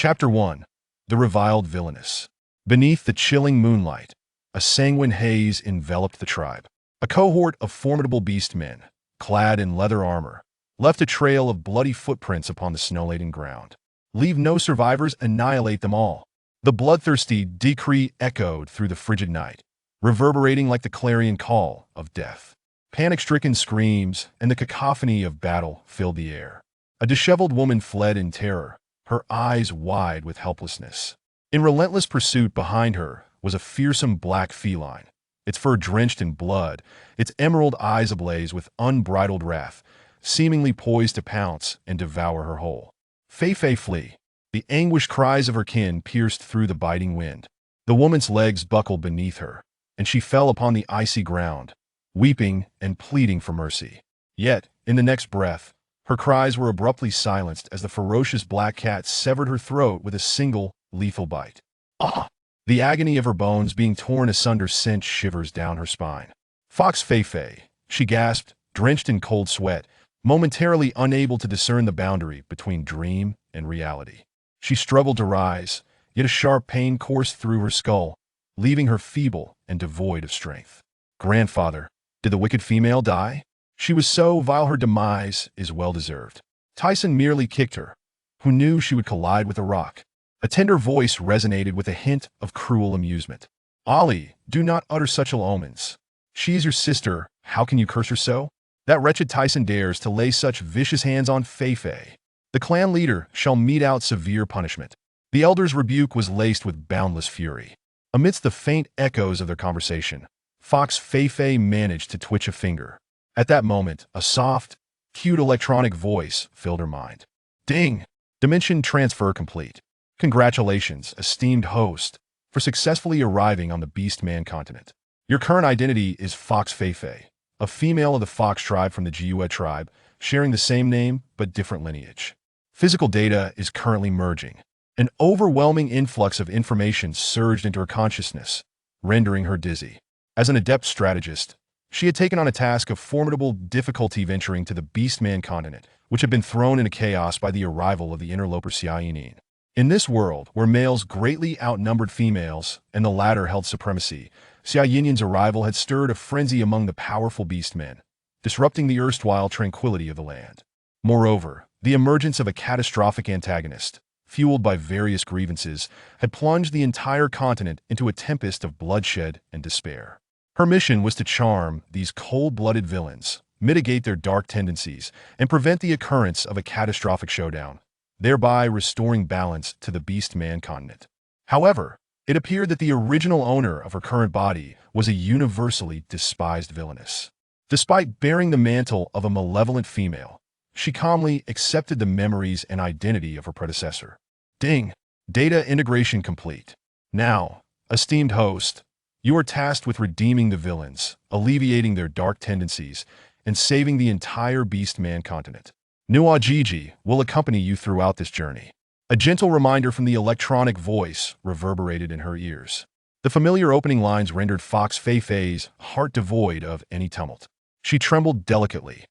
Chapter 1. The Reviled Villainous. Beneath the chilling moonlight, a sanguine haze enveloped the tribe. A cohort of formidable beast-men, clad in leather armor, left a trail of bloody footprints upon the snow-laden ground. Leave no survivors, annihilate them all. The bloodthirsty decree echoed through the frigid night, reverberating like the clarion call of death. Panic-stricken screams and the cacophony of battle filled the air. A disheveled woman fled in terror, her eyes wide with helplessness. In relentless pursuit behind her was a fearsome black feline, its fur drenched in blood, its emerald eyes ablaze with unbridled wrath, seemingly poised to pounce and devour her whole. Fei, flee! The anguished cries of her kin pierced through the biting wind. The woman's legs buckled beneath her, and she fell upon the icy ground, weeping and pleading for mercy. Yet, in the next breath, her cries were abruptly silenced as the ferocious black cat severed her throat with a single, lethal bite. Ah! The agony of her bones being torn asunder sent shivers down her spine. Fei, she gasped, drenched in cold sweat, momentarily unable to discern the boundary between dream and reality. She struggled to rise, yet a sharp pain coursed through her skull, leaving her feeble and devoid of strength. Grandfather, did the wicked female die? She was so vile, her demise is well-deserved. Tyson merely kicked her, who knew she would collide with a rock. A tender voice resonated with a hint of cruel amusement. Ollie, do not utter such ill omens. She is your sister, how can you curse her so? That wretched Tyson dares to lay such vicious hands on Fei. The clan leader shall mete out severe punishment. The elder's rebuke was laced with boundless fury. Amidst the faint echoes of their conversation, Fei managed to twitch a finger. At that moment, a soft, cute electronic voice filled her mind. Ding! Dimension transfer complete. Congratulations, esteemed host, for successfully arriving on the Beast-Man continent. Your current identity is Fei, a female of the Fox tribe from the Jiue tribe, sharing the same name but different lineage. Physical data is currently merging. An overwhelming influx of information surged into her consciousness, rendering her dizzy. As an adept strategist, she had taken on a task of formidable difficulty venturing to the Beast-Man continent, which had been thrown into chaos by the arrival of the interloper Xiaoyin. In this world, where males greatly outnumbered females and the latter held supremacy, Xiaoyin's arrival had stirred a frenzy among the powerful Beast-Men, disrupting the erstwhile tranquility of the land. Moreover, the emergence of a catastrophic antagonist, fueled by various grievances, had plunged the entire continent into a tempest of bloodshed and despair. Her mission was to charm these cold-blooded villains, mitigate their dark tendencies, and prevent the occurrence of a catastrophic showdown, thereby restoring balance to the Beast-Man continent. However, it appeared that the original owner of her current body was a universally despised villainess. Despite bearing the mantle of a malevolent female, she calmly accepted the memories and identity of her predecessor. Ding! Data integration complete. Now, esteemed host, you are tasked with redeeming the villains, alleviating their dark tendencies, and saving the entire Beast-Man continent. Nuo Gigi will accompany you throughout this journey. A gentle reminder from the electronic voice reverberated in her ears. The familiar opening lines rendered Fei's heart devoid of any tumult. She trembled delicately,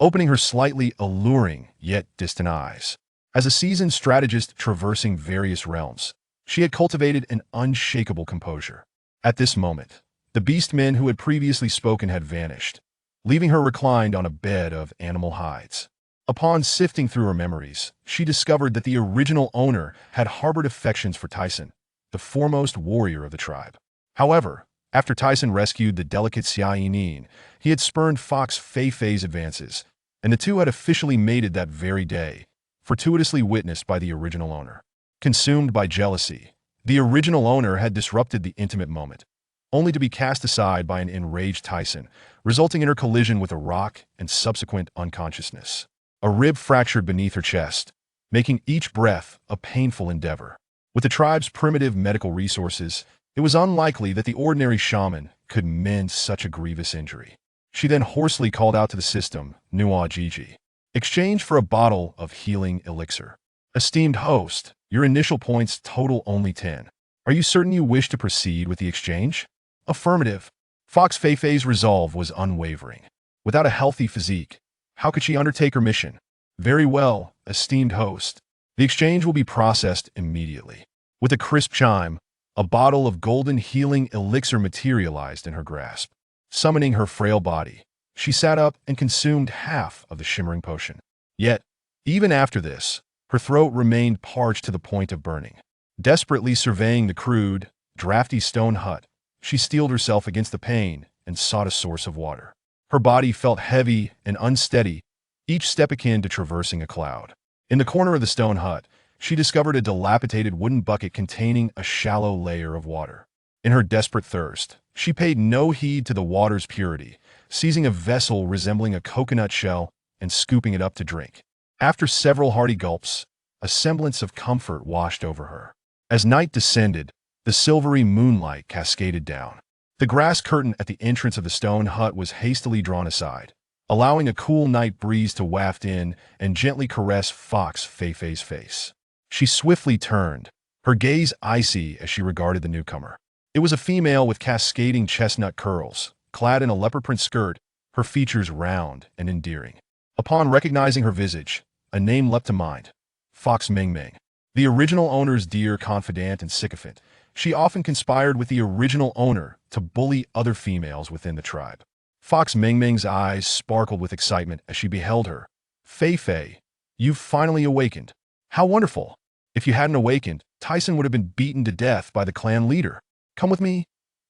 opening her slightly alluring yet distant eyes. As a seasoned strategist traversing various realms, she had cultivated an unshakable composure. At this moment, the Beast-Men who had previously spoken had vanished, leaving her reclined on a bed of animal hides. Upon sifting through her memories, she discovered that the original owner had harbored affections for Tyson, the foremost warrior of the tribe. However, after Tyson rescued the delicate Xiaoyin, he had spurned Fei's advances, and the two had officially mated that very day, fortuitously witnessed by the original owner. Consumed by jealousy, the original owner had disrupted the intimate moment, only to be cast aside by an enraged Tyson, resulting in her collision with a rock and subsequent unconsciousness. A rib fractured beneath her chest, making each breath a painful endeavor. With the tribe's primitive medical resources, it was unlikely that the ordinary shaman could mend such a grievous injury. She then hoarsely called out to the system, Nuo Gigi. Exchange for a bottle of healing elixir. Esteemed host, your initial points total only 10. Are you certain you wish to proceed with the exchange? Affirmative. Fei's resolve was unwavering. Without a healthy physique, how could she undertake her mission? Very well, esteemed host. The exchange will be processed immediately. With a crisp chime, a bottle of golden healing elixir materialized in her grasp. Summoning her frail body, she sat up and consumed half of the shimmering potion. Yet, even after this, her throat remained parched to the point of burning. Desperately surveying the crude, drafty stone hut, she steeled herself against the pain and sought a source of water. Her body felt heavy and unsteady, each step akin to traversing a cloud. In the corner of the stone hut, she discovered a dilapidated wooden bucket containing a shallow layer of water. In her desperate thirst, she paid no heed to the water's purity, seizing a vessel resembling a coconut shell and scooping it up to drink. After several hearty gulps, a semblance of comfort washed over her. As night descended, the silvery moonlight cascaded down. The grass curtain at the entrance of the stone hut was hastily drawn aside, allowing a cool night breeze to waft in and gently caress Fox Feifei's face. She swiftly turned, her gaze icy as she regarded the newcomer. It was a female with cascading chestnut curls, clad in a leopard print skirt, her features round and endearing. Upon recognizing her visage, a name leapt to mind: Fox Mengmeng. The original owner's dear confidant and sycophant, she often conspired with the original owner to bully other females within the tribe. Fox Mengmeng's eyes sparkled with excitement as she beheld her. Feifei, you've finally awakened. How wonderful! If you hadn't awakened, Tyson would have been beaten to death by the clan leader. Come with me.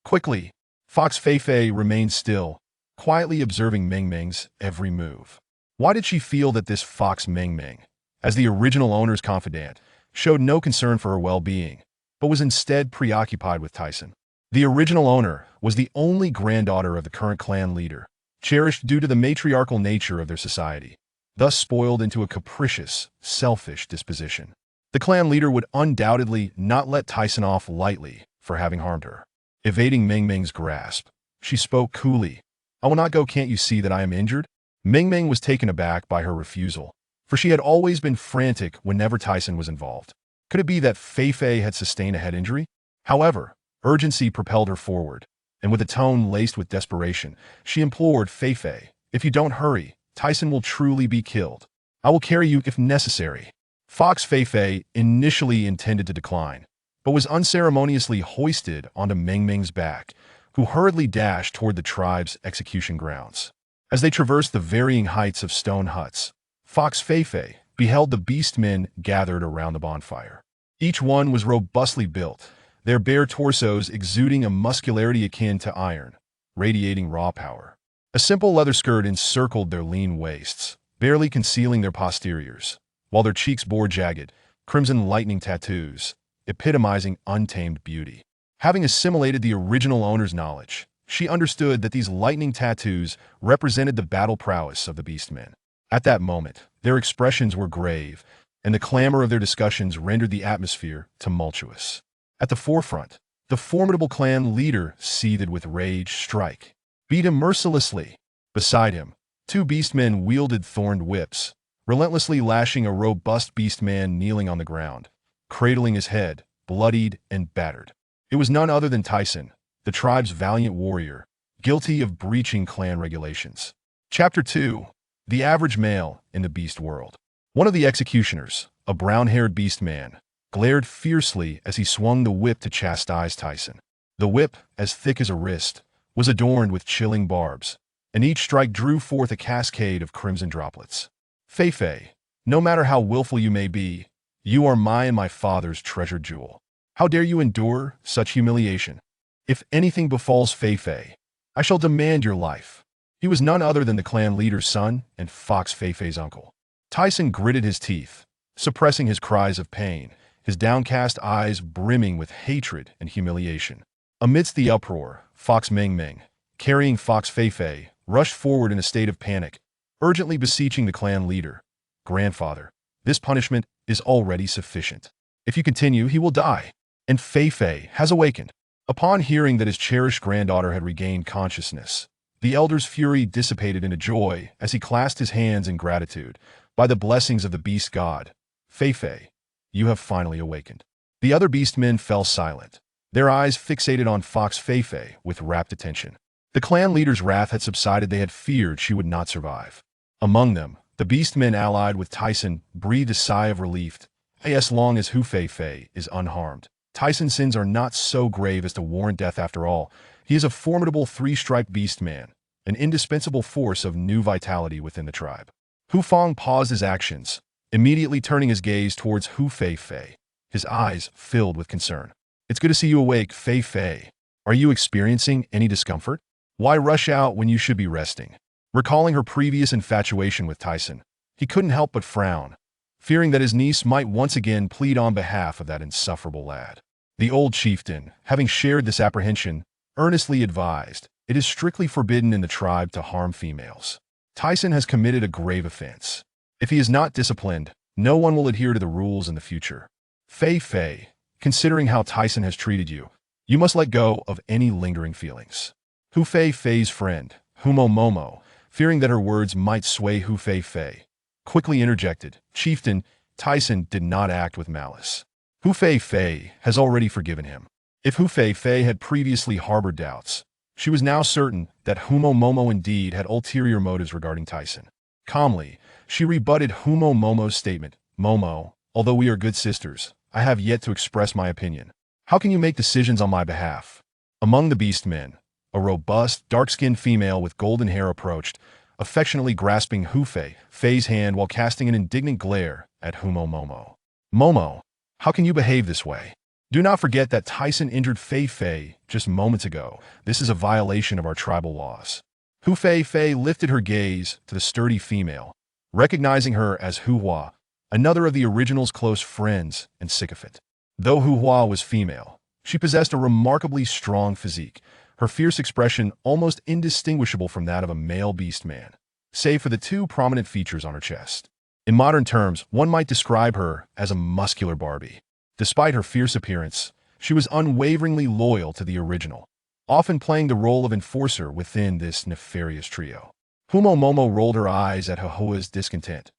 Quickly. Fox Feifei remained still, quietly observing Mengmeng's every move. Why did she feel that this Fox Mengmeng, as the original owner's confidant, showed no concern for her well-being, but was instead preoccupied with Tyson? The original owner was the only granddaughter of the current clan leader, cherished due to the matriarchal nature of their society, thus spoiled into a capricious, selfish disposition. The clan leader would undoubtedly not let Tyson off lightly for having harmed her. Evading Mengmeng's grasp, she spoke coolly. I will not go, can't you see that I am injured? Mengmeng was taken aback by her refusal, for she had always been frantic whenever Tyson was involved. Could it be that Feifei had sustained a head injury? However, urgency propelled her forward, and with a tone laced with desperation, she implored Feifei, if you don't hurry, Tyson will truly be killed. I will carry you if necessary. Fox Feifei initially intended to decline, but was unceremoniously hoisted onto Mengmeng's back, who hurriedly dashed toward the tribe's execution grounds. As they traversed the varying heights of stone huts, Fox Feifei beheld the beastmen gathered around the bonfire. Each one was robustly built, their bare torsos exuding a muscularity akin to iron, radiating raw power. A simple leather skirt encircled their lean waists, barely concealing their posteriors, while their cheeks bore jagged, crimson lightning tattoos, epitomizing untamed beauty. Having assimilated the original owner's knowledge, she understood that these lightning tattoos represented the battle prowess of the beastmen. At that moment, their expressions were grave, and the clamor of their discussions rendered the atmosphere tumultuous. At the forefront, the formidable clan leader seethed with rage. Strike. Beat him mercilessly. Beside him, two beastmen wielded thorned whips, relentlessly lashing a robust beastman kneeling on the ground, cradling his head, bloodied and battered. It was none other than Tyson, the tribe's valiant warrior, guilty of breaching clan regulations. Chapter 2. The Average Male in the Beast World. One of the executioners, a brown-haired beast man, glared fiercely as he swung the whip to chastise Tyson. The whip, as thick as a wrist, was adorned with chilling barbs, and each strike drew forth a cascade of crimson droplets. Feifei, no matter how willful you may be, you are my and my father's treasured jewel. How dare you endure such humiliation? If anything befalls Feifei, I shall demand your life. He was none other than the clan leader's son and Fox Feifei's uncle. Tyson gritted his teeth, suppressing his cries of pain, his downcast eyes brimming with hatred and humiliation. Amidst the uproar, Fox Mengmeng, carrying Fox Feifei, rushed forward in a state of panic, urgently beseeching the clan leader. Grandfather, this punishment is already sufficient. If you continue, he will die. And Feifei has awakened. Upon hearing that his cherished granddaughter had regained consciousness, the elder's fury dissipated into joy as he clasped his hands in gratitude. By the blessings of the beast god, Feifei, you have finally awakened. The other beastmen fell silent, their eyes fixated on Fox Feifei with rapt attention. The clan leader's wrath had subsided. They had feared she would not survive. Among them, the beastmen allied with Tyson breathed a sigh of relief As long as Hu Fei Fei is unharmed. Tyson's sins are not so grave as to warrant death after all. He is a formidable three-striped beast man, an indispensable force of new vitality within the tribe. Hu Fang paused his actions, immediately turning his gaze towards Hu Fei Fei, his eyes filled with concern. It's good to see you awake, Fei Fei. Are you experiencing any discomfort? Why rush out when you should be resting? Recalling her previous infatuation with Tyson, he couldn't help but frown, fearing that his niece might once again plead on behalf of that insufferable lad. The old chieftain, having shared this apprehension, earnestly advised, it is strictly forbidden in the tribe to harm females. Tyson has committed a grave offense. If he is not disciplined, no one will adhere to the rules in the future. Fei Fei, considering how Tyson has treated you, you must let go of any lingering feelings. Hu Fei Fei's friend, Humo Momo, fearing that her words might sway Hu Fei Fei, quickly interjected, Chieftain, Tyson did not act with malice. Hu Fei Fei has already forgiven him. If Hu Fei Fei had previously harbored doubts, she was now certain that Humo Momo indeed had ulterior motives regarding Tyson. Calmly, she rebutted Humo Momo's statement, Momo, although we are good sisters, I have yet to express my opinion. How can you make decisions on my behalf? Among the beast men, a robust, dark-skinned female with golden hair approached, affectionately grasping Hu Fei Fei's hand while casting an indignant glare at Humo Momo. Momo, how can you behave this way? Do not forget that Tyson injured Fei Fei just moments ago. This is a violation of our tribal laws. Hu Fei Fei lifted her gaze to the sturdy female, recognizing her as Hu Hua, another of the original's close friends and sycophant. Though Hu Hua was female, she possessed a remarkably strong physique, her fierce expression almost indistinguishable from that of a male beast man, save for the two prominent features on her chest. In modern terms, one might describe her as a muscular Barbie. Despite her fierce appearance, she was unwaveringly loyal to the original, often playing the role of enforcer within this nefarious trio. Humo Momo rolled her eyes at Huhua's discontent.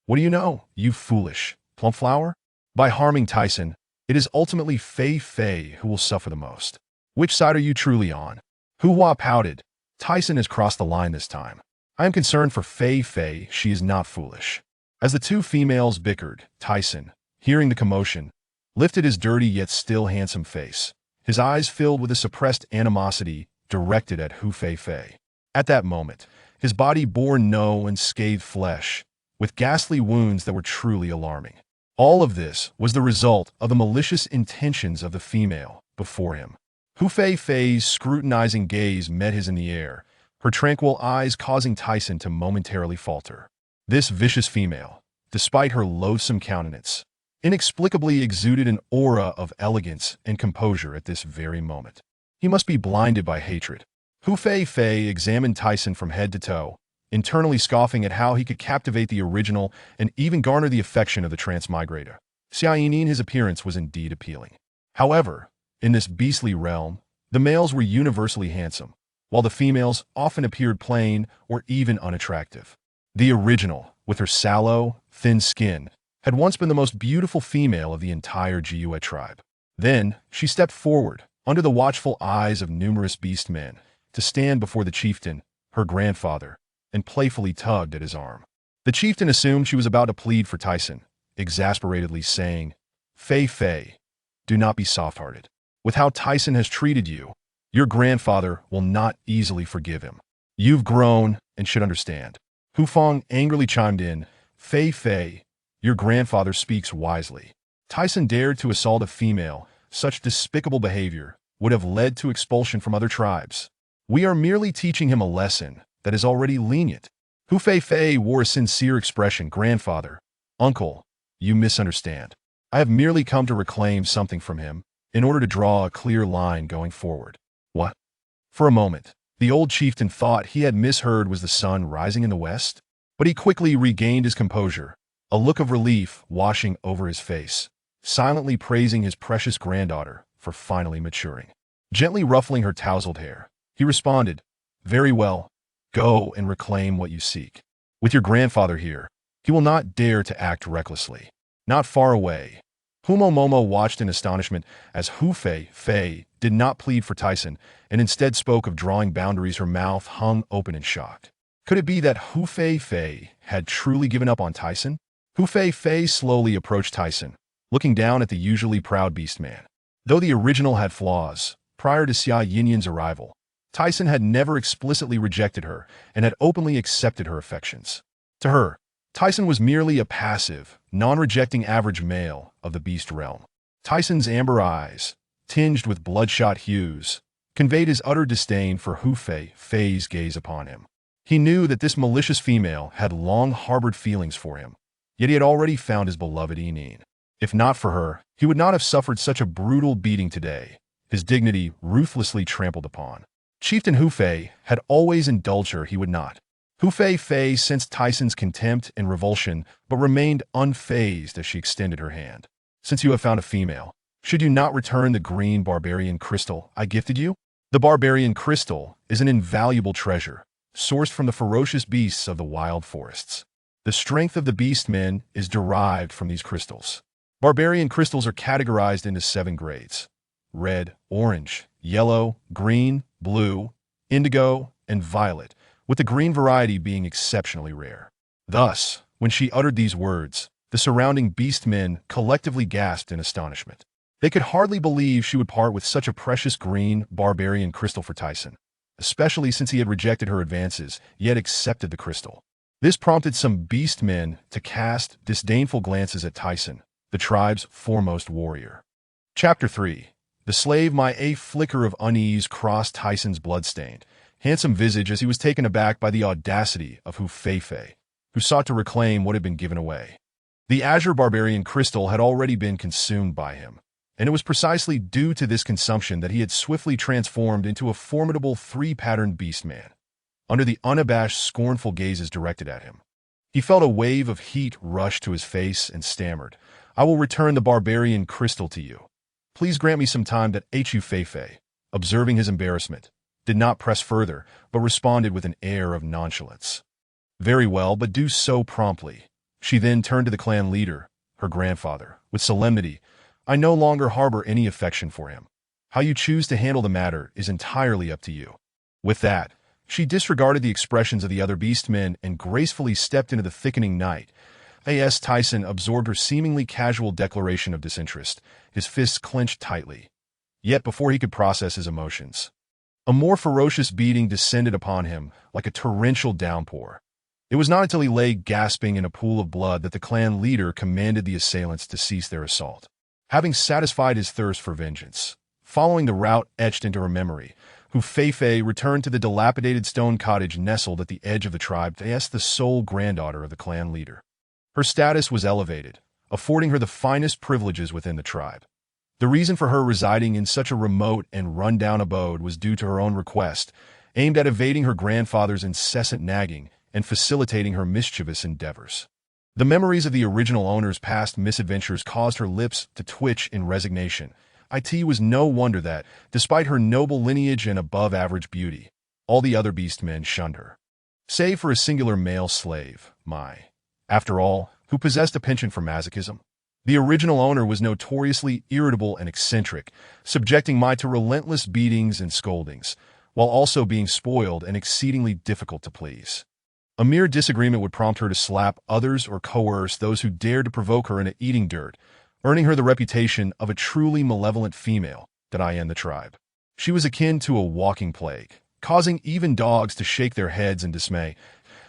What do you know, you foolish plump flower? By harming Tyson, it is ultimately Fei Fei who will suffer the most. Which side are you truly on? Hu Hua pouted. Tyson has crossed the line this time. I am concerned for Fei Fei, she is not foolish. As the two females bickered, Tyson, hearing the commotion, lifted his dirty yet still handsome face, his eyes filled with a suppressed animosity directed at Hu Fei Fei. At that moment, his body bore no unscathed flesh, with ghastly wounds that were truly alarming. All of this was the result of the malicious intentions of the female before him. Hu Fei Fei's scrutinizing gaze met his in the air, her tranquil eyes causing Tyson to momentarily falter. This vicious female, despite her loathsome countenance, inexplicably exuded an aura of elegance and composure at this very moment. He must be blinded by hatred. Hu Fei Fei examined Tyson from head to toe, internally scoffing at how he could captivate the original and even garner the affection of the Transmigrated. Xiaoyin, his appearance was indeed appealing. However, in this beastly realm, the males were universally handsome, while the females often appeared plain or even unattractive. The original, with her sallow, thin skin, had once been the most beautiful female of the entire Jiue tribe. Then, she stepped forward, under the watchful eyes of numerous beast men, to stand before the chieftain, her grandfather, and playfully tugged at his arm. The chieftain assumed she was about to plead for Tyson, exasperatedly saying, Fei Fei, do not be soft-hearted. With how Tyson has treated you, your grandfather will not easily forgive him. You've grown and should understand. Hu Fang angrily chimed in, Fei Fei, your grandfather speaks wisely. Tyson dared to assault a female. Such despicable behavior would have led to expulsion from other tribes. We are merely teaching him a lesson that is already lenient. Hu Fei Fei wore a sincere expression. Grandfather, uncle, you misunderstand. I have merely come to reclaim something from him in order to draw a clear line going forward. What? For a moment, the old chieftain thought he had misheard was the sun rising in the west, but he quickly regained his composure, a look of relief washing over his face, silently praising his precious granddaughter for finally maturing. Gently ruffling her tousled hair, he responded, Very well, go and reclaim what you seek. With your grandfather here, he will not dare to act recklessly. Not far away, Humo Momo watched in astonishment as Hu Fei Fei did not plead for Tyson and instead spoke of drawing boundaries. Her mouth hung open in shock. Could it be that Hu Fei Fei had truly given up on Tyson? Hu Fei Fei slowly approached Tyson, looking down at the usually proud beastman. Though the original had flaws, prior to Xia Yinyan's arrival, Tyson had never explicitly rejected her and had openly accepted her affections. To her, Tyson was merely a passive, non-rejecting average male of the beast realm. Tyson's amber eyes, tinged with bloodshot hues, conveyed his utter disdain for Hu Fei's gaze upon him. He knew that this malicious female had long harbored feelings for him, yet he had already found his beloved Yining. If not for her, he would not have suffered such a brutal beating today, his dignity ruthlessly trampled upon. Chieftain Hu Fei had always indulged her, he would not. Hu Fei sensed Tyson's contempt and revulsion, but remained unfazed as she extended her hand. Since you have found a female, should you not return the green barbarian crystal I gifted you? The barbarian crystal is an invaluable treasure, sourced from the ferocious beasts of the wild forests. The strength of the beastmen is derived from these crystals. Barbarian crystals are categorized into 7 grades: red, orange, yellow, green, blue, indigo, and violet, with the green variety being exceptionally rare. Thus, when she uttered these words, the surrounding beastmen collectively gasped in astonishment. They could hardly believe she would part with such a precious green barbarian crystal for Tyson, especially since he had rejected her advances, yet accepted the crystal. This prompted some beastmen to cast disdainful glances at Tyson, the tribe's foremost warrior. Chapter 3. The slave. A flicker of unease crossed Tyson's blood-stained, handsome visage as he was taken aback by the audacity of Hu Fei, who sought to reclaim what had been given away. The azure barbarian crystal had already been consumed by him, and it was precisely due to this consumption that he had swiftly transformed into a formidable 3-patterned beastman. Under the unabashed, scornful gazes directed at him, he felt a wave of heat rush to his face and stammered, "I will return the barbarian crystal to you. Please grant me some time." That Hu Fei, observing his embarrassment, did not press further, but responded with an air of nonchalance. "Very well, but do so promptly." She then turned to the clan leader, her grandfather, with solemnity. "I no longer harbor any affection for him. How you choose to handle the matter is entirely up to you." With that, she disregarded the expressions of the other beastmen and gracefully stepped into the thickening night. A.S. Tyson absorbed her seemingly casual declaration of disinterest, his fists clenched tightly. Yet before he could process his emotions, a more ferocious beating descended upon him like a torrential downpour. It was not until he lay gasping in a pool of blood that the clan leader commanded the assailants to cease their assault. Having satisfied his thirst for vengeance, following the route etched into her memory, Hu Fei returned to the dilapidated stone cottage nestled at the edge of the tribe, as the sole granddaughter of the clan leader. Her status was elevated, affording her the finest privileges within the tribe. The reason for her residing in such a remote and run-down abode was due to her own request, aimed at evading her grandfather's incessant nagging and facilitating her mischievous endeavors. The memories of the original owner's past misadventures caused her lips to twitch in resignation. It was no wonder that, despite her noble lineage and above-average beauty, all the other beastmen shunned her. Save for a singular male slave, after all, who possessed a penchant for masochism. The original owner was notoriously irritable and eccentric, subjecting Mai to relentless beatings and scoldings, while also being spoiled and exceedingly difficult to please. A mere disagreement would prompt her to slap others or coerce those who dared to provoke her into eating dirt, earning her the reputation of a truly malevolent female in the tribe. She was akin to a walking plague, causing even dogs to shake their heads in dismay.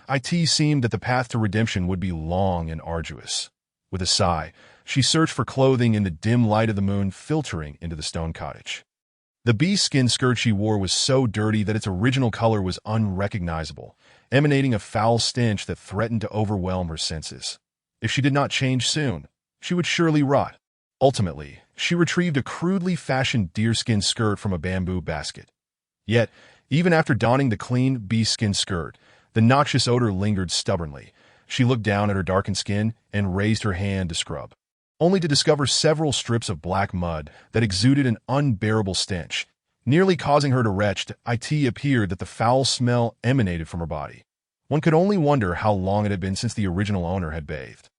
It seemed that the path to redemption would be long and arduous. With a sigh, she searched for clothing in the dim light of the moon filtering into the stone cottage. The beast-skin skirt she wore was so dirty that its original color was unrecognizable, emanating a foul stench that threatened to overwhelm her senses. If she did not change soon, she would surely rot. Ultimately, she retrieved a crudely fashioned deerskin skirt from a bamboo basket. Yet, even after donning the clean beast-skin skirt, the noxious odor lingered stubbornly. She looked down at her darkened skin and raised her hand to scrub, only to discover several strips of black mud that exuded an unbearable stench, nearly causing her to retch. It appeared that the foul smell emanated from her body. One could only wonder how long it had been since the original owner had bathed.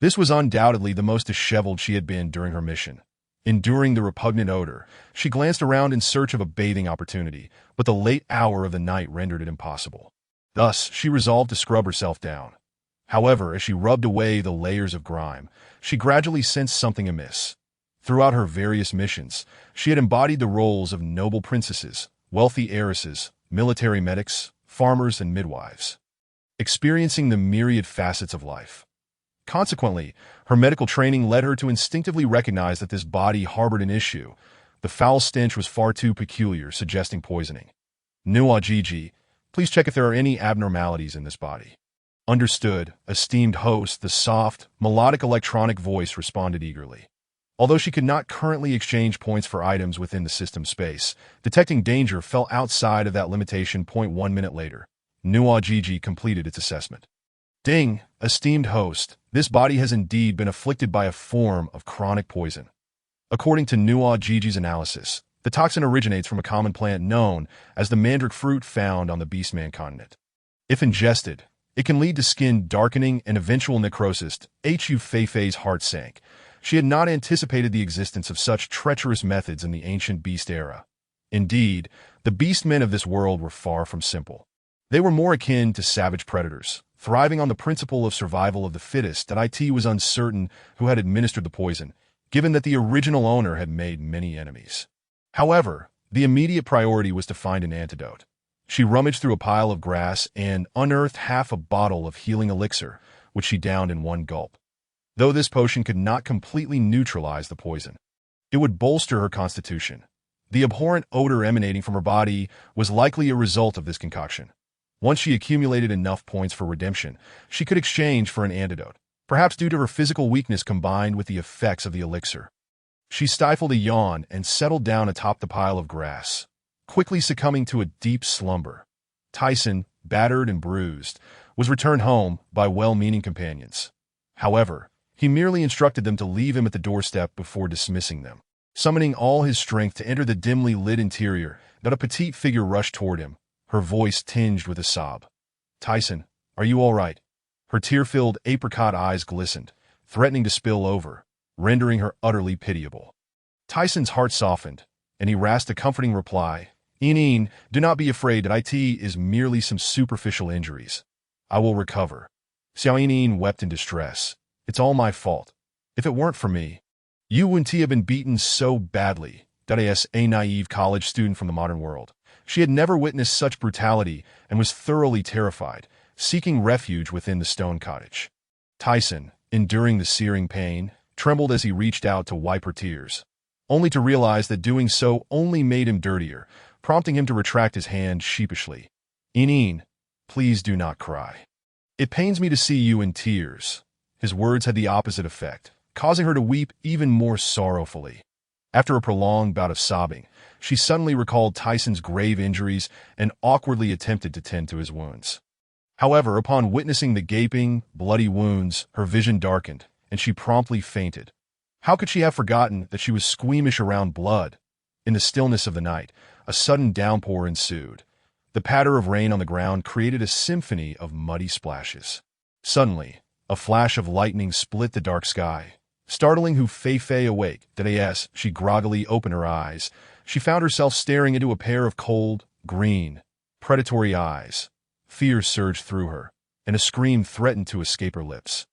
This was undoubtedly the most disheveled she had been during her mission. Enduring the repugnant odor, she glanced around in search of a bathing opportunity, but the late hour of the night rendered it impossible. Thus, she resolved to scrub herself down. However, as she rubbed away the layers of grime, she gradually sensed something amiss. Throughout her various missions, she had embodied the roles of noble princesses, wealthy heiresses, military medics, farmers, and midwives, experiencing the myriad facets of life. Consequently, her medical training led her to instinctively recognize that this body harbored an issue. The foul stench was far too peculiar, suggesting poisoning. Nuwa Gigi, please check if there are any abnormalities in this body. Understood, esteemed host, the soft, melodic electronic voice responded eagerly. Although she could not currently exchange points for items within the system space, detecting danger fell outside of that limitation. 1 minute later, Nuwa Gigi completed its assessment. Ding, esteemed host, this body has indeed been afflicted by a form of chronic poison. According to Nuwa Gigi's analysis, the toxin originates from a common plant known as the mandrake fruit found on the Beastman continent. If ingested, it can lead to skin darkening and eventual necrosis. Hu Feifei's heart sank. She had not anticipated the existence of such treacherous methods in the ancient beast era. Indeed, the beastmen of this world were far from simple. They were more akin to savage predators, thriving on the principle of survival of the fittest. That it was uncertain who had administered the poison, given that the original owner had made many enemies. However, the immediate priority was to find an antidote. She rummaged through a pile of grass and unearthed half a bottle of healing elixir, which she downed in one gulp. Though this potion could not completely neutralize the poison, it would bolster her constitution. The abhorrent odor emanating from her body was likely a result of this concoction. Once she accumulated enough points for redemption, she could exchange for an antidote, perhaps due to her physical weakness combined with the effects of the elixir. She stifled a yawn and settled down atop the pile of grass, quickly succumbing to a deep slumber. Tyson, battered and bruised, was returned home by well-meaning companions. However, he merely instructed them to leave him at the doorstep before dismissing them. Summoning all his strength to enter the dimly lit interior, a petite figure rushed toward him, her voice tinged with a sob. "Tyson, are you all right?" Her tear-filled apricot eyes glistened, threatening to spill over, rendering her utterly pitiable. Tyson's heart softened, and he rasped a comforting reply. "Ineen, do not be afraid. That it is merely some superficial injuries. I will recover." Xiao Ineen wept in distress. "It's all my fault. If it weren't for me, you wouldn't have been beaten so badly." As a naive college student from the modern world, she had never witnessed such brutality and was thoroughly terrified, seeking refuge within the stone cottage. Tyson, enduring the searing pain, trembled as he reached out to wipe her tears, only to realize that doing so only made him dirtier, prompting him to retract his hand sheepishly. "Ineen, please do not cry. It pains me to see you in tears." His words had the opposite effect, causing her to weep even more sorrowfully. After a prolonged bout of sobbing, she suddenly recalled Tyson's grave injuries and awkwardly attempted to tend to his wounds. However, upon witnessing the gaping, bloody wounds, her vision darkened, and she promptly fainted. How could she have forgotten that she was squeamish around blood? In the stillness of the night, a sudden downpour ensued. The patter of rain on the ground created a symphony of muddy splashes. Suddenly, a flash of lightning split the dark sky, startling Hu Feifei awake. As she groggily opened her eyes, she found herself staring into a pair of cold, green, predatory eyes. Fear surged through her, and a scream threatened to escape her lips.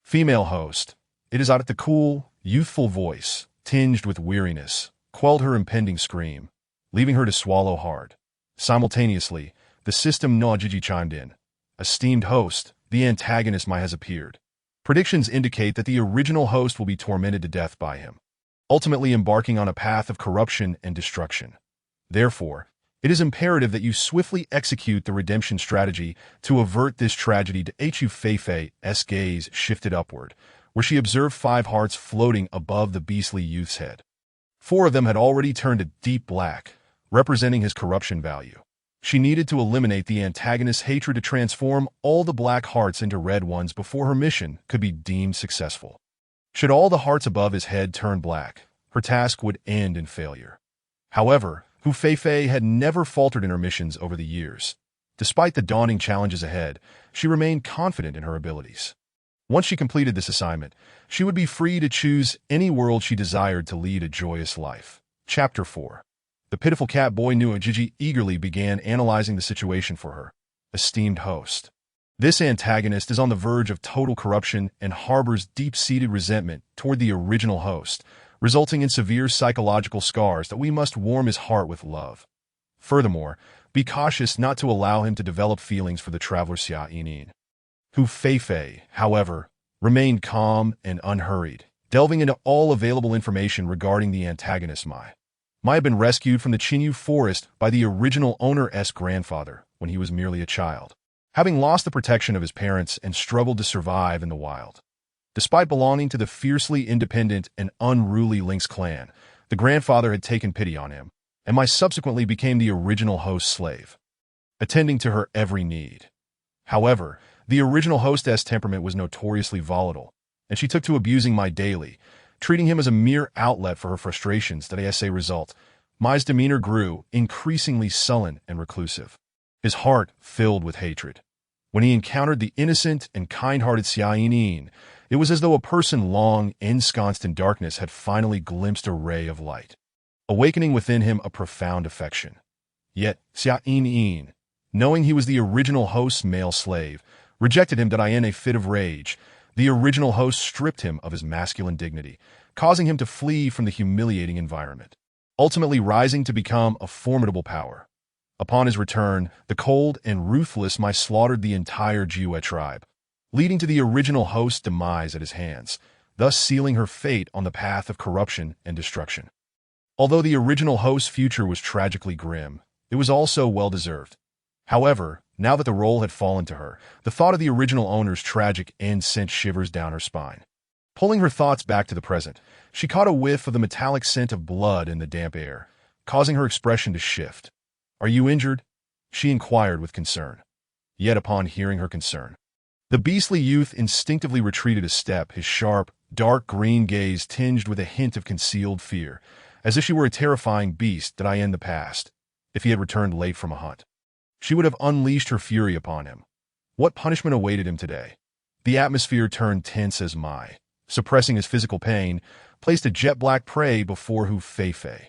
"Female host," it is out at the cool, youthful voice, tinged with weariness, quelled her impending scream, leaving her to swallow hard. Simultaneously, the system Nojiji chimed in. "Esteemed host, the antagonist might has appeared. Predictions indicate that the original host will be tormented to death by him, ultimately embarking on a path of corruption and destruction. Therefore, it is imperative that you swiftly execute the redemption strategy to avert this tragedy." Hu Feifei's gaze shifted upward, where she observed 5 hearts floating above the beastly youth's head. 4 of them had already turned a deep black, representing his corruption value. She needed to eliminate the antagonist's hatred to transform all the black hearts into red ones before her mission could be deemed successful. Should all the hearts above his head turn black, her task would end in failure. However, Hu Feifei had never faltered in her missions over the years. Despite the daunting challenges ahead, she remained confident in her abilities. Once she completed this assignment, she would be free to choose any world she desired to lead a joyous life. Chapter 4. The pitiful cat boy Nuwa Gigi eagerly began analyzing the situation for her. "Esteemed host, This antagonist is on the verge of total corruption and harbors deep-seated resentment toward the original host, resulting in severe psychological scars that we must warm his heart with love. Furthermore, be cautious not to allow him to develop feelings for the traveler Xia Yinin. Hu Feifei, however, remained calm and unhurried, delving into all available information regarding the antagonist Mai. Mai had been rescued from the Qinyu forest by the original owner's grandfather when he was merely a child, having lost the protection of his parents and struggled to survive in the wild. Despite belonging to the fiercely independent and unruly Lynx clan, the grandfather had taken pity on him, and Mai subsequently became the original host's slave, attending to her every need. However, the original hostess' temperament was notoriously volatile, and she took to abusing Mai daily, treating him as a mere outlet for her frustrations that as a result, Mai's demeanor grew increasingly sullen and reclusive, his heart filled with hatred. When he encountered the innocent and kind-hearted Xia Yinin, it was as though a person long ensconced in darkness had finally glimpsed a ray of light, awakening within him a profound affection. Yet Xia Yinin, knowing he was the original host's male slave, rejected him in a fit of rage. The original host stripped him of his masculine dignity, causing him to flee from the humiliating environment, ultimately rising to become a formidable power. Upon his return, the cold and ruthless Mai slaughtered the entire Jiue tribe, leading to the original host's demise at his hands, thus sealing her fate on the path of corruption and destruction. Although the original host's future was tragically grim, it was also well-deserved. However, now that the role had fallen to her, the thought of the original owner's tragic end sent shivers down her spine. Pulling her thoughts back to the present, she caught a whiff of the metallic scent of blood in the damp air, causing her expression to shift. "Are you injured?" she inquired with concern. Yet upon hearing her concern, the beastly youth instinctively retreated a step, his sharp, dark green gaze tinged with a hint of concealed fear, as if she were a terrifying beast that in the past, if he had returned late from a hunt, she would have unleashed her fury upon him. What punishment awaited him today? The atmosphere turned tense as Mai, suppressing his physical pain, placed a jet-black prey before Hu Feifei.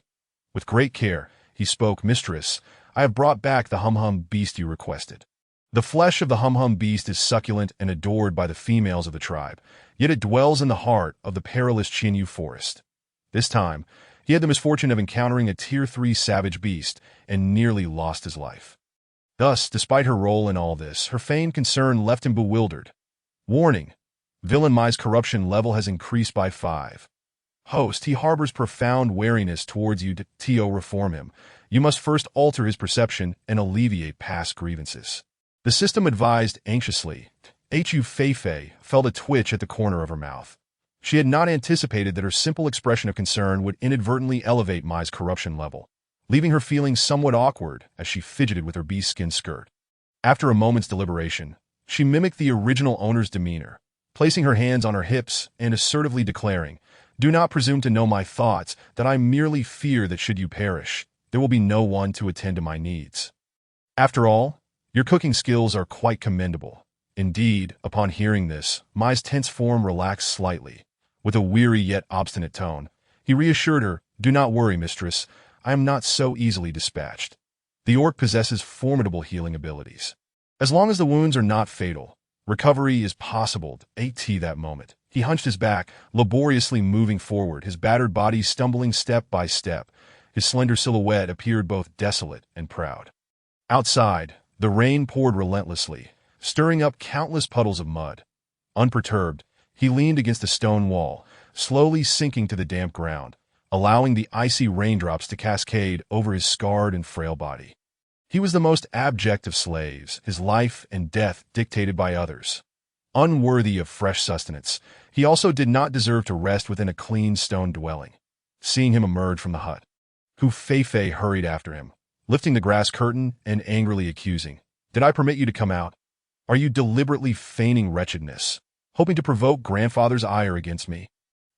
With great care, he spoke, "Mistress, I have brought back the hum-hum beast you requested." The flesh of the hum-hum beast is succulent and adored by the females of the tribe, yet it dwells in the heart of the perilous Qinyu forest. This time, he had the misfortune of encountering a Tier 3 savage beast and nearly lost his life. Thus, despite her role in all this, her feigned concern left him bewildered. Warning: Villain Mai's corruption level has increased by 5. Host, he harbors profound wariness towards you. To reform him, you must first alter his perception and alleviate past grievances. The system advised anxiously. Hu Feifei felt a twitch at the corner of her mouth. She had not anticipated that her simple expression of concern would inadvertently elevate Mai's corruption level, leaving her feeling somewhat awkward as she fidgeted with her bee-skin skirt. After a moment's deliberation, she mimicked the original owner's demeanor, placing her hands on her hips and assertively declaring, "Do not presume to know my thoughts, that I merely fear that should you perish, there will be no one to attend to my needs. After all, your cooking skills are quite commendable." Indeed, upon hearing this, Mai's tense form relaxed slightly. With a weary yet obstinate tone, he reassured her, "Do not worry, mistress. I am not so easily dispatched. The orc possesses formidable healing abilities. As long as the wounds are not fatal, recovery is possible." At that moment, he hunched his back, laboriously moving forward, his battered body stumbling step by step. His slender silhouette appeared both desolate and proud. Outside, the rain poured relentlessly, stirring up countless puddles of mud. Unperturbed, he leaned against a stone wall, slowly sinking to the damp ground, allowing the icy raindrops to cascade over his scarred and frail body. He was the most abject of slaves, his life and death dictated by others. Unworthy of fresh sustenance, he also did not deserve to rest within a clean stone dwelling. Seeing him emerge from the hut, Hu Feifei hurried after him, lifting the grass curtain and angrily accusing, "Did I permit you to come out? Are you deliberately feigning wretchedness, hoping to provoke grandfather's ire against me?"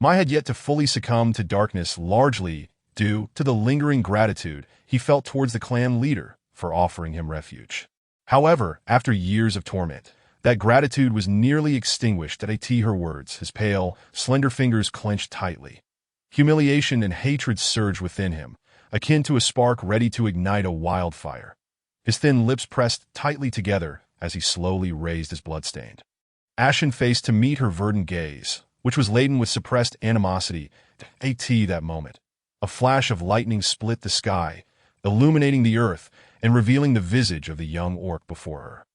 Mai had yet to fully succumb to darkness, largely due to the lingering gratitude he felt towards the clan leader for offering him refuge. However, after years of torment, that gratitude was nearly extinguished at her words, his pale, slender fingers clenched tightly. Humiliation and hatred surged within him, akin to a spark ready to ignite a wildfire. His thin lips pressed tightly together as he slowly raised his bloodstained, ashen face to meet her verdant gaze, which was laden with suppressed animosity. At that moment, a flash of lightning split the sky, illuminating the earth and revealing the visage of the young orc before her.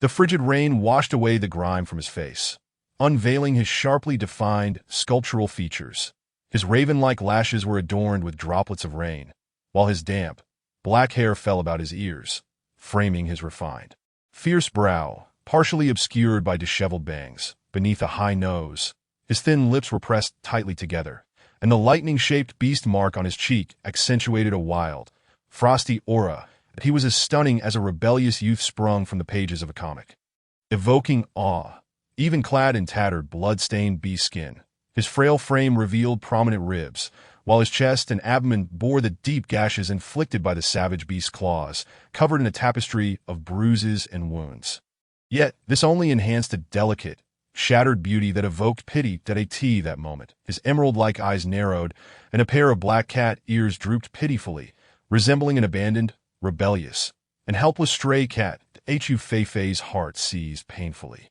The frigid rain washed away the grime from his face, unveiling his sharply defined, sculptural features. His raven-like lashes were adorned with droplets of rain, while his damp, black hair fell about his ears, framing his refined, fierce brow, partially obscured by disheveled bangs. Beneath a high nose, his thin lips were pressed tightly together, and the lightning-shaped beast mark on his cheek accentuated a wild, frosty aura that he was as stunning as a rebellious youth sprung from the pages of a comic, evoking awe. Even clad in tattered, blood-stained beast skin, his frail frame revealed prominent ribs, while his chest and abdomen bore the deep gashes inflicted by the savage beast's claws, covered in a tapestry of bruises and wounds. Yet, this only enhanced a delicate, shattered beauty that evoked pity. At that moment, his emerald-like eyes narrowed, and a pair of black cat ears drooped pitifully, resembling an abandoned, rebellious, and helpless stray cat. Fei-Fei's heart seized painfully.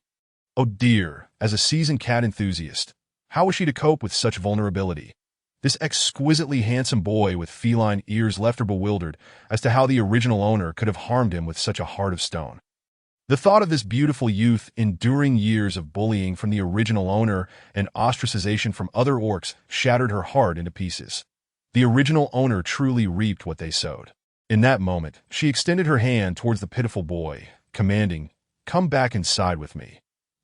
Oh dear, as a seasoned cat enthusiast, how was she to cope with such vulnerability? This exquisitely handsome boy with feline ears left her bewildered as to how the original owner could have harmed him with such a heart of stone. The thought of this beautiful youth enduring years of bullying from the original owner and ostracization from other orcs shattered her heart into pieces. The original owner truly reaped what they sowed. In that moment, she extended her hand towards the pitiful boy, commanding, "Come back inside with me.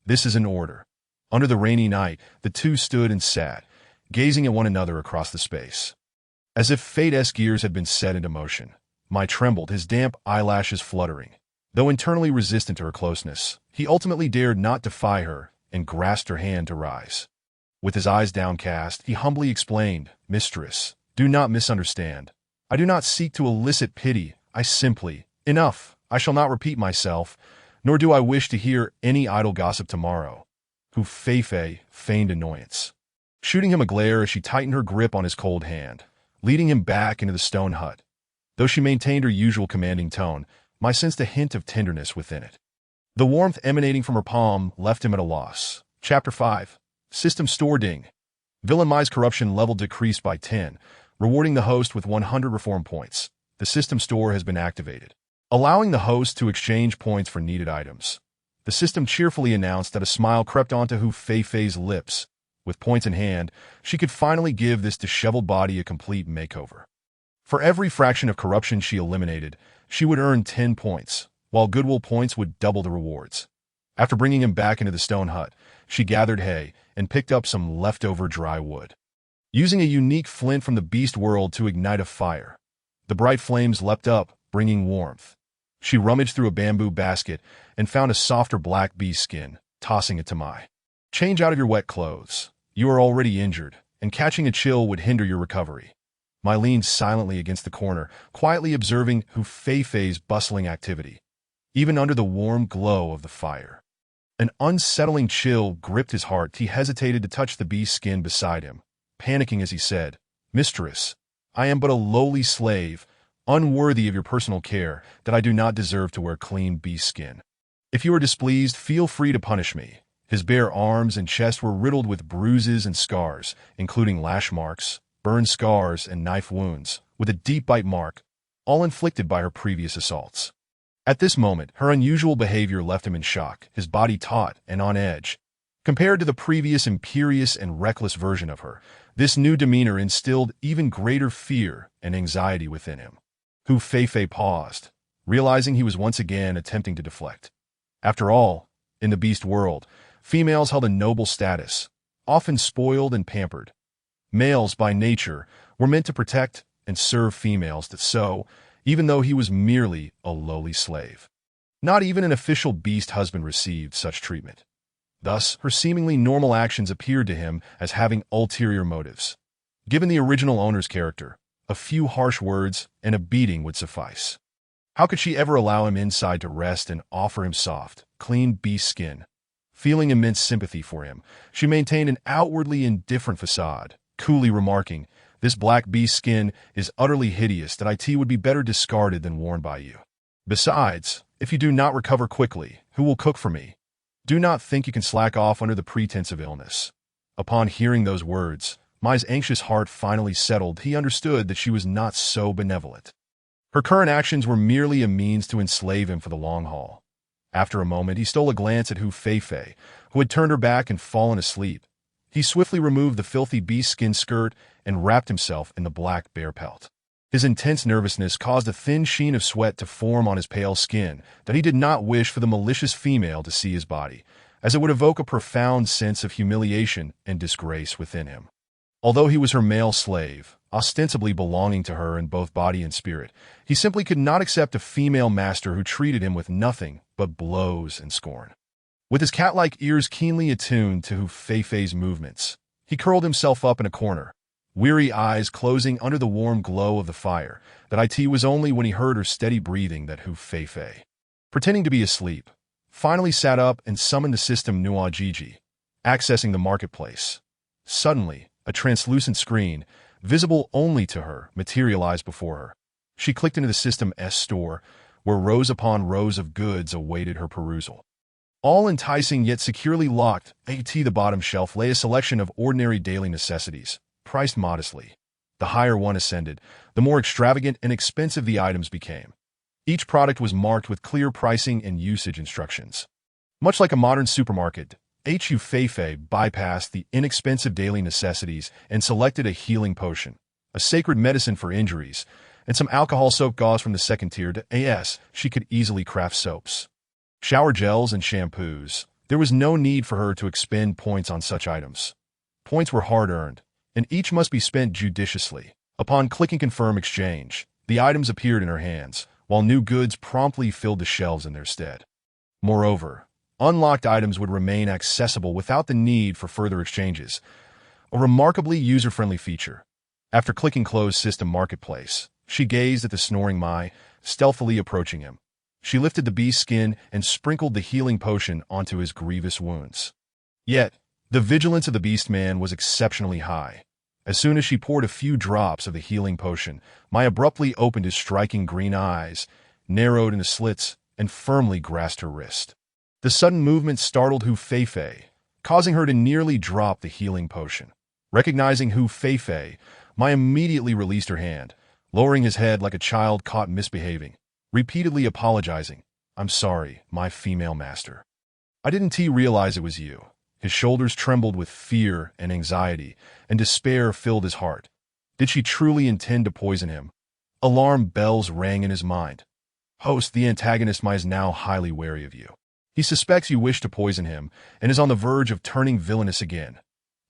This is an order." Under the rainy night, the two stood and sat, gazing at one another across the space. As if fate's gears had been set into motion, Mai trembled, his damp eyelashes fluttering. Though internally resistant to her closeness, he ultimately dared not defy her and grasped her hand to rise. With his eyes downcast, he humbly explained, "Mistress, do not misunderstand. I do not seek to elicit pity. I simply... Enough. I shall not repeat myself, nor do I wish to hear any idle gossip tomorrow." Fei-Fei feigned annoyance, shooting him a glare as she tightened her grip on his cold hand, leading him back into the stone hut. Though she maintained her usual commanding tone, Mai sensed a hint of tenderness within it. The warmth emanating from her palm left him at a loss. Chapter 5. System Store Ding. Villain Mai's corruption level decreased by 10, rewarding the host with 100 reform points. The system store has been activated, allowing the host to exchange points for needed items. The system cheerfully announced that a smile crept onto Fei-Fei's lips. With points in hand, she could finally give this disheveled body a complete makeover. For every fraction of corruption she eliminated, she would earn 10 points, while goodwill points would double the rewards. After bringing him back into the stone hut, she gathered hay and picked up some leftover dry wood. Using a unique flint from the beast world to ignite a fire, the bright flames leapt up, bringing warmth. She rummaged through a bamboo basket and found a softer black beast skin, tossing it to Mai. "Change out of your wet clothes. You are already injured, and catching a chill would hinder your recovery." Mai leaned silently against the corner, quietly observing Fei-Fei's bustling activity, even under the warm glow of the fire. An unsettling chill gripped his heart. He hesitated to touch the beast skin beside him, panicking as he said, "Mistress, I am but a lowly slave, unworthy of your personal care, that I do not deserve to wear clean beast skin. If you are displeased, feel free to punish me." His bare arms and chest were riddled with bruises and scars, including lash marks, burn scars, and knife wounds, with a deep bite mark, all inflicted by her previous assaults. At this moment, her unusual behavior left him in shock, his body taut and on edge. Compared to the previous imperious and reckless version of her, this new demeanor instilled even greater fear and anxiety within him. Fei-Fei paused, realizing he was once again attempting to deflect. After all, in the beast world, females held a noble status, often spoiled and pampered. Males, by nature, were meant to protect and serve females, even though he was merely a lowly slave. Not even an official beast husband received such treatment. Thus, her seemingly normal actions appeared to him as having ulterior motives. Given the original owner's character, a few harsh words and a beating would suffice. How could she ever allow him inside to rest and offer him soft, clean beast skin? Feeling immense sympathy for him, she maintained an outwardly indifferent facade, coolly remarking, "This black beast skin is utterly hideous that it would be better discarded than worn by you. Besides, if you do not recover quickly, Who will cook for me? Do not think you can slack off under the pretense of illness." Upon hearing those words, Mai's anxious heart finally settled. He understood that she was not so benevolent. Her current actions were merely a means to enslave him for the long haul. After a moment, he stole a glance at Hu Feifei, who had turned her back and fallen asleep. He swiftly removed the filthy beast skin skirt and wrapped himself in the black bear pelt. His intense nervousness caused a thin sheen of sweat to form on his pale skin that he did not wish for the malicious female to see his body, as it would evoke a profound sense of humiliation and disgrace within him. Although he was her male slave, ostensibly belonging to her in both body and spirit, he simply could not accept a female master who treated him with nothing but blows and scorn. With his cat-like ears keenly attuned to Hu Feifei's movements, he curled himself up in a corner, weary eyes closing under the warm glow of the fire. That it was only when he heard her steady breathing that Hu Feifei, pretending to be asleep, finally sat up and summoned the system Nuajiji, accessing the marketplace. Suddenly, a translucent screen, visible only to her, materialized before her. She clicked into the system's store, where rows upon rows of goods awaited her perusal. All enticing yet securely locked, at the bottom shelf lay a selection of ordinary daily necessities, priced modestly. The higher one ascended, the more extravagant and expensive the items became. Each product was marked with clear pricing and usage instructions. Much like a modern supermarket, Hu Feifei bypassed the inexpensive daily necessities and selected a healing potion, a sacred medicine for injuries, and some alcohol soap gauze from the second tier to as she could easily craft soaps, shower gels, and shampoos. There was no need for her to expend points on such items. Points were hard-earned, and each must be spent judiciously. Upon clicking Confirm Exchange, the items appeared in her hands, while new goods promptly filled the shelves in their stead. Moreover, unlocked items would remain accessible without the need for further exchanges, a remarkably user-friendly feature. After clicking Close System Marketplace, she gazed at the snoring Mai, stealthily approaching him. She lifted the beast's skin and sprinkled the healing potion onto his grievous wounds. Yet, the vigilance of the beast man was exceptionally high. As soon as she poured a few drops of the healing potion, Mai abruptly opened his striking green eyes, narrowed into slits, and firmly grasped her wrist. The sudden movement startled Hu Feifei, causing her to nearly drop the healing potion. Recognizing Hu Feifei, Mai immediately released her hand, lowering his head like a child caught misbehaving, repeatedly apologizing. "I'm sorry, my female master. I didn't realize it was you." His shoulders trembled with fear and anxiety, and despair filled his heart. Did she truly intend to poison him? Alarm bells rang in his mind. "Host, the antagonist Mai is now highly wary of you. He suspects you wish to poison him, and is on the verge of turning villainous again.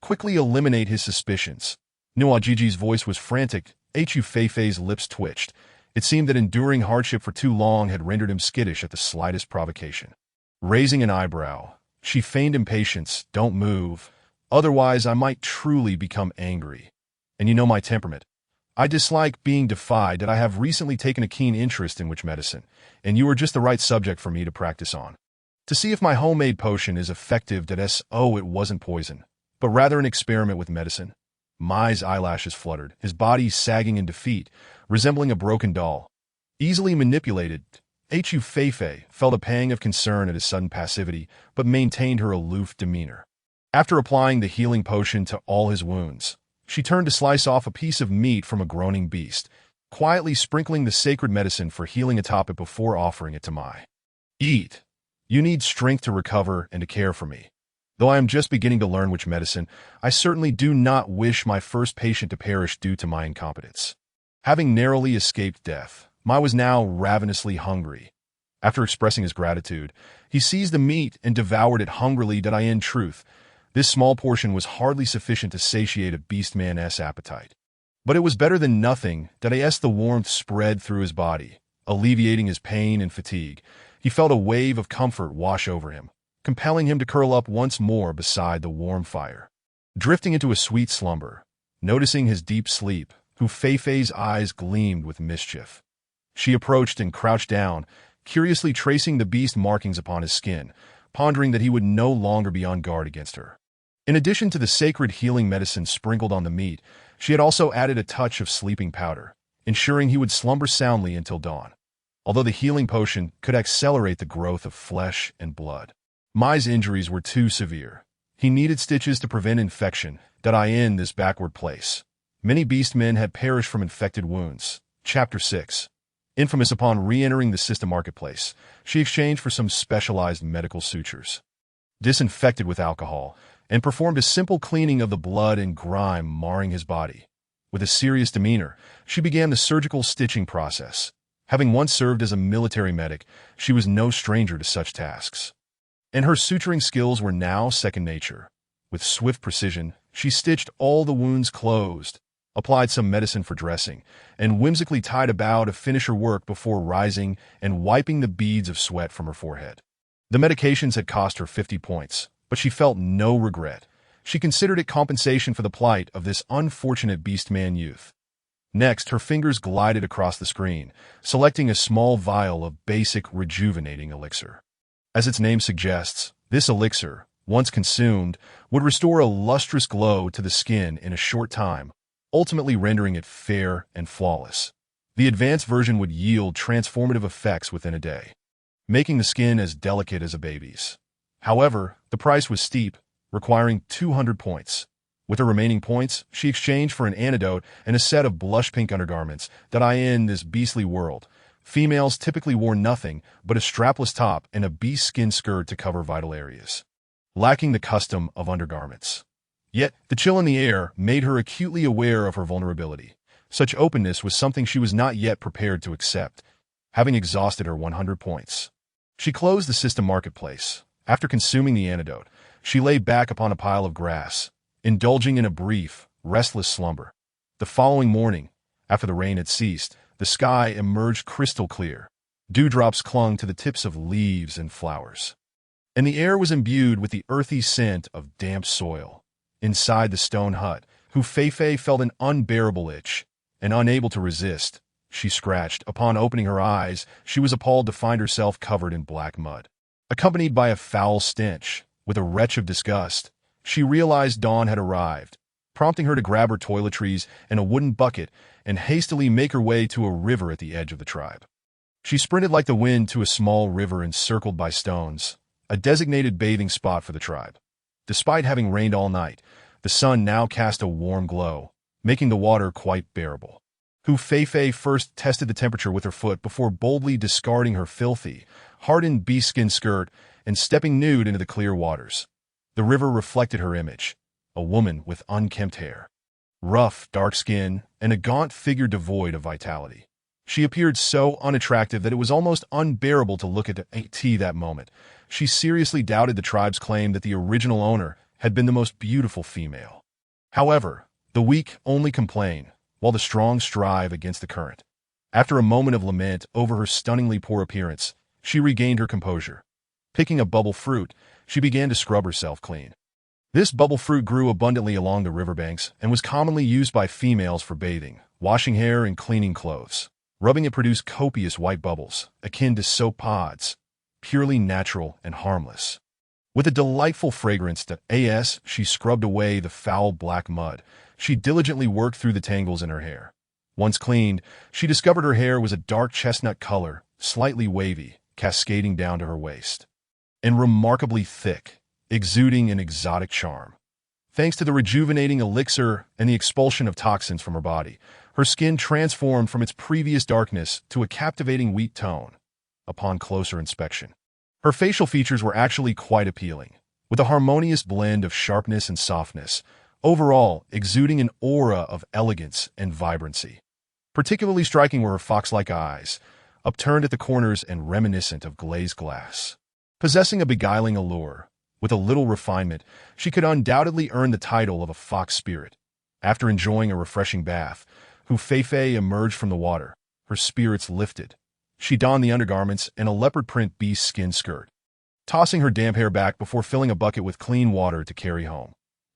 Quickly eliminate his suspicions." Nuajiji's voice was frantic. Hu Feifei's lips twitched. It seemed that enduring hardship for too long had rendered him skittish at the slightest provocation. Raising an eyebrow, she feigned impatience. "Don't move. Otherwise, I might truly become angry. And you know my temperament. I dislike being defied. That I have recently taken a keen interest in witch medicine, and you are just the right subject for me to practice on. To see if my homemade potion is effective. It wasn't poison, but rather an experiment with medicine." Mai's eyelashes fluttered, his body sagging in defeat, resembling a broken doll. Easily manipulated, Hu Feifei felt a pang of concern at his sudden passivity, but maintained her aloof demeanor. After applying the healing potion to all his wounds, she turned to slice off a piece of meat from a groaning beast, quietly sprinkling the sacred medicine for healing atop it before offering it to Mai. "Eat. You need strength to recover and to care for me. Though I am just beginning to learn witch medicine, I certainly do not wish my first patient to perish due to my incompetence." Having narrowly escaped death, Mai was now ravenously hungry. After expressing his gratitude, he seized the meat and devoured it hungrily. In truth, this small portion was hardly sufficient to satiate a beastman's appetite. But it was better than nothing. The warmth spread through his body, alleviating his pain and fatigue. He felt a wave of comfort wash over him, compelling him to curl up once more beside the warm fire. Drifting into a sweet slumber, noticing his deep sleep, Hu Feifei's eyes gleamed with mischief. She approached and crouched down, curiously tracing the beast markings upon his skin, pondering that he would no longer be on guard against her. In addition to the sacred healing medicine sprinkled on the meat, she had also added a touch of sleeping powder, ensuring he would slumber soundly until dawn. although the healing potion could accelerate the growth of flesh and blood. Mai's injuries were too severe. He needed stitches to prevent infection, in this backward place. Many beastmen had perished from infected wounds. Chapter 6. Infamous upon re-entering the system marketplace, she exchanged for some specialized medical sutures. Disinfected with alcohol, and performed a simple cleaning of the blood and grime marring his body. With a serious demeanor, she began the surgical stitching process. Having once served as a military medic, she was no stranger to such tasks. And her suturing skills were now second nature. With swift precision, she stitched all the wounds closed, applied some medicine for dressing, and whimsically tied a bow to finish her work before rising and wiping the beads of sweat from her forehead. The medications had cost her 50 points, but she felt no regret. She considered it compensation for the plight of this unfortunate beastman youth. Next, her fingers glided across the screen, selecting a small vial of basic rejuvenating elixir. As its name suggests, this elixir, once consumed, would restore a lustrous glow to the skin in a short time, ultimately rendering it fair and flawless. The advanced version would yield transformative effects within a day, making the skin as delicate as a baby's. However, the price was steep, requiring 200 points. With her remaining points, she exchanged for an antidote and a set of blush-pink undergarments in this beastly world. Females typically wore nothing but a strapless top and a beast skin skirt to cover vital areas, lacking the custom of undergarments. Yet, the chill in the air made her acutely aware of her vulnerability. Such openness was something she was not yet prepared to accept, having exhausted her 100 points. She closed the system marketplace. After consuming the antidote, she lay back upon a pile of grass, indulging in a brief, restless slumber. The following morning, after the rain had ceased, the sky emerged crystal clear. Dewdrops clung to the tips of leaves and flowers, and the air was imbued with the earthy scent of damp soil. Inside the stone hut, Feifei felt an unbearable itch, and unable to resist, she scratched. Upon opening her eyes, she was appalled to find herself covered in black mud, accompanied by a foul stench. With a retch of disgust, she realized dawn had arrived, prompting her to grab her toiletries and a wooden bucket and hastily make her way to a river at the edge of the tribe. She sprinted like the wind to a small river encircled by stones, a designated bathing spot for the tribe. Despite having rained all night, the sun now cast a warm glow, making the water quite bearable. Feifei first tested the temperature with her foot before boldly discarding her filthy, hardened beast-skin skirt and stepping nude into the clear waters. The river reflected her image, a woman with unkempt hair, rough, dark skin, and a gaunt figure devoid of vitality. She appeared so unattractive that it was almost unbearable to look at that moment. She seriously doubted the tribe's claim that the original owner had been the most beautiful female. However, the weak only complain, while the strong strive against the current. After a moment of lament over her stunningly poor appearance, she regained her composure. Picking a bubble fruit, she began to scrub herself clean. This bubble fruit grew abundantly along the riverbanks and was commonly used by females for bathing, washing hair, and cleaning clothes. Rubbing it produced copious white bubbles, akin to soap pods, purely natural and harmless. With a delightful fragrance she scrubbed away the foul black mud. She diligently worked through the tangles in her hair. Once cleaned, she discovered her hair was a dark chestnut color, slightly wavy, cascading down to her waist, and remarkably thick, exuding an exotic charm. Thanks to the rejuvenating elixir and the expulsion of toxins from her body, her skin transformed from its previous darkness to a captivating wheat tone. Upon closer inspection, her facial features were actually quite appealing, with a harmonious blend of sharpness and softness, overall exuding an aura of elegance and vibrancy. Particularly striking were her fox-like eyes, upturned at the corners and reminiscent of glazed glass. Possessing a beguiling allure, with a little refinement, she could undoubtedly earn the title of a fox spirit. After enjoying a refreshing bath, Feifei emerged from the water, her spirits lifted. She donned the undergarments and a leopard-print beast-skin skirt, tossing her damp hair back before filling a bucket with clean water to carry home.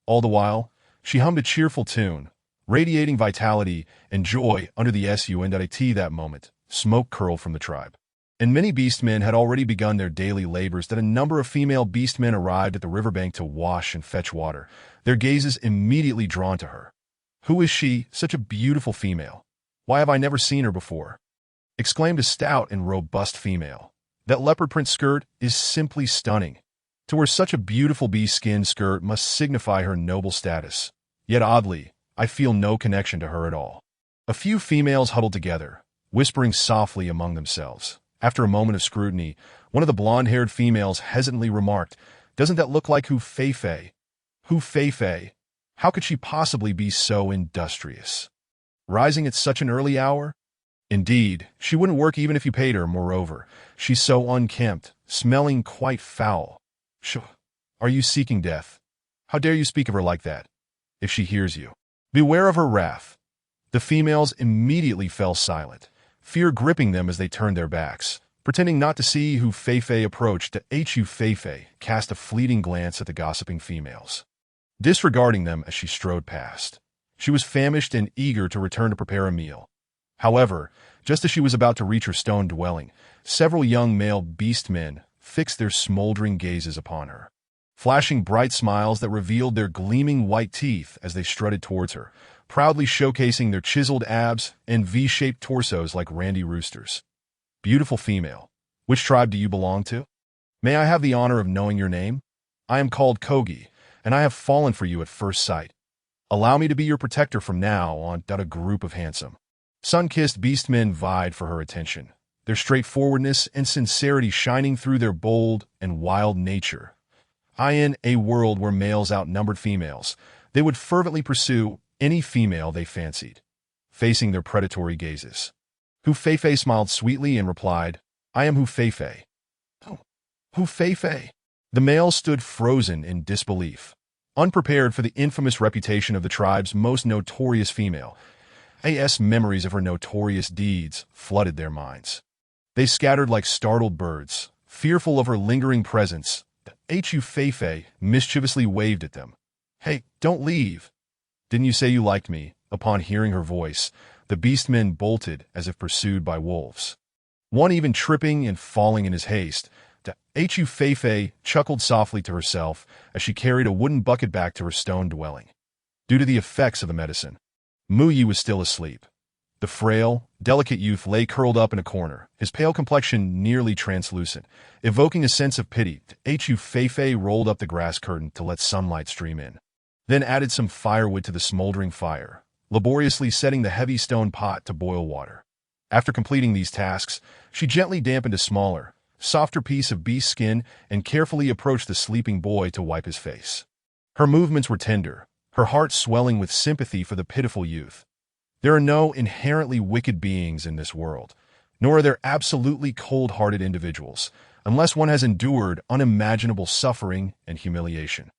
All the while, she hummed a cheerful tune, radiating vitality and joy under the sun. That moment, smoke curled from the tribe, and many beastmen had already begun their daily labors. A number of female beastmen arrived at the riverbank to wash and fetch water, their gazes immediately drawn to her. Who is she, such a beautiful female? Why have I never seen her before? exclaimed a stout and robust female. "That leopard print skirt is simply stunning. To wear such a beautiful bee-skin skirt must signify her noble status. Yet oddly, I feel no connection to her at all." A few females huddled together, whispering softly among themselves. After a moment of scrutiny, one of the blonde-haired females hesitantly remarked, "Doesn't that look like Hu Feifei? Hu Feifei? How could she possibly be so industrious? Rising at such an early hour? Indeed, she wouldn't work even if you paid her. Moreover, she's so unkempt, smelling quite foul. Are you seeking death? How dare you speak of her like that? If she hears you, beware of her wrath." The females immediately fell silent, fear gripping them as they turned their backs. Pretending not to see Hu Feifei approached, Hu Feifei cast a fleeting glance at the gossiping females, disregarding them as she strode past. She was famished and eager to return to prepare a meal. However, just as she was about to reach her stone dwelling, several young male beast men fixed their smoldering gazes upon her, flashing bright smiles that revealed their gleaming white teeth as they strutted towards her, proudly showcasing their chiseled abs and V-shaped torsos like randy roosters. "Beautiful female, which tribe do you belong to? May I have the honor of knowing your name? I am called Kogi, and I have fallen for you at first sight. Allow me to be your protector from now on." A group of handsome, sun-kissed beastmen vied for her attention, their straightforwardness and sincerity shining through their bold and wild nature. In a world where males outnumbered females, they would fervently pursue any female they fancied, facing their predatory gazes. Hu Feifei smiled sweetly and replied, "I am Hu Feifei." "Oh, Hu Feifei." The male stood frozen in disbelief, unprepared for the infamous reputation of the tribe's most notorious female. Memories of her notorious deeds flooded their minds. They scattered like startled birds, fearful of her lingering presence. Hu Feifei mischievously waved at them. "Hey, don't leave. Didn't you say you liked me?" Upon hearing her voice, the beastmen bolted as if pursued by wolves, one even tripping and falling in his haste. Hu Feifei chuckled softly to herself as she carried a wooden bucket back to her stone dwelling. Due to the effects of the medicine, Muyi was still asleep. The frail, delicate youth lay curled up in a corner, his pale complexion nearly translucent, evoking a sense of pity. Hu Feifei rolled up the grass curtain to let sunlight stream in, then added some firewood to the smoldering fire, laboriously setting the heavy stone pot to boil water. After completing these tasks, she gently dampened a smaller, softer piece of beast skin and carefully approached the sleeping boy to wipe his face. Her movements were tender, her heart swelling with sympathy for the pitiful youth. There are no inherently wicked beings in this world, nor are there absolutely cold-hearted individuals, unless one has endured unimaginable suffering and humiliation,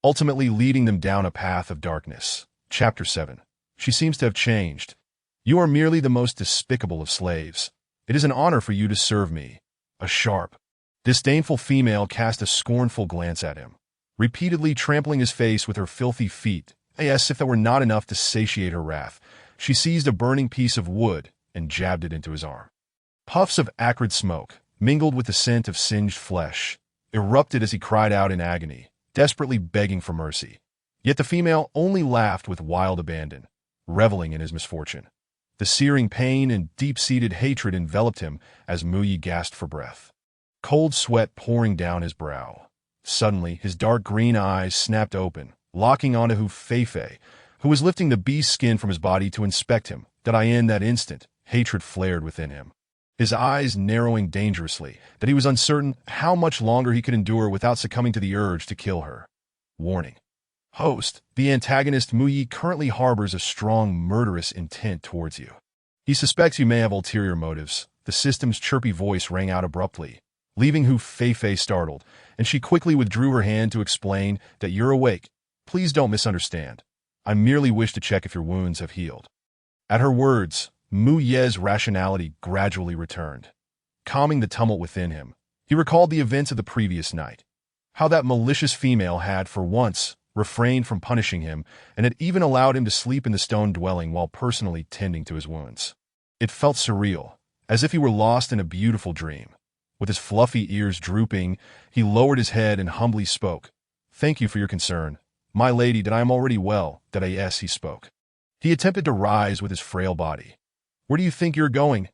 ultimately leading them down a path of darkness. Chapter 7. She seems to have changed. You are merely the most despicable of slaves. It is an honor for you to serve me. A sharp, disdainful female cast a scornful glance at him, repeatedly trampling his face with her filthy feet. As if that were not enough to satiate her wrath, she seized a burning piece of wood and jabbed it into his arm. Puffs of acrid smoke, mingled with the scent of singed flesh, erupted as he cried out in agony, desperately begging for mercy. Yet the female only laughed with wild abandon, reveling in his misfortune. The searing pain and deep-seated hatred enveloped him as Muyi gasped for breath, cold sweat pouring down his brow. Suddenly, his dark green eyes snapped open, locking onto Hu Feifei, who was lifting the beast skin from his body to inspect him. In that instant, hatred flared within him, his eyes narrowing dangerously, that he was uncertain how much longer he could endure without succumbing to the urge to kill her. Warning. Host, the antagonist Muyi currently harbors a strong murderous intent towards you. He suspects you may have ulterior motives. The system's chirpy voice rang out abruptly, leaving Hu Feifei startled, and she quickly withdrew her hand to explain that you're awake. Please don't misunderstand. I merely wish to check if your wounds have healed. At her words, Muyi's rationality gradually returned, calming the tumult within him. He recalled the events of the previous night, how that malicious female had, for once, refrained from punishing him and had even allowed him to sleep in the stone dwelling while personally tending to his wounds. It felt surreal, as if he were lost in a beautiful dream. With his fluffy ears drooping, he lowered his head and humbly spoke. "Thank you for your concern. My lady, that I am already well." He spoke. He attempted to rise with his frail body. "Where do you think you're going?"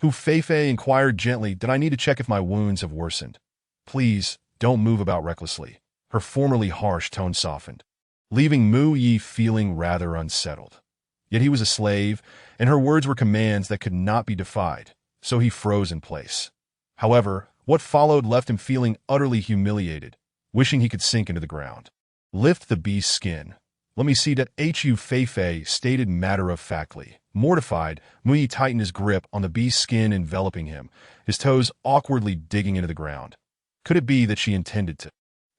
Hu Feifei inquired gently, "Did I need to check if my wounds have worsened? Please, don't move about recklessly." Her formerly harsh tone softened, leaving Mu Yi feeling rather unsettled. Yet he was a slave, and her words were commands that could not be defied, so he froze in place. However, what followed left him feeling utterly humiliated, wishing he could sink into the ground. "Lift the beast's skin. Let me see that." Hu Feifei stated matter-of-factly. Mortified, Mu Yi tightened his grip on the beast's skin enveloping him, his toes awkwardly digging into the ground. Could it be that she intended to?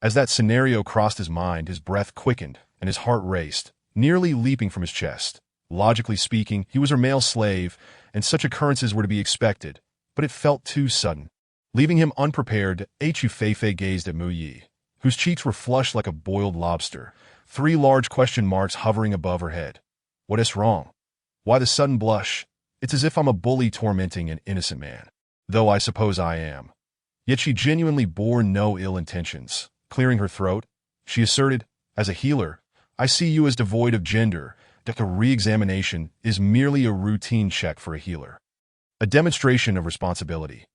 As that scenario crossed his mind, his breath quickened and his heart raced, nearly leaping from his chest. Logically speaking, he was her male slave, and such occurrences were to be expected, but it felt too sudden. Leaving him unprepared, Hu Feifei gazed at Mu Yi, whose cheeks were flushed like a boiled lobster, 3 large question marks hovering above her head. "What is wrong? Why the sudden blush? It's as if I'm a bully tormenting an innocent man. Though I suppose I am." Yet she genuinely bore no ill intentions. Clearing her throat, she asserted, "As a healer, I see you as devoid of gender, that a re-examination is merely a routine check for a healer." A demonstration of responsibility.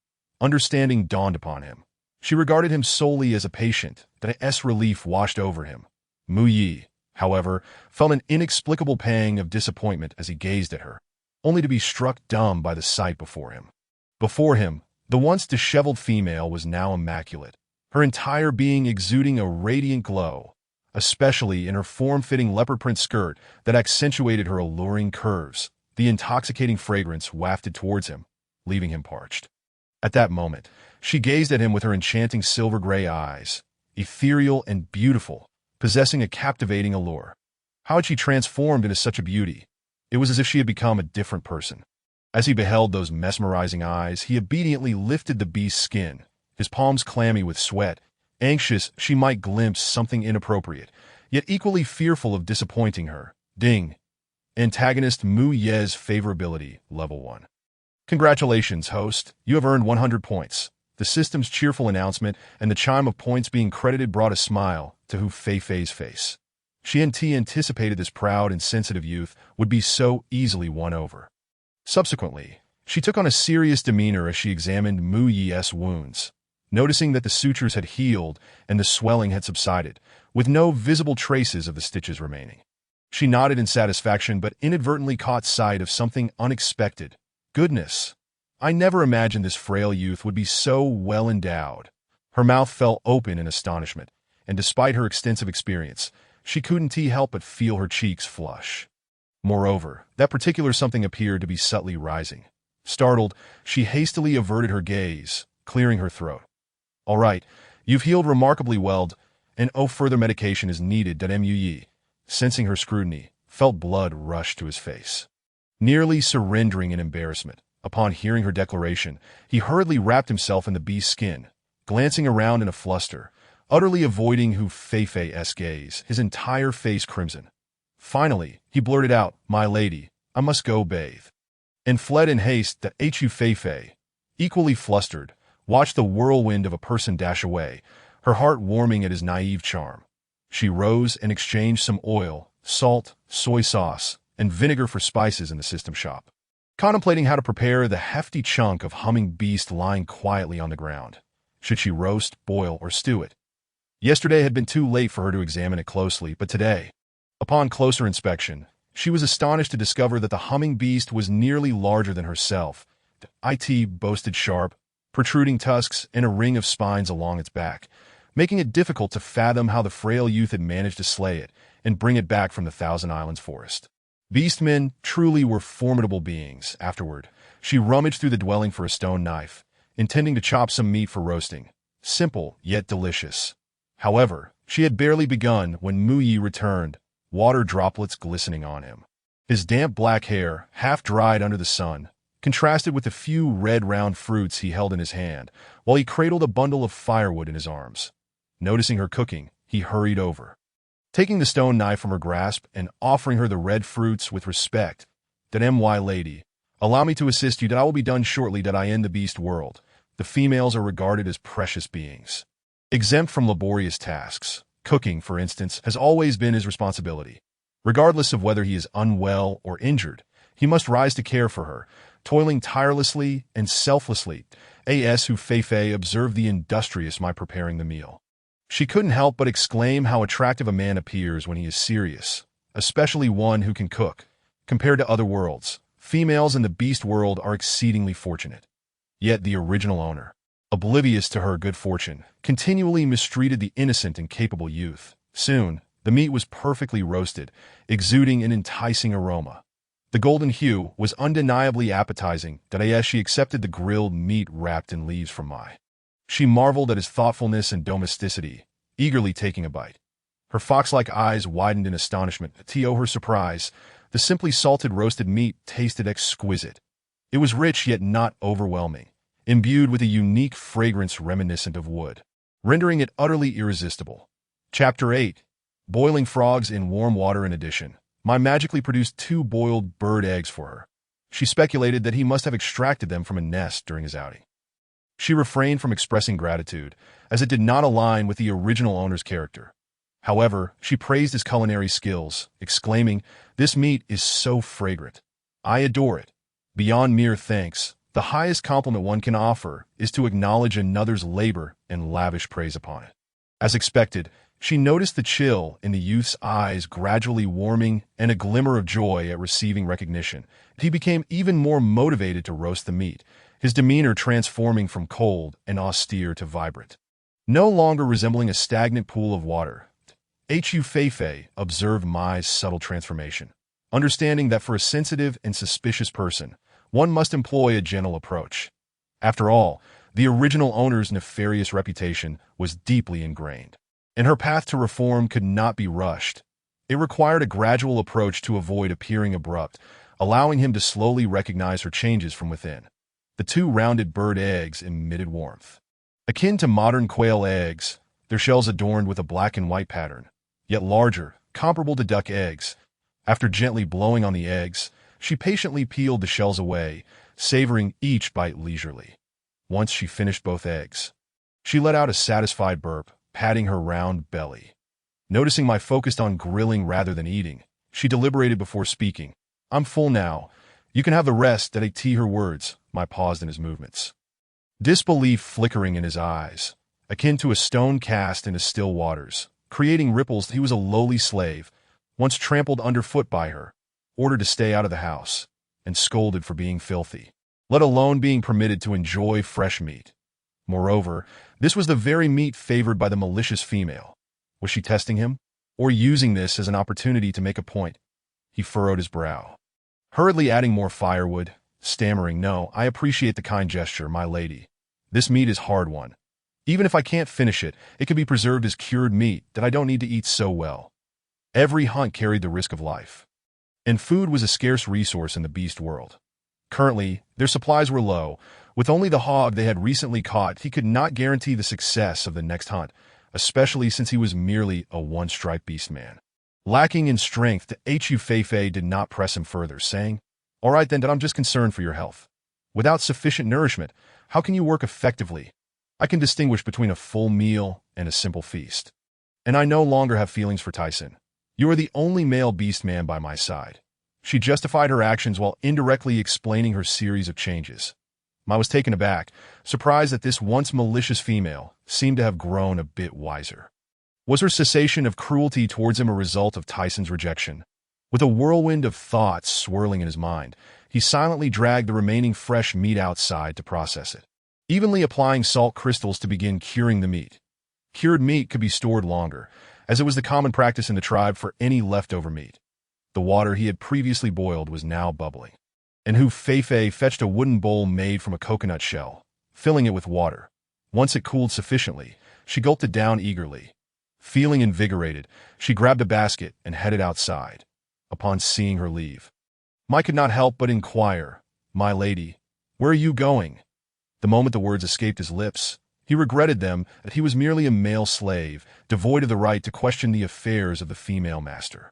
Understanding dawned upon him. She regarded him solely as a patient, that a relief washed over him. Mu Yi, however, felt an inexplicable pang of disappointment as he gazed at her, only to be struck dumb by the sight before him. Before him, the once disheveled female was now immaculate, her entire being exuding a radiant glow, especially in her form-fitting leopard print skirt that accentuated her alluring curves. The intoxicating fragrance wafted towards him, leaving him parched. At that moment, she gazed at him with her enchanting silver-gray eyes, ethereal and beautiful, possessing a captivating allure. How had she transformed into such a beauty? It was as if she had become a different person. As he beheld those mesmerizing eyes, he obediently lifted the beast's skin, his palms clammy with sweat, anxious she might glimpse something inappropriate, yet equally fearful of disappointing her. Ding. Antagonist Mu Ye's favorability, level 1. "Congratulations, host. You have earned 100 points. The system's cheerful announcement and the chime of points being credited brought a smile to Hu Feifei's face. She anticipated this proud and sensitive youth would be so easily won over. Subsequently, she took on a serious demeanor as she examined Mu Yi's wounds, noticing that the sutures had healed and the swelling had subsided, with no visible traces of the stitches remaining. She nodded in satisfaction but inadvertently caught sight of something unexpected. "Goodness! I never imagined this frail youth would be so well endowed." Her mouth fell open in astonishment, and despite her extensive experience, she couldn't help but feel her cheeks flush. Moreover, that particular something appeared to be subtly rising. Startled, she hastily averted her gaze, clearing her throat. "All right, you've healed remarkably well, and no further medication is needed." Mu Yi, sensing her scrutiny, felt blood rush to his face. Nearly surrendering in embarrassment, upon hearing her declaration, he hurriedly wrapped himself in the beast's skin, glancing around in a fluster, utterly avoiding Hu Feifei's gaze, his entire face crimson. Finally, he blurted out, "My lady, I must go bathe," and fled in haste. That Hu Feifei, equally flustered, watched the whirlwind of a person dash away, her heart warming at his naive charm. She rose and exchanged some oil, salt, soy sauce, and vinegar for spices in the system shop, contemplating how to prepare the hefty chunk of humming beast lying quietly on the ground. Should she roast, boil, or stew it? Yesterday had been too late for her to examine it closely, but today, upon closer inspection, she was astonished to discover that the humming beast was nearly larger than herself. It boasted sharp, protruding tusks and a ring of spines along its back, making it difficult to fathom how the frail youth had managed to slay it and bring it back from the Thousand Islands forest. Beastmen truly were formidable beings. Afterward, she rummaged through the dwelling for a stone knife, intending to chop some meat for roasting. Simple, yet delicious. However, she had barely begun when Mu Yi returned, water droplets glistening on him. His damp black hair, half dried under the sun, contrasted with the few red round fruits he held in his hand, while he cradled a bundle of firewood in his arms. Noticing her cooking, he hurried over, taking the stone knife from her grasp and offering her the red fruits with respect. "My lady, allow me to assist you. That I will be done shortly. That I end the beast world. The females are regarded as precious beings, exempt from laborious tasks. Cooking, for instance, has always been his responsibility. Regardless of whether he is unwell or injured, he must rise to care for her. toiling tirelessly and selflessly, as Hu Feifei observed the industrious my preparing the meal. She couldn't help but exclaim how attractive a man appears when he is serious, especially one who can cook. Compared to other worlds, females in the beast world are exceedingly fortunate. Yet the original owner, oblivious to her good fortune, continually mistreated the innocent and capable youth. Soon, the meat was perfectly roasted, exuding an enticing aroma. The golden hue was undeniably appetizing, as she accepted the grilled meat wrapped in leaves from my. She marveled at his thoughtfulness and domesticity, eagerly taking a bite. Her fox-like eyes widened in astonishment. To her surprise, the simply salted roasted meat tasted exquisite. It was rich yet not overwhelming, imbued with a unique fragrance reminiscent of wood, rendering it utterly irresistible. Chapter 8. Boiling frogs in warm water. In addition, my magically produced 2 boiled bird eggs for her. She speculated that he must have extracted them from a nest during his outing. She refrained from expressing gratitude, as it did not align with the original owner's character. However, she praised his culinary skills, exclaiming, "This meat is so fragrant. I adore it." Beyond mere thanks, the highest compliment one can offer is to acknowledge another's labor and lavish praise upon it. As expected, she noticed the chill in the youth's eyes gradually warming and a glimmer of joy at receiving recognition. He became even more motivated to roast the meat, his demeanor transforming from cold and austere to vibrant. No longer resembling a stagnant pool of water, Hu Feifei observed Mai's subtle transformation, understanding that for a sensitive and suspicious person, one must employ a gentle approach. After all, the original owner's nefarious reputation was deeply ingrained, and her path to reform could not be rushed. It required a gradual approach to avoid appearing abrupt, allowing him to slowly recognize her changes from within. The 2 rounded bird eggs emitted warmth. Akin to modern quail eggs, their shells adorned with a black and white pattern, yet larger, comparable to duck eggs. After gently blowing on the eggs, she patiently peeled the shells away, savoring each bite leisurely. Once she finished both eggs, she let out a satisfied burp, patting her round belly. Noticing my focused on grilling rather than eating, she deliberated before speaking. "I'm full now. You can have the rest." Her words, my paused in his movements. Disbelief flickering in his eyes, akin to a stone cast into still waters, creating ripples. He was a lowly slave, once trampled underfoot by her, ordered to stay out of the house, and scolded for being filthy, let alone being permitted to enjoy fresh meat. Moreover, this was the very meat favored by the malicious female. Was she testing him, or using this as an opportunity to make a point? He furrowed his brow, hurriedly adding more firewood, stammering, "No, I appreciate the kind gesture, my lady. This meat is hard-won. Even if I can't finish it, it can be preserved as cured meat that I don't need to eat so well." Every hunt carried the risk of life, and food was a scarce resource in the beast world. Currently, their supplies were low. With only the hog they had recently caught, he could not guarantee the success of the next hunt, especially since he was merely a one-striped beast man. Lacking in strength, Hu Feifei did not press him further, saying, "All right then, I'm just concerned for your health. Without sufficient nourishment, how can you work effectively? I can distinguish between a full meal and a simple feast. And I no longer have feelings for Tyson. You are the only male beast man by my side." She justified her actions while indirectly explaining her series of changes. I was taken aback, surprised that this once malicious female seemed to have grown a bit wiser. Was her cessation of cruelty towards him a result of Tyson's rejection? With a whirlwind of thoughts swirling in his mind, he silently dragged the remaining fresh meat outside to process it, evenly applying salt crystals to begin curing the meat. Cured meat could be stored longer, as it was the common practice in the tribe for any leftover meat. The water he had previously boiled was now bubbling, and Hu Feifei fetched a wooden bowl made from a coconut shell, filling it with water. Once it cooled sufficiently, she gulped it down eagerly. Feeling invigorated, she grabbed a basket and headed outside. Upon seeing her leave, Mike could not help but inquire, "My lady, where are you going?" The moment the words escaped his lips, he regretted them, that he was merely a male slave, devoid of the right to question the affairs of the female master.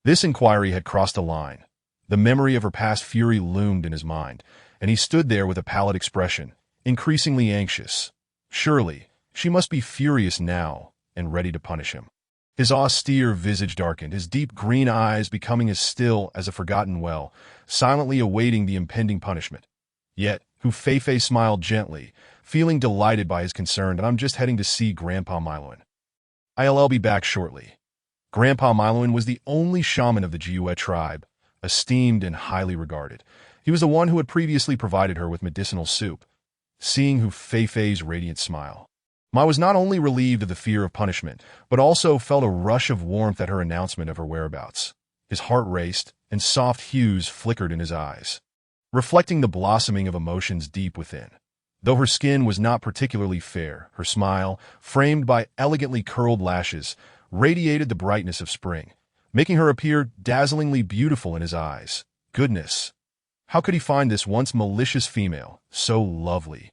This inquiry had crossed a line. The memory of her past fury loomed in his mind, and he stood there with a pallid expression, increasingly anxious. Surely, she must be furious now and ready to punish him. His austere visage darkened, his deep green eyes becoming as still as a forgotten well, silently awaiting the impending punishment. Yet, Hu Feifei smiled gently, feeling delighted by his concern that I'm just heading to see Grandpa Miloin. I'll be back shortly. Grandpa Miloin was the only shaman of the Jiue tribe, esteemed and highly regarded. He was the one who had previously provided her with medicinal soup. Seeing Hu Feifei's radiant smile, Ma was not only relieved of the fear of punishment, but also felt a rush of warmth at her announcement of her whereabouts. His heart raced, and soft hues flickered in his eyes, reflecting the blossoming of emotions deep within. Though her skin was not particularly fair, her smile, framed by elegantly curled lashes, radiated the brightness of spring, making her appear dazzlingly beautiful in his eyes. Goodness! How could he find this once malicious female so lovely?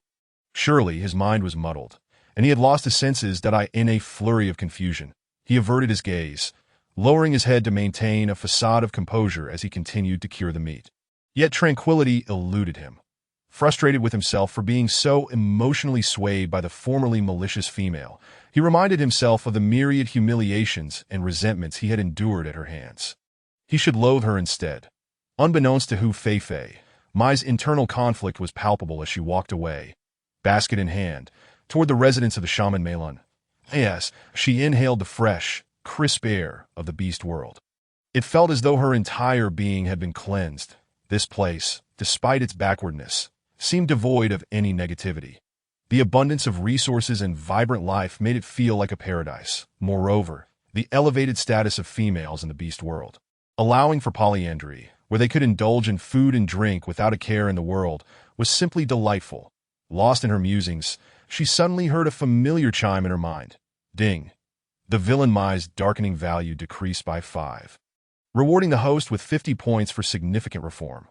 Surely his mind was muddled, and he had lost his senses in a flurry of confusion. He averted his gaze, lowering his head to maintain a facade of composure as he continued to cure the meat. Yet tranquility eluded him. Frustrated with himself for being so emotionally swayed by the formerly malicious female, he reminded himself of the myriad humiliations and resentments he had endured at her hands. He should loathe her instead. Unbeknownst to Hu Feifei, Mai's internal conflict was palpable as she walked away, basket in hand, toward the residence of the shaman Malon. Yes, she inhaled the fresh, crisp air of the beast world. It felt as though her entire being had been cleansed. This place, despite its backwardness, seemed devoid of any negativity. The abundance of resources and vibrant life made it feel like a paradise. Moreover, the elevated status of females in the beast world, allowing for polyandry, where they could indulge in food and drink without a care in the world, was simply delightful. Lost in her musings, she suddenly heard a familiar chime in her mind. Ding! The villain Mai's darkening value decreased by 5, rewarding the host with 50 points for significant reform.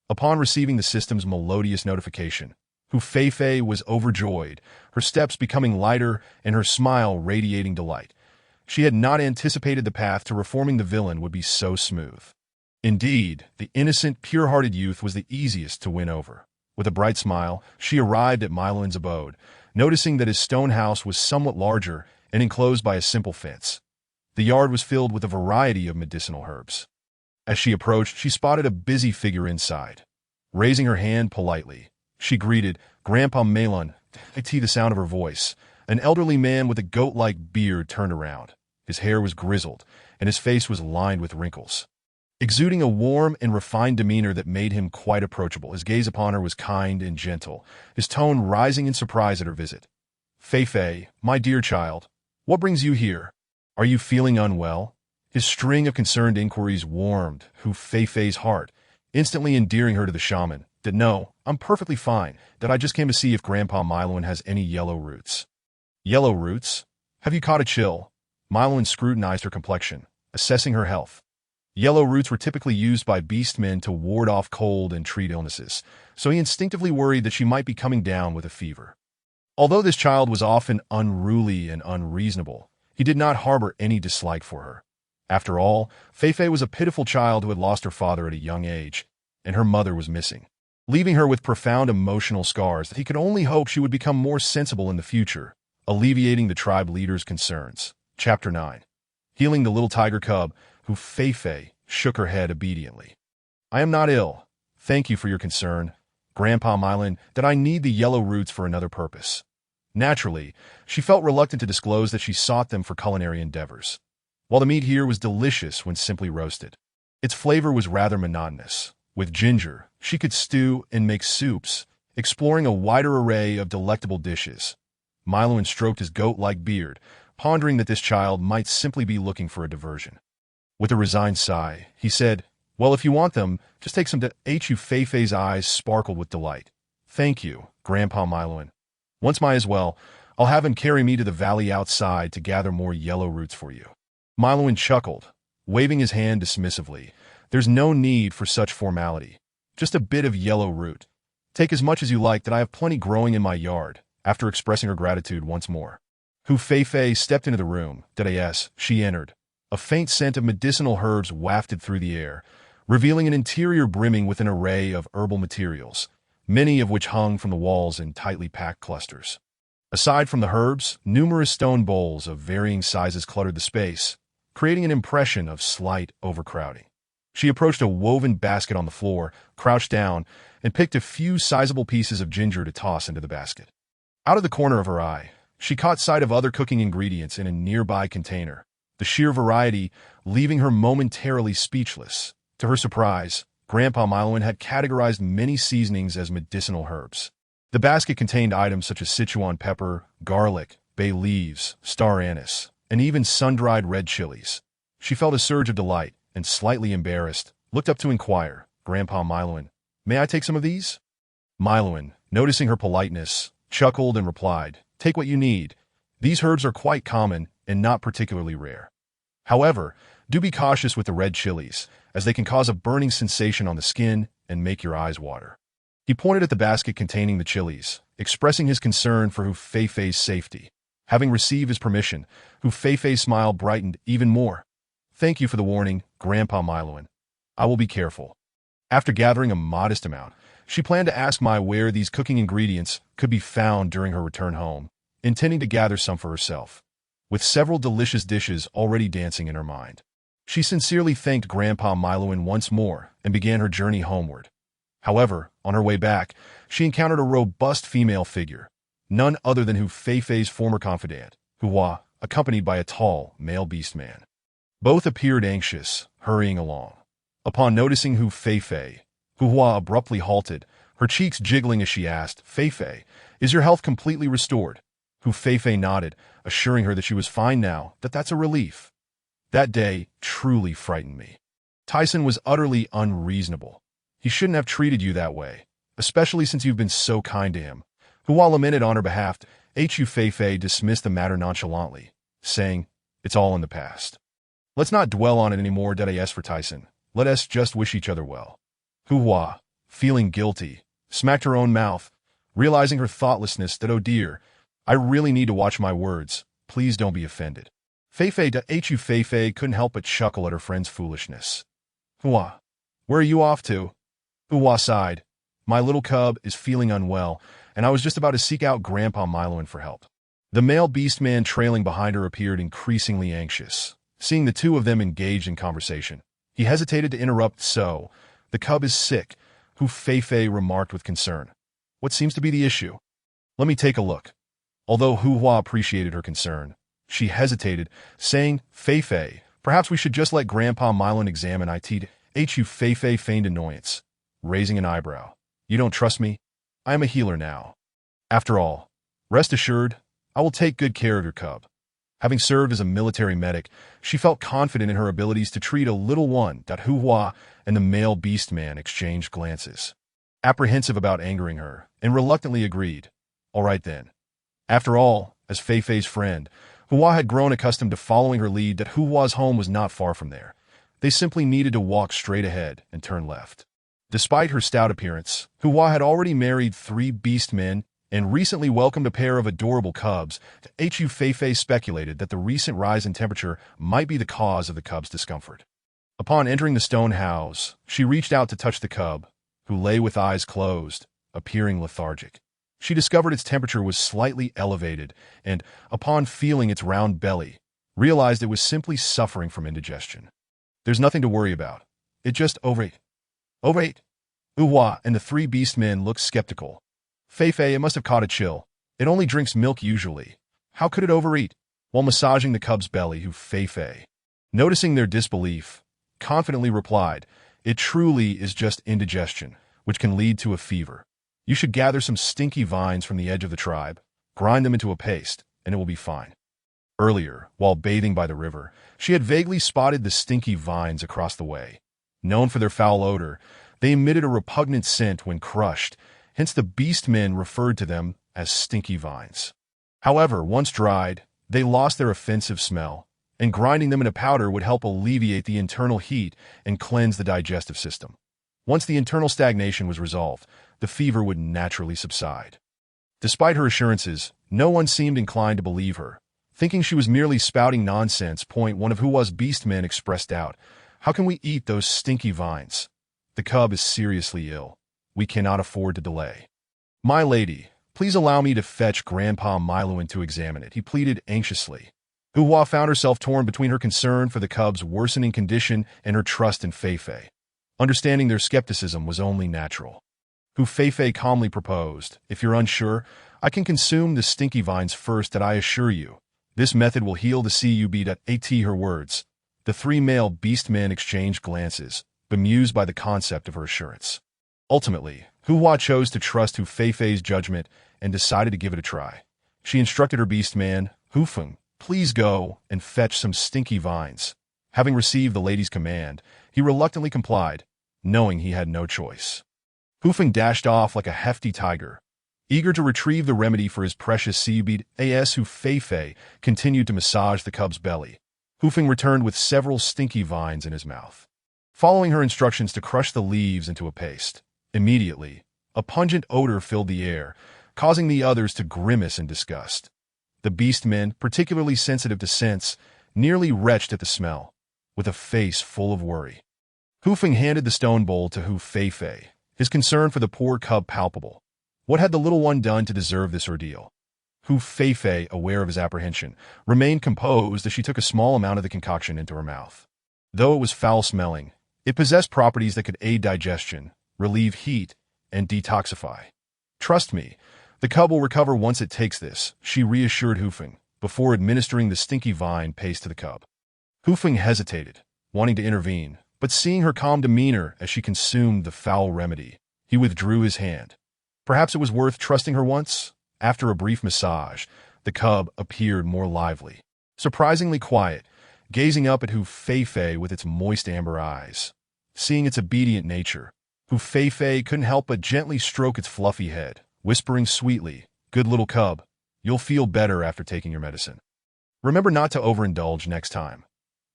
Upon receiving the system's melodious notification, Hu Feifei was overjoyed, her steps becoming lighter and her smile radiating delight. She had not anticipated the path to reforming the villain would be so smooth. Indeed, the innocent, pure-hearted youth was the easiest to win over. With a bright smile, she arrived at Miloin's abode, noticing that his stone house was somewhat larger and enclosed by a simple fence. The yard was filled with a variety of medicinal herbs. As she approached, she spotted a busy figure inside. Raising her hand politely, she greeted Grandpa Malon. To the sound of her voice, an elderly man with a goat-like beard turned around. His hair was grizzled, and his face was lined with wrinkles, exuding a warm and refined demeanor that made him quite approachable. His gaze upon her was kind and gentle, his tone rising in surprise at her visit. Feifei, my dear child, what brings you here? Are you feeling unwell? His string of concerned inquiries warmed Hu Feifei's heart, instantly endearing her to the shaman. No, I'm perfectly fine. I just came to see if Grandpa Miloin has any yellow roots. Yellow roots? Have you caught a chill? Miloin scrutinized her complexion, assessing her health. Yellow roots were typically used by beastmen to ward off cold and treat illnesses, so he instinctively worried that she might be coming down with a fever. Although this child was often unruly and unreasonable, he did not harbor any dislike for her. After all, Feifei was a pitiful child who had lost her father at a young age, and her mother was missing, leaving her with profound emotional scars that he could only hope she would become more sensible in the future, alleviating the tribe leader's concerns. Chapter 9. Healing the little tiger cub, Hu Feifei shook her head obediently. I am not ill. Thank you for your concern, Grandpa Miloin, that I need the yellow roots for another purpose. Naturally, she felt reluctant to disclose that she sought them for culinary endeavors. While the meat here was delicious when simply roasted, its flavor was rather monotonous. With ginger, she could stew and make soups, exploring a wider array of delectable dishes. Miloin stroked his goat-like beard, pondering that this child might simply be looking for a diversion. With a resigned sigh, he said, Well, if you want them, just take some to Hu Feifei's eyes sparkled with delight. Thank you, Grandpa Miloin. Once might as well, I'll have him carry me to the valley outside to gather more yellow roots for you. Miloin chuckled, waving his hand dismissively. There's no need for such formality. Just a bit of yellow root. Take as much as you like, that I have plenty growing in my yard. After expressing her gratitude once more, Hu Feifei stepped into the room. She entered. A faint scent of medicinal herbs wafted through the air, revealing an interior brimming with an array of herbal materials, many of which hung from the walls in tightly packed clusters. Aside from the herbs, numerous stone bowls of varying sizes cluttered the space, creating an impression of slight overcrowding. She approached a woven basket on the floor, crouched down, and picked a few sizable pieces of ginger to toss into the basket. Out of the corner of her eye, she caught sight of other cooking ingredients in a nearby container, the sheer variety leaving her momentarily speechless. To her surprise, Grandpa Miloin had categorized many seasonings as medicinal herbs. The basket contained items such as Sichuan pepper, garlic, bay leaves, star anise, and even sun-dried red chilies. She felt a surge of delight and, slightly embarrassed, looked up to inquire, "Grandpa Miloin, may I take some of these?" Miloin, noticing her politeness, chuckled and replied, "Take what you need. These herbs are quite common and not particularly rare. However, do be cautious with the red chilies, as they can cause a burning sensation on the skin and make your eyes water." He pointed at the basket containing the chilies, expressing his concern for Hu Feifei's safety. Having received his permission, Hu Feifei's smile brightened even more. "Thank you for the warning, Grandpa Miloin. I will be careful." After gathering a modest amount, she planned to ask Mai where these cooking ingredients could be found during her return home, intending to gather some for herself. With several delicious dishes already dancing in her mind, she sincerely thanked Grandpa Miloin once more and began her journey homeward. However, on her way back, she encountered a robust female figure, none other than Hu Feifei's former confidant, Hua, accompanied by a tall, male beast-man. Both appeared anxious, hurrying along. Upon noticing Hu Feifei, Hua abruptly halted, her cheeks jiggling as she asked, "Feifei, is your health completely restored?" Hu Feifei nodded, assuring her that she was fine now, that's a relief. That day truly frightened me. Tyson was utterly unreasonable. He shouldn't have treated you that way, especially since you've been so kind to him. Hua lamented on her behalf. Hu Feifei dismissed the matter nonchalantly, saying, "It's all in the past. Let's not dwell on it anymore. As for Tyson, let us just wish each other well." Hua, feeling guilty, smacked her own mouth, realizing her thoughtlessness that, "Oh dear, I really need to watch my words. Please don't be offended." Hu Feifei couldn't help but chuckle at her friend's foolishness. "Hua, where are you off to?" Hua sighed. "My little cub is feeling unwell, and I was just about to seek out Grandpa Miloin for help." The male beast-man trailing behind her appeared increasingly anxious. Seeing the two of them engaged in conversation, he hesitated to interrupt. "So, the cub is sick," Hu Feifei remarked with concern. "What seems to be the issue?" "Let me take a look." Although Hua appreciated her concern, she hesitated, saying, "Feifei, perhaps we should just let Grandpa Miloin examine it." Hu Feifei feigned annoyance, raising an eyebrow. "You don't trust me? I am a healer now. After all, rest assured, I will take good care of your cub." Having served as a military medic, she felt confident in her abilities to treat a little one. Hua and the male beast-man exchanged glances, apprehensive about angering her, and reluctantly agreed. "All right then." After all, as Feifei's friend, Hua had grown accustomed to following her lead. Hua's home was not far from there. They simply needed to walk straight ahead and turn left. Despite her stout appearance, Hua had already married 3 beast men and recently welcomed a pair of adorable cubs. Hu Feifei speculated that the recent rise in temperature might be the cause of the cub's discomfort. Upon entering the stone house, she reached out to touch the cub, who lay with eyes closed, appearing lethargic. She discovered its temperature was slightly elevated and, upon feeling its round belly, realized it was simply suffering from indigestion. "There's nothing to worry about. It just overate." "Overate?" Hua and the 3 beast men looked skeptical. "Feifei, it must have caught a chill. It only drinks milk usually. How could it overeat?" While massaging the cub's belly, Hu Feifei, noticing their disbelief, confidently replied, "It truly is just indigestion, which can lead to a fever. You should gather some stinky vines from the edge of the tribe, grind them into a paste, and it will be fine." Earlier, while bathing by the river, she had vaguely spotted the stinky vines across the way. Known for their foul odor, they emitted a repugnant scent when crushed, hence the beast men referred to them as stinky vines. However, once dried, they lost their offensive smell, and grinding them into powder would help alleviate the internal heat and cleanse the digestive system. Once the internal stagnation was resolved, the fever would naturally subside. Despite her assurances, no one seemed inclined to believe her. Thinking she was merely spouting nonsense, one of Hua's beastmen expressed doubt. "How can we eat those stinky vines? The cub is seriously ill. We cannot afford to delay." "My lady, please allow me to fetch Grandpa Miloin to examine it," he pleaded anxiously. Hua found herself torn between her concern for the cub's worsening condition and her trust in Fei. Understanding their skepticism was only natural. Fei calmly proposed, "If you're unsure, I can consume the stinky vines first, that I assure you. This method will heal the cub." Her words. The three male beastmen exchanged glances, bemused by the concept of her assurance. Ultimately, Hua chose to trust Fei's judgment and decided to give it a try. She instructed her beastman, "Hufeng, please go and fetch some stinky vines." Having received the lady's command, he reluctantly complied, knowing he had no choice. Hufeng dashed off like a hefty tiger, eager to retrieve the remedy for his precious cub. As Fei continued to massage the cub's belly, Hufeng returned with several stinky vines in his mouth. Following her instructions to crush the leaves into a paste, immediately, a pungent odor filled the air, causing the others to grimace in disgust. The beastmen, particularly sensitive to scents, nearly retched at the smell, with a face full of worry. Hufeng handed the stone bowl to Fei, his concern for the poor cub palpable. What had the little one done to deserve this ordeal? Fei, aware of his apprehension, remained composed as she took a small amount of the concoction into her mouth. Though it was foul-smelling, it possessed properties that could aid digestion, relieve heat, and detoxify. "Trust me, the cub will recover once it takes this," she reassured Hufeng, before administering the stinky vine paste to the cub. Hufeng hesitated, wanting to intervene, but seeing her calm demeanor as she consumed the foul remedy, he withdrew his hand. Perhaps it was worth trusting her once? After a brief massage, the cub appeared more lively, surprisingly quiet, gazing up at Fei with its moist amber eyes. Seeing its obedient nature, Fei couldn't help but gently stroke its fluffy head, whispering sweetly, "Good little cub, you'll feel better after taking your medicine. Remember not to overindulge next time."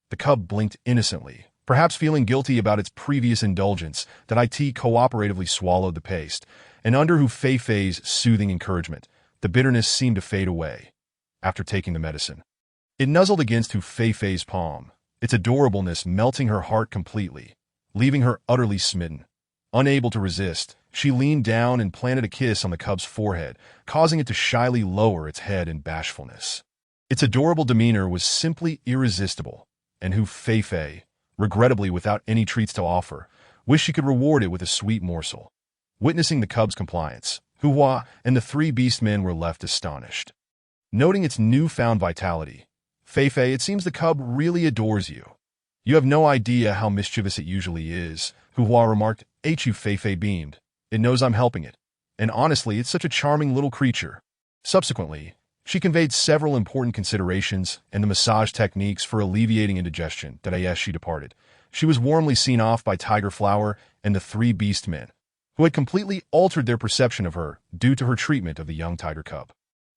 The cub blinked innocently, perhaps feeling guilty about its previous indulgence. That it cooperatively swallowed the paste, and under Fei's soothing encouragement, the bitterness seemed to fade away. After taking the medicine, it nuzzled against Fei's palm, its adorableness melting her heart completely, leaving her utterly smitten. Unable to resist, she leaned down and planted a kiss on the cub's forehead, causing it to shyly lower its head in bashfulness. Its adorable demeanor was simply irresistible, and Fei, regrettably without any treats to offer, wished she could reward it with a sweet morsel. Witnessing the cub's compliance, Hua and the three beastmen were left astonished. Noting its newfound vitality, "Fei, it seems the cub really adores you. You have no idea how mischievous it usually is," Hua remarked. Fei beamed. "It knows I'm helping it. And honestly, it's such a charming little creature." Subsequently, she conveyed several important considerations and the massage techniques for alleviating indigestion. As she departed, she was warmly seen off by Tiger Flower and the three beastmen, who had completely altered their perception of her due to her treatment of the young tiger cub.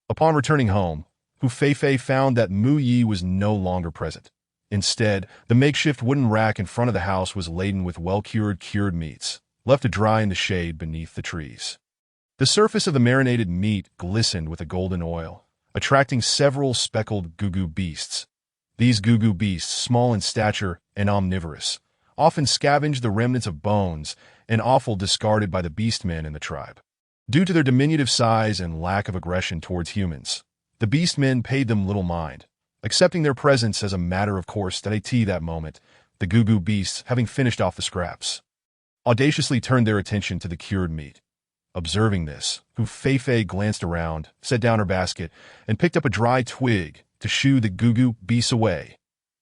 Upon returning home, Fei found that Mu Yi was no longer present. Instead, the makeshift wooden rack in front of the house was laden with cured meats, left to dry in the shade beneath the trees. The surface of the marinated meat glistened with a golden oil, attracting several speckled gugu beasts. These gugu beasts, small in stature and omnivorous, often scavenged the remnants of bones and offal discarded by the beastmen in the tribe. Due to their diminutive size and lack of aggression towards humans, the beastmen paid them little mind, accepting their presence as a matter of course. That moment, the gugu beasts, having finished off the scraps, audaciously turned their attention to the cured meat. Observing this, Fei glanced around, set down her basket, and picked up a dry twig to shoo the gugu beasts away.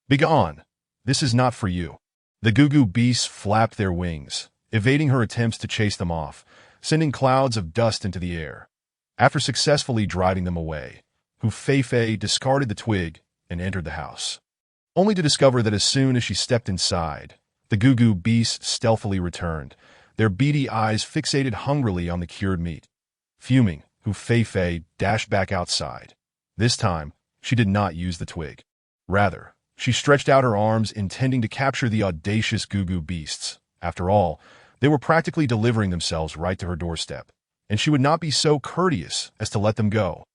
"Begone! This is not for you." The gugu beasts flapped their wings, evading her attempts to chase them off, sending clouds of dust into the air. After successfully driving them away, Fei discarded the twig and entered the house, only to discover that as soon as she stepped inside, the gugu beasts stealthily returned, their beady eyes fixated hungrily on the cured meat. Fuming, Fei dashed back outside. This time, she did not use the twig. Rather, she stretched out her arms intending to capture the audacious gugu beasts. After all, they were practically delivering themselves right to her doorstep, and she would not be so courteous as to let them go.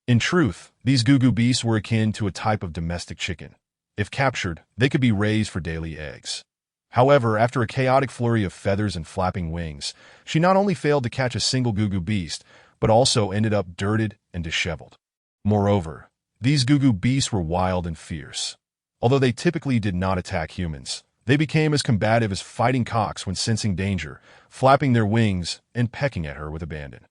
In truth, these gugu beasts were akin to a type of domestic chicken. If captured, they could be raised for daily eggs. However, after a chaotic flurry of feathers and flapping wings, she not only failed to catch a single gugu beast, but also ended up dirted and disheveled. Moreover, These Gugu beasts were wild and fierce. Although they typically did not attack humans, they became as combative as fighting cocks when sensing danger, flapping their wings and pecking at her with abandon.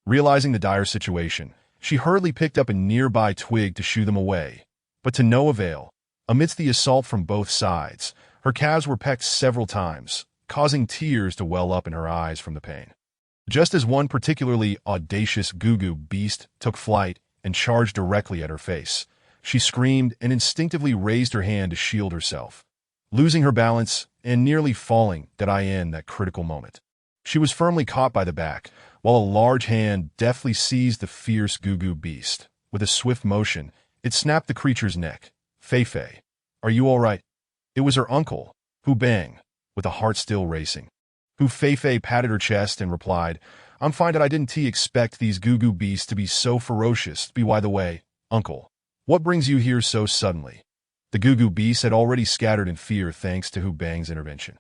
Realizing the dire situation, she hurriedly picked up a nearby twig to shoo them away, but to no avail. Amidst the assault from both sides, her calves were pecked several times, causing tears to well up in her eyes from the pain. Just as one particularly audacious Gugu beast took flight and charged directly at her face, she screamed and instinctively raised her hand to shield herself, losing her balance and nearly falling in that critical moment. She was firmly caught by the back, while a large hand deftly seized the fierce Gugu beast. With a swift motion, it snapped the creature's neck. "Fei, are you all right?" It was her uncle, Hu Bang, with a heart still racing. Fei patted her chest and replied, "I'm fine. I didn't expect these Gugu beasts to be so ferocious. By the way, uncle, what brings you here so suddenly?" The Gugu beasts had already scattered in fear thanks to Hu Bang's intervention.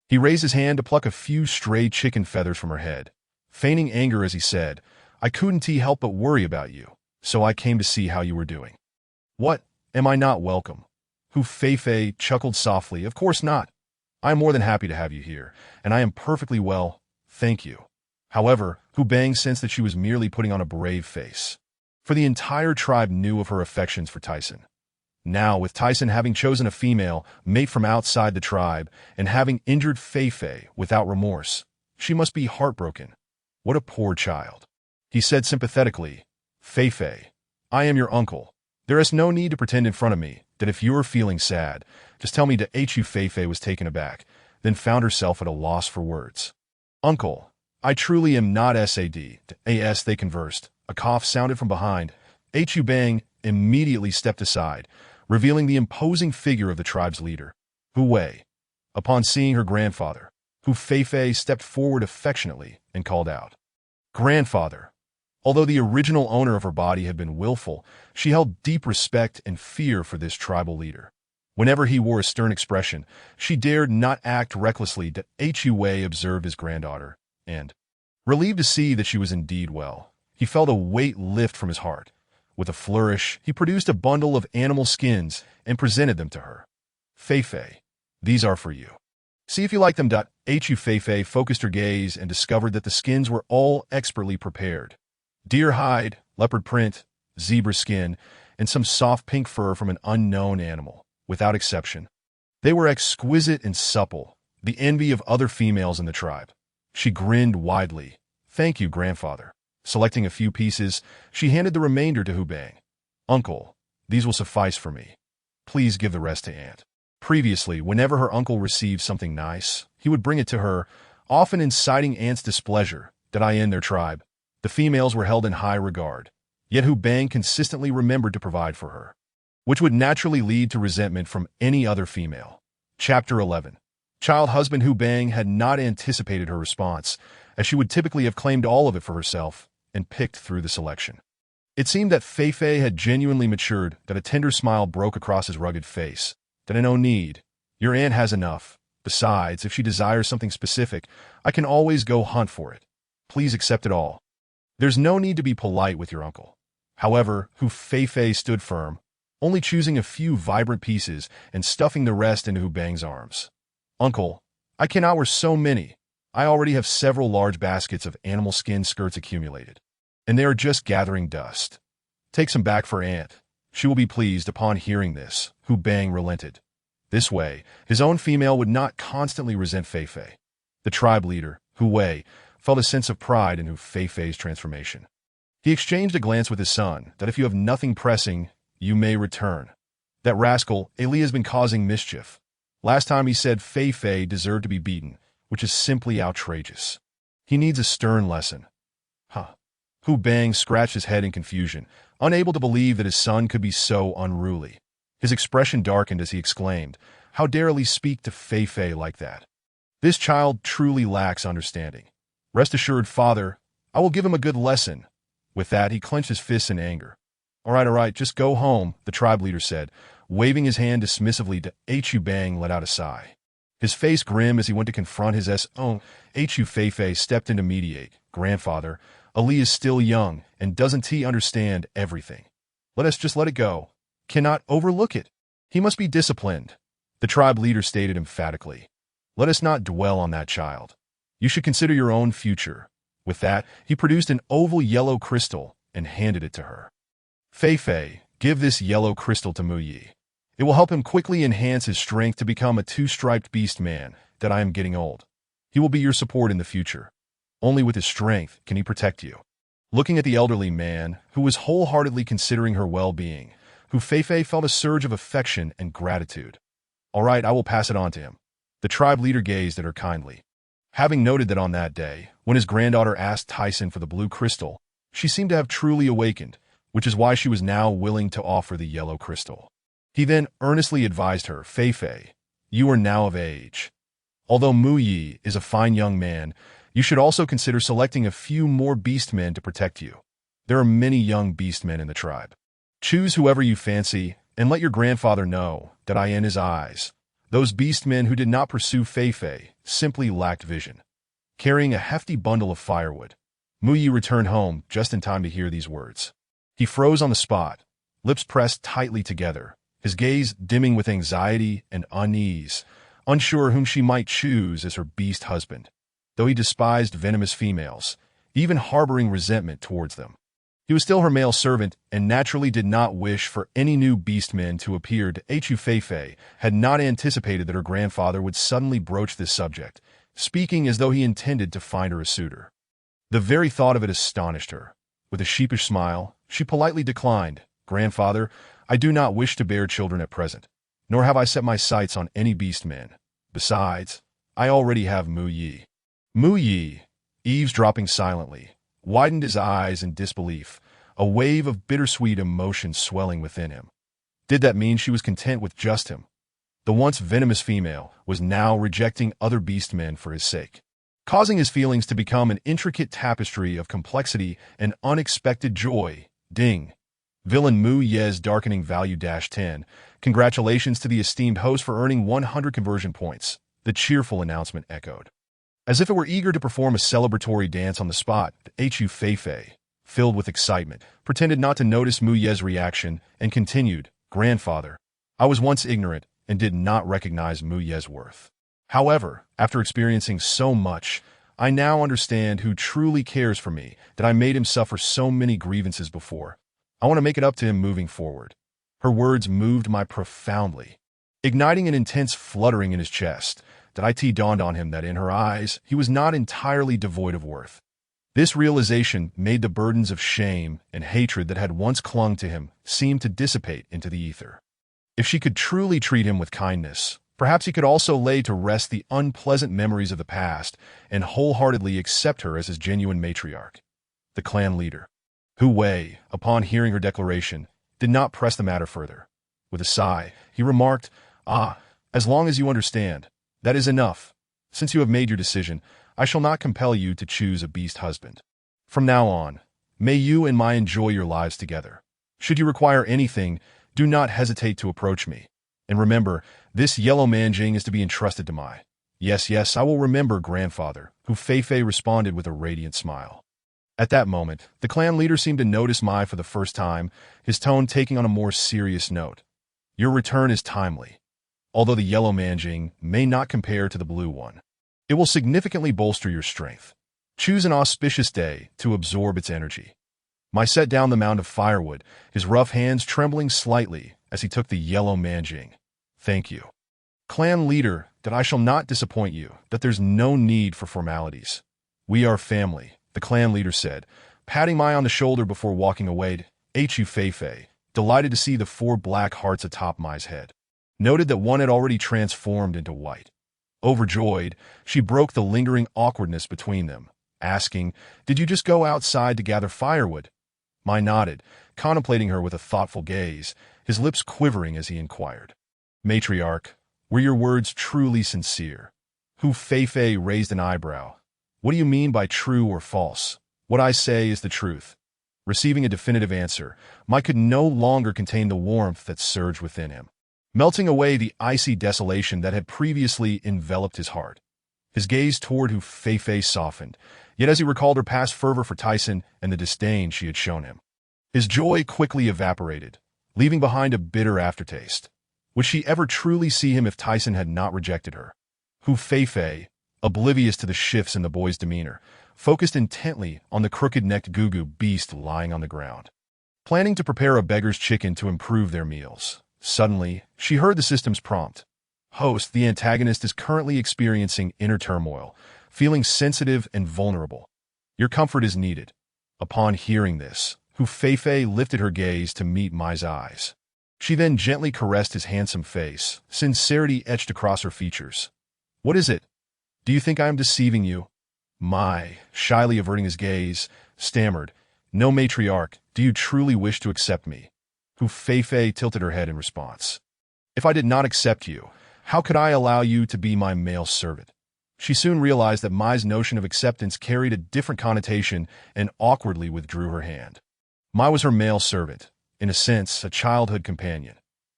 He raised his hand to pluck a few stray chicken feathers from her head, feigning anger as he said, "I couldn't help but worry about you, so I came to see how you were doing." "What? Am I not welcome?" Fei chuckled softly. "Of course not. I am more than happy to have you here, and I am perfectly well, thank you." However, Hu Bang sensed that she was merely putting on a brave face, for the entire tribe knew of her affections for Tyson. Now, with Tyson having chosen a female mate from outside the tribe and having injured Fei without remorse, she must be heartbroken. "What a poor child," he said sympathetically. "Fei, I am your uncle. There is no need to pretend in front of me that if you're feeling sad, just tell me to Hu." Fei was taken aback, then found herself at a loss for words. "Uncle, I truly am not sad." As they conversed, a cough sounded from behind. Hu Bang immediately stepped aside, revealing the imposing figure of the tribe's leader, Hu Wei. Upon seeing her grandfather, Fei stepped forward affectionately and called out, "Grandfather." Although the original owner of her body had been willful, she held deep respect and fear for this tribal leader. Whenever he wore a stern expression, she dared not act recklessly. Hu Wei observed his granddaughter, and, relieved to see that she was indeed well, he felt a weight lift from his heart. With a flourish, he produced a bundle of animal skins and presented them to her. "Fei, these are for you. See if you like them." Fei focused her gaze and discovered that the skins were all expertly prepared. Deer hide, leopard print, zebra skin, and some soft pink fur from an unknown animal, without exception. They were exquisite and supple, the envy of other females in the tribe. She grinned widely. "Thank you, grandfather." Selecting a few pieces, she handed the remainder to Hu Bang. "Uncle, these will suffice for me. Please give the rest to Aunt." Previously, whenever her uncle received something nice, he would bring it to her, often inciting Aunt's displeasure. In their tribe, the females were held in high regard, yet Hu Bang consistently remembered to provide for her, which would naturally lead to resentment from any other female. Chapter 11. Child husband Hu Bang had not anticipated her response, as she would typically have claimed all of it for herself and picked through the selection. It seemed that Fei had genuinely matured, that a tender smile broke across his rugged face. "No need. Your aunt has enough. Besides, if she desires something specific, I can always go hunt for it. Please accept it all. There's no need to be polite with your uncle." However, Fei stood firm, only choosing a few vibrant pieces and stuffing the rest into Hu Bang's arms. "Uncle, I cannot wear so many. I already have several large baskets of animal skin skirts accumulated, and they are just gathering dust. Take some back for Aunt. She will be pleased." Upon hearing this, Hu Bang relented. This way, his own female would not constantly resent Fei. The tribe leader, Hu Wei, felt a sense of pride in Fei's transformation. He exchanged a glance with his son, "If you have nothing pressing, you may return. That rascal, Eli, has been causing mischief. Last time he said Fei deserved to be beaten, which is simply outrageous. He needs a stern lesson." Hu Bang scratched his head in confusion, unable to believe that his son could be so unruly. His expression darkened as he exclaimed, "How dare Eli speak to Fei like that? This child truly lacks understanding. Rest assured, father, I will give him a good lesson." With that, he clenched his fists in anger. All right, just go home," the tribe leader said, waving his hand dismissively. Hu Bang let out a sigh, his face grim as he went to confront his own. Fei stepped in to mediate. "Grandfather, Ali is still young and doesn't understand everything. Let us just let it go. Cannot overlook it. He must be disciplined, the tribe leader stated emphatically. Let us not dwell on that child. You should consider your own future. With that, he produced an oval yellow crystal and handed it to her. Fei Fei, give this yellow crystal to Mu Yi. It will help him quickly enhance his strength to become a two-striped beast man that I am getting old. He will be your support in the future. Only with his strength can he protect you. Looking at the elderly man, who was wholeheartedly considering her well-being, Fei Fei felt a surge of affection and gratitude. All right, I will pass it on to him. The tribe leader gazed at her kindly. Having noted that on that day, when his granddaughter asked Tyson for the blue crystal, she seemed to have truly awakened, which is why she was now willing to offer the yellow crystal. He then earnestly advised her, Fei Fei, you are now of age. Although Mu Yi is a fine young man, you should also consider selecting a few more beast men to protect you. There are many young beast men in the tribe. Choose whoever you fancy, and let your grandfather know that I in his eyes. Those beast men who did not pursue Fei Fei simply lacked vision. Carrying a hefty bundle of firewood, Mu Yi returned home just in time to hear these words. He froze on the spot, lips pressed tightly together, his gaze dimming with anxiety and unease, unsure whom she might choose as her beast husband. Though he despised venomous females, even harboring resentment towards them, he was still her male servant and naturally did not wish for any new beastmen to appear to Fei Fei had not anticipated that her grandfather would suddenly broach this subject, speaking as though he intended to find her a suitor. The very thought of it astonished her. With a sheepish smile, she politely declined, Grandfather, I do not wish to bear children at present, nor have I set my sights on any beastmen. Besides, I already have Mu Yi. Mu Yi, eavesdropping silently, widened his eyes in disbelief, a wave of bittersweet emotion swelling within him. Did that mean she was content with just him? The once venomous female was now rejecting other beastmen for his sake, causing his feelings to become an intricate tapestry of complexity and unexpected joy. Ding. Villain Mu Ye's darkening value -10. Congratulations to the esteemed host for earning 100 conversion points, the cheerful announcement echoed. As if it were eager to perform a celebratory dance on the spot, Fei Fei, filled with excitement, pretended not to notice Mu Ye's reaction and continued, Grandfather, I was once ignorant and did not recognize Mu Ye's worth. However, after experiencing so much, I now understand who truly cares for me, that I made him suffer so many grievances before. I want to make it up to him moving forward. Her words moved me profoundly, igniting an intense fluttering in his chest. That it dawned on him that in her eyes, he was not entirely devoid of worth. This realization made the burdens of shame and hatred that had once clung to him seem to dissipate into the ether. If she could truly treat him with kindness, perhaps he could also lay to rest the unpleasant memories of the past and wholeheartedly accept her as his genuine matriarch. The clan leader, Hu Wei, upon hearing her declaration, did not press the matter further. With a sigh, he remarked, as long as you understand, that is enough. Since you have made your decision, I shall not compel you to choose a beast husband. From now on, may you and I enjoy your lives together. Should you require anything, do not hesitate to approach me. And remember, this yellow manjing is to be entrusted to my. Yes, I will remember, Grandfather, Fei Fei responded with a radiant smile. At that moment, the clan leader seemed to notice Mai for the first time, his tone taking on a more serious note. Your return is timely. Although the yellow manjing may not compare to the blue one, it will significantly bolster your strength. Choose an auspicious day to absorb its energy. Mai set down the mound of firewood, his rough hands trembling slightly as he took the yellow manjing. Thank you. Clan leader, that I shall not disappoint you, that there's no need for formalities. We are family, the clan leader said, patting Mai on the shoulder before walking away. Fei Fei, delighted to see the 4 black hearts atop Mai's head, noted that one had already transformed into white. Overjoyed, she broke the lingering awkwardness between them, asking, Did you just go outside to gather firewood? Mai nodded, contemplating her with a thoughtful gaze, his lips quivering as he inquired. Matriarch, were your words truly sincere? Fei Fei raised an eyebrow. What do you mean by true or false? What I say is the truth. Receiving a definitive answer, Mai could no longer contain the warmth that surged within him, melting away the icy desolation that had previously enveloped his heart. His gaze toward Fei Fei softened, yet as he recalled her past fervor for Tyson and the disdain she had shown him, His joy quickly evaporated, leaving behind a bitter aftertaste. Would she ever truly see him if Tyson had not rejected her? Hu Feifei, oblivious to the shifts in the boy's demeanor, focused intently on the crooked-necked Gugu beast lying on the ground. Planning to prepare a beggar's chicken to improve their meals. Suddenly, she heard the system's prompt. Host, the antagonist is currently experiencing inner turmoil, feeling sensitive and vulnerable. Your comfort is needed. Upon hearing this, Hu Feifei lifted her gaze to meet Mai's eyes. She then gently caressed his handsome face, sincerity etched across her features. What is it? Do you think I am deceiving you? Mai, shyly averting his gaze, stammered, No, matriarch, do you truly wish to accept me? Hu Feifei tilted her head in response. If I did not accept you, how could I allow you to be my male servant? She soon realized that Mai's notion of acceptance carried a different connotation and awkwardly withdrew her hand. Mai was her male servant, in a sense, a childhood companion.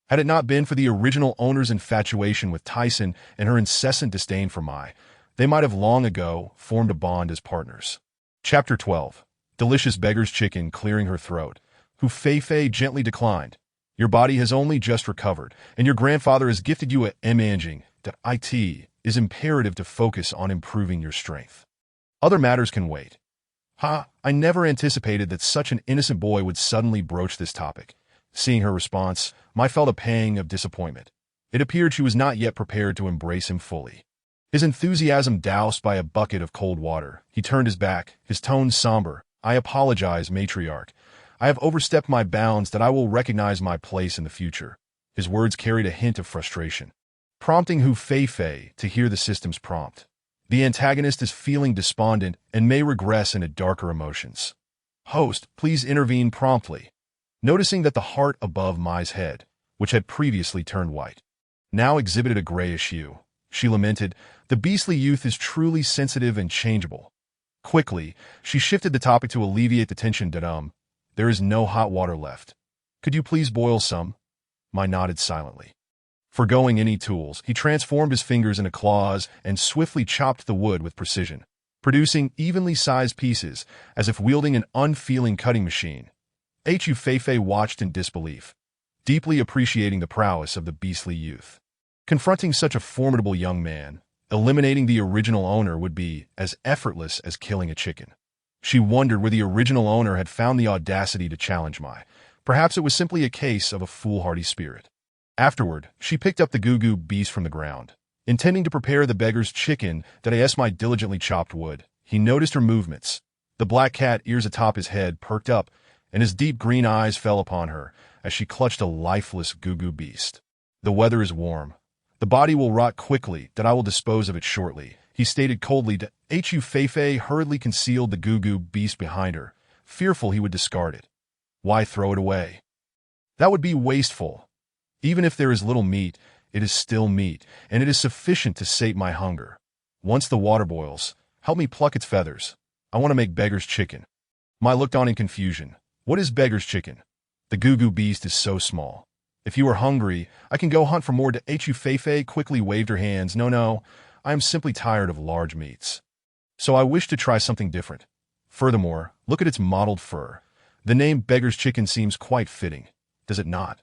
Had it not been for the original owner's infatuation with Tyson and her incessant disdain for Mai, they might have long ago formed a bond as partners. Chapter 12. Delicious beggar's chicken clearing her throat. Hu Feifei gently declined. Your body has only just recovered, and your grandfather has gifted you a managing that it is imperative to focus on improving your strength. Other matters can wait. I never anticipated that such an innocent boy would suddenly broach this topic. Seeing her response, Mai felt a pang of disappointment. It appeared she was not yet prepared to embrace him fully. His enthusiasm doused by a bucket of cold water, he turned his back, his tone somber. I apologize, matriarch. I have overstepped my bounds that I will recognize my place in the future. His words carried a hint of frustration, prompting Hu Feifei to hear the system's prompt. The antagonist is feeling despondent and may regress into darker emotions. Host, please intervene promptly. Noticing that the heart above Mai's head, which had previously turned white, now exhibited a grayish hue, she lamented, the beastly youth is truly sensitive and changeable. Quickly, she shifted the topic to alleviate the tension. There is no hot water left. Could you please boil some? Mai nodded silently. Forgoing any tools, he transformed his fingers into claws and swiftly chopped the wood with precision, producing evenly sized pieces as if wielding an unfeeling cutting machine. Hu Feifei watched in disbelief, deeply appreciating the prowess of the beastly youth. Confronting such a formidable young man, eliminating the original owner would be as effortless as killing a chicken. She wondered where the original owner had found the audacity to challenge Mai. Perhaps it was simply a case of a foolhardy spirit. Afterward, she picked up the Gugu beast from the ground. Intending to prepare the beggar's chicken, Mai diligently chopped wood. He noticed her movements. The black cat ears atop his head perked up, and his deep green eyes fell upon her as she clutched a lifeless Gugu beast. The weather is warm. The body will rot quickly, that I will dispose of it shortly, he stated coldly. Hu Feifei hurriedly concealed the Gugu beast behind her, fearful he would discard it. Why throw it away? That would be wasteful. Even if there is little meat, it is still meat, and it is sufficient to sate my hunger. Once the water boils, help me pluck its feathers. I want to make beggar's chicken. Mai looked on in confusion. What is beggar's chicken? The Gugu beast is so small. If you are hungry, I can go hunt for more. Hu Feifei quickly waved her hands. No, I am simply tired of large meats. So I wish to try something different. Furthermore, look at its mottled fur. The name beggar's chicken seems quite fitting, does it not?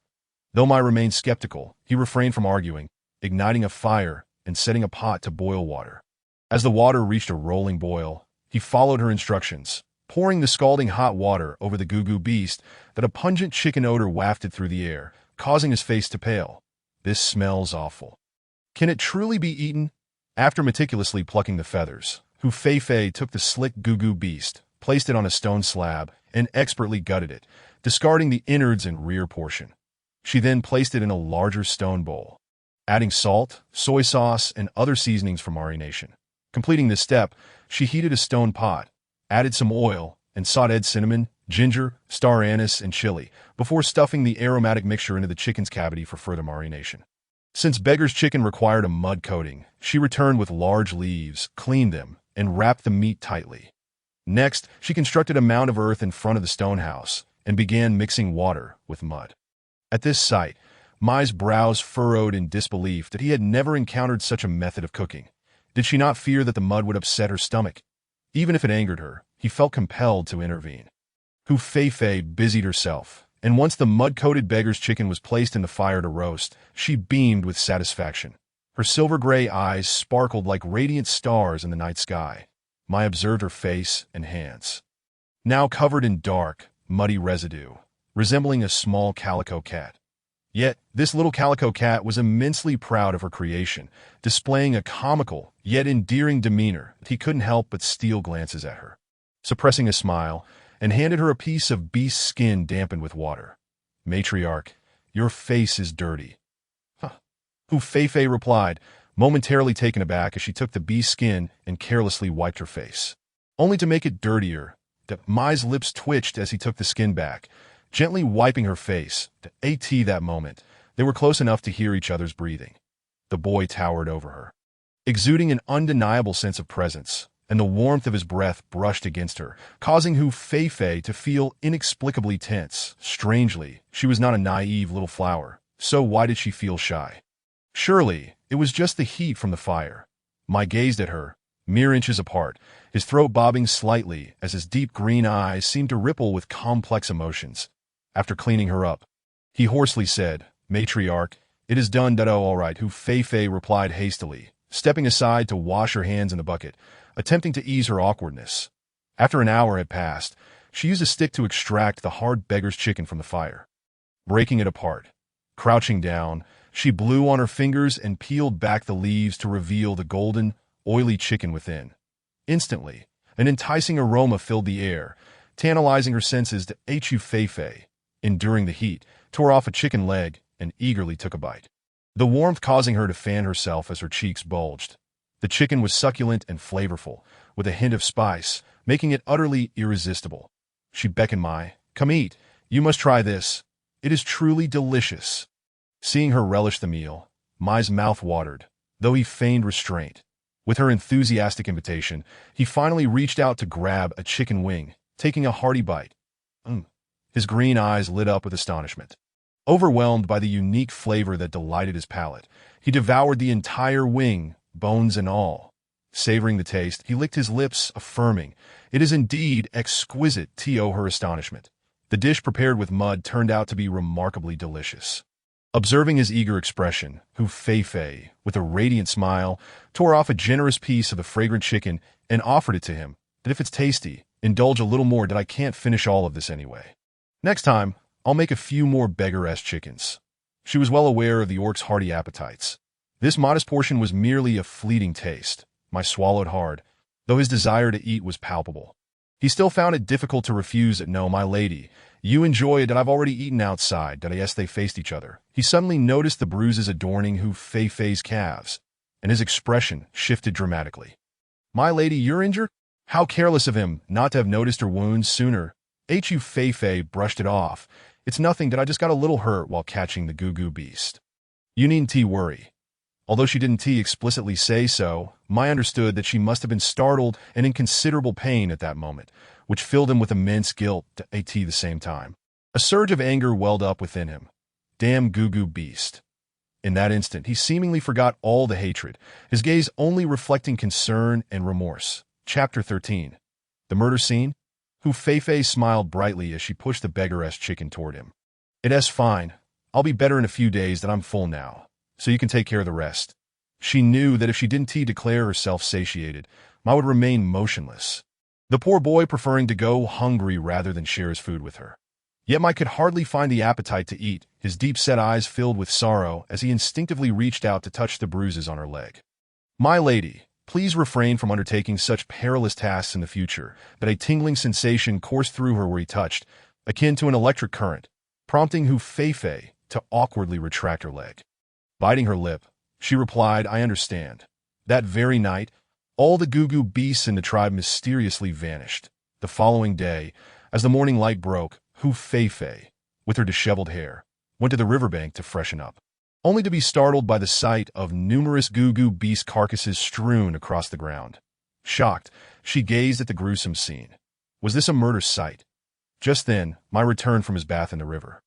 Though Mai remained skeptical, he refrained from arguing, igniting a fire and setting a pot to boil water. As the water reached a rolling boil, he followed her instructions, pouring the scalding hot water over the Gugu beast that a pungent chicken odor wafted through the air, causing his face to pale. This smells awful. Can it truly be eaten? After meticulously plucking the feathers, Hu Feifei took the slick Gugu beast, placed it on a stone slab, and expertly gutted it, discarding the innards and rear portion. She then placed it in a larger stone bowl, adding salt, soy sauce, and other seasonings for marination. Completing this step, she heated a stone pot, added some oil, and sautéed cinnamon, ginger, star anise, and chili before stuffing the aromatic mixture into the chicken's cavity for further marination. Since beggar's chicken required a mud coating, she returned with large leaves, cleaned them, and wrapped the meat tightly. Next, she constructed a mound of earth in front of the stone house and began mixing water with mud. At this sight, Mai's brows furrowed in disbelief that he had never encountered such a method of cooking. Did she not fear that the mud would upset her stomach? Even if it angered her, he felt compelled to intervene. Hu Fei busied herself, and once the mud-coated beggar's chicken was placed in the fire to roast, she beamed with satisfaction. Her silver-gray eyes sparkled like radiant stars in the night sky. Mai observed her face and hands, now covered in dark, muddy residue, resembling a small calico cat. Yet, this little calico cat was immensely proud of her creation, displaying a comical, yet endearing demeanor. He couldn't help but steal glances at her, suppressing a smile, and handed her a piece of beast skin dampened with water. "Matriarch, your face is dirty." "Huh." Hu Fei replied, momentarily taken aback as she took the beast skin and carelessly wiped her face, only to make it dirtier. Mai's lips twitched as he took the skin back, gently wiping her face. That moment, they were close enough to hear each other's breathing. The boy towered over her, exuding an undeniable sense of presence, and the warmth of his breath brushed against her, causing Hu Fei to feel inexplicably tense. Strangely, she was not a naive little flower, so why did she feel shy? Surely, it was just the heat from the fire. Mai gazed at her, mere inches apart, his throat bobbing slightly as his deep green eyes seemed to ripple with complex emotions. After cleaning her up, he hoarsely said, "Matriarch, it is done." "Oh, all right," Hu Fei replied hastily, stepping aside to wash her hands in the bucket, attempting to ease her awkwardness. After an hour had passed, she used a stick to extract the hard beggar's chicken from the fire. Breaking it apart, crouching down, she blew on her fingers and peeled back the leaves to reveal the golden, oily chicken within. Instantly, an enticing aroma filled the air, tantalizing her senses. Hu Fei, enduring the heat, tore off a chicken leg and eagerly took a bite, the warmth causing her to fan herself as her cheeks bulged. The chicken was succulent and flavorful, with a hint of spice, making it utterly irresistible. She beckoned Mai, "Come eat, you must try this. It is truly delicious." Seeing her relish the meal, Mai's mouth watered, though he feigned restraint. With her enthusiastic invitation, he finally reached out to grab a chicken wing, taking a hearty bite. His green eyes lit up with astonishment. Overwhelmed by the unique flavor that delighted his palate, he devoured the entire wing, bones and all. Savoring the taste, he licked his lips, affirming, "It is indeed exquisite." To her astonishment, the dish prepared with mud turned out to be remarkably delicious. Observing his eager expression, Hu Fei, with a radiant smile, tore off a generous piece of the fragrant chicken and offered it to him. "That if it's tasty, indulge a little more. That I can't finish all of this anyway. Next time, I'll make a few more beggar-esque chickens." She was well aware of the orc's hearty appetites. This modest portion was merely a fleeting taste. Mai swallowed hard, though his desire to eat was palpable. He still found it difficult to refuse it. "No, my lady, you enjoy it. That I've already eaten outside." Yes, they faced each other. He suddenly noticed the bruises adorning Hu Fei's calves, and his expression shifted dramatically. "My lady, you're injured? How careless of him not to have noticed her wounds sooner." Hu Fei brushed it off. "It's nothing. That I just got a little hurt while catching the goo beast. You needn't worry." Although she didn't explicitly say so, Mai understood that she must have been startled and in considerable pain at that moment, which filled him with immense guilt at the same time. A surge of anger welled up within him. Damn goo beast. In that instant, he seemingly forgot all the hatred, his gaze only reflecting concern and remorse. Chapter 13. The murder scene? Hu Fei smiled brightly as she pushed the beggar-esque chicken toward him. "It's fine. I'll be better in a few days. That I'm full now, so you can take care of the rest." She knew that if she didn't declare herself satiated, Mai would remain motionless, the poor boy preferring to go hungry rather than share his food with her. Yet Mai could hardly find the appetite to eat, his deep-set eyes filled with sorrow as he instinctively reached out to touch the bruises on her leg. "My lady, please refrain from undertaking such perilous tasks in the future." But a tingling sensation coursed through her where he touched, akin to an electric current, prompting Hu Fei to awkwardly retract her leg. Biting her lip, she replied, "I understand." That very night, all the goo beasts in the tribe mysteriously vanished. The following day, as the morning light broke, Hu Fei, with her disheveled hair, went to the riverbank to freshen up, only to be startled by the sight of numerous goo beast carcasses strewn across the ground. Shocked, she gazed at the gruesome scene. Was this a murder site? Just then, Mai returned from his bath in the river,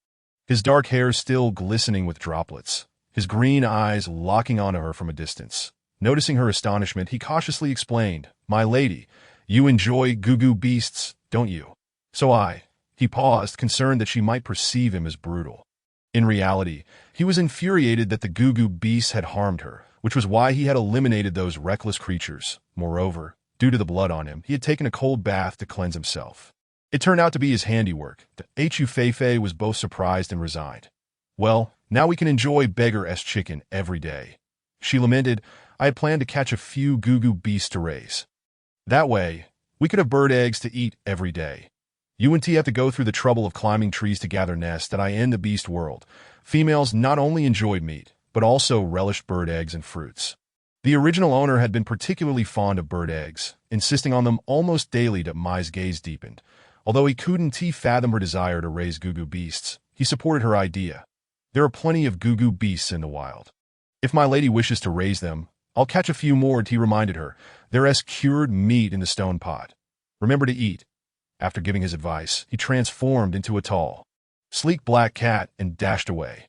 his dark hair still glistening with droplets, his green eyes locking onto her from a distance. Noticing her astonishment, he cautiously explained, "My lady, you enjoy goo beasts, don't you?" "So I." He paused, concerned that she might perceive him as brutal. In reality, he was infuriated that the Gugu beasts had harmed her, which was why he had eliminated those reckless creatures. Moreover, due to the blood on him, he had taken a cold bath to cleanse himself. It turned out to be his handiwork. The Hu Feifei was both surprised and resigned. Well, now we can enjoy beggar-esque chicken every day. She lamented, I had planned to catch a few Gugu beasts to raise. That way, we could have bird eggs to eat every day. You and T have to go through the trouble of climbing trees to gather nests that I in the beast world. Females not only enjoyed meat, but also relished bird eggs and fruits. The original owner had been particularly fond of bird eggs, insisting on them almost daily that Mai's gaze deepened. Although he couldn't fathom her desire to raise Gugu beasts, he supported her idea. There are plenty of Gugu beasts in the wild. If my lady wishes to raise them, I'll catch a few more, he reminded her. There is cured meat in the stone pot. Remember to eat. After giving his advice, he transformed into a tall, sleek black cat and dashed away.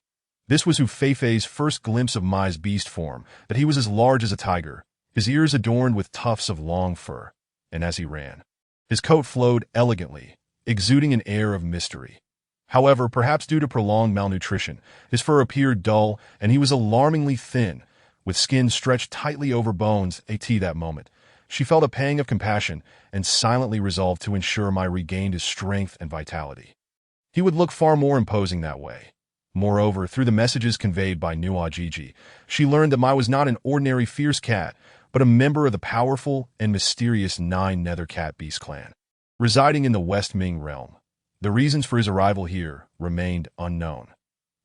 This was Hu Feifei's first glimpse of Mai's beast form, that he was as large as a tiger, his ears adorned with tufts of long fur, and as he ran, his coat flowed elegantly, exuding an air of mystery. However, perhaps due to prolonged malnutrition, his fur appeared dull, and he was alarmingly thin, with skin stretched tightly over bones. At that moment, she felt a pang of compassion and silently resolved to ensure Mai regained his strength and vitality. He would look far more imposing that way. Moreover, through the messages conveyed by Nuo Gigi, she learned that Mai was not an ordinary fierce cat, but a member of the powerful and mysterious Nine Nether Cat Beast clan, residing in the West Ming realm. The reasons for his arrival here remained unknown.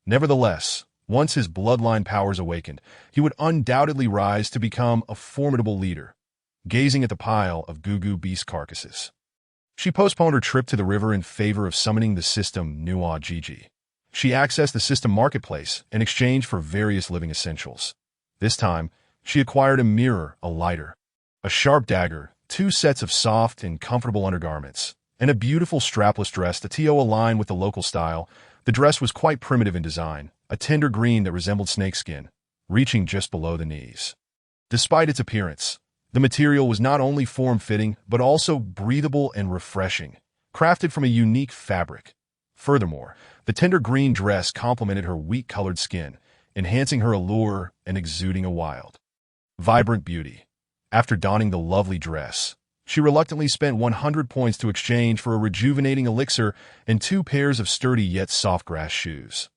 Nevertheless, once his bloodline powers awakened, he would undoubtedly rise to become a formidable leader. Gazing at the pile of Gugu beast carcasses, she postponed her trip to the river in favor of summoning the system Nuo Gigi. She accessed the system marketplace in exchange for various living essentials. This time, she acquired a mirror, a lighter, a sharp dagger, 2 sets of soft and comfortable undergarments, and a beautiful strapless dress that aligned with the local style. The dress was quite primitive in design, a tender green that resembled snakeskin, reaching just below the knees. Despite its appearance, the material was not only form-fitting, but also breathable and refreshing, crafted from a unique fabric. Furthermore, the tender green dress complemented her wheat-colored skin, enhancing her allure and exuding a wild, vibrant beauty. After donning the lovely dress, she reluctantly spent 100 points to exchange for a rejuvenating elixir and 2 pairs of sturdy yet soft grass shoes.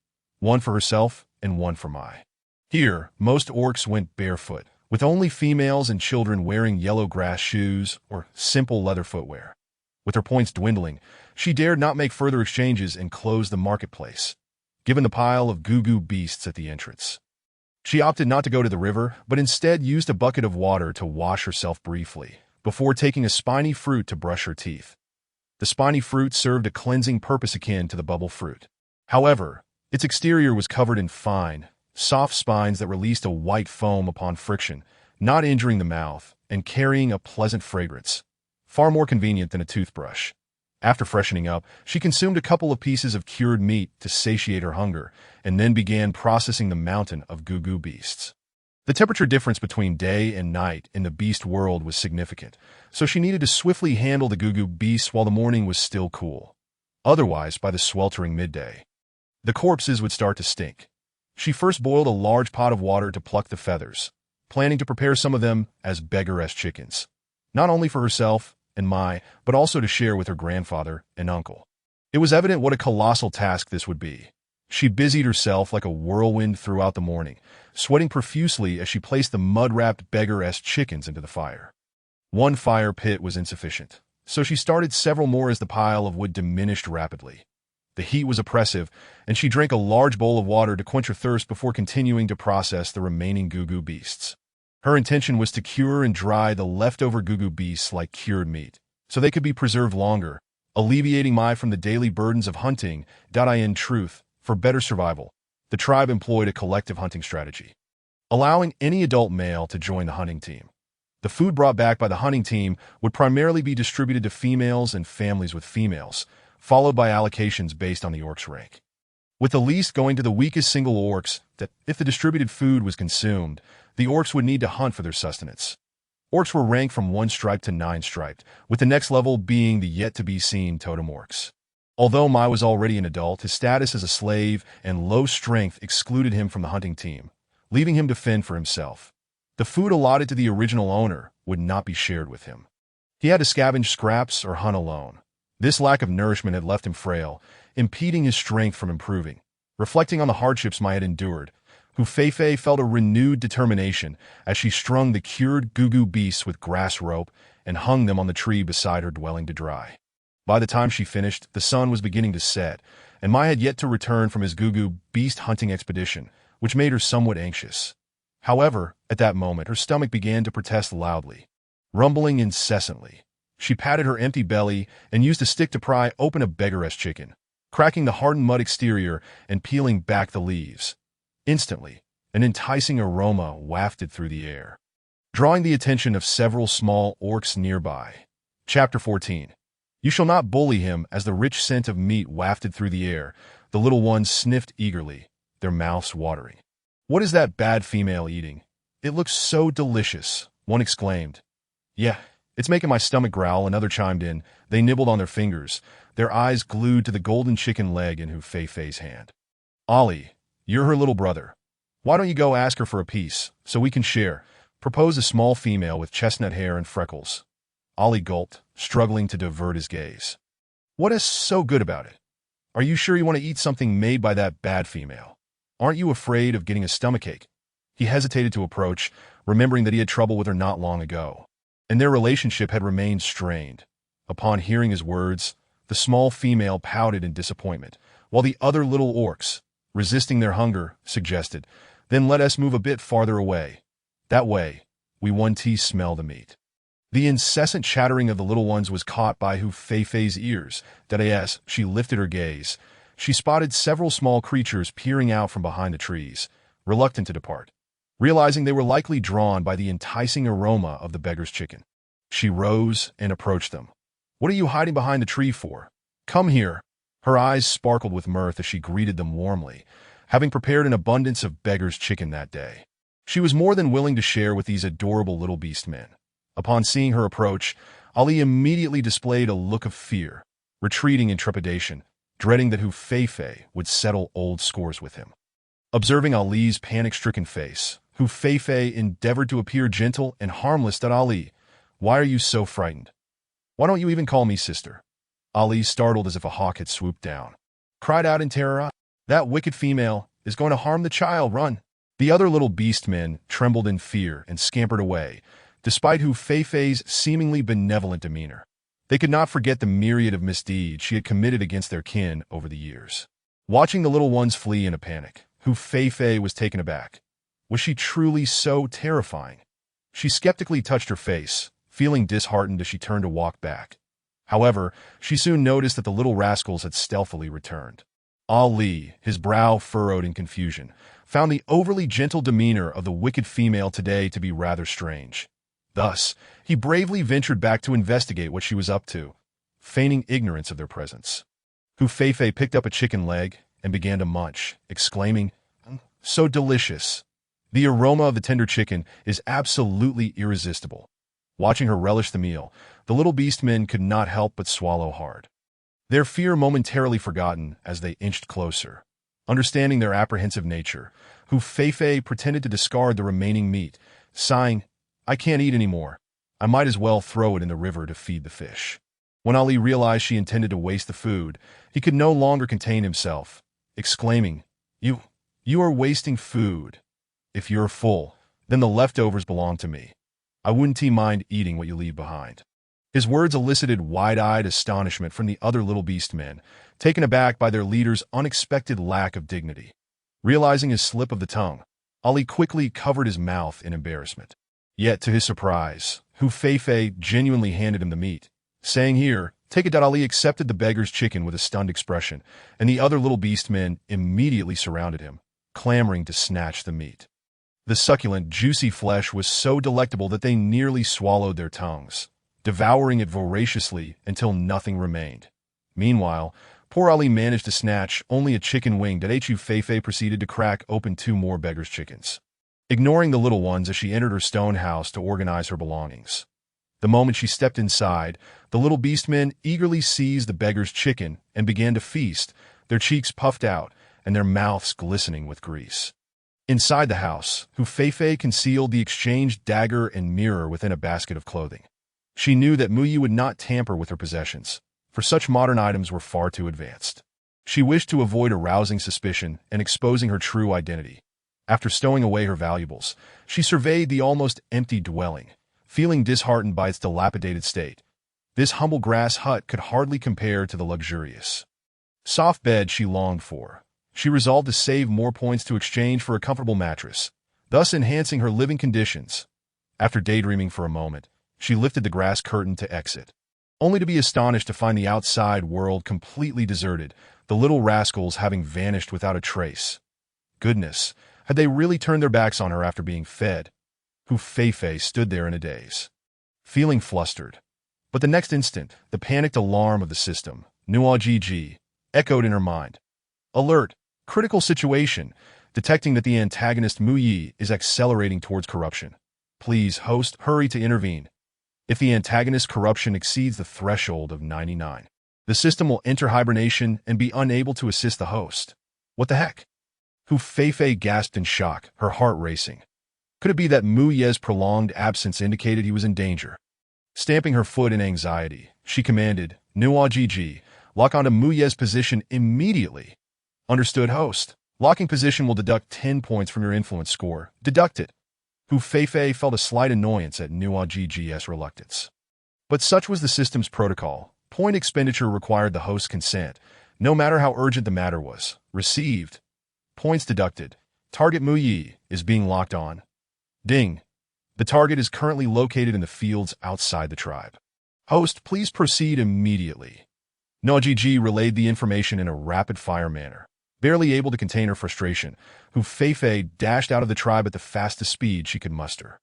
One for herself and one for Mai. Here, most orcs went barefoot, with only females and children wearing yellow grass shoes or simple leather footwear. With her points dwindling, she dared not make further exchanges and closed the marketplace, given the pile of Gugu beasts at the entrance. She opted not to go to the river, but instead used a bucket of water to wash herself briefly, before taking a spiny fruit to brush her teeth. The spiny fruit served a cleansing purpose akin to the bubble fruit. However, its exterior was covered in fine, soft spines that released a white foam upon friction, not injuring the mouth and carrying a pleasant fragrance, far more convenient than a toothbrush. After freshening up, she consumed a couple of pieces of cured meat to satiate her hunger, and then began processing the mountain of Gugu beasts. The temperature difference between day and night in the beast world was significant, so she needed to swiftly handle the Gugu beasts while the morning was still cool. Otherwise, by the sweltering midday, the corpses would start to stink. She first boiled a large pot of water to pluck the feathers, planning to prepare some of them as beggar-esque chickens, not only for herself and Mai, but also to share with her grandfather and uncle. It was evident what a colossal task this would be. She busied herself like a whirlwind throughout the morning, sweating profusely as she placed the mud-wrapped beggar-esque chickens into the fire. One fire pit was insufficient, so she started several more as the pile of wood diminished rapidly. The heat was oppressive, and she drank a large bowl of water to quench her thirst before continuing to process the remaining Gugu beasts. Her intention was to cure and dry the leftover Gugu beasts like cured meat, so they could be preserved longer, alleviating Mai from the daily burdens of hunting. In truth, for better survival, the tribe employed a collective hunting strategy, allowing any adult male to join the hunting team. The food brought back by the hunting team would primarily be distributed to females and families with females, followed by allocations based on the orc's rank, with the least going to the weakest single orcs. That if the distributed food was consumed, the orcs would need to hunt for their sustenance. Orcs were ranked from 1 striped to 9 striped, with the next level being the yet-to-be-seen totem orcs. Although Mai was already an adult, his status as a slave and low strength excluded him from the hunting team, leaving him to fend for himself. The food allotted to the original owner would not be shared with him. He had to scavenge scraps or hunt alone. This lack of nourishment had left him frail, impeding his strength from improving. Reflecting on the hardships Mai had endured, Feifei felt a renewed determination as she strung the cured Gugu beasts with grass rope and hung them on the tree beside her dwelling to dry. By the time she finished, the sun was beginning to set, and Mai had yet to return from his Gugu beast hunting expedition, which made her somewhat anxious. However, at that moment, her stomach began to protest loudly, rumbling incessantly. She patted her empty belly and used a stick to pry open a beggaress chicken, cracking the hardened mud exterior and peeling back the leaves. Instantly, an enticing aroma wafted through the air, drawing the attention of several small orcs nearby. Chapter 14. You shall not bully him. As the rich scent of meat wafted through the air, the little ones sniffed eagerly, their mouths watering. What is that bad female eating? It looks so delicious, one exclaimed. Yeah, it's making my stomach growl, another chimed in. They nibbled on their fingers, their eyes glued to the golden chicken leg in Feifei's hand. Ollie, you're her little brother. Why don't you go ask her for a piece, so we can share? Proposed a small female with chestnut hair and freckles. Ollie gulped, struggling to divert his gaze. What is so good about it? Are you sure you want to eat something made by that bad female? Aren't you afraid of getting a stomachache? He hesitated to approach, remembering that he had trouble with her not long ago, and their relationship had remained strained. Upon hearing his words, the small female pouted in disappointment, while the other little orcs, resisting their hunger, suggested, Then let us move a bit farther away. That way, we won't smell the meat. The incessant chattering of the little ones was caught by Feifei's ears. That as she lifted her gaze, she spotted several small creatures peering out from behind the trees, reluctant to depart, realizing they were likely drawn by the enticing aroma of the beggar's chicken. She rose and approached them. What are you hiding behind the tree for? Come here. Her eyes sparkled with mirth as she greeted them warmly, having prepared an abundance of beggar's chicken that day. She was more than willing to share with these adorable little beast men. Upon seeing her approach, Ali immediately displayed a look of fear, retreating in trepidation, dreading that Feifei would settle old scores with him. Observing Ali's panic-stricken face, Feifei endeavored to appear gentle and harmless. Ali, why are you so frightened? Why don't you even call me sister? Ali, startled as if a hawk had swooped down, cried out in terror. That wicked female is going to harm the child. Run! The other little beast men trembled in fear and scampered away, despite Feifei's seemingly benevolent demeanor. They could not forget the myriad of misdeeds she had committed against their kin over the years. Watching the little ones flee in a panic, Feifei was taken aback. Was she truly so terrifying? She skeptically touched her face, feeling disheartened as she turned to walk back. However, she soon noticed that the little rascals had stealthily returned. Ali, his brow furrowed in confusion, found the overly gentle demeanor of the wicked female today to be rather strange. Thus, he bravely ventured back to investigate what she was up to, feigning ignorance of their presence. Feifei picked up a chicken leg and began to munch, exclaiming, So delicious! The aroma of the tender chicken is absolutely irresistible. Watching her relish the meal, the little beast men could not help but swallow hard, their fear momentarily forgotten as they inched closer. Understanding their apprehensive nature, Feifei pretended to discard the remaining meat, sighing, I can't eat anymore. I might as well throw it in the river to feed the fish. When Ali realized she intended to waste the food, he could no longer contain himself, exclaiming, You are wasting food. If you're full, then the leftovers belong to me. I wouldn't mind eating what you leave behind. His words elicited wide-eyed astonishment from the other little beast men, taken aback by their leader's unexpected lack of dignity. Realizing his slip of the tongue, Ali quickly covered his mouth in embarrassment. Yet, to his surprise, Feifei genuinely handed him the meat, saying, Here, take it. Ali accepted the beggar's chicken with a stunned expression, and the other little beast men immediately surrounded him, clamoring to snatch the meat. The succulent, juicy flesh was so delectable that they nearly swallowed their tongues, devouring it voraciously until nothing remained. Meanwhile, poor Ali managed to snatch only a chicken wing that Feifei proceeded to crack open 2 more beggar's chickens, ignoring the little ones as she entered her stone house to organize her belongings. The moment she stepped inside, the little beastmen eagerly seized the beggar's chicken and began to feast, their cheeks puffed out and their mouths glistening with grease. Inside the house, Hu Feifei concealed the exchanged dagger and mirror within a basket of clothing. She knew that Mu Yi would not tamper with her possessions, for such modern items were far too advanced. She wished to avoid arousing suspicion and exposing her true identity. After stowing away her valuables, she surveyed the almost empty dwelling, feeling disheartened by its dilapidated state. This humble grass hut could hardly compare to the luxurious soft bed she longed for. She resolved to save more points to exchange for a comfortable mattress, thus enhancing her living conditions. After daydreaming for a moment, she lifted the grass curtain to exit, only to be astonished to find the outside world completely deserted, the little rascals having vanished without a trace. Goodness, had they really turned their backs on her after being fed? Hu Feifei stood there in a daze, feeling flustered. But the next instant, the panicked alarm of the system, Nuo GG, echoed in her mind. Alert! Critical situation, detecting that the antagonist Mu Yi is accelerating towards corruption. Please, host, hurry to intervene. If the antagonist's corruption exceeds the threshold of 99, the system will enter hibernation and be unable to assist the host. What the heck? Hu Feifei gasped in shock, her heart racing. Could it be that Mu Ye's prolonged absence indicated he was in danger? Stamping her foot in anxiety, she commanded, Nuo GG, lock onto Mu Ye's position immediately. Understood, host. Locking position will deduct 10 points from your influence score. Deduct it. Hu Feifei felt a slight annoyance at Nuo GG's reluctance. But such was the system's protocol. Point expenditure required the host's consent, no matter how urgent the matter was. Received. Points deducted. Target Mu Yi is being locked on. Ding. The target is currently located in the fields outside the tribe. Host, please proceed immediately. Nuo GG relayed the information in a rapid-fire manner. Barely able to contain her frustration, Hu Feifei dashed out of the tribe at the fastest speed she could muster.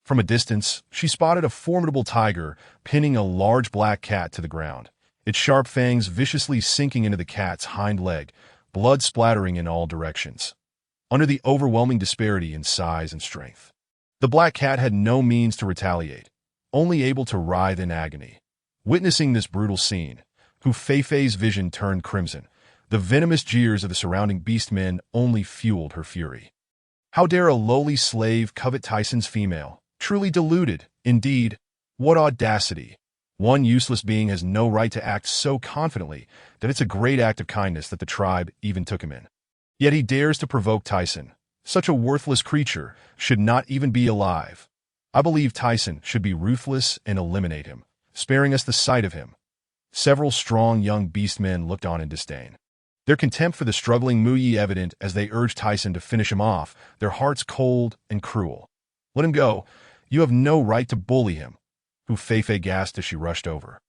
From a distance, she spotted a formidable tiger pinning a large black cat to the ground, its sharp fangs viciously sinking into the cat's hind leg, blood splattering in all directions. Under the overwhelming disparity in size and strength, the black cat had no means to retaliate, only able to writhe in agony. Witnessing this brutal scene, Hu Feifei's vision turned crimson. The venomous jeers of the surrounding beastmen only fueled her fury. How dare a lowly slave covet Tyson's female? Truly deluded, indeed. What audacity! One useless being has no right to act so confidently that it's a great act of kindness that the tribe even took him in. Yet he dares to provoke Tyson. Such a worthless creature should not even be alive. I believe Tyson should be ruthless and eliminate him, sparing us the sight of him. Several strong young beastmen looked on in disdain, their contempt for the struggling Mu Yi evident as they urged Tyson to finish him off, their hearts cold and cruel. Let him go. You have no right to bully him, Hu Feifei gasped as she rushed over.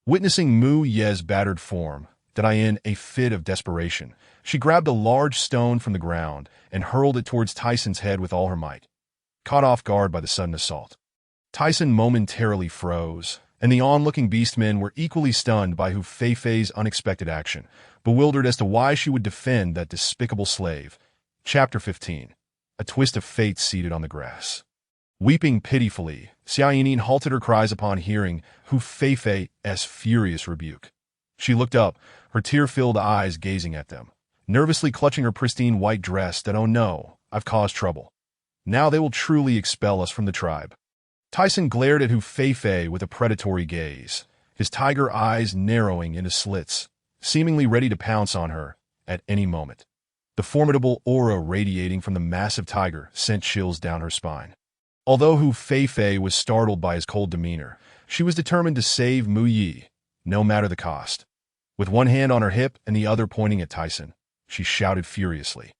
Witnessing Mu Ye's battered form, in a fit of desperation, she grabbed a large stone from the ground and hurled it towards Tyson's head with all her might. Caught off guard by the sudden assault, Tyson momentarily froze, and the onlooking beastmen were equally stunned by Hu Feifei's unexpected action, bewildered as to why she would defend that despicable slave. Chapter 15. A twist of fate seated on the grass. Weeping pitifully, Xiaoyin halted her cries upon hearing Hu Feifei's furious rebuke. She looked up, her tear-filled eyes gazing at them, nervously clutching her pristine white dress that, oh no, I've caused trouble. Now they will truly expel us from the tribe. Tyson glared at Hu Feifei with a predatory gaze, his tiger eyes narrowing into slits, seemingly ready to pounce on her at any moment. The formidable aura radiating from the massive tiger sent chills down her spine. Although Hu Feifei was startled by his cold demeanor, she was determined to save Mu Yi, no matter the cost. With one hand on her hip and the other pointing at Tyson, she shouted furiously.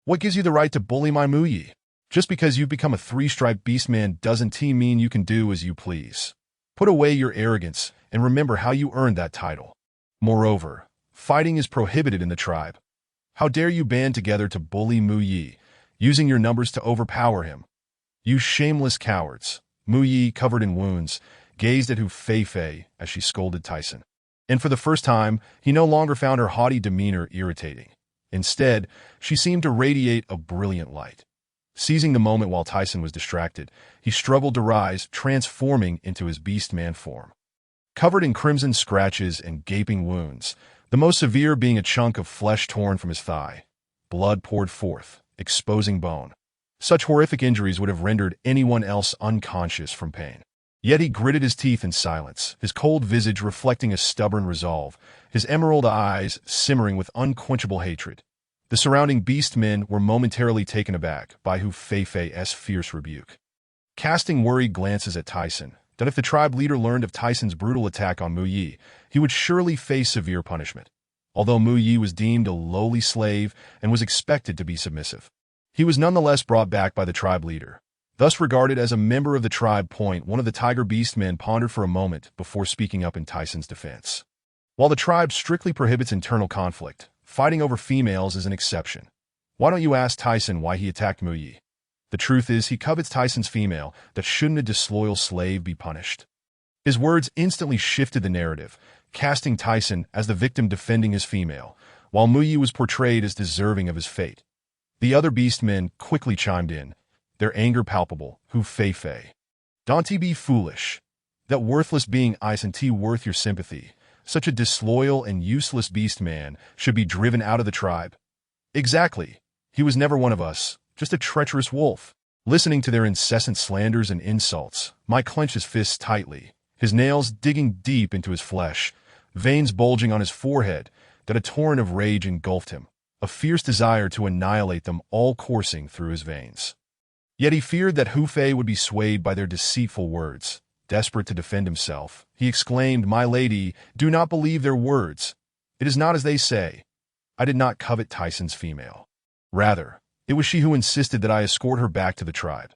What gives you the right to bully my Mu Yi? Just because you've become a three-striped beastman doesn't mean you can do as you please. Put away your arrogance and remember how you earned that title. Moreover, fighting is prohibited in the tribe. How dare you band together to bully Mu Yi, using your numbers to overpower him? You shameless cowards. Mu Yi, covered in wounds, gazed at Hu Feifei as she scolded Tyson. And for the first time, he no longer found her haughty demeanor irritating. Instead, she seemed to radiate a brilliant light. Seizing the moment while Tyson was distracted, he struggled to rise, transforming into his beast-man form. Covered in crimson scratches and gaping wounds, the most severe being a chunk of flesh torn from his thigh. Blood poured forth, exposing bone. Such horrific injuries would have rendered anyone else unconscious from pain. Yet he gritted his teeth in silence, his cold visage reflecting a stubborn resolve, his emerald eyes simmering with unquenchable hatred. The surrounding beast-men were momentarily taken aback by Hu Feifei's fierce rebuke. Casting worried glances at Tyson, that if the tribe leader learned of Tyson's brutal attack on Mu Yi, he would surely face severe punishment. Although Mu Yi was deemed a lowly slave and was expected to be submissive, he was nonetheless brought back by the tribe leader. Thus regarded as a member of the tribe. One of the tiger beast-men pondered for a moment before speaking up in Tyson's defense. While the tribe strictly prohibits internal conflict, fighting over females is an exception. Why don't you ask Tyson why he attacked Mu Yi? The truth is he covets Tyson's female. That shouldn't a disloyal slave be punished? His words instantly shifted the narrative, casting Tyson as the victim defending his female, while Mu Yi was portrayed as deserving of his fate. The other beast-men quickly chimed in, their anger palpable. Hu Feifei. Don't be foolish. That worthless being isn't worth your sympathy. Such a disloyal and useless beast-man should be driven out of the tribe. Exactly. He was never one of us, just a treacherous wolf. Listening to their incessant slanders and insults, Mike clenched his fists tightly, his nails digging deep into his flesh, veins bulging on his forehead, that a torrent of rage engulfed him, a fierce desire to annihilate them all coursing through his veins. Yet he feared that Hu Fei would be swayed by their deceitful words. Desperate to defend himself, he exclaimed, "My lady, do not believe their words. It is not as they say. I did not covet Tyson's female. Rather, it was she who insisted that I escort her back to the tribe."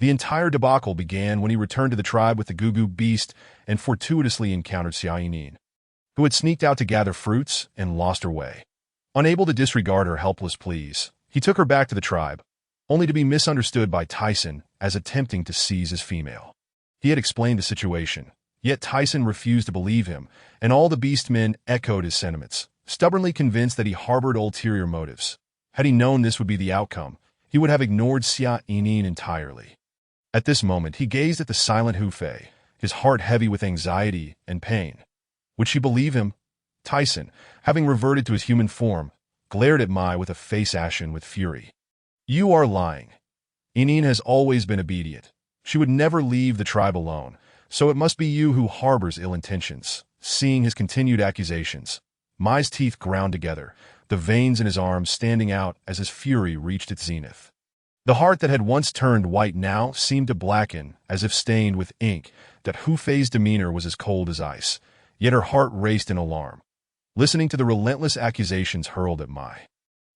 The entire debacle began when he returned to the tribe with the Gugu beast and fortuitously encountered Xia Yinin, who had sneaked out to gather fruits and lost her way. Unable to disregard her helpless pleas, he took her back to the tribe, only to be misunderstood by Tyson as attempting to seize his female. He had explained the situation, yet Tyson refused to believe him, and all the beast-men echoed his sentiments, stubbornly convinced that he harbored ulterior motives. Had he known this would be the outcome, he would have ignored Xia Yinin entirely. At this moment, he gazed at the silent Hu Fei, his heart heavy with anxiety and pain. Would she believe him? Tyson, having reverted to his human form, glared at Mai with a face ashen with fury. "You are lying. Yinin has always been obedient. She would never leave the tribe alone, so it must be you who harbors ill intentions." Seeing his continued accusations, Mai's teeth ground together, the veins in his arms standing out as his fury reached its zenith. The heart that had once turned white now seemed to blacken, as if stained with ink. That Hu Fei's demeanor was as cold as ice, yet her heart raced in alarm, listening to the relentless accusations hurled at Mai.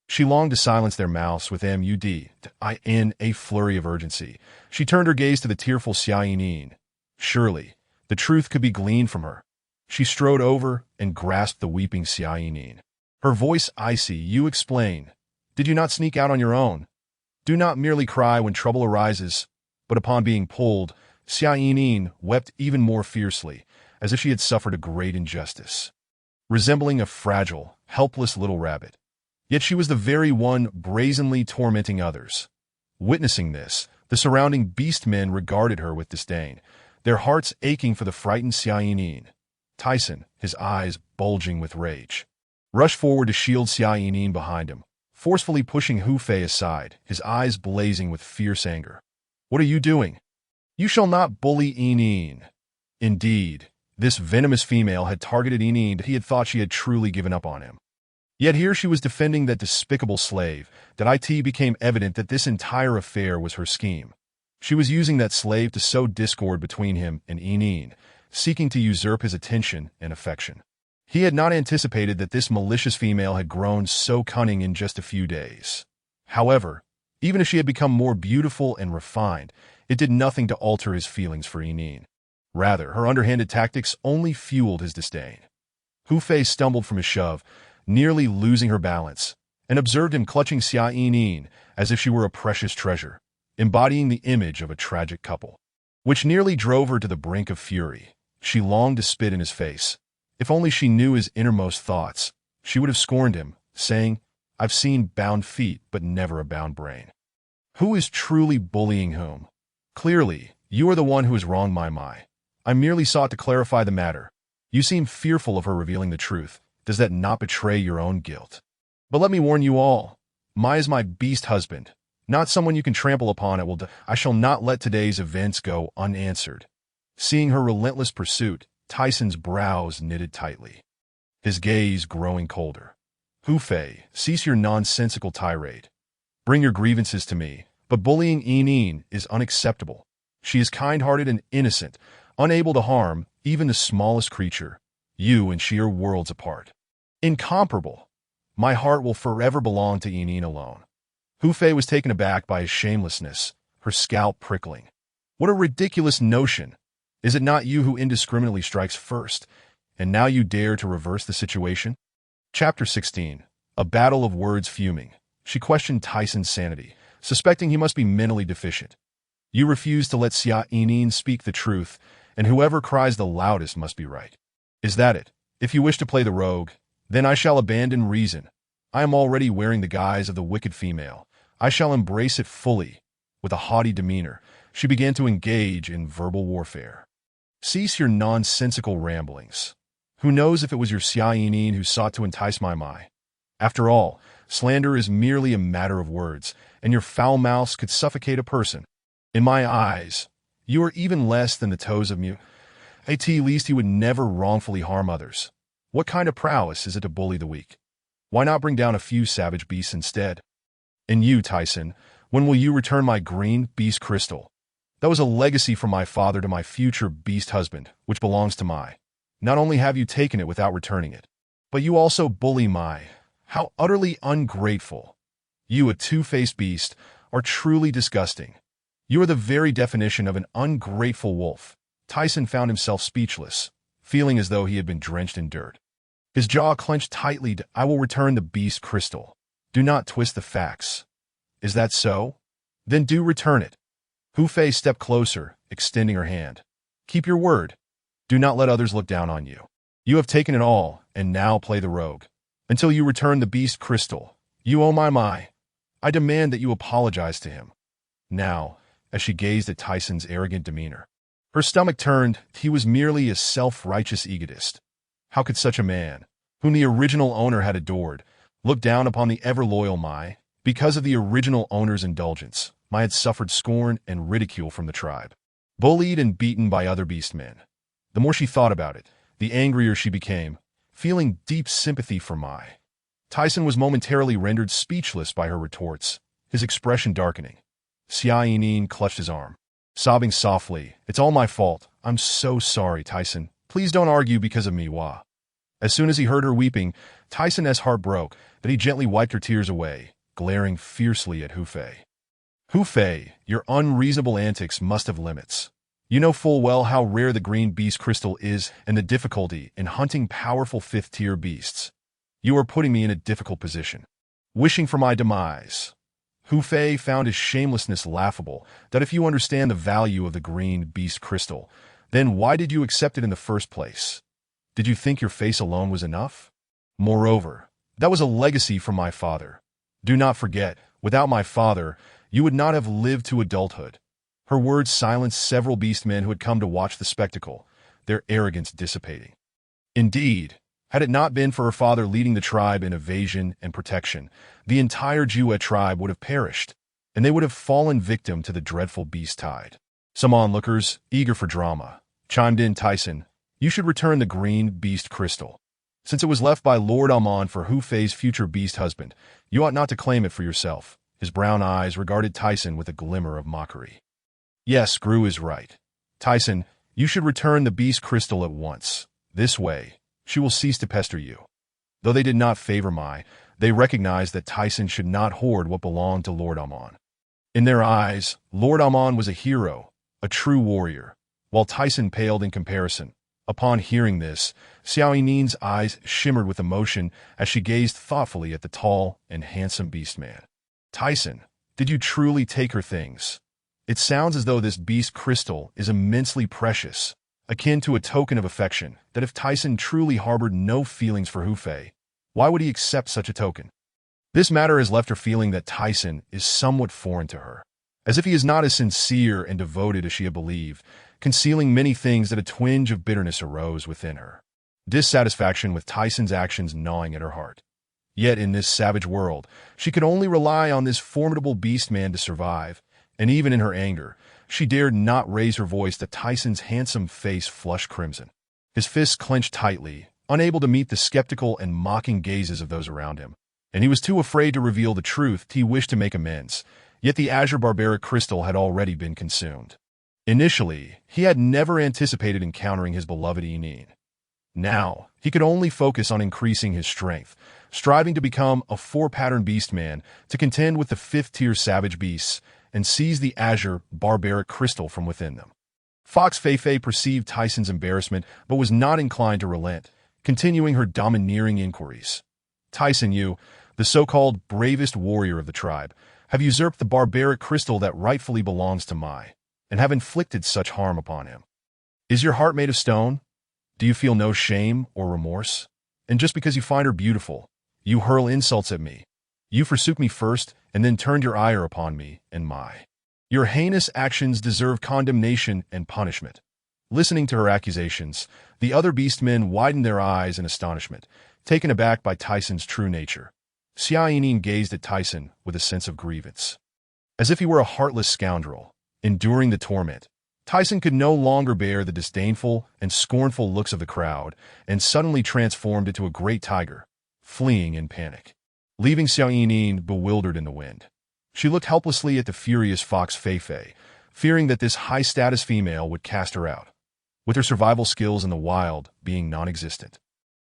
She longed to silence their mouths with mud. In a flurry of urgency, she turned her gaze to the tearful Xia Yinin. Surely, the truth could be gleaned from her. She strode over and grasped the weeping Xia Yinin. Her voice icy. "You explain. Did you not sneak out on your own? Do not merely cry when trouble arises." But upon being pulled, Xia Yinin wept even more fiercely, as if she had suffered a great injustice. Resembling a fragile, helpless little rabbit. Yet she was the very one brazenly tormenting others. Witnessing this, the surrounding beast-men regarded her with disdain, their hearts aching for the frightened Xia Yinin. Tyson, his eyes bulging with rage, rushed forward to shield Xia Yinin behind him, forcefully pushing Hu Fei aside, his eyes blazing with fierce anger. "What are you doing? You shall not bully Yinin." Indeed, this venomous female had targeted Yinin. He had thought she had truly given up on him. Yet here she was defending that despicable slave. That it became evident that this entire affair was her scheme. She was using that slave to sow discord between him and Yinin, seeking to usurp his attention and affection. He had not anticipated that this malicious female had grown so cunning in just a few days. However, even if she had become more beautiful and refined, it did nothing to alter his feelings for Yinin. Rather, her underhanded tactics only fueled his disdain. Hu Fei stumbled from his shove, nearly losing her balance, and observed him clutching Xia Yinin as if she were a precious treasure, embodying the image of a tragic couple, which nearly drove her to the brink of fury. She longed to spit in his face. If only she knew his innermost thoughts, she would have scorned him, saying, "I've seen bound feet, but never a bound brain." Who is truly bullying whom? Clearly, you are the one who is wrong, my. I merely sought to clarify the matter. You seem fearful of her revealing the truth. Does that not betray your own guilt? But let me warn you all. Mai is my beast husband, not someone you can trample upon at will. I shall not let today's events go unanswered. Seeing her relentless pursuit, Tyson's brows knitted tightly, his gaze growing colder. Hu Fei, cease your nonsensical tirade. Bring your grievances to me, but bullying Yinyin is unacceptable. She is kind-hearted and innocent, unable to harm even the smallest creature. You and she are worlds apart. Incomparable. My heart will forever belong to Yinyin alone. Hu Fei was taken aback by his shamelessness, her scalp prickling. What a ridiculous notion! Is it not you who indiscriminately strikes first, and now you dare to reverse the situation? Chapter 16. A battle of words fuming. She questioned Tyson's sanity, suspecting he must be mentally deficient. You refuse to let Xia Yinyin speak the truth, and whoever cries the loudest must be right. Is that it? If you wish to play the rogue, then I shall abandon reason. I am already wearing the guise of the wicked female. I shall embrace it fully. With a haughty demeanor, she began to engage in verbal warfare. Cease your nonsensical ramblings. Who knows if it was your Xia Yinyin who sought to entice my. After all, slander is merely a matter of words, and your foul mouths could suffocate a person. In my eyes, you are even less than the toes of Mu. At least you would never wrongfully harm others. What kind of prowess is it to bully the weak? Why not bring down a few savage beasts instead? And you, Tyson, when will you return my green beast crystal? That was a legacy from my father to my future beast husband, which belongs to Mai. Not only have you taken it without returning it, but you also bully Mai. How utterly ungrateful. You, a two-faced beast, are truly disgusting. You are the very definition of an ungrateful wolf. Tyson found himself speechless, feeling as though he had been drenched in dirt. His jaw clenched tightly. I will return the beast crystal. Do not twist the facts. Is that so? Then do return it. Hu Fei stepped closer, extending her hand. Keep your word. Do not let others look down on you. You have taken it all, and now play the rogue. Until you return the beast crystal, you owe my. I demand that you apologize to him. Now, as she gazed at Tyson's arrogant demeanor, her stomach turned. He was merely a self-righteous egotist. How could such a man, whom the original owner had adored, look down upon the ever-loyal Mai? Because of the original owner's indulgence, Mai had suffered scorn and ridicule from the tribe, bullied and beaten by other beastmen. The more she thought about it, the angrier she became, feeling deep sympathy for Mai. Tyson was momentarily rendered speechless by her retorts, his expression darkening. Xia Yinyin clutched his arm, sobbing softly. It's all my fault. I'm so sorry, Tyson. Please don't argue because of me, Wah. As soon as he heard her weeping, Tyson's heart broke, but he gently wiped her tears away, glaring fiercely at Hu Fei. Hu Fei, your unreasonable antics must have limits. You know full well how rare the green beast crystal is and the difficulty in hunting powerful fifth-tier beasts. You are putting me in a difficult position. Wishing for my demise. Hu Fei found his shamelessness laughable, that if you understand the value of the green beast crystal, then why did you accept it in the first place? Did you think your face alone was enough? Moreover, that was a legacy from my father. Do not forget, without my father, you would not have lived to adulthood. Her words silenced several beastmen who had come to watch the spectacle, their arrogance dissipating. Indeed, had it not been for her father leading the tribe in evasion and protection, the entire Jue tribe would have perished, and they would have fallen victim to the dreadful beast tide. Some onlookers, eager for drama, chimed in. Tyson, you should return the green beast crystal. Since it was left by Lord Amon for Hu Fei's future beast husband, you ought not to claim it for yourself. His brown eyes regarded Tyson with a glimmer of mockery. Yes, Gru is right. Tyson, you should return the beast crystal at once. This way, she will cease to pester you. Though they did not favor Mai, they recognized that Tyson should not hoard what belonged to Lord Amon. In their eyes, Lord Amon was a hero, a true warrior, while Tyson paled in comparison. Upon hearing this, Xiao Yinin's eyes shimmered with emotion as she gazed thoughtfully at the tall and handsome beastman. Tyson, did you truly take her things? It sounds as though this beast crystal is immensely precious, akin to a token of affection, that if Tyson truly harbored no feelings for Hu Fei, why would he accept such a token? This matter has left her feeling that Tyson is somewhat foreign to her. as if he is not as sincere and devoted as she had believed, concealing many things that a twinge of bitterness arose within her. Dissatisfaction with Tyson's actions gnawing at her heart. Yet in this savage world, she could only rely on this formidable beast man to survive, and even in her anger, she dared not raise her voice that Tyson's handsome face flushed crimson. His fists clenched tightly, unable to meet the skeptical and mocking gazes of those around him, and he was too afraid to reveal the truth. He wished to make amends, yet the azure barbaric crystal had already been consumed. Initially, he had never anticipated encountering his beloved Enine. Now, he could only focus on increasing his strength, striving to become a four-pattern beast man to contend with the fifth-tier savage beasts and seize the azure barbaric crystal from within them. Fox Feifei perceived Tyson's embarrassment but was not inclined to relent, continuing her domineering inquiries. Tyson, you, the so-called bravest warrior of the tribe, have usurped the barbaric crystal that rightfully belongs to Mai, and have inflicted such harm upon him. Is your heart made of stone? Do you feel no shame or remorse? And just because you find her beautiful, you hurl insults at me. You forsook me first, and then turned your ire upon me and Mai. Your heinous actions deserve condemnation and punishment. Listening to her accusations, the other beastmen widened their eyes in astonishment, taken aback by Tyson's true nature. Xiaoyin gazed at Tyson with a sense of grievance. As if he were a heartless scoundrel, enduring the torment, Tyson could no longer bear the disdainful and scornful looks of the crowd and suddenly transformed into a great tiger, fleeing in panic, leaving Xiaoyin bewildered in the wind. She looked helplessly at the furious Fox Feifei, fearing that this high-status female would cast her out, with her survival skills in the wild being non-existent.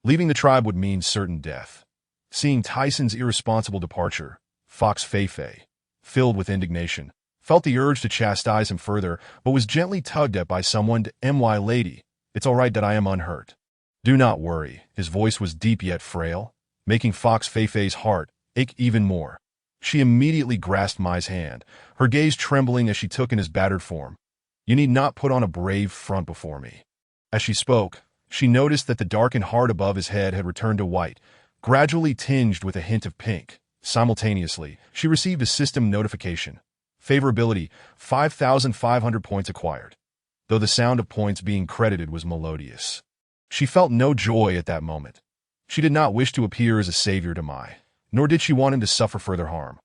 Leaving the tribe would mean certain death. Seeing Tyson's irresponsible departure, Fox Feifei, filled with indignation, felt the urge to chastise him further, but was gently tugged at by someone to "My lady, it's all right that I am unhurt. Do not worry." His voice was deep yet frail, making Fox Feifei's heart ache even more. She immediately grasped Mai's hand, her gaze trembling as she took in his battered form. "You need not put on a brave front before me." As she spoke, she noticed that the darkened heart above his head had returned to white, gradually tinged with a hint of pink. Simultaneously, she received a system notification. Favorability, 5,500 points acquired. Though the sound of points being credited was melodious, she felt no joy at that moment. She did not wish to appear as a savior to Mai, nor did she want him to suffer further harm.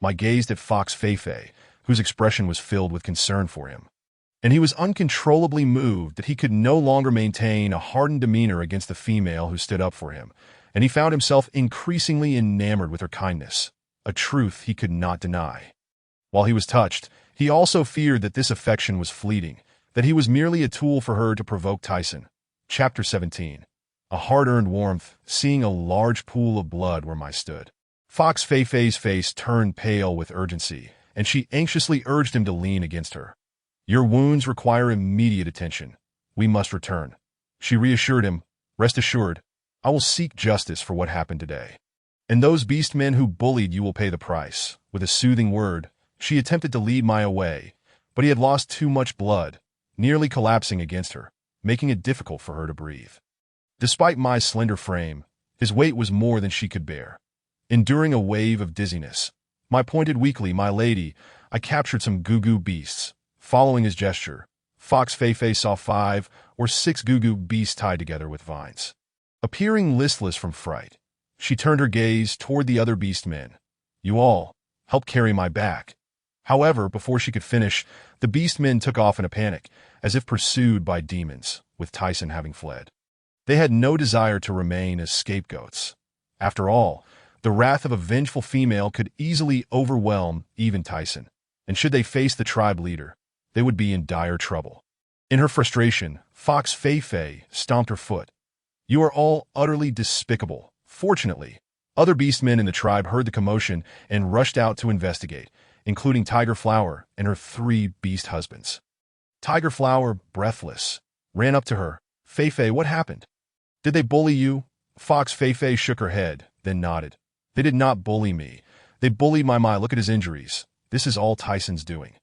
Mai gazed at Fox Feifei, whose expression was filled with concern for him, and he was uncontrollably moved that he could no longer maintain a hardened demeanor against the female who stood up for him, and he found himself increasingly enamored with her kindness, a truth he could not deny. While he was touched, he also feared that this affection was fleeting, that he was merely a tool for her to provoke Tyson. Chapter 17. A hard-earned warmth, seeing a large pool of blood where Mai stood. Fox Feifei's face turned pale with urgency, and she anxiously urged him to lean against her. "Your wounds require immediate attention. We must return." She reassured him, "Rest assured, I will seek justice for what happened today. And those beastmen who bullied you will pay the price." With a soothing word, she attempted to lead Mai away, but he had lost too much blood, nearly collapsing against her, making it difficult for her to breathe. Despite Mai's slender frame, his weight was more than she could bear. Enduring a wave of dizziness, Mai pointed weakly, "My lady, I captured some goo-goo beasts." Following his gesture, Fox Feifei saw 5 or 6 goo-goo beasts tied together with vines. Appearing listless from fright, she turned her gaze toward the other beastmen. "You all help carry Mai back." However, before she could finish, the beastmen took off in a panic, as if pursued by demons, with Tyson having fled. They had no desire to remain as scapegoats. After all, the wrath of a vengeful female could easily overwhelm even Tyson, and should they face the tribe leader, they would be in dire trouble. In her frustration, Fox Feifei stomped her foot. "You are all utterly despicable." Fortunately, other beastmen in the tribe heard the commotion and rushed out to investigate, including Tiger Flower and her 3 beast husbands. Tiger Flower, breathless, ran up to her. "Feifei, what happened? Did they bully you?" Fox Feifei shook her head, then nodded. "They did not bully me. They bullied my Mai. Look at his injuries. This is all Tyson's doing.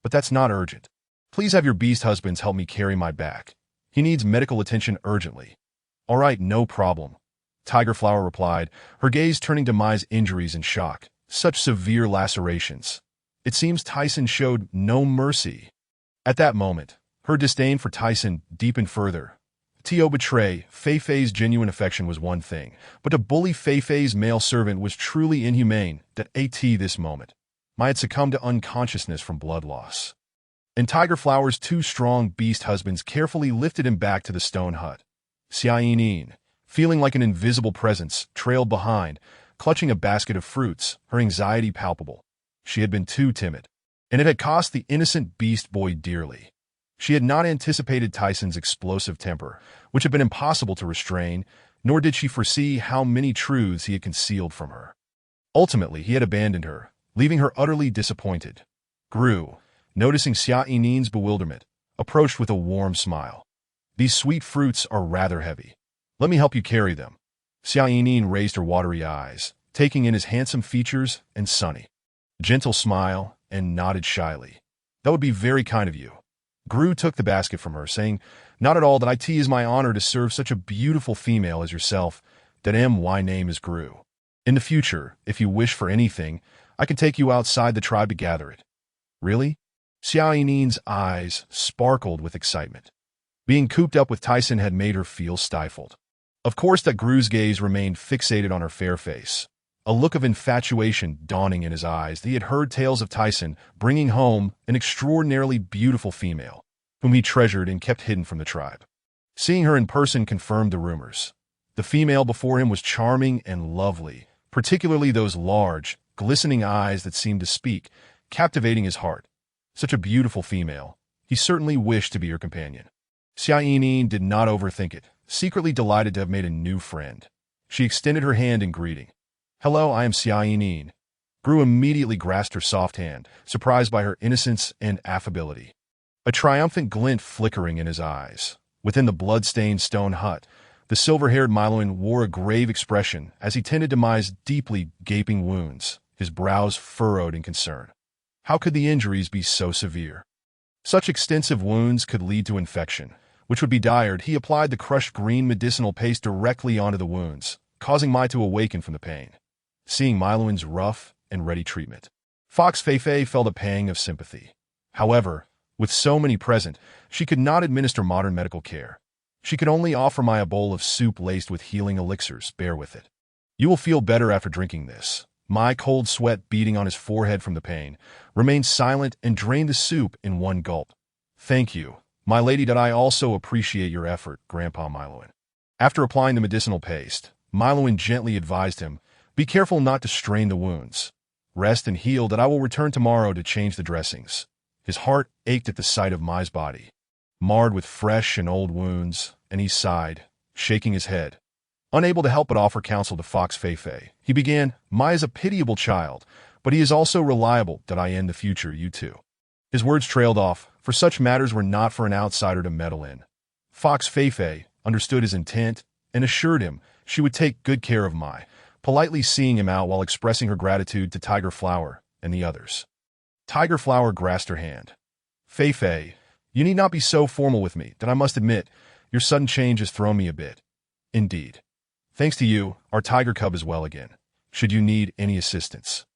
But that's not urgent. Please have your beast husbands help me carry Mai back. He needs medical attention urgently." "All right, no problem," Tiger Flower replied, her gaze turning to Mai's injuries in shock. Such severe lacerations. It seems Tyson showed no mercy. At that moment, her disdain for Tyson deepened further. To betray Fei-Fei's genuine affection was one thing, but to bully Fei-Fei's male servant was truly inhumane. At this moment, I had succumbed to unconsciousness from blood loss. And Tiger Flower's two strong beast husbands carefully lifted him back to the stone hut. Xiaoyin, feeling like an invisible presence, trailed behind, clutching a basket of fruits, her anxiety palpable. She had been too timid, and it had cost the innocent beast boy dearly. She had not anticipated Tyson's explosive temper, which had been impossible to restrain, nor did she foresee how many truths he had concealed from her. Ultimately, he had abandoned her, leaving her utterly disappointed. Gru, noticing Xiaoyin's bewilderment, approached with a warm smile. These sweet fruits are rather heavy. Let me help you carry them. Xiaoyin raised her watery eyes, taking in his handsome features and sunny, gentle smile, and nodded shyly. That would be very kind of you. Gru took the basket from her, saying, Not at all, that it is my honor to serve such a beautiful female as yourself. That my name is Gru. In the future, if you wish for anything, I can take you outside the tribe to gather it. Really? Xiaoyin's eyes sparkled with excitement. Being cooped up with Tyson had made her feel stifled. Of course that Gru's gaze remained fixated on her fair face, a look of infatuation dawning in his eyes. He had heard tales of Tyson bringing home an extraordinarily beautiful female, whom he treasured and kept hidden from the tribe. Seeing her in person confirmed the rumors. The female before him was charming and lovely, particularly those large, glistening eyes that seemed to speak, captivating his heart. Such a beautiful female. He certainly wished to be her companion. Xiaoyin did not overthink it, secretly delighted to have made a new friend. She extended her hand in greeting. Hello, I am Xiaoyin. Gru immediately grasped her soft hand, surprised by her innocence and affability. A triumphant glint flickering in his eyes. Within the blood-stained stone hut, the silver-haired Miloan wore a grave expression as he tended to Mai's deeply gaping wounds, his brows furrowed in concern. How could the injuries be so severe? Such extensive wounds could lead to infection, which would be dire. He applied the crushed green medicinal paste directly onto the wounds, causing Mai to awaken from the pain. Seeing Miloan's rough and ready treatment, Fox Fei-Fei felt a pang of sympathy. However, with so many present, she could not administer modern medical care. She could only offer Mai a bowl of soup laced with healing elixirs. Bear with it. You will feel better after drinking this. Mai, cold sweat beading on his forehead from the pain, remained silent and drained the soup in one gulp. Thank you, my lady. That I also appreciate your effort, Grandpa Miloan. After applying the medicinal paste, Miloan gently advised him, Be careful not to strain the wounds. Rest and heal. That I will return tomorrow to change the dressings. His heart ached at the sight of Mai's body, marred with fresh and old wounds, and he sighed, shaking his head. Unable to help but offer counsel to Fox Fei-Fei, he began, Mai is a pitiable child, but he is also reliable. That I in the future, you too. His words trailed off, for such matters were not for an outsider to meddle in. Fox Fei-Fei understood his intent and assured him she would take good care of Mai, politely seeing him out while expressing her gratitude to Tiger Flower and the others. Tiger Flower grasped her hand. Fei-Fei, you need not be so formal with me. That I must admit, your sudden change has thrown me a bit. Indeed. Thanks to you, our tiger cub is well again. Should you need any assistance,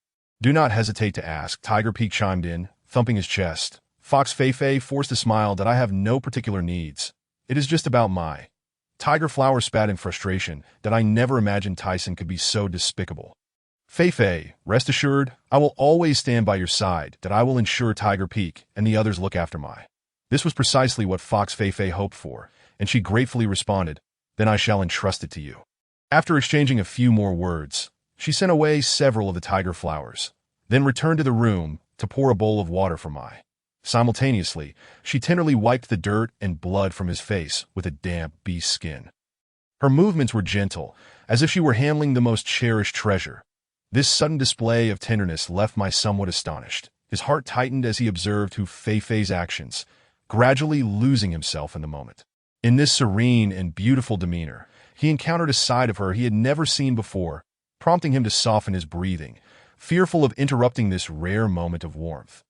do not hesitate to ask. Tiger Peak chimed in, thumping his chest. Fox Fei-Fei forced a smile. That I have no particular needs. It is just about Mai. Tiger Flower spat in frustration. That I never imagined Tyson could be so despicable. Fei-Fei, rest assured, I will always stand by your side. That I will ensure Tiger Peak and the others look after Mai. This was precisely what Fox Fei-Fei hoped for, and she gratefully responded, Then I shall entrust it to you. After exchanging a few more words, she sent away several of the tiger flowers, then returned to the room to pour a bowl of water for Mai. Simultaneously, she tenderly wiped the dirt and blood from his face with a damp beast skin. Her movements were gentle, as if she were handling the most cherished treasure. This sudden display of tenderness left Mai somewhat astonished. His heart tightened as he observed Fei-Fei's actions, gradually losing himself in the moment. In this serene and beautiful demeanor, he encountered a side of her he had never seen before, prompting him to soften his breathing, fearful of interrupting this rare moment of warmth.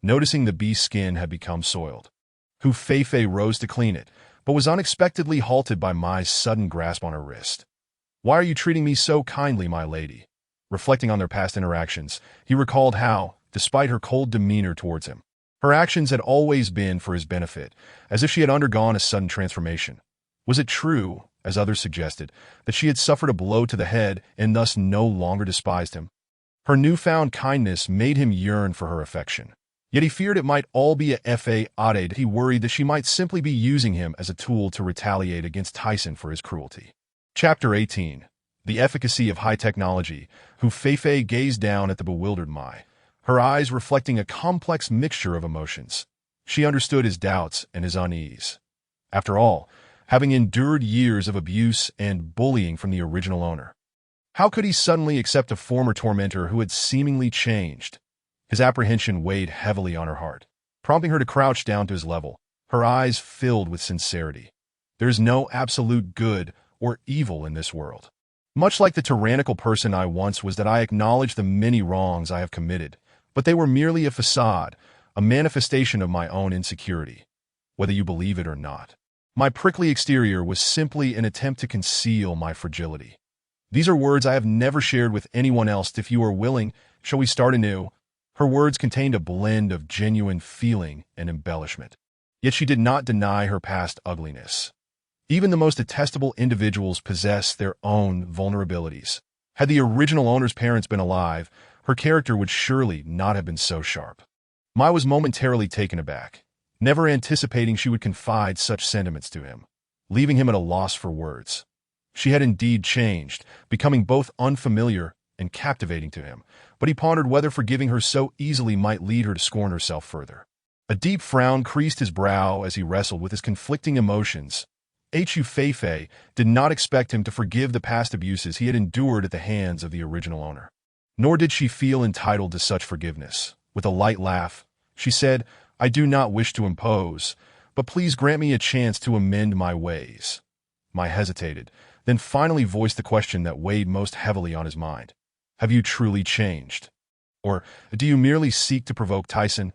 Noticing the beast's skin had become soiled, Fei-Fei rose to clean it, but was unexpectedly halted by Mai's sudden grasp on her wrist. Why are you treating me so kindly, my lady? Reflecting on their past interactions, he recalled how, despite her cold demeanor towards him. Her actions had always been for his benefit, as if she had undergone a sudden transformation. Was it true, as others suggested, that she had suffered a blow to the head and thus no longer despised him? Her newfound kindness made him yearn for her affection. Yet he feared it might all be a fade. He worried that she might simply be using him as a tool to retaliate against Tyson for his cruelty. Chapter 18. The Efficacy of High Technology. Hu Feifei gazed down at the bewildered Mai, her eyes reflecting a complex mixture of emotions. She understood his doubts and his unease. After all, having endured years of abuse and bullying from the original owner, how could he suddenly accept a former tormentor who had seemingly changed? His apprehension weighed heavily on her heart, prompting her to crouch down to his level, her eyes filled with sincerity. There is no absolute good or evil in this world. Much like the tyrannical person I once was, that I acknowledge the many wrongs I have committed, but they were merely a facade, a manifestation of my own insecurity, whether you believe it or not. My prickly exterior was simply an attempt to conceal my fragility. These are words I have never shared with anyone else. If you are willing, shall we start anew? Her words contained a blend of genuine feeling and embellishment. Yet she did not deny her past ugliness. Even the most detestable individuals possess their own vulnerabilities. Had the original owner's parents been alive, her character would surely not have been so sharp. Mai was momentarily taken aback, never anticipating she would confide such sentiments to him, leaving him at a loss for words. She had indeed changed, becoming both unfamiliar and captivating to him, but he pondered whether forgiving her so easily might lead her to scorn herself further. A deep frown creased his brow as he wrestled with his conflicting emotions. Hu Feifei did not expect him to forgive the past abuses he had endured at the hands of the original owner. Nor did she feel entitled to such forgiveness. With a light laugh, she said, "I do not wish to impose, but please grant me a chance to amend my ways." Mai hesitated, then finally voiced the question that weighed most heavily on his mind. Have you truly changed? Or do you merely seek to provoke Tyson?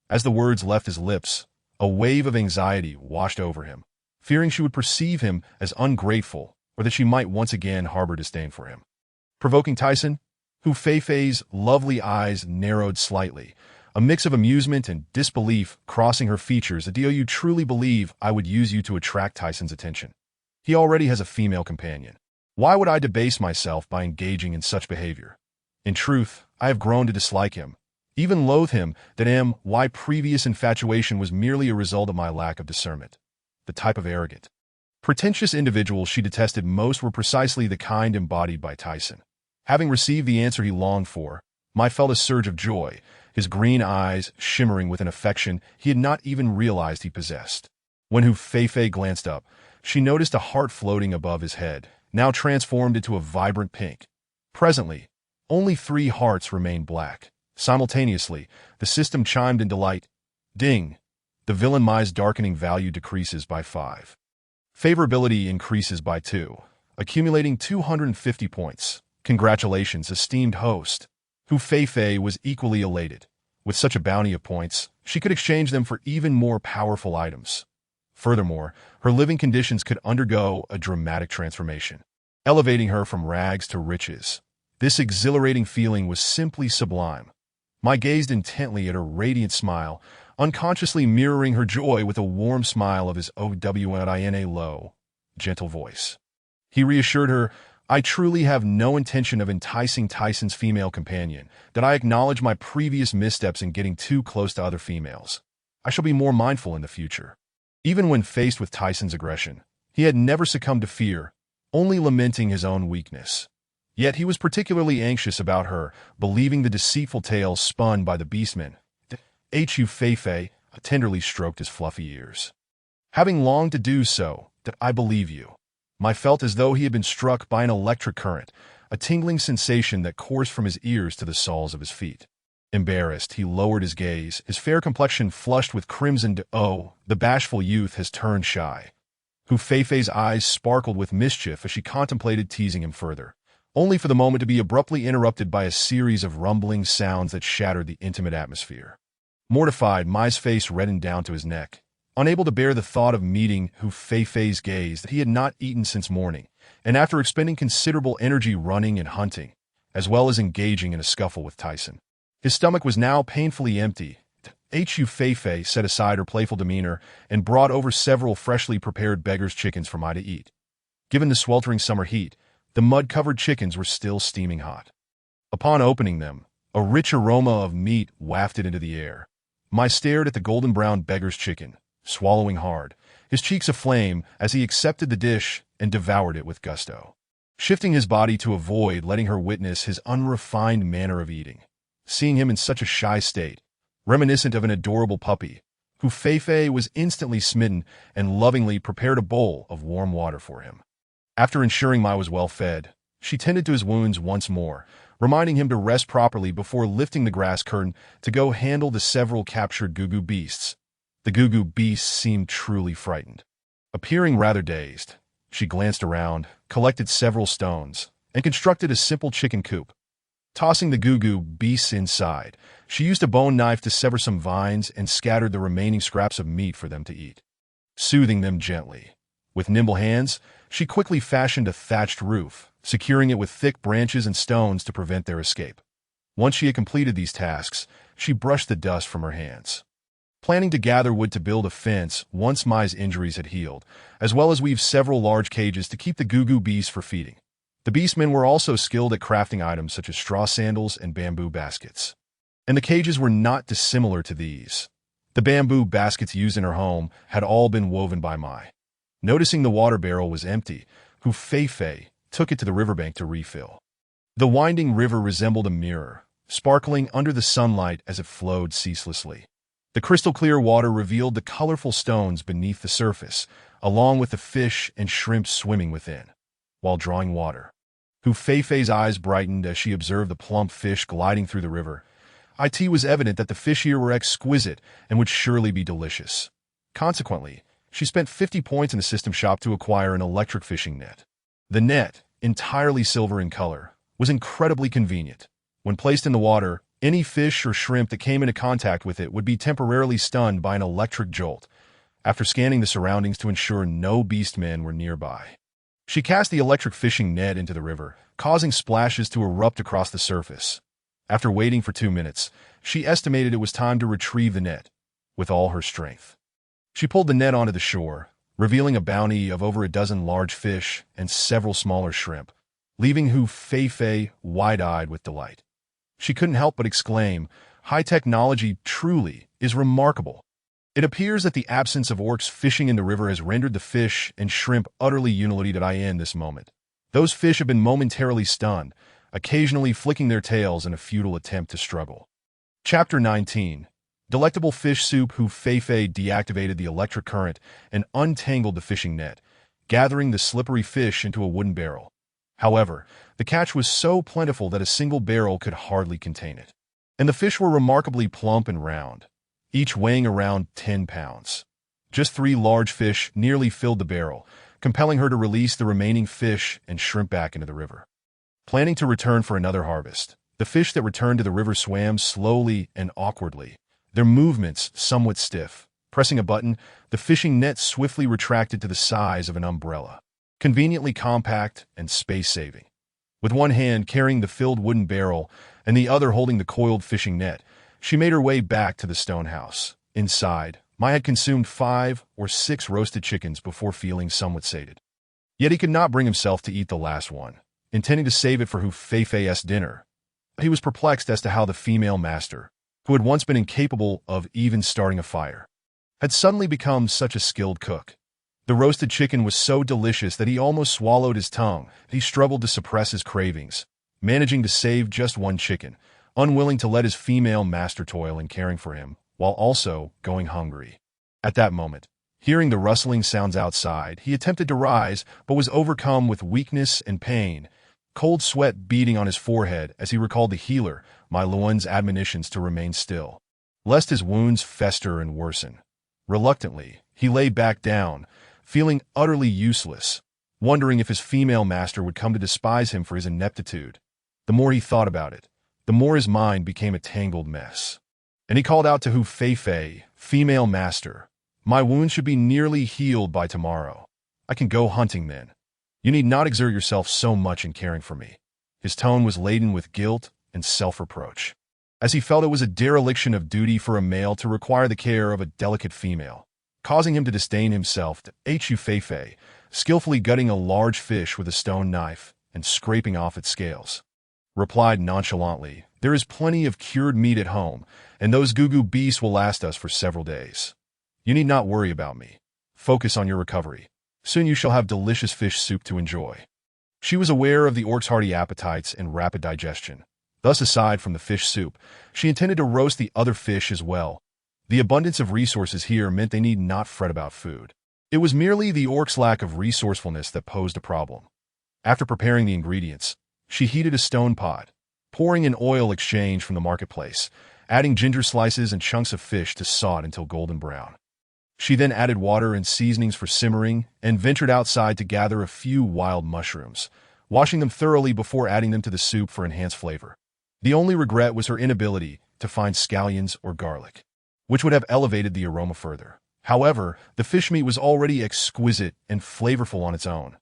As the words left his lips, a wave of anxiety washed over him, fearing she would perceive him as ungrateful or that she might once again harbor disdain for him. Provoking Tyson? Hu Feifei's lovely eyes narrowed slightly, a mix of amusement and disbelief crossing her features. Do you truly believe I would use you to attract Tyson's attention? He already has a female companion. Why would I debase myself by engaging in such behavior? In truth, I have grown to dislike him, even loathe him. My previous infatuation was merely a result of my lack of discernment. The type of arrogant, pretentious individuals she detested most were precisely the kind embodied by Tyson. Having received the answer he longed for, Mai felt a surge of joy, his green eyes shimmering with an affection he had not even realized he possessed. When Hu Feifei glanced up, she noticed a heart floating above his head, now transformed into a vibrant pink. Presently, only 3 hearts remained black. Simultaneously, the system chimed in delight. Ding! The villain Mai's darkening value decreases by 5. Favorability increases by 2, accumulating 250 points. Congratulations, esteemed host. Hu Feifei was equally elated. With such a bounty of points, she could exchange them for even more powerful items. Furthermore, her living conditions could undergo a dramatic transformation, elevating her from rags to riches. This exhilarating feeling was simply sublime. Mai gazed intently at her radiant smile, unconsciously mirroring her joy with a warm smile of his in a low, gentle voice. He reassured her, "I truly have no intention of enticing Tyson's female companion, that I acknowledge my previous missteps in getting too close to other females. I shall be more mindful in the future." Even when faced with Tyson's aggression, he had never succumbed to fear, only lamenting his own weakness. Yet he was particularly anxious about her, believing the deceitful tales spun by the beastmen. Hu Feifei tenderly stroked his fluffy ears. "Having longed to do so, that I believe you." Mai felt as though he had been struck by an electric current, a tingling sensation that coursed from his ears to the soles of his feet. Embarrassed, he lowered his gaze, his fair complexion flushed with crimson. "Oh, the bashful youth has turned shy." Hu Feifei's eyes sparkled with mischief as she contemplated teasing him further, only for the moment to be abruptly interrupted by a series of rumbling sounds that shattered the intimate atmosphere. Mortified, Mai's face reddened down to his neck. Unable to bear the thought of meeting Hu Feifei's gaze that he had not eaten since morning, and after expending considerable energy running and hunting, as well as engaging in a scuffle with Tyson, His stomach was now painfully empty. Hu Fei set aside her playful demeanor and brought over several freshly prepared beggar's chickens for Mai to eat. Given the sweltering summer heat, the mud-covered chickens were still steaming hot. Upon opening them, a rich aroma of meat wafted into the air. Mai stared at the golden-brown beggar's chicken, swallowing hard, his cheeks aflame as he accepted the dish and devoured it with gusto, shifting his body to avoid letting her witness his unrefined manner of eating. Seeing him in such a shy state, reminiscent of an adorable puppy, Hu Fei was instantly smitten and lovingly prepared a bowl of warm water for him. After ensuring Mai was well fed, she tended to his wounds once more, reminding him to rest properly before lifting the grass curtain to go handle the several captured Gugu beasts. The Gugu beasts seemed truly frightened. Appearing rather dazed, she glanced around, collected several stones, and constructed a simple chicken coop. Tossing the Gugu beasts inside, she used a bone knife to sever some vines and scattered the remaining scraps of meat for them to eat. Soothing them gently, with nimble hands, she quickly fashioned a thatched roof, securing it with thick branches and stones to prevent their escape. Once she had completed these tasks, she brushed the dust from her hands. Planning to gather wood to build a fence once Mai's injuries had healed, as well as weave several large cages to keep the Gugu beasts for feeding. The beastmen were also skilled at crafting items such as straw sandals and bamboo baskets. And the cages were not dissimilar to these. The bamboo baskets used in her home had all been woven by Mai. Noticing the water barrel was empty, Hu Fei took it to the riverbank to refill. The winding river resembled a mirror, sparkling under the sunlight as it flowed ceaselessly. The crystal-clear water revealed the colorful stones beneath the surface, along with the fish and shrimp swimming within. While drawing water, Hu Fei's eyes brightened as she observed the plump fish gliding through the river. It was evident that the fish here were exquisite and would surely be delicious. Consequently, she spent 50 points in the system shop to acquire an electric fishing net. The net, entirely silver in color, was incredibly convenient. When placed in the water, any fish or shrimp that came into contact with it would be temporarily stunned by an electric jolt. After scanning the surroundings to ensure no beastmen were nearby, she cast the electric fishing net into the river, causing splashes to erupt across the surface. After waiting for 2 minutes, she estimated it was time to retrieve the net. With all her strength, she pulled the net onto the shore, revealing a bounty of over a dozen large fish and several smaller shrimp, leaving Hu Fei wide-eyed with delight. She couldn't help but exclaim, "High technology truly is remarkable." It appears that the absence of orcs fishing in the river has rendered the fish and shrimp utterly utility in this moment. Those fish have been momentarily stunned, occasionally flicking their tails in a futile attempt to struggle. Chapter 19. Delectable Fish Soup. Hu Fei deactivated the electric current and untangled the fishing net, gathering the slippery fish into a wooden barrel. However, the catch was so plentiful that a single barrel could hardly contain it. And the fish were remarkably plump and round, each weighing around 10 pounds. Just 3 large fish nearly filled the barrel, compelling her to release the remaining fish and shrimp back into the river. Planning to return for another harvest, the fish that returned to the river swam slowly and awkwardly, their movements somewhat stiff. Pressing a button, the fishing net swiftly retracted to the size of an umbrella, conveniently compact and space-saving. With one hand carrying the filled wooden barrel and the other holding the coiled fishing net, she made her way back to the stone house. Inside, Mai had consumed 5 or 6 roasted chickens before feeling somewhat sated. Yet he could not bring himself to eat the last one, intending to save it for Hu Fei's dinner. He was perplexed as to how the female master, who had once been incapable of even starting a fire, had suddenly become such a skilled cook. The roasted chicken was so delicious that he almost swallowed his tongue. He struggled to suppress his cravings, managing to save just one chicken, unwilling to let his female master toil in caring for him, while also going hungry. At that moment, hearing the rustling sounds outside, he attempted to rise, but was overcome with weakness and pain, cold sweat beading on his forehead as he recalled the healer, Mai Luan's admonitions to remain still, lest his wounds fester and worsen. Reluctantly, he lay back down, feeling utterly useless, wondering if his female master would come to despise him for his ineptitude. The more he thought about it, the more his mind became a tangled mess. And he called out to Hu Fei, "Female master, my wounds should be nearly healed by tomorrow. I can go hunting then. You need not exert yourself so much in caring for me." His tone was laden with guilt and self-reproach. as he felt it was a dereliction of duty for a male to require the care of a delicate female, causing him to disdain himself to Hu Feifei, skillfully gutting a large fish with a stone knife and scraping off its scales. Replied nonchalantly, "There is plenty of cured meat at home, and those goo-goo beasts will last us for several days. You need not worry about me. Focus on your recovery. Soon you shall have delicious fish soup to enjoy." She was aware of the orc's hearty appetites and rapid digestion. Thus, aside from the fish soup, she intended to roast the other fish as well. The abundance of resources here meant they need not fret about food. It was merely the orc's lack of resourcefulness that posed a problem. After preparing the ingredients, she heated a stone pot, pouring in oil exchanged from the marketplace, adding ginger slices and chunks of fish to saute until golden brown. She then added water and seasonings for simmering and ventured outside to gather a few wild mushrooms, washing them thoroughly before adding them to the soup for enhanced flavor. The only regret was her inability to find scallions or garlic, which would have elevated the aroma further. However, the fish meat was already exquisite and flavorful on its own.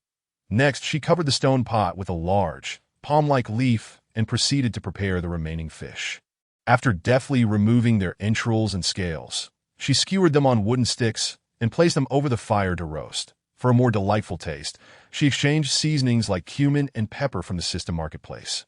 Next, she covered the stone pot with a large, palm-like leaf and proceeded to prepare the remaining fish. After deftly removing their entrails and scales, she skewered them on wooden sticks and placed them over the fire to roast. For a more delightful taste, she exchanged seasonings like cumin and pepper from the system marketplace,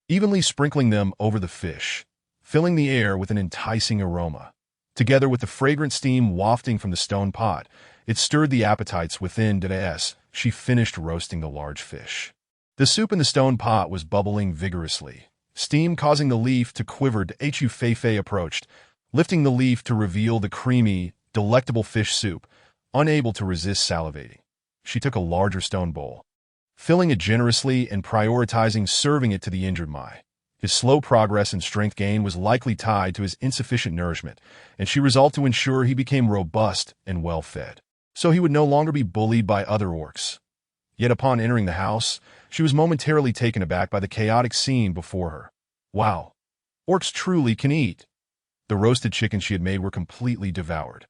evenly sprinkling them over the fish, filling the air with an enticing aroma. Together with the fragrant steam wafting from the stone pot, it stirred the appetites within. As she finished roasting the large fish, the soup in the stone pot was bubbling vigorously, steam causing the leaf to quiver. Hu Feifei approached, lifting the leaf to reveal the creamy, delectable fish soup. Unable to resist salivating, she took a larger stone bowl, filling it generously and prioritizing serving it to the injured Mai. His slow progress and strength gain was likely tied to his insufficient nourishment, and she resolved to ensure he became robust and well-fed, so he would no longer be bullied by other orcs. Yet upon entering the house, she was momentarily taken aback by the chaotic scene before her. Wow, orcs truly can eat. The roasted chicken she had made were completely devoured,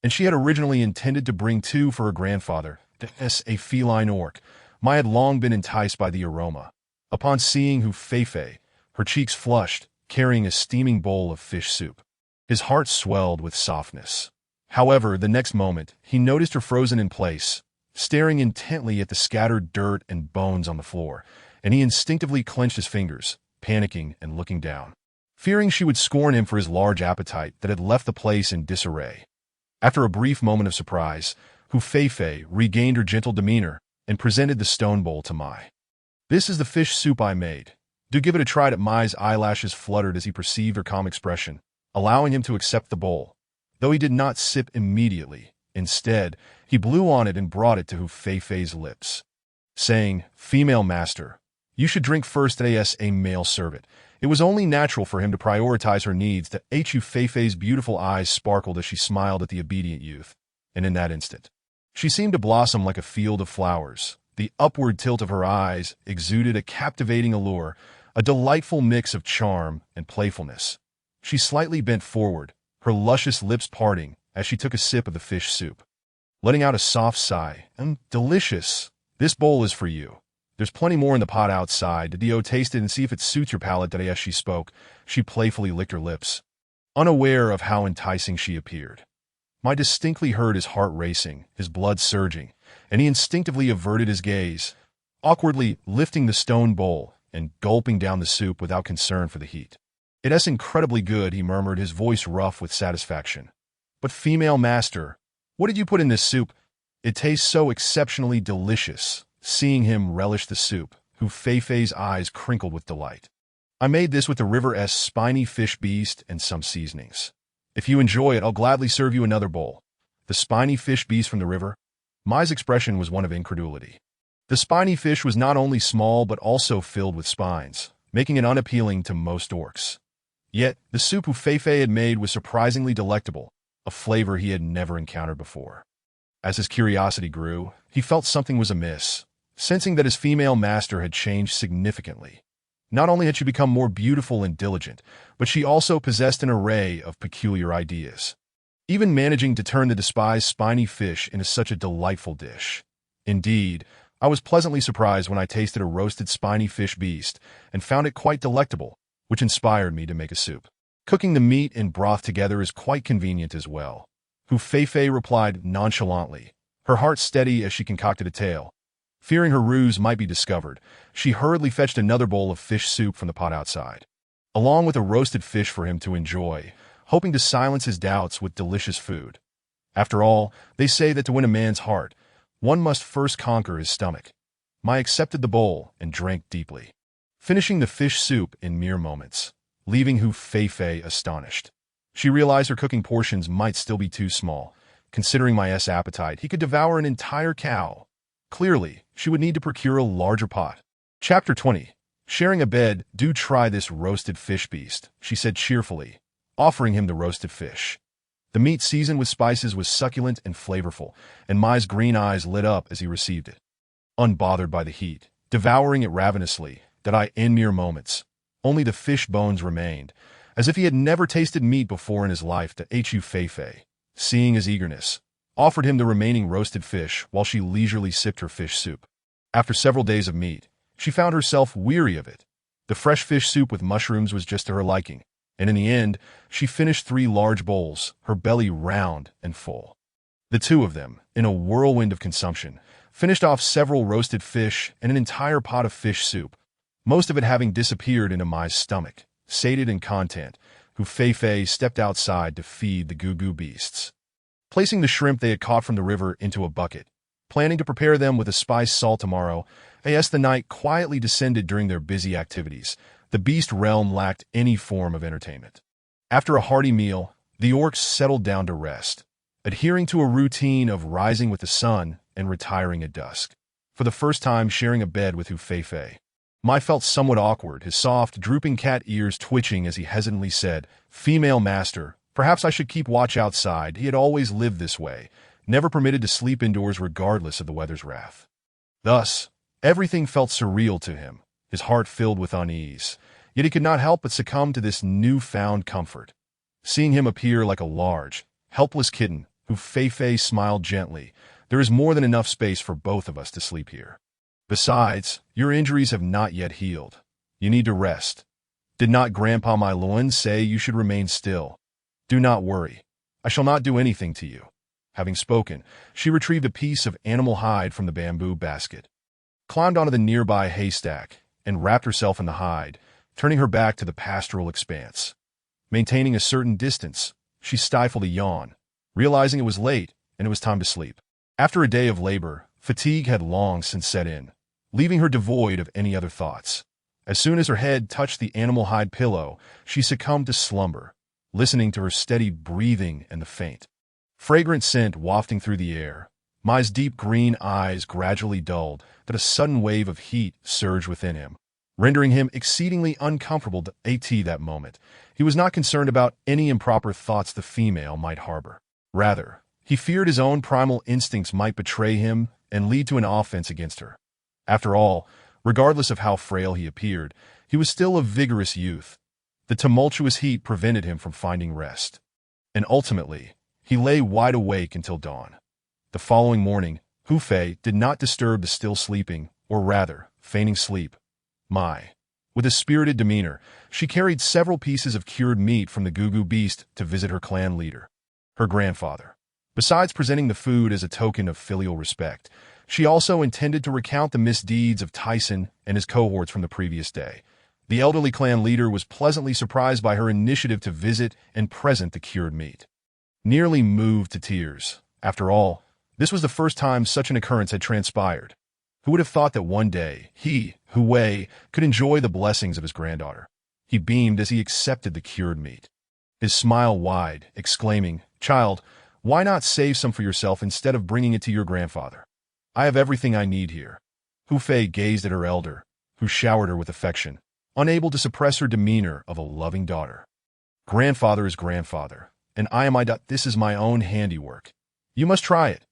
and she had originally intended to bring two for her grandfather, a feline orc. Mai had long been enticed by the aroma. Upon seeing Hu Feifei, her cheeks flushed, carrying a steaming bowl of fish soup. His heart swelled with softness. However, the next moment, he noticed her frozen in place, staring intently at the scattered dirt and bones on the floor, and he instinctively clenched his fingers, panicking and looking down, fearing she would scorn him for his large appetite that had left the place in disarray. After a brief moment of surprise, Hu Feifei regained her gentle demeanor and presented the stone bowl to Mai. "This is the fish soup I made. Do give it a try." Mai's eyelashes fluttered as he perceived her calm expression, allowing him to accept the bowl, though he did not sip immediately. Instead, he blew on it and brought it to Hu Feifei's lips, saying, "Female master, you should drink first." As a male servant, it was only natural for him to prioritize her needs. Hu Feifei's beautiful eyes sparkled as she smiled at the obedient youth, and in that instant, she seemed to blossom like a field of flowers. The upward tilt of her eyes exuded a captivating allure, a delightful mix of charm and playfulness. She slightly bent forward, her luscious lips parting as she took a sip of the fish soup, letting out a soft sigh. Delicious. This bowl is for you. There's plenty more in the pot outside. Dio taste it and see if it suits your palate." As she spoke, she playfully licked her lips, unaware of how enticing she appeared. Mai distinctly heard his heart racing, his blood surging, and he instinctively averted his gaze, awkwardly lifting the stone bowl and gulping down the soup without concern for the heat. "It's incredibly good," he murmured, his voice rough with satisfaction. "But female master, what did you put in this soup? It tastes so exceptionally delicious." Seeing him relish the soup, Hu Feifei's eyes crinkled with delight. "I made this with the river's spiny fish beast and some seasonings. If you enjoy it, I'll gladly serve you another bowl." The spiny fish beast from the river? Mai's expression was one of incredulity. The spiny fish was not only small but also filled with spines, making it unappealing to most orcs. Yet, the soup Hu Feifei had made was surprisingly delectable, a flavor he had never encountered before. As his curiosity grew, he felt something was amiss, sensing that his female master had changed significantly. Not only had she become more beautiful and diligent, but she also possessed an array of peculiar ideas, even managing to turn the despised spiny fish into such a delightful dish. Indeed, I was pleasantly surprised when I tasted a roasted spiny fish beast and found it quite delectable, which inspired me to make a soup. Cooking the meat and broth together is quite convenient as well. Hu Feifei replied nonchalantly, her heart steady as she concocted a tale. Fearing her ruse might be discovered, she hurriedly fetched another bowl of fish soup from the pot outside, along with a roasted fish for him to enjoy, hoping to silence his doubts with delicious food. After all, they say that to win a man's heart, one must first conquer his stomach. Mai accepted the bowl and drank deeply, finishing the fish soup in mere moments, leaving Hu Feifei astonished. She realized her cooking portions might still be too small. Considering Mai's appetite, he could devour an entire cow. Clearly, she would need to procure a larger pot. Chapter 20. Sharing a bed, do try this roasted fish beast, she said cheerfully, offering him the roasted fish. The meat seasoned with spices was succulent and flavorful, and Mai's green eyes lit up as he received it. Unbothered by the heat, devouring it ravenously, in mere moments. Only the fish bones remained, as if he had never tasted meat before in his life. Hu Feifei, seeing his eagerness, offered him the remaining roasted fish while she leisurely sipped her fish soup. After several days of meat, she found herself weary of it. The fresh fish soup with mushrooms was just to her liking, and in the end, she finished 3 large bowls, her belly round and full. The two of them, in a whirlwind of consumption, finished off several roasted fish and an entire pot of fish soup, most of it having disappeared into Mai's stomach. Sated and content, Hu Feifei stepped outside to feed the goo beasts. Placing the shrimp they had caught from the river into a bucket, planning to prepare them with a spiced salt tomorrow, as the night quietly descended during their busy activities, the beast realm lacked any form of entertainment. After a hearty meal, the orcs settled down to rest, adhering to a routine of rising with the sun and retiring at dusk, for the first time sharing a bed with Hu Feifei. Mai felt somewhat awkward, his soft, drooping cat ears twitching as he hesitantly said, "Female master, perhaps I should keep watch outside." He had always lived this way, never permitted to sleep indoors regardless of the weather's wrath. Thus, everything felt surreal to him, his heart filled with unease, yet he could not help but succumb to this newfound comfort. Seeing him appear like a large, helpless kitten, Hu Feifei smiled gently. "There is more than enough space for both of us to sleep here. Besides, your injuries have not yet healed. You need to rest. Did not Grandpa Mai Luan say you should remain still? Do not worry. I shall not do anything to you." Having spoken, she retrieved a piece of animal hide from the bamboo basket, climbed onto the nearby haystack, and wrapped herself in the hide, turning her back to the pastoral expanse. Maintaining a certain distance, she stifled a yawn, realizing it was late and it was time to sleep. After a day of labor, fatigue had long since set in, leaving her devoid of any other thoughts. As soon as her head touched the animal hide pillow, she succumbed to slumber, listening to her steady breathing and the faint, fragrant scent wafting through the air. Mai's deep green eyes gradually dulled, that a sudden wave of heat surged within him, rendering him exceedingly uncomfortable that moment. He was not concerned about any improper thoughts the female might harbor. Rather, he feared his own primal instincts might betray him and lead to an offense against her. After all, regardless of how frail he appeared, he was still a vigorous youth. The tumultuous heat prevented him from finding rest, and ultimately, he lay wide awake until dawn. The following morning, Hu Fei did not disturb the still sleeping, or rather, feigning sleep, Mai. With a spirited demeanor, she carried several pieces of cured meat from the goo beast to visit her clan leader, her grandfather. Besides presenting the food as a token of filial respect, she also intended to recount the misdeeds of Tyson and his cohorts from the previous day. The elderly clan leader was pleasantly surprised by her initiative to visit and present the cured meat. Nearly moved to tears. After all, this was the first time such an occurrence had transpired. Who would have thought that one day he, Hu Wei, could enjoy the blessings of his granddaughter? He beamed as he accepted the cured meat, his smile wide, exclaiming, "Child, why not save some for yourself instead of bringing it to your grandfather? I have everything I need here." Hu Fei gazed at her elder, who showered her with affection, unable to suppress her demeanor of a loving daughter. "Grandfather is grandfather, and I am this is my own handiwork. You must try it."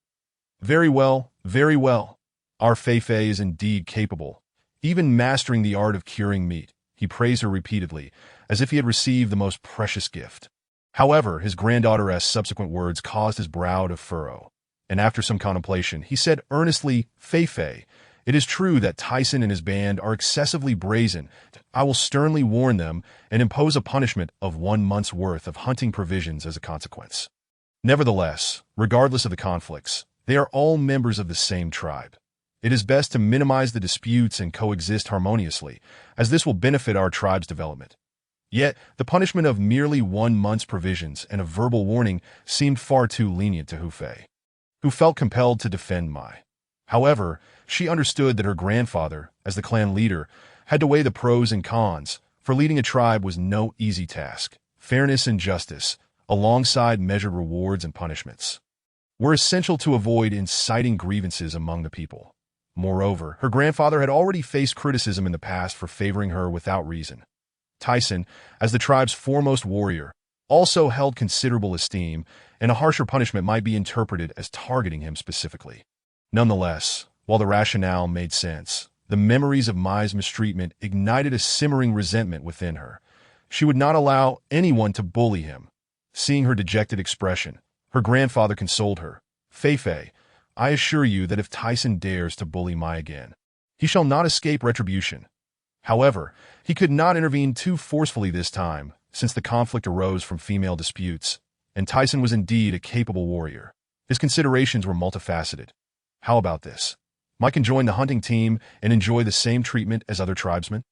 Very well, very well. Our Fei is indeed capable, even mastering the art of curing meat." He praised her repeatedly, as if he had received the most precious gift. However, his granddaughter's subsequent words caused his brow to furrow, and after some contemplation, he said earnestly, "Fei, It is true that Tyson and his band are excessively brazen. I will sternly warn them and impose a punishment of 1 month's worth of hunting provisions as a consequence. Nevertheless, regardless of the conflicts, they are all members of the same tribe. It is best to minimize the disputes and coexist harmoniously, as this will benefit our tribe's development. Yet, the punishment of merely 1 month's provisions and a verbal warning seemed far too lenient to Hu Fei, who felt compelled to defend Mai. However, she understood that her grandfather, as the clan leader, had to weigh the pros and cons, for leading a tribe was no easy task. Fairness and justice, alongside measured rewards and punishments, were essential to avoid inciting grievances among the people. Moreover, her grandfather had already faced criticism in the past for favoring her without reason. Tyson, as the tribe's foremost warrior, also held considerable esteem, and a harsher punishment might be interpreted as targeting him specifically. Nonetheless, while the rationale made sense, the memories of Mai's mistreatment ignited a simmering resentment within her. She would not allow anyone to bully him. Seeing her dejected expression, her grandfather consoled her. "Fei, I assure you that if Tyson dares to bully Mai again, he shall not escape retribution." However, he could not intervene too forcefully this time, since the conflict arose from female disputes, and Tyson was indeed a capable warrior. His considerations were multifaceted. How about this? Mai can join the hunting team and enjoy the same treatment as other tribesmen?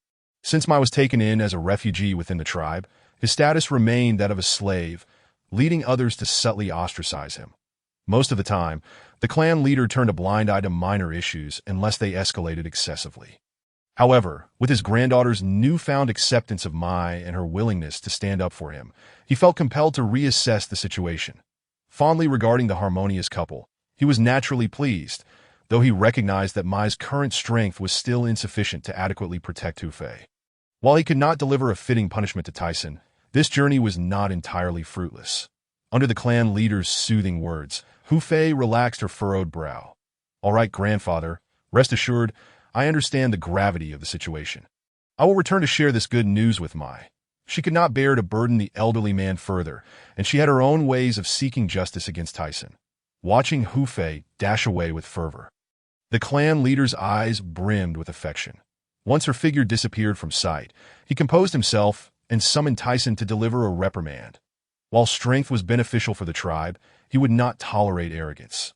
Since Mai was taken in as a refugee within the tribe, his status remained that of a slave, leading others to subtly ostracize him. Most of the time, the clan leader turned a blind eye to minor issues unless they escalated excessively. However, with his granddaughter's newfound acceptance of Mai and her willingness to stand up for him, he felt compelled to reassess the situation. Fondly regarding the harmonious couple, he was naturally pleased, though he recognized that Mai's current strength was still insufficient to adequately protect Hu Fei. While he could not deliver a fitting punishment to Tyson, this journey was not entirely fruitless. Under the clan leader's soothing words, Hu Fei relaxed her furrowed brow. "All right, grandfather, rest assured, I understand the gravity of the situation. I will return to share this good news with Mai." She could not bear to burden the elderly man further, and she had her own ways of seeking justice against Tyson. Watching Hu Fei dash away with fervor, the clan leader's eyes brimmed with affection. Once her figure disappeared from sight, he composed himself and summoned Tyson to deliver a reprimand. While strength was beneficial for the tribe, he would not tolerate arrogance,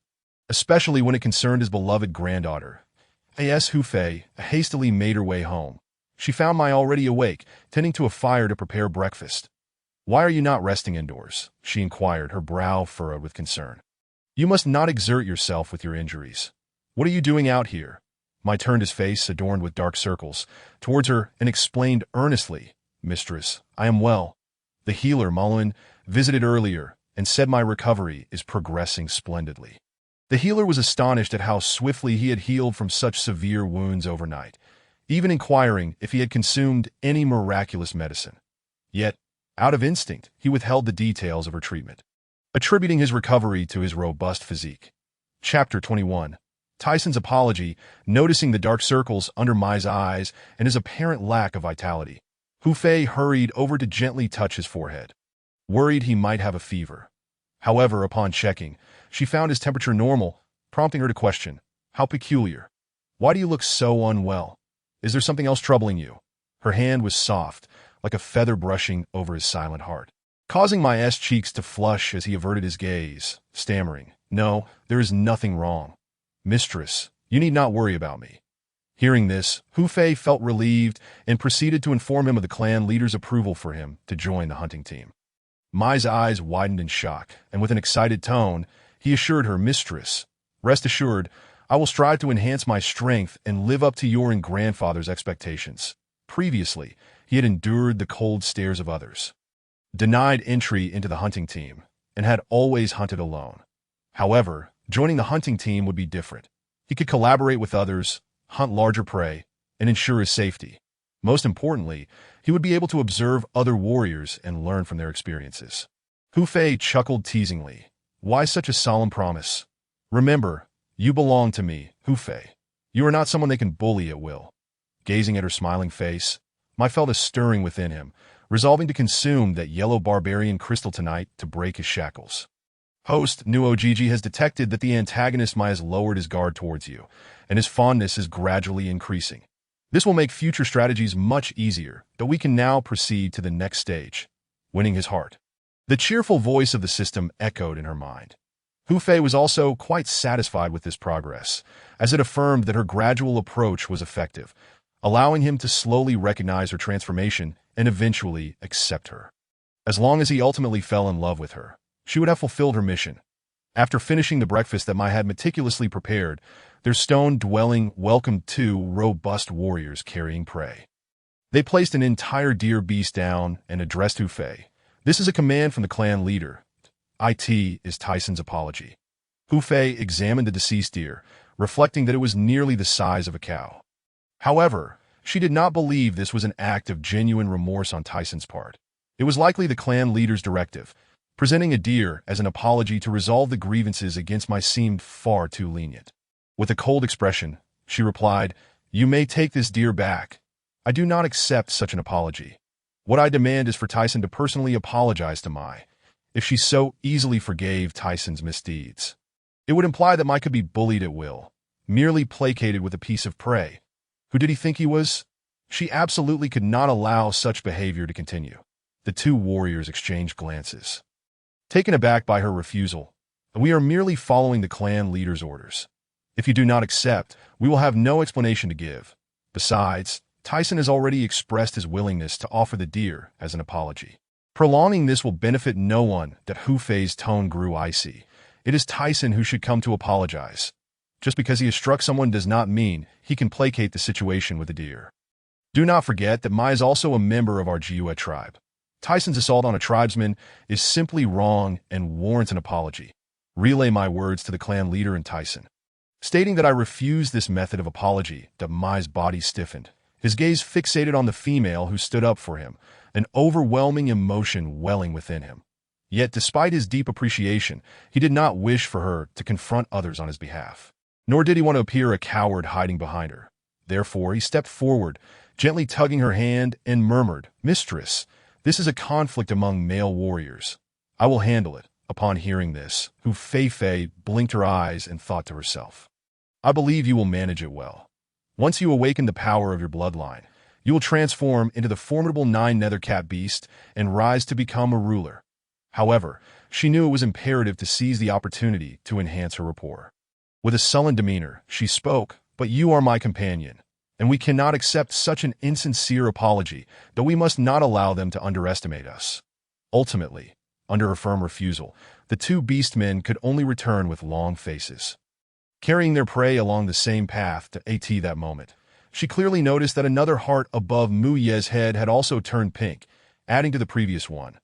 especially when it concerned his beloved granddaughter. As Hu Fei hastily made her way home, she found Mai already awake, tending to a fire to prepare breakfast. "Why are you not resting indoors?" she inquired, her brow furrowed with concern. "You must not exert yourself with your injuries. What are you doing out here?" Mai turned his face, adorned with dark circles, towards her and explained earnestly, "Mistress, I am well. The healer, Mullen, visited earlier and said my recovery is progressing splendidly." The healer was astonished at how swiftly he had healed from such severe wounds overnight, even inquiring if he had consumed any miraculous medicine. Yet, out of instinct, he withheld the details of her treatment, attributing his recovery to his robust physique. Chapter 21. Tyson's apology, noticing the dark circles under Mai's eyes and his apparent lack of vitality. Hu Fei hurried over to gently touch his forehead, worried he might have a fever. However, upon checking, she found his temperature normal, prompting her to question, "How peculiar. Why do you look so unwell? Is there something else troubling you?" Her hand was soft, like a feather brushing over his silent heart, causing Mai's cheeks to flush as he averted his gaze, stammering, "No, there is nothing wrong. Mistress, you need not worry about me." Hearing this, Hu Fei felt relieved and proceeded to inform him of the clan leader's approval for him to join the hunting team. Mai's eyes widened in shock, and with an excited tone, he assured her, "Mistress, rest assured, I will strive to enhance my strength and live up to your and grandfather's expectations." Previously, he had endured the cold stares of others, denied entry into the hunting team, and had always hunted alone. However, joining the hunting team would be different. He could collaborate with others, hunt larger prey, and ensure his safety. Most importantly, he would be able to observe other warriors and learn from their experiences. Hu Fei chuckled teasingly. "Why such a solemn promise? Remember, you belong to me, Hu Fei. You are not someone they can bully at will." Gazing at her smiling face, Mai felt a stirring within him, resolving to consume that yellow barbarian crystal tonight to break his shackles. "Host, Nuo Gigi has detected that the antagonist Mai has lowered his guard towards you, and his fondness is gradually increasing. This will make future strategies much easier, but we can now proceed to the next stage, winning his heart. The cheerful voice of the system echoed in her mind. Hu Fei was also quite satisfied with this progress, as it affirmed that her gradual approach was effective, allowing him to slowly recognize her transformation and eventually accept her. As long as he ultimately fell in love with her, she would have fulfilled her mission. After finishing the breakfast that Mai had meticulously prepared, their stone dwelling welcomed two robust warriors carrying prey. They placed an entire deer beast down and addressed Hu Fei. This is a command from the clan leader. It is Tyson's apology. Hu Fei examined the deceased deer, reflecting that it was nearly the size of a cow. However, she did not believe this was an act of genuine remorse on Tyson's part. It was likely the clan leader's directive. Presenting a deer as an apology to resolve the grievances against Mai seemed far too lenient. With a cold expression, she replied, "You may take this deer back. I do not accept such an apology. What I demand is for Tyson to personally apologize to Mai, if she so easily forgave Tyson's misdeeds. It would imply that Mai could be bullied at will, merely placated with a piece of prey. Who did he think he was? She absolutely could not allow such behavior to continue." The two warriors exchanged glances. Taken aback by her refusal, "We are merely following the clan leader's orders. If you do not accept, we will have no explanation to give. Besides, Tyson has already expressed his willingness to offer the deer as an apology. Prolonging this will benefit no one." That Hu Fei's tone grew icy. "It is Tyson who should come to apologize. Just because he has struck someone does not mean he can placate the situation with a deer. Do not forget that Mai is also a member of our Jiuet tribe. Tyson's assault on a tribesman is simply wrong and warrants an apology. Relay my words to the clan leader and Tyson." Stating that I refuse this method of apology, that Mai's body stiffened, his gaze fixated on the female who stood up for him, an overwhelming emotion welling within him. Yet despite his deep appreciation, he did not wish for her to confront others on his behalf. Nor did he want to appear a coward hiding behind her. Therefore, he stepped forward, gently tugging her hand, and murmured, "Mistress, this is a conflict among male warriors. I will handle it." Upon hearing this, Hu Fei blinked her eyes and thought to herself, "I believe you will manage it well. Once you awaken the power of your bloodline, you will transform into the formidable 9 cat beast and rise to become a ruler." However, she knew it was imperative to seize the opportunity to enhance her rapport. With a sullen demeanor, she spoke, "But you are my companion, and we cannot accept such an insincere apology, though we must not allow them to underestimate us." Ultimately, under her firm refusal, the two beastmen could only return with long faces. Carrying their prey along the same path to At that moment, she clearly noticed that another heart above Mu Ye's head had also turned pink, adding to the previous one.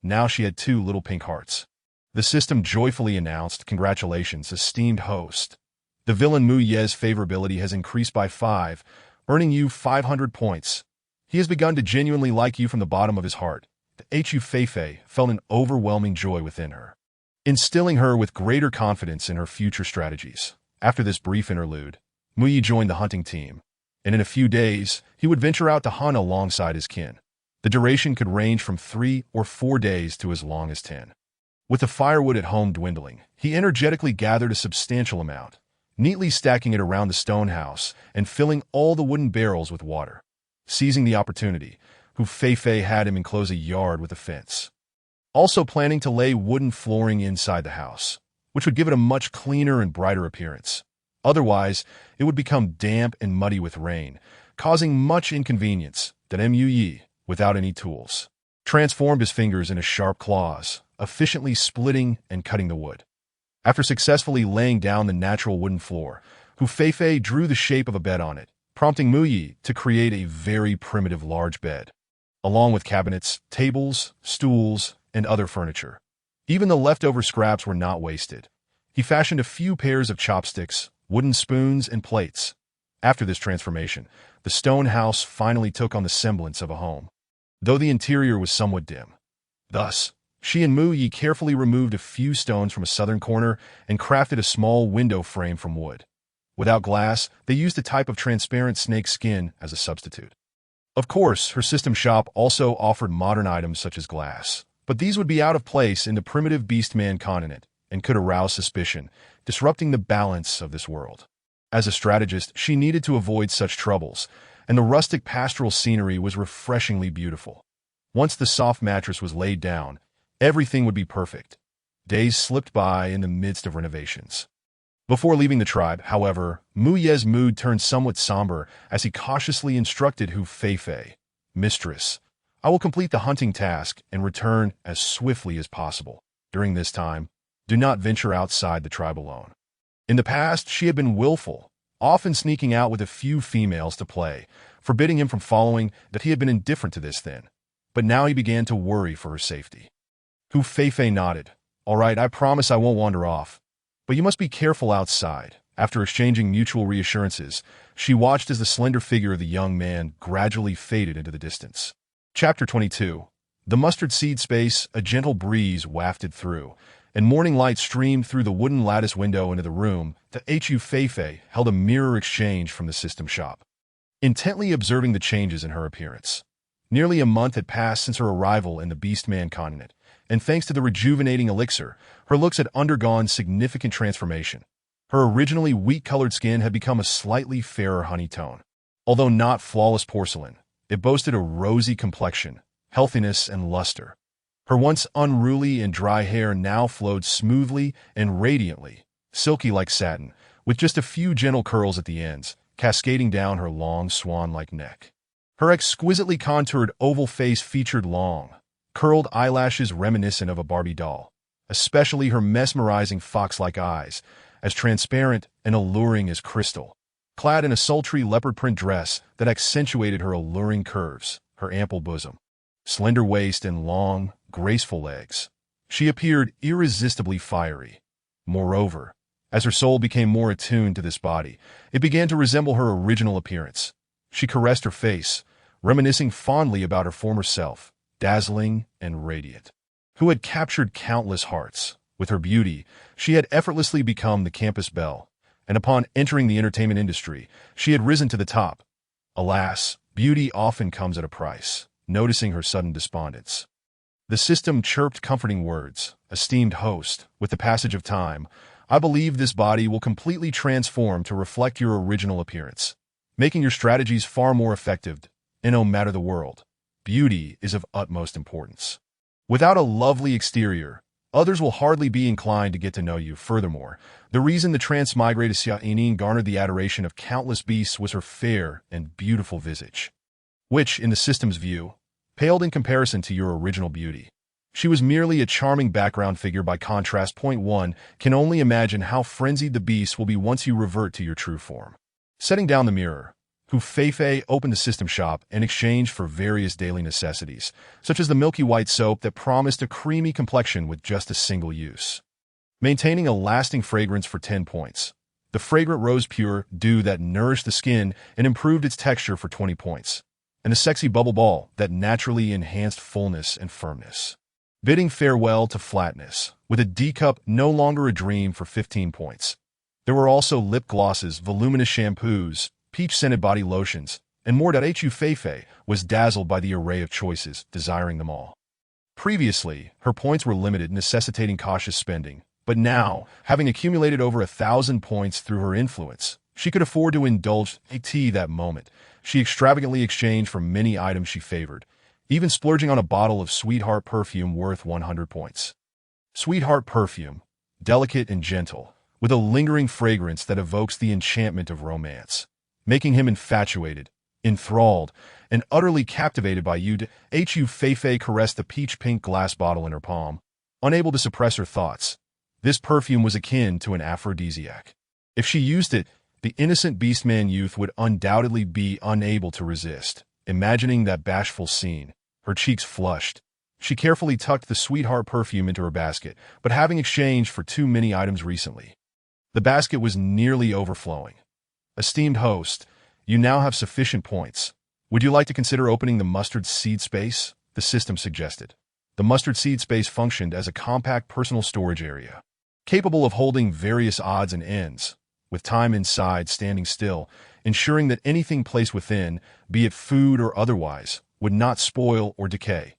Now she had 2 little pink hearts. The system joyfully announced, "Congratulations, esteemed host. The villain Mu Ye's favorability has increased by 5, earning you 500 points. He has begun to genuinely like you from the bottom of his heart." Hu Fei felt an overwhelming joy within her, instilling her with greater confidence in her future strategies. After this brief interlude, Mu Ye joined the hunting team, and in a few days, he would venture out to hunt alongside his kin. The duration could range from 3 or 4 days to as long as 10. With the firewood at home dwindling, he energetically gathered a substantial amount, neatly stacking it around the stone house and filling all the wooden barrels with water. Seizing the opportunity, Hu Fei had him enclose a yard with a fence, also planning to lay wooden flooring inside the house, which would give it a much cleaner and brighter appearance. Otherwise, it would become damp and muddy with rain, causing much inconvenience. That Mu Yi, without any tools, transformed his fingers into sharp claws, efficiently splitting and cutting the wood. After successfully laying down the natural wooden floor, Hu Fei drew the shape of a bed on it, prompting Mu Yi to create a very primitive large bed, along with cabinets, tables, stools, and other furniture. Even the leftover scraps were not wasted. He fashioned a few pairs of chopsticks, wooden spoons, and plates. After this transformation, the stone house finally took on the semblance of a home, though the interior was somewhat dim. Thus, she and Mu Yi carefully removed a few stones from a southern corner and crafted a small window frame from wood. Without glass, they used a type of transparent snake skin as a substitute. Of course, her system shop also offered modern items such as glass, but these would be out of place in the primitive beastman continent and could arouse suspicion, disrupting the balance of this world. As a strategist, she needed to avoid such troubles, and the rustic pastoral scenery was refreshingly beautiful. Once the soft mattress was laid down, everything would be perfect. Days slipped by in the midst of renovations. Before leaving the tribe, however, Mu Ye's mood turned somewhat somber as he cautiously instructed Hu Feifei, "Mistress, I will complete the hunting task and return as swiftly as possible. During this time, do not venture outside the tribe alone." In the past, she had been willful, often sneaking out with a few females to play, forbidding him from following. That he had been indifferent to this then. But now he began to worry for her safety. Hu Feifei nodded. "All right, I promise I won't wander off. But you must be careful outside." After exchanging mutual reassurances, she watched as the slender figure of the young man gradually faded into the distance. Chapter 22. The mustard seed space. A gentle breeze wafted through, and morning light streamed through the wooden lattice window into the room. The Hu Feifei held a mirror exchange from the system shop, intently observing the changes in her appearance. Nearly a month had passed since her arrival in the Beastman continent, and thanks to the rejuvenating elixir, her looks had undergone significant transformation. Her originally wheat-colored skin had become a slightly fairer honey tone. Although not flawless porcelain, it boasted a rosy complexion, healthiness, and luster. Her once unruly and dry hair now flowed smoothly and radiantly, silky like satin, with just a few gentle curls at the ends, cascading down her long swan-like neck. Her exquisitely contoured oval face featured long, curled eyelashes reminiscent of a Barbie doll, especially her mesmerizing fox-like eyes, as transparent and alluring as crystal. Clad in a sultry leopard print dress that accentuated her alluring curves, her ample bosom, slender waist, and long, graceful legs, she appeared irresistibly fiery. Moreover, as her soul became more attuned to this body, it began to resemble her original appearance. She caressed her face, reminiscing fondly about her former self, dazzling and radiant, who had captured countless hearts. With her beauty, she had effortlessly become the campus belle, and upon entering the entertainment industry, she had risen to the top. Alas, beauty often comes at a price. Noticing her sudden despondence, the system chirped comforting words. "Esteemed host, with the passage of time, I believe this body will completely transform to reflect your original appearance, making your strategies far more effective. In no matter the world, beauty is of utmost importance. Without a lovely exterior, others will hardly be inclined to get to know you. Furthermore, the reason the Transmigrated Xiaonin garnered the adoration of countless beasts was her fair and beautiful visage, which, in the system's view, paled in comparison to your original beauty. She was merely a charming background figure by contrast. Point 1. Can only imagine how frenzied the beast will be once you revert to your true form." Setting down the mirror, Hu Feifei opened the system shop in exchange for various daily necessities, such as the milky white soap that promised a creamy complexion with just a single use, maintaining a lasting fragrance for 10 points. The fragrant rose pure dew that nourished the skin and improved its texture for 20 points. And a sexy bubble ball that naturally enhanced fullness and firmness. Bidding farewell to flatness, with a D-cup no longer a dream for 15 points. There were also lip glosses, voluminous shampoos, peach-scented body lotions, and more. Hu Feifei was dazzled by the array of choices, desiring them all. Previously, her points were limited, necessitating cautious spending, but now, having accumulated over 1,000 points through her influence, she could afford to indulge that moment. She extravagantly exchanged for many items she favored, even splurging on a bottle of Sweetheart perfume worth 100 points. Sweetheart perfume, delicate and gentle, with a lingering fragrance that evokes the enchantment of romance, making him infatuated, enthralled, and utterly captivated by you. Hu Feifei caressed the peach-pink glass bottle in her palm, unable to suppress her thoughts. This perfume was akin to an aphrodisiac. If she used it, the innocent Beastman youth would undoubtedly be unable to resist. Imagining that bashful scene, her cheeks flushed. She carefully tucked the Sweetheart perfume into her basket, but having exchanged for too many items recently, the basket was nearly overflowing. "Esteemed host, you now have sufficient points. Would you like to consider opening the mustard seed space?" the system suggested. The mustard seed space functioned as a compact personal storage area, capable of holding various odds and ends, with time inside standing still, ensuring that anything placed within, be it food or otherwise, would not spoil or decay.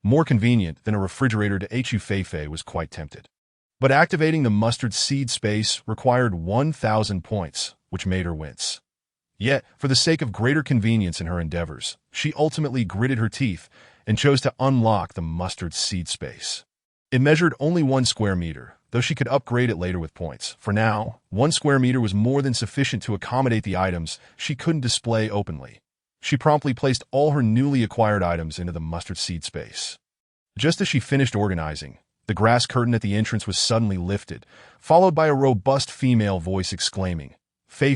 More convenient than a refrigerator. Hu Feifei was quite tempted. But activating the mustard seed space required 1,000 points, which made her wince. Yet, for the sake of greater convenience in her endeavors, she ultimately gritted her teeth and chose to unlock the mustard seed space. It measured only 1 square meter, though she could upgrade it later with points. For now, 1 square meter was more than sufficient to accommodate the items she couldn't display openly. She promptly placed all her newly acquired items into the mustard seed space. Just as she finished organizing, the grass curtain at the entrance was suddenly lifted, followed by a robust female voice exclaiming, "Fei,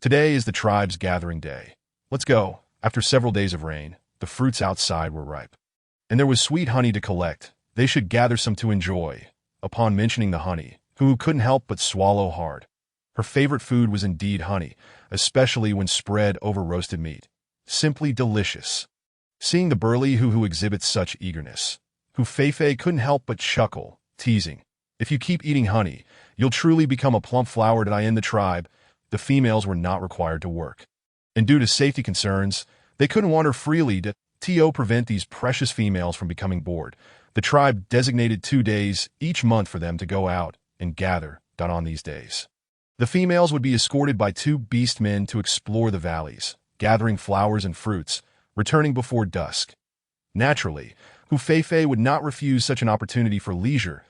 today is the tribe's gathering day. Let's go." After several days of rain, the fruits outside were ripe, and there was sweet honey to collect. They should gather some to enjoy. Upon mentioning the honey, Hu couldn't help but swallow hard. Her favorite food was indeed honey, especially when spread over roasted meat. Simply delicious. Seeing the burly Hu exhibits such eagerness, Fei couldn't help but chuckle, teasing, "If you keep eating honey, you'll truly become a plump flower that I in the tribe." The females were not required to work, and due to safety concerns, they couldn't wander freely to prevent these precious females from becoming bored. The tribe designated 2 days each month for them to go out and gather. On these days, the females would be escorted by 2 beast men to explore the valleys, gathering flowers and fruits, returning before dusk. Naturally, Fei would not refuse such an opportunity for leisure.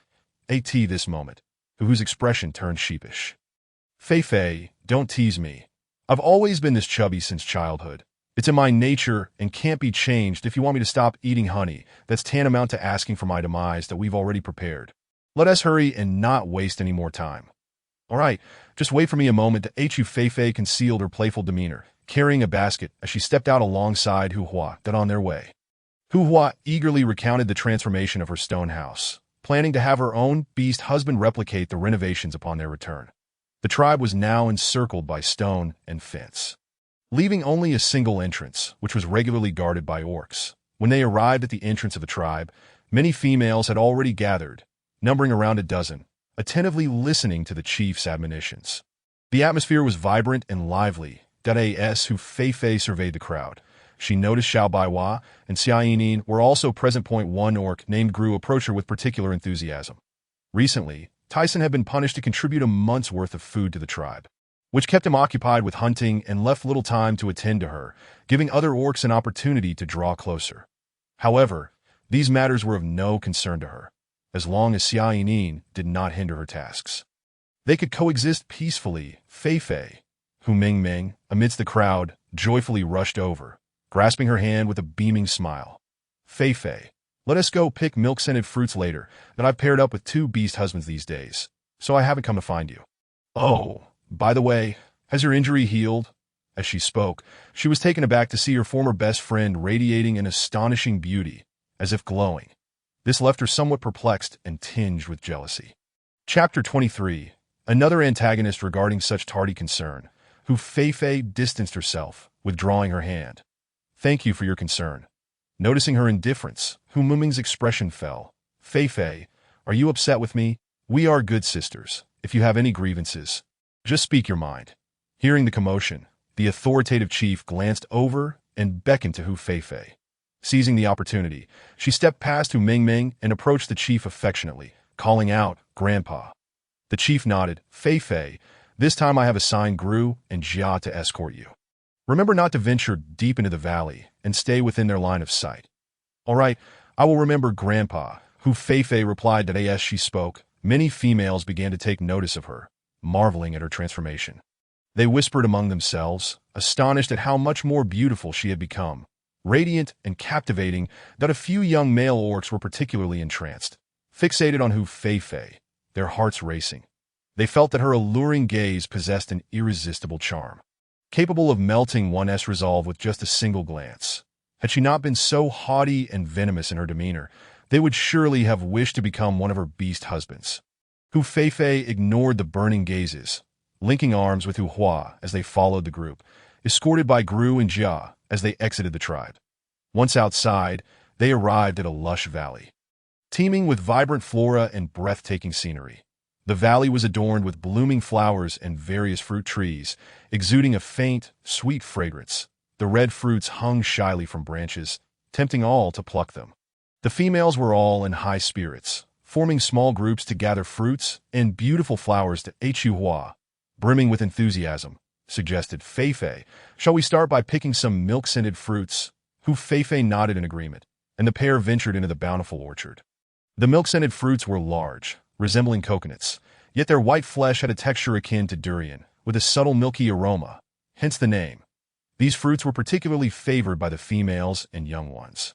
This moment, Hu's expression turned sheepish. "Fei, don't tease me. I've always been this chubby since childhood. It's in my nature and can't be changed. If you want me to stop eating honey, that's tantamount to asking for my demise that we've already prepared. Let us hurry and not waste any more time." "All right, just wait for me a moment." Fei concealed her playful demeanor, carrying a basket as she stepped out alongside Hu on their way. Hu eagerly recounted the transformation of her stone house, planning to have her own beast husband replicate the renovations upon their return. The tribe was now encircled by stone and fence, leaving only a single entrance, which was regularly guarded by orcs. When they arrived at the entrance of the tribe, many females had already gathered, numbering around a dozen, attentively listening to the chief's admonitions. The atmosphere was vibrant and lively. Fei surveyed the crowd. She noticed Xiao Baiwa and Xia Yinin were also present. One orc named Gru approached her with particular enthusiasm. Recently, Tyson had been punished to contribute a month's worth of food to the tribe, which kept him occupied with hunting and left little time to attend to her, giving other orcs an opportunity to draw closer. However, these matters were of no concern to her, as long as Xia Yinin did not hinder her tasks. They could coexist peacefully. Fei, who Ming, amidst the crowd, joyfully rushed over, grasping her hand with a beaming smile. "Fei, let us go pick milk-scented fruits later, that I've paired up with 2 beast husbands these days, so I haven't come to find you. Oh, by the way, has your injury healed?" As she spoke, she was taken aback to see her former best friend radiating in astonishing beauty, as if glowing. This left her somewhat perplexed and tinged with jealousy. Chapter 23. Another antagonist regarding such tardy concern, Fei distanced herself, withdrawing her hand. "Thank you for your concern." Noticing her indifference, Ming's expression fell. "Fei, are you upset with me? We are good sisters. If you have any grievances, just speak your mind." Hearing the commotion, the authoritative chief glanced over and beckoned to Fei. Seizing the opportunity, she stepped past Ming and approached the chief affectionately, calling out, "Grandpa." The chief nodded. "Fei, this time I have assigned Gru and Jia to escort you. Remember not to venture deep into the valley and stay within their line of sight." "All right, I will remember, Grandpa," Fei replied. That as she spoke, many females began to take notice of her, marveling at her transformation. They whispered among themselves, astonished at how much more beautiful she had become, radiant and captivating, that a few young male orcs were particularly entranced, fixated on Fei, their hearts racing. They felt that her alluring gaze possessed an irresistible charm, capable of melting one's resolve with just a single glance. Had she not been so haughty and venomous in her demeanor, they would surely have wished to become one of her beast husbands. Fei ignored the burning gazes, linking arms with Hua as they followed the group, escorted by Gru and Jia as they exited the tribe. Once outside, they arrived at a lush valley, teeming with vibrant flora and breathtaking scenery. The valley was adorned with blooming flowers and various fruit trees, exuding a faint, sweet fragrance. The red fruits hung shyly from branches, tempting all to pluck them. The females were all in high spirits, forming small groups to gather fruits and beautiful flowers to Hua, brimming with enthusiasm. suggested Fei. "Shall we start by picking some milk-scented fruits?" Fei nodded in agreement, and the pair ventured into the bountiful orchard. The milk-scented fruits were large, resembling coconuts, yet their white flesh had a texture akin to durian, with a subtle milky aroma, hence the name. These fruits were particularly favored by the females and young ones.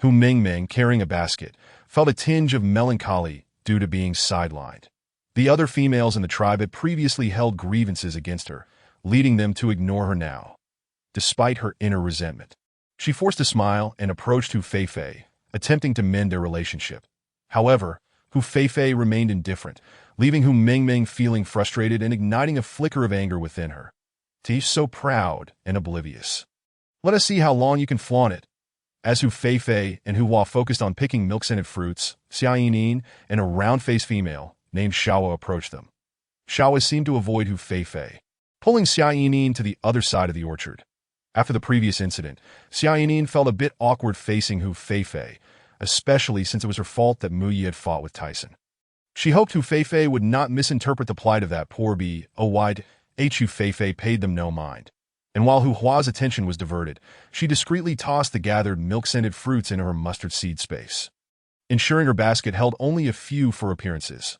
Ming, carrying a basket, felt a tinge of melancholy due to being sidelined. The other females in the tribe had previously held grievances against her, leading them to ignore her now. Despite her inner resentment, she forced a smile and approached Fei, attempting to mend their relationship. However, Fei remained indifferent, leaving Ming feeling frustrated and igniting a flicker of anger within her. "She's so proud and oblivious. Let us see how long you can flaunt it." As Fei and Hua focused on picking milk-scented fruits, Xiaoyin and a round-faced female named Xiaowa approached them. Xiaowa seemed to avoid Fei, pulling Xiaoyin to the other side of the orchard. After the previous incident, Xiaoyin felt a bit awkward facing Fei, especially since it was her fault that Mu Yi had fought with Tyson. She hoped Fei would not misinterpret the plight of that poor bee. Fei paid them no mind, and while Hua's attention was diverted, she discreetly tossed the gathered milk-scented fruits into her mustard seed space, ensuring her basket held only a few for appearances.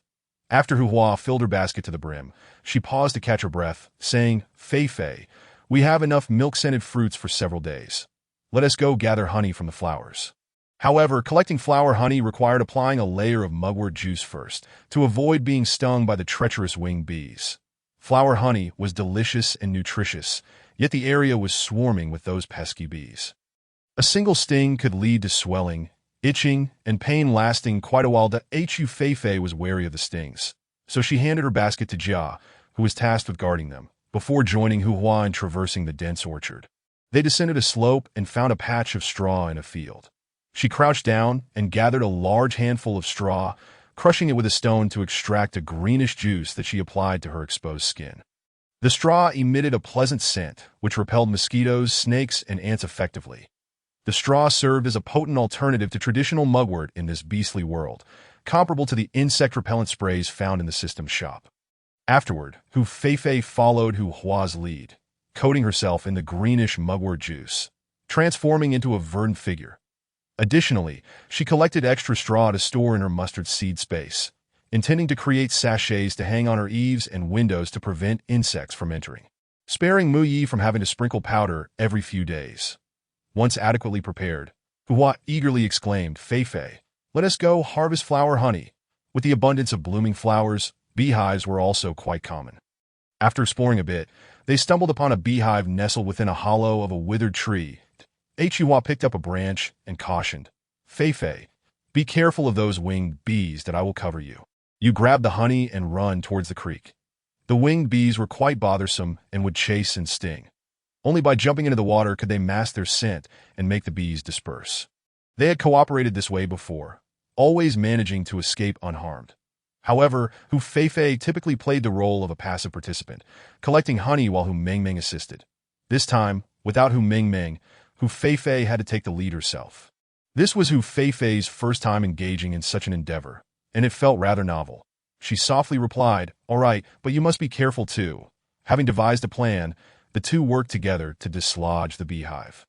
After Hua filled her basket to the brim, she paused to catch her breath, saying, "Fei, we have enough milk-scented fruits for several days. Let us go gather honey from the flowers." However, collecting flower honey required applying a layer of mugwort juice first, to avoid being stung by the treacherous winged bees. Flower honey was delicious and nutritious, yet the area was swarming with those pesky bees. A single sting could lead to swelling, itching, and pain lasting quite a while. Fei was wary of the stings, so she handed her basket to Jia, who was tasked with guarding them, before joining Hua in traversing the dense orchard. They descended a slope and found a patch of straw in a field. She crouched down and gathered a large handful of straw, crushing it with a stone to extract a greenish juice that she applied to her exposed skin. The straw emitted a pleasant scent, which repelled mosquitoes, snakes, and ants effectively. The straw served as a potent alternative to traditional mugwort in this beastly world, comparable to the insect-repellent sprays found in the system shop. Afterward, Fei followed Hua's lead, coating herself in the greenish mugwort juice, transforming into a verdant figure. Additionally, she collected extra straw to store in her mustard seed space, intending to create sachets to hang on her eaves and windows to prevent insects from entering, sparing Mu Yi from having to sprinkle powder every few days. Once adequately prepared, Hua eagerly exclaimed, "Fei, let us go harvest flower honey." With the abundance of blooming flowers, beehives were also quite common. After exploring a bit, they stumbled upon a beehive nestled within a hollow of a withered tree. Hua picked up a branch and cautioned, "Fei, be careful of those winged bees that I will cover you." You grab the honey and run towards the creek. The winged bees were quite bothersome and would chase and sting. Only by jumping into the water could they mask their scent and make the bees disperse. They had cooperated this way before, always managing to escape unharmed. However, Fei typically played the role of a passive participant, collecting honey while Ming assisted. This time, without Ming, Fei had to take the lead herself. This was Fei's first time engaging in such an endeavor, and it felt rather novel. She softly replied, "All right, but you must be careful too." Having devised a plan, the two worked together to dislodge the beehive.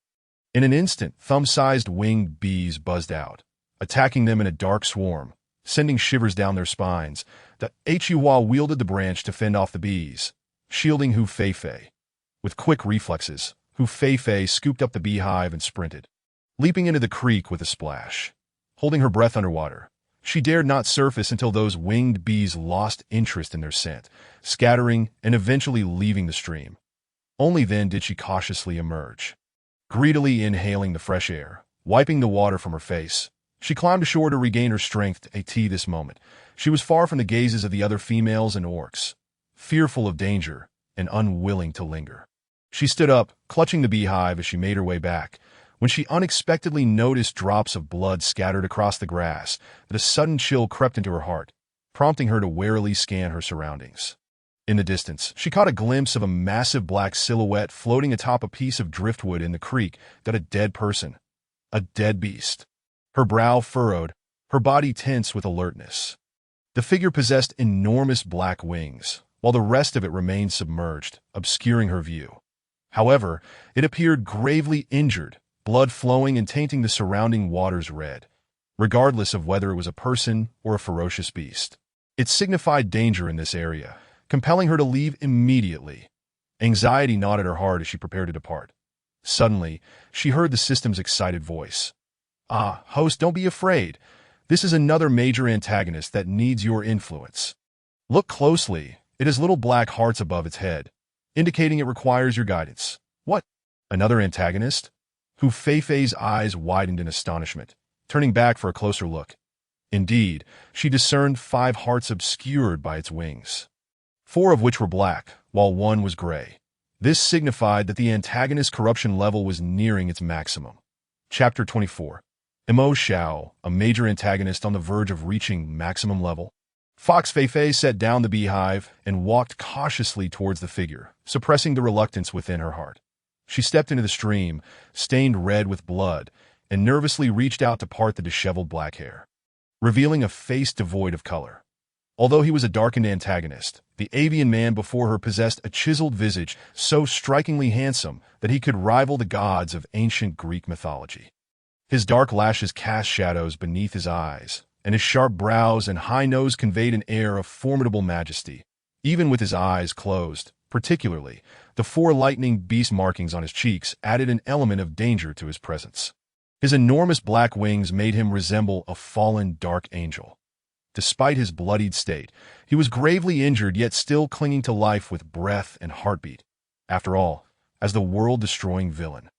In an instant, thumb-sized winged bees buzzed out, attacking them in a dark swarm, sending shivers down their spines. Hua wielded the branch to fend off the bees, shielding Fei. With quick reflexes, Fei scooped up the beehive and sprinted, leaping into the creek with a splash. Holding her breath underwater, she dared not surface until those winged bees lost interest in their scent, scattering and eventually leaving the stream. Only then did she cautiously emerge. Greedily inhaling the fresh air, wiping the water from her face, she climbed ashore to regain her strength. This moment, she was far from the gazes of the other females and orcs, fearful of danger and unwilling to linger. She stood up, clutching the beehive as she made her way back, when she unexpectedly noticed drops of blood scattered across the grass. That a sudden chill crept into her heart, prompting her to warily scan her surroundings. In the distance, she caught a glimpse of a massive black silhouette floating atop a piece of driftwood in the creek. A dead person. A dead beast. Her brow furrowed, her body tense with alertness. The figure possessed enormous black wings, while the rest of it remained submerged, obscuring her view. However, it appeared gravely injured, blood flowing and tainting the surrounding waters red, regardless of whether it was a person or a ferocious beast. It signified danger in this area, compelling her to leave immediately. Anxiety gnawed at her heart as she prepared to depart. Suddenly, she heard the system's excited voice. "Ah, host, don't be afraid. This is another major antagonist that needs your influence. Look closely. It has little black hearts above its head, indicating it requires your guidance." "What? Another antagonist?" Hu Feifei's eyes widened in astonishment, turning back for a closer look. Indeed, she discerned 5 hearts obscured by its wings, 4 of which were black, while 1 was gray. This signified that the antagonist's corruption level was nearing its maximum. Chapter 24. Mo Xiao, a major antagonist on the verge of reaching maximum level. Fox Feifei set down the beehive and walked cautiously towards the figure, suppressing the reluctance within her heart. She stepped into the stream, stained red with blood, and nervously reached out to part the disheveled black hair, revealing a face devoid of color. Although he was a darkened antagonist, the avian man before her possessed a chiseled visage so strikingly handsome that he could rival the gods of ancient Greek mythology. His dark lashes cast shadows beneath his eyes, and his sharp brows and high nose conveyed an air of formidable majesty. Even with his eyes closed, particularly, the 4 lightning beast markings on his cheeks added an element of danger to his presence. His enormous black wings made him resemble a fallen dark angel. Despite his bloodied state, he was gravely injured yet still clinging to life with breath and heartbeat. After all, as the world-destroying villain,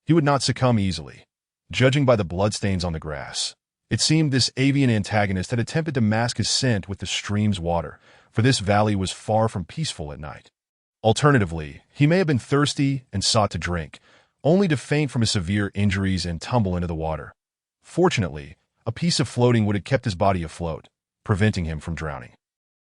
he would not succumb easily. Judging by the bloodstains on the grass, it seemed this avian antagonist had attempted to mask his scent with the stream's water, for this valley was far from peaceful at night. Alternatively, he may have been thirsty and sought to drink, only to faint from his severe injuries and tumble into the water. Fortunately, a piece of floating would have kept his body afloat, preventing him from drowning.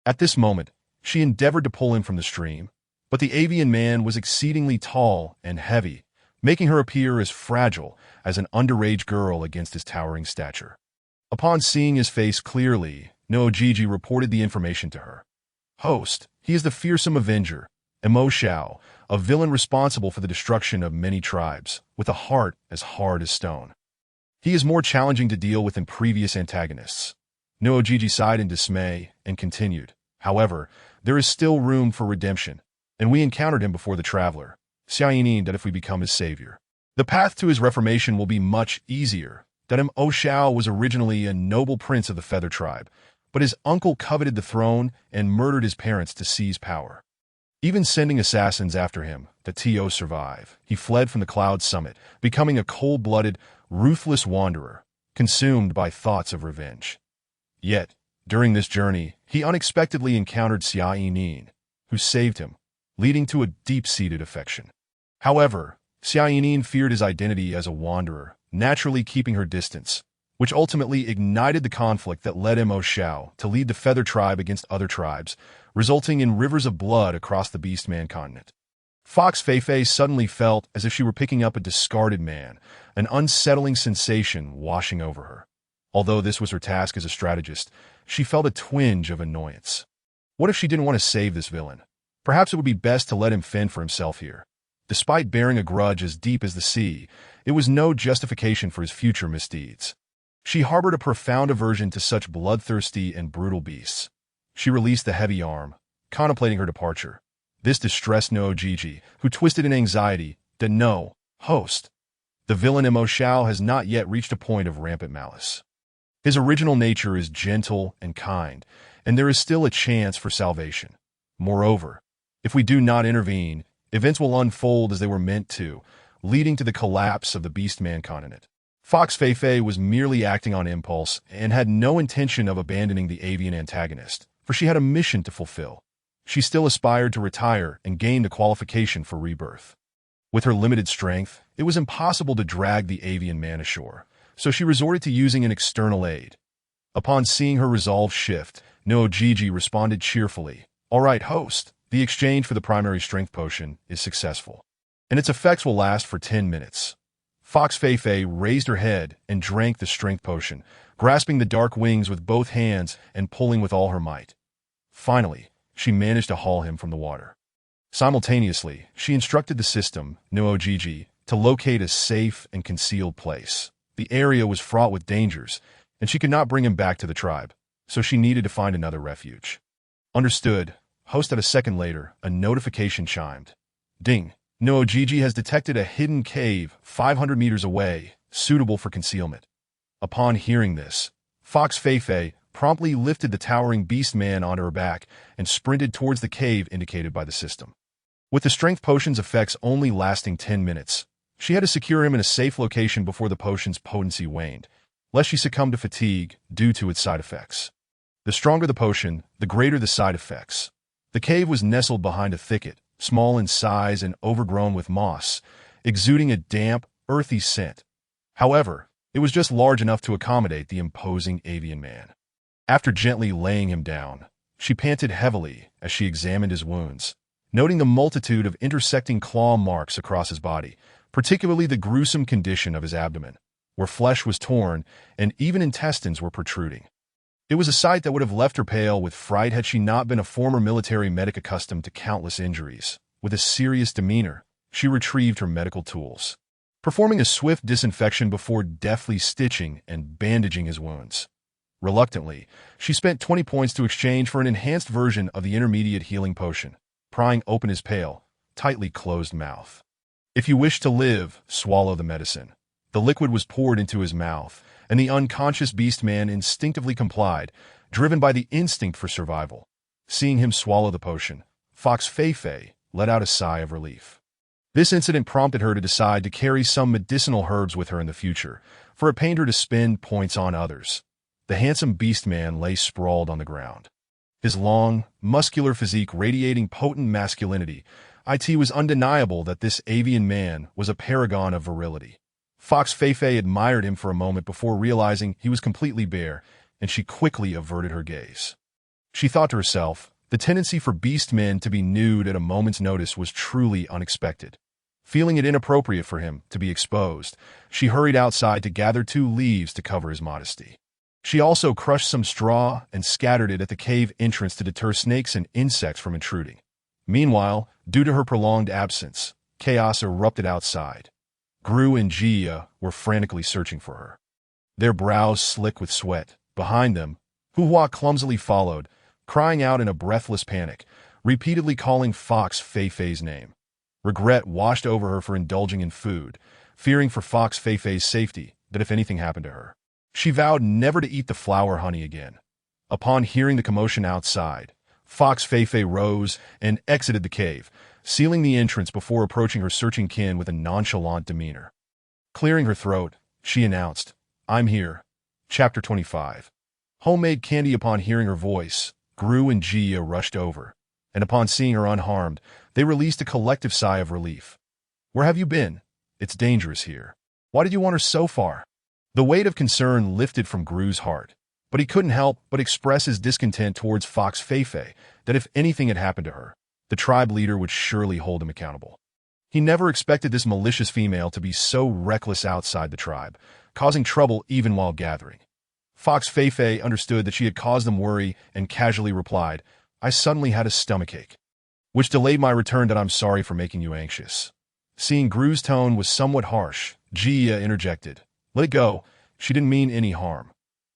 At this moment, she endeavored to pull him from the stream, but the avian man was exceedingly tall and heavy, making her appear as fragile as an underage girl against his towering stature. Upon seeing his face clearly, Noojiji reported the information to her. "Host, he is the fearsome avenger, Mo Xiao, a villain responsible for the destruction of many tribes, with a heart as hard as stone. He is more challenging to deal with than previous antagonists." Noojiji sighed in dismay and continued. "However, there is still room for redemption, and we encountered him before the traveler, Xiaoyin, that if we become his savior, the path to his reformation will be much easier. That Mo Xiao was originally a noble prince of the Feather Tribe, but his uncle coveted the throne and murdered his parents to seize power. Even sending assassins after him, that To survive, he fled from the cloud summit, becoming a cold-blooded, ruthless wanderer, consumed by thoughts of revenge. Yet, during this journey, he unexpectedly encountered Xiaoyin, who saved him, leading to a deep-seated affection. However, Xiaoyin feared his identity as a wanderer, naturally keeping her distance, which ultimately ignited the conflict that led Mo Xiao to lead the Feather Tribe against other tribes, resulting in rivers of blood across the Beastman continent. Fox Feifei suddenly felt as if she were picking up a discarded man, an unsettling sensation washing over her. Although this was her task as a strategist, she felt a twinge of annoyance. What if she didn't want to save this villain? Perhaps it would be best to let him fend for himself here. Despite bearing a grudge as deep as the sea, it was no justification for his future misdeeds. She harbored a profound aversion to such bloodthirsty and brutal beasts. She released the heavy arm, contemplating her departure. This distressed Noojiji, who twisted in anxiety, that no, host. The villain Mo Xiao has not yet reached a point of rampant malice. His original nature is gentle and kind, and there is still a chance for salvation. Moreover, if we do not intervene, events will unfold as they were meant to, leading to the collapse of the Beastman continent. Fox Feifei was merely acting on impulse and had no intention of abandoning the avian antagonist, for she had a mission to fulfill. She still aspired to retire and gain the qualification for rebirth. With her limited strength, it was impossible to drag the avian man ashore, so she resorted to using an external aid. Upon seeing her resolve shift, Noojiji responded cheerfully, "All right, host, the exchange for the primary strength potion is successful, and its effects will last for 10 minutes. Fox Feifei raised her head and drank the strength potion, grasping the dark wings with both hands and pulling with all her might. Finally, she managed to haul him from the water. Simultaneously, she instructed the system, Nuogigi, to locate a safe and concealed place. The area was fraught with dangers, and she could not bring him back to the tribe, so she needed to find another refuge. Understood. Hosted. A second later, a notification chimed. Ding. Nuogigi has detected a hidden cave 500 meters away, suitable for concealment. Upon hearing this, Fox Feifei promptly lifted the towering beast man onto her back and sprinted towards the cave indicated by the system. With the strength potion's effects only lasting 10 minutes, she had to secure him in a safe location before the potion's potency waned, lest she succumb to fatigue due to its side effects. The stronger the potion, the greater the side effects. The cave was nestled behind a thicket, small in size and overgrown with moss, exuding a damp, earthy scent. However, it was just large enough to accommodate the imposing avian man. After gently laying him down, she panted heavily as she examined his wounds, noting the multitude of intersecting claw marks across his body, particularly the gruesome condition of his abdomen, where flesh was torn and even intestines were protruding. It was a sight that would have left her pale with fright had she not been a former military medic accustomed to countless injuries. With a serious demeanor, she retrieved her medical tools, performing a swift disinfection before deftly stitching and bandaging his wounds. Reluctantly, she spent 20 points to exchange for an enhanced version of the intermediate healing potion, prying open his pale, tightly closed mouth. If you wish to live, swallow the medicine. The liquid was poured into his mouth, and the unconscious beast man instinctively complied, driven by the instinct for survival. Seeing him swallow the potion, Fox Feifei let out a sigh of relief. This incident prompted her to decide to carry some medicinal herbs with her in the future, for it pained her to spend points on others. The handsome beast man lay sprawled on the ground, his long, muscular physique radiating potent masculinity. It was undeniable that this avian man was a paragon of virility. Fox Feifei admired him for a moment before realizing he was completely bare, and she quickly averted her gaze. She thought to herself, the tendency for beast men to be nude at a moment's notice was truly unexpected. Feeling it inappropriate for him to be exposed, she hurried outside to gather 2 leaves to cover his modesty. She also crushed some straw and scattered it at the cave entrance to deter snakes and insects from intruding. Meanwhile, due to her prolonged absence, chaos erupted outside. Gru and Jia were frantically searching for her, their brows slick with sweat. Behind them, Huhua clumsily followed, crying out in a breathless panic, repeatedly calling Fox Feifei's name. Regret washed over her for indulging in food, fearing for Fox Feifei's safety, that if anything happened to her, she vowed never to eat the flower honey again. Upon hearing the commotion outside, Fox Feifei rose and exited the cave, sealing the entrance before approaching her searching kin with a nonchalant demeanor. Clearing her throat, she announced, "I'm here." Chapter 25. Homemade candy. Upon hearing her voice, Gru and Jia rushed over, and upon seeing her unharmed, they released a collective sigh of relief. "Where have you been? It's dangerous here. Why did you want her so far?" The weight of concern lifted from Gru's heart, but he couldn't help but express his discontent towards Fox Feifei that if anything had happened to her, the tribe leader would surely hold him accountable. He never expected this malicious female to be so reckless outside the tribe, causing trouble even while gathering. Fox Feifei understood that she had caused them worry and casually replied, "I suddenly had a stomachache, which delayed my return. That I'm sorry for making you anxious." Seeing Gru's tone was somewhat harsh, Jia interjected, "Let it go. She didn't mean any harm.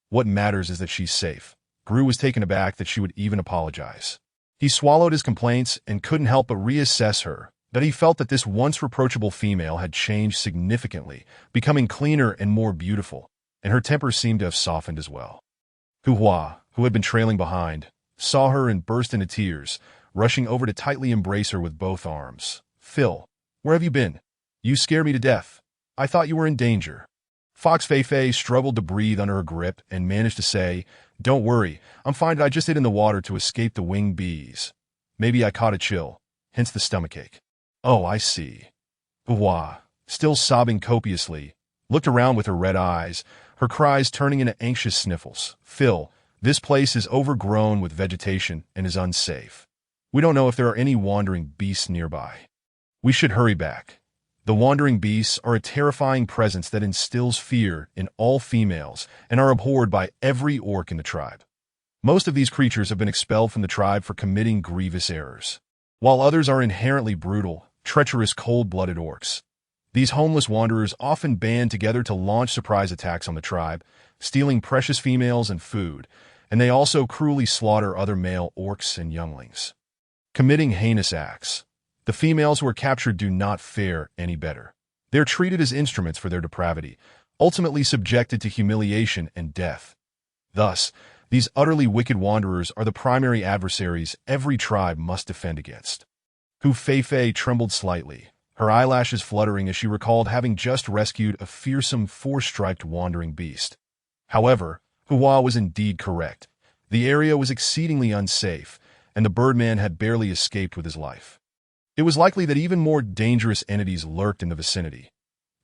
What matters is that she's safe." Gru was taken aback that she would even apologize. He swallowed his complaints and couldn't help but reassess her, that he felt that this once reproachable female had changed significantly, becoming cleaner and more beautiful, and her temper seemed to have softened as well. Huhua, who had been trailing behind, saw her and burst into tears, rushing over to tightly embrace her with both arms. "Phil, where have you been? You scare me to death. I thought you were in danger." Fox Feifei struggled to breathe under her grip and managed to say, "Don't worry, I'm fine. I just hid in the water to escape the winged bees. Maybe I caught a chill, hence the stomachache." "Oh, I see." Huhua, still sobbing copiously, looked around with her red eyes, her cries turning into anxious sniffles. "Phil, this place is overgrown with vegetation and is unsafe. We don't know if there are any wandering beasts nearby. We should hurry back. The wandering beasts are a terrifying presence that instills fear in all females and are abhorred by every orc in the tribe." Most of these creatures have been expelled from the tribe for committing grievous errors, while others are inherently brutal, treacherous, cold-blooded orcs. These homeless wanderers often band together to launch surprise attacks on the tribe, stealing precious females and food, and they also cruelly slaughter other male orcs and younglings, committing heinous acts. The females who are captured do not fare any better. They are treated as instruments for their depravity, ultimately subjected to humiliation and death. Thus, these utterly wicked wanderers are the primary adversaries every tribe must defend against. Hu Feifei trembled slightly, her eyelashes fluttering as she recalled having just rescued a fearsome four-striped wandering beast. However, Hua was indeed correct. The area was exceedingly unsafe, and the birdman had barely escaped with his life. It was likely that even more dangerous entities lurked in the vicinity.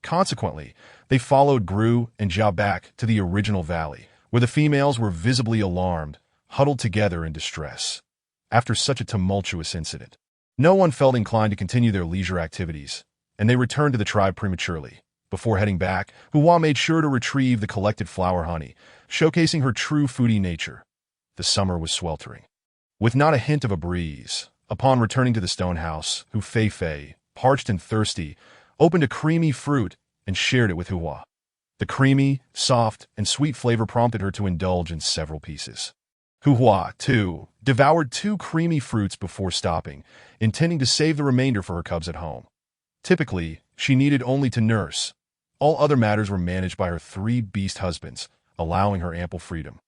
Consequently, they followed Gru and Jia back to the original valley, where the females were visibly alarmed, huddled together in distress. After such a tumultuous incident, no one felt inclined to continue their leisure activities, and they returned to the tribe prematurely. Before heading back, Hua made sure to retrieve the collected flower honey, showcasing her true foodie nature. The summer was sweltering, with not a hint of a breeze. Upon returning to the stone house, Hu Feifei, parched and thirsty, opened a creamy fruit and shared it with Hua. The creamy, soft, and sweet flavor prompted her to indulge in several pieces. Hua, too, devoured 2 creamy fruits before stopping, intending to save the remainder for her cubs at home. Typically, she needed only to nurse. All other matters were managed by her 3 beast husbands, allowing her ample freedom.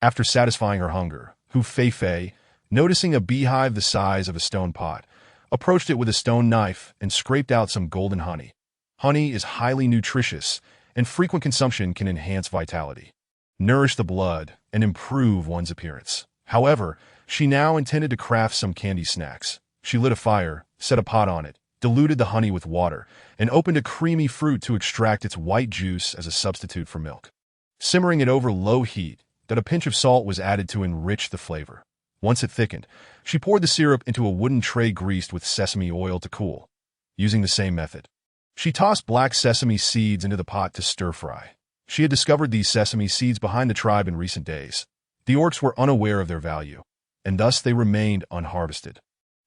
After satisfying her hunger, Hu Feifei, noticing a beehive the size of a stone pot, approached it with a stone knife and scraped out some golden honey. Honey is highly nutritious, and frequent consumption can enhance vitality, nourish the blood, and improve one's appearance. However, she now intended to craft some candy snacks. She lit a fire, set a pot on it, diluted the honey with water, and opened a creamy fruit to extract its white juice as a substitute for milk. Simmering it over low heat, that a pinch of salt was added to enrich the flavor. Once it thickened, she poured the syrup into a wooden tray greased with sesame oil to cool. Using the same method, she tossed black sesame seeds into the pot to stir-fry. She had discovered these sesame seeds behind the tribe in recent days. The orcs were unaware of their value, and thus they remained unharvested.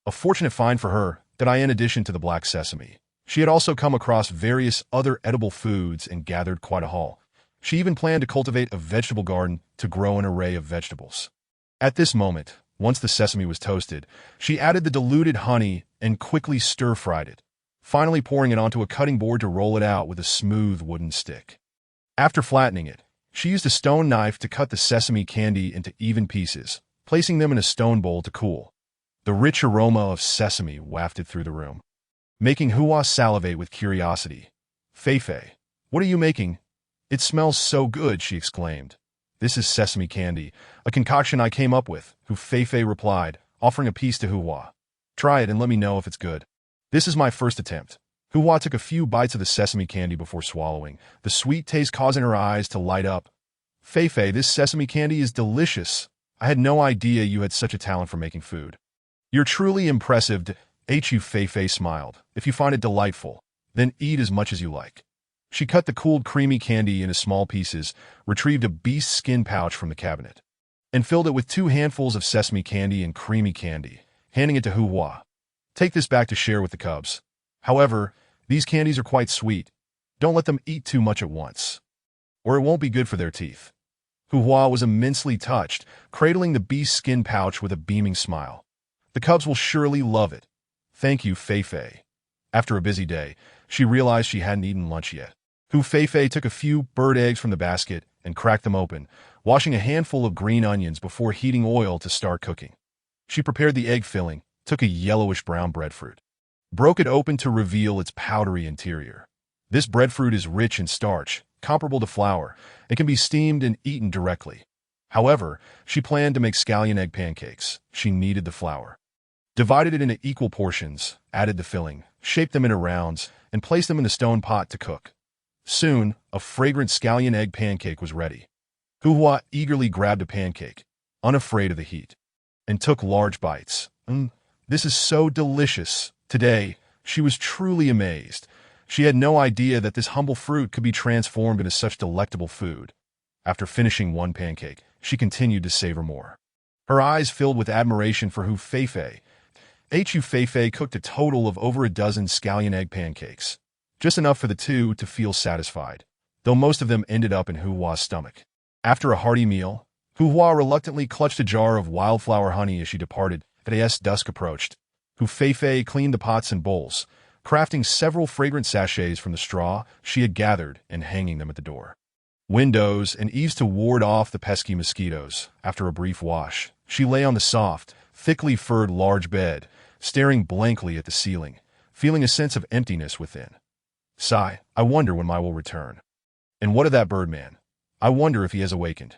A fortunate find for her that in addition to the black sesame, she had also come across various other edible foods and gathered quite a haul. She even planned to cultivate a vegetable garden to grow an array of vegetables. At this moment, once the sesame was toasted, she added the diluted honey and quickly stir-fried it, finally pouring it onto a cutting board to roll it out with a smooth wooden stick. After flattening it, she used a stone knife to cut the sesame candy into even pieces, placing them in a stone bowl to cool. The rich aroma of sesame wafted through the room, making Hua salivate with curiosity. "Feifei, what are you making? It smells so good," she exclaimed. "This is sesame candy, a concoction I came up with," Hu Feifei replied, offering a piece to Hua. "Try it and let me know if it's good." "This is my first attempt." Hua took a few bites of the sesame candy before swallowing, the sweet taste causing her eyes to light up. "Feifei, this sesame candy is delicious. I had no idea you had such a talent for making food." "You're truly impressive," Hu Feifei smiled. "If you find it delightful, then eat as much as you like." She cut the cooled creamy candy into small pieces, retrieved a beast skin pouch from the cabinet, and filled it with 2 handfuls of sesame candy and creamy candy, handing it to Hua. "Take this back to share with the cubs. However, these candies are quite sweet. Don't let them eat too much at once, or it won't be good for their teeth." Hua was immensely touched, cradling the beast skin pouch with a beaming smile. "The cubs will surely love it. Thank you, Feifei." After a busy day, she realized she hadn't eaten lunch yet. Hu Feifei took a few bird eggs from the basket and cracked them open, washing a handful of green onions before heating oil to start cooking. She prepared the egg filling, took a yellowish-brown breadfruit, broke it open to reveal its powdery interior. This breadfruit is rich in starch, comparable to flour, and can be steamed and eaten directly. However, she planned to make scallion egg pancakes. She kneaded the flour, divided it into equal portions, added the filling, shaped them into rounds, and placed them in the stone pot to cook. Soon, a fragrant scallion egg pancake was ready. Hua eagerly grabbed a pancake, unafraid of the heat, and took large bites. This is so delicious." Today, she was truly amazed. She had no idea that this humble fruit could be transformed into such delectable food. After finishing one pancake, she continued to savor more. Her eyes filled with admiration for Hu Feifei. Hu Feifei cooked a total of over a dozen scallion egg pancakes, just enough for the two to feel satisfied, though most of them ended up in Hu Hua's stomach. After a hearty meal, Hu Hua reluctantly clutched a jar of wildflower honey as she departed. As dusk approached, Hu Feifei cleaned the pots and bowls, crafting several fragrant sachets from the straw she had gathered and hanging them at the door. Windows and eaves to ward off the pesky mosquitoes. After a brief wash, she lay on the soft, thickly furred large bed, staring blankly at the ceiling, feeling a sense of emptiness within. Sigh, I wonder when Mai will return. And what of that birdman? I wonder if he has awakened.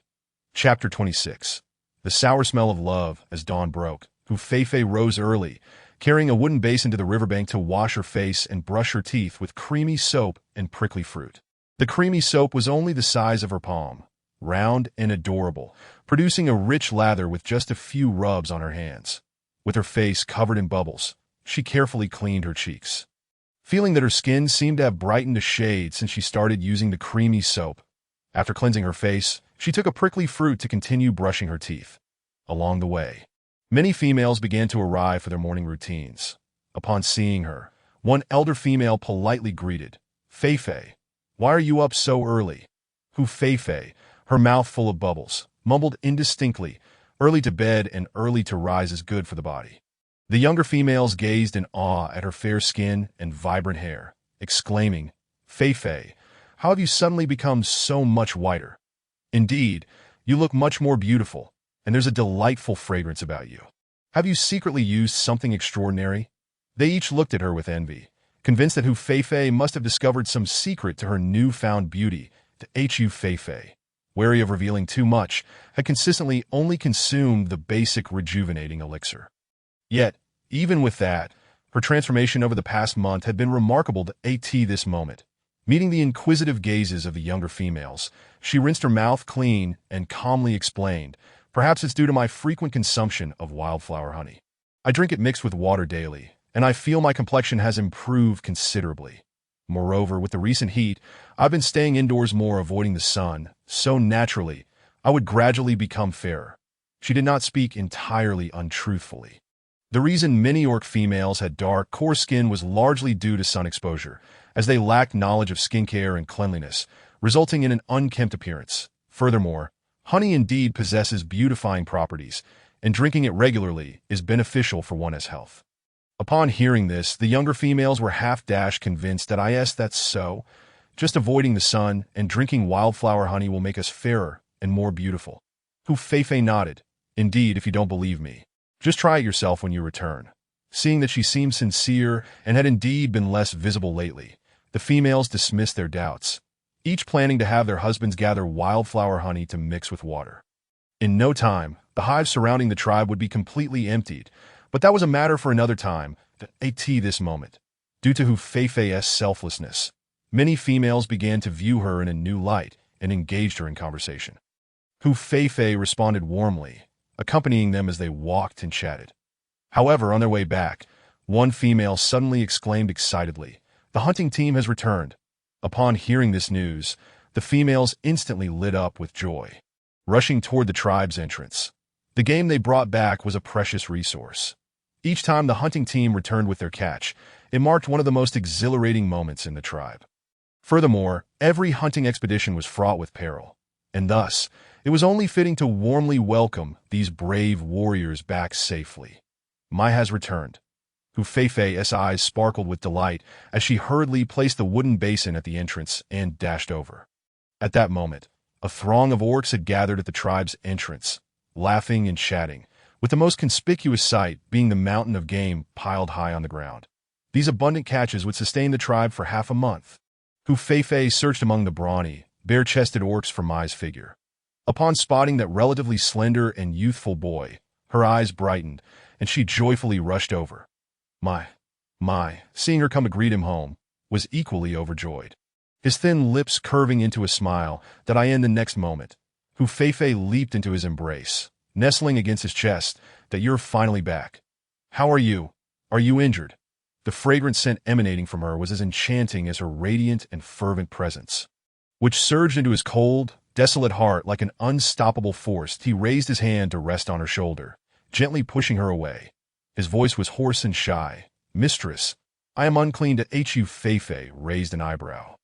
Chapter 26. The sour smell of love. As dawn broke, Hu Feifei rose early, carrying a wooden basin to the riverbank to wash her face and brush her teeth with creamy soap and prickly fruit. The creamy soap was only the size of her palm, round and adorable, producing a rich lather with just a few rubs on her hands. With her face covered in bubbles, she carefully cleaned her cheeks, feeling that her skin seemed to have brightened a shade since she started using the creamy soap. After cleansing her face, she took a prickly fruit to continue brushing her teeth. Along the way, many females began to arrive for their morning routines. Upon seeing her, one elder female politely greeted, Feifei, why are you up so early? Hu Feifei, her mouth full of bubbles, mumbled indistinctly, early to bed and early to rise is good for the body. The younger females gazed in awe at her fair skin and vibrant hair, exclaiming, Feifei, how have you suddenly become so much whiter? Indeed, you look much more beautiful, and there's a delightful fragrance about you. Have you secretly used something extraordinary? They each looked at her with envy, convinced that Hu Feifei must have discovered some secret to her newfound beauty. Hu Feifei, wary of revealing too much, had consistently only consumed the basic rejuvenating elixir. Yet, even with that, her transformation over the past month had been remarkable. This moment, meeting the inquisitive gazes of the younger females, she rinsed her mouth clean and calmly explained, perhaps it's due to my frequent consumption of wildflower honey. I drink it mixed with water daily, and I feel my complexion has improved considerably. Moreover, with the recent heat, I've been staying indoors more, avoiding the sun, so naturally, I would gradually become fairer. She did not speak entirely untruthfully. The reason many orc females had dark, coarse skin was largely due to sun exposure, as they lacked knowledge of skincare and cleanliness, resulting in an unkempt appearance. Furthermore, honey indeed possesses beautifying properties, and drinking it regularly is beneficial for one's health. Upon hearing this, the younger females were half-dashed convinced that that's so. Just avoiding the sun and drinking wildflower honey will make us fairer and more beautiful. Hu Feifei nodded. Indeed, if you don't believe me, just try it yourself when you return. Seeing that she seemed sincere and had indeed been less visible lately, the females dismissed their doubts, each planning to have their husbands gather wildflower honey to mix with water. In no time, the hive surrounding the tribe would be completely emptied, but that was a matter for another time. This moment, due to Hu Feifei's selflessness, many females began to view her in a new light and engaged her in conversation. Hu Feifei responded warmly, accompanying them as they walked and chatted. However, on their way back, one female suddenly exclaimed excitedly, the hunting team has returned. Upon hearing this news, the females instantly lit up with joy, rushing toward the tribe's entrance. The game they brought back was a precious resource. Each time the hunting team returned with their catch, it marked one of the most exhilarating moments in the tribe. Furthermore, every hunting expedition was fraught with peril, and thus, it was only fitting to warmly welcome these brave warriors back safely. Mai has returned. Hu Feifei's eyes sparkled with delight as she hurriedly placed the wooden basin at the entrance and dashed over. At that moment, a throng of orcs had gathered at the tribe's entrance, laughing and chatting, with the most conspicuous sight being the mountain of game piled high on the ground. These abundant catches would sustain the tribe for half a month. Hu Feifei searched among the brawny, bare-chested orcs for Mai's figure. Upon spotting that relatively slender and youthful boy, her eyes brightened, and she joyfully rushed over. Mai, seeing her come to greet him home, was equally overjoyed. His thin lips curving into a smile the next moment, Hu Feifei leaped into his embrace, nestling against his chest, you're finally back. How are you? Are you injured? The fragrant scent emanating from her was as enchanting as her radiant and fervent presence, which surged into his cold, desolate heart like an unstoppable force, he raised his hand to rest on her shoulder, gently pushing her away. His voice was hoarse and shy. "Mistress, I am unclean to Hu Feifei," raised an eyebrow.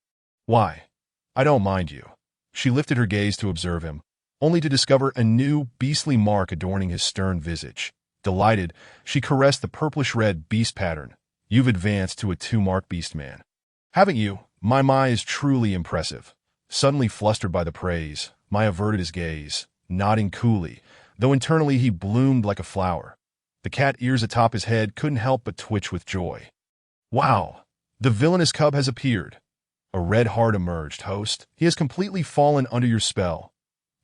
"Why? I don't mind you." She lifted her gaze to observe him, only to discover a new, beastly mark adorning his stern visage. Delighted, she caressed the purplish-red beast pattern. "You've advanced to a 2-mark beast man, haven't you? My Mai is truly impressive." Suddenly flustered by the praise, Mai averted his gaze, nodding coolly, though internally he bloomed like a flower. The cat ears atop his head couldn't help but twitch with joy. "Wow! The villainous cub has appeared." A red heart emerged. "Host, he has completely fallen under your spell."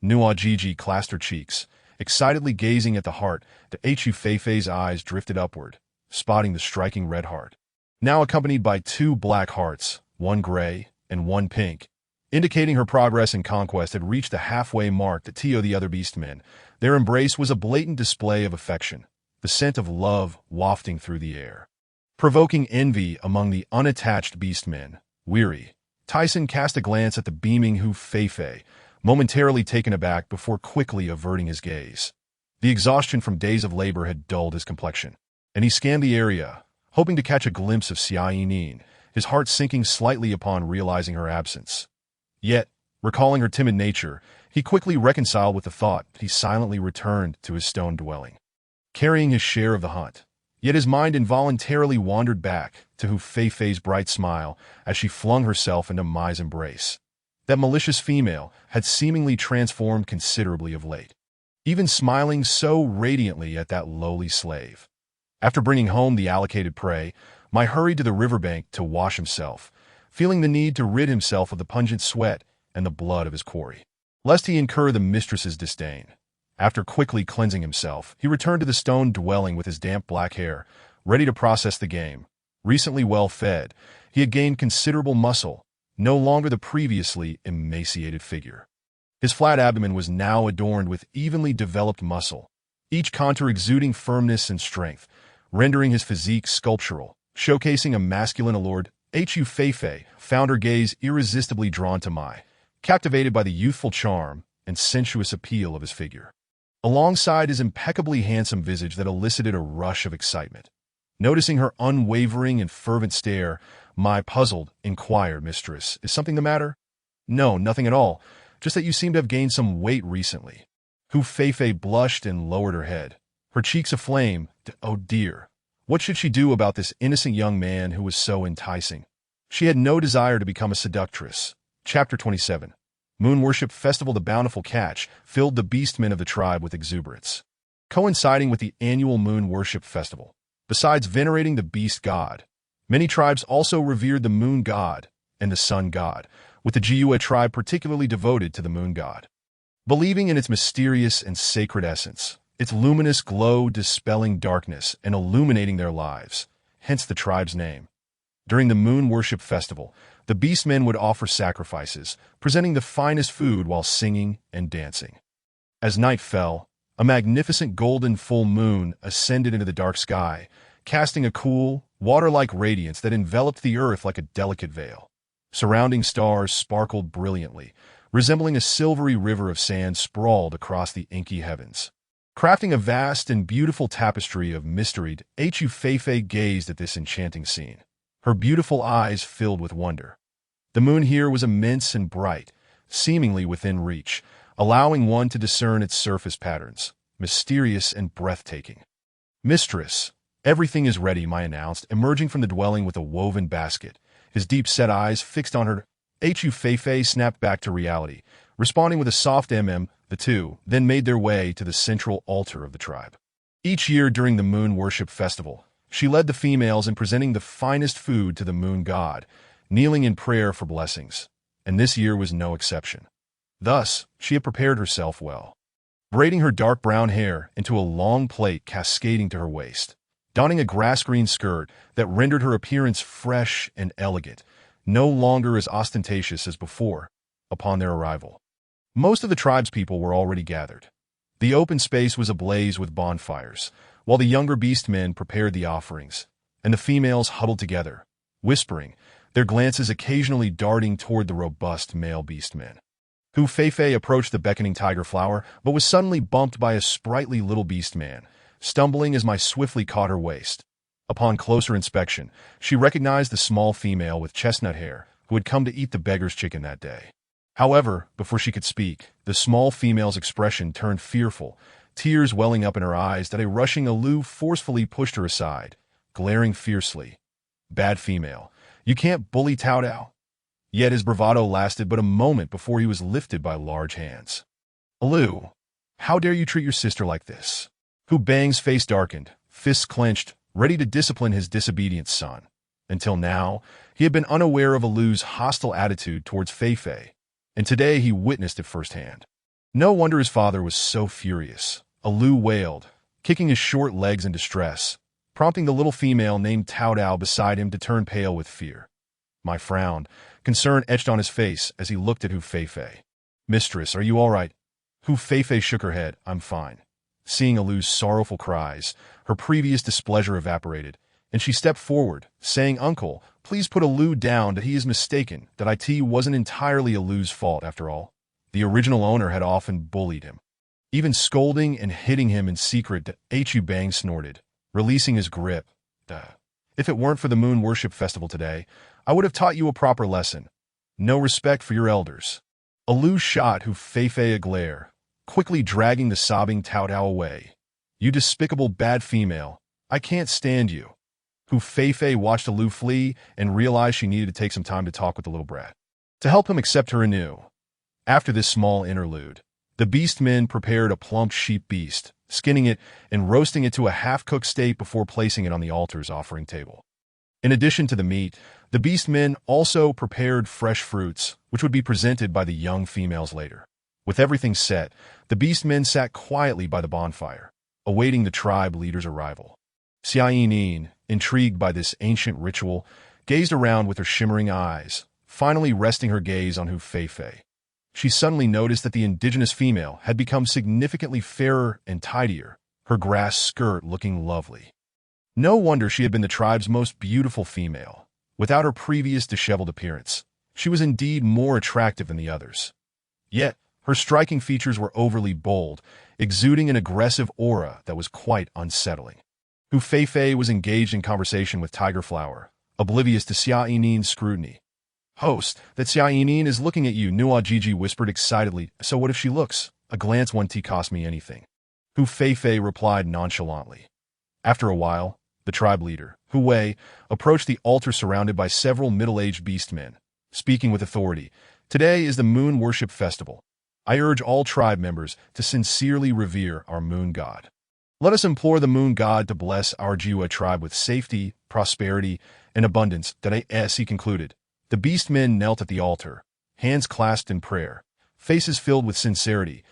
Nua Gigi clasped her cheeks, excitedly gazing at the heart. The Hu Feifei's eyes drifted upward, spotting the striking red heart, now accompanied by 2 black hearts, one gray and one pink, indicating her progress in conquest had reached the halfway mark. To Tio the other beastmen, their embrace was a blatant display of affection, the scent of love wafting through the air, provoking envy among the unattached beastmen. Weary, Tyson cast a glance at the beaming Hu Feifei, momentarily taken aback before quickly averting his gaze. The exhaustion from days of labor had dulled his complexion, and he scanned the area, hoping to catch a glimpse of Xia Yinin, his heart sinking slightly upon realizing her absence. Yet, recalling her timid nature, he quickly reconciled with the thought. He silently returned to his stone dwelling, carrying his share of the hunt. Yet his mind involuntarily wandered back to Hu Feifei's bright smile as she flung herself into Mai's embrace. That malicious female had seemingly transformed considerably of late, even smiling so radiantly at that lowly slave. After bringing home the allocated prey, Mai hurried to the riverbank to wash himself, feeling the need to rid himself of the pungent sweat and the blood of his quarry, lest he incur the mistress's disdain. After quickly cleansing himself, he returned to the stone dwelling with his damp black hair, ready to process the game. Recently well fed, he had gained considerable muscle, no longer the previously emaciated figure. His flat abdomen was now adorned with evenly developed muscle, each contour exuding firmness and strength, rendering his physique sculptural, showcasing a masculine allure. Hu Feifei found her gaze irresistibly drawn to Mai, captivated by the youthful charm and sensuous appeal of his figure, alongside his impeccably handsome visage that elicited a rush of excitement. Noticing her unwavering and fervent stare, Mai, puzzled, inquired, "Mistress, is something the matter?" "No, nothing at all. Just that you seem to have gained some weight recently." Hu Feifei blushed and lowered her head, her cheeks aflame. Oh dear. What should she do about this innocent young man who was so enticing? She had no desire to become a seductress. Chapter 27. Moon Worship Festival. The bountiful catch filled the beastmen of the tribe with exuberance. Coinciding with the annual Moon Worship Festival, besides venerating the beast god, many tribes also revered the moon god and the sun god, with the Jiua tribe particularly devoted to the moon god, believing in its mysterious and sacred essence, its luminous glow dispelling darkness and illuminating their lives, hence the tribe's name. During the Moon Worship Festival, the beastmen would offer sacrifices, presenting the finest food while singing and dancing. As night fell, a magnificent golden full moon ascended into the dark sky, casting a cool, water-like radiance that enveloped the earth like a delicate veil. Surrounding stars sparkled brilliantly, resembling a silvery river of sand sprawled across the inky heavens, crafting a vast and beautiful tapestry of mystery. Hu Feifei gazed at this enchanting scene, her beautiful eyes filled with wonder. The moon here was immense and bright, seemingly within reach, allowing one to discern its surface patterns, mysterious and breathtaking. "Mistress, everything is ready," Mai announced, emerging from the dwelling with a woven basket, his deep-set eyes fixed on her. Hu Feifei snapped back to reality, responding with a soft mm. The two then made their way to the central altar of the tribe. Each year during the Moon Worship Festival, she led the females in presenting the finest food to the moon god, kneeling in prayer for blessings, and this year was no exception. Thus, she had prepared herself well, braiding her dark brown hair into a long plait cascading to her waist, donning a grass-green skirt that rendered her appearance fresh and elegant, no longer as ostentatious as before. Upon their arrival, most of the tribespeople were already gathered. The open space was ablaze with bonfires, while the younger beastmen prepared the offerings, and the females huddled together, whispering, their glances occasionally darting toward the robust male beastmen. Hu Feifei approached the beckoning tiger flower, but was suddenly bumped by a sprightly little beast man, stumbling as my swiftly caught her waist. Upon closer inspection, she recognized the small female with chestnut hair who had come to eat the beggar's chicken that day. However, before she could speak, the small female's expression turned fearful, tears welling up in her eyes that a rushing Alu forcefully pushed her aside, glaring fiercely. Bad female, you can't bully Tao Dao. Yet his bravado lasted but a moment before he was lifted by large hands. Alu, how dare you treat your sister like this? Hu Bang's face darkened, fists clenched, ready to discipline his disobedient son. Until now, he had been unaware of Alu's hostile attitude towards Feifei, and today he witnessed it firsthand. No wonder his father was so furious. Alu wailed, kicking his short legs in distress, prompting the little female named Tao Dao beside him to turn pale with fear. My frown, concern etched on his face as he looked at Hu Feifei. Mistress, are you all right? Hu Feifei shook her head. I'm fine. Seeing Alu's sorrowful cries, her previous displeasure evaporated, and she stepped forward, saying, Uncle, please put Alu down, that he is mistaken, that it wasn't entirely Alu's fault after all. The original owner had often bullied him, even scolding and hitting him in secret. Hu Bang snorted, releasing his grip. If it weren't for the Moon Worship Festival today, I would have taught you a proper lesson. No respect for your elders. Alu shot Hu Feifei a glare, quickly dragging the sobbing Tao Dao away. You despicable bad female, I can't stand you. Hu Feifei watched Alu flee and realized she needed to take some time to talk with the little brat, to help him accept her anew. After this small interlude, the beast men prepared a plump sheep beast, skinning it and roasting it to a half-cooked state before placing it on the altar's offering table. In addition to the meat, the beast men also prepared fresh fruits, which would be presented by the young females later. With everything set, the beast men sat quietly by the bonfire, awaiting the tribe leader's arrival. Xia Yinin, intrigued by this ancient ritual, gazed around with her shimmering eyes, finally resting her gaze on Hu Feifei. She suddenly noticed that the indigenous female had become significantly fairer and tidier, her grass skirt looking lovely. No wonder she had been the tribe's most beautiful female. Without her previous disheveled appearance, she was indeed more attractive than the others. Yet, her striking features were overly bold, exuding an aggressive aura that was quite unsettling. Hu Feifei was engaged in conversation with Tiger Flower, oblivious to Xia Yinin's scrutiny. Host, that Xia Yinin is looking at you, Nua Gigi whispered excitedly. So what if she looks? A glance won't cost me anything. Hu Feifei replied nonchalantly. After a while, the tribe leader, Hu Wei, approached the altar surrounded by several middle-aged beast men, speaking with authority. Today is the Moon Worship Festival. I urge all tribe members to sincerely revere our moon god. Let us implore the moon god to bless our Jiwa tribe with safety, prosperity, and abundance. He concluded. The beast men knelt at the altar, hands clasped in prayer, faces filled with sincerity.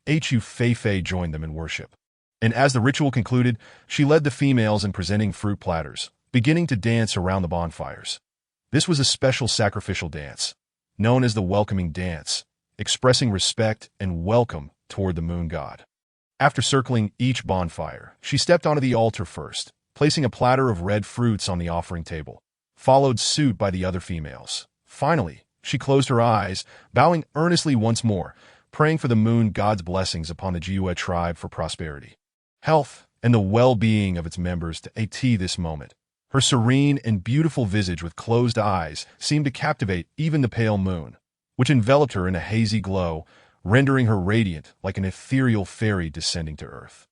Hu Feifei joined them in worship. And as the ritual concluded, she led the females in presenting fruit platters, beginning to dance around the bonfires. This was a special sacrificial dance, known as the welcoming dance, expressing respect and welcome toward the moon god. After circling each bonfire, she stepped onto the altar first, placing a platter of red fruits on the offering table, followed suit by the other females. Finally, she closed her eyes, bowing earnestly once more, praying for the moon god's blessings upon the Jiwa tribe for prosperity, health, and the well-being of its members. This moment, her serene and beautiful visage with closed eyes seemed to captivate even the pale moon, which enveloped her in a hazy glow, rendering her radiant like an ethereal fairy descending to earth.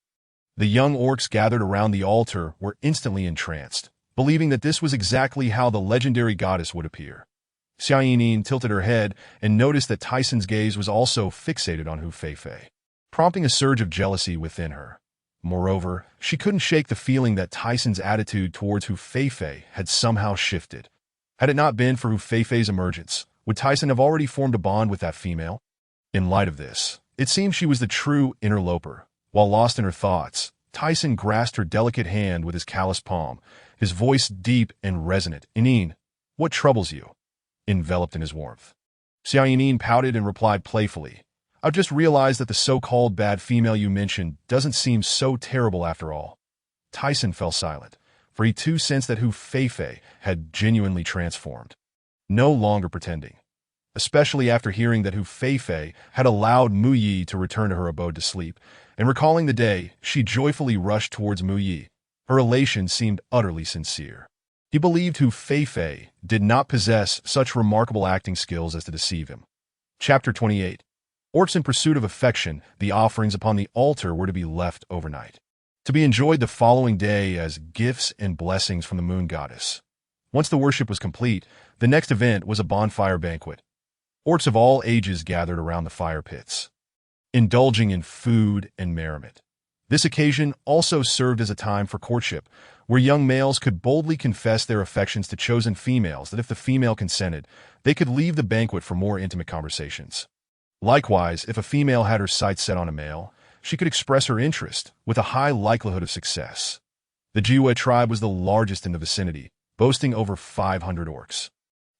The young orcs gathered around the altar were instantly entranced, believing that this was exactly how the legendary goddess would appear. Xia Yinin tilted her head and noticed that Tyson's gaze was also fixated on Hu Feifei, prompting a surge of jealousy within her. Moreover, she couldn't shake the feeling that Tyson's attitude towards Hu Feifei had somehow shifted. Had it not been for Hu Feifei's emergence, would Tyson have already formed a bond with that female? In light of this, it seemed she was the true interloper. While lost in her thoughts, Tyson grasped her delicate hand with his calloused palm, his voice deep and resonant. Yinin, what troubles you? Enveloped in his warmth, Xia Yinin pouted and replied playfully, I've just realized that the so-called bad female you mentioned doesn't seem so terrible after all. Tyson fell silent, for he too sensed that Hu Feifei had genuinely transformed. No longer pretending. especially after hearing that Hu Feifei had allowed Mu Yi to return to her abode to sleep, and recalling the day, she joyfully rushed towards Mu Yi. Her elation seemed utterly sincere. He believed Hu Feifei did not possess such remarkable acting skills as to deceive him. Chapter 28. Orcs in pursuit of affection, the offerings upon the altar were to be left overnight, to be enjoyed the following day as gifts and blessings from the moon goddess. Once the worship was complete, the next event was a bonfire banquet. Orcs of all ages gathered around the fire pits, indulging in food and merriment. This occasion also served as a time for courtship, where young males could boldly confess their affections to chosen females that if the female consented, they could leave the banquet for more intimate conversations. Likewise, if a female had her sights set on a male, she could express her interest with a high likelihood of success. The Jiwe tribe was the largest in the vicinity, boasting over 500 orcs.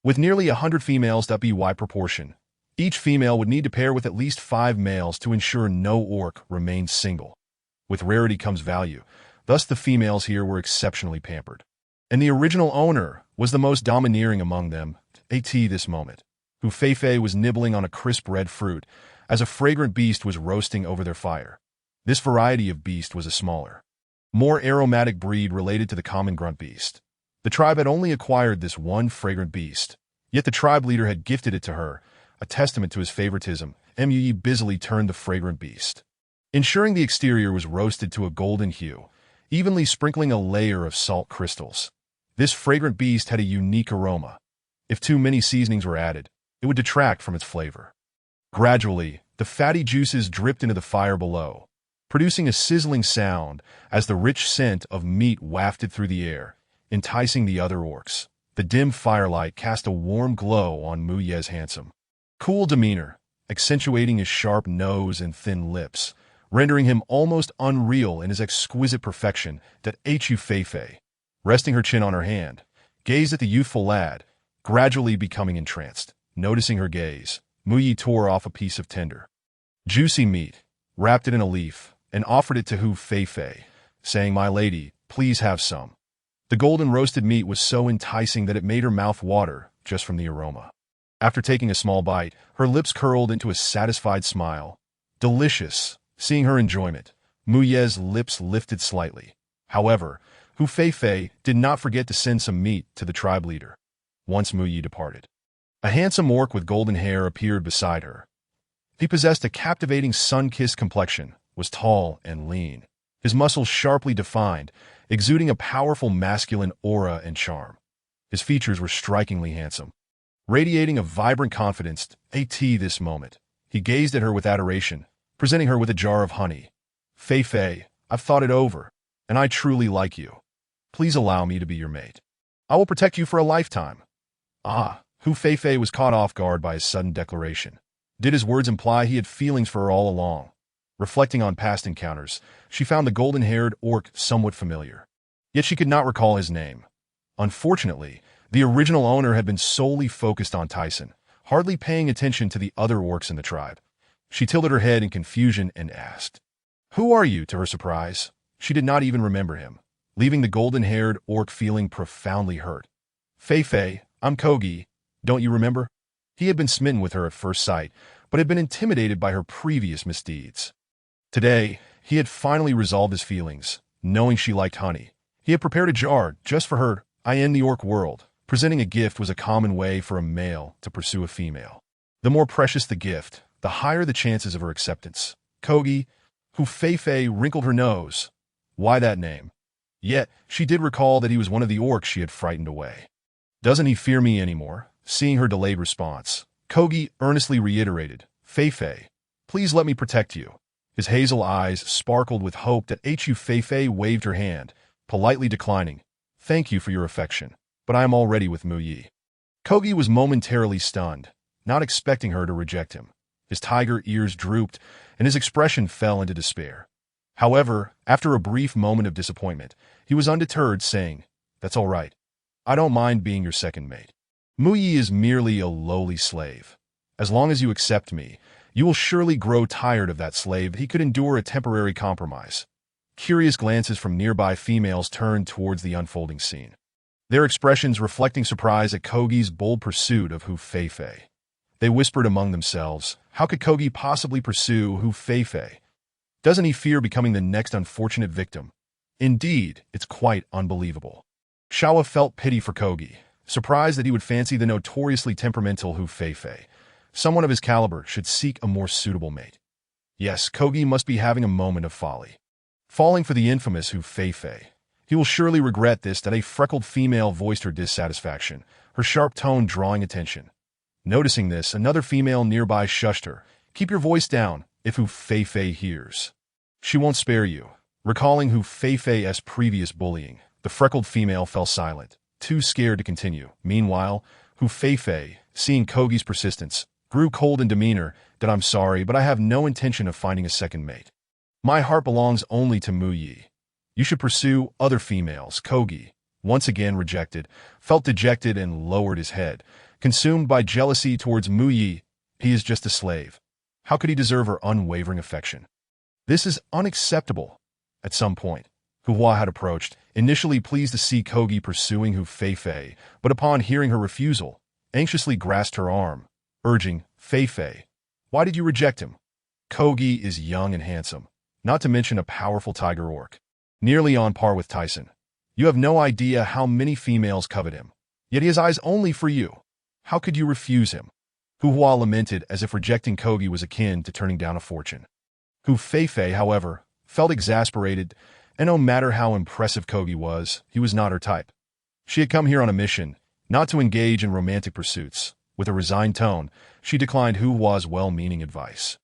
With nearly 100 females to by proportion, each female would need to pair with at least 5 males to ensure no orc remained single. With rarity comes value, thus the females here were exceptionally pampered. And the original owner was the most domineering among them. At this moment, Hu Feifei was nibbling on a crisp red fruit as a fragrant beast was roasting over their fire. This variety of beast was a smaller, more aromatic breed related to the common grunt beast. The tribe had only acquired this one fragrant beast, yet the tribe leader had gifted it to her, a testament to his favoritism. Mu busily turned the fragrant beast, ensuring the exterior was roasted to a golden hue, evenly sprinkling a layer of salt crystals. This fragrant beast had a unique aroma. If too many seasonings were added, it would detract from its flavor. Gradually, the fatty juices dripped into the fire below, producing a sizzling sound as the rich scent of meat wafted through the air, enticing the other orcs. The dim firelight cast a warm glow on Mu Ye's handsome, cool demeanor, accentuating his sharp nose and thin lips, rendering him almost unreal in his exquisite perfection. That Hu Feifei, resting her chin on her hand, gazed at the youthful lad, gradually becoming entranced. Noticing her gaze, Mu Yi tore off a piece of tender, juicy meat, wrapped it in a leaf, and offered it to Hu Feifei, saying, "My lady, please have some." The golden roasted meat was so enticing that it made her mouth water just from the aroma. After taking a small bite, her lips curled into a satisfied smile. Delicious. Seeing her enjoyment, Mu Ye's lips lifted slightly. However, Hu Feifei did not forget to send some meat to the tribe leader. Once Mu Yi departed, a handsome orc with golden hair appeared beside her. He possessed a captivating sun-kissed complexion, was tall and lean, his muscles sharply defined, exuding a powerful masculine aura and charm. His features were strikingly handsome, radiating a vibrant confidence. At this moment, he gazed at her with adoration, presenting her with a jar of honey. "Feifei, I've thought it over, and I truly like you. Please allow me to be your mate. I will protect you for a lifetime." Hu Feifei was caught off guard by his sudden declaration. Did his words imply he had feelings for her all along? Reflecting on past encounters, she found the golden-haired orc somewhat familiar. Yet she could not recall his name. Unfortunately, the original owner had been solely focused on Tyson, hardly paying attention to the other orcs in the tribe. She tilted her head in confusion and asked, "Who are you?" To her surprise, she did not even remember him, leaving the golden-haired orc feeling profoundly hurt. "Feifei, I'm Kogi. Don't you remember?" He had been smitten with her at first sight, but had been intimidated by her previous misdeeds. Today, he had finally resolved his feelings, knowing she liked honey. He had prepared a jar just for her. In the orc world, presenting a gift was a common way for a male to pursue a female. The more precious the gift, the higher the chances of her acceptance. Kogi, Hu Feifei wrinkled her nose. Why that name? Yet, she did recall that he was one of the orcs she had frightened away. "Doesn't he fear me anymore?" Seeing her delayed response, Kogi earnestly reiterated, "Feifei, please let me protect you." His hazel eyes sparkled with hope. That Hu Feifei waved her hand, politely declining. "Thank you for your affection, but I am already with Mu Yi." Kogi was momentarily stunned, not expecting her to reject him. His tiger ears drooped, and his expression fell into despair. However, after a brief moment of disappointment, he was undeterred, saying, "That's all right. I don't mind being your second mate. Mu Yi is merely a lowly slave. As long as you accept me, you will surely grow tired of that slave." He could endure a temporary compromise. Curious glances from nearby females turned towards the unfolding scene, their expressions reflecting surprise at Kogi's bold pursuit of Hu Feifei. They whispered among themselves, how could Kogi possibly pursue Hu Feifei? Doesn't he fear becoming the next unfortunate victim? Indeed, it's quite unbelievable. Shawa felt pity for Kogi, surprised that he would fancy the notoriously temperamental Hu Feifei. Someone of his caliber should seek a more suitable mate. Yes, Kogi must be having a moment of folly. Falling for the infamous Hu Feifei. He will surely regret this, that a freckled female voiced her dissatisfaction, her sharp tone drawing attention. Noticing this, another female nearby shushed her. Keep your voice down if Hu Feifei hears. She won't spare you. Recalling Hu Feifei's previous bullying, the freckled female fell silent, too scared to continue. Meanwhile, Hu Feifei, seeing Kogi's persistence, grew cold in demeanor. That I'm sorry, but I have no intention of finding a second mate. My heart belongs only to Mu Yi. You should pursue other females. Kogi, once again rejected, felt dejected and lowered his head, consumed by jealousy towards Mu Yi. He is just a slave. How could he deserve her unwavering affection? This is unacceptable. At some point, Hu Hua had approached, initially pleased to see Kogi pursuing Hu Feifei, but upon hearing her refusal, anxiously grasped her arm, urging, Feifei, why did you reject him? Kogi is young and handsome, not to mention a powerful tiger orc, nearly on par with Tyson. You have no idea how many females covet him, yet he has eyes only for you. How could you refuse him? Hu Hua lamented as if rejecting Kogi was akin to turning down a fortune. Hu Feifei, however, felt exasperated, and no matter how impressive Kogi was, he was not her type. She had come here on a mission, not to engage in romantic pursuits. With a resigned tone, she declined Hu Hua's well-meaning advice.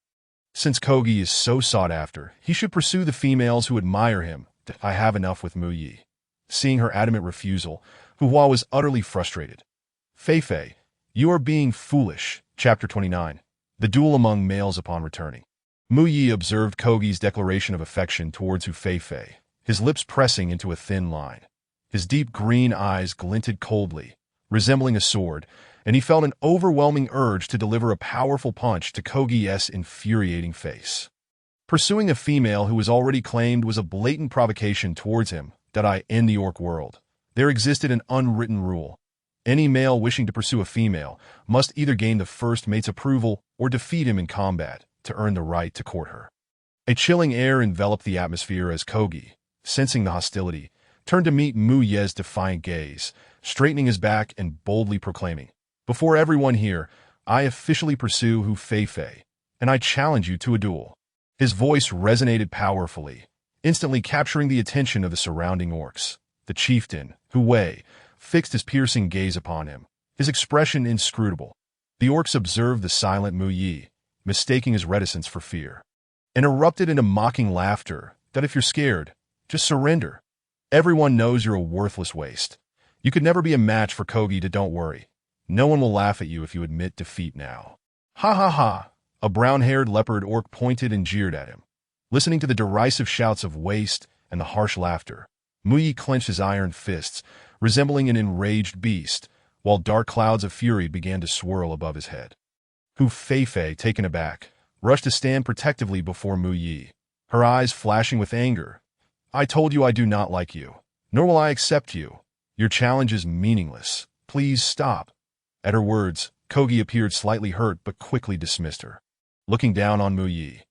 Since Kogi is so sought after, he should pursue the females who admire him. I have enough with Mu Yi. Seeing her adamant refusal, Hu Hua was utterly frustrated. Feifei, you are being foolish. Chapter 29. The Duel Among Males Upon Returning. Mu Yi observed Kogi's declaration of affection towards Hu Feifei, his lips pressing into a thin line. His deep green eyes glinted coldly, resembling a sword, and he felt an overwhelming urge to deliver a powerful punch to Kogi's infuriating face. Pursuing a female who was already claimed was a blatant provocation towards him. In the orc world, there existed an unwritten rule. Any male wishing to pursue a female must either gain the first mate's approval or defeat him in combat to earn the right to court her. A chilling air enveloped the atmosphere as Kogi, sensing the hostility, turned to meet Mu Ye's defiant gaze, straightening his back and boldly proclaiming, before everyone here, I officially pursue Hu Feifei, and I challenge you to a duel. His voice resonated powerfully, instantly capturing the attention of the surrounding orcs. The chieftain, Hu Wei, fixed his piercing gaze upon him, his expression inscrutable. The orcs observed the silent Mu Yi, mistaking his reticence for fear, and erupted into mocking laughter. That if you're scared, just surrender. Everyone knows you're a worthless waste. You could never be a match for Kogi. Don't worry. No one will laugh at you if you admit defeat now. Ha ha ha! A brown-haired leopard orc pointed and jeered at him. Listening to the derisive shouts of waste and the harsh laughter, Mu Yi clenched his iron fists, resembling an enraged beast, while dark clouds of fury began to swirl above his head. Hu Feifei, taken aback, rushed to stand protectively before Mu Yi, her eyes flashing with anger. I told you I do not like you, nor will I accept you. Your challenge is meaningless. Please stop. At her words, Kogi appeared slightly hurt but quickly dismissed her. Looking down on Mu Yi,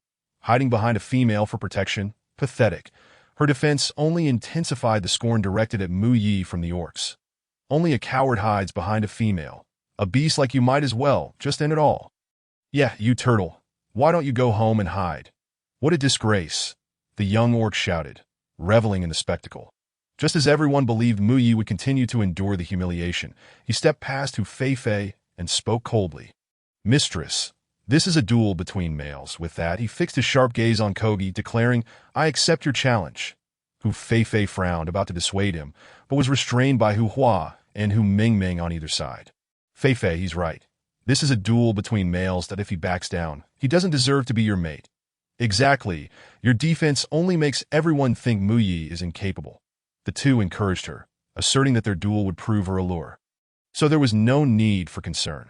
hiding behind a female for protection, pathetic, her defense only intensified the scorn directed at Mu Yi from the orcs. Only a coward hides behind a female. A beast like you might as well just end it all. Yeah, you turtle. Why don't you go home and hide? What a disgrace, the young orc shouted, reveling in the spectacle. Just as everyone believed Mu Yi would continue to endure the humiliation, he stepped past Hu Feifei and spoke coldly. Mistress, this is a duel between males. With that, he fixed his sharp gaze on Kogi, declaring, I accept your challenge. Hu Feifei frowned, about to dissuade him, but was restrained by Hu Hua and Hu Mingming on either side. Feifei, he's right. This is a duel between males. That if he backs down, he doesn't deserve to be your mate. Exactly. Your defense only makes everyone think Mu Yi is incapable. The two encouraged her, asserting that their duel would prove her allure. So there was no need for concern.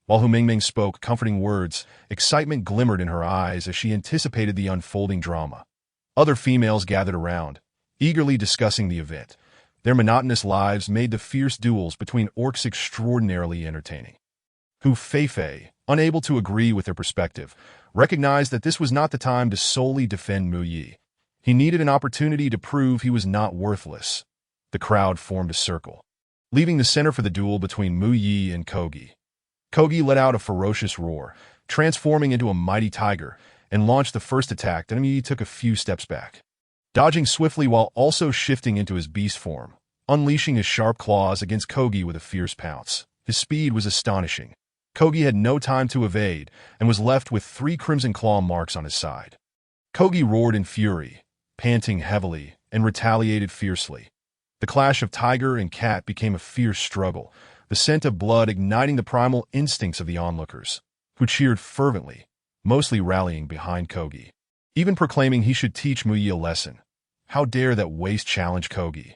While Hu Mingming spoke comforting words, excitement glimmered in her eyes as she anticipated the unfolding drama. Other females gathered around, eagerly discussing the event. Their monotonous lives made the fierce duels between orcs extraordinarily entertaining. Hu Feifei, unable to agree with their perspective, recognized that this was not the time to solely defend Mu Yi. He needed an opportunity to prove he was not worthless. The crowd formed a circle, leaving the center for the duel between Mu Yi and Kogi. Kogi let out a ferocious roar, transforming into a mighty tiger, and launched the first attack that Mu Yi took a few steps back, dodging swiftly while also shifting into his beast form, unleashing his sharp claws against Kogi with a fierce pounce. His speed was astonishing. Kogi had no time to evade and was left with 3 crimson claw marks on his side. Kogi roared in fury, panting heavily, and retaliated fiercely. The clash of tiger and cat became a fierce struggle, the scent of blood igniting the primal instincts of the onlookers, who cheered fervently, mostly rallying behind Kogi, even proclaiming he should teach Mu Yi a lesson. How dare that waste challenge Kogi?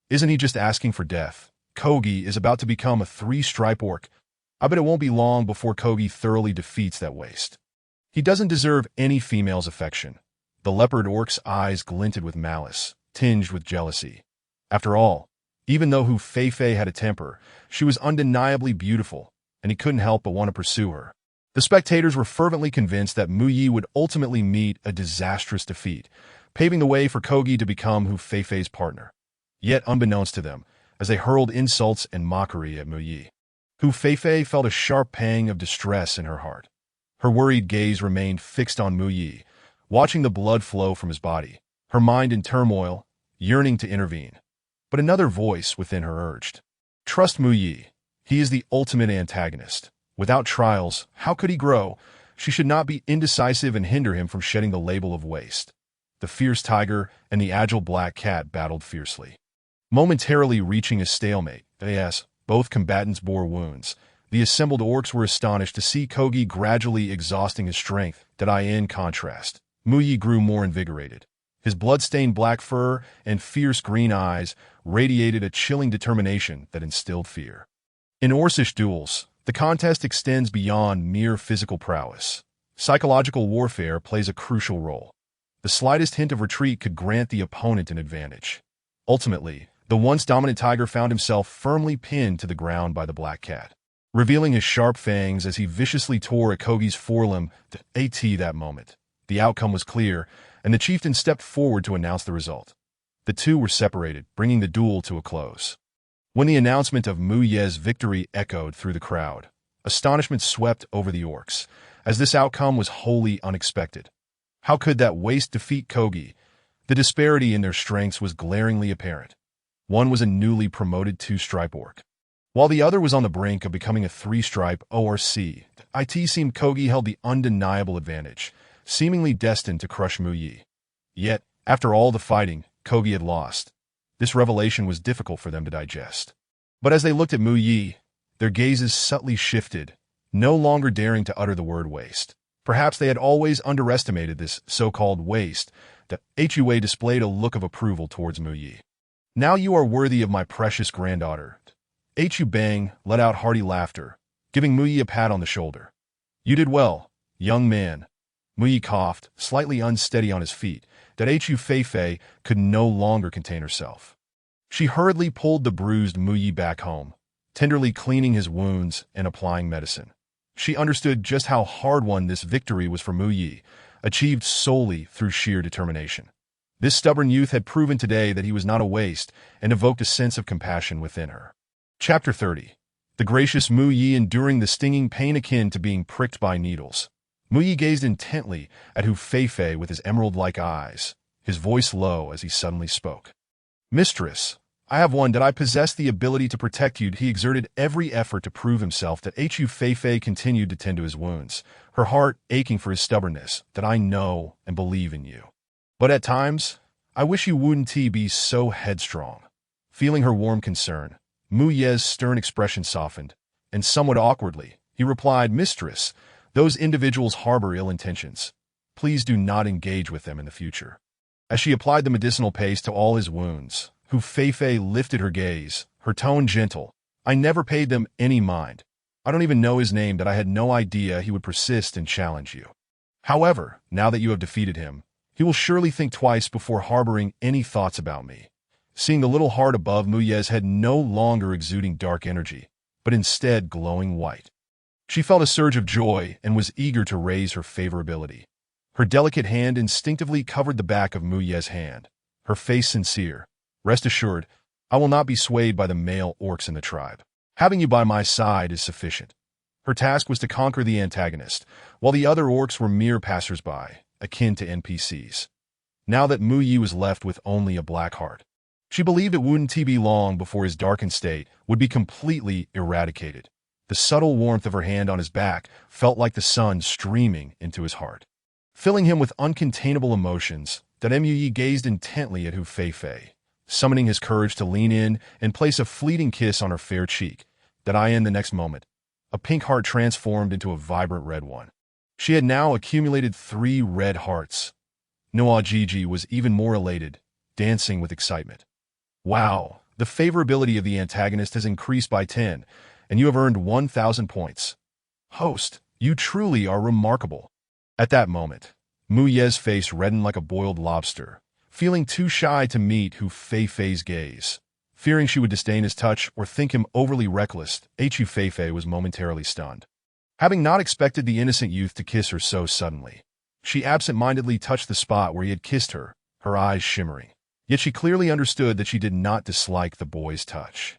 Isn't he just asking for death? Kogi is about to become a 3-stripe orc. I bet it won't be long before Kogi thoroughly defeats that waste. He doesn't deserve any female's affection. The leopard orc's eyes glinted with malice, tinged with jealousy. After all, even though Hu Feifei had a temper, she was undeniably beautiful, and he couldn't help but want to pursue her. The spectators were fervently convinced that Mu Yi would ultimately meet a disastrous defeat, paving the way for Kogi to become Hu Feifei's partner. Yet unbeknownst to them, as they hurled insults and mockery at Mu Yi, Hu Feifei felt a sharp pang of distress in her heart. Her worried gaze remained fixed on Mu Yi, watching the blood flow from his body, her mind in turmoil, yearning to intervene. But another voice within her urged, "Trust Mu Yi. He is the ultimate antagonist. Without trials, how could he grow? She should not be indecisive and hinder him from shedding the label of waste." The fierce tiger and the agile black cat battled fiercely, momentarily reaching a stalemate. Yes, both combatants bore wounds. The assembled orcs were astonished to see Kogi gradually exhausting his strength. In contrast, Mu Yi grew more invigorated. His blood-stained black fur and fierce green eyes radiated a chilling determination that instilled fear. In Orcish duels, the contest extends beyond mere physical prowess. Psychological warfare plays a crucial role. The slightest hint of retreat could grant the opponent an advantage. Ultimately, the once dominant tiger found himself firmly pinned to the ground by the black cat, revealing his sharp fangs as he viciously tore at Kogi's forelimb. That moment, the outcome was clear, and the chieftain stepped forward to announce the result. The two were separated, bringing the duel to a close. When the announcement of Mu Ye's victory echoed through the crowd, astonishment swept over the orcs, as this outcome was wholly unexpected. How could that waste defeat Kogi? The disparity in their strengths was glaringly apparent. One was a newly promoted 2-stripe orc, while the other was on the brink of becoming a 3-stripe ORC. It seemed Kogi held the undeniable advantage, seemingly destined to crush Mu Yi. Yet, after all the fighting, Kogi had lost. This revelation was difficult for them to digest. But as they looked at Mu Yi, their gazes subtly shifted, no longer daring to utter the word waste. Perhaps they had always underestimated this so-called waste. The Hua displayed a look of approval towards Mu Yi. "Now you are worthy of my precious granddaughter." Hu Bang let out hearty laughter, giving Mu Yi a pat on the shoulder. "You did well, young man." Mu Yi coughed, slightly unsteady on his feet. Hu Feifei could no longer contain herself. She hurriedly pulled the bruised Mu Yi back home, tenderly cleaning his wounds and applying medicine. She understood just how hard-won this victory was for Mu Yi, achieved solely through sheer determination. This stubborn youth had proven today that he was not a waste and evoked a sense of compassion within her. Chapter 30. The gracious Mu Yi enduring the stinging pain akin to being pricked by needles. Mu Yi gazed intently at Hu Feifei with his emerald-like eyes, his voice low as he suddenly spoke. "Mistress, I have one that I possess the ability to protect you." He exerted every effort to prove himself. Hu Feifei continued to tend to his wounds, her heart aching for his stubbornness. "I know and believe in you. But at times, I wish you wouldn't be so headstrong." Feeling her warm concern, Mu Ye's stern expression softened, and somewhat awkwardly, he replied, "Mistress, those individuals harbor ill intentions. Please do not engage with them in the future." As she applied the medicinal paste to all his wounds, Hu Feifei lifted her gaze, her tone gentle. "I never paid them any mind. I don't even know his name. That I had no idea he would persist and challenge you. However, now that you have defeated him, he will surely think twice before harboring any thoughts about me." Seeing the little heart above Mu Ye's head no longer exuding dark energy, but instead glowing white, She felt a surge of joy and was eager to raise her favorability. Her delicate hand instinctively covered the back of Mu Ye's hand, her face sincere. Rest assured, I will not be swayed by the male orcs in the tribe. Having you by my side is sufficient. Her task was to conquer the antagonist, while the other orcs were mere passers-by, akin to NPCs. Now that Mu Ye was left with only a black heart, she believed it wouldn't be long before his darkened state would be completely eradicated. The subtle warmth of her hand on his back felt like the sun streaming into his heart, filling him with uncontainable emotions. That Mu Ye gazed intently at Hu Fei, summoning his courage to lean in and place a fleeting kiss on her fair cheek. That in the next moment, a pink heart transformed into a vibrant red one. She had now accumulated 3 red hearts. Noa Gigi was even more elated, dancing with excitement. Wow, the favorability of the antagonist has increased by 10, and you have earned 1,000 points. Host, you truly are remarkable. At that moment, Mu Ye's face reddened like a boiled lobster, feeling too shy to meet Hu Fei's gaze. Fearing she would disdain his touch or think him overly reckless, Hu Fei was momentarily stunned. Having not expected the innocent youth to kiss her so suddenly, she absent-mindedly touched the spot where he had kissed her, her eyes shimmering. Yet she clearly understood that she did not dislike the boy's touch.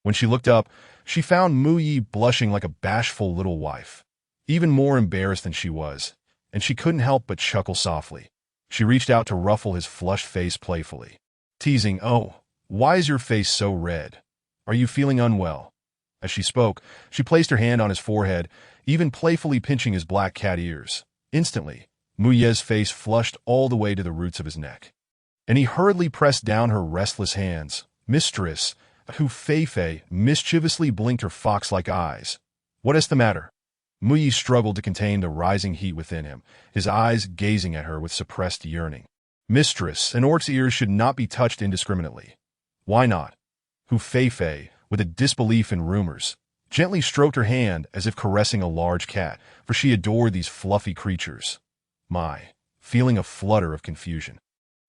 When she looked up, she found Mu Ye blushing like a bashful little wife, even more embarrassed than she was, and she couldn't help but chuckle softly. She reached out to ruffle his flushed face playfully, teasing, "Oh, why is your face so red? Are you feeling unwell?" As she spoke, she placed her hand on his forehead, even playfully pinching his black cat ears. Instantly, Mu Ye's face flushed all the way to the roots of his neck, and he hurriedly pressed down her restless hands. "Mistress," Hu Fei mischievously blinked her fox-like eyes. "What is the matter?" Mu Ye struggled to contain the rising heat within him, his eyes gazing at her with suppressed yearning. "Mistress, an orc's ears should not be touched indiscriminately." "Why not?" Hu Fei, with a disbelief in rumors, gently stroked her hand as if caressing a large cat, for she adored these fluffy creatures. Feeling a flutter of confusion,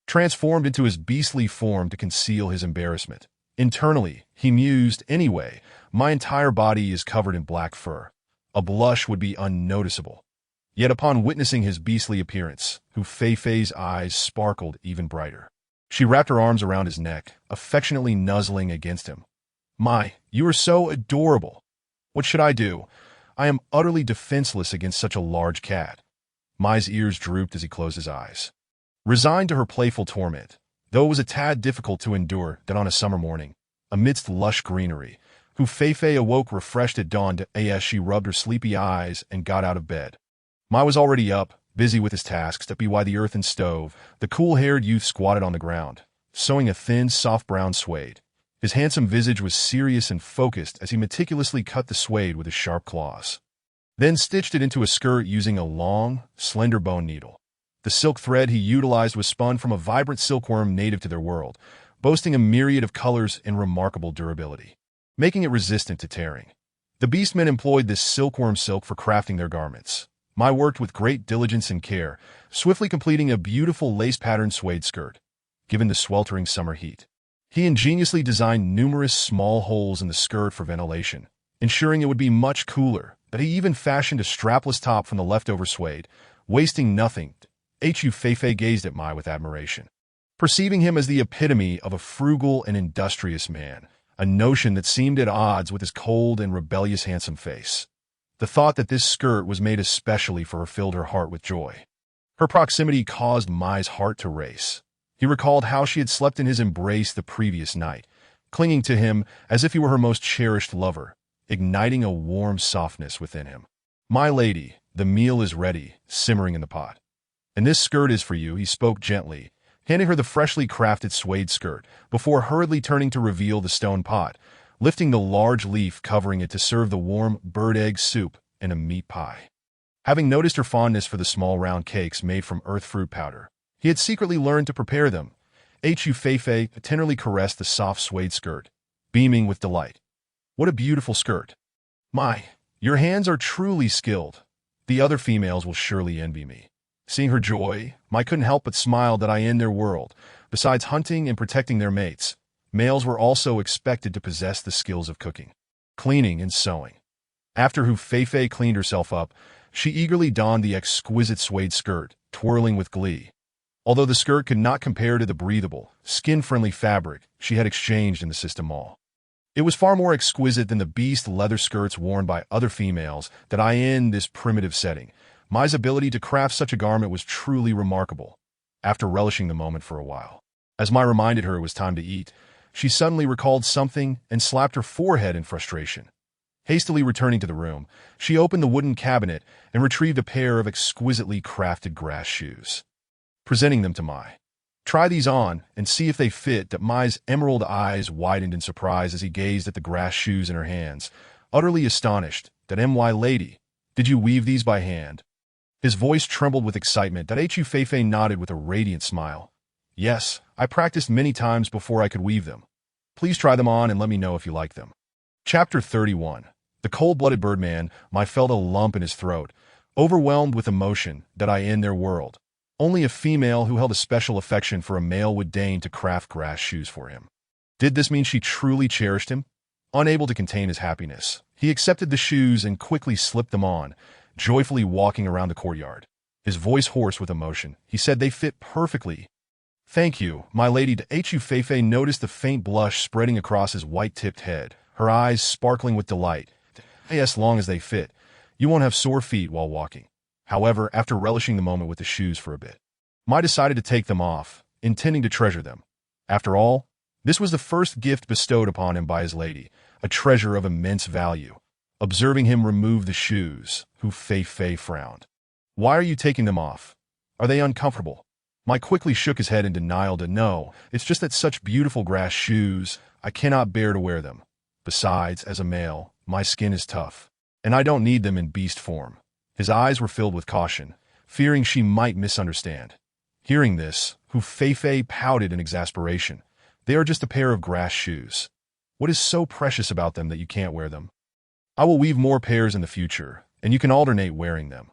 transformed into his beastly form to conceal his embarrassment. Internally, he mused, "Anyway, my entire body is covered in black fur. A blush would be unnoticeable." Yet upon witnessing his beastly appearance, Hu Fei's eyes sparkled even brighter. She wrapped her arms around his neck, affectionately nuzzling against him. You are so adorable. What should I do? I am utterly defenseless against such a large cat." Mai's ears drooped as he closed his eyes, resigned to her playful torment, though it was a tad difficult to endure that on a summer morning, amidst lush greenery, Hu Fei awoke refreshed at dawn as she rubbed her sleepy eyes and got out of bed. Mai was already up, busy with his tasks that by the earthen stove. The cool-haired youth squatted on the ground, sewing a thin, soft brown suede. His handsome visage was serious and focused as he meticulously cut the suede with his sharp claws, then stitched it into a skirt using a long, slender bone needle. The silk thread he utilized was spun from a vibrant silkworm native to their world, boasting a myriad of colors and remarkable durability, making it resistant to tearing. The beastmen employed this silkworm silk for crafting their garments. Mai worked with great diligence and care, swiftly completing a beautiful lace-patterned suede skirt. Given the sweltering summer heat, he ingeniously designed numerous small holes in the skirt for ventilation, ensuring it would be much cooler. But he even fashioned a strapless top from the leftover suede, wasting nothing. Hu Fei gazed at Mai with admiration, perceiving him as the epitome of a frugal and industrious man, a notion that seemed at odds with his cold and rebellious handsome face. The thought that this skirt was made especially for her filled her heart with joy. Her proximity caused Mai's heart to race. He recalled how she had slept in his embrace the previous night, clinging to him as if he were her most cherished lover, igniting a warm softness within him. "My lady, the meal is ready, simmering in the pot. And this skirt is for you," he spoke gently, handing her the freshly crafted suede skirt, before hurriedly turning to reveal the stone pot, lifting the large leaf covering it to serve the warm bird-egg soup and a meat pie. Having noticed her fondness for the small round cakes made from earth fruit powder, he had secretly learned to prepare them. Hu Fei tenderly caressed the soft suede skirt, beaming with delight. "What a beautiful skirt. Your hands are truly skilled. The other females will surely envy me." Seeing her joy, Mai couldn't help but smile that in their world, besides hunting and protecting their mates, males were also expected to possess the skills of cooking, cleaning, and sewing. After Hu Feifei cleaned herself up, she eagerly donned the exquisite suede skirt, twirling with glee. Although the skirt could not compare to the breathable, skin-friendly fabric she had exchanged in the system mall. It was far more exquisite than the beast leather skirts worn by other females that I in this primitive setting. Mai's ability to craft such a garment was truly remarkable. After relishing the moment for a while, as Mai reminded her it was time to eat, she suddenly recalled something and slapped her forehead in frustration. Hastily returning to the room, she opened the wooden cabinet and retrieved a pair of exquisitely crafted grass shoes. Presenting them to Mai. Try these on and see if they fit. That Mai's emerald eyes widened in surprise as he gazed at the grass shoes in her hands, utterly astonished. That my lady, did you weave these by hand? His voice trembled with excitement. That Hu Feifei nodded with a radiant smile. Yes, I practiced many times before I could weave them. Please try them on and let me know if you like them. Chapter 31. The cold-blooded birdman. Mai felt a lump in his throat, overwhelmed with emotion. That in their world, only a female who held a special affection for a male would deign to craft grass shoes for him. Did this mean she truly cherished him? Unable to contain his happiness, he accepted the shoes and quickly slipped them on, joyfully walking around the courtyard. His voice hoarse with emotion, he said they fit perfectly. Thank you, my lady. Hu Feifei noticed the faint blush spreading across his white-tipped head, her eyes sparkling with delight. As long as they fit, you won't have sore feet while walking. However, after relishing the moment with the shoes for a bit, Mai decided to take them off, intending to treasure them. After all, this was the first gift bestowed upon him by his lady, a treasure of immense value. Observing him remove the shoes, Hu Feifei frowned. Why are you taking them off? Are they uncomfortable? Mai quickly shook his head in denial. No, it's just that such beautiful grass shoes, I cannot bear to wear them. Besides, as a male, my skin is tough, and I don't need them in beast form. His eyes were filled with caution, fearing she might misunderstand. Hearing this, Hu Feifei pouted in exasperation. They are just a pair of grass shoes. What is so precious about them that you can't wear them? I will weave more pairs in the future, and you can alternate wearing them.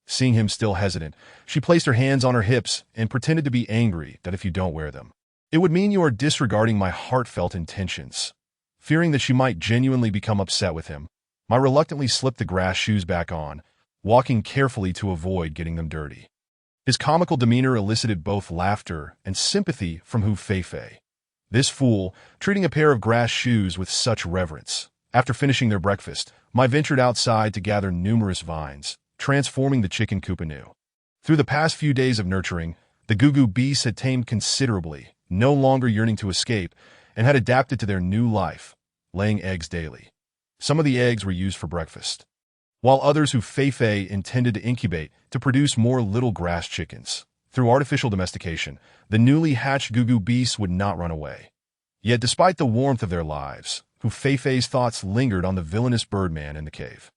Seeing him still hesitant, she placed her hands on her hips and pretended to be angry that if you don't wear them, it would mean you are disregarding my heartfelt intentions. Fearing that she might genuinely become upset with him, Mai reluctantly slipped the grass shoes back on, walking carefully to avoid getting them dirty. His comical demeanor elicited both laughter and sympathy from Hu Feifei. This fool, treating a pair of grass shoes with such reverence. After finishing their breakfast, Mai ventured outside to gather numerous vines, transforming the chicken coop anew. Through the past few days of nurturing, the Gugu beasts had tamed considerably, no longer yearning to escape, and had adapted to their new life, laying eggs daily. Some of the eggs were used for breakfast, while others Hu Feifei intended to incubate to produce more little grass chickens. Through artificial domestication, the newly hatched Gugu beasts would not run away. Yet despite the warmth of their lives, Hu Feifei's thoughts lingered on the villainous birdman in the cave.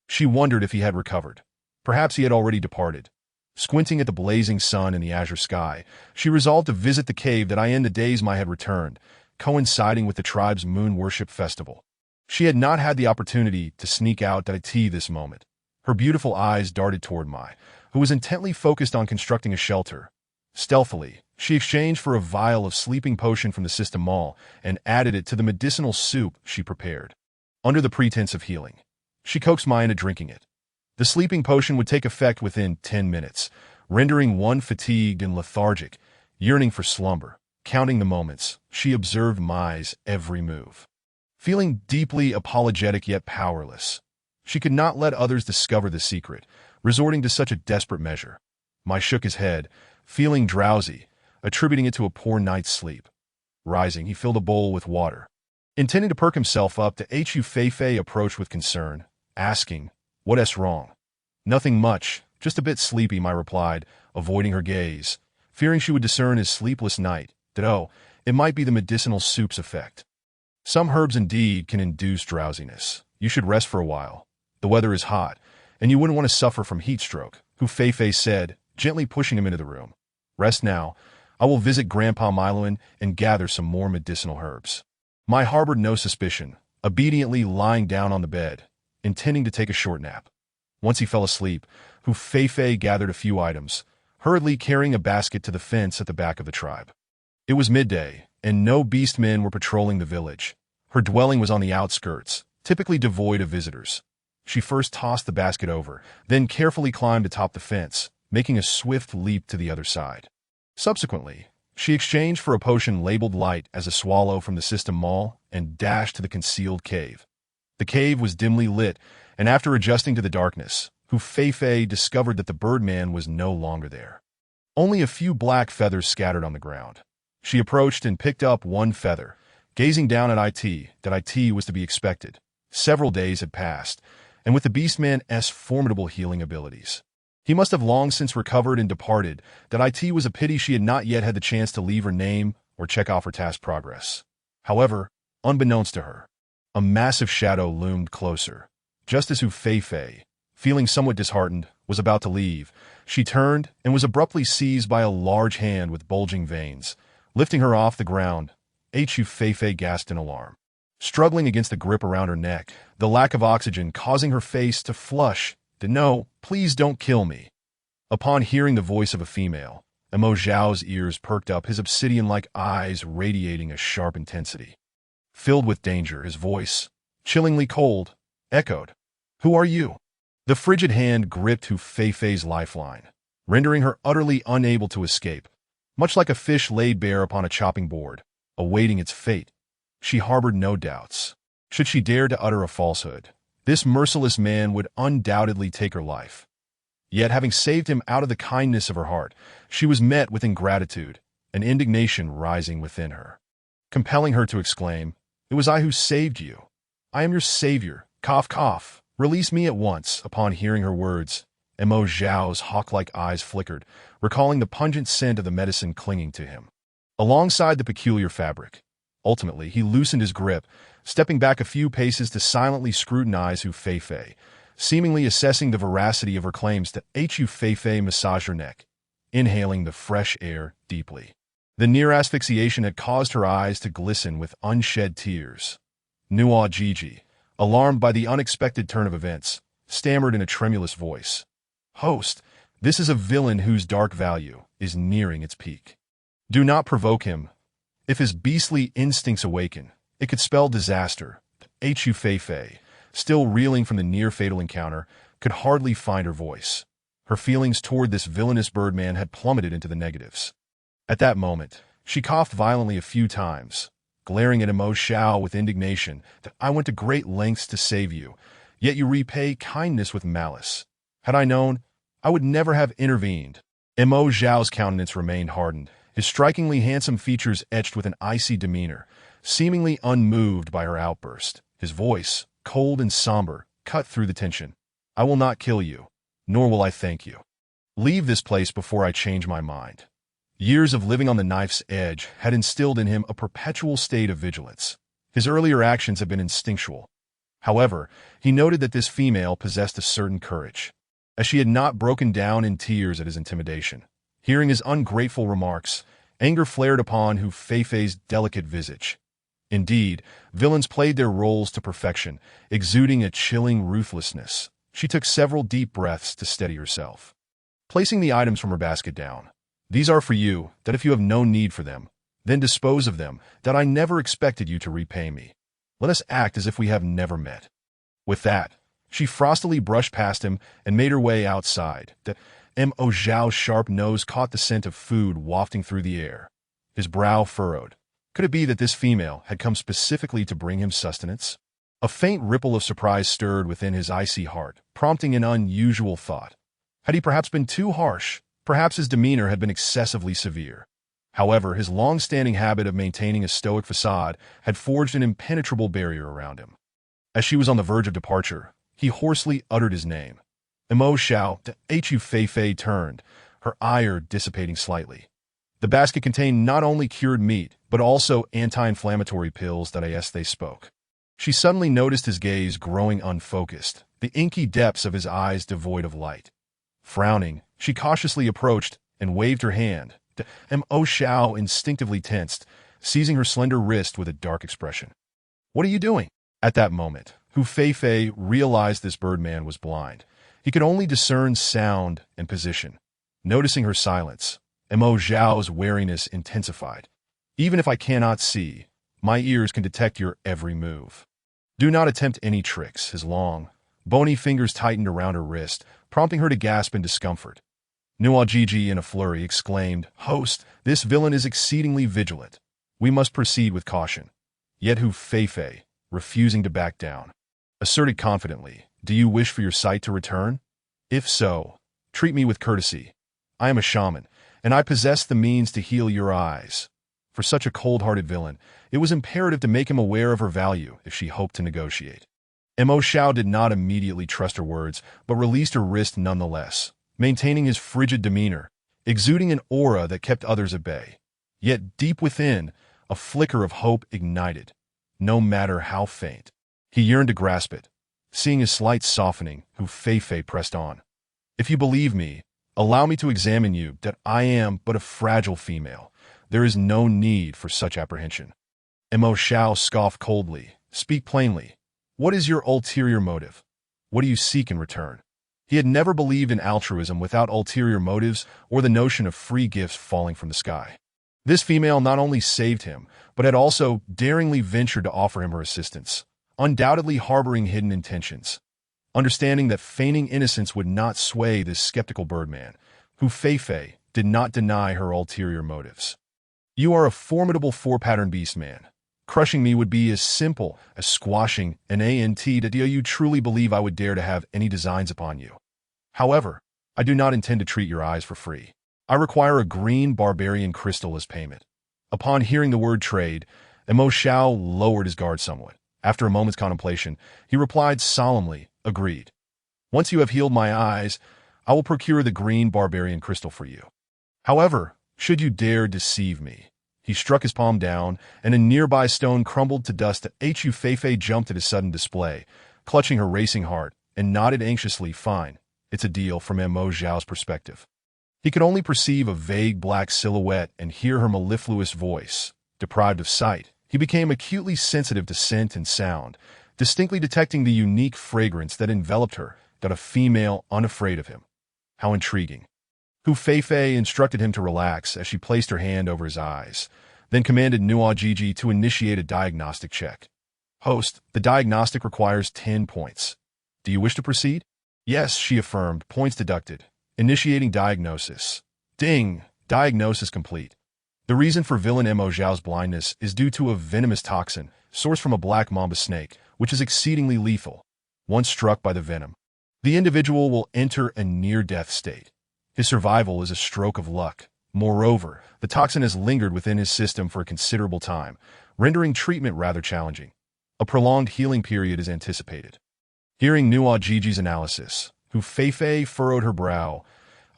She wondered if he had recovered. Perhaps he had already departed. Squinting at the blazing sun in the azure sky, she resolved to visit the cave that in the days Mai had returned, coinciding with the tribe's moon worship festival. She had not had the opportunity to sneak out at this moment. Her beautiful eyes darted toward Mai, who was intently focused on constructing a shelter. Stealthily, she exchanged for a vial of sleeping potion from the system mall and added it to the medicinal soup she prepared. Under the pretense of healing, she coaxed Mai into drinking it. The sleeping potion would take effect within 10 minutes, rendering one fatigued and lethargic, yearning for slumber. Counting the moments, she observed Mai's every move. Feeling deeply apologetic yet powerless, she could not let others discover the secret, resorting to such a desperate measure. Mai shook his head, feeling drowsy, attributing it to a poor night's sleep. Rising, he filled a bowl with water. Intending to perk himself up, the Hu Feifei approached with concern, asking, "What's wrong?" "Nothing much, just a bit sleepy," Mai replied, avoiding her gaze, fearing she would discern his sleepless night. It might be the medicinal soup's effect. Some herbs indeed can induce drowsiness. You should rest for a while. The weather is hot, and you wouldn't want to suffer from heat stroke, Hu Feifei said, gently pushing him into the room. Rest now. I will visit Grandpa Miloin and gather some more medicinal herbs. Mai harbored no suspicion, obediently lying down on the bed, intending to take a short nap. Once he fell asleep, Hu Feifei gathered a few items, hurriedly carrying a basket to the fence at the back of the tribe. It was midday, and no beastmen were patrolling the village. Her dwelling was on the outskirts, typically devoid of visitors. She first tossed the basket over, then carefully climbed atop the fence, making a swift leap to the other side. Subsequently, she exchanged for a potion labeled light as a swallow from the system mall and dashed to the concealed cave. The cave was dimly lit, and after adjusting to the darkness, Fei discovered that the Birdman was no longer there. Only a few black feathers scattered on the ground. She approached and picked up one feather, gazing down at IT was to be expected. Several days had passed, and with the Beastman's formidable healing abilities, he must have long since recovered and departed. That IT was a pity she had not yet had the chance to leave her name or check off her task progress. However, unbeknownst to her, a massive shadow loomed closer. Just as Fei, feeling somewhat disheartened, was about to leave, she turned and was abruptly seized by a large hand with bulging veins. Lifting her off the ground, Fei gasped in alarm. Struggling against the grip around her neck, the lack of oxygen causing her face to flush. No, please don't kill me. Upon hearing the voice of a female, Zhao's ears perked up, his obsidian-like eyes radiating a sharp intensity. Filled with danger, his voice, chillingly cold, echoed, "Who are you?" The frigid hand gripped Fei's lifeline, rendering her utterly unable to escape. Much like a fish laid bare upon a chopping board, awaiting its fate, she harbored no doubts. Should she dare to utter a falsehood, this merciless man would undoubtedly take her life. Yet, having saved him out of the kindness of her heart, she was met with ingratitude and indignation rising within her, compelling her to exclaim, "It was I who saved you. I am your savior. Cough, cough. Release me at once." Upon hearing her words, Zhao's hawk-like eyes flickered, recalling the pungent scent of the medicine clinging to him, alongside the peculiar fabric. Ultimately, he loosened his grip, stepping back a few paces to silently scrutinize Fei, seemingly assessing the veracity of her claims. To Fei massaged her neck, inhaling the fresh air deeply. The near asphyxiation had caused her eyes to glisten with unshed tears. Nuo Gigi, alarmed by the unexpected turn of events, stammered in a tremulous voice, "Host, this is a villain whose dark value is nearing its peak. Do not provoke him. If his beastly instincts awaken, it could spell disaster." Fei, still reeling from the near-fatal encounter, could hardly find her voice. Her feelings toward this villainous Birdman had plummeted into the negatives. At that moment, she coughed violently a few times, glaring at Zhao with indignation. "I went to great lengths to save you, yet you repay kindness with malice. Had I known, I would never have intervened." Zhao's countenance remained hardened, his strikingly handsome features etched with an icy demeanor, seemingly unmoved by her outburst. His voice, cold and somber, cut through the tension. "I will not kill you, nor will I thank you. Leave this place before I change my mind." Years of living on the knife's edge had instilled in him a perpetual state of vigilance. His earlier actions had been instinctual. However, he noted that this female possessed a certain courage, as she had not broken down in tears at his intimidation. Hearing his ungrateful remarks, anger flared upon Fei's delicate visage. Indeed, villains played their roles to perfection, exuding a chilling ruthlessness. She took several deep breaths to steady herself. Placing the items from her basket down, "These are for you, that if you have no need for them, then dispose of them, that I never expected you to repay me. Let us act as if we have never met." With that, she frostily brushed past him and made her way outside. Zhao's sharp nose caught the scent of food wafting through the air. His brow furrowed. Could it be that this female had come specifically to bring him sustenance? A faint ripple of surprise stirred within his icy heart, prompting an unusual thought. Had he perhaps been too harsh? Perhaps his demeanor had been excessively severe. However, his long-standing habit of maintaining a stoic facade had forged an impenetrable barrier around him. As she was on the verge of departure, he hoarsely uttered his name. Zhao. Fei turned, her ire dissipating slightly. The basket contained not only cured meat, but also anti-inflammatory pills. They spoke. She suddenly noticed his gaze growing unfocused, the inky depths of his eyes devoid of light. Frowning, she cautiously approached and waved her hand. Zhao instinctively tensed, seizing her slender wrist with a dark expression. "What are you doing?" At that moment, Fei realized this Birdman was blind. He could only discern sound and position. Noticing her silence, Zhao's wariness intensified. "Even if I cannot see, my ears can detect your every move. Do not attempt any tricks." His long, Bony fingers tightened around her wrist, prompting her to gasp in discomfort. Nuajiji, in a flurry, exclaimed, "Host, this villain is exceedingly vigilant. We must proceed with caution." Yet Hu Feifei, refusing to back down, asserted confidently, "Do you wish for your sight to return? If so, treat me with courtesy. I am a shaman, and I possess the means to heal your eyes." For such a cold-hearted villain, it was imperative to make him aware of her value if she hoped to negotiate. Mo Xiao did not immediately trust her words, but released her wrist nonetheless, maintaining his frigid demeanor, exuding an aura that kept others at bay. Yet deep within, a flicker of hope ignited, no matter how faint. He yearned to grasp it. Seeing his slight softening, Hu Feifei pressed on. "If you believe me, allow me to examine you, that I am but a fragile female. There is no need for such apprehension." Mo Xiao scoffed coldly. "Speak plainly. What is your ulterior motive? What do you seek in return?" He had never believed in altruism without ulterior motives or the notion of free gifts falling from the sky. This female not only saved him, but had also daringly ventured to offer him her assistance, undoubtedly harboring hidden intentions. Understanding that feigning innocence would not sway this skeptical birdman, Hu Feifei did not deny her ulterior motives. "You are a formidable four-pattern beast, man. Crushing me would be as simple as squashing an ant. Do you truly believe I would dare to have any designs upon you? However, I do not intend to treat your eyes for free. I require a green barbarian crystal as payment." Upon hearing the word trade, Mo Xiao lowered his guard somewhat. After a moment's contemplation, he replied solemnly, "Agreed. Once you have healed my eyes, I will procure the green barbarian crystal for you. However, should you dare deceive me..." He struck his palm down, and a nearby stone crumbled to dust. Hu Feifei jumped at his sudden display, clutching her racing heart, and nodded anxiously. "Fine. It's a deal," from Mo Xiao's perspective. He could only perceive a vague black silhouette and hear her mellifluous voice. Deprived of sight, he became acutely sensitive to scent and sound, distinctly detecting the unique fragrance that enveloped her, got a female unafraid of him. How intriguing. Hu Feifei instructed him to relax as she placed her hand over his eyes, then commanded Nuajiji to initiate a diagnostic check. "Host, the diagnostic requires 10 points. Do you wish to proceed?" "Yes," she affirmed, points deducted. Initiating diagnosis. Ding! Diagnosis complete. The reason for villain Mo Xiao's blindness is due to a venomous toxin sourced from a black mamba snake, which is exceedingly lethal. Once struck by the venom, the individual will enter a near-death state. His survival is a stroke of luck. Moreover, the toxin has lingered within his system for a considerable time, rendering treatment rather challenging. A prolonged healing period is anticipated. Hearing Nuajiji's analysis, Hu Feifei furrowed her brow.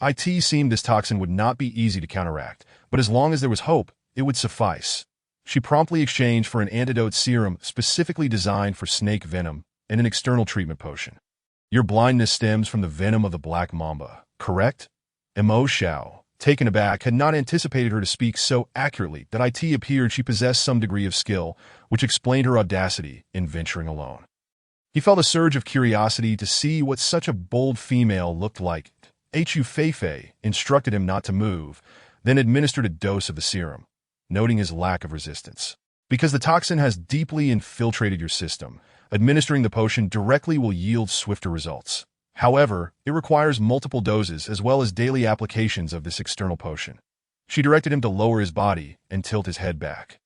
It seemed this toxin would not be easy to counteract, but as long as there was hope, it would suffice. She promptly exchanged for an antidote serum specifically designed for snake venom and an external treatment potion. "Your blindness stems from the venom of the black mamba, correct?" Mo Xiao, taken aback, had not anticipated her to speak so accurately that it appeared she possessed some degree of skill, which explained her audacity in venturing alone. He felt a surge of curiosity to see what such a bold female looked like. Hu Feifei instructed him not to move, then administered a dose of the serum, noting his lack of resistance. "Because the toxin has deeply infiltrated your system, administering the potion directly will yield swifter results. However, it requires multiple doses as well as daily applications of this external potion." She directed him to lower his body and tilt his head back,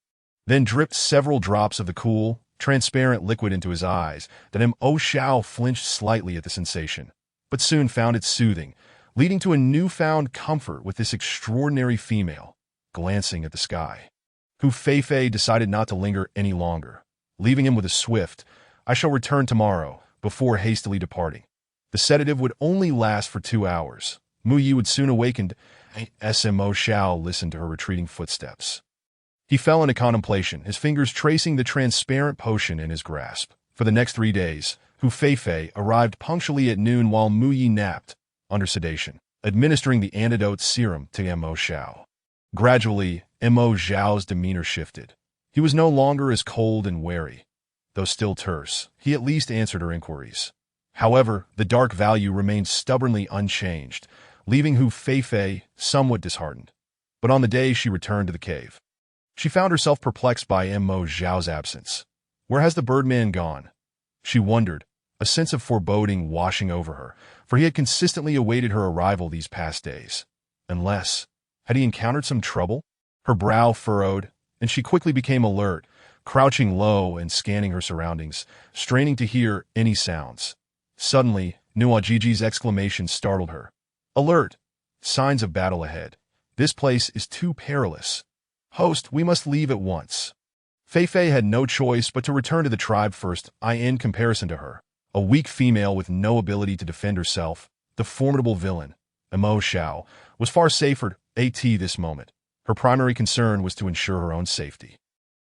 then dripped several drops of the cool, transparent liquid into his eyes. That Mo Xiao flinched slightly at the sensation, but soon found it soothing, leading to a newfound comfort with this extraordinary female. Glancing at the sky, Hu Feifei decided not to linger any longer, leaving him with a swift, "I shall return tomorrow," before hastily departing. The sedative would only last for 2 hours. Mu Yi would soon awaken. Mo Xiao listened to her retreating footsteps. He fell into contemplation, his fingers tracing the transparent potion in his grasp. For the next 3 days, Hu Feifei arrived punctually at noon while Mu Yi napped, under sedation, administering the antidote serum to Mo Xiao. Gradually, Mo Xiao's demeanor shifted. He was no longer as cold and wary. Though still terse, he at least answered her inquiries. However, the dark value remained stubbornly unchanged, leaving Hu Feifei somewhat disheartened. But on the day she returned to the cave, she found herself perplexed by Mo Xiao's absence. Where has the birdman gone? She wondered, a sense of foreboding washing over her, for he had consistently awaited her arrival these past days. Unless, had he encountered some trouble? Her brow furrowed, and she quickly became alert, crouching low and scanning her surroundings, straining to hear any sounds. Suddenly, Nuajiji's exclamation startled her. Alert! Signs of battle ahead. This place is too perilous. Host, we must leave at once. Feifei had no choice but to return to the tribe first. In comparison to her, a weak female with no ability to defend herself, the formidable villain, Mo Xiao, was far safer at this moment. Her primary concern was to ensure her own safety.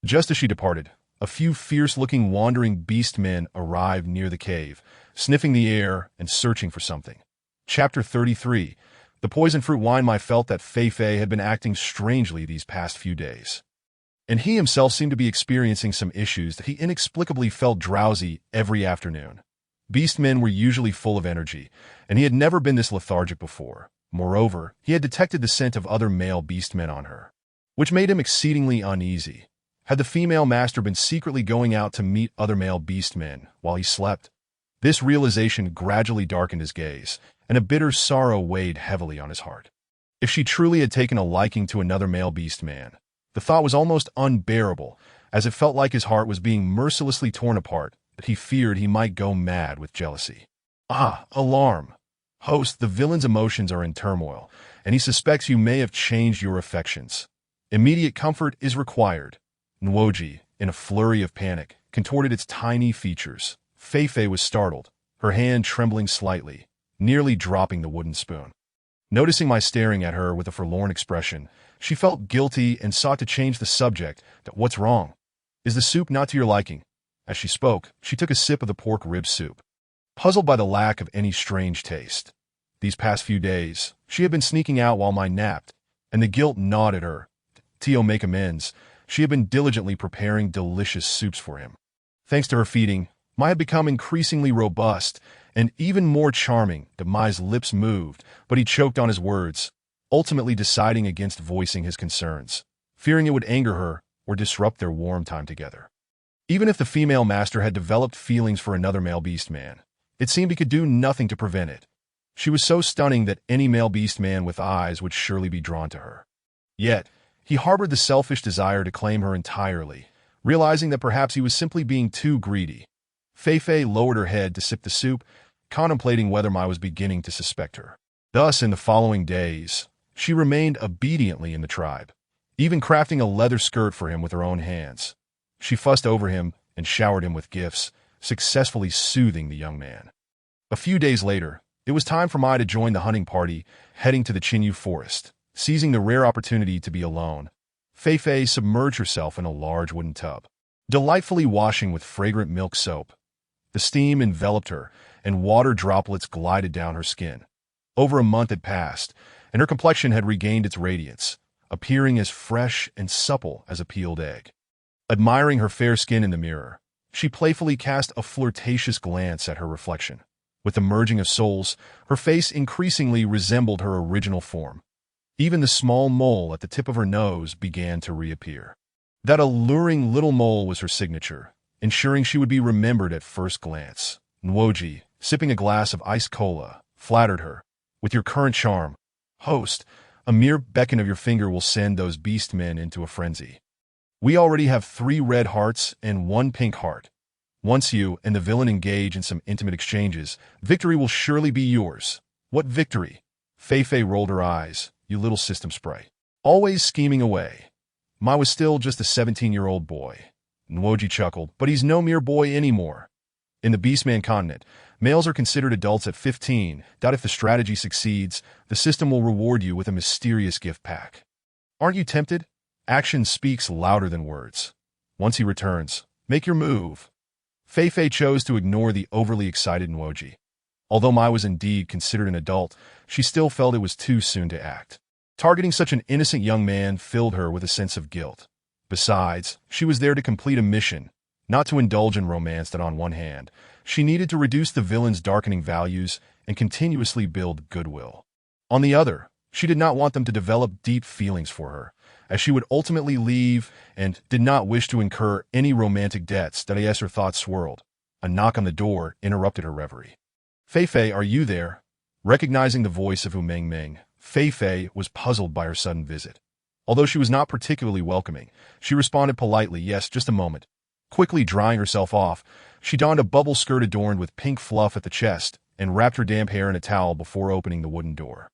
Just as she departed, a few fierce-looking wandering beast men arrived near the cave, sniffing the air and searching for something. Chapter 33. The poison fruit wine. I felt that Feifei had been acting strangely these past few days, and he himself seemed to be experiencing some issues that he inexplicably felt drowsy every afternoon. Beastmen were usually full of energy, and he had never been this lethargic before. Moreover, he had detected the scent of other male beastmen on her, which made him exceedingly uneasy. Had the female master been secretly going out to meet other male beastmen while he slept? This realization gradually darkened his gaze, and a bitter sorrow weighed heavily on his heart. If she truly had taken a liking to another male beastman, the thought was almost unbearable, as it felt like his heart was being mercilessly torn apart, that he feared he might go mad with jealousy. Alarm! Host, the villain's emotions are in turmoil, and he suspects you may have changed your affections. Immediate comfort is required. Nwoji, in a flurry of panic, contorted its tiny features. Feifei was startled, her hand trembling slightly, nearly dropping the wooden spoon. Noticing my staring at her with a forlorn expression, she felt guilty and sought to change the subject. What's wrong? Is the soup not to your liking? As she spoke, she took a sip of the pork rib soup, puzzled by the lack of any strange taste. These past few days, she had been sneaking out while I napped, and the guilt gnawed at her. To make amends, she had been diligently preparing delicious soups for him. Thanks to her feeding, Mai had become increasingly robust and even more charming. Mai's lips moved, but he choked on his words, ultimately deciding against voicing his concerns, fearing it would anger her or disrupt their warm time together. Even if the female master had developed feelings for another male beast man, it seemed he could do nothing to prevent it. She was so stunning that any male beast man with eyes would surely be drawn to her. Yet, he harbored the selfish desire to claim her entirely, realizing that perhaps he was simply being too greedy. Feifei lowered her head to sip the soup, contemplating whether Mai was beginning to suspect her. Thus, in the following days, she remained obediently in the tribe, even crafting a leather skirt for him with her own hands. She fussed over him and showered him with gifts, successfully soothing the young man. A few days later, it was time for Mai to join the hunting party, heading to the Qinyu forest. Seizing the rare opportunity to be alone, Feifei submerged herself in a large wooden tub, delightfully washing with fragrant milk soap. The steam enveloped her, and water droplets glided down her skin. Over a month had passed, and her complexion had regained its radiance, appearing as fresh and supple as a peeled egg. Admiring her fair skin in the mirror, she playfully cast a flirtatious glance at her reflection. With the merging of souls, her face increasingly resembled her original form. Even the small mole at the tip of her nose began to reappear. That alluring little mole was her signature, ensuring she would be remembered at first glance. Nwoji, sipping a glass of iced cola, flattered her. With your current charm, host, a mere beckon of your finger will send those beast men into a frenzy. We already have 3 red hearts and 1 pink heart. Once you and the villain engage in some intimate exchanges, victory will surely be yours. What victory? Feifei rolled her eyes. You little system spray. Always scheming away. Mai was still just a 17-year-old boy. Nwoji chuckled, but he's no mere boy anymore. In the Beastman continent, males are considered adults at 15. If the strategy succeeds, the system will reward you with a mysterious gift pack. Aren't you tempted? Action speaks louder than words. Once he returns, make your move. Feifei chose to ignore the overly excited Nwoji. Although Mai was indeed considered an adult, she still felt it was too soon to act. Targeting such an innocent young man filled her with a sense of guilt. Besides, she was there to complete a mission, not to indulge in romance. That on one hand, she needed to reduce the villain's darkening values and continuously build goodwill. On the other, she did not want them to develop deep feelings for her, as she would ultimately leave and did not wish to incur any romantic debts. As her thoughts swirled, A knock on the door interrupted her reverie. "Fei Fei, are you there?" Recognizing the voice of Hu Mingming, Fei Fei was puzzled by her sudden visit. Although she was not particularly welcoming, she responded politely, "Yes, just a moment." Quickly drying herself off, she donned a bubble skirt adorned with pink fluff at the chest and wrapped her damp hair in a towel before opening the wooden door.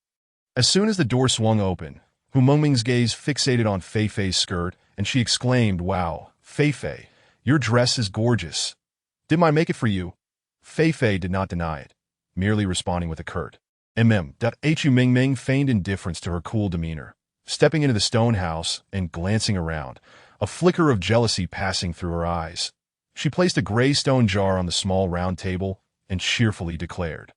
As soon as the door swung open, Hu Mengming's gaze fixated on Fei Fei's skirt, and she exclaimed, "Wow, Fei Fei, your dress is gorgeous. Did I make it for you?" Fei Fei did not deny it, merely responding with a curt Hu Mengming feigned indifference to her cool demeanor, stepping into the stone house and glancing around, a flicker of jealousy passing through her eyes. She placed a gray stone jar on the small round table and cheerfully declared,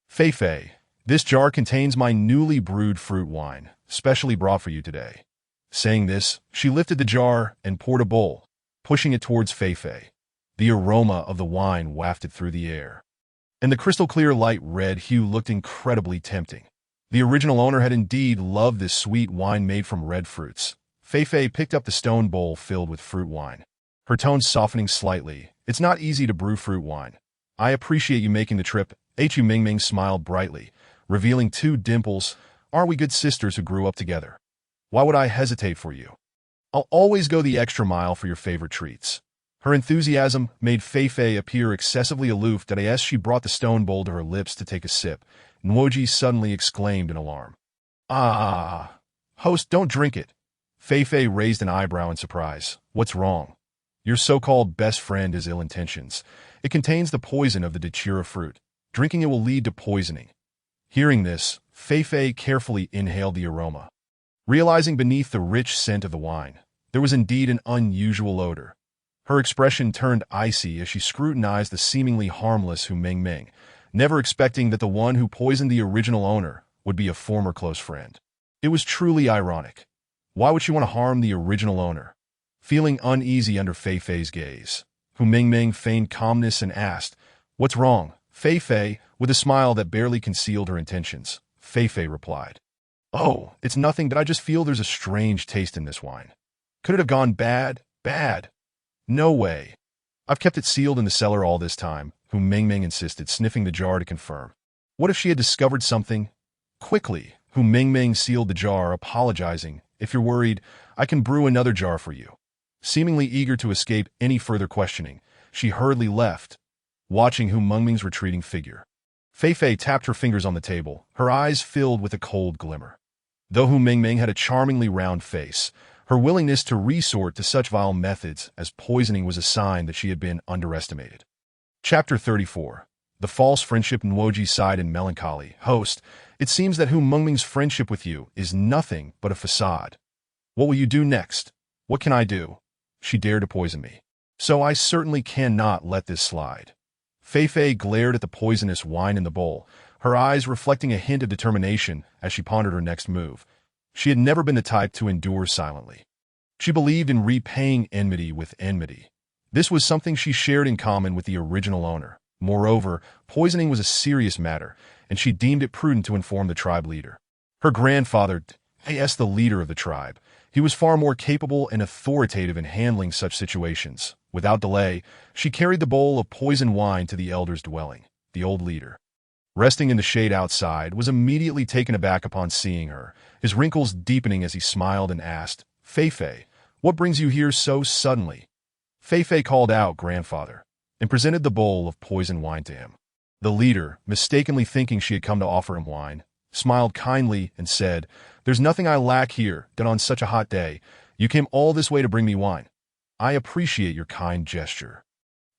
"Fei Fei, this jar contains my newly brewed fruit wine, specially brought for you today." Saying this, she lifted the jar and poured a bowl, pushing it towards Fei Fei. The aroma of the wine wafted through the air, and the crystal-clear light red hue looked incredibly tempting. The original owner had indeed loved this sweet wine made from red fruits. Fei Fei picked up the stone bowl filled with fruit wine, her tone softening slightly. "It's not easy to brew fruit wine. I appreciate you making the trip." Hu Mingming smiled brightly, revealing two dimples. "Are we good sisters who grew up together? Why would I hesitate for you? I'll always go the extra mile for your favorite treats." Her enthusiasm made Fei Fei appear excessively aloof. As she brought the stone bowl to her lips to take a sip, Nwoji suddenly exclaimed in alarm, "Ah! Host, don't drink it." Fei Fei raised an eyebrow in surprise. "What's wrong? Your so-called best friend has ill intentions. It contains the poison of the datura fruit. Drinking it will lead to poisoning." Hearing this, Fei Fei carefully inhaled the aroma, realizing beneath the rich scent of the wine, there was indeed an unusual odor. Her expression turned icy as she scrutinized the seemingly harmless Hu Mingming, never expecting that the one who poisoned the original owner would be a former close friend. It was truly ironic. Why would she want to harm the original owner? Feeling uneasy under Fei Fei's gaze, Hu Mingming feigned calmness and asked, "What's wrong, Fei Fei?" With a smile that barely concealed her intentions, Fei Fei replied, "Oh, it's nothing, but I just feel there's a strange taste in this wine. Could it have gone bad? Bad? No way. I've kept it sealed in the cellar all this time," Hu Mingming insisted, sniffing the jar to confirm. What if she had discovered something? Quickly, Hu Mingming sealed the jar, apologizing, "If you're worried, I can brew another jar for you." Seemingly eager to escape any further questioning, she hurriedly left, watching Hu Mingming's retreating figure. Fei Fei tapped her fingers on the table, her eyes filled with a cold glimmer. Though Hu Mingming had a charmingly round face, her willingness to resort to such vile methods as poisoning was a sign that she had been underestimated. Chapter 34. The False Friendship. Nwoji sighed in melancholy. "Host, it seems that Hu Mingming's friendship with you is nothing but a facade. What will you do next?" "What can I do? She dared to poison me, so I certainly cannot let this slide." Fei Fei glared at the poisonous wine in the bowl, her eyes reflecting a hint of determination as she pondered her next move. She had never been the type to endure silently. She believed in repaying enmity with enmity. This was something she shared in common with the original owner. Moreover, poisoning was a serious matter, and she deemed it prudent to inform the tribe leader. Her grandfather, as the leader of the tribe, he was far more capable and authoritative in handling such situations. Without delay, she carried the bowl of poisoned wine to the elder's dwelling. The old leader, resting in the shade outside, was immediately taken aback upon seeing her, his wrinkles deepening as he smiled and asked, "Fei Fei, what brings you here so suddenly?" Fei Fei called out, "Grandfather," and presented the bowl of poisoned wine to him. The leader, mistakenly thinking she had come to offer him wine, smiled kindly and said, "There's nothing I lack here, that on such a hot day, you came all this way to bring me wine. I appreciate your kind gesture.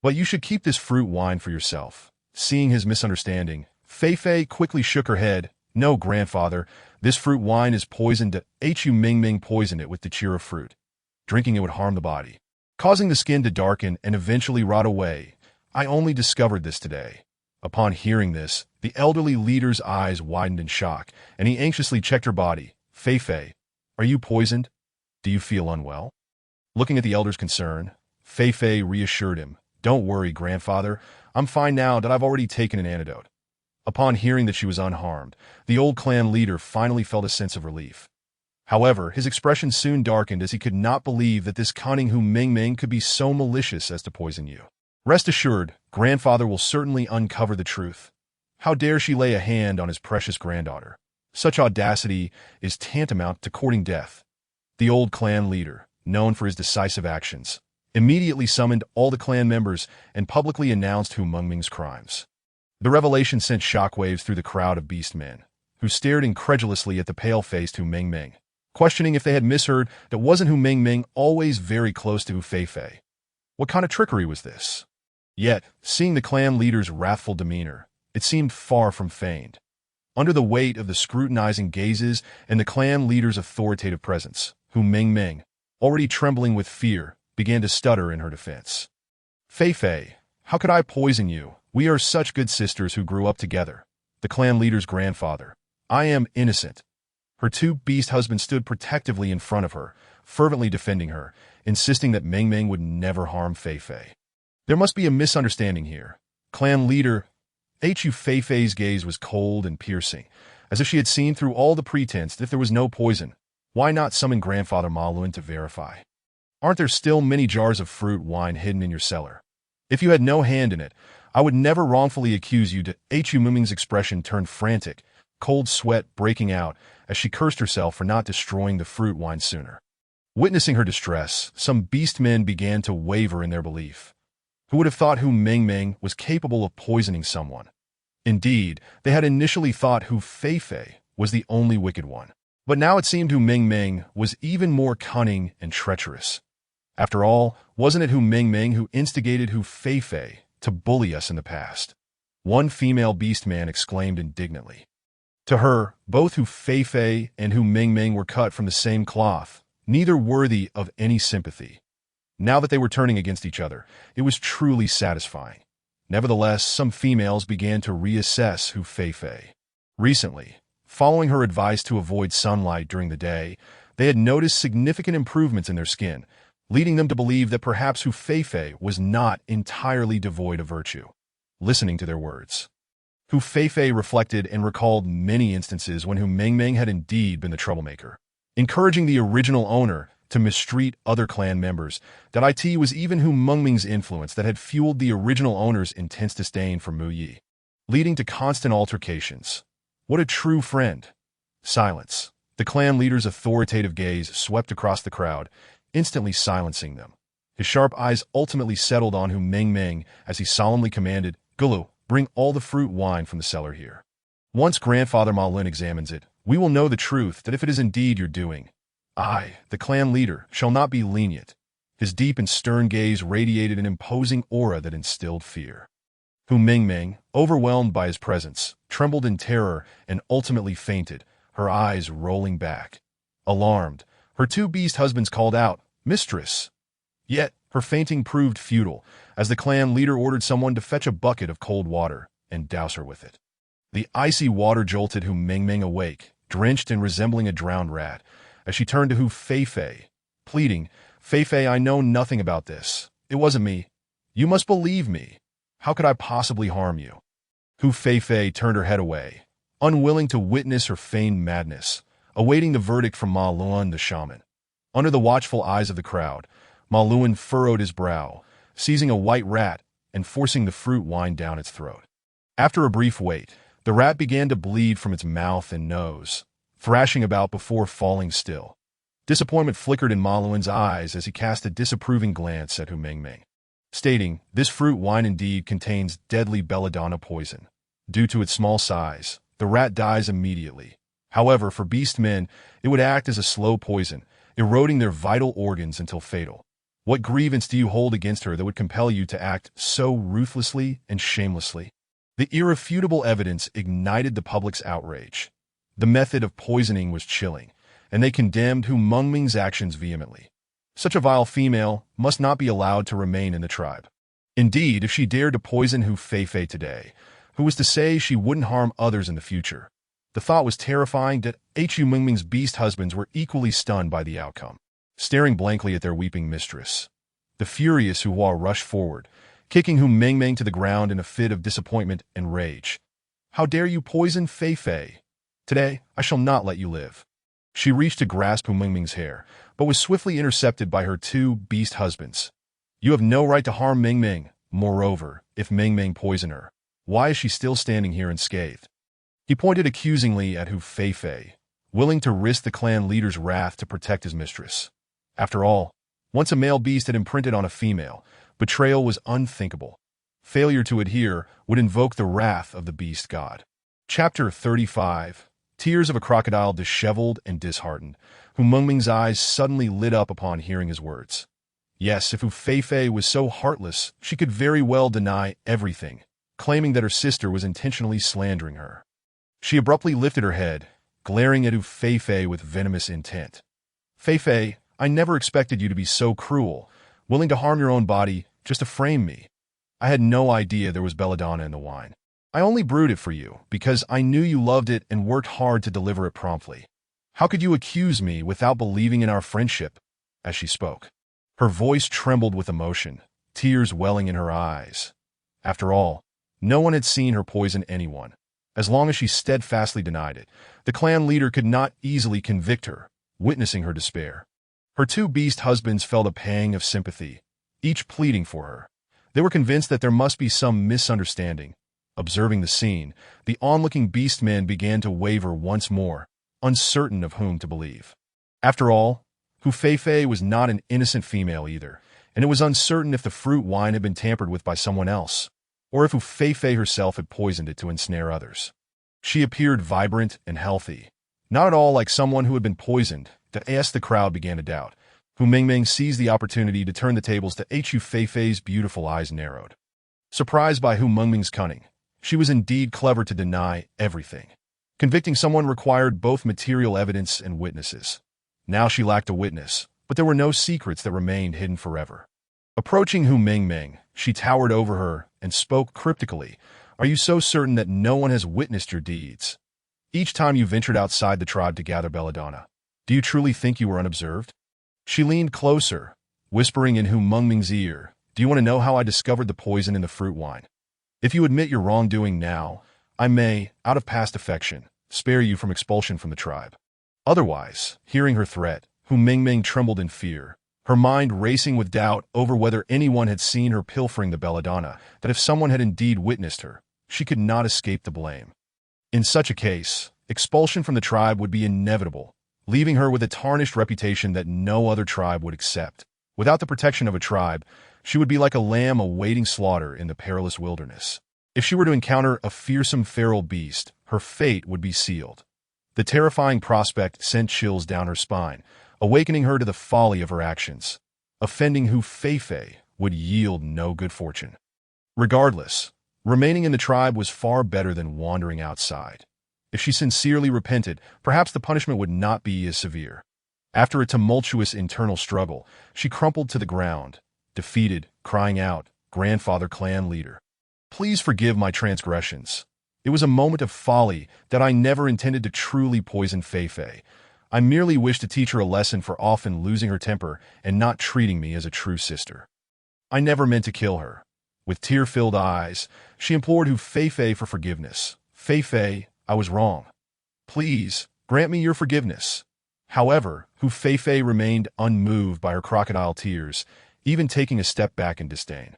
But you should keep this fruit wine for yourself." Seeing his misunderstanding, Fei Fei quickly shook her head. "No, grandfather, this fruit wine is poisoned. Hu Mingming poisoned it with datura fruit. Drinking it would harm the body, causing the skin to darken and eventually rot away. I only discovered this today." Upon hearing this, the elderly leader's eyes widened in shock, and he anxiously checked her body. "Fei Fei, are you poisoned? Do you feel unwell?" Looking at the elder's concern, Fei Fei reassured him, "Don't worry, grandfather. I'm fine now that I've already taken an antidote." Upon hearing that she was unharmed, the old clan leader finally felt a sense of relief. However, his expression soon darkened as he could not believe that this cunning Hu Mingming could be so malicious as to poison you. "Rest assured, Grandfather will certainly uncover the truth. How dare she lay a hand on his precious granddaughter? Such audacity is tantamount to courting death. The old clan leader, known for his decisive actions, immediately summoned all the clan members and publicly announced Hu Mengming's crimes. The revelation sent shockwaves through the crowd of beast men, who stared incredulously at the pale-faced Hu Mengming, questioning if they had misheard that wasn't Hu Mengming always very close to Hu Feifei. What kind of trickery was this? Yet, seeing the clan leader's wrathful demeanor, it seemed far from feigned. Under the weight of the scrutinizing gazes and the clan leader's authoritative presence, Hu Mengming, already trembling with fear, began to stutter in her defense. Feifei, how could I poison you? We are such good sisters who grew up together. The clan leader's grandfather. I am innocent. Her two beast husbands stood protectively in front of her, fervently defending her, insisting that Mengming would never harm Feifei. There must be a misunderstanding here. Clan leader Hu Feifei's gaze was cold and piercing, as if she had seen through all the pretense that if there was no poison, why not summon Grandfather Ma Luan to verify? Aren't there still many jars of fruit wine hidden in your cellar? If you had no hand in it, I would never wrongfully accuse you. Hu Mengming's expression turned frantic, cold sweat breaking out as she cursed herself for not destroying the fruit wine sooner. Witnessing her distress, some beast men began to waver in their belief. Who would have thought Hu Mengming was capable of poisoning someone? Indeed, they had initially thought Hu Feifei was the only wicked one. But now it seemed Hu Mengming was even more cunning and treacherous. After all, wasn't it Hu Mengming who instigated Hu Feifei to bully us in the past? One female beast man exclaimed indignantly. To her, both Hu Feifei and Hu Mengming were cut from the same cloth, neither worthy of any sympathy. Now that they were turning against each other, it was truly satisfying. Nevertheless, some females began to reassess Hu Feifei. Recently, following her advice to avoid sunlight during the day, they had noticed significant improvements in their skin, leading them to believe that perhaps Hu Feifei was not entirely devoid of virtue. Listening to their words, Hu Feifei reflected and recalled many instances when Hu Mengming had indeed been the troublemaker, encouraging the original owner to mistreat other clan members. That it was even Hu Mengming's influence that had fueled the original owner's intense disdain for Mu Yi, leading to constant altercations. What a true friend. Silence. The clan leader's authoritative gaze swept across the crowd, instantly silencing them. His sharp eyes ultimately settled on Hu Mengming as he solemnly commanded, Gulu, bring all the fruit wine from the cellar here. Once Grandfather Ma Luan examines it, we will know the truth that if it is indeed your doing. I, the clan leader, shall not be lenient. His deep and stern gaze radiated an imposing aura that instilled fear. Hu Mengming, overwhelmed by his presence, trembled in terror and ultimately fainted, her eyes rolling back. Alarmed, her two beast husbands called out, Mistress! Yet, her fainting proved futile, as the clan leader ordered someone to fetch a bucket of cold water and douse her with it. The icy water jolted Hu Mengming awake, drenched and resembling a drowned rat, as she turned to Hu Feifei, pleading, Feifei, I know nothing about this. It wasn't me. You must believe me. How could I possibly harm you? Hu Feifei turned her head away, unwilling to witness her feigned madness, awaiting the verdict from Ma Luan the shaman. Under the watchful eyes of the crowd, Ma Luan furrowed his brow, seizing a white rat and forcing the fruit wine down its throat. After a brief wait, the rat began to bleed from its mouth and nose, thrashing about before falling still. Disappointment flickered in Ma Luan's eyes as he cast a disapproving glance at Hu Mengming, stating, this fruit wine indeed contains deadly belladonna poison. Due to its small size, the rat dies immediately. However, for beast men, it would act as a slow poison, eroding their vital organs until fatal. What grievance do you hold against her that would compel you to act so ruthlessly and shamelessly? The irrefutable evidence ignited the public's outrage. The method of poisoning was chilling, and they condemned Hu Mengming's actions vehemently. Such a vile female must not be allowed to remain in the tribe. Indeed, if she dared to poison Hu Feifei today, who was to say she wouldn't harm others in the future? The thought was terrifying that Hu Mengming's beast husbands were equally stunned by the outcome, staring blankly at their weeping mistress. The furious Hu Hua rushed forward, kicking Hu Mengming to the ground in a fit of disappointment and rage. How dare you poison Feifei? Today, I shall not let you live. She reached to grasp Hu Mengming's hair, but was swiftly intercepted by her two beast husbands. You have no right to harm Mengming. Moreover, if Ming Ming poisoned her, why is she still standing here unscathed? He pointed accusingly at Hu Feifei, willing to risk the clan leader's wrath to protect his mistress. After all, once a male beast had imprinted on a female, betrayal was unthinkable. Failure to adhere would invoke the wrath of the beast god. Chapter 35. Tears of a crocodile disheveled and disheartened, Hu Mengming's eyes suddenly lit up upon hearing his words. Yes, if Hu Feifei was so heartless, she could very well deny everything, claiming that her sister was intentionally slandering her. She abruptly lifted her head, glaring at Hu Feifei with venomous intent. Feifei, I never expected you to be so cruel, willing to harm your own body just to frame me. I had no idea there was belladonna in the wine. I only brewed it for you because I knew you loved it and worked hard to deliver it promptly. How could you accuse me without believing in our friendship? As she spoke, her voice trembled with emotion, tears welling in her eyes. After all, no one had seen her poison anyone. As long as she steadfastly denied it, the clan leader could not easily convict her, witnessing her despair. Her two beast husbands felt a pang of sympathy, each pleading for her. They were convinced that there must be some misunderstanding. Observing the scene, the onlooking beast men began to waver once more, uncertain of whom to believe. After all, Hu Feifei was not an innocent female either, and it was uncertain if the fruit wine had been tampered with by someone else, or if Hu Feifei herself had poisoned it to ensnare others. She appeared vibrant and healthy, not at all like someone who had been poisoned. The crowd began to doubt. Hu Mengming seized the opportunity to turn the tables to Hu Feifei's beautiful eyes narrowed. Surprised by Hu Mengming's cunning, she was indeed clever to deny everything. Convicting someone required both material evidence and witnesses. Now she lacked a witness, but there were no secrets that remained hidden forever. Approaching Hu Mengming, she towered over her and spoke cryptically. Are you so certain that no one has witnessed your deeds? Each time you ventured outside the tribe to gather belladonna, do you truly think you were unobserved? She leaned closer, whispering in Hu Mengming's ear, do you want to know how I discovered the poison in the fruit wine? If you admit your wrongdoing now, I may, out of past affection, spare you from expulsion from the tribe. Otherwise, hearing her threat, Hu Mengming trembled in fear, her mind racing with doubt over whether anyone had seen her pilfering the belladonna, that if someone had indeed witnessed her, she could not escape the blame. In such a case, expulsion from the tribe would be inevitable, leaving her with a tarnished reputation that no other tribe would accept. Without the protection of a tribe, she would be like a lamb awaiting slaughter in the perilous wilderness. If she were to encounter a fearsome feral beast, her fate would be sealed. The terrifying prospect sent chills down her spine, awakening her to the folly of her actions. Offending Hu Feifei would yield no good fortune. Regardless, remaining in the tribe was far better than wandering outside. If she sincerely repented, perhaps the punishment would not be as severe. After a tumultuous internal struggle, she crumpled to the ground, defeated, crying out, "Grandfather clan leader, please forgive my transgressions. It was a moment of folly that I never intended to truly poison Feifei. I merely wished to teach her a lesson for often losing her temper and not treating me as a true sister. I never meant to kill her." With tear-filled eyes, she implored Hu Feifei for forgiveness. "Feifei, I was wrong. Please, grant me your forgiveness." However, Hu Feifei remained unmoved by her crocodile tears, even taking a step back in disdain.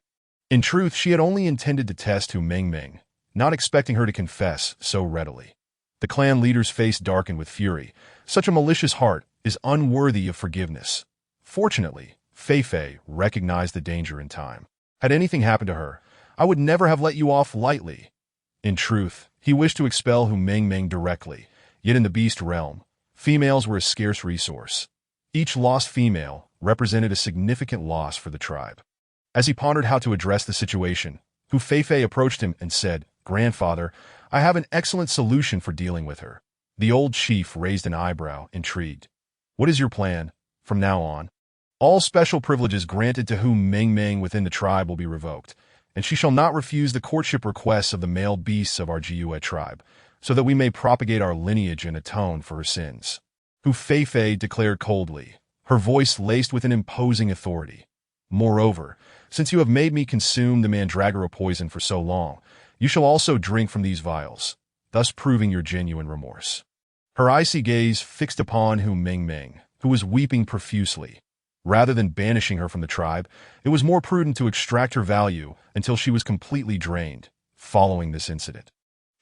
In truth, she had only intended to test Hu Mengming, not expecting her to confess so readily. The clan leader's face darkened with fury. Such a malicious heart is unworthy of forgiveness. Fortunately, Feifei recognized the danger in time. Had anything happened to her, I would never have let you off lightly. In truth, he wished to expel Hu Mengming directly, yet in the beast realm, females were a scarce resource. Each lost female represented a significant loss for the tribe. As he pondered how to address the situation, Hu Feifei approached him and said, "Grandfather, I have an excellent solution for dealing with her." The old chief raised an eyebrow, intrigued. "What is your plan? From now on, all special privileges granted to Hu Mengming within the tribe will be revoked, and she shall not refuse the courtship requests of the male beasts of our Jiue tribe, so that we may propagate our lineage and atone for her sins." Hu Feifei declared coldly, her voice laced with an imposing authority. "Moreover, since you have made me consume the mandragora poison for so long, you shall also drink from these vials, thus proving your genuine remorse." Her icy gaze fixed upon Hu Mengming, who was weeping profusely. Rather than banishing her from the tribe, it was more prudent to extract her value until she was completely drained. Following this incident,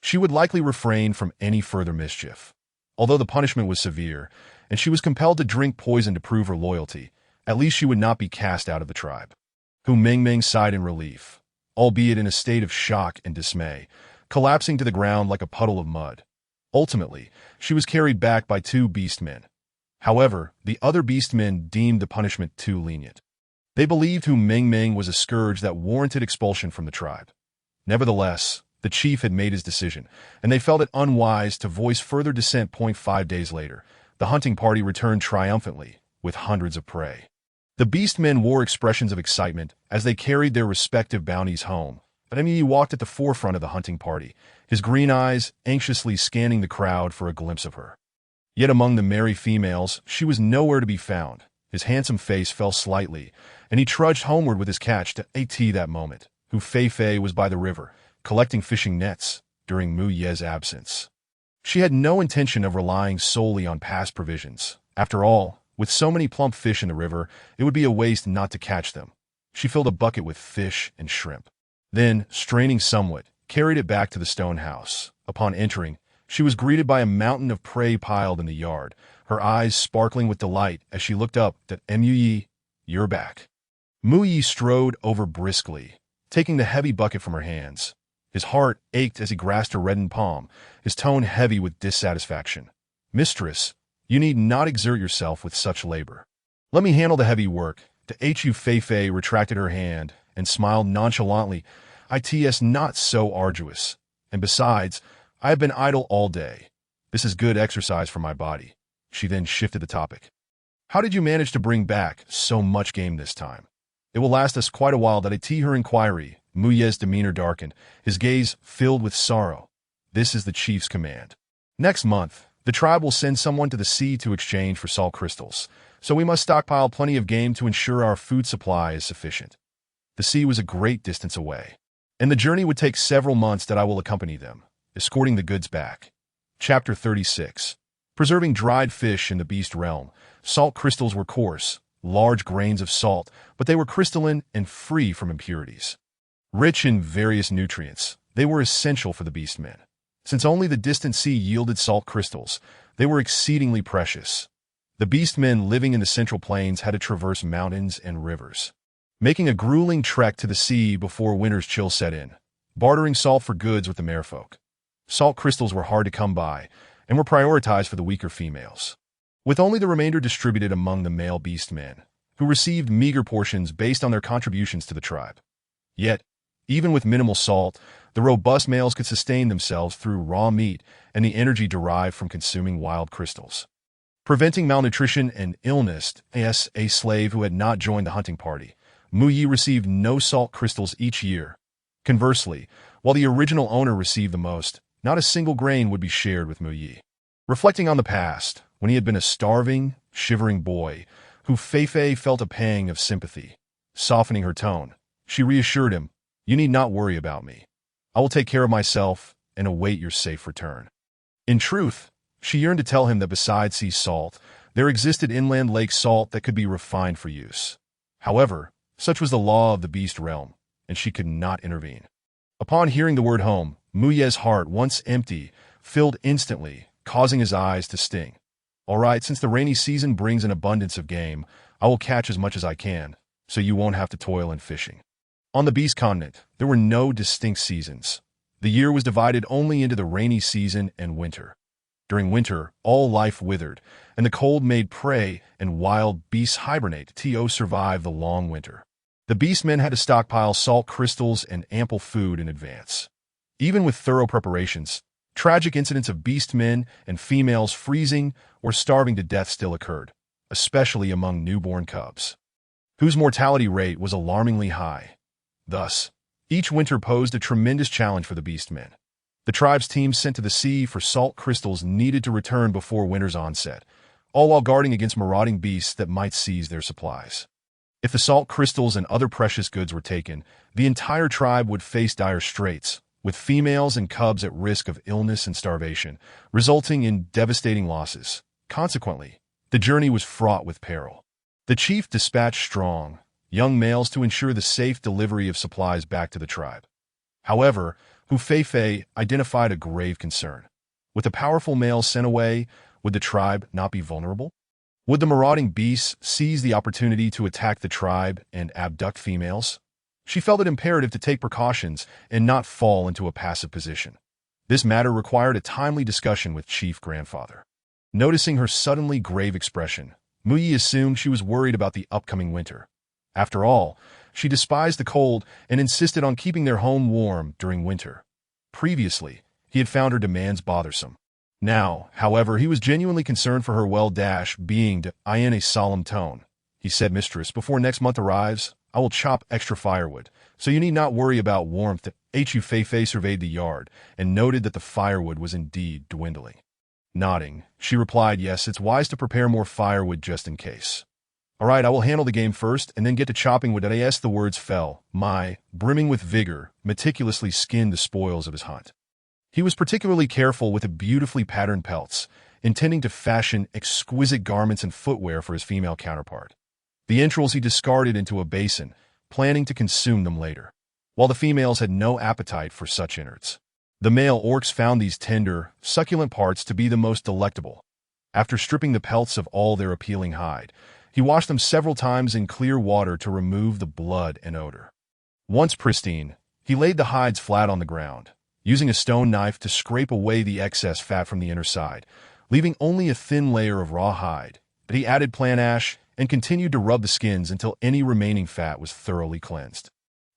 she would likely refrain from any further mischief. Although the punishment was severe, and she was compelled to drink poison to prove her loyalty, at least she would not be cast out of the tribe. Hu Mingming sighed in relief, albeit in a state of shock and dismay, collapsing to the ground like a puddle of mud. Ultimately, she was carried back by 2 beastmen. However, the other beastmen deemed the punishment too lenient. They believed Hu Mingming was a scourge that warranted expulsion from the tribe. Nevertheless, the chief had made his decision, and they felt it unwise to voice further dissent. 5 days later, the hunting party returned triumphantly, with hundreds of prey. The beastmen wore expressions of excitement as they carried their respective bounties home, but Emi walked at the forefront of the hunting party, his green eyes anxiously scanning the crowd for a glimpse of her. Yet among the merry females, she was nowhere to be found. His handsome face fell slightly, and he trudged homeward with his catch to at that moment. Hu Fei was by the river, collecting fishing nets during Mu Ye's absence. She had no intention of relying solely on past provisions. After all, with so many plump fish in the river, it would be a waste not to catch them. She filled a bucket with fish and shrimp. Then, straining somewhat, carried it back to the stone house. Upon entering, she was greeted by a mountain of prey piled in the yard, her eyes sparkling with delight as she looked up at Mu Yi. "You're back." Mu Yi strode over briskly, taking the heavy bucket from her hands. His heart ached as he grasped her reddened palm, his tone heavy with dissatisfaction. "Mistress, you need not exert yourself with such labor. Let me handle the heavy work." Hu Fei retracted her hand and smiled nonchalantly. "It's not so arduous. And besides, I have been idle all day. This is good exercise for my body." She then shifted the topic. "How did you manage to bring back so much game this time?" "It will last us quite a while." Her inquiry. Mu Ye's demeanor darkened, his gaze filled with sorrow. "This is the chief's command. Next month, the tribe will send someone to the sea to exchange for salt crystals, so we must stockpile plenty of game to ensure our food supply is sufficient." The sea was a great distance away, and the journey would take several months. I will accompany them, escorting the goods back. Chapter 36. Preserving dried fish in the beast realm. Salt crystals were coarse, large grains of salt, but they were crystalline and free from impurities. Rich in various nutrients, they were essential for the beastmen. Since only the distant sea yielded salt crystals, they were exceedingly precious. The beastmen living in the central plains had to traverse mountains and rivers, making a grueling trek to the sea before winter's chill set in, bartering salt for goods with the merfolk. Salt crystals were hard to come by, and were prioritized for the weaker females, with only the remainder distributed among the male beastmen, who received meager portions based on their contributions to the tribe. Yet, even with minimal salt, the robust males could sustain themselves through raw meat and the energy derived from consuming wild crystals. Preventing malnutrition and illness, as a slave who had not joined the hunting party, Mu Yi received no salt crystals each year. Conversely, while the original owner received the most, not a single grain would be shared with Mu Yi. Reflecting on the past, when he had been a starving, shivering boy, Hu Fei felt a pang of sympathy. Softening her tone, she reassured him, "You need not worry about me. I will take care of myself and await your safe return." In truth, she yearned to tell him that besides sea salt, there existed inland lake salt that could be refined for use. However, such was the law of the beast realm, and she could not intervene. Upon hearing the word home, Mu Ye's heart, once empty, filled instantly, causing his eyes to sting. "All right, since the rainy season brings an abundance of game, I will catch as much as I can, so you won't have to toil in fishing." On the beast continent, there were no distinct seasons. The year was divided only into the rainy season and winter. During winter, all life withered, and the cold made prey and wild beasts hibernate to survive the long winter. The beastmen had to stockpile salt crystals and ample food in advance. Even with thorough preparations, tragic incidents of beastmen and females freezing or starving to death still occurred, especially among newborn cubs, whose mortality rate was alarmingly high. Thus, each winter posed a tremendous challenge for the beastmen. The tribe's teams sent to the sea for salt crystals needed to return before winter's onset, all while guarding against marauding beasts that might seize their supplies. If the salt crystals and other precious goods were taken, the entire tribe would face dire straits, with females and cubs at risk of illness and starvation, resulting in devastating losses. Consequently, the journey was fraught with peril. The chief dispatched strong, young males to ensure the safe delivery of supplies back to the tribe. However, Hu Feifei identified a grave concern. With the powerful males sent away, would the tribe not be vulnerable? Would the marauding beasts seize the opportunity to attack the tribe and abduct females? She felt it imperative to take precautions and not fall into a passive position. This matter required a timely discussion with Chief Grandfather. Noticing her suddenly grave expression, Muyi assumed she was worried about the upcoming winter. After all, she despised the cold and insisted on keeping their home warm during winter. Previously, he had found her demands bothersome. Now, however, he was genuinely concerned for her well-being in a solemn tone. He said, "Mistress, before next month arrives, I will chop extra firewood, so you need not worry about warmth." Hu Feifei surveyed the yard and noted that the firewood was indeed dwindling. Nodding, she replied, "Yes, it's wise to prepare more firewood just in case." "All right, I will handle the game first and then get to chopping wood." As the words fell, Mai, brimming with vigor, meticulously skinned the spoils of his hunt. He was particularly careful with the beautifully patterned pelts, intending to fashion exquisite garments and footwear for his female counterpart. The entrails he discarded into a basin, planning to consume them later, while the females had no appetite for such innards. The male orcs found these tender, succulent parts to be the most delectable. After stripping the pelts of all their appealing hide, he washed them several times in clear water to remove the blood and odor. Once pristine, he laid the hides flat on the ground, using a stone knife to scrape away the excess fat from the inner side, leaving only a thin layer of raw hide. But he added plant ash and continued to rub the skins until any remaining fat was thoroughly cleansed.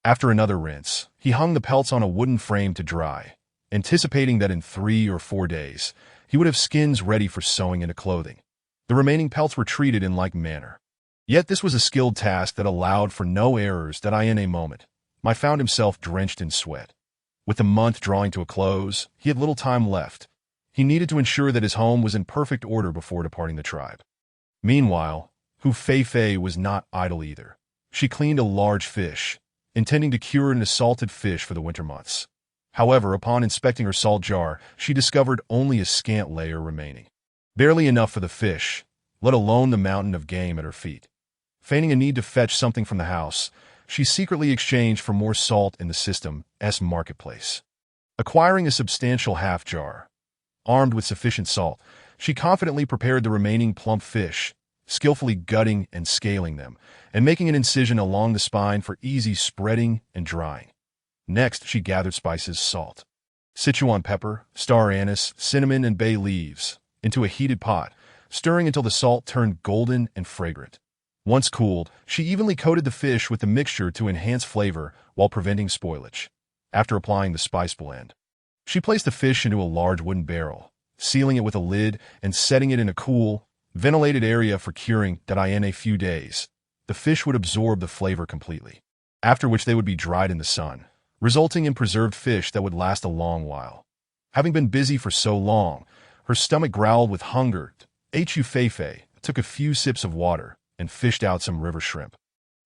After another rinse, he hung the pelts on a wooden frame to dry, anticipating that in 3 or 4 days, he would have skins ready for sewing into clothing. The remaining pelts were treated in like manner. Yet this was a skilled task that allowed for no errors. In a moment, Mai found himself drenched in sweat. With the month drawing to a close, he had little time left. He needed to ensure that his home was in perfect order before departing the tribe. Meanwhile, Hu Feifei was not idle either. She cleaned a large fish, intending to cure an salted fish for the winter months. However, upon inspecting her salt jar, she discovered only a scant layer remaining. Barely enough for the fish, let alone the mountain of game at her feet. Feigning a need to fetch something from the house, she secretly exchanged for more salt in the system's marketplace. Acquiring a substantial half jar, armed with sufficient salt, she confidently prepared the remaining plump fish, skillfully gutting and scaling them, and making an incision along the spine for easy spreading and drying. Next, she gathered spices, salt, Sichuan pepper, star anise, cinnamon, and bay leaves into a heated pot, stirring until the salt turned golden and fragrant. Once cooled, she evenly coated the fish with the mixture to enhance flavor while preventing spoilage. After applying the spice blend, she placed the fish into a large wooden barrel, sealing it with a lid and setting it in a cool, ventilated area for curing. In a few days, the fish would absorb the flavor completely, after which they would be dried in the sun, resulting in preserved fish that would last a long while. Having been busy for so long, her stomach growled with hunger. Hu Feifei took a few sips of water and fished out some river shrimp,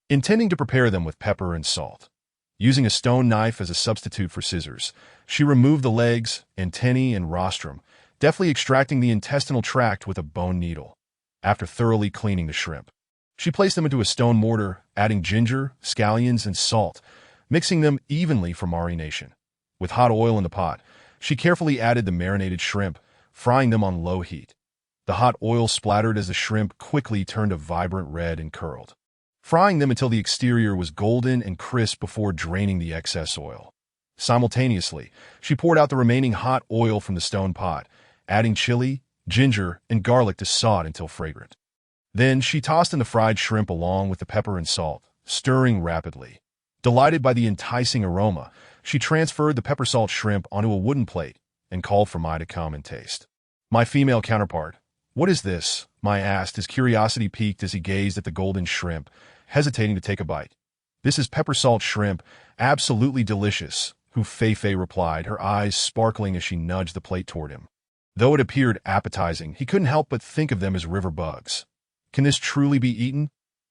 intending to prepare them with pepper and salt. Using a stone knife as a substitute for scissors, she removed the legs, antennae, and rostrum, deftly extracting the intestinal tract with a bone needle. After thoroughly cleaning the shrimp, she placed them into a stone mortar, adding ginger, scallions, and salt, mixing them evenly for marination. With hot oil in the pot, she carefully added the marinated shrimp, frying them on low heat. The hot oil splattered as the shrimp quickly turned a vibrant red and curled, frying them until the exterior was golden and crisp before draining the excess oil. Simultaneously, she poured out the remaining hot oil from the stone pot, adding chili, ginger, and garlic to saw it until fragrant. Then she tossed in the fried shrimp along with the pepper and salt, stirring rapidly. Delighted by the enticing aroma, she transferred the pepper salt shrimp onto a wooden plate and called for Mai to come and taste. My female counterpart, "What is this?" Mai asked, his curiosity piqued as he gazed at the golden shrimp, hesitating to take a bite. "This is pepper salt shrimp, absolutely delicious," Hu Feifei replied, her eyes sparkling as she nudged the plate toward him. Though it appeared appetizing, he couldn't help but think of them as river bugs. "Can this truly be eaten?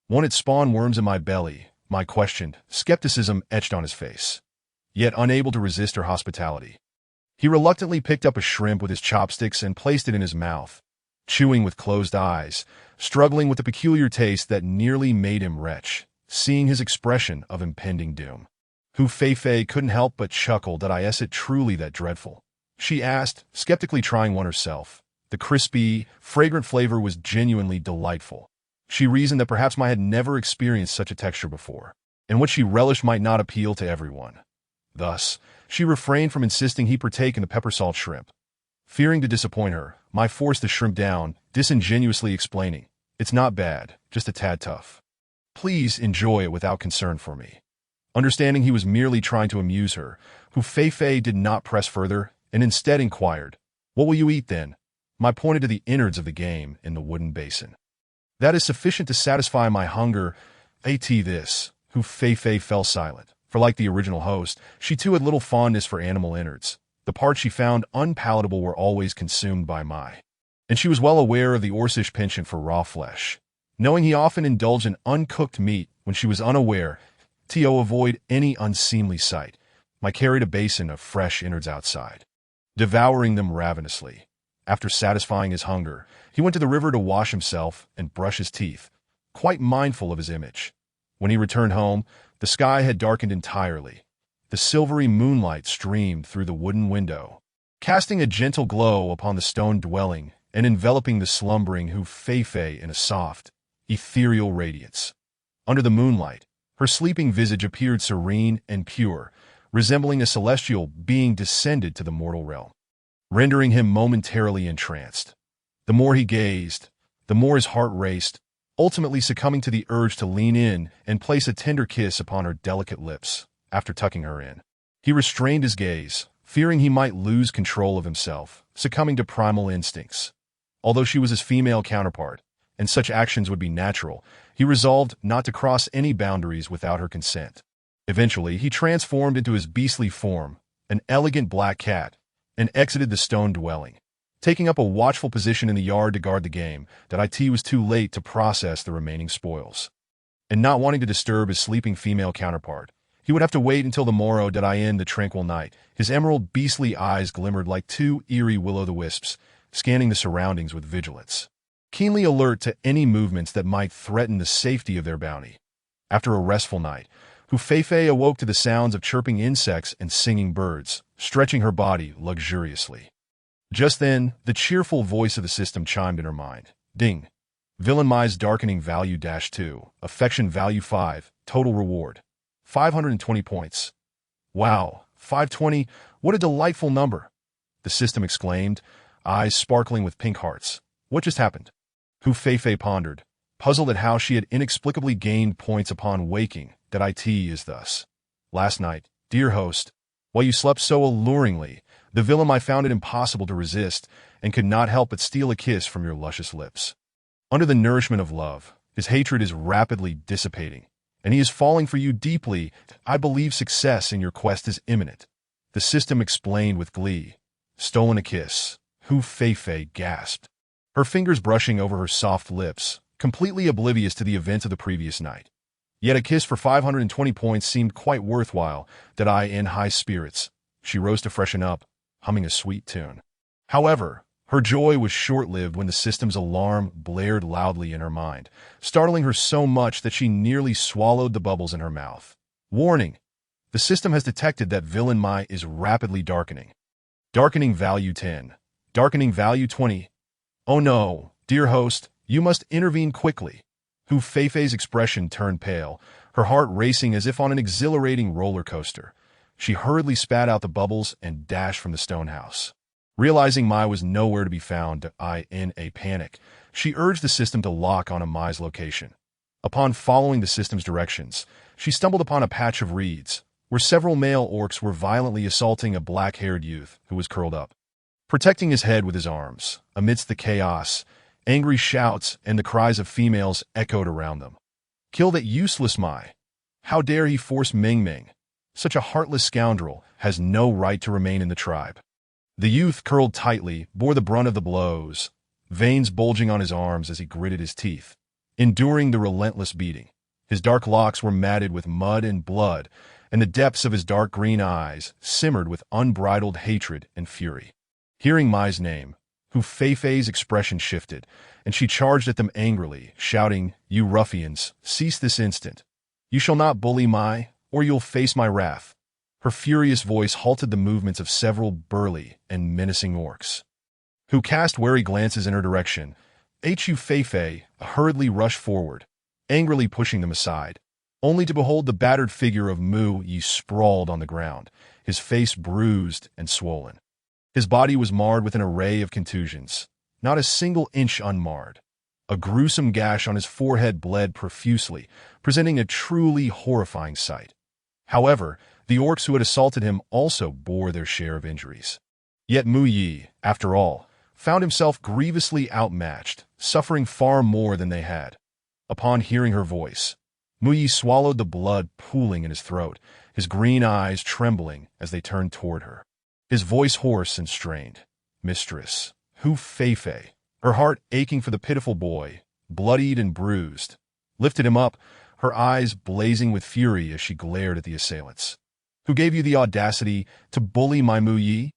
Won't it spawn worms in my belly?" Mai questioned, skepticism etched on his face. Yet unable to resist her hospitality, he reluctantly picked up a shrimp with his chopsticks and placed it in his mouth, chewing with closed eyes, struggling with a peculiar taste that nearly made him retch, seeing his expression of impending doom. Hu Feifei couldn't help but chuckle. Is it truly that dreadful? She asked, skeptically trying one herself. The crispy, fragrant flavor was genuinely delightful. She reasoned that perhaps Mai had never experienced such a texture before, and what she relished might not appeal to everyone. Thus, she refrained from insisting he partake in the pepper salt shrimp. Fearing to disappoint her, Mai forced the shrimp down, disingenuously explaining, "It's not bad, just a tad tough. Please enjoy it without concern for me." Understanding he was merely trying to amuse her, Hu Feifei did not press further and instead inquired, "What will you eat then?" Mai pointed to the innards of the game in the wooden basin. "That is sufficient to satisfy my hunger. At this." Hu Feifei fell silent, for like the original host, she too had little fondness for animal innards. The parts she found unpalatable were always consumed by Mai, and she was well aware of the Orsish penchant for raw flesh. Knowing he often indulged in uncooked meat when she was unaware, to avoid any unseemly sight, Mai carried a basin of fresh innards outside, devouring them ravenously. After satisfying his hunger, he went to the river to wash himself and brush his teeth, quite mindful of his image. When he returned home, the sky had darkened entirely. The silvery moonlight streamed through the wooden window, casting a gentle glow upon the stone dwelling and enveloping the slumbering Hu Feifei in a soft, ethereal radiance. Under the moonlight, her sleeping visage appeared serene and pure, resembling a celestial being descended to the mortal realm, rendering him momentarily entranced. The more he gazed, the more his heart raced, ultimately succumbing to the urge to lean in and place a tender kiss upon her delicate lips. After tucking her in, he restrained his gaze, fearing he might lose control of himself, succumbing to primal instincts. Although she was his female counterpart, and such actions would be natural, he resolved not to cross any boundaries without her consent. Eventually, he transformed into his beastly form, an elegant black cat, and exited the stone dwelling, taking up a watchful position in the yard to guard the game. It was too late to process the remaining spoils, and not wanting to disturb his sleeping female counterpart, he would have to wait until the morrow. In the tranquil night, his emerald beastly eyes glimmered like two eerie will-o'-the-wisps, scanning the surroundings with vigilance, keenly alert to any movements that might threaten the safety of their bounty. After a restful night, Hu Feifei awoke to the sounds of chirping insects and singing birds, stretching her body luxuriously. Just then, the cheerful voice of the system chimed in her mind. Ding! Villain Mai's darkening value -2, affection value 5, total reward 520 points. Wow, 520, what a delightful number! The system exclaimed, eyes sparkling with pink hearts. What just happened? Hu Feifei pondered, puzzled at how she had inexplicably gained points upon waking. It is thus. Last night, dear host, while you slept so alluringly, the villain Mai found it impossible to resist and could not help but steal a kiss from your luscious lips. Under the nourishment of love, his hatred is rapidly dissipating, and he is falling for you deeply. I believe success in your quest is imminent. The system explained with glee. Stolen a kiss. Hu Feifei gasped, her fingers brushing over her soft lips, completely oblivious to the events of the previous night. Yet a kiss for 520 points seemed quite worthwhile. In high spirits, she rose to freshen up, humming a sweet tune. However, her joy was short-lived when the system's alarm blared loudly in her mind, startling her so much that she nearly swallowed the bubbles in her mouth. Warning! The system has detected that villain Mai is rapidly darkening. Darkening value 10. Darkening value 20. Oh no, dear host, you must intervene quickly. Hu Feifei's expression turned pale, her heart racing as if on an exhilarating roller coaster. She hurriedly spat out the bubbles and dashed from the stone house. Realizing Mai was nowhere to be found, in a panic, she urged the system to lock on Mai's location. Upon following the system's directions, she stumbled upon a patch of reeds, where several male orcs were violently assaulting a black-haired youth who was curled up, protecting his head with his arms. Amidst the chaos, angry shouts and the cries of females echoed around them. Kill that useless Mai! How dare he force Ming Ming? Such a heartless scoundrel has no right to remain in the tribe. The youth, curled tightly, bore the brunt of the blows, veins bulging on his arms as he gritted his teeth, enduring the relentless beating. His dark locks were matted with mud and blood, and the depths of his dark green eyes simmered with unbridled hatred and fury. Hearing Mai's name, Hu Feifei's expression shifted, and she charged at them angrily, shouting, "You ruffians, cease this instant. You shall not bully or you'll face my wrath." Her furious voice halted the movements of several burly and menacing orcs, who cast wary glances in her direction. Hu Feifei hurriedly rushed forward, angrily pushing them aside, only to behold the battered figure of Mu Yi sprawled on the ground, his face bruised and swollen. His body was marred with an array of contusions, not a single inch unmarred. A gruesome gash on his forehead bled profusely, presenting a truly horrifying sight. However, the orcs who had assaulted him also bore their share of injuries. Yet Mu Yi, after all, found himself grievously outmatched, suffering far more than they had. Upon hearing her voice, Mu Yi swallowed the blood pooling in his throat, his green eyes trembling as they turned toward her. His voice hoarse and strained. "Mistress, Hu Feifei," her heart aching for the pitiful boy, bloodied and bruised, lifted him up, her eyes blazing with fury as she glared at the assailants. "Who gave you the audacity to bully my Mu Yi?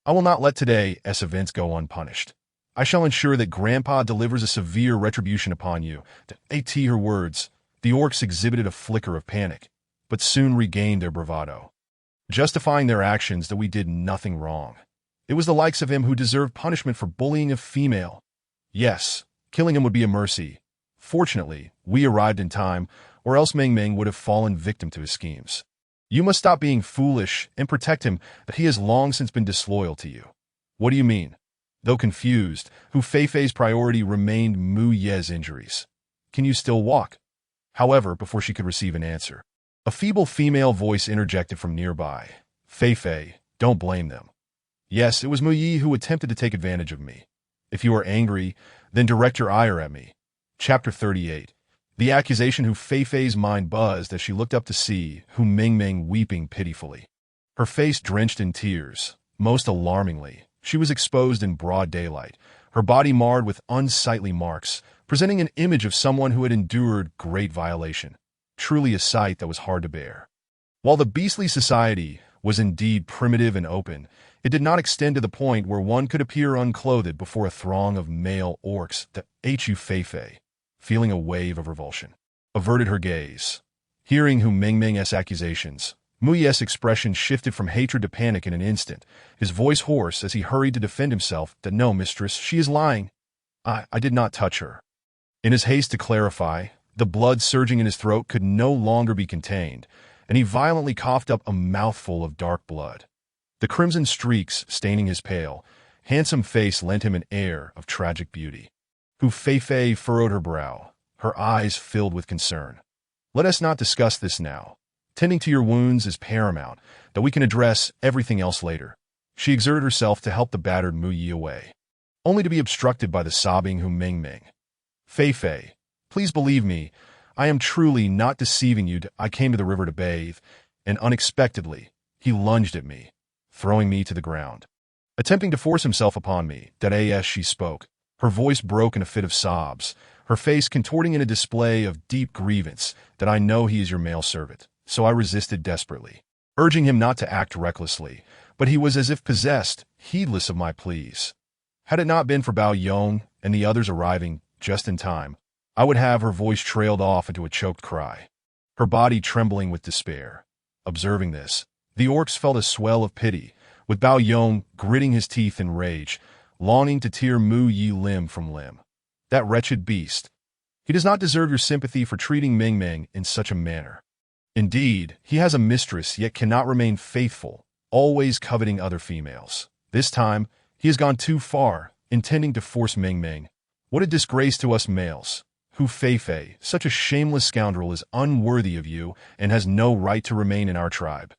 I will not let today's events go unpunished. I shall ensure that Grandpa delivers a severe retribution upon you." At her words, the orcs exhibited a flicker of panic, but soon regained their bravado, justifying their actions that we did nothing wrong. It was the likes of him who deserved punishment for bullying a female. Yes, killing him would be a mercy. Fortunately, we arrived in time, or else Meng Meng would have fallen victim to his schemes. You must stop being foolish and protect him, that he has long since been disloyal to you. What do you mean? Though confused, Hu Feifei's priority remained Mu Ye's injuries. Can you still walk? However, before she could receive an answer, a feeble female voice interjected from nearby. "Feifei, don't blame them. Yes, it was Mu Yi who attempted to take advantage of me. If you are angry, then direct your ire at me." Chapter 38. The accusation. Hu Feifei's mind buzzed as she looked up to see Hu Mingming weeping pitifully. Her face drenched in tears. Most alarmingly, she was exposed in broad daylight, her body marred with unsightly marks, presenting an image of someone who had endured great violation. Truly a sight that was hard to bear. While the beastly society was indeed primitive and open, it did not extend to the point where one could appear unclothed before a throng of male orcs. The Hu Feifei, feeling a wave of revulsion, averted her gaze. Hearing Hu Mingming's accusations, Mu Ye's expression shifted from hatred to panic in an instant, his voice hoarse as he hurried to defend himself. "That no, mistress, she is lying. I did not touch her." In his haste to clarify, the blood surging in his throat could no longer be contained, and he violently coughed up a mouthful of dark blood. The crimson streaks staining his pale, handsome face lent him an air of tragic beauty. Hu Feifei furrowed her brow, her eyes filled with concern. "Let us not discuss this now. Tending to your wounds is paramount, that we can address everything else later." She exerted herself to help the battered Mu Yi away, only to be obstructed by the sobbing Hu Mingming. "Feifei, please believe me, I am truly not deceiving you. I came to the river to bathe, and unexpectedly, he lunged at me, throwing me to the ground, attempting to force himself upon me." As she spoke, her voice broke in a fit of sobs, her face contorting in a display of deep grievance. "That I know he is your male servant, so I resisted desperately, urging him not to act recklessly, but he was as if possessed, heedless of my pleas. Had it not been for Bao Yong and the others arriving just in time, I would have." Her voice trailed off into a choked cry, her body trembling with despair. Observing this, the orcs felt a swell of pity, with Bao Yong gritting his teeth in rage, longing to tear Mu Yi limb from limb. "That wretched beast. He does not deserve your sympathy for treating Ming Ming in such a manner. Indeed, he has a mistress yet cannot remain faithful, always coveting other females. This time, he has gone too far, intending to force Ming Ming. What a disgrace to us males. Hu Feifei, such a shameless scoundrel, is unworthy of you and has no right to remain in our tribe."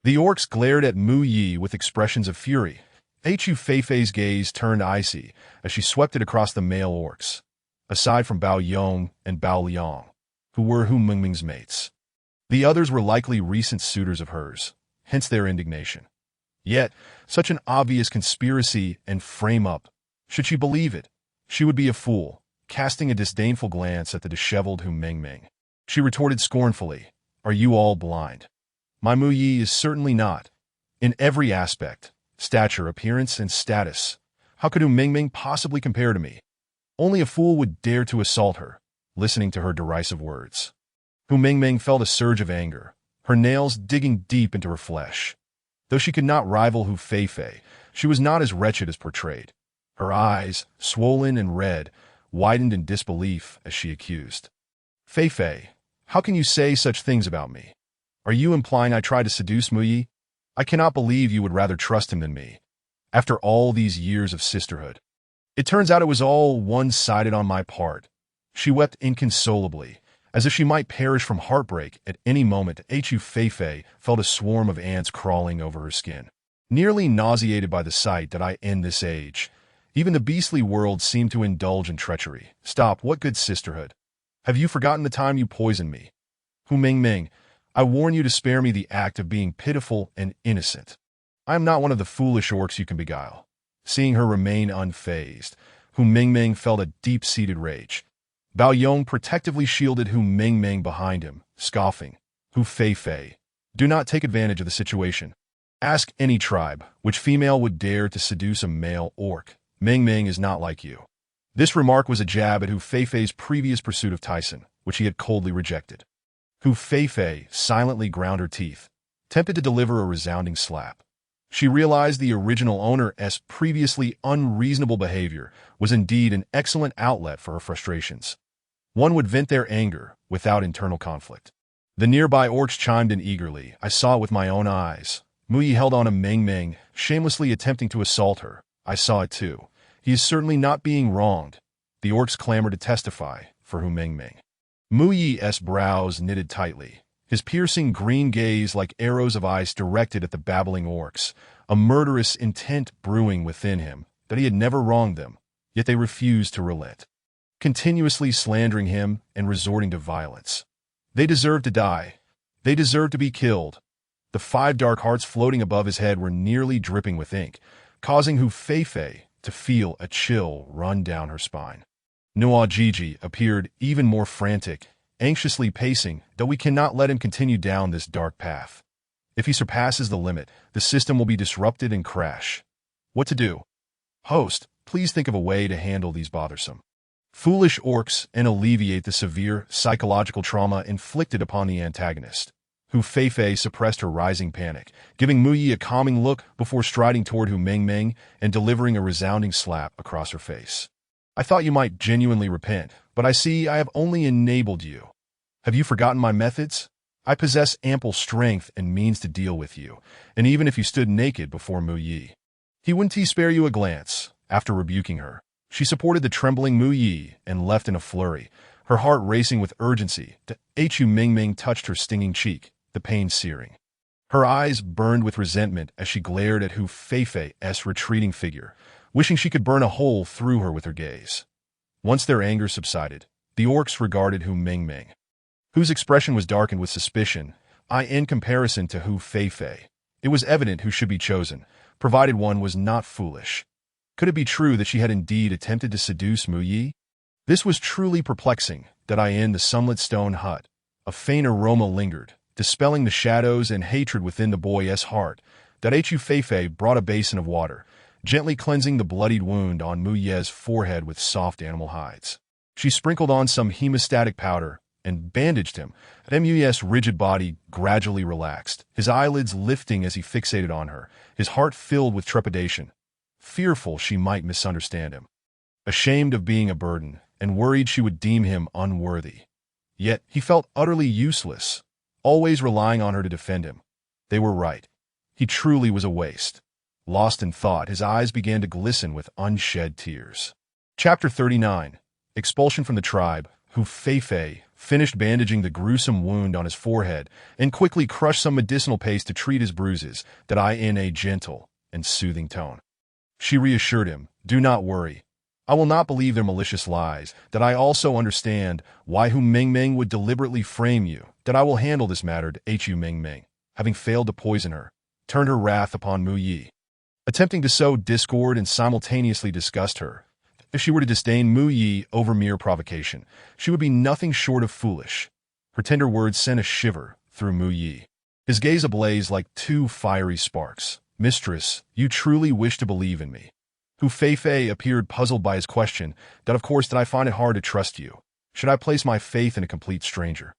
The orcs glared at Mu Yi with expressions of fury. Hu Feifei's gaze turned icy as she swept it across the male orcs, aside from Bao Yong and Bao Liang, who were Hu Mingming's mates. The others were likely recent suitors of hers, hence their indignation. Yet, such an obvious conspiracy and frame-up, should she believe it, she would be a fool. Casting a disdainful glance at the disheveled Hu Mingming, she retorted scornfully, "Are you all blind? My Mu Yi is certainly not. In every aspect, stature, appearance, and status, How could Hu Mingming possibly compare to me? Only a fool would dare to assault her, listening to her derisive words. Hu Mingming felt a surge of anger, her nails digging deep into her flesh. Though she could not rival Hu Feifei, she was not as wretched as portrayed. Her eyes, swollen and red, widened in disbelief as she accused. Feifei, how can you say such things about me? Are you implying I tried to seduce Muyi? I cannot believe you would rather trust him than me. After all these years of sisterhood. It turns out it was all one-sided on my part. She wept inconsolably, as if she might perish from heartbreak at any moment. Hu Feifei felt a swarm of ants crawling over her skin. Nearly nauseated by the sight that I end this age, even the beastly world seemed to indulge in treachery. Stop, what good sisterhood? Have you forgotten the time you poisoned me? Hu Mingming, I warn you to spare me the act of being pitiful and innocent. I am not one of the foolish orcs you can beguile. Seeing her remain unfazed, Hu Mingming felt a deep-seated rage. Bao Yong protectively shielded Hu Mingming behind him, scoffing. Hu Feifei, do not take advantage of the situation. Ask any tribe which female would dare to seduce a male orc. Mingming is not like you. This remark was a jab at Hu Feifei's previous pursuit of Tyson, which he had coldly rejected. Hu Feifei silently ground her teeth, tempted to deliver a resounding slap. She realized the original owner's previously unreasonable behavior was indeed an excellent outlet for her frustrations. One would vent their anger without internal conflict. The nearby orcs chimed in eagerly. I saw it with my own eyes. Muyi held on to Mingming, shamelessly attempting to assault her. I saw it too. He is certainly not being wronged. The orcs clamored to testify for Hu Mingming. Muyi's brows knitted tightly, his piercing green gaze like arrows of ice directed at the babbling orcs, a murderous intent brewing within him that he had never wronged them, yet they refused to relent, continuously slandering him and resorting to violence. They deserved to die. They deserved to be killed. The 5 dark hearts floating above his head were nearly dripping with ink, causing Hu Feifei to feel a chill run down her spine. Nuo Jiji appeared even more frantic, anxiously pacing, though we cannot let him continue down this dark path. If he surpasses the limit, the system will be disrupted and crash. What to do? Host, please think of a way to handle these bothersome, foolish orcs and alleviate the severe psychological trauma inflicted upon the antagonist. Hu Feifei suppressed her rising panic, giving Muyi a calming look before striding toward Hu Mingming and delivering a resounding slap across her face. I thought you might genuinely repent, but I see I have only enabled you. Have you forgotten my methods? I possess ample strength and means to deal with you, and even if you stood naked before Muyi, he wouldn't spare you a glance. After rebuking her, she supported the trembling Muyi and left in a flurry, her heart racing with urgency. Hu Mingming touched her stinging cheek, the pain searing. Her eyes burned with resentment as she glared at Hu Feifei's retreating figure, wishing she could burn a hole through her with her gaze. Once their anger subsided, the orcs regarded Hu Mingming, whose expression was darkened with suspicion. In comparison to Hu Feifei, it was evident who should be chosen, provided one was not foolish. Could it be true that she had indeed attempted to seduce Muyi? This was truly perplexing. In the sunlit stone hut, a faint aroma lingered, dispelling the shadows and hatred within the boy's heart. Hu Feifei brought a basin of water, gently cleansing the bloodied wound on Muyi's forehead with soft animal hides. She sprinkled on some hemostatic powder and bandaged him. Muyi's rigid body gradually relaxed, his eyelids lifting as he fixated on her, his heart filled with trepidation, fearful she might misunderstand him. Ashamed of being a burden, and worried she would deem him unworthy. Yet he felt utterly useless, always relying on her to defend him. They were right. He truly was a waste. Lost in thought, his eyes began to glisten with unshed tears. Chapter 39. Expulsion from the tribe. Hu Feifei finished bandaging the gruesome wound on his forehead and quickly crushed some medicinal paste to treat his bruises, in a gentle and soothing tone. She reassured him, do not worry. I will not believe their malicious lies. I also understand why Hu Mingming would deliberately frame you. I will handle this matter. Hu Mingming, having failed to poison her, turned her wrath upon Muyi, attempting to sow discord and simultaneously disgust her. If she were to disdain Muyi over mere provocation, she would be nothing short of foolish. Her tender words sent a shiver through Muyi, his gaze ablaze like 2 fiery sparks. Mistress, you truly wish to believe in me. Hu Feifei appeared puzzled by his question, that of course that I find it hard to trust you. Should I place my faith in a complete stranger?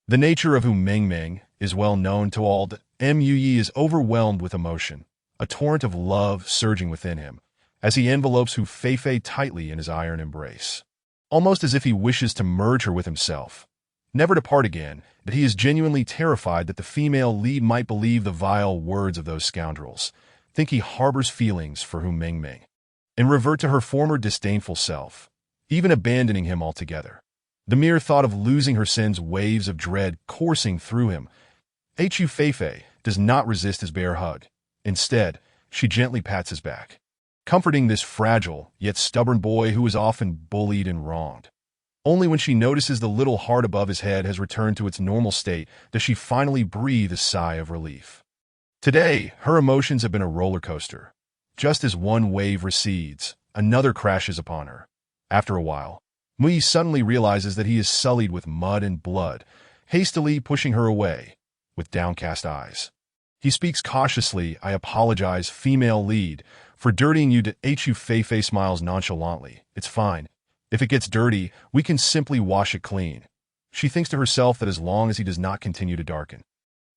The nature of Hu Mingming is well known to all. That Mu is overwhelmed with emotion, a torrent of love surging within him, as he envelopes Hu Feifei tightly in his iron embrace. Almost as if he wishes to merge her with himself, never to part again, that he is genuinely terrified that the female lead might believe the vile words of those scoundrels, think he harbors feelings for Hu Mingming, and revert to her former disdainful self, even abandoning him altogether. The mere thought of losing her sends waves of dread coursing through him. Hu Feifei does not resist his bear hug. Instead, she gently pats his back, comforting this fragile yet stubborn boy who is often bullied and wronged. Only when she notices the little heart above his head has returned to its normal state does she finally breathe a sigh of relief. Today, her emotions have been a roller coaster. Just as one wave recedes, another crashes upon her. After a while, Mui suddenly realizes that he is sullied with mud and blood, hastily pushing her away, with downcast eyes. He speaks cautiously, I apologize, female lead, for dirtying you. To Hu Feifei smiles nonchalantly. It's fine. If it gets dirty, we can simply wash it clean. She thinks to herself that as long as he does not continue to darken,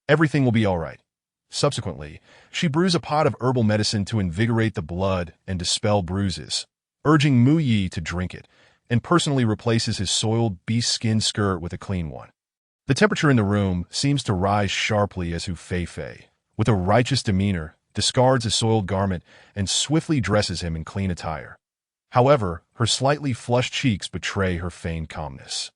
everything will be all right. Subsequently, she brews a pot of herbal medicine to invigorate the blood and dispel bruises, urging Mu Yi to drink it, and personally replaces his soiled beast skin skirt with a clean one. The temperature in the room seems to rise sharply as Hu Feifei, with a righteous demeanor, discards his soiled garment and swiftly dresses him in clean attire. However, her slightly flushed cheeks betray her feigned calmness.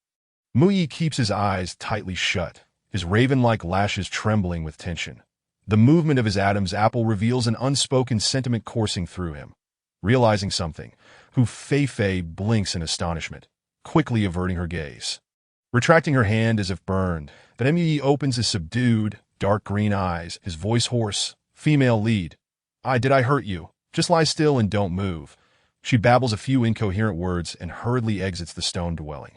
Mu Yi keeps his eyes tightly shut, his raven-like lashes trembling with tension. The movement of his Adam's apple reveals an unspoken sentiment coursing through him. Realizing something, Hu Feifei blinks in astonishment, quickly averting her gaze. Retracting her hand as if burned, that Mu opens his subdued, dark green eyes, his voice hoarse. Female lead. Did I hurt you? Just lie still and don't move. She babbles a few incoherent words and hurriedly exits the stone dwelling.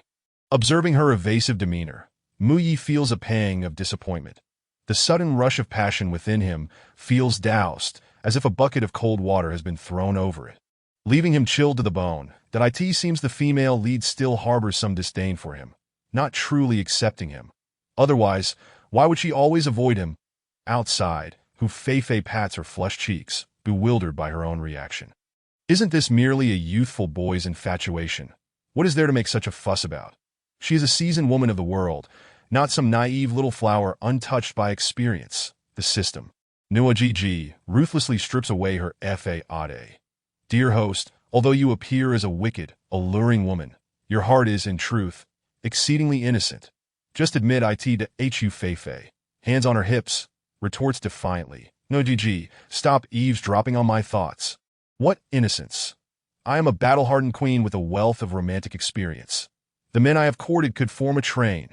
Observing her evasive demeanor, Mu Yi feels a pang of disappointment. The sudden rush of passion within him feels doused, as if a bucket of cold water has been thrown over it, leaving him chilled to the bone. That it seems the female lead still harbors some disdain for him, not truly accepting him. Otherwise, why would she always avoid him? Outside, Hu Feifei pats her flushed cheeks, bewildered by her own reaction. Isn't this merely a youthful boy's infatuation? What is there to make such a fuss about? She is a seasoned woman of the world, not some naive little flower untouched by experience, the system. Nua Gigi ruthlessly strips away her fa-ade. Dear host, although you appear as a wicked, alluring woman, your heart is, in truth, exceedingly innocent. Just admit it to Hu Feifei. Hands on her hips, retorts defiantly. No Gigi, stop eavesdropping on my thoughts. What innocence? I am a battle-hardened queen with a wealth of romantic experience. The men I have courted could form a train.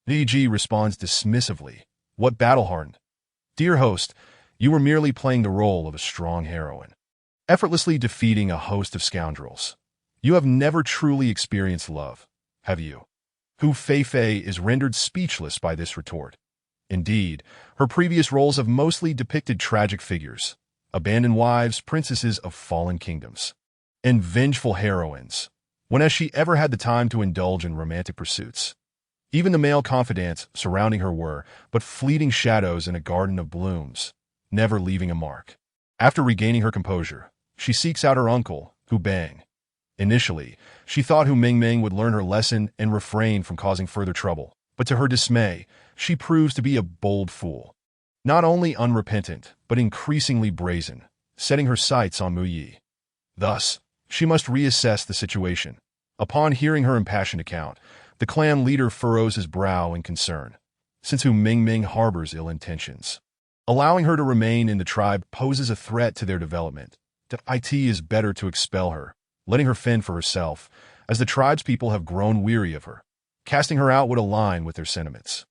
Gigi responds dismissively. What battle-hardened? Dear host, you were merely playing the role of a strong heroine, effortlessly defeating a host of scoundrels. You have never truly experienced love, have you? Hu Feifei is rendered speechless by this retort. Indeed, her previous roles have mostly depicted tragic figures, abandoned wives, princesses of fallen kingdoms, and vengeful heroines. When has she ever had the time to indulge in romantic pursuits? Even the male confidants surrounding her were but fleeting shadows in a garden of blooms, never leaving a mark. After regaining her composure, she seeks out her uncle, Hu Bang. Initially, she thought Hu Mingming would learn her lesson and refrain from causing further trouble, but to her dismay, she proves to be a bold fool. Not only unrepentant, but increasingly brazen, setting her sights on Mu Yi. Thus, she must reassess the situation. Upon hearing her impassioned account, the clan leader furrows his brow in concern, since Hu Mingming harbors ill intentions. Allowing her to remain in the tribe poses a threat to their development. It is better to expel her, letting her fend for herself, as the tribe's people have grown weary of her. Casting her out would align with their sentiments.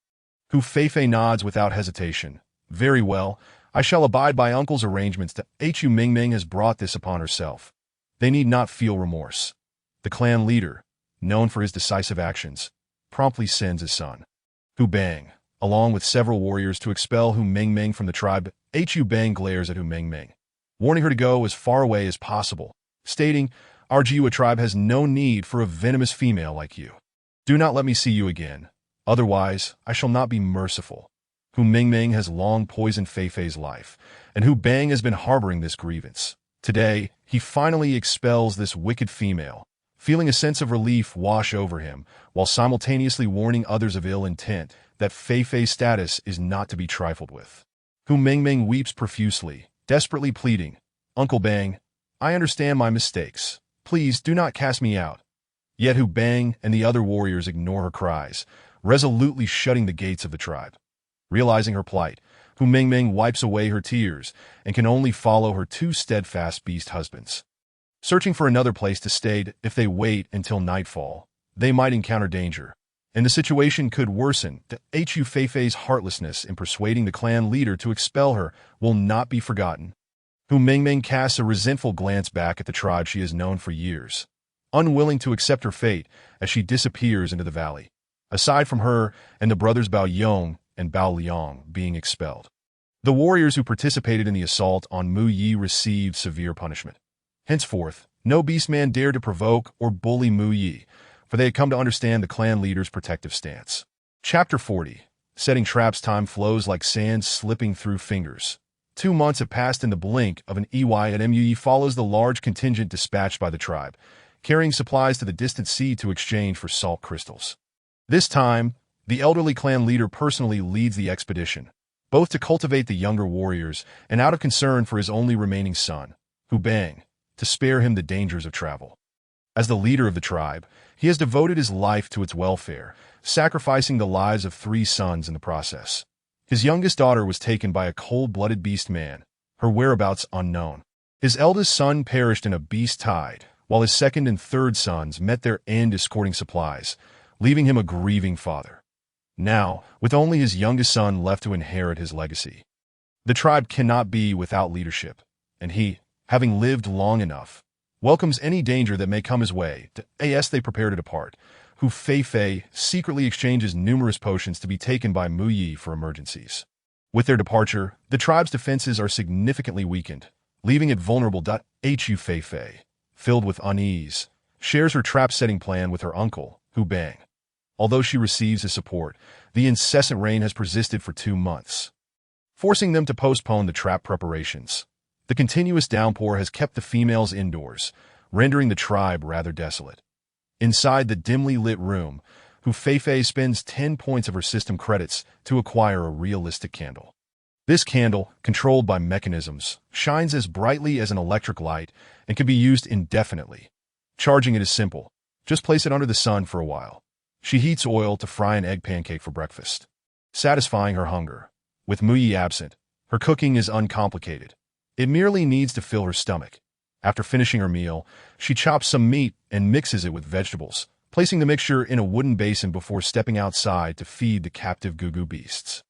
Hu Feifei nods without hesitation. Very well, I shall abide by uncle's arrangements. Hu Mingming has brought this upon herself. They need not feel remorse. The clan leader, known for his decisive actions, promptly sends his son, Hu Bang, along with several warriors to expel Hu Mingming from the tribe. Hu Bang glares at Hu Mingming, warning her to go as far away as possible, stating, "Our Jiwa tribe has no need for a venomous female like you. Do not let me see you again. Otherwise, I shall not be merciful." Hu Mingming has long poisoned Fei Fei's life, and Hu Bang has been harboring this grievance. Today, he finally expels this wicked female, feeling a sense of relief wash over him, while simultaneously warning others of ill intent that Fei Fei's status is not to be trifled with. Hu Mingming weeps profusely, desperately pleading, "Uncle Bang, I understand my mistakes. Please do not cast me out." Yet Hu Bang and the other warriors ignore her cries, resolutely shutting the gates of the tribe. Realizing her plight, Hu Mingming wipes away her tears and can only follow her two steadfast beast husbands. Searching for another place to stay, if they wait until nightfall, they might encounter danger, and the situation could worsen. Hu Fei Fei's heartlessness in persuading the clan leader to expel her will not be forgotten. Hu Mingming casts a resentful glance back at the tribe she has known for years, unwilling to accept her fate as she disappears into the valley, aside from her and the brothers Bao Yong and Bao Liang being expelled. The warriors who participated in the assault on Mu Yi received severe punishment. Henceforth, no beastman dared to provoke or bully Mu Yi, for they had come to understand the clan leader's protective stance. Chapter 40. Setting traps. Time flows like sand slipping through fingers. 2 months have passed in the blink of an eye, and Mui follows the large contingent dispatched by the tribe, carrying supplies to the distant sea to exchange for salt crystals. This time, the elderly clan leader personally leads the expedition, both to cultivate the younger warriors and out of concern for his only remaining son, Hu Bang, to spare him the dangers of travel. As the leader of the tribe, he has devoted his life to its welfare, sacrificing the lives of 3 sons in the process. His youngest daughter was taken by a cold-blooded beast man, her whereabouts unknown. His eldest son perished in a beast tide, while his second and third sons met their end escorting supplies, leaving him a grieving father. Now, with only his youngest son left to inherit his legacy. The tribe cannot be without leadership, and he, having lived long enough, welcomes any danger that may come his way. As they prepare to depart, Hu Fei Fei secretly exchanges numerous potions to be taken by Mu Yi for emergencies. With their departure, the tribe's defenses are significantly weakened, leaving it vulnerable. Hu Fei Fei, filled with unease, shares her trap-setting plan with her uncle, Hu Bang. Although she receives his support, the incessant rain has persisted for 2 months, forcing them to postpone the trap preparations. The continuous downpour has kept the females indoors, rendering the tribe rather desolate. Inside the dimly lit room, Hu Fei Fei spends 10 points of her system credits to acquire a realistic candle. This candle, controlled by mechanisms, shines as brightly as an electric light and can be used indefinitely. Charging it is simple. Just place it under the sun for a while. She heats oil to fry an egg pancake for breakfast, satisfying her hunger. With Mu Yi absent, her cooking is uncomplicated. It merely needs to fill her stomach. After finishing her meal, she chops some meat and mixes it with vegetables, placing the mixture in a wooden basin before stepping outside to feed the captive Gugu beasts.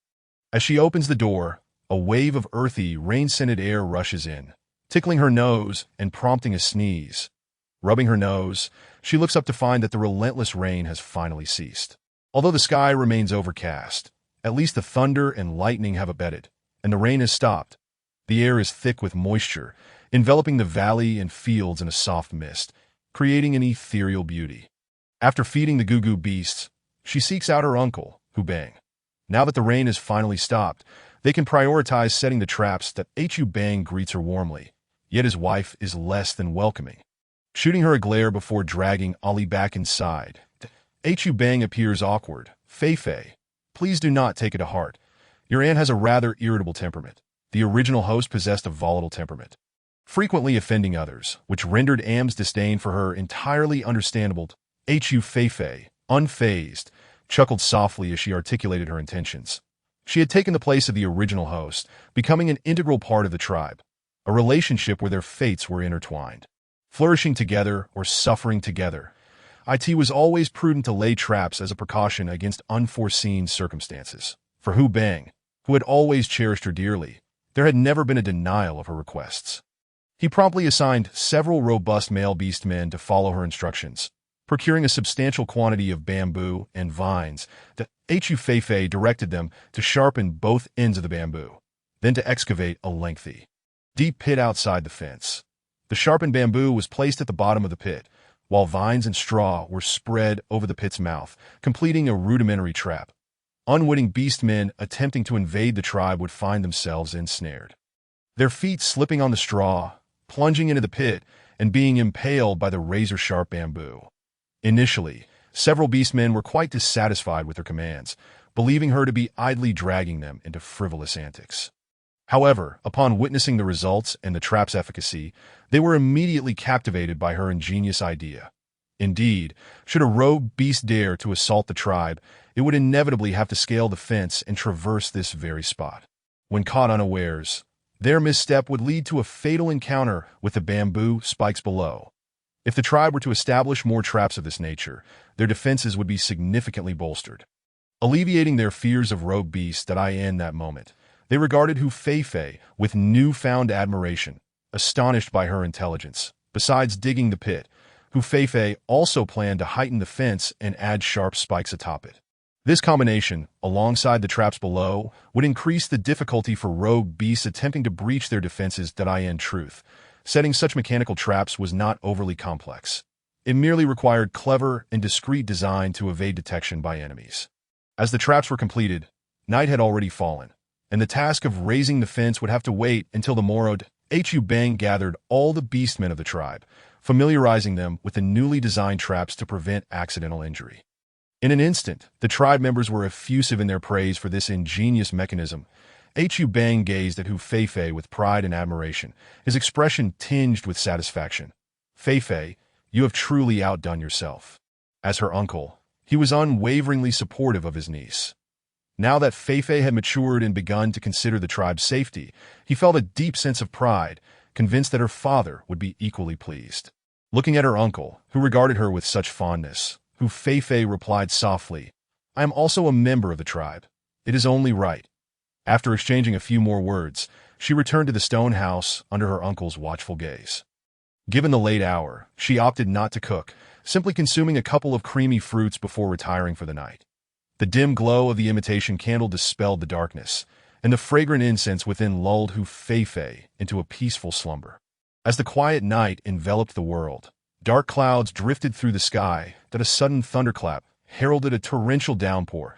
As she opens the door, a wave of earthy, rain-scented air rushes in, tickling her nose and prompting a sneeze. Rubbing her nose, she looks up to find that the relentless rain has finally ceased. Although the sky remains overcast, at least the thunder and lightning have abated, and the rain has stopped. The air is thick with moisture, enveloping the valley and fields in a soft mist, creating an ethereal beauty. After feeding the Gugu beasts, she seeks out her uncle, Hu Bang. Now that the rain has finally stopped, they can prioritize setting the traps. Hu Bang greets her warmly, yet his wife is less than welcoming, shooting her a glare before dragging Ali back inside. Hu Bang appears awkward. "Fei Fei, please do not take it to heart. Your aunt has a rather irritable temperament." The original host possessed a volatile temperament, frequently offending others, which rendered Am's disdain for her entirely understandable. Hu Fei Fei, unfazed, chuckled softly as she articulated her intentions. She had taken the place of the original host, becoming an integral part of the tribe, a relationship where their fates were intertwined. Flourishing together or suffering together, it was always prudent to lay traps as a precaution against unforeseen circumstances. For Hu Bang, who had always cherished her dearly, there had never been a denial of her requests. He promptly assigned several robust male beast men to follow her instructions, procuring a substantial quantity of bamboo and vines. Hu Fei Fei directed them to sharpen both ends of the bamboo, then to excavate a lengthy, deep pit outside the fence. The sharpened bamboo was placed at the bottom of the pit, while vines and straw were spread over the pit's mouth, completing a rudimentary trap. Unwitting beastmen attempting to invade the tribe would find themselves ensnared. Their feet slipping on the straw, plunging into the pit, and being impaled by the razor-sharp bamboo. Initially, several beastmen were quite dissatisfied with her commands, believing her to be idly dragging them into frivolous antics. However, upon witnessing the results and the trap's efficacy, they were immediately captivated by her ingenious idea. Indeed, should a rogue beast dare to assault the tribe, it would inevitably have to scale the fence and traverse this very spot. When caught unawares, their misstep would lead to a fatal encounter with the bamboo spikes below. If the tribe were to establish more traps of this nature, their defenses would be significantly bolstered. Alleviating their fears of rogue beasts that moment, they regarded Hu Feifei with newfound admiration, astonished by her intelligence. Besides digging the pit, Hu Feifei also planned to heighten the fence and add sharp spikes atop it. This combination, alongside the traps below, would increase the difficulty for rogue beasts attempting to breach their defenses. In truth, setting such mechanical traps was not overly complex. It merely required clever and discreet design to evade detection by enemies. As the traps were completed, night had already fallen, and the task of raising the fence would have to wait until the morrow. Hu Bang gathered all the beastmen of the tribe, familiarizing them with the newly designed traps to prevent accidental injury. In an instant, the tribe members were effusive in their praise for this ingenious mechanism. Hu Bang gazed at Hu Feifei with pride and admiration, his expression tinged with satisfaction. "Feifei, you have truly outdone yourself." As her uncle, he was unwaveringly supportive of his niece. Now that Feifei had matured and begun to consider the tribe's safety, he felt a deep sense of pride, convinced that her father would be equally pleased. Looking at her uncle, who regarded her with such fondness, Hu Feifei replied softly, "I am also a member of the tribe. It is only right." After exchanging a few more words, she returned to the stone house under her uncle's watchful gaze. Given the late hour, she opted not to cook, simply consuming a couple of creamy fruits before retiring for the night. The dim glow of the imitation candle dispelled the darkness, and the fragrant incense within lulled Hu Feifei into a peaceful slumber. As the quiet night enveloped the world, dark clouds drifted through the sky that a sudden thunderclap heralded a torrential downpour.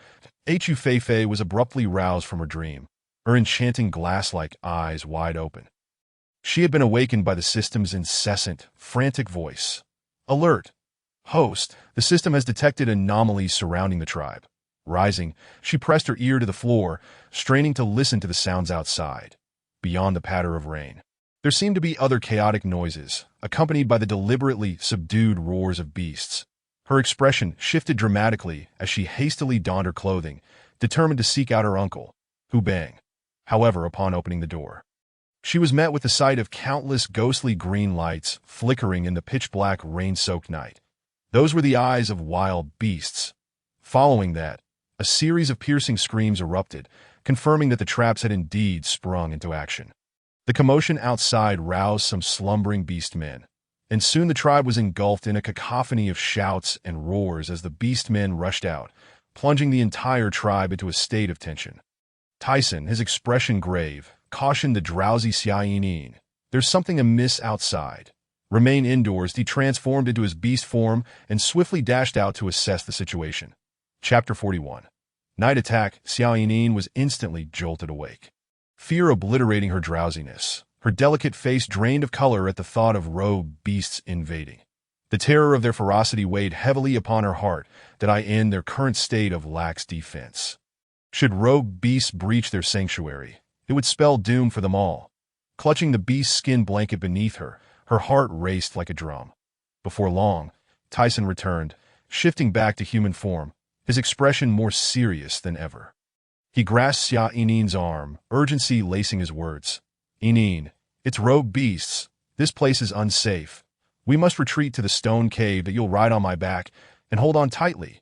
Hu Feifei was abruptly roused from her dream, her enchanting glass-like eyes wide open. She had been awakened by the system's incessant, frantic voice. "Alert! Host, the system has detected anomalies surrounding the tribe." Rising, she pressed her ear to the floor, straining to listen to the sounds outside. Beyond the patter of rain, there seemed to be other chaotic noises, accompanied by the deliberately subdued roars of beasts. Her expression shifted dramatically as she hastily donned her clothing, determined to seek out her uncle, Hu Bang. However, upon opening the door, she was met with the sight of countless ghostly green lights flickering in the pitch-black, rain-soaked night. Those were the eyes of wild beasts. Following that, a series of piercing screams erupted, confirming that the traps had indeed sprung into action. The commotion outside roused some slumbering beastmen, and soon the tribe was engulfed in a cacophony of shouts and roars as the beastmen rushed out, plunging the entire tribe into a state of tension. Tyson, his expression grave, cautioned the drowsy Xiaoyin. "There's something amiss outside. Remain indoors." He transformed into his beast form and swiftly dashed out to assess the situation. Chapter 41. Night attack. Xiaoyin was instantly jolted awake. Fear obliterating her drowsiness, her delicate face drained of color at the thought of rogue beasts invading. The terror of their ferocity weighed heavily upon her heart, in their current state of lax defense. Should rogue beasts breach their sanctuary, it would spell doom for them all. Clutching the beast's skin blanket beneath her, her heart raced like a drum. Before long, Tyson returned, shifting back to human form, his expression more serious than ever. He grasped Xia Yinin's arm, urgency lacing his words. "Yinin, it's rogue beasts. This place is unsafe. We must retreat to the stone cave that you'll ride on my back, and hold on tightly."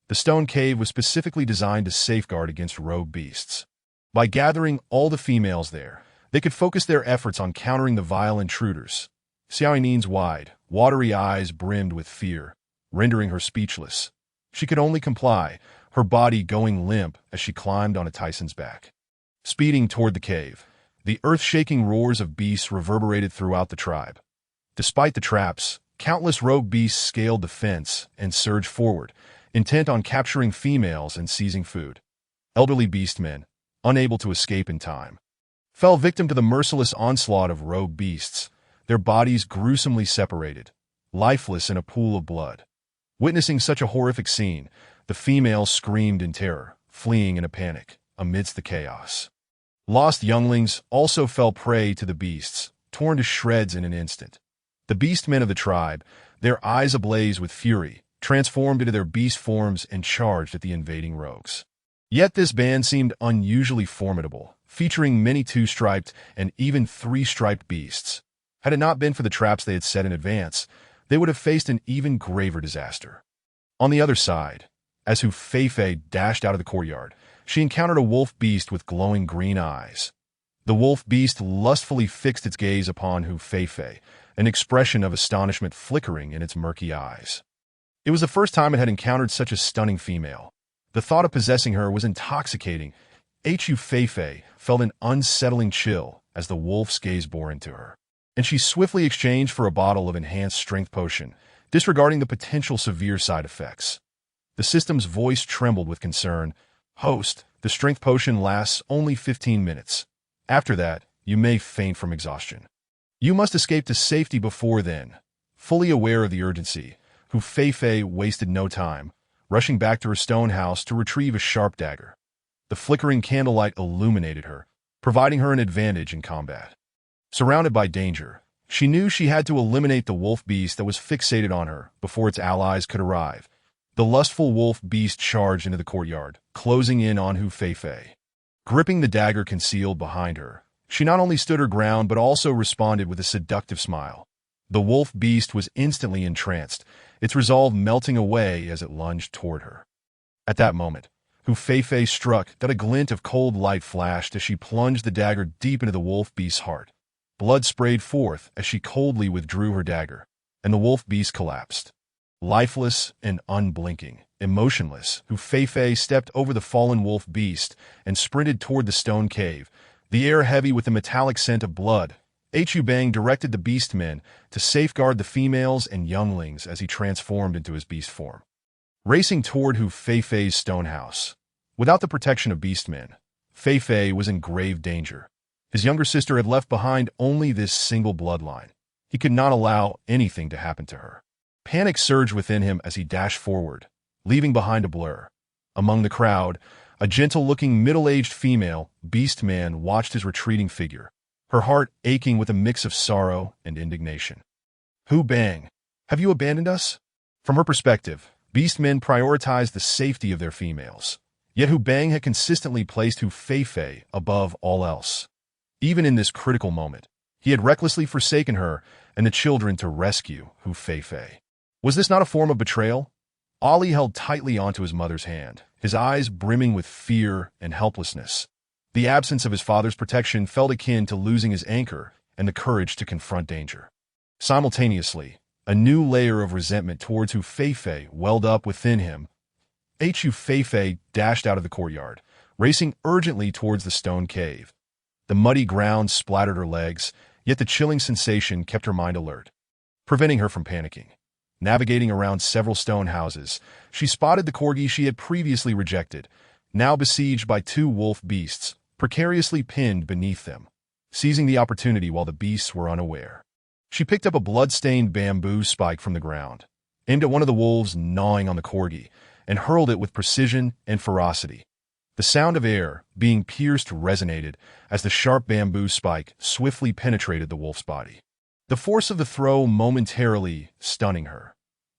The stone cave was specifically designed to safeguard against rogue beasts. By gathering all the females there, they could focus their efforts on countering the vile intruders. Xiao Yinin's wide, watery eyes brimmed with fear, rendering her speechless. She could only comply, her body going limp as she climbed onto Tyson's back. Speeding toward the cave, the earth-shaking roars of beasts reverberated throughout the tribe. Despite the traps, countless rogue beasts scaled the fence and surged forward, intent on capturing females and seizing food. Elderly beastmen, unable to escape in time, fell victim to the merciless onslaught of rogue beasts, their bodies gruesomely separated, lifeless in a pool of blood. Witnessing such a horrific scene, the females screamed in terror, fleeing in a panic amidst the chaos. Lost younglings also fell prey to the beasts, torn to shreds in an instant. The beastmen of the tribe, their eyes ablaze with fury, transformed into their beast forms and charged at the invading rogues. Yet this band seemed unusually formidable, featuring many two-striped and even three-striped beasts. Had it not been for the traps they had set in advance, they would have faced an even graver disaster. On the other side, as Hu Feifei dashed out of the courtyard, she encountered a wolf beast with glowing green eyes. The wolf beast lustfully fixed its gaze upon Hu Feifei, an expression of astonishment flickering in its murky eyes. It was the first time it had encountered such a stunning female. The thought of possessing her was intoxicating. Hu Feifei felt an unsettling chill as the wolf's gaze bore into her, and she swiftly exchanged for a bottle of enhanced strength potion, disregarding the potential severe side effects. The system's voice trembled with concern. "Host, the strength potion lasts only 15 minutes. After that, you may faint from exhaustion. You must escape to safety before then." Fully aware of the urgency, Hu Feifei wasted no time, rushing back to her stone house to retrieve a sharp dagger. The flickering candlelight illuminated her, providing her an advantage in combat. Surrounded by danger, she knew she had to eliminate the wolf beast that was fixated on her before its allies could arrive. The lustful wolf beast charged into the courtyard, closing in on Hu Feifei. Gripping the dagger concealed behind her, she not only stood her ground but also responded with a seductive smile. The wolf beast was instantly entranced, its resolve melting away as it lunged toward her. At that moment, Hu Feifei struck that a glint of cold light flashed as she plunged the dagger deep into the wolf beast's heart. Blood sprayed forth as she coldly withdrew her dagger, and the wolf beast collapsed. Lifeless and unblinking, emotionless, Hu Feifei stepped over the fallen wolf beast and sprinted toward the stone cave, the air heavy with the metallic scent of blood. Hu Bang directed the beastmen to safeguard the females and younglings as he transformed into his beast form. Racing toward Hu Feifei's stone house. Without the protection of beastmen, Feifei was in grave danger. His younger sister had left behind only this single bloodline. He could not allow anything to happen to her. Panic surged within him as he dashed forward, leaving behind a blur. Among the crowd, a gentle-looking middle-aged female beastman watched his retreating figure, her heart aching with a mix of sorrow and indignation. "Hu Bang, have you abandoned us?" From her perspective, beastmen prioritized the safety of their females. Yet Hu Bang had consistently placed Hu Feifei above all else. Even in this critical moment, he had recklessly forsaken her and the children to rescue Hu Feifei. Was this not a form of betrayal? Ali held tightly onto his mother's hand, his eyes brimming with fear and helplessness. The absence of his father's protection felt akin to losing his anchor and the courage to confront danger. Simultaneously, a new layer of resentment towards Hu Feifei welled up within him. Hu Feifei dashed out of the courtyard, racing urgently towards the stone cave. The muddy ground splattered her legs, yet the chilling sensation kept her mind alert, preventing her from panicking. Navigating around several stone houses, she spotted the corgi she had previously rejected, now besieged by two wolf beasts, precariously pinned beneath them. Seizing the opportunity while the beasts were unaware, she picked up a blood-stained bamboo spike from the ground, aimed at one of the wolves gnawing on the corgi, and hurled it with precision and ferocity. The sound of air being pierced resonated as the sharp bamboo spike swiftly penetrated the wolf's body, the force of the throw momentarily stunning her.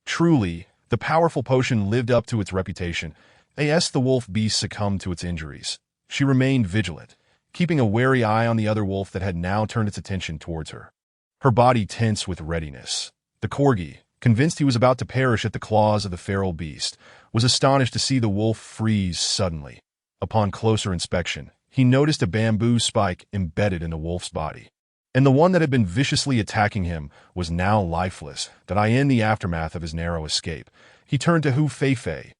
Truly, the powerful potion lived up to its reputation. As the wolf beast succumbed to its injuries, she remained vigilant, keeping a wary eye on the other wolf that had now turned its attention towards her. Her body tense with readiness. The corgi, convinced he was about to perish at the claws of the feral beast, was astonished to see the wolf freeze suddenly. Upon closer inspection, he noticed a bamboo spike embedded in the wolf's body, and the one that had been viciously attacking him was now lifeless. In the aftermath of his narrow escape, he turned to Hu Feifei,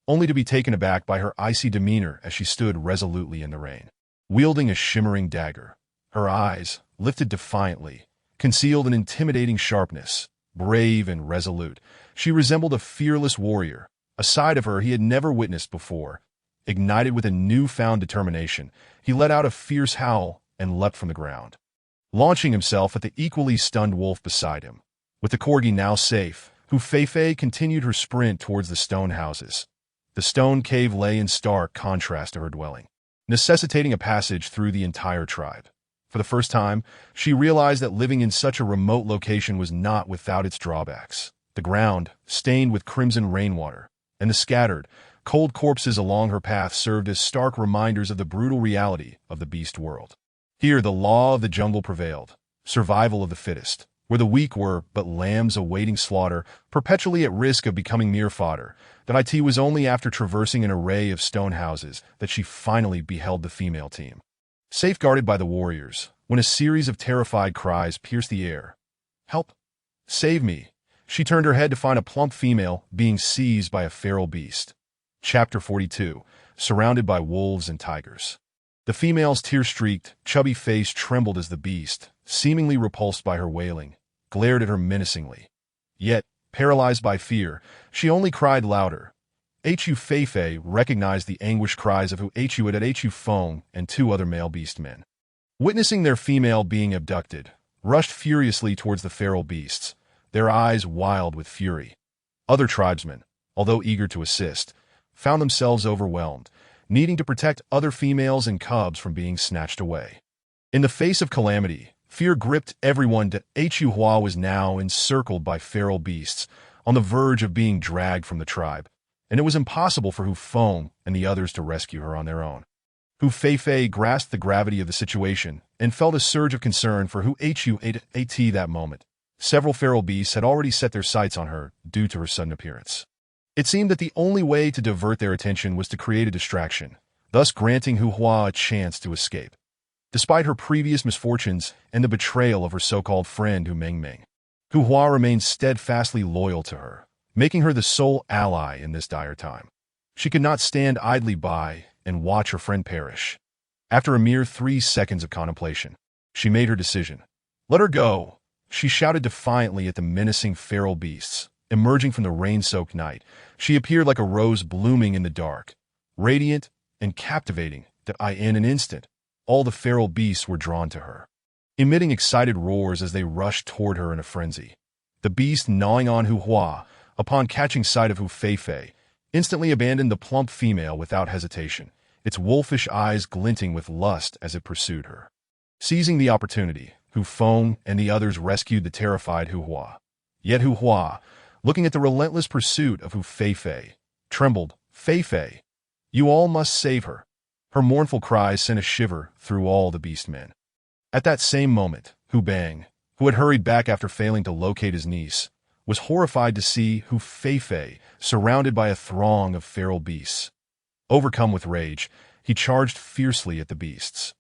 only to be taken aback by her icy demeanor as she stood resolutely in the rain, wielding a shimmering dagger. Her eyes, lifted defiantly, concealed an intimidating sharpness. Brave and resolute, she resembled a fearless warrior, a side of her he had never witnessed before. Ignited with a newfound determination, he let out a fierce howl and leapt from the ground, launching himself at the equally stunned wolf beside him. With the corgi now safe, Hu Feifei continued her sprint towards the stone houses. The stone cave lay in stark contrast to her dwelling, necessitating a passage through the entire tribe. For the first time, she realized that living in such a remote location was not without its drawbacks. The ground, stained with crimson rainwater, and the scattered, cold corpses along her path served as stark reminders of the brutal reality of the beast world. Here the law of the jungle prevailed, survival of the fittest, where the weak were but lambs awaiting slaughter, perpetually at risk of becoming mere fodder. That it was only after traversing an array of stone houses that she finally beheld the female team, safeguarded by the warriors, when a series of terrified cries pierced the air. "Help! Save me!" She turned her head to find a plump female being seized by a feral beast. Chapter 42. Surrounded by wolves and tigers. The female's tear-streaked, chubby face trembled as the beast, seemingly repulsed by her wailing, glared at her menacingly. Yet, paralyzed by fear, she only cried louder. Hu Feifei recognized the anguished cries of Hu Feng and two other male beast men. Witnessing their female being abducted, rushed furiously towards the feral beasts, their eyes wild with fury. Other tribesmen, although eager to assist, found themselves overwhelmed, needing to protect other females and cubs from being snatched away. In the face of calamity, fear gripped everyone. Hu Hua was now encircled by feral beasts, on the verge of being dragged from the tribe, and it was impossible for Hu Feng and the others to rescue her on their own. Hu Feifei grasped the gravity of the situation and felt a surge of concern for Hu At that moment. Several feral beasts had already set their sights on her due to her sudden appearance. It seemed that the only way to divert their attention was to create a distraction, thus granting Hu Hua a chance to escape. Despite her previous misfortunes and the betrayal of her so-called friend Hu Mengmeng, Hu Hua remained steadfastly loyal to her, making her the sole ally in this dire time. She could not stand idly by and watch her friend perish. After a mere 3 seconds of contemplation, she made her decision. "Let her go!" She shouted defiantly at the menacing feral beasts. Emerging from the rain-soaked night, she appeared like a rose blooming in the dark, radiant and captivating. In an instant, all the feral beasts were drawn to her, emitting excited roars as they rushed toward her in a frenzy. The beast gnawing on Hu Hua, upon catching sight of Hu Feifei, instantly abandoned the plump female without hesitation, its wolfish eyes glinting with lust as it pursued her. Seizing the opportunity, Hu Feng and the others rescued the terrified Hu Hua. Yet Hu Hua, looking at the relentless pursuit of Hu Feifei, trembled. "Feifei, you all must save her." Her mournful cries sent a shiver through all the beast men. At that same moment, Hu Bang, who had hurried back after failing to locate his niece, was horrified to see Hu Feifei surrounded by a throng of feral beasts. Overcome with rage, he charged fiercely at the beasts,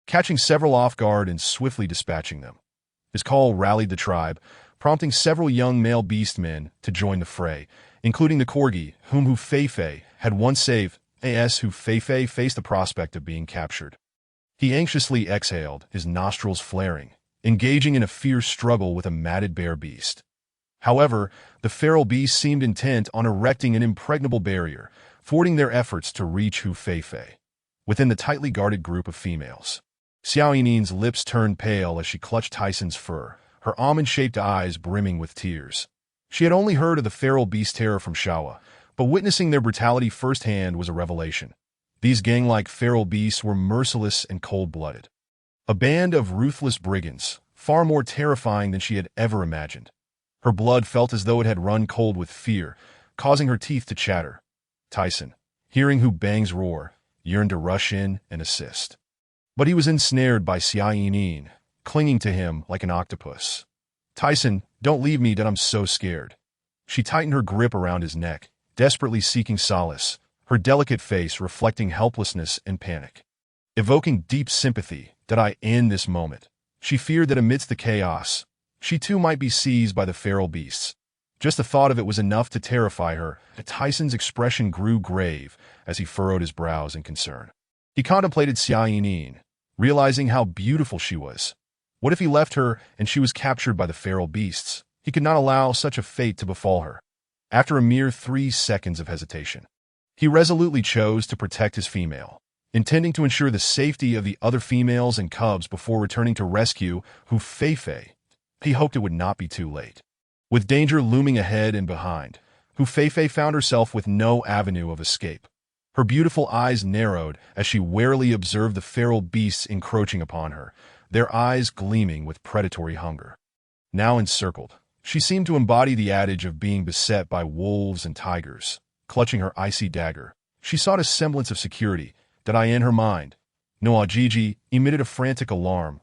catching several off guard and swiftly dispatching them. His call rallied the tribe, prompting several young male beast men to join the fray, including the corgi, whom Hu Feifei had once saved. Hu Feifei faced the prospect of being captured. He anxiously exhaled, his nostrils flaring, engaging in a fierce struggle with a matted bear beast. However, the feral beast seemed intent on erecting an impregnable barrier, thwarting their efforts to reach Hu Feifei. Within the tightly guarded group of females, Xiao Yinin's lips turned pale as she clutched Tyson's fur, her almond-shaped eyes brimming with tears. She had only heard of the feral beast terror from Shawa, but witnessing their brutality firsthand was a revelation. These gang-like feral beasts were merciless and cold-blooded. A band of ruthless brigands, far more terrifying than she had ever imagined. Her blood felt as though it had run cold with fear, causing her teeth to chatter. Tyson, hearing Hu Bang's roar, yearned to rush in and assist. But he was ensnared by Xiao Yinin, clinging to him like an octopus. "Tyson, don't leave me, I'm so scared." She tightened her grip around his neck, desperately seeking solace, her delicate face reflecting helplessness and panic. Evoking deep sympathy, in this moment, she feared that amidst the chaos, she too might be seized by the feral beasts. Just the thought of it was enough to terrify her. Tyson's expression grew grave as he furrowed his brows in concern. He contemplated Xiao Yinin, realizing how beautiful she was. What if he left her and she was captured by the feral beasts? He could not allow such a fate to befall her. After a mere 3 seconds of hesitation, he resolutely chose to protect his female, intending to ensure the safety of the other females and cubs before returning to rescue Hu Feifei. He hoped it would not be too late. With danger looming ahead and behind, Hu Feifei found herself with no avenue of escape. Her beautiful eyes narrowed as she warily observed the feral beasts encroaching upon her, their eyes gleaming with predatory hunger. Now encircled, she seemed to embody the adage of being beset by wolves and tigers. Clutching her icy dagger, she sought a semblance of security. Did I in her mind? Noa Gigi emitted a frantic alarm.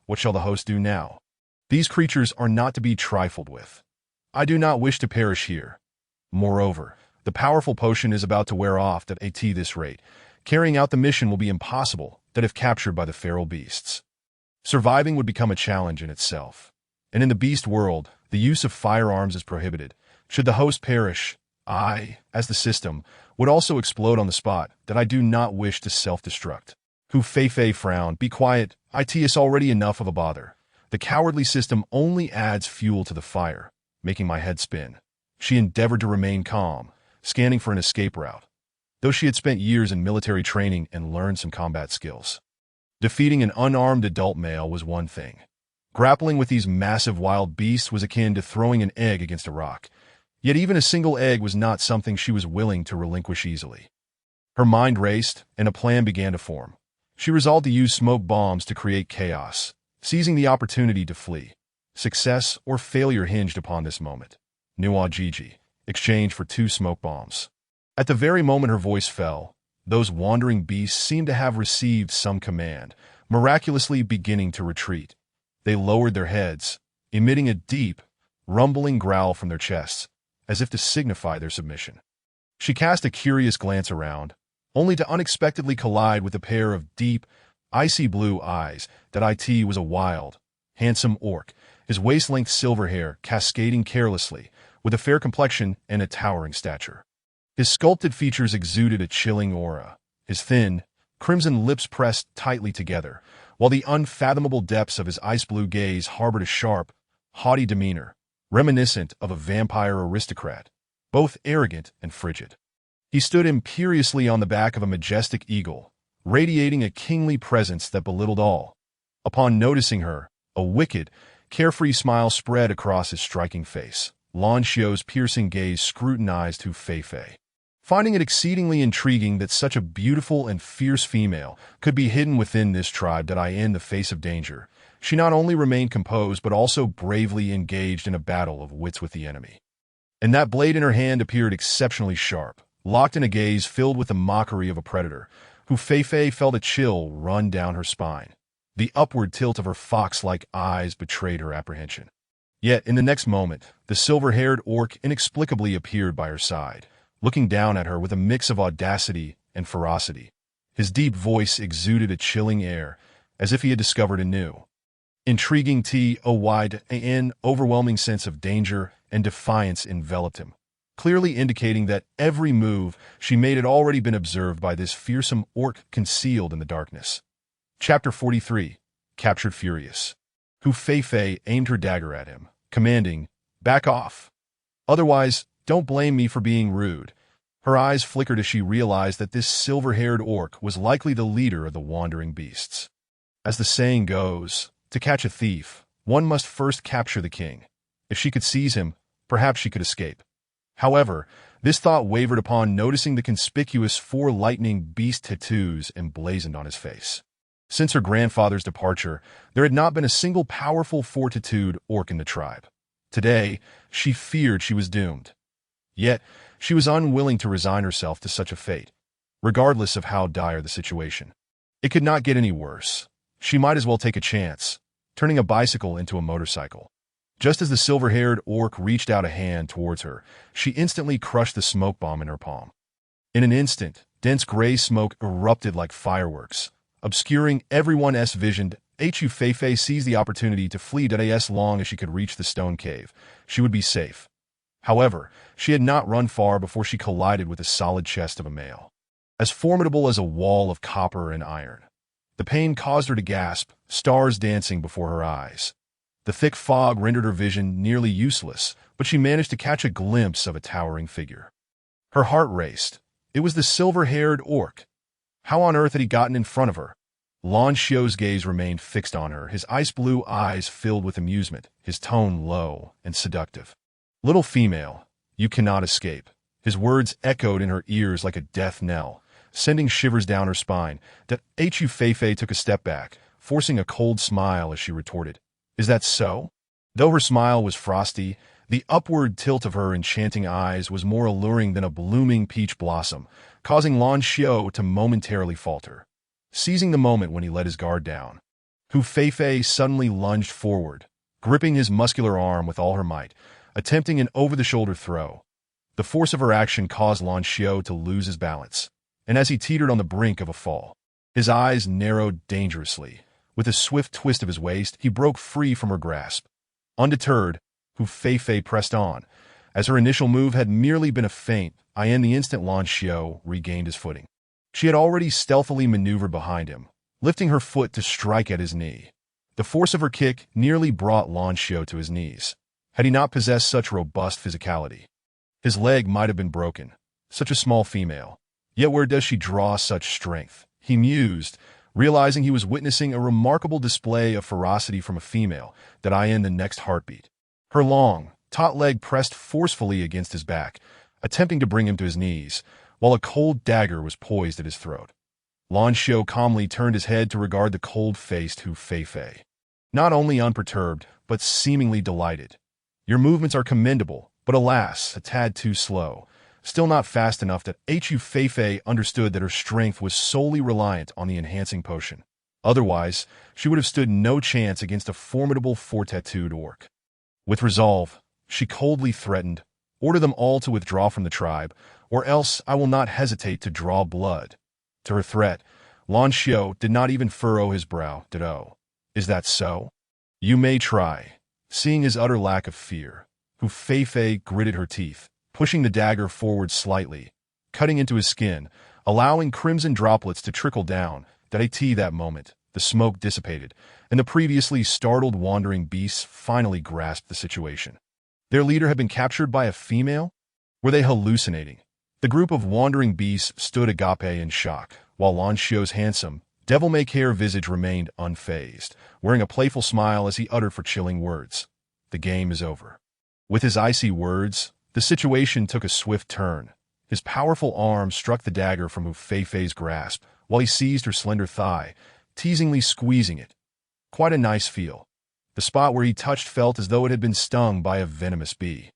What shall the host do now? These creatures are not to be trifled with. I do not wish to perish here. Moreover, the powerful potion is about to wear off at this rate. Carrying out the mission will be impossible, that if captured by the feral beasts. Surviving would become a challenge in itself. And in the beast world, the use of firearms is prohibited. Should the host perish, I, as the system, would also explode on the spot, that I do not wish to self-destruct. Hu Feifei frowned. Be quiet, it is already enough of a bother. The cowardly system only adds fuel to the fire, making my head spin. She endeavored to remain calm, scanning for an escape route, though she had spent years in military training and learned some combat skills. Defeating an unarmed adult male was one thing. Grappling with these massive wild beasts was akin to throwing an egg against a rock. Yet even a single egg was not something she was willing to relinquish easily. Her mind raced, and a plan began to form. She resolved to use smoke bombs to create chaos, seizing the opportunity to flee. Success or failure hinged upon this moment. Noa Gigi exchanged for 2 smoke bombs. At the very moment her voice fell, those wandering beasts seemed to have received some command, miraculously beginning to retreat. They lowered their heads, emitting a deep, rumbling growl from their chests, as if to signify their submission. She cast a curious glance around, only to unexpectedly collide with a pair of deep, icy blue eyes. That it was a wild, handsome orc, his waist-length silver hair cascading carelessly, with a fair complexion and a towering stature. His sculpted features exuded a chilling aura, his thin, crimson lips pressed tightly together, while the unfathomable depths of his ice-blue gaze harbored a sharp, haughty demeanor, reminiscent of a vampire aristocrat, both arrogant and frigid. He stood imperiously on the back of a majestic eagle, radiating a kingly presence that belittled all. Upon noticing her, a wicked, carefree smile spread across his striking face. Lan Xiu's piercing gaze scrutinized Hu Feifei. Finding it exceedingly intriguing that such a beautiful and fierce female could be hidden within this tribe in the face of danger, she not only remained composed but also bravely engaged in a battle of wits with the enemy. And that blade in her hand appeared exceptionally sharp, locked in a gaze filled with the mockery of a predator. Hu Feifei felt a chill run down her spine. The upward tilt of her fox-like eyes betrayed her apprehension. Yet, in the next moment, the silver-haired orc inexplicably appeared by her side, looking down at her with a mix of audacity and ferocity. His deep voice exuded a chilling air, as if he had discovered a new, intriguing an overwhelming sense of danger and defiance enveloped him, clearly indicating that every move she made had already been observed by this fearsome orc concealed in the darkness. Chapter 43. Captured Furious. Hu Feifei aimed her dagger at him, commanding, "Back off. Otherwise, don't blame me for being rude." Her eyes flickered as she realized that this silver-haired orc was likely the leader of the wandering beasts. As the saying goes, to catch a thief, one must first capture the king. If she could seize him, perhaps she could escape. However, this thought wavered upon noticing the conspicuous 4 lightning beast tattoos emblazoned on his face. Since her grandfather's departure, there had not been a single powerful 4-tattooed orc in the tribe. Today, she feared she was doomed. Yet, she was unwilling to resign herself to such a fate, regardless of how dire the situation. It could not get any worse. She might as well take a chance, turning a bicycle into a motorcycle. Just as the silver-haired orc reached out a hand towards her, she instantly crushed the smoke bomb in her palm. In an instant, dense gray smoke erupted like fireworks, obscuring everyone's vision. Hu Feifei seized the opportunity to flee as long as she could reach the stone cave. She would be safe. However, she had not run far before she collided with the solid chest of a male, as formidable as a wall of copper and iron. The pain caused her to gasp, stars dancing before her eyes. The thick fog rendered her vision nearly useless, but she managed to catch a glimpse of a towering figure. Her heart raced. It was the silver-haired orc. How on earth had he gotten in front of her? Lan Xiu's gaze remained fixed on her, his ice-blue eyes filled with amusement, his tone low and seductive. "Little female, you cannot escape." His words echoed in her ears like a death knell, sending shivers down her spine. Hu Feifei took a step back, forcing a cold smile as she retorted, "Is that so?" Though her smile was frosty, the upward tilt of her enchanting eyes was more alluring than a blooming peach blossom, causing Lan Xiu to momentarily falter. Seizing the moment when he let his guard down, Hu Feifei suddenly lunged forward, gripping his muscular arm with all her might, attempting an over-the-shoulder throw. The force of her action caused Lan Xiu to lose his balance, and as he teetered on the brink of a fall, his eyes narrowed dangerously. With a swift twist of his waist, he broke free from her grasp. Undeterred, Hu Feifei pressed on. As her initial move had merely been a feint, in the instant Lan Xiu regained his footing. She had already stealthily maneuvered behind him, lifting her foot to strike at his knee. The force of her kick nearly brought Lan Xiu to his knees, had he not possessed such robust physicality. His leg might have been broken, such a small female. Yet where does she draw such strength? He mused, realizing he was witnessing a remarkable display of ferocity from a female that in the next heartbeat. Her long, taut leg pressed forcefully against his back, attempting to bring him to his knees, while a cold dagger was poised at his throat. Lan Xiu calmly turned his head to regard the cold-faced Hu Feifei. Not only unperturbed, but seemingly delighted. "Your movements are commendable, but alas, a tad too slow. Still not fast enough." That Hu Feifei understood that her strength was solely reliant on the enhancing potion. Otherwise, she would have stood no chance against a formidable four-tattooed orc. With resolve, she coldly threatened, "Order them all to withdraw from the tribe, or else I will not hesitate to draw blood." To her threat, Lan Xiu did not even furrow his brow. "Oh, is that so? You may try." Seeing his utter lack of fear, Hu Feifei gritted her teeth, pushing the dagger forward slightly, cutting into his skin, allowing crimson droplets to trickle down. That moment, the smoke dissipated, and the previously startled wandering beasts finally grasped the situation. Their leader had been captured by a female? Were they hallucinating? The group of wandering beasts stood agape in shock, while Lan Xiu's handsome, devil-may-care visage remained unfazed, wearing a playful smile as he uttered for chilling words. "The game is over." With his icy words, the situation took a swift turn. His powerful arm struck the dagger from Hu Feifei's grasp, while he seized her slender thigh, teasingly squeezing it. Quite a nice feel. The spot where he touched felt as though it had been stung by a venomous bee,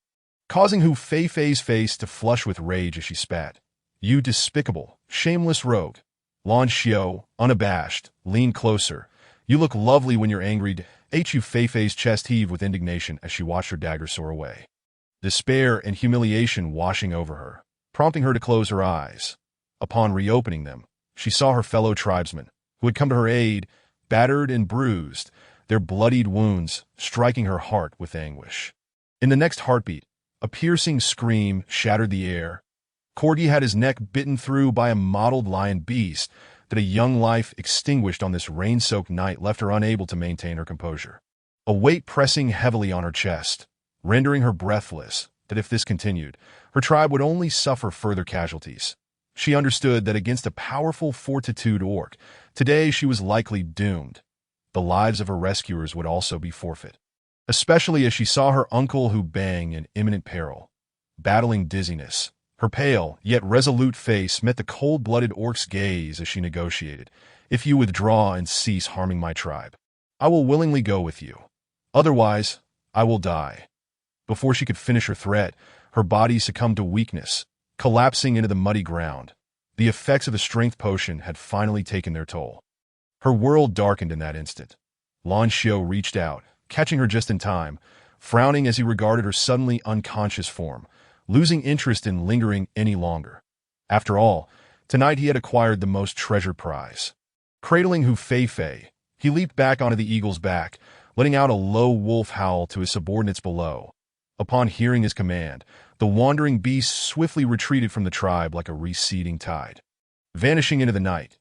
causing Hu Feifei's face to flush with rage as she spat. "You despicable, shameless rogue." Lan Xiu, unabashed, leaned closer. "You look lovely when you're angry." Hu Feifei's chest heaved with indignation as she watched her dagger soar away, despair and humiliation washing over her, prompting her to close her eyes. Upon reopening them, she saw her fellow tribesmen, who had come to her aid, battered and bruised, their bloodied wounds striking her heart with anguish. In the next heartbeat, a piercing scream shattered the air. Corgi had his neck bitten through by a mottled lion beast. That a young life extinguished on this rain-soaked night left her unable to maintain her composure. A weight pressing heavily on her chest, rendering her breathless, that if this continued, her tribe would only suffer further casualties. She understood that against a powerful four-tattooed orc, today she was likely doomed. The lives of her rescuers would also be forfeit, especially as she saw her uncle Hu Bang in imminent peril. Battling dizziness, her pale, yet resolute face met the cold-blooded orc's gaze as she negotiated. "If you withdraw and cease harming my tribe, I will willingly go with you. Otherwise, I will die." Before she could finish her threat, her body succumbed to weakness, collapsing into the muddy ground. The effects of the strength potion had finally taken their toll. Her world darkened in that instant. Lan Xiu reached out, catching her just in time, frowning as he regarded her suddenly unconscious form, losing interest in lingering any longer. After all, tonight he had acquired the most treasured prize. Cradling Hu Feifei, he leaped back onto the eagle's back, letting out a low wolf howl to his subordinates below. Upon hearing his command, the wandering beast swiftly retreated from the tribe like a receding tide. Vanishing into the night,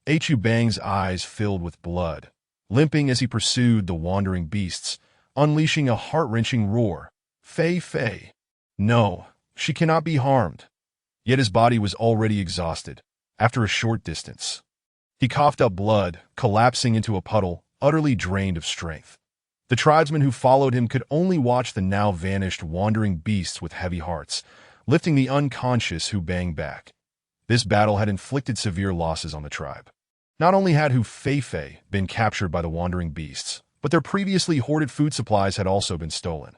Hu Bang's eyes filled with blood, limping as he pursued the wandering beasts, unleashing a heart-wrenching roar. Fei Fei. No, she cannot be harmed. Yet his body was already exhausted. After a short distance, he coughed up blood, collapsing into a puddle, utterly drained of strength. The tribesmen who followed him could only watch the now vanished wandering beasts with heavy hearts, lifting the unconscious Hu Bang back. This battle had inflicted severe losses on the tribe. Not only had Hu Fei been captured by the wandering beasts, but their previously hoarded food supplies had also been stolen.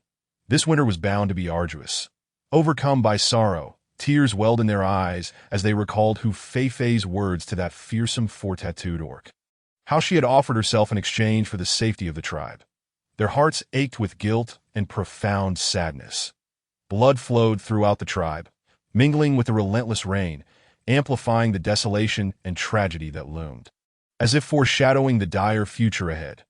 This winter was bound to be arduous. Overcome by sorrow, tears welled in their eyes as they recalled Hu Fei's words to that fearsome four-tattooed orc. How she had offered herself in exchange for the safety of the tribe. Their hearts ached with guilt and profound sadness. Blood flowed throughout the tribe, mingling with the relentless rain, amplifying the desolation and tragedy that loomed, as if foreshadowing the dire future ahead.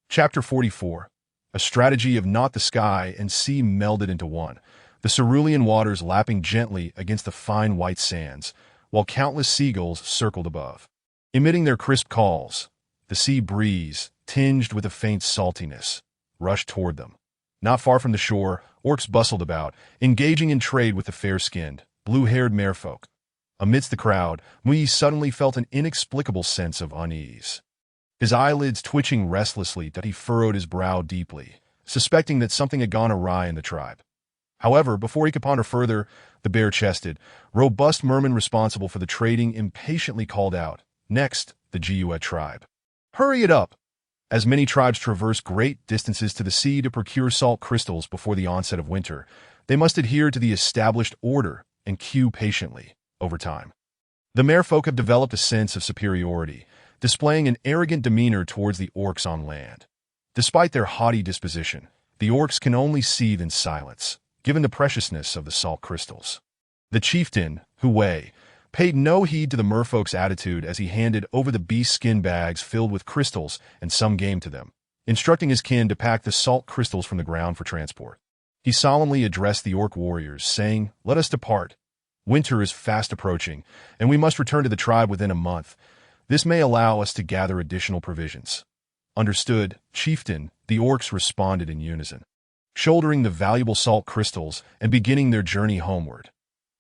Chapter 44. A strategy of not the sky and sea melded into one, the cerulean waters lapping gently against the fine white sands, while countless seagulls circled above. Emitting their crisp calls, the sea breeze, tinged with a faint saltiness, rushed toward them. Not far from the shore, orcs bustled about, engaging in trade with the fair-skinned, blue-haired merfolk. Amidst the crowd, Mui suddenly felt an inexplicable sense of unease. His eyelids twitching restlessly, that he furrowed his brow deeply, suspecting that something had gone awry in the tribe. However, before he could ponder further, the bare-chested, robust merman responsible for the trading impatiently called out, "Next, the Jiuet tribe. Hurry it up!" As many tribes traverse great distances to the sea to procure salt crystals before the onset of winter, they must adhere to the established order and queue patiently, over time. The merfolk have developed a sense of superiority, displaying an arrogant demeanor towards the orcs on land. Despite their haughty disposition, the orcs can only seethe in silence, given the preciousness of the salt crystals. The chieftain, Hu Wei, paid no heed to the merfolk's attitude as he handed over the beast skin bags filled with crystals and some game to them, instructing his kin to pack the salt crystals from the ground for transport. He solemnly addressed the orc warriors, saying, "Let us depart. Winter is fast approaching, and we must return to the tribe within a month. This may allow us to gather additional provisions." "Understood, chieftain," the orcs responded in unison, shouldering the valuable salt crystals and beginning their journey homeward.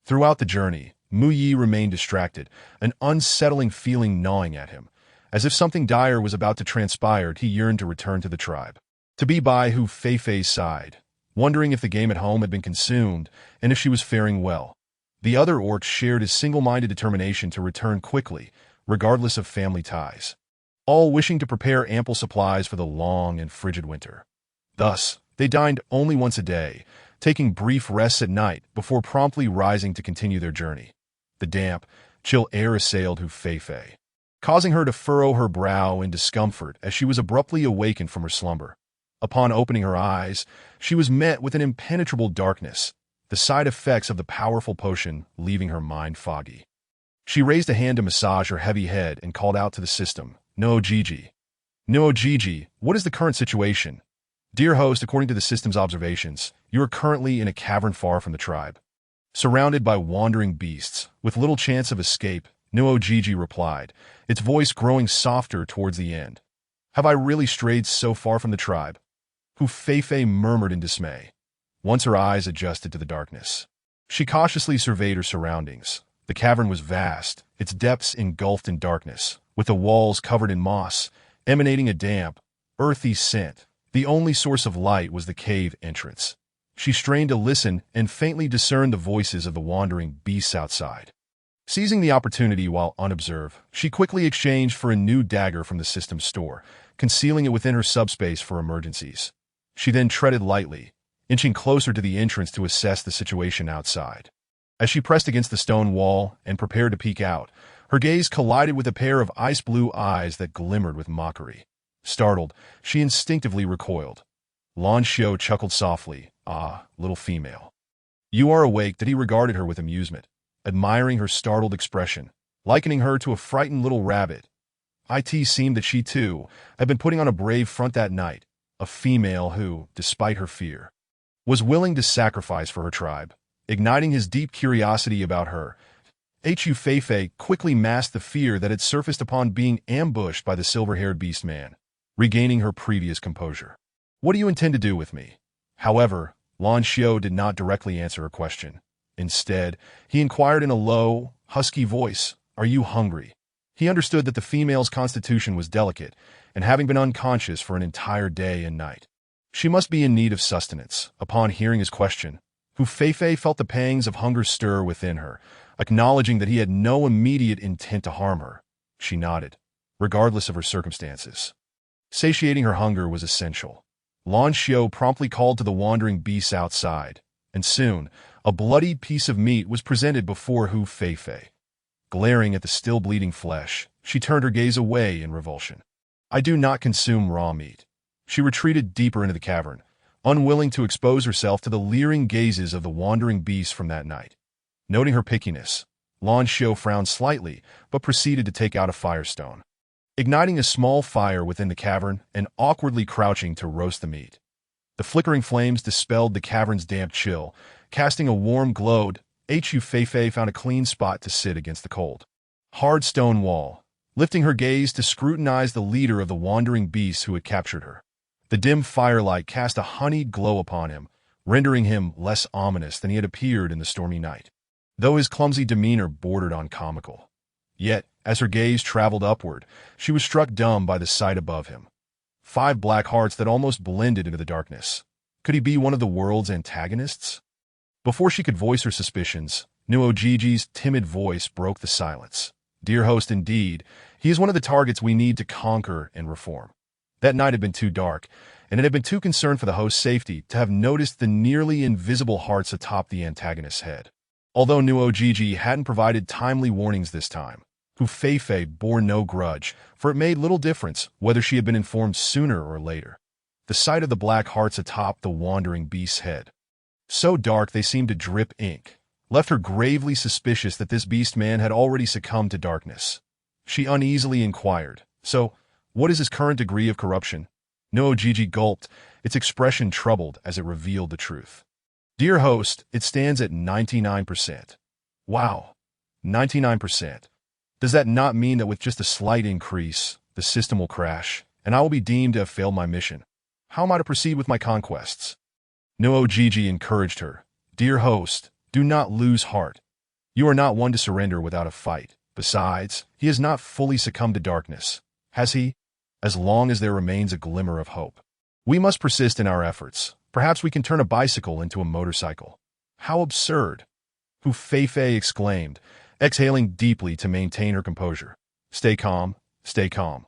Throughout the journey, Mu Yi remained distracted, an unsettling feeling gnawing at him. As if something dire was about to transpire, he yearned to return to the tribe, to be by Hu Fei's side, wondering if the game at home had been consumed and if she was faring well. The other orcs shared his single-minded determination to return quickly, regardless of family ties, all wishing to prepare ample supplies for the long and frigid winter. Thus, they dined only once a day, taking brief rests at night before promptly rising to continue their journey. The damp, chill air assailed Hu Fei, causing her to furrow her brow in discomfort as she was abruptly awakened from her slumber. Upon opening her eyes, she was met with an impenetrable darkness, the side effects of the powerful potion leaving her mind foggy. She raised a hand to massage her heavy head and called out to the system, "No Gigi. No Gigi, what is the current situation? Dear host, according to the system's observations, you are currently in a cavern far from the tribe, surrounded by wandering beasts, with little chance of escape," Nuo Gigi replied, its voice growing softer towards the end. "Have I really strayed so far from the tribe?" Hu Fei murmured in dismay. Once her eyes adjusted to the darkness, she cautiously surveyed her surroundings. The cavern was vast, its depths engulfed in darkness, with the walls covered in moss, emanating a damp, earthy scent. The only source of light was the cave entrance. She strained to listen and faintly discerned the voices of the wandering beasts outside. Seizing the opportunity while unobserved, she quickly exchanged for a new dagger from the system's store, concealing it within her subspace for emergencies. She then treaded lightly, inching closer to the entrance to assess the situation outside. As she pressed against the stone wall and prepared to peek out, her gaze collided with a pair of ice-blue eyes that glimmered with mockery. Startled, she instinctively recoiled. Lan Xiao chuckled softly. "Ah, little female. You are awake," that he regarded her with amusement, admiring her startled expression, likening her to a frightened little rabbit. It seemed that she, too, had been putting on a brave front that night, a female who, despite her fear, was willing to sacrifice for her tribe, igniting his deep curiosity about her. Hu Feifei quickly masked the fear that had surfaced upon being ambushed by the silver-haired beast man, regaining her previous composure. What do you intend to do with me? However, Lan Xiao did not directly answer her question. Instead, he inquired in a low, husky voice, "Are you hungry?" He understood that the female's constitution was delicate, and having been unconscious for an entire day and night, she must be in need of sustenance. Upon hearing his question, Hu Feifei felt the pangs of hunger stir within her, acknowledging that he had no immediate intent to harm her. She nodded, regardless of her circumstances. Satiating her hunger was essential. Lan Xiao promptly called to the wandering beasts outside, and soon, a bloodied piece of meat was presented before Hu Feifei. Glaring at the still bleeding flesh, she turned her gaze away in revulsion. "I do not consume raw meat." She retreated deeper into the cavern, unwilling to expose herself to the leering gazes of the wandering beasts from that night. Noting her pickiness, Lan Xiao frowned slightly, but proceeded to take out a firestone. Igniting a small fire within the cavern and awkwardly crouching to roast the meat. The flickering flames dispelled the cavern's damp chill, casting a warm glow. Hu Feifei found a clean spot to sit against the cold, hard stone wall, lifting her gaze to scrutinize the leader of the wandering beasts who had captured her. The dim firelight cast a honeyed glow upon him, rendering him less ominous than he had appeared in the stormy night, though his clumsy demeanor bordered on comical. Yet, as her gaze traveled upward, she was struck dumb by the sight above him. 5 black hearts that almost blended into the darkness. Could he be one of the world's antagonists? Before she could voice her suspicions, Nuojiji's timid voice broke the silence. "Dear host, indeed, he is one of the targets we need to conquer and reform." That night had been too dark, and it had been too concerned for the host's safety to have noticed the nearly invisible hearts atop the antagonist's head. Although Nuojiji hadn't provided timely warnings this time, Hu Feifei bore no grudge, for it made little difference whether she had been informed sooner or later. The sight of the black hearts atop the wandering beast's head, so dark they seemed to drip ink, left her gravely suspicious that this beast man had already succumbed to darkness. She uneasily inquired, "So, what is his current degree of corruption?" Nuojiji gulped, its expression troubled as it revealed the truth. "Dear host, it stands at 99%. Wow, 99%. Does that not mean that with just a slight increase, the system will crash, and I will be deemed to have failed my mission? How am I to proceed with my conquests?" Nuojiji encouraged her. "Dear host, do not lose heart. You are not one to surrender without a fight. Besides, he has not fully succumbed to darkness, has he? As long as there remains a glimmer of hope, we must persist in our efforts. Perhaps we can turn a bicycle into a motorcycle." "How absurd!" Hu Feifei exclaimed, exhaling deeply to maintain her composure. "Stay calm, stay calm."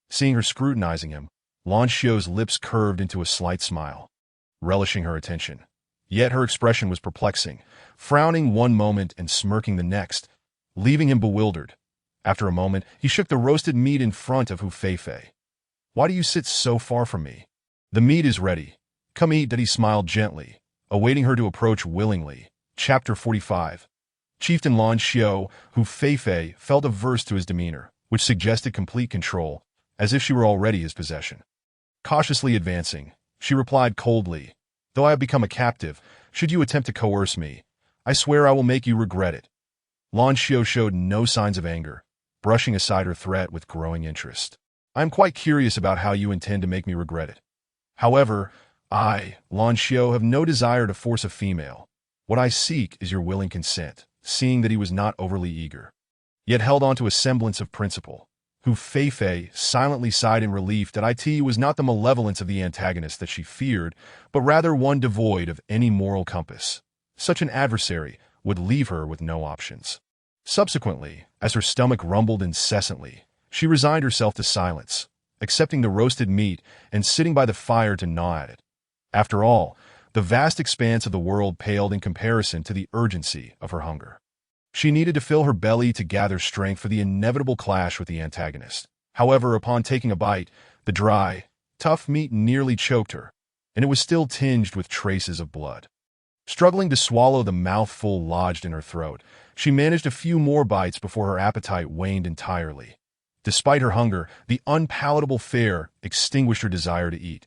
Seeing her scrutinizing him, Lan Xiao's lips curved into a slight smile, relishing her attention. Yet her expression was perplexing, frowning one moment and smirking the next, leaving him bewildered. After a moment, he shook the roasted meat in front of Hu Feifei. "Why do you sit so far from me? The meat is ready. Come eat." He smiled gently, awaiting her to approach willingly. Chapter 45. Chieftain Lan Xiao, Hu Feifei, felt averse to his demeanor, which suggested complete control, as if she were already his possession. Cautiously advancing, she replied coldly, "Though I have become a captive, should you attempt to coerce me, I swear I will make you regret it." Lan Xiao showed no signs of anger, brushing aside her threat with growing interest. "I am quite curious about how you intend to make me regret it. However, I, Lan Xiao, have no desire to force a female. What I seek is your willing consent." Seeing that he was not overly eager, yet held on to a semblance of principle, Hu Feifei silently sighed in relief that it was not the malevolence of the antagonist that she feared, but rather one devoid of any moral compass. Such an adversary would leave her with no options. Subsequently, as her stomach rumbled incessantly, she resigned herself to silence, accepting the roasted meat and sitting by the fire to gnaw at it. After all, the vast expanse of the world paled in comparison to the urgency of her hunger. She needed to fill her belly to gather strength for the inevitable clash with the antagonist. However, upon taking a bite, the dry, tough meat nearly choked her, and it was still tinged with traces of blood. Struggling to swallow the mouthful lodged in her throat, she managed a few more bites before her appetite waned entirely. Despite her hunger, the unpalatable fare extinguished her desire to eat.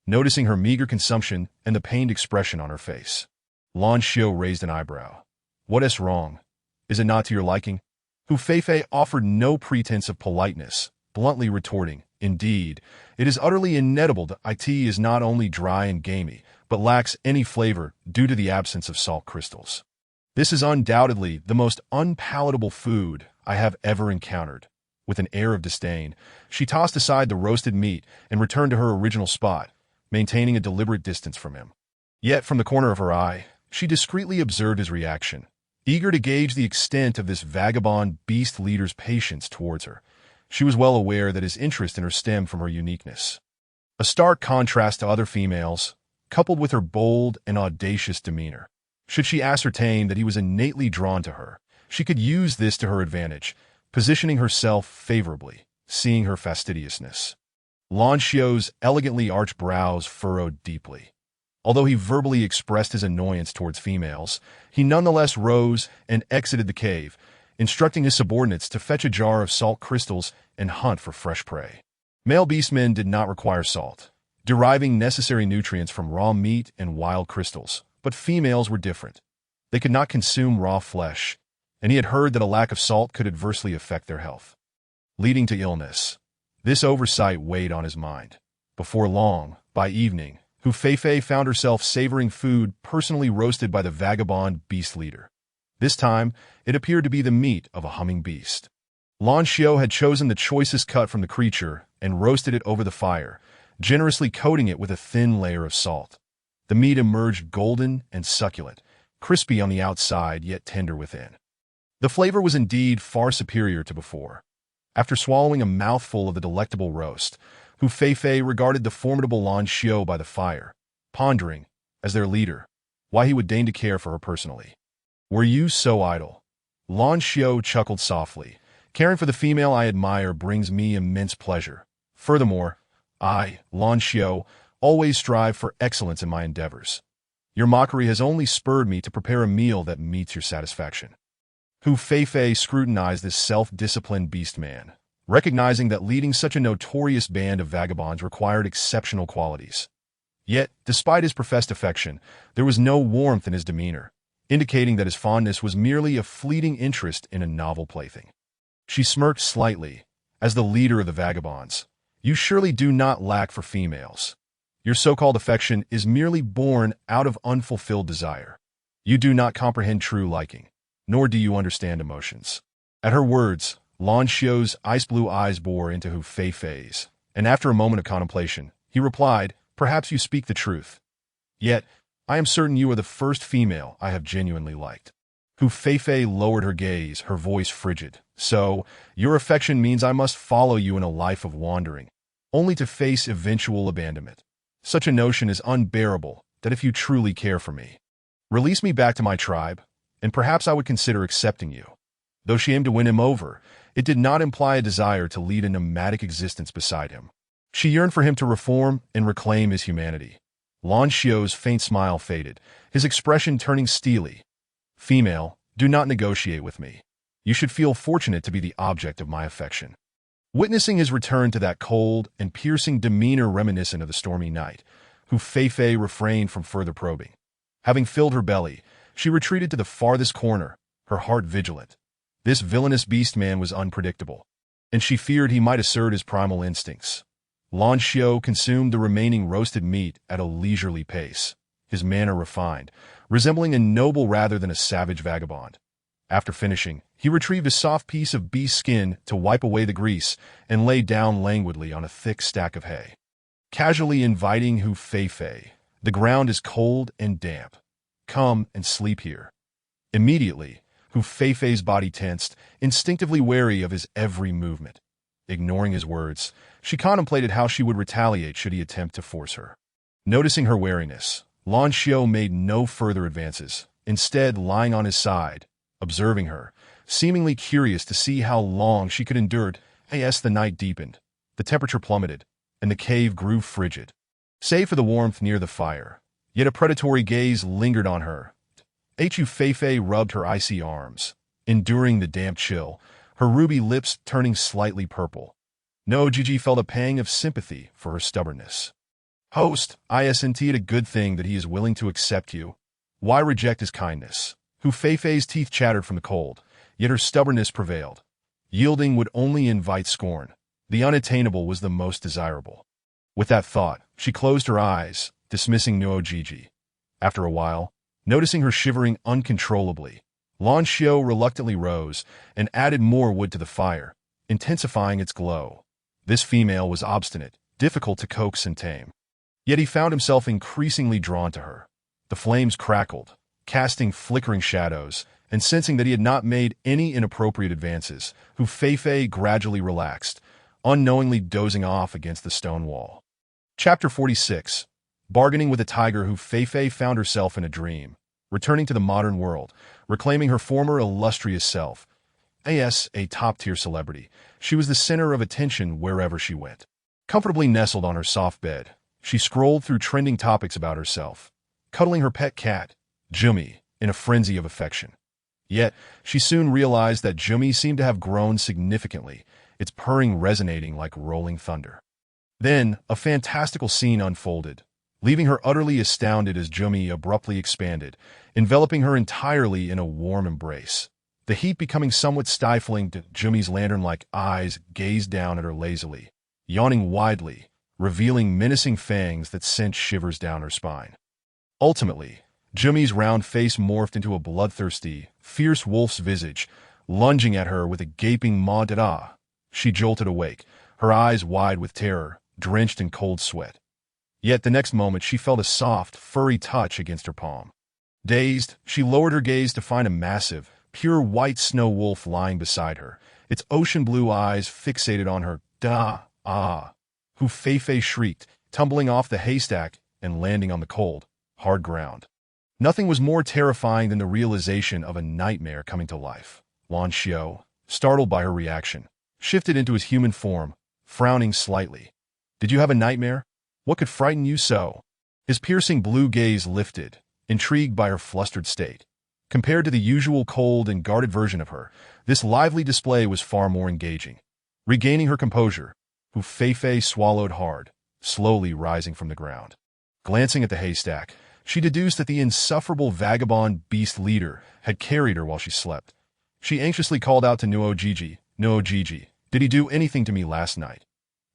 Noticing her meager consumption and the pained expression on her face, Lan Xiao raised an eyebrow. "What is wrong?" Is it not to your liking? Hu Feifei offered no pretense of politeness, bluntly retorting, indeed, it is utterly inedible. The it is not only dry and gamey, but lacks any flavor due to the absence of salt crystals. This is undoubtedly the most unpalatable food I have ever encountered. With an air of disdain, she tossed aside the roasted meat and returned to her original spot, maintaining a deliberate distance from him. Yet, from the corner of her eye, she discreetly observed his reaction. Eager to gauge the extent of this vagabond beast leader's patience towards her, she was well aware that his interest in her stemmed from her uniqueness. A stark contrast to other females, coupled with her bold and audacious demeanor. Should she ascertain that he was innately drawn to her, she could use this to her advantage, positioning herself favorably, seeing her fastidiousness. Lan Xiu's elegantly arched brows furrowed deeply. Although he verbally expressed his annoyance towards females, he nonetheless rose and exited the cave, instructing his subordinates to fetch a jar of salt crystals and hunt for fresh prey. Male beastmen did not require salt, deriving necessary nutrients from raw meat and wild crystals, but females were different. They could not consume raw flesh, and he had heard that a lack of salt could adversely affect their health, leading to illness. This oversight weighed on his mind. Before long, by evening, Hu Feifei found herself savoring food personally roasted by the vagabond beast leader. This time, it appeared to be the meat of a humming beast. Lan Xiu had chosen the choicest cut from the creature and roasted it over the fire, generously coating it with a thin layer of salt. The meat emerged golden and succulent, crispy on the outside yet tender within. The flavor was indeed far superior to before. After swallowing a mouthful of the delectable roast, Hu Feifei regarded the formidable Lan Xiu by the fire, pondering, as their leader, why he would deign to care for her personally. Were you so idle? Lan Xiu chuckled softly. Caring for the female I admire brings me immense pleasure. Furthermore, I, Lan Xiu, always strive for excellence in my endeavors. Your mockery has only spurred me to prepare a meal that meets your satisfaction. Hu Feifei scrutinized this self-disciplined beast-man, recognizing that leading such a notorious band of vagabonds required exceptional qualities. Yet, despite his professed affection, there was no warmth in his demeanor, indicating that his fondness was merely a fleeting interest in a novel plaything. She smirked slightly. As the leader of the vagabonds, you surely do not lack for females. Your so-called affection is merely born out of unfulfilled desire. You do not comprehend true liking, nor do you understand emotions. At her words, Lan Xiu's ice-blue eyes bore into Hu Feifei's, and after a moment of contemplation, he replied, perhaps you speak the truth. Yet, I am certain you are the first female I have genuinely liked. Hu Feifei lowered her gaze, her voice frigid. So, your affection means I must follow you in a life of wandering, only to face eventual abandonment. Such a notion is unbearable, that if you truly care for me, release me back to my tribe, and perhaps I would consider accepting you. Though she aimed to win him over, it did not imply a desire to lead a nomadic existence beside him. She yearned for him to reform and reclaim his humanity. Lan Xiu's faint smile faded, his expression turning steely. Female, do not negotiate with me. You should feel fortunate to be the object of my affection. Witnessing his return to that cold and piercing demeanor reminiscent of the stormy night, Hu Feifei refrained from further probing. Having filled her belly, she retreated to the farthest corner, her heart vigilant. This villainous beast-man was unpredictable, and she feared he might assert his primal instincts. Lan Xiu consumed the remaining roasted meat at a leisurely pace, his manner refined, resembling a noble rather than a savage vagabond. After finishing, he retrieved a soft piece of beast skin to wipe away the grease and lay down languidly on a thick stack of hay. Casually inviting Hu Feifei, the ground is cold and damp. Come and sleep here. Immediately, Hu Feifei's body tensed, instinctively wary of his every movement. Ignoring his words, she contemplated how she would retaliate should he attempt to force her. Noticing her wariness, Lan Xiu made no further advances, instead lying on his side, observing her, seemingly curious to see how long she could endure it. As the night deepened, the temperature plummeted, and the cave grew frigid. Save for the warmth near the fire, yet a predatory gaze lingered on her. Hu Feifei rubbed her icy arms, enduring the damp chill, her ruby lips turning slightly purple. No, Gigi felt a pang of sympathy for her stubbornness. Host, isn't it a good thing that he is willing to accept you? Why reject his kindness? Hu Feifei's teeth chattered from the cold, yet her stubbornness prevailed. Yielding would only invite scorn. The unattainable was the most desirable. With that thought, she closed her eyes, dismissing Nuojiji. After a while, noticing her shivering uncontrollably, Lan Xiao reluctantly rose and added more wood to the fire, intensifying its glow. This female was obstinate, difficult to coax and tame. Yet he found himself increasingly drawn to her. The flames crackled, casting flickering shadows, and sensing that he had not made any inappropriate advances, Hu Feifei gradually relaxed, unknowingly dozing off against the stone wall. Chapter 46. Bargaining with a tiger, Hu Feifei found herself in a dream, returning to the modern world, reclaiming her former illustrious self. As a top-tier celebrity, she was the center of attention wherever she went. Comfortably nestled on her soft bed, she scrolled through trending topics about herself, cuddling her pet cat, Jumi, in a frenzy of affection. Yet, she soon realized that Jumi seemed to have grown significantly, its purring resonating like rolling thunder. Then, a fantastical scene unfolded, leaving her utterly astounded as Jumi abruptly expanded, enveloping her entirely in a warm embrace. The heat becoming somewhat stifling, Jumi's lantern-like eyes gazed down at her lazily, yawning widely, revealing menacing fangs that sent shivers down her spine. Ultimately, Jumi's round face morphed into a bloodthirsty, fierce wolf's visage, lunging at her with a gaping maw-da-da. She jolted awake, her eyes wide with terror, drenched in cold sweat. Yet the next moment she felt a soft, furry touch against her palm. Dazed, she lowered her gaze to find a massive, pure white snow wolf lying beside her, its ocean blue eyes fixated on her. Hu Feifei shrieked, tumbling off the haystack and landing on the cold, hard ground. Nothing was more terrifying than the realization of a nightmare coming to life. Lan Xiao, startled by her reaction, shifted into his human form, frowning slightly. "Did you have a nightmare? What could frighten you so?" His piercing blue gaze lifted, intrigued by her flustered state. Compared to the usual cold and guarded version of her, this lively display was far more engaging. Regaining her composure, Hu Feifei swallowed hard, slowly rising from the ground. Glancing at the haystack, she deduced that the insufferable vagabond beast leader had carried her while she slept. She anxiously called out to Nuojiji, "Nuojiji, did he do anything to me last night?"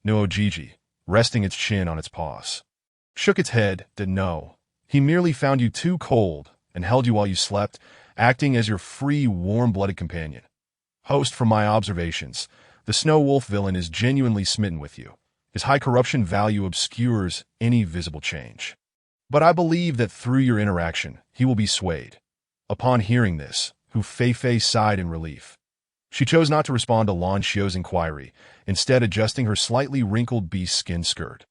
Nuojiji, resting its chin on its paws, shook its head, "No. He merely found you too cold and held you while you slept, acting as your free, warm-blooded companion. Host, from my observations, the snow wolf villain is genuinely smitten with you. His high corruption value obscures any visible change. But I believe that through your interaction, he will be swayed." Upon hearing this, Hu Feifei sighed in relief. She chose not to respond to Lan Xiao's inquiry, instead adjusting her slightly wrinkled beast skin skirt.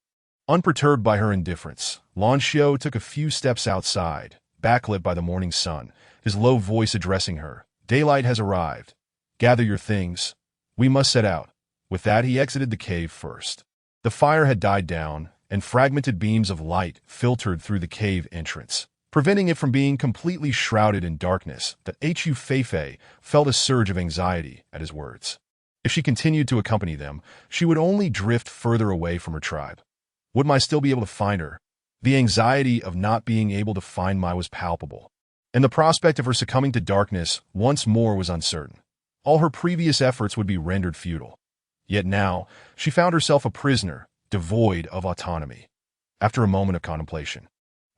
Unperturbed by her indifference, Lan Xiao took a few steps outside, backlit by the morning sun, his low voice addressing her. "Daylight has arrived. Gather your things. We must set out." With that, he exited the cave first. The fire had died down, and fragmented beams of light filtered through the cave entrance, preventing it from being completely shrouded in darkness. That Hu Feifei felt a surge of anxiety at his words. If she continued to accompany them, she would only drift further away from her tribe. Would Mai still be able to find her? The anxiety of not being able to find Mai was palpable, and the prospect of her succumbing to darkness once more was uncertain. All her previous efforts would be rendered futile. Yet now, she found herself a prisoner, devoid of autonomy. After a moment of contemplation,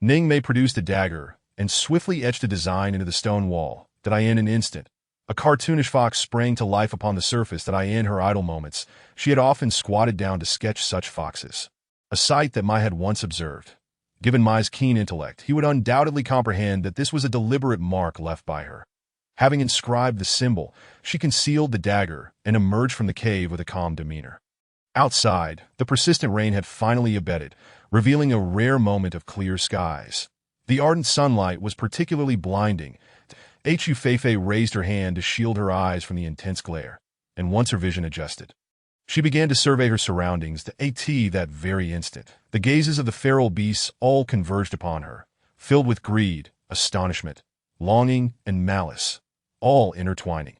Ningmei produced a dagger and swiftly etched a design into the stone wall. In an instant, a cartoonish fox sprang to life upon the surface. In her idle moments, she had often squatted down to sketch such foxes, a sight that Mai had once observed. Given Mai's keen intellect, he would undoubtedly comprehend that this was a deliberate mark left by her. Having inscribed the symbol, she concealed the dagger and emerged from the cave with a calm demeanor. Outside, the persistent rain had finally abated, revealing a rare moment of clear skies. The ardent sunlight was particularly blinding. Hu Feifei raised her hand to shield her eyes from the intense glare, and once her vision adjusted, she began to survey her surroundings. That very instant, the gazes of the feral beasts all converged upon her, filled with greed, astonishment, longing, and malice, all intertwining.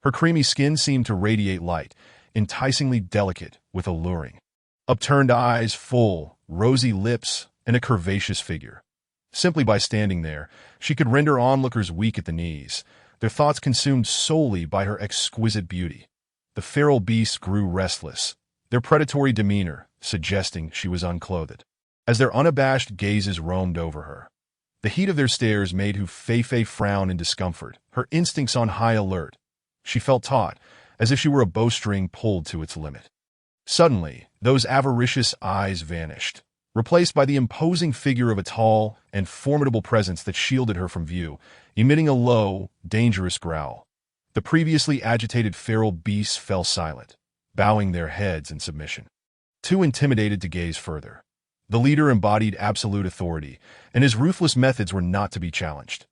Her creamy skin seemed to radiate light, enticingly delicate with alluring. Upturned eyes, full, rosy lips, and a curvaceous figure. Simply by standing there, she could render onlookers weak at the knees, their thoughts consumed solely by her exquisite beauty. The feral beasts grew restless, their predatory demeanor suggesting she was unclothed. As their unabashed gazes roamed over her, the heat of their stares made Hu Feifei frown in discomfort, her instincts on high alert. She felt taut, as if she were a bowstring pulled to its limit. Suddenly, those avaricious eyes vanished, replaced by the imposing figure of a tall and formidable presence that shielded her from view, emitting a low, dangerous growl. The previously agitated feral beasts fell silent, bowing their heads in submission. Too intimidated to gaze further, the leader embodied absolute authority, and his ruthless methods were not to be challenged.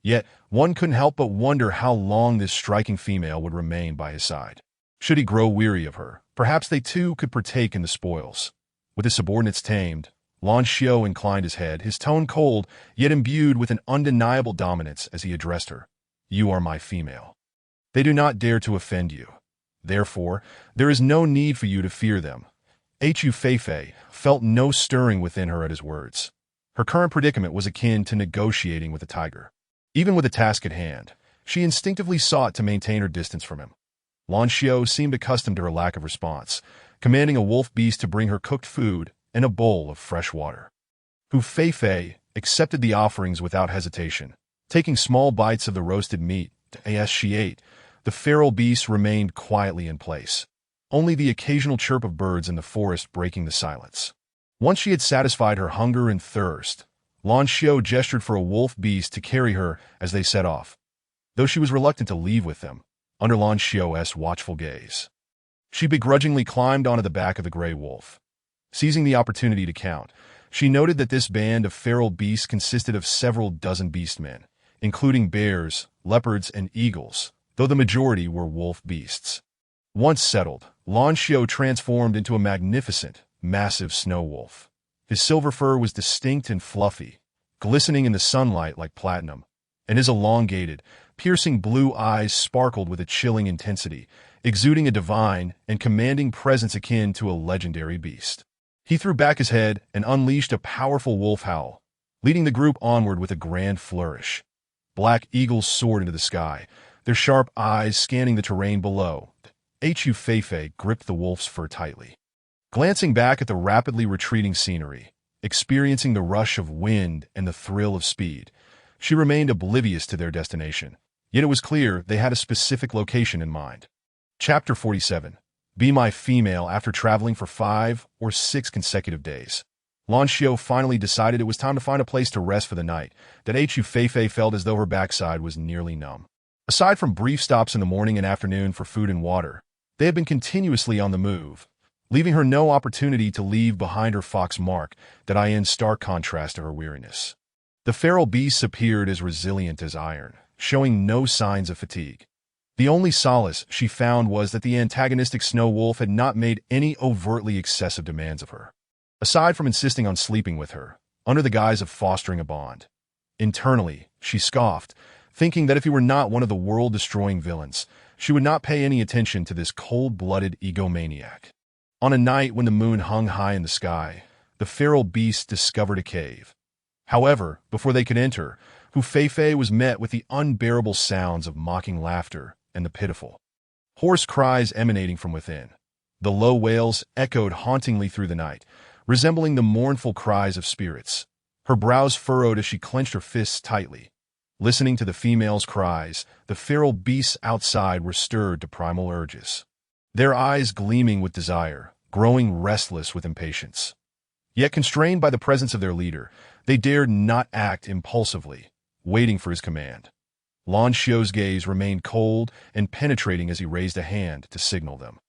Yet, one couldn't help but wonder how long this striking female would remain by his side. Should he grow weary of her, perhaps they too could partake in the spoils. With his subordinates tamed, Lan Xiao inclined his head, his tone cold, yet imbued with an undeniable dominance as he addressed her. "You are my female. They do not dare to offend you. Therefore, there is no need for you to fear them." Hu Feifei felt no stirring within her at his words. Her current predicament was akin to negotiating with a tiger. Even with a task at hand, she instinctively sought to maintain her distance from him. Lan Xiao seemed accustomed to her lack of response, commanding a wolf beast to bring her cooked food and a bowl of fresh water. Hu Feifei accepted the offerings without hesitation, taking small bites of the roasted meat. As she ate, the feral beast remained quietly in place, only the occasional chirp of birds in the forest breaking the silence. Once she had satisfied her hunger and thirst, Lan Xiao gestured for a wolf beast to carry her as they set off, though she was reluctant to leave with them, under Lan Xiao's watchful gaze. She begrudgingly climbed onto the back of the gray wolf. Seizing the opportunity to count, she noted that this band of feral beasts consisted of several dozen beastmen, including bears, leopards, and eagles, though the majority were wolf beasts. Once settled, Lan Xiao transformed into a magnificent, massive snow wolf. His silver fur was distinct and fluffy, glistening in the sunlight like platinum, and his elongated, piercing blue eyes sparkled with a chilling intensity, exuding a divine and commanding presence akin to a legendary beast. He threw back his head and unleashed a powerful wolf howl, leading the group onward with a grand flourish. Black eagles soared into the sky, their sharp eyes scanning the terrain below. Hu Feifei gripped the wolf's fur tightly. Glancing back at the rapidly retreating scenery, experiencing the rush of wind and the thrill of speed, she remained oblivious to their destination, yet it was clear they had a specific location in mind. Chapter 47. Be my female. After traveling for 5 or 6 consecutive days, Lan Xiao finally decided it was time to find a place to rest for the night. That Hu Feifei felt as though her backside was nearly numb. Aside from brief stops in the morning and afternoon for food and water, they had been continuously on the move, leaving her no opportunity to leave behind her fox mark, that in stark contrast to her weariness. The feral beasts appeared as resilient as iron, showing no signs of fatigue. The only solace she found was that the antagonistic snow wolf had not made any overtly excessive demands of her, aside from insisting on sleeping with her, under the guise of fostering a bond. Internally, she scoffed, thinking that if he were not one of the world-destroying villains, she would not pay any attention to this cold-blooded egomaniac. On a night when the moon hung high in the sky, the feral beasts discovered a cave. However, before they could enter, Hu Feifei was met with the unbearable sounds of mocking laughter and the pitiful, hoarse cries emanating from within. The low wails echoed hauntingly through the night, resembling the mournful cries of spirits. Her brows furrowed as she clenched her fists tightly. Listening to the female's cries, the feral beasts outside were stirred to primal urges, their eyes gleaming with desire, growing restless with impatience. Yet constrained by the presence of their leader, they dared not act impulsively, waiting for his command. Lan Xiao's gaze remained cold and penetrating as he raised a hand to signal them.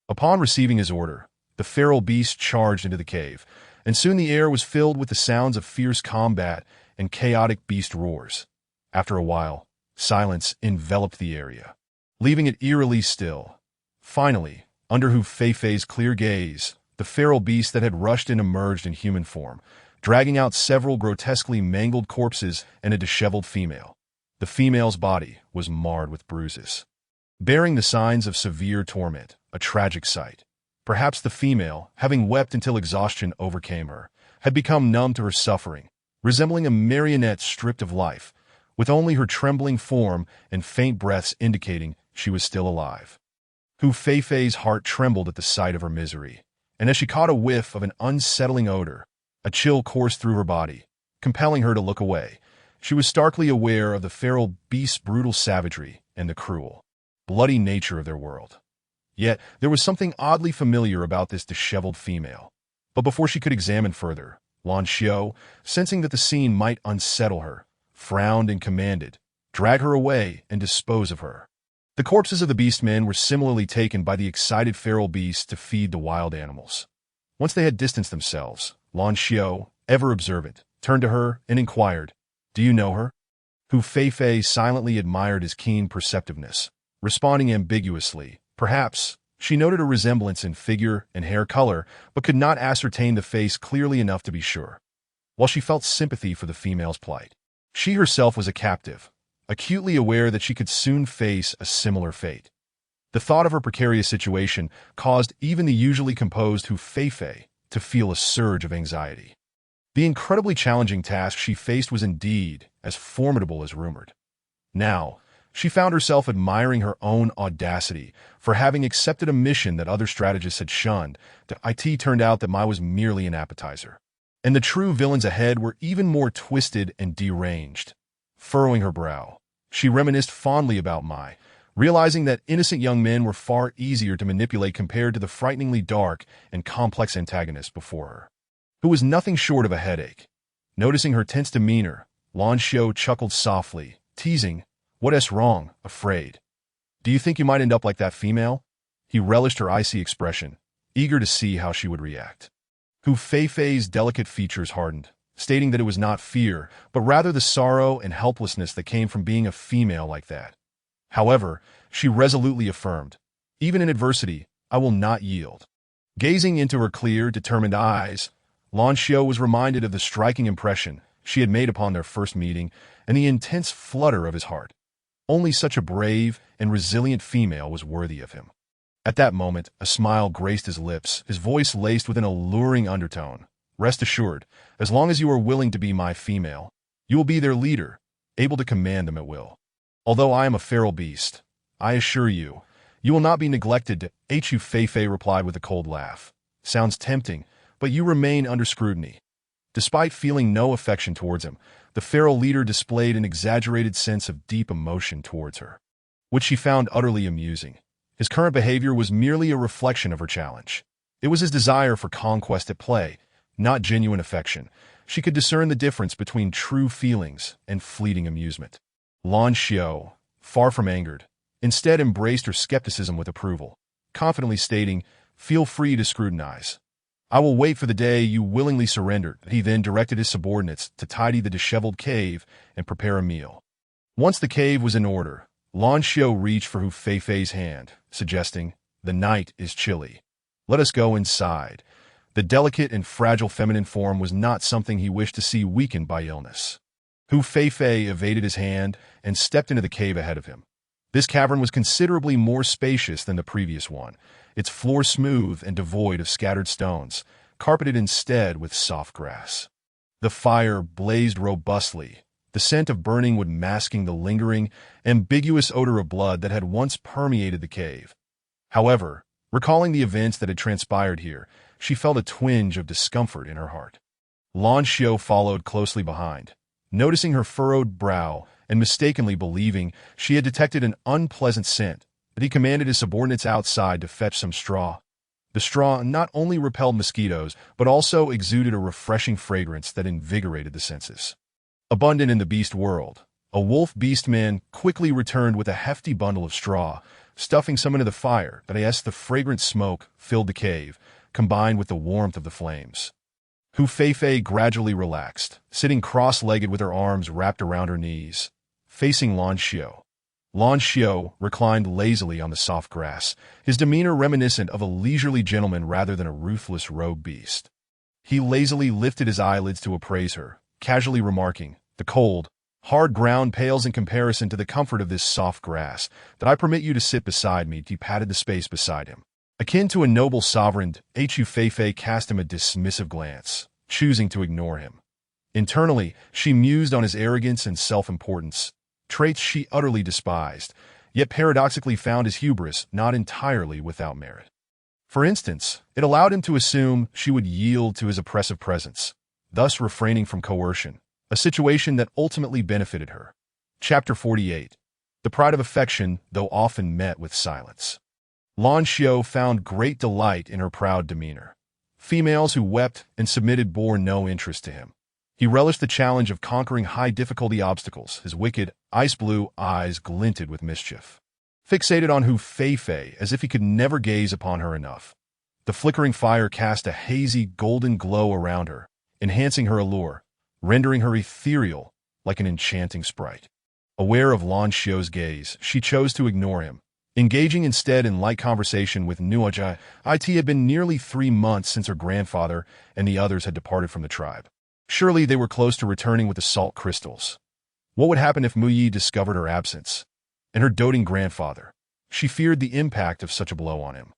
Upon receiving his order, the feral beast charged into the cave, and soon the air was filled with the sounds of fierce combat and chaotic beast roars. After a while, silence enveloped the area, leaving it eerily still. Finally, under Hu Feifei's clear gaze, the feral beast that had rushed in emerged in human form, dragging out several grotesquely mangled corpses and a disheveled female. The female's body was marred with bruises, bearing the signs of severe torment, a tragic sight. Perhaps the female, having wept until exhaustion overcame her, had become numb to her suffering, resembling a marionette stripped of life, with only her trembling form and faint breaths indicating she was still alive. Hu Feifei's heart trembled at the sight of her misery, and as she caught a whiff of an unsettling odor, a chill coursed through her body, compelling her to look away. She was starkly aware of the feral beast's brutal savagery and the cruel, bloody nature of their world. Yet, there was something oddly familiar about this disheveled female. But before she could examine further, Lan Xiao, sensing that the scene might unsettle her, frowned and commanded, "Drag her away and dispose of her." The corpses of the beastmen were similarly taken by the excited feral beasts to feed the wild animals. Once they had distanced themselves, Lan Xiao, ever observant, turned to her and inquired, "Do you know her?" Hu Feifei silently admired his keen perceptiveness, responding ambiguously. Perhaps she noted a resemblance in figure and hair color, but could not ascertain the face clearly enough to be sure. While she felt sympathy for the female's plight, she herself was a captive, acutely aware that she could soon face a similar fate. The thought of her precarious situation caused even the usually composed Hu Feifei to feel a surge of anxiety. The incredibly challenging task she faced was indeed as formidable as rumored. Now, she found herself admiring her own audacity for having accepted a mission that other strategists had shunned. It turned out that Mai was merely an appetizer, and the true villains ahead were even more twisted and deranged. Furrowing her brow, she reminisced fondly about Mai, realizing that innocent young men were far easier to manipulate compared to the frighteningly dark and complex antagonist before her, who was nothing short of a headache. Noticing her tense demeanor, Lan Xiao chuckled softly, teasing, "What's wrong, afraid? Do you think you might end up like that female?" He relished her icy expression, eager to see how she would react. Hu Feifei's delicate features hardened, stating that it was not fear, but rather the sorrow and helplessness that came from being a female like that. However, she resolutely affirmed, "Even in adversity, I will not yield." Gazing into her clear, determined eyes, Lan Xiao was reminded of the striking impression she had made upon their first meeting and the intense flutter of his heart. Only such a brave and resilient female was worthy of him. At that moment, a smile graced his lips, his voice laced with an alluring undertone. "Rest assured, as long as you are willing to be my female, you will be their leader, able to command them at will. Although I am a feral beast, I assure you, you will not be neglected." Hu Feifei replied with a cold laugh. "Sounds tempting, but you remain under scrutiny." Despite feeling no affection towards him, the feral leader displayed an exaggerated sense of deep emotion towards her, which she found utterly amusing. His current behavior was merely a reflection of her challenge. It was his desire for conquest at play, not genuine affection. She could discern the difference between true feelings and fleeting amusement. Lan Xiao, far from angered, instead embraced her skepticism with approval, confidently stating, "Feel free to scrutinize. I will wait for the day you willingly surrender." He then directed his subordinates to tidy the disheveled cave and prepare a meal. Once the cave was in order, Lan Xiao reached for Hu Feifei's hand, suggesting, "The night is chilly. Let us go inside." The delicate and fragile feminine form was not something he wished to see weakened by illness. Hu Feifei evaded his hand and stepped into the cave ahead of him. This cavern was considerably more spacious than the previous one, its floor smooth and devoid of scattered stones, carpeted instead with soft grass. The fire blazed robustly, the scent of burning wood masking the lingering, ambiguous odor of blood that had once permeated the cave. However, recalling the events that had transpired here, she felt a twinge of discomfort in her heart. Lan Xiao followed closely behind, noticing her furrowed brow and mistakenly believing she had detected an unpleasant scent, that he commanded his subordinates outside to fetch some straw. The straw not only repelled mosquitoes, but also exuded a refreshing fragrance that invigorated the senses. Abundant in the beast world, a wolf beastman quickly returned with a hefty bundle of straw, stuffing some into the fire. The fragrant smoke filled the cave, combined with the warmth of the flames. Hu Feifei gradually relaxed, sitting cross-legged with her arms wrapped around her knees, facing Lan Xiao. Lan Xiao reclined lazily on the soft grass, his demeanor reminiscent of a leisurely gentleman rather than a ruthless rogue beast. He lazily lifted his eyelids to appraise her, casually remarking, "The cold, hard ground pales in comparison to the comfort of this soft grass, that I permit you to sit beside me." He patted the space beside him. Akin to a noble sovereign, Hu Feifei cast him a dismissive glance, choosing to ignore him. Internally, she mused on his arrogance and self-importance, traits she utterly despised, yet paradoxically found his hubris not entirely without merit. For instance, it allowed him to assume she would yield to his oppressive presence, thus refraining from coercion, a situation that ultimately benefited her. Chapter 48. The Pride of Affection, though often met with silence. Lan Xiao found great delight in her proud demeanor. Females who wept and submitted bore no interest to him. He relished the challenge of conquering high-difficulty obstacles. His wicked, ice-blue eyes glinted with mischief. Fixated on Hu Feifei as if he could never gaze upon her enough. The flickering fire cast a hazy, golden glow around her, enhancing her allure, rendering her ethereal, like an enchanting sprite. Aware of Lan Xiao's gaze, she chose to ignore him, engaging instead in light conversation with Nuojia. It had been nearly 3 months since her grandfather and the others had departed from the tribe. Surely they were close to returning with the salt crystals. What would happen if Mu Yi discovered her absence? And her doting grandfather? She feared the impact of such a blow on him.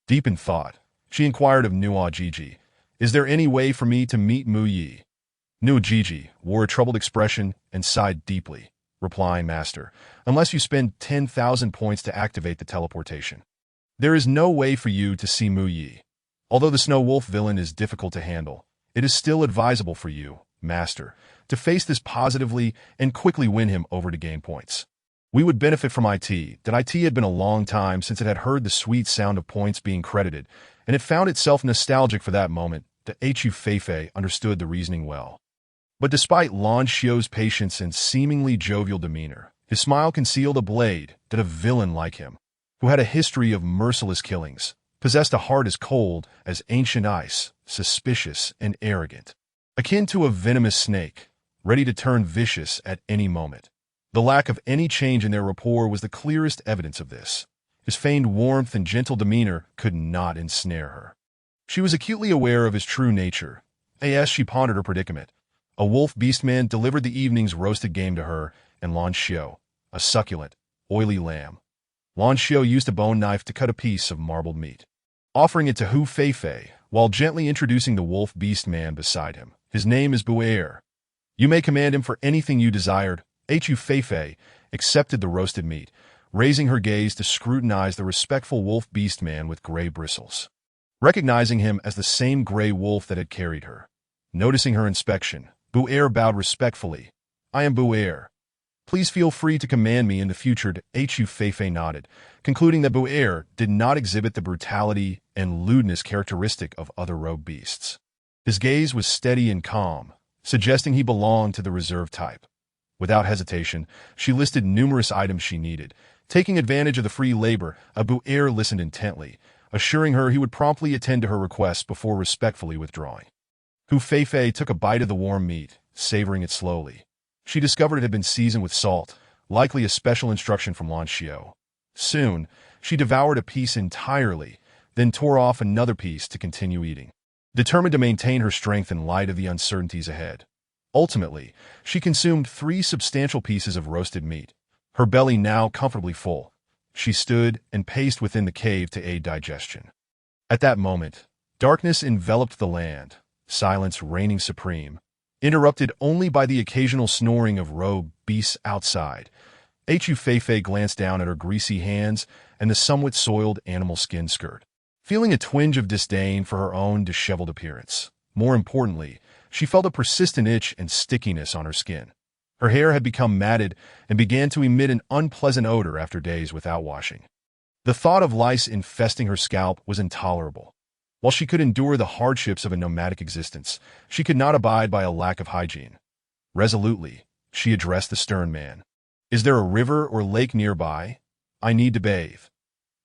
Deep in thought, she inquired of Nuojiji, "Is there any way for me to meet Mu Yi?" Nuojiji wore a troubled expression and sighed deeply, replying, "Master, unless you spend 10,000 points to activate the teleportation. There is no way for you to see Mu Yi. Although the Snow Wolf villain is difficult to handle, it is still advisable for you, Master, to face this positively and quickly win him over to gain points. We would benefit from IT. That IT had been a long time since it had heard the sweet sound of points being credited, and it found itself nostalgic for that moment. The Hu Feifei understood the reasoning well. But despite Lan Xiao's patience and seemingly jovial demeanor, his smile concealed a blade that a villain like him, who had a history of merciless killings, possessed a heart as cold as ancient ice, suspicious and arrogant, akin to a venomous snake, ready to turn vicious at any moment. The lack of any change in their rapport was the clearest evidence of this. His feigned warmth and gentle demeanor could not ensnare her. She was acutely aware of his true nature. As she pondered her predicament, a wolf beastman delivered the evening's roasted game to her and Lan Xiao, a succulent, oily lamb. Lan Xiao used a bone knife to cut a piece of marbled meat, offering it to Hu Feifei while gently introducing the wolf beastman beside him. "His name is Buer. You may command him for anything you desired." Hu Feifei accepted the roasted meat, raising her gaze to scrutinize the respectful wolf beastman with gray bristles. Recognizing him as the same gray wolf that had carried her. Noticing her inspection, Buer bowed respectfully. "I am Buer. Please feel free to command me in the future." Hu Feifei nodded, concluding that Buer did not exhibit the brutality and lewdness characteristic of other rogue beasts. His gaze was steady and calm, suggesting he belonged to the reserved type. Without hesitation, she listed numerous items she needed. Taking advantage of the free labor, Buer listened intently, assuring her he would promptly attend to her requests before respectfully withdrawing. Hu Feifei took a bite of the warm meat, savoring it slowly. She discovered it had been seasoned with salt, likely a special instruction from Lan Xiao. Soon, she devoured a piece entirely, then tore off another piece to continue eating, determined to maintain her strength in light of the uncertainties ahead. Ultimately, she consumed 3 substantial pieces of roasted meat. Her belly now comfortably full, she stood and paced within the cave to aid digestion. At that moment, darkness enveloped the land, silence reigning supreme, interrupted only by the occasional snoring of rogue beasts outside. Hu Feifei glanced down at her greasy hands and the somewhat soiled animal skin skirt, feeling a twinge of disdain for her own disheveled appearance. More importantly, she felt a persistent itch and stickiness on her skin. Her hair had become matted and began to emit an unpleasant odor after days without washing. The thought of lice infesting her scalp was intolerable. While she could endure the hardships of a nomadic existence, she could not abide by a lack of hygiene. Resolutely, she addressed the stern man. "Is there a river or lake nearby? I need to bathe."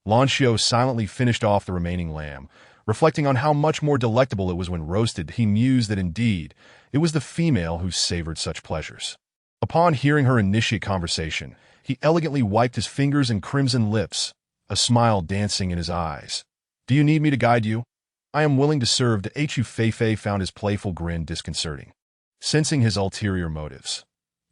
Lan Xiao silently finished off the remaining lamb. Reflecting on how much more delectable it was when roasted, he mused that indeed, it was the female who savored such pleasures. Upon hearing her initiate conversation, he elegantly wiped his fingers and crimson lips, a smile dancing in his eyes. "Do you need me to guide you? I am willing to serve." Hu Feifei found his playful grin disconcerting, sensing his ulterior motives.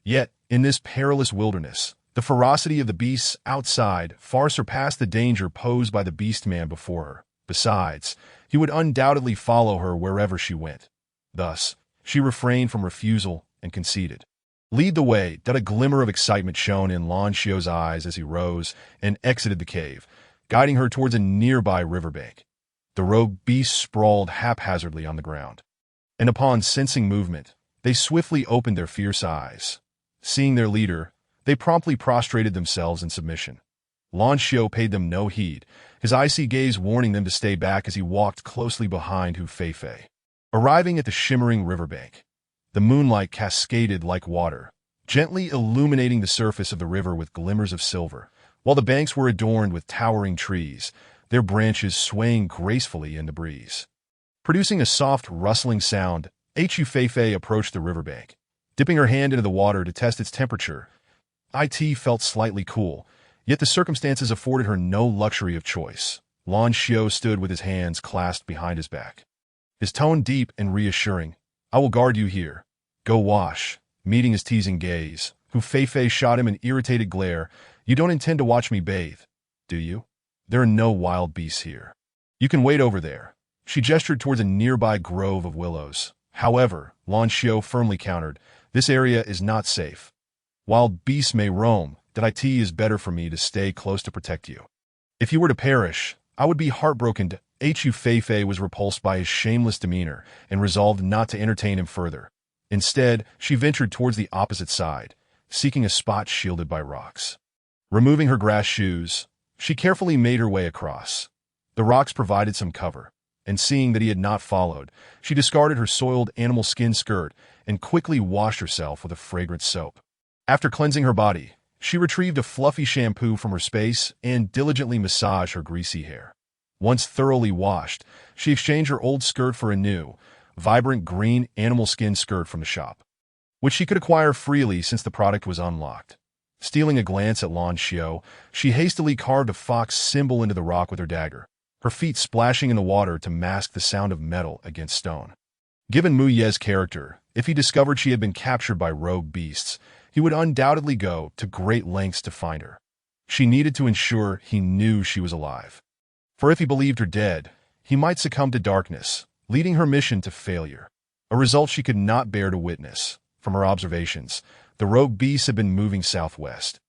Yet, in this perilous wilderness, the ferocity of the beasts outside far surpassed the danger posed by the beastman before her. Besides, he would undoubtedly follow her wherever she went. Thus, she refrained from refusal and conceded. "Lead the way," that a glimmer of excitement shone in Lan Xiao's eyes as he rose and exited the cave, guiding her towards a nearby riverbank. The rogue beasts sprawled haphazardly on the ground, and upon sensing movement, they swiftly opened their fierce eyes. Seeing their leader, they promptly prostrated themselves in submission. Lan Xiao paid them no heed, his icy gaze warning them to stay back as he walked closely behind Hu Feifei. Arriving at the shimmering riverbank, the moonlight cascaded like water, gently illuminating the surface of the river with glimmers of silver, while the banks were adorned with towering trees, their branches swaying gracefully in the breeze. Producing a soft, rustling sound, Hu Feifei approached the riverbank. Dipping her hand into the water to test its temperature, it felt slightly cool, yet the circumstances afforded her no luxury of choice. Lan Xiao stood with his hands clasped behind his back, his tone deep and reassuring. "I will guard you here. Go wash." Meeting his teasing gaze, Hu Feifei shot him an irritated glare. "You don't intend to watch me bathe, do you? There are no wild beasts here. You can wait over there." She gestured towards a nearby grove of willows. "However," Lan Xiao firmly countered, "this area is not safe. Wild beasts may roam, that it is better for me to stay close to protect you. If you were to perish, I would be heartbroken." Hu Feifei was repulsed by his shameless demeanor and resolved not to entertain him further. Instead, she ventured towards the opposite side, seeking a spot shielded by rocks. Removing her grass shoes, she carefully made her way across. The rocks provided some cover, and seeing that he had not followed, she discarded her soiled animal skin skirt and quickly washed herself with a fragrant soap. After cleansing her body, she retrieved a fluffy shampoo from her space and diligently massaged her greasy hair. Once thoroughly washed, she exchanged her old skirt for a new, vibrant green animal skin skirt from the shop, which she could acquire freely since the product was unlocked. Stealing a glance at Lan Xiao, she hastily carved a fox symbol into the rock with her dagger, her feet splashing in the water to mask the sound of metal against stone. Given Mu Ye's character, if he discovered she had been captured by rogue beasts, he would undoubtedly go to great lengths to find her. She needed to ensure he knew she was alive. For if he believed her dead, he might succumb to darkness, leading her mission to failure, a result she could not bear to witness. From her observations, the rogue beasts had been moving southwest.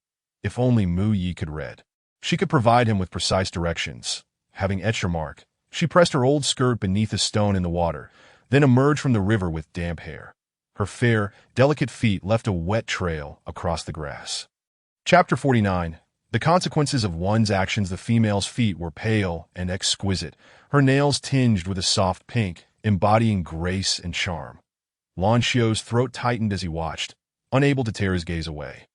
If only Mu Ye could read, she could provide him with precise directions. Having etched her mark, she pressed her old skirt beneath a stone in the water, then emerged from the river with damp hair. Her fair, delicate feet left a wet trail across the grass. Chapter 49. The consequences of one's actions. The female's feet were pale and exquisite, her nails tinged with a soft pink, embodying grace and charm. Lan Xiao's throat tightened as he watched, unable to tear his gaze away.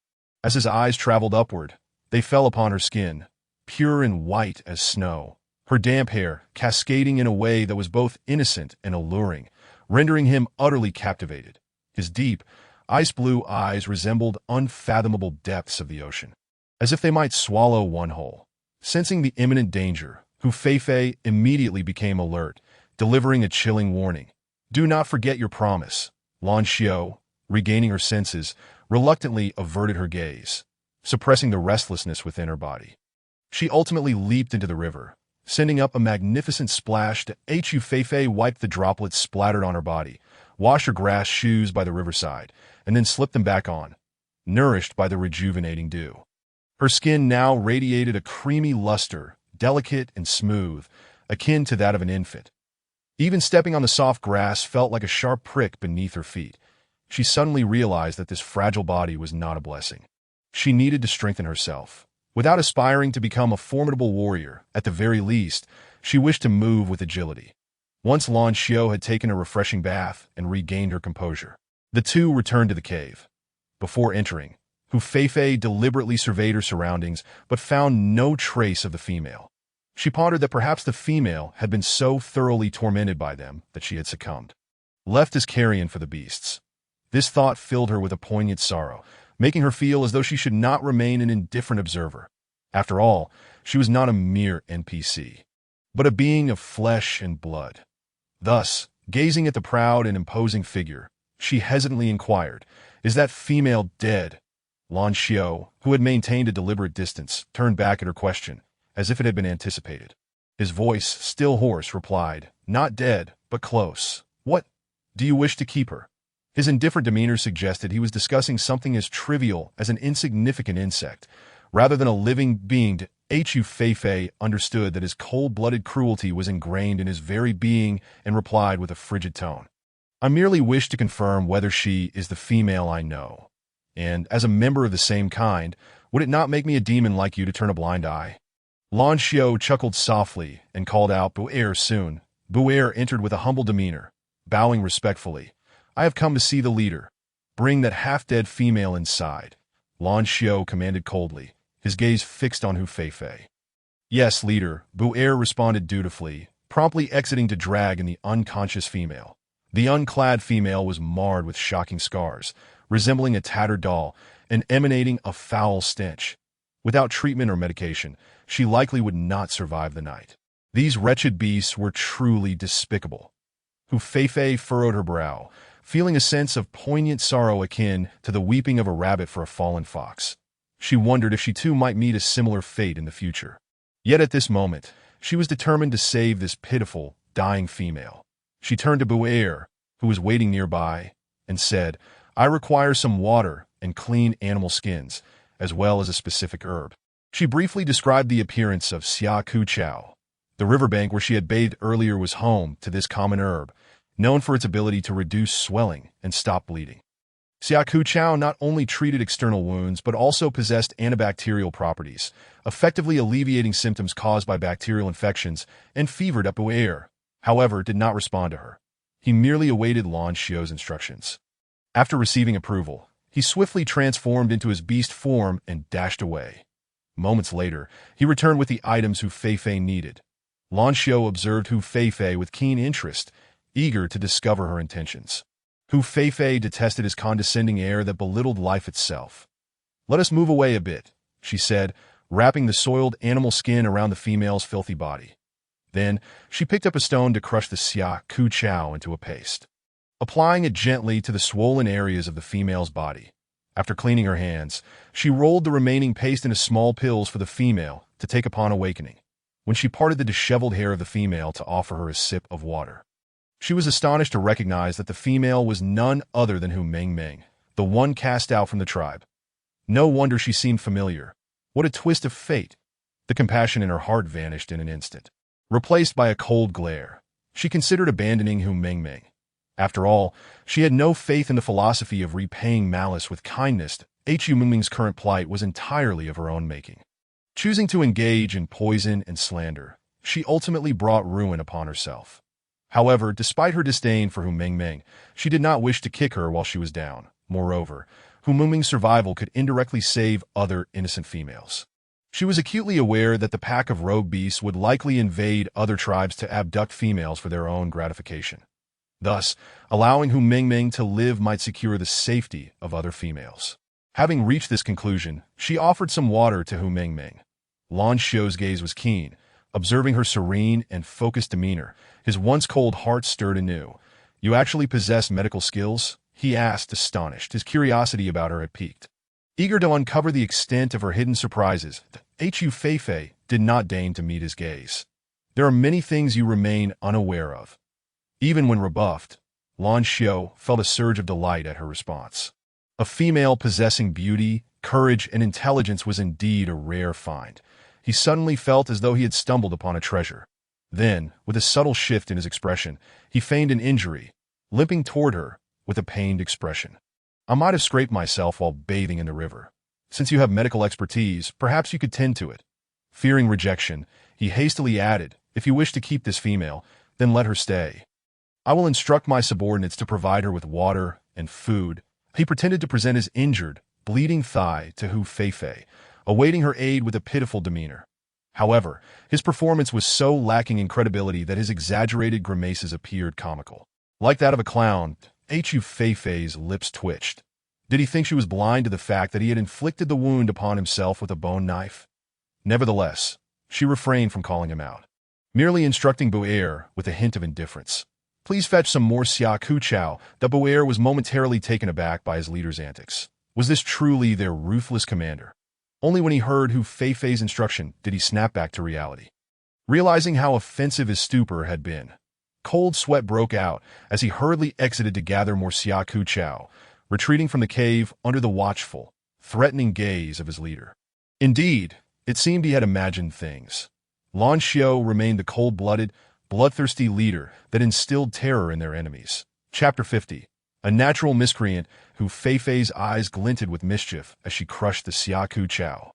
As his eyes traveled upward, they fell upon her skin, pure and white as snow, her damp hair cascading in a way that was both innocent and alluring, rendering him utterly captivated. His deep, ice-blue eyes resembled unfathomable depths of the ocean, as if they might swallow one whole. Sensing the imminent danger, Hu Feifei immediately became alert, delivering a chilling warning. "Do not forget your promise." Lan Xiao, regaining her senses, reluctantly averted her gaze, suppressing the restlessness within her body. She ultimately leaped into the river, sending up a magnificent splash. Hu Feifei wiped the droplets splattered on her body, washed her grass shoes by the riverside, and then slipped them back on, nourished by the rejuvenating dew. Her skin now radiated a creamy luster, delicate and smooth, akin to that of an infant. Even stepping on the soft grass felt like a sharp prick beneath her feet. She suddenly realized that this fragile body was not a blessing. She needed to strengthen herself. Without aspiring to become a formidable warrior, at the very least, she wished to move with agility. Once Lan Xiao had taken a refreshing bath and regained her composure, the two returned to the cave. Before entering, Hu Feifei deliberately surveyed her surroundings but found no trace of the female. She pondered that perhaps the female had been so thoroughly tormented by them that she had succumbed, left as carrion for the beasts. This thought filled her with a poignant sorrow, making her feel as though she should not remain an indifferent observer. After all, she was not a mere NPC, but a being of flesh and blood. Thus, gazing at the proud and imposing figure, she hesitantly inquired, "Is that female dead?" Lan Xiao, who had maintained a deliberate distance, turned back at her question, as if it had been anticipated. His voice, still hoarse, replied, "Not dead, but close." "What? Do you wish to keep her? His indifferent demeanor suggested he was discussing something as trivial as an insignificant insect, rather than a living being. Hu Feifei understood that his cold-blooded cruelty was ingrained in his very being and replied with a frigid tone. I merely wish to confirm whether she is the female I know. And, as a member of the same kind, would it not make me a demon like you to turn a blind eye? Lan Xiao chuckled softly and called out, "Bu'er soon." Bu'er entered with a humble demeanor, bowing respectfully. I have come to see the leader. Bring that half-dead female inside. Lan Xiao commanded coldly, his gaze fixed on Hu Feifei. Yes, leader, Bu'er responded dutifully, promptly exiting to drag in the unconscious female. The unclad female was marred with shocking scars, resembling a tattered doll, and emanating a foul stench. Without treatment or medication, she likely would not survive the night. These wretched beasts were truly despicable. Hu Feifei furrowed her brow, feeling a sense of poignant sorrow akin to the weeping of a rabbit for a fallen fox. She wondered if she too might meet a similar fate in the future. Yet at this moment, she was determined to save this pitiful, dying female. She turned to Bu'er, who was waiting nearby, and said, I require some water and clean animal skins, as well as a specific herb. She briefly described the appearance of Xia Ku Chao. The riverbank where she had bathed earlier was home to this common herb, known for its ability to reduce swelling and stop bleeding. Xia Ku Chao not only treated external wounds but also possessed antibacterial properties, effectively alleviating symptoms caused by bacterial infections and fevered Bu'er, however, did not respond to her. He merely awaited Lan Xiao's instructions. After receiving approval, he swiftly transformed into his beast form and dashed away. Moments later, he returned with the items Hu Feifei needed. Lan Xiao observed Hu Feifei with keen interest, eager to discover her intentions. Hu Feifei detested his condescending air that belittled life itself. Let us move away a bit, she said, wrapping the soiled animal skin around the female's filthy body. Then, she picked up a stone to crush the Xia Ku Chao into a paste. Applying it gently to the swollen areas of the female's body. After cleaning her hands, she rolled the remaining paste into small pills for the female to take upon awakening, when she parted the disheveled hair of the female to offer her a sip of water. She was astonished to recognize that the female was none other than Hu Mengmeng, the one cast out from the tribe. No wonder she seemed familiar. What a twist of fate! The compassion in her heart vanished in an instant, replaced by a cold glare. She considered abandoning Hu Mengmeng. After all, she had no faith in the philosophy of repaying malice with kindness. Hu Mengmeng's current plight was entirely of her own making. Choosing to engage in poison and slander, she ultimately brought ruin upon herself. However, despite her disdain for Hu Mengmeng, she did not wish to kick her while she was down. Moreover, Hu Mengmeng's survival could indirectly save other innocent females. She was acutely aware that the pack of rogue beasts would likely invade other tribes to abduct females for their own gratification. Thus, allowing Hu Mengmeng to live might secure the safety of other females. Having reached this conclusion, she offered some water to Hu Mengmeng. Lan Xiao's gaze was keen. Observing her serene and focused demeanor, his once cold heart stirred anew. You actually possess medical skills? He asked, astonished. His curiosity about her had piqued. Eager to uncover the extent of her hidden surprises, Hu Feifei did not deign to meet his gaze. There are many things you remain unaware of. Even when rebuffed, Lan Xiao felt a surge of delight at her response. A female possessing beauty, courage, and intelligence was indeed a rare find. He suddenly felt as though he had stumbled upon a treasure. Then, with a subtle shift in his expression, he feigned an injury, limping toward her with a pained expression. I might have scraped myself while bathing in the river. Since you have medical expertise, perhaps you could tend to it. Fearing rejection, he hastily added, if you wish to keep this female, then let her stay. I will instruct my subordinates to provide her with water and food. He pretended to present his injured, bleeding thigh to Hu Feifei, awaiting her aid with a pitiful demeanor. However, his performance was so lacking in credibility that his exaggerated grimaces appeared comical. Like that of a clown, Hu Feifei's lips twitched. Did he think she was blind to the fact that he had inflicted the wound upon himself with a bone knife? Nevertheless, she refrained from calling him out, merely instructing Bu'er with a hint of indifference. Please fetch some more Xia Ku Chao. The Bu'er was momentarily taken aback by his leader's antics. Was this truly their ruthless commander? Only when he heard Hu Feifei's instruction did he snap back to reality. Realizing how offensive his stupor had been, Cold sweat broke out as he hurriedly exited to gather more Xiaku Chao, retreating from the cave under the watchful, threatening gaze of his leader. Indeed, it seemed he had imagined things. Lan Xiao remained the cold-blooded, bloodthirsty leader that instilled terror in their enemies. Chapter 50. A natural miscreant who Fei-Fei's eyes glinted with mischief as she crushed the Xiaku Chao.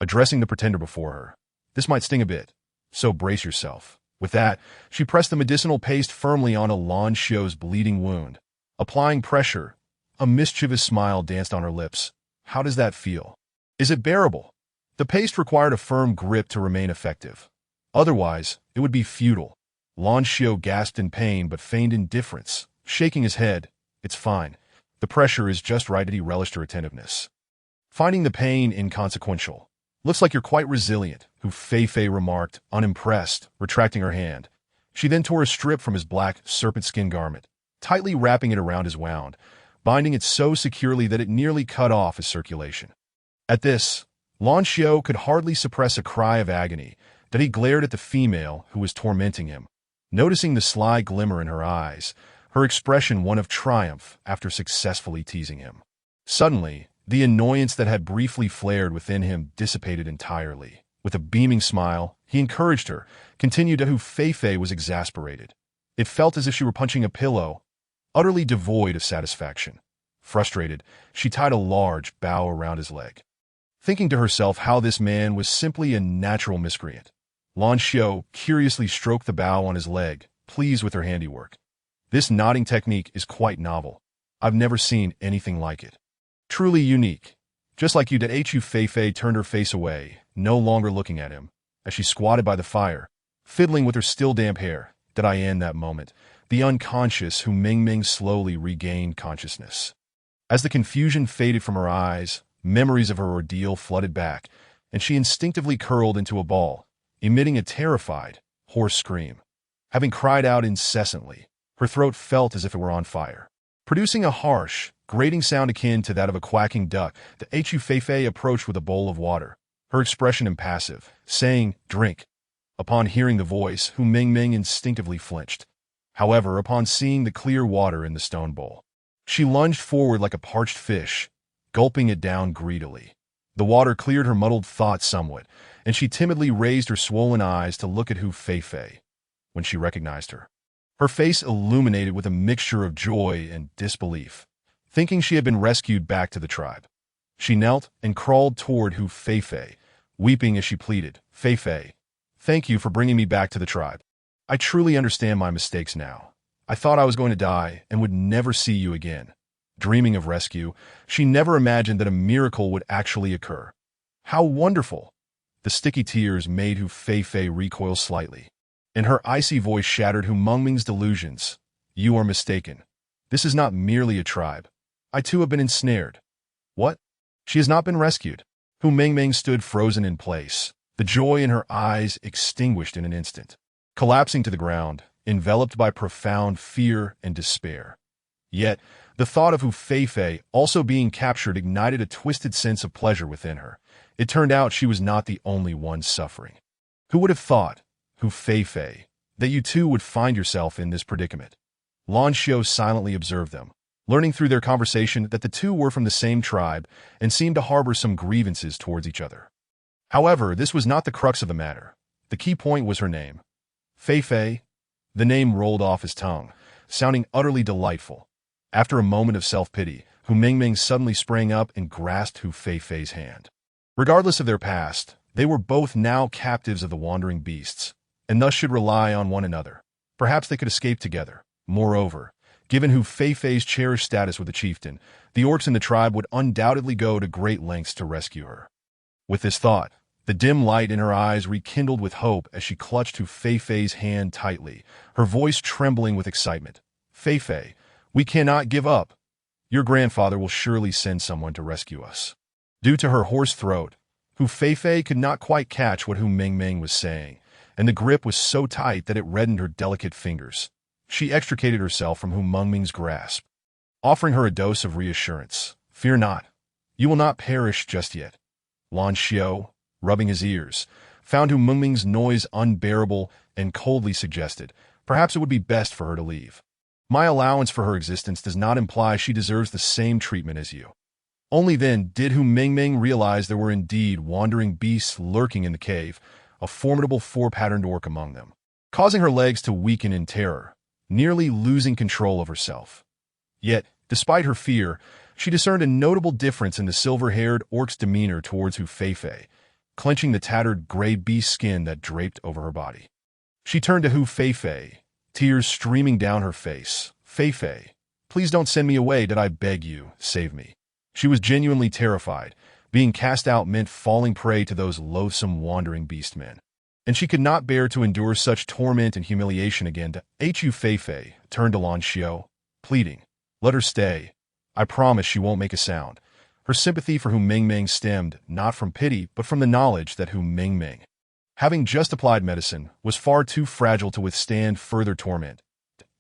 Addressing the pretender before her. This might sting a bit, so brace yourself. With that, she pressed the medicinal paste firmly onto Lan Xiao's bleeding wound. Applying pressure, a mischievous smile danced on her lips. How does that feel? Is it bearable? The paste required a firm grip to remain effective. Otherwise, it would be futile. Lan Xiao gasped in pain but feigned indifference, shaking his head. It's fine. The pressure is just right. He relished her attentiveness. Finding the pain inconsequential. Looks like you're quite resilient, Hu Fei-Fei remarked, unimpressed, retracting her hand. She then tore a strip from his black, serpent skin garment, tightly wrapping it around his wound, binding it so securely that it nearly cut off his circulation. At this, Lan Xiao could hardly suppress a cry of agony that he glared at the female who was tormenting him. Noticing the sly glimmer in her eyes, her expression one of triumph after successfully teasing him. Suddenly, the annoyance that had briefly flared within him dissipated entirely. With a beaming smile, he encouraged her, continued that Hu Fei-Fei was exasperated. It felt as if she were punching a pillow, utterly devoid of satisfaction. Frustrated, she tied a large bow around his leg. Thinking to herself how this man was simply a natural miscreant, Lan Xiao curiously stroked the bow on his leg, pleased with her handiwork. This knotting technique is quite novel. I've never seen anything like it. Truly unique. Just like you did. Hu Fei-Fei turned her face away, no longer looking at him, as she squatted by the fire, fiddling with her still damp hair. Did I end that moment? The unconscious Hu Mingming slowly regained consciousness. As the confusion faded from her eyes, memories of her ordeal flooded back, and she instinctively curled into a ball, emitting a terrified, hoarse scream. Having cried out incessantly, her throat felt as if it were on fire. Producing a harsh, grating sound akin to that of a quacking duck, the Hu Fei-Fei approached with a bowl of water, her expression impassive, saying, "Drink." Upon hearing the voice, Hu Mingming instinctively flinched. However, upon seeing the clear water in the stone bowl, she lunged forward like a parched fish, gulping it down greedily. The water cleared her muddled thoughts somewhat, and she timidly raised her swollen eyes to look at Hu Fei-Fei. When she recognized her, her face illuminated with a mixture of joy and disbelief. Thinking she had been rescued back to the tribe, she knelt and crawled toward Hu Fei-Fei, weeping as she pleaded, "Fei-Fei, thank you for bringing me back to the tribe. I truly understand my mistakes now. I thought I was going to die and would never see you again." Dreaming of rescue, she never imagined that a miracle would actually occur. How wonderful! The sticky tears made Hu Fei-Fei recoil slightly, and her icy voice shattered Hu Mingming's delusions. "You are mistaken. This is not merely a tribe. I too have been ensnared." "What? She has not been rescued?" Hu Mingming stood frozen in place, the joy in her eyes extinguished in an instant. Collapsing to the ground, enveloped by profound fear and despair. Yet, the thought of Hu Fei-Fei also being captured ignited a twisted sense of pleasure within her. It turned out she was not the only one suffering. Who would have thought, Hu Fei-Fei, that you too would find yourself in this predicament? Lan Xiao silently observed them, learning through their conversation that the two were from the same tribe and seemed to harbor some grievances towards each other. However, this was not the crux of the matter. The key point was her name. Fei-Fei. The name rolled off his tongue, sounding utterly delightful. After a moment of self-pity, Hu Mingming suddenly sprang up and grasped Hu Fei-Fei's hand. Regardless of their past, they were both now captives of the wandering beasts, and thus should rely on one another. Perhaps they could escape together. Moreover, given Hu Fei-Fei's cherished status with the chieftain, the orcs in the tribe would undoubtedly go to great lengths to rescue her. With this thought, the dim light in her eyes rekindled with hope as she clutched Hu Fei-Fei's hand tightly, her voice trembling with excitement. "Fei-Fei, we cannot give up. Your grandfather will surely send someone to rescue us." Due to her hoarse throat, Hu Fei-Fei could not quite catch what Hu Mingming was saying, and the grip was so tight that it reddened her delicate fingers. She extricated herself from Hu Mingming's grasp, offering her a dose of reassurance. "Fear not. You will not perish just yet." Lan Xiao, rubbing his ears, found Hu Mingming's noise unbearable and coldly suggested, Perhaps it would be best for her to leave. My allowance for her existence does not imply she deserves the same treatment as you. Only then did Hu Mingming realize there were indeed wandering beasts lurking in the cave, a formidable four-patterned orc among them, causing her legs to weaken in terror, nearly losing control of herself. Yet, despite her fear, she discerned a notable difference in the silver-haired orc's demeanor towards Hu Feifei, clenching the tattered gray beast skin that draped over her body. She turned to Hu Feifei, tears streaming down her face. "Feifei, please don't send me away, did I beg you, save me." She was genuinely terrified. Being cast out meant falling prey to those loathsome wandering beastmen, and she could not bear to endure such torment and humiliation again. Hu Feifei turned to Lan Xiao, pleading, "Let her stay. I promise she won't make a sound." Her sympathy for Hu Mingming stemmed not from pity, but from the knowledge that Hu Mingming, having just applied medicine, was far too fragile to withstand further torment.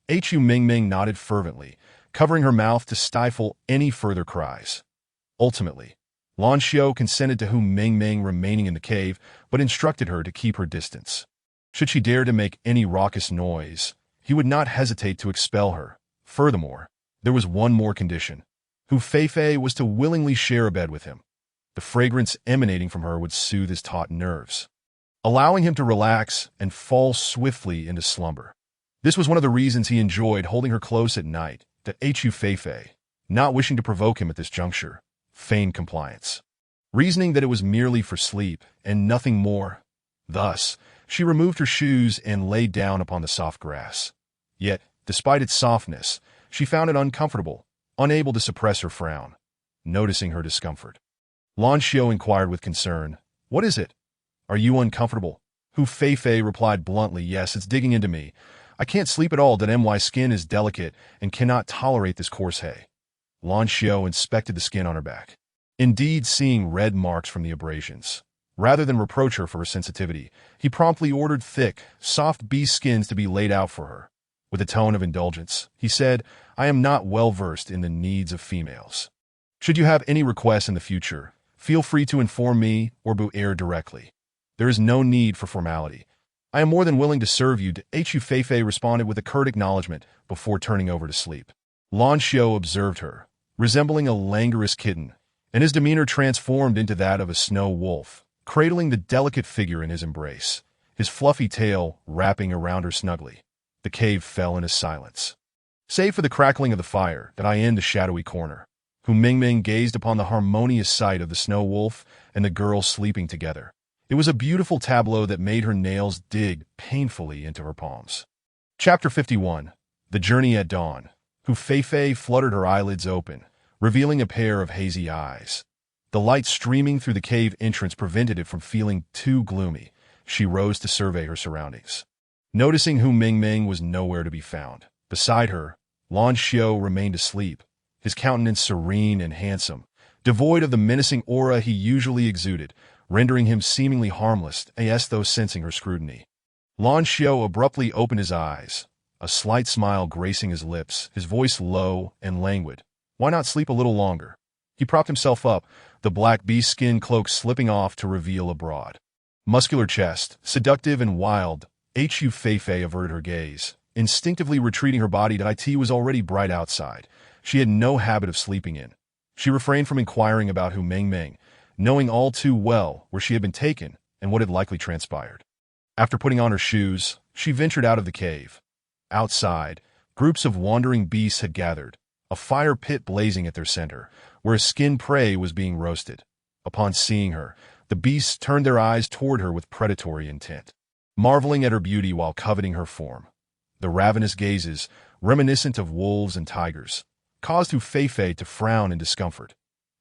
Hu Mingming nodded fervently, covering her mouth to stifle any further cries. Ultimately, Lan Xiao consented to Hu Mingming remaining in the cave, but instructed her to keep her distance. Should she dare to make any raucous noise, he would not hesitate to expel her. Furthermore, there was one more condition. Hu Feifei was to willingly share a bed with him. The fragrance emanating from her would soothe his taut nerves, allowing him to relax and fall swiftly into slumber. This was one of the reasons he enjoyed holding her close at night. Hu Feifei, not wishing to provoke him at this juncture, feigned compliance, reasoning that it was merely for sleep and nothing more. Thus, she removed her shoes and lay down upon the soft grass. Yet, despite its softness, she found it uncomfortable, unable to suppress her frown. Noticing her discomfort, Lan Xiao inquired with concern, "What is it? Are you uncomfortable?" Hu Feifei replied bluntly, "Yes, it's digging into me. I can't sleep at all. My skin is delicate and cannot tolerate this coarse hay." Lan Xiao inspected the skin on her back, indeed seeing red marks from the abrasions. Rather than reproach her for her sensitivity, he promptly ordered thick, soft beast skins to be laid out for her. With a tone of indulgence, he said, "I am not well versed in the needs of females. Should you have any requests in the future, feel free to inform me or Bu'er directly. There is no need for formality. I am more than willing to serve you." Hu Feifei responded with a curt acknowledgement before turning over to sleep. Lan Xiao observed her, resembling a languorous kitten, and his demeanor transformed into that of a snow wolf, cradling the delicate figure in his embrace, his fluffy tail wrapping around her snugly. The cave fell into silence, save for the crackling of the fire that in the shadowy corner. Hu Mingming gazed upon the harmonious sight of the snow wolf and the girl sleeping together. It was a beautiful tableau that made her nails dig painfully into her palms. Chapter 51. The Journey at Dawn. Hu Feifei fluttered her eyelids open, revealing a pair of hazy eyes. The light streaming through the cave entrance prevented it from feeling too gloomy. She rose to survey her surroundings. Noticing Hu Mingming was nowhere to be found. Beside her, Lan Xiao remained asleep, his countenance serene and handsome, devoid of the menacing aura he usually exuded, rendering him seemingly harmless, as though sensing her scrutiny. Lan Xiao abruptly opened his eyes, a slight smile gracing his lips, his voice low and languid. "Why not sleep a little longer?" He propped himself up, the black beast skin cloak slipping off to reveal a broad, muscular chest, seductive and wild. Hu Feifei averted her gaze, instinctively retreating her body. It was already bright outside. She had no habit of sleeping in. She refrained from inquiring about Hu Mingming, knowing all too well where she had been taken and what had likely transpired. After putting on her shoes, she ventured out of the cave. Outside, groups of wandering beasts had gathered, a fire pit blazing at their center, where a skinned prey was being roasted. Upon seeing her, the beasts turned their eyes toward her with predatory intent, marveling at her beauty while coveting her form. The ravenous gazes, reminiscent of wolves and tigers, caused Hu Feifei to frown in discomfort.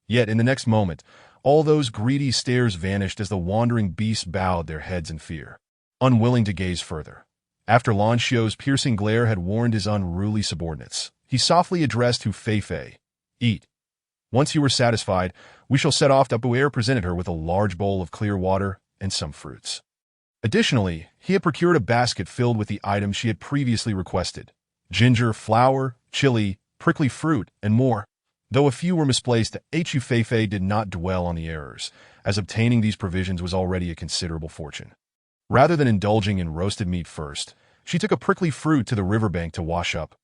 Yet in the next moment, all those greedy stares vanished as the wandering beasts bowed their heads in fear, unwilling to gaze further. After Lan Xiao's piercing glare had warned his unruly subordinates, he softly addressed Hu Feifei, "Eat. Once you are satisfied, we shall set off." Bu'er presented her with a large bowl of clear water and some fruits. Additionally, he had procured a basket filled with the items she had previously requested: ginger, flour, chili, prickly fruit, and more. Though a few were misplaced, Hu Feifei did not dwell on the errors, as obtaining these provisions was already a considerable fortune. Rather than indulging in roasted meat first, She took a prickly fruit to the riverbank to wash up.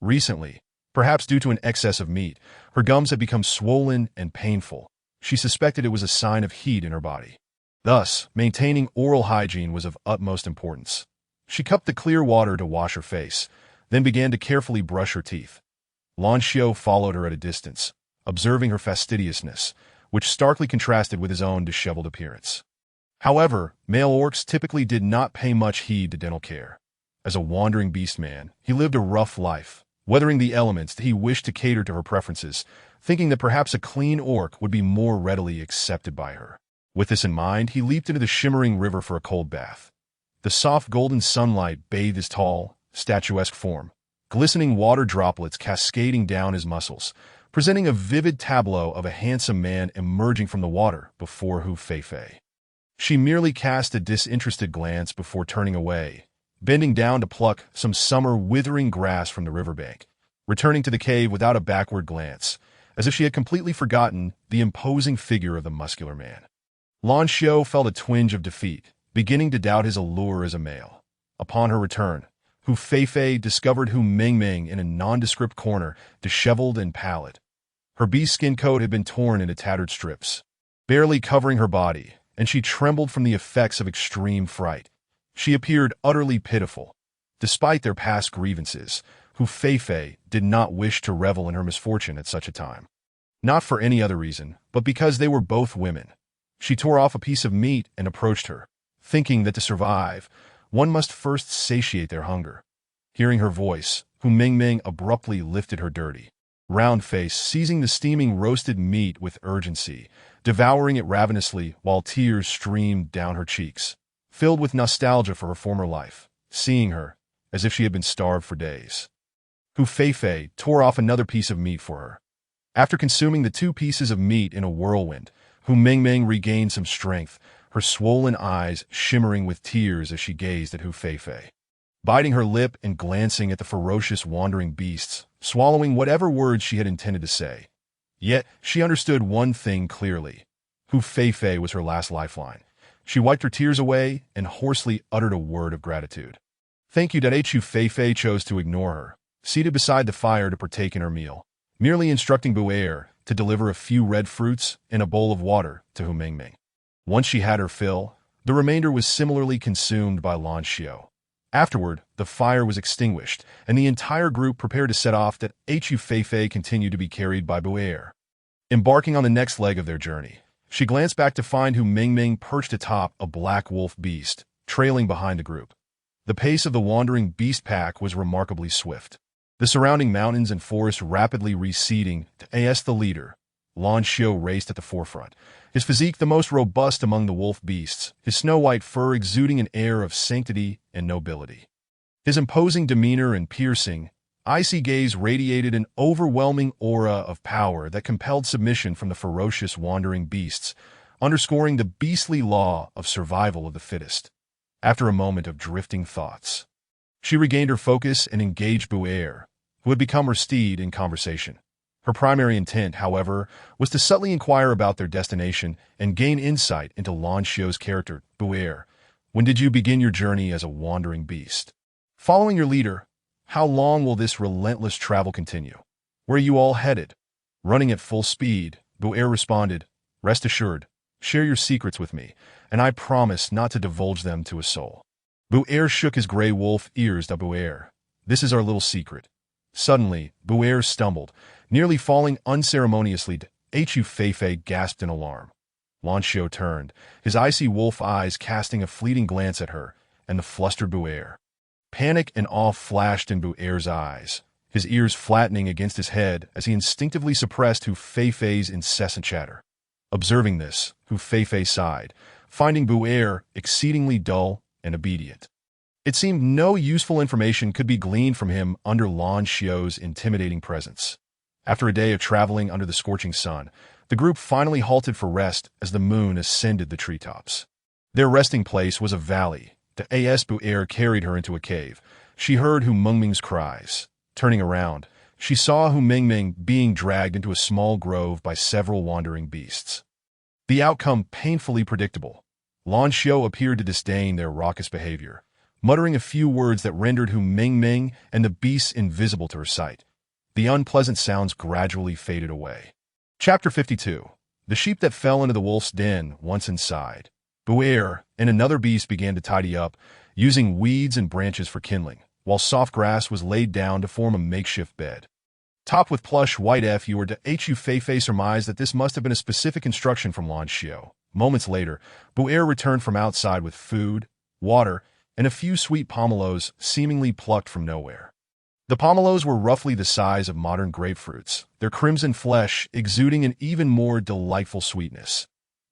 Recently, perhaps due to an excess of meat, her gums had become swollen and painful. She suspected it was a sign of heat in her body. Thus, maintaining oral hygiene was of utmost importance. She cupped the clear water to wash her face, then began to carefully brush her teeth. Lan Xiao followed her at a distance, observing her fastidiousness, which starkly contrasted with his own disheveled appearance. However, male orcs typically did not pay much heed to dental care. As a wandering beast man, he lived a rough life, weathering the elements that he wished to cater to her preferences, thinking that perhaps a clean orc would be more readily accepted by her. With this in mind, he leaped into the shimmering river for a cold bath. The soft golden sunlight bathed his tall, statuesque form, glistening water droplets cascading down his muscles, presenting a vivid tableau of a handsome man emerging from the water before Hu Feifei. She merely cast a disinterested glance before turning away, bending down to pluck some summer withering grass from the riverbank, returning to the cave without a backward glance, as if she had completely forgotten the imposing figure of the muscular man. Lan Xiao felt a twinge of defeat, beginning to doubt his allure as a male. Upon her return, Hu Feifei discovered Hu Mingming in a nondescript corner, disheveled and pallid. Her beast skin coat had been torn into tattered strips, barely covering her body, and she trembled from the effects of extreme fright. She appeared utterly pitiful. Despite their past grievances, Hu Feifei did not wish to revel in her misfortune at such a time. Not for any other reason, but because they were both women. She tore off a piece of meat and approached her, thinking that to survive, one must first satiate their hunger. Hearing her voice, Hu Mingming abruptly lifted her dirty, round face, seizing the steaming roasted meat with urgency, devouring it ravenously while tears streamed down her cheeks, filled with nostalgia for her former life, seeing her as if she had been starved for days. Hu Feifei tore off another piece of meat for her. After consuming the 2 pieces of meat in a whirlwind, Hu Mingming regained some strength, her swollen eyes shimmering with tears as she gazed at Hu Feifei. Biting her lip and glancing at the ferocious wandering beasts, swallowing whatever words she had intended to say. Yet, she understood one thing clearly. Hu Feifei was her last lifeline. She wiped her tears away and hoarsely uttered a word of gratitude. Thank you. Hu Feifei chose to ignore her, seated beside the fire to partake in her meal, merely instructing Bu'er to deliver a few red fruits and a bowl of water to Hu Mingming. Once she had her fill, the remainder was similarly consumed by Lan Xiao. Afterward, the fire was extinguished, and the entire group prepared to set off. That Hu Feifei continued to be carried by Bu'er. Embarking on the next leg of their journey, she glanced back to find Hu Mingming perched atop a black wolf beast, trailing behind the group. The pace of the wandering beast pack was remarkably swift, the surrounding mountains and forests rapidly receding. As the leader, Lan Xiao raced at the forefront, his physique the most robust among the wolf beasts, his snow-white fur exuding an air of sanctity and nobility. His imposing demeanor and piercing, icy gaze radiated an overwhelming aura of power that compelled submission from the ferocious wandering beasts, underscoring the beastly law of survival of the fittest. After a moment of drifting thoughts, she regained her focus and engaged Bu'er, who had become her steed, in conversation. Her primary intent, however, was to subtly inquire about their destination and gain insight into Lan Xiao's character. Bu'er, when did you begin your journey as a wandering beast? Following your leader, how long will this relentless travel continue? Where are you all headed? Running at full speed, Bu'er responded, rest assured, share your secrets with me, and I promise not to divulge them to a soul. Bu'er shook his gray wolf ears to Bu'er. This is our little secret. Suddenly, Bu'er stumbled, nearly falling unceremoniously. Hu Feifei gasped in alarm. Lan Xiao turned, his icy wolf eyes casting a fleeting glance at her and the flustered Bu'er. Panic and awe flashed in Bu'er's eyes, his ears flattening against his head as he instinctively suppressed Hu Feifei's incessant chatter. Observing this, Hu Feifei sighed, finding Bu'er exceedingly dull and obedient. It seemed no useful information could be gleaned from him under Lan Xiao's intimidating presence. After a day of traveling under the scorching sun, the group finally halted for rest as the moon ascended the treetops. Their resting place was a valley. As Bu'er carried her into a cave, she heard Hu Mingming's cries. Turning around, she saw Hu Mingming being dragged into a small grove by several wandering beasts. The outcome painfully predictable. Lan Xiao appeared to disdain their raucous behavior, muttering a few words that rendered Hu Mingming and the beasts invisible to her sight. The unpleasant sounds gradually faded away. Chapter 52. The sheep that fell into the wolf's den once inside. Buer and another beast began to tidy up, using weeds and branches for kindling, while soft grass was laid down to form a makeshift bed. Topped with plush white fu or Hu Feifei surmised that this must have been a specific instruction from Lan Xiu. Moments later, Buer returned from outside with food, water, and a few sweet pomelos seemingly plucked from nowhere. The pomelos were roughly the size of modern grapefruits, their crimson flesh exuding an even more delightful sweetness.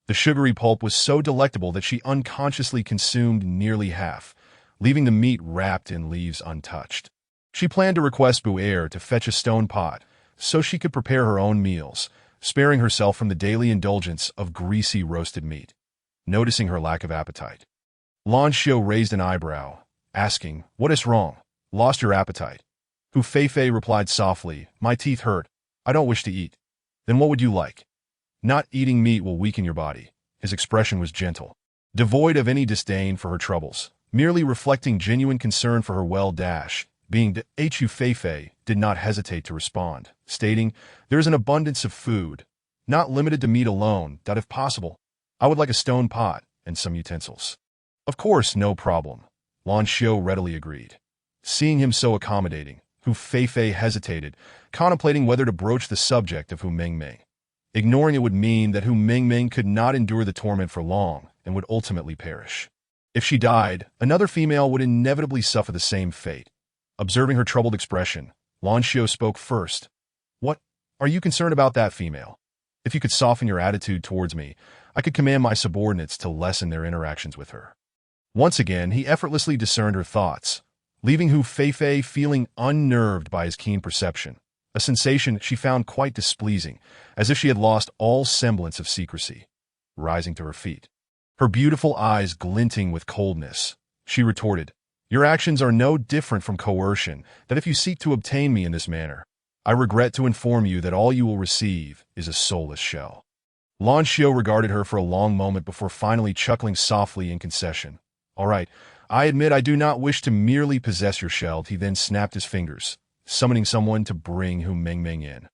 The sugary pulp was so delectable that she unconsciously consumed nearly half, leaving the meat wrapped in leaves untouched. She planned to request Buer to fetch a stone pot so she could prepare her own meals, sparing herself from the daily indulgence of greasy roasted meat. Noticing her lack of appetite, Lan Xiu raised an eyebrow, asking, "What is wrong? Lost your appetite?" Hu Feifei replied softly, "My teeth hurt. I don't wish to eat." "Then what would you like?" "Not eating meat will weaken your body." His expression was gentle, devoid of any disdain for her troubles, merely reflecting genuine concern for her well-dash. Being Hu Feifei did not hesitate to respond, stating, "There is an abundance of food, not limited to meat alone, that if possible, I would like a stone pot and some utensils." "Of course, no problem," Lan Xiu readily agreed. Seeing him so accommodating, Hu Feifei hesitated, contemplating whether to broach the subject of Hu Mingming. Ignoring it would mean that Hu Mingming could not endure the torment for long and would ultimately perish. If she died, another female would inevitably suffer the same fate. Observing her troubled expression, Lan Xiu spoke first. "What? Are you concerned about that female? If you could soften your attitude towards me, I could command my subordinates to lessen their interactions with her." Once again, he effortlessly discerned her thoughts, leaving Hu Feifei feeling unnerved by his keen perception, a sensation she found quite displeasing, as if she had lost all semblance of secrecy. Rising to her feet, her beautiful eyes glinting with coldness, she retorted, "Your actions are no different from coercion, that if you seek to obtain me in this manner, I regret to inform you that all you will receive is a soulless shell." Lan Xiu regarded her for a long moment before finally chuckling softly in concession. "All right, I admit I do not wish to merely possess your shell." He then snapped his fingers, summoning someone to bring Hu Mingming in.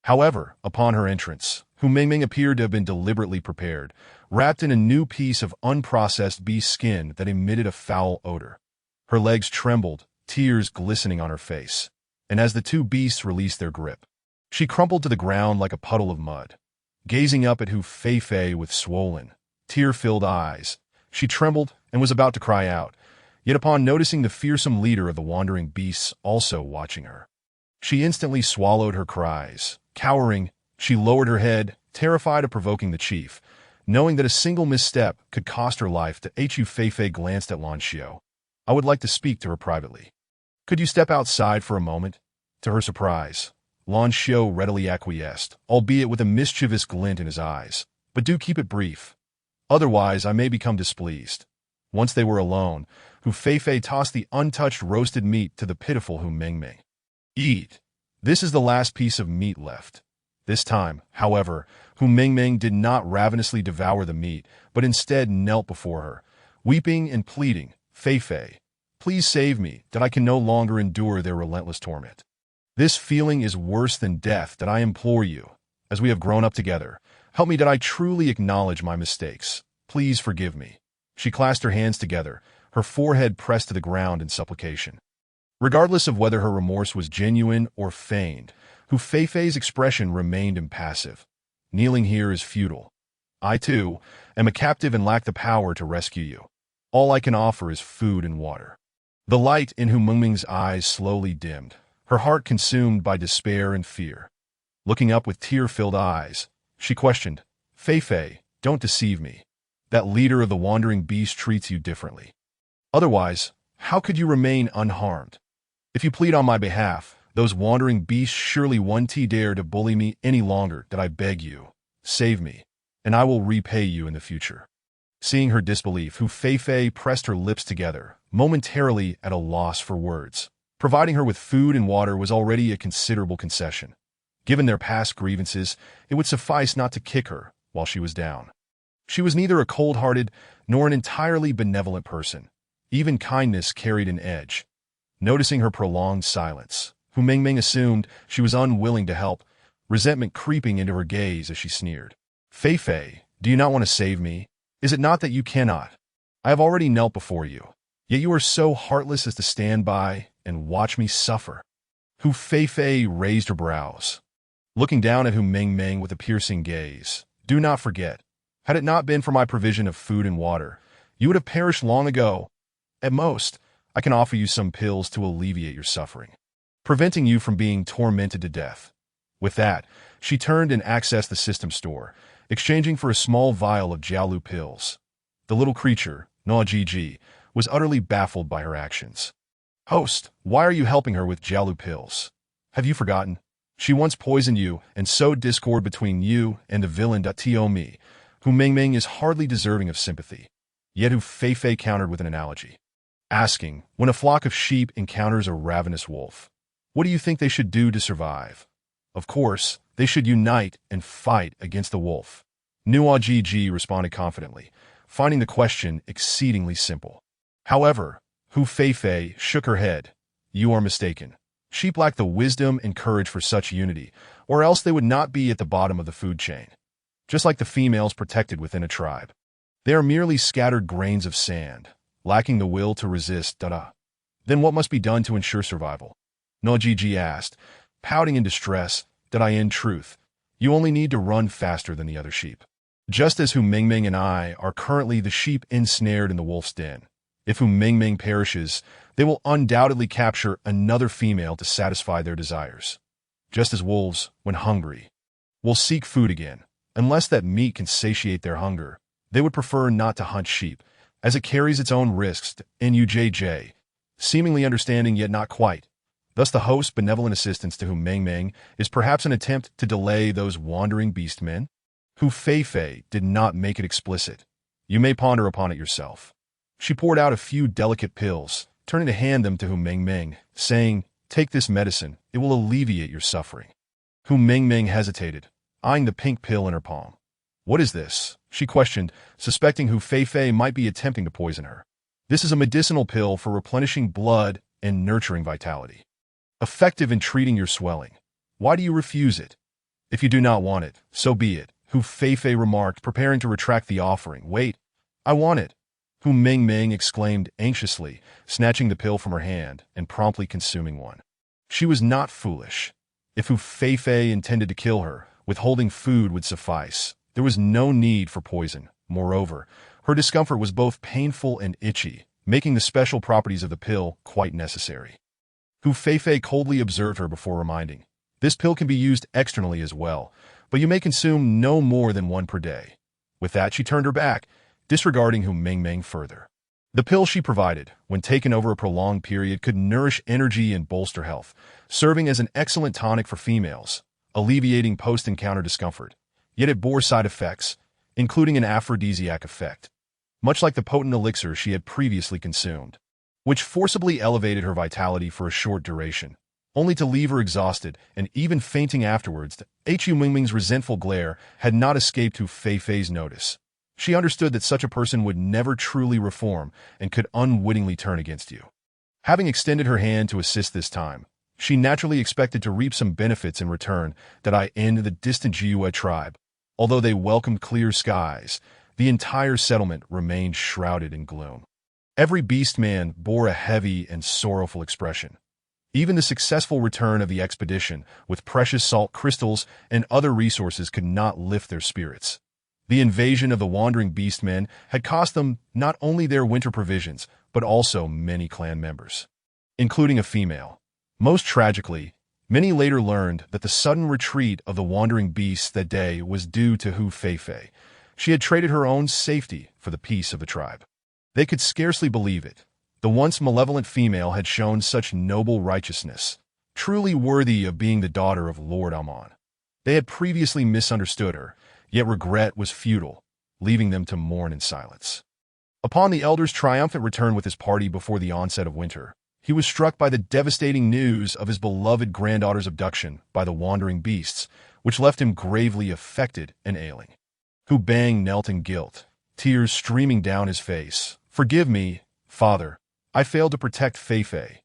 However, upon her entrance, Hu Mingming appeared to have been deliberately prepared, wrapped in a new piece of unprocessed beast skin that emitted a foul odor. Her legs trembled, tears glistening on her face, and as the two beasts released their grip, she crumpled to the ground like a puddle of mud. Gazing up at Hu Feifei with swollen, tear-filled eyes, she trembled and was about to cry out, yet upon noticing the fearsome leader of the wandering beasts also watching her, she instantly swallowed her cries. Cowering, she lowered her head, terrified of provoking the chief, knowing that a single misstep could cost her life. Hu Feifei glanced at Lan Xiu. "I would like to speak to her privately. Could you step outside for a moment?" To her surprise, Lan Xiu readily acquiesced, albeit with a mischievous glint in his eyes. "But do keep it brief. Otherwise, I may become displeased." Once they were alone, Hu Feifei tossed the untouched roasted meat to the pitiful Hu Mingming. "Eat. This is the last piece of meat left." This time, however, Hu Mingming did not ravenously devour the meat, but instead knelt before her, weeping and pleading, "Feifei, please save me, that I can no longer endure their relentless torment. This feeling is worse than death, that I implore you, as we have grown up together, help me that I truly acknowledge my mistakes. Please forgive me." She clasped her hands together, her forehead pressed to the ground in supplication. Regardless of whether her remorse was genuine or feigned, Hu Feifei's expression remained impassive. "Kneeling here is futile. I, too, am a captive and lack the power to rescue you. All I can offer is food and water." The light in Hu Mingming's eyes slowly dimmed, her heart consumed by despair and fear. Looking up with tear-filled eyes, she questioned, "Feifei, don't deceive me. That leader of the wandering beast treats you differently. Otherwise, how could you remain unharmed? If you plead on my behalf, those wandering beasts surely won't dare to bully me any longer. That I beg you, save me, and I will repay you in the future." Seeing her disbelief, Hu Feifei pressed her lips together, momentarily at a loss for words. Providing her with food and water was already a considerable concession. Given their past grievances, it would suffice not to kick her while she was down. She was neither a cold-hearted nor an entirely benevolent person. Even kindness carried an edge. Noticing her prolonged silence, Hu Mingming assumed she was unwilling to help, resentment creeping into her gaze as she sneered. Fei Fei, do you not want to save me? Is it not that you cannot? I have already knelt before you, yet you are so heartless as to stand by and watch me suffer. Hu Fei raised her brows, looking down at Hu Mingming with a piercing gaze. Do not forget, had it not been for my provision of food and water, you would have perished long ago. At most, I can offer you some pills to alleviate your suffering, preventing you from being tormented to death. With that, she turned and accessed the system store, exchanging for a small vial of Jialu pills. The little creature, Na Jiji, was utterly baffled by her actions. Host, why are you helping her with Jialu pills? Have you forgotten? She once poisoned you and sowed discord between you and the villain Tiomi. Hu Mingming is hardly deserving of sympathy. Yet Hu Fei countered with an analogy, asking, when a flock of sheep encounters a ravenous wolf, what do you think they should do to survive? Of course, they should unite and fight against the wolf. Nua Gigi responded confidently, finding the question exceedingly simple. However, Hu Fei shook her head. You are mistaken. Sheep lack the wisdom and courage for such unity, or else they would not be at the bottom of the food chain. Just like the females protected within a tribe. They are merely scattered grains of sand, lacking the will to resist. Then what must be done to ensure survival? Nojiji asked, pouting in distress. In truth, you only need to run faster than the other sheep. Just as Hu Mingming and I are currently the sheep ensnared in the wolf's den. If Hu Mingming perishes, they will undoubtedly capture another female to satisfy their desires. Just as wolves, when hungry, will seek food again. Unless that meat can satiate their hunger, they would prefer not to hunt sheep, as it carries its own risks. Nujj, seemingly understanding yet not quite. Thus the host's benevolent assistance to Hu Mingming is perhaps an attempt to delay those wandering beast men? Hu Fei did not make it explicit. You may ponder upon it yourself. She poured out a few delicate pills, turning to hand them to Hu Mingming, saying, take this medicine, it will alleviate your suffering. Hu Mingming hesitated, eyeing the pink pill in her palm. What is this? She questioned, suspecting Hu Fei might be attempting to poison her. This is a medicinal pill for replenishing blood and nurturing vitality. Effective in treating your swelling. Why do you refuse it? If you do not want it, so be it, Hu Fei remarked, preparing to retract the offering. Wait, I want it. Hu Mingming exclaimed anxiously, snatching the pill from her hand and promptly consuming one. She was not foolish. If Hu Fei intended to kill her, withholding food would suffice. There was no need for poison. Moreover, her discomfort was both painful and itchy, making the special properties of the pill quite necessary. Hu Fei coldly observed her before reminding, this pill can be used externally as well, but you may consume no more than one per day. With that, she turned her back, disregarding Hu Mingming further. The pill she provided, when taken over a prolonged period, could nourish energy and bolster health, serving as an excellent tonic for females, alleviating post-encounter discomfort. Yet it bore side effects, including an aphrodisiac effect, much like the potent elixir she had previously consumed, which forcibly elevated her vitality for a short duration, only to leave her exhausted and even fainting afterwards. Hu Mingming's resentful glare had not escaped Hu Fei's notice. She understood that such a person would never truly reform and could unwittingly turn against you. Having extended her hand to assist this time, she naturally expected to reap some benefits in return. In the distant Jiue tribe, although they welcomed clear skies, the entire settlement remained shrouded in gloom. Every beastman bore a heavy and sorrowful expression. Even the successful return of the expedition with precious salt crystals and other resources could not lift their spirits. The invasion of the wandering beastmen had cost them not only their winter provisions, but also many clan members, including a female. Most tragically, many later learned that the sudden retreat of the wandering beasts that day was due to Hu Fei. She had traded her own safety for the peace of the tribe. They could scarcely believe it. The once malevolent female had shown such noble righteousness, truly worthy of being the daughter of Lord Amon. They had previously misunderstood her, yet regret was futile, leaving them to mourn in silence. Upon the elder's triumphant return with his party before the onset of winter, he was struck by the devastating news of his beloved granddaughter's abduction by the wandering beasts, which left him gravely affected and ailing. Hu Bang knelt in guilt, tears streaming down his face. Forgive me, "Father, I failed to protect Fei.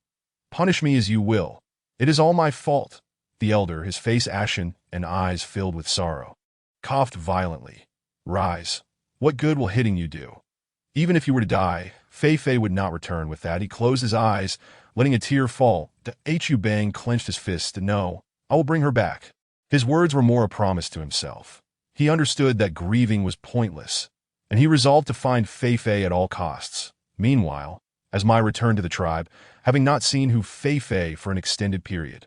Punish me as you will. It is all my fault." The elder, his face ashen and eyes filled with sorrow, coughed violently. "Rise. What good will hitting you do? Even if you were to die, Fei would not return." With that, he closed his eyes, letting a tear fall. Hu Bang clenched his fist. "No, I will bring her back." His words were more a promise to himself. He understood that grieving was pointless, and he resolved to find Fei at all costs. Meanwhile, as Mai returned to the tribe, having not seen Fei for an extended period,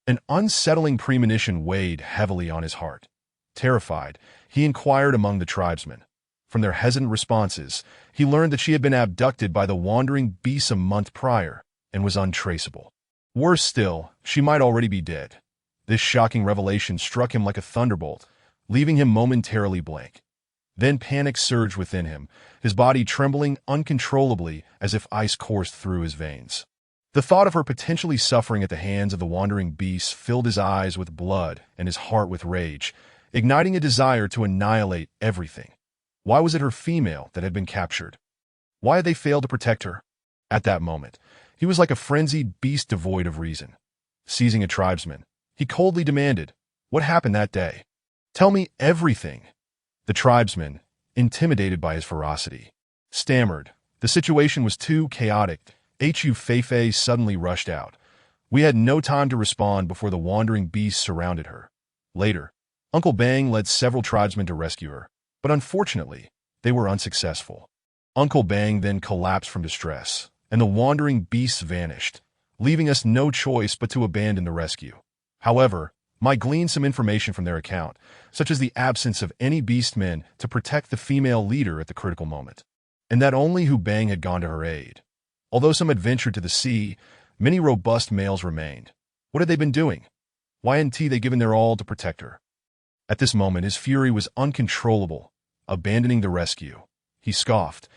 an unsettling premonition weighed heavily on his heart. Terrified, he inquired among the tribesmen. From their hesitant responses, he learned that she had been abducted by the wandering beasts a month prior and was untraceable. Worse still, she might already be dead. This shocking revelation struck him like a thunderbolt, leaving him momentarily blank. Then panic surged within him, his body trembling uncontrollably as if ice coursed through his veins. The thought of her potentially suffering at the hands of the wandering beasts filled his eyes with blood and his heart with rage, igniting a desire to annihilate everything. Why was it her female that had been captured? Why had they failed to protect her? At that moment, he was like a frenzied beast devoid of reason. Seizing a tribesman, he coldly demanded, "What happened that day? Tell me everything." The tribesman, intimidated by his ferocity, stammered. The situation was too chaotic. Fei suddenly rushed out. We had no time to respond before the wandering beasts surrounded her. Later, Uncle Bang led several tribesmen to rescue her, but unfortunately, they were unsuccessful. Uncle Bang then collapsed from distress, and the wandering beasts vanished, leaving us no choice but to abandon the rescue. However, Mai gleaned some information from their account, such as the absence of any beastmen to protect the female leader at the critical moment, and that only Hu Bang had gone to her aid. Although some had ventured to the sea, many robust males remained. What had they been doing? Why hadn't they given their all to protect her? At this moment, his fury was uncontrollable, abandoning the rescue. He scoffed.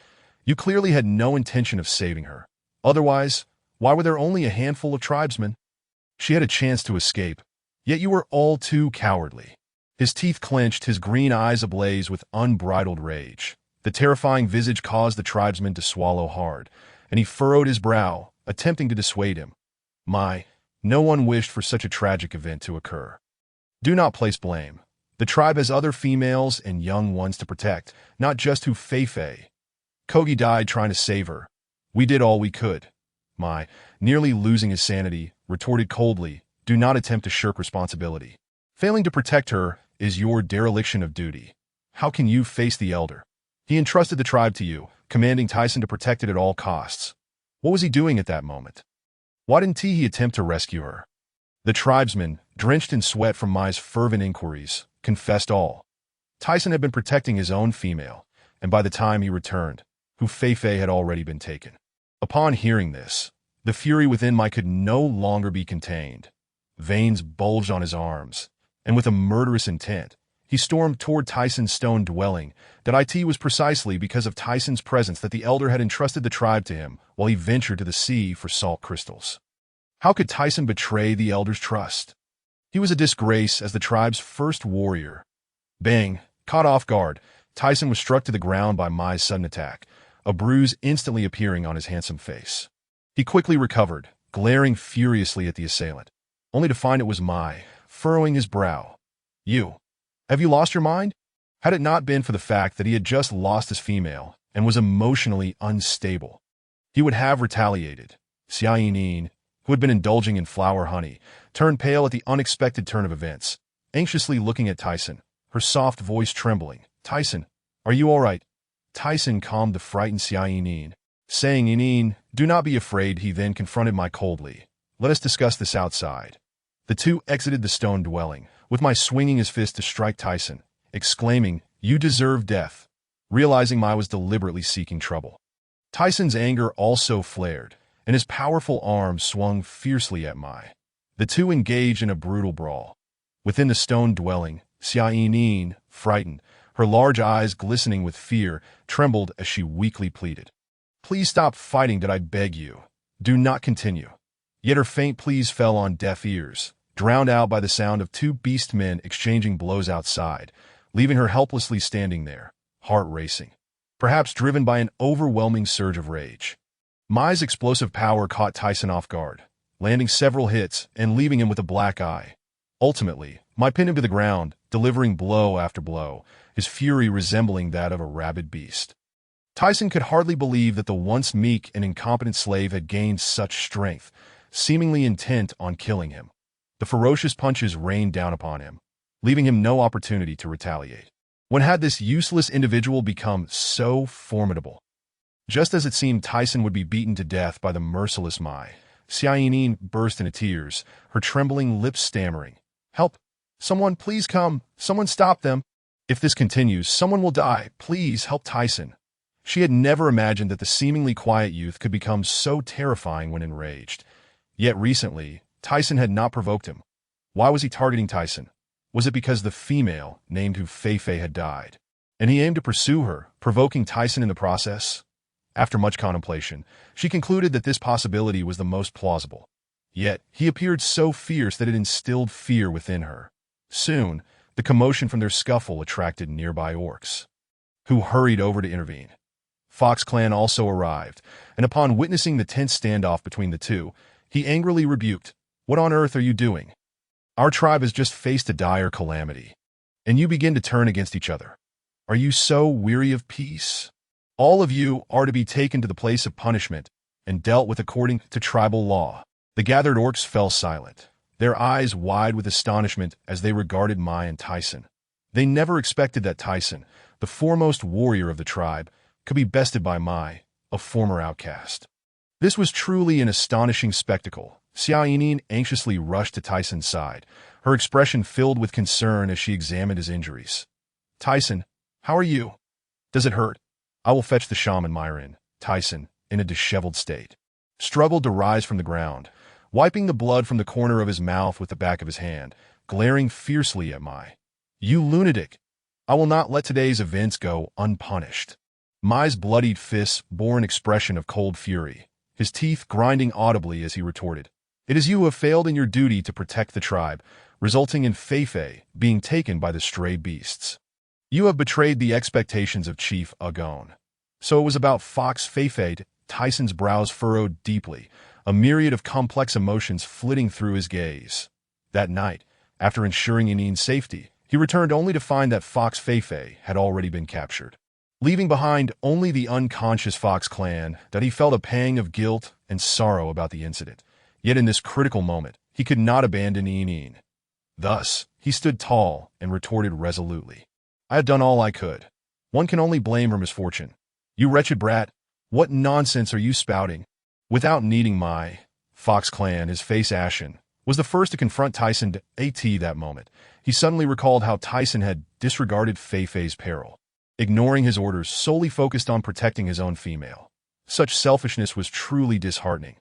"You clearly had no intention of saving her. Otherwise, why were there only a handful of tribesmen? She had a chance to escape, yet you were all too cowardly." His teeth clenched, his green eyes ablaze with unbridled rage. The terrifying visage caused the tribesman to swallow hard, and he furrowed his brow, attempting to dissuade him. No one wished for such a tragic event to occur. Do not place blame. The tribe has other females and young ones to protect, not just Fei. Kogi died trying to save her. We did all we could. Mai, nearly losing his sanity, retorted coldly, "Do not attempt to shirk responsibility. Failing to protect her is your dereliction of duty. How can you face the elder? He entrusted the tribe to you, commanding Tyson to protect it at all costs. What was he doing at that moment? Why didn't he attempt to rescue her?" The tribesman, drenched in sweat from Mai's fervent inquiries, confessed all. Tyson had been protecting his own female, and by the time he returned, Fei had already been taken. Upon hearing this, the fury within Mai could no longer be contained. Veins bulged on his arms, and with a murderous intent, he stormed toward Tyson's stone dwelling. That was precisely because of Tyson's presence that the elder had entrusted the tribe to him while he ventured to the sea for salt crystals. How could Tyson betray the elder's trust? He was a disgrace as the tribe's first warrior. Bang! Caught off guard, Tyson was struck to the ground by Mai's sudden attack, a bruise instantly appearing on his handsome face. He quickly recovered, glaring furiously at the assailant, only to find it was Mai, furrowing his brow. Have you lost your mind? Had it not been for the fact that he had just lost his female and was emotionally unstable, he would have retaliated. Xiaoyin, who had been indulging in flower honey, turned pale at the unexpected turn of events, anxiously looking at Tyson, her soft voice trembling. "Tyson, are you all right?" Tyson calmed the frightened Xiaoyin, saying, "Yin, do not be afraid." He then confronted Mai coldly. "Let us discuss this outside." The two exited the stone dwelling, with Mai swinging his fist to strike Tyson, exclaiming, "You deserve death," realizing Mai was deliberately seeking trouble. Tyson's anger also flared, and his powerful arms swung fiercely at Mai. The two engaged in a brutal brawl. Within the stone dwelling, Xiaoyin, frightened, her large eyes glistening with fear, trembled as she weakly pleaded, "Please stop fighting, I beg you. Do not continue." Yet her faint pleas fell on deaf ears, drowned out by the sound of two beast men exchanging blows outside, leaving her helplessly standing there, heart racing, perhaps driven by an overwhelming surge of rage. Mai's explosive power caught Tyson off guard, landing several hits and leaving him with a black eye. Ultimately, Mai pinned him to the ground, delivering blow after blow, his fury resembling that of a rabid beast. Tyson could hardly believe that the once meek and incompetent slave had gained such strength, seemingly intent on killing him. The ferocious punches rained down upon him, leaving him no opportunity to retaliate. When had this useless individual become so formidable? Just as it seemed Tyson would be beaten to death by the merciless Mai, Xiaoyin burst into tears, her trembling lips stammering, "Help! Someone, please come! Someone stop them! If this continues, someone will die! Please help Tyson!" She had never imagined that the seemingly quiet youth could become so terrifying when enraged. Yet recently, Tyson had not provoked him. Why was he targeting Tyson? Was it because the female, named Hu Feifei, had died, and he aimed to pursue her, provoking Tyson in the process? After much contemplation, she concluded that this possibility was the most plausible. Yet, he appeared so fierce that it instilled fear within her. Soon, the commotion from their scuffle attracted nearby orcs, who hurried over to intervene. Fox Clan also arrived, and upon witnessing the tense standoff between the two, he angrily rebuked, "What on earth are you doing? Our tribe has just faced a dire calamity, and you begin to turn against each other. Are you so weary of peace? All of you are to be taken to the place of punishment and dealt with according to tribal law." The gathered orcs fell silent, their eyes wide with astonishment as they regarded Mai and Tyson. They never expected that Tyson, the foremost warrior of the tribe, could be bested by Mai, a former outcast. This was truly an astonishing spectacle. Xiaoyin anxiously rushed to Tyson's side, her expression filled with concern as she examined his injuries. "Tyson, how are you? Does it hurt? I will fetch the shaman." Myron, Tyson, in a disheveled state, struggled to rise from the ground, wiping the blood from the corner of his mouth with the back of his hand, glaring fiercely at Mai. "You lunatic! I will not let today's events go unpunished." Mai's bloodied fists bore an expression of cold fury, his teeth grinding audibly as he retorted, "It is you who have failed in your duty to protect the tribe, resulting in Feifei being taken by the stray beasts. You have betrayed the expectations of Chief Agon." So it was about Fox Feifei. Tyson's brows furrowed deeply, a myriad of complex emotions flitting through his gaze. That night, after ensuring Yanin's safety, he returned only to find that Fox Feifei had already been captured, leaving behind only the unconscious Fox clan. That he felt a pang of guilt and sorrow about the incident. Yet in this critical moment, he could not abandon Yanin. Thus, he stood tall and retorted resolutely, "I have done all I could. One can only blame her misfortune. You wretched brat, what nonsense are you spouting?" Without needing Mai, Fox clan, his face ashen, was the first to confront Tyson. That moment, he suddenly recalled how Tyson had disregarded Feifei's peril, ignoring his orders solely focused on protecting his own female. Such selfishness was truly disheartening.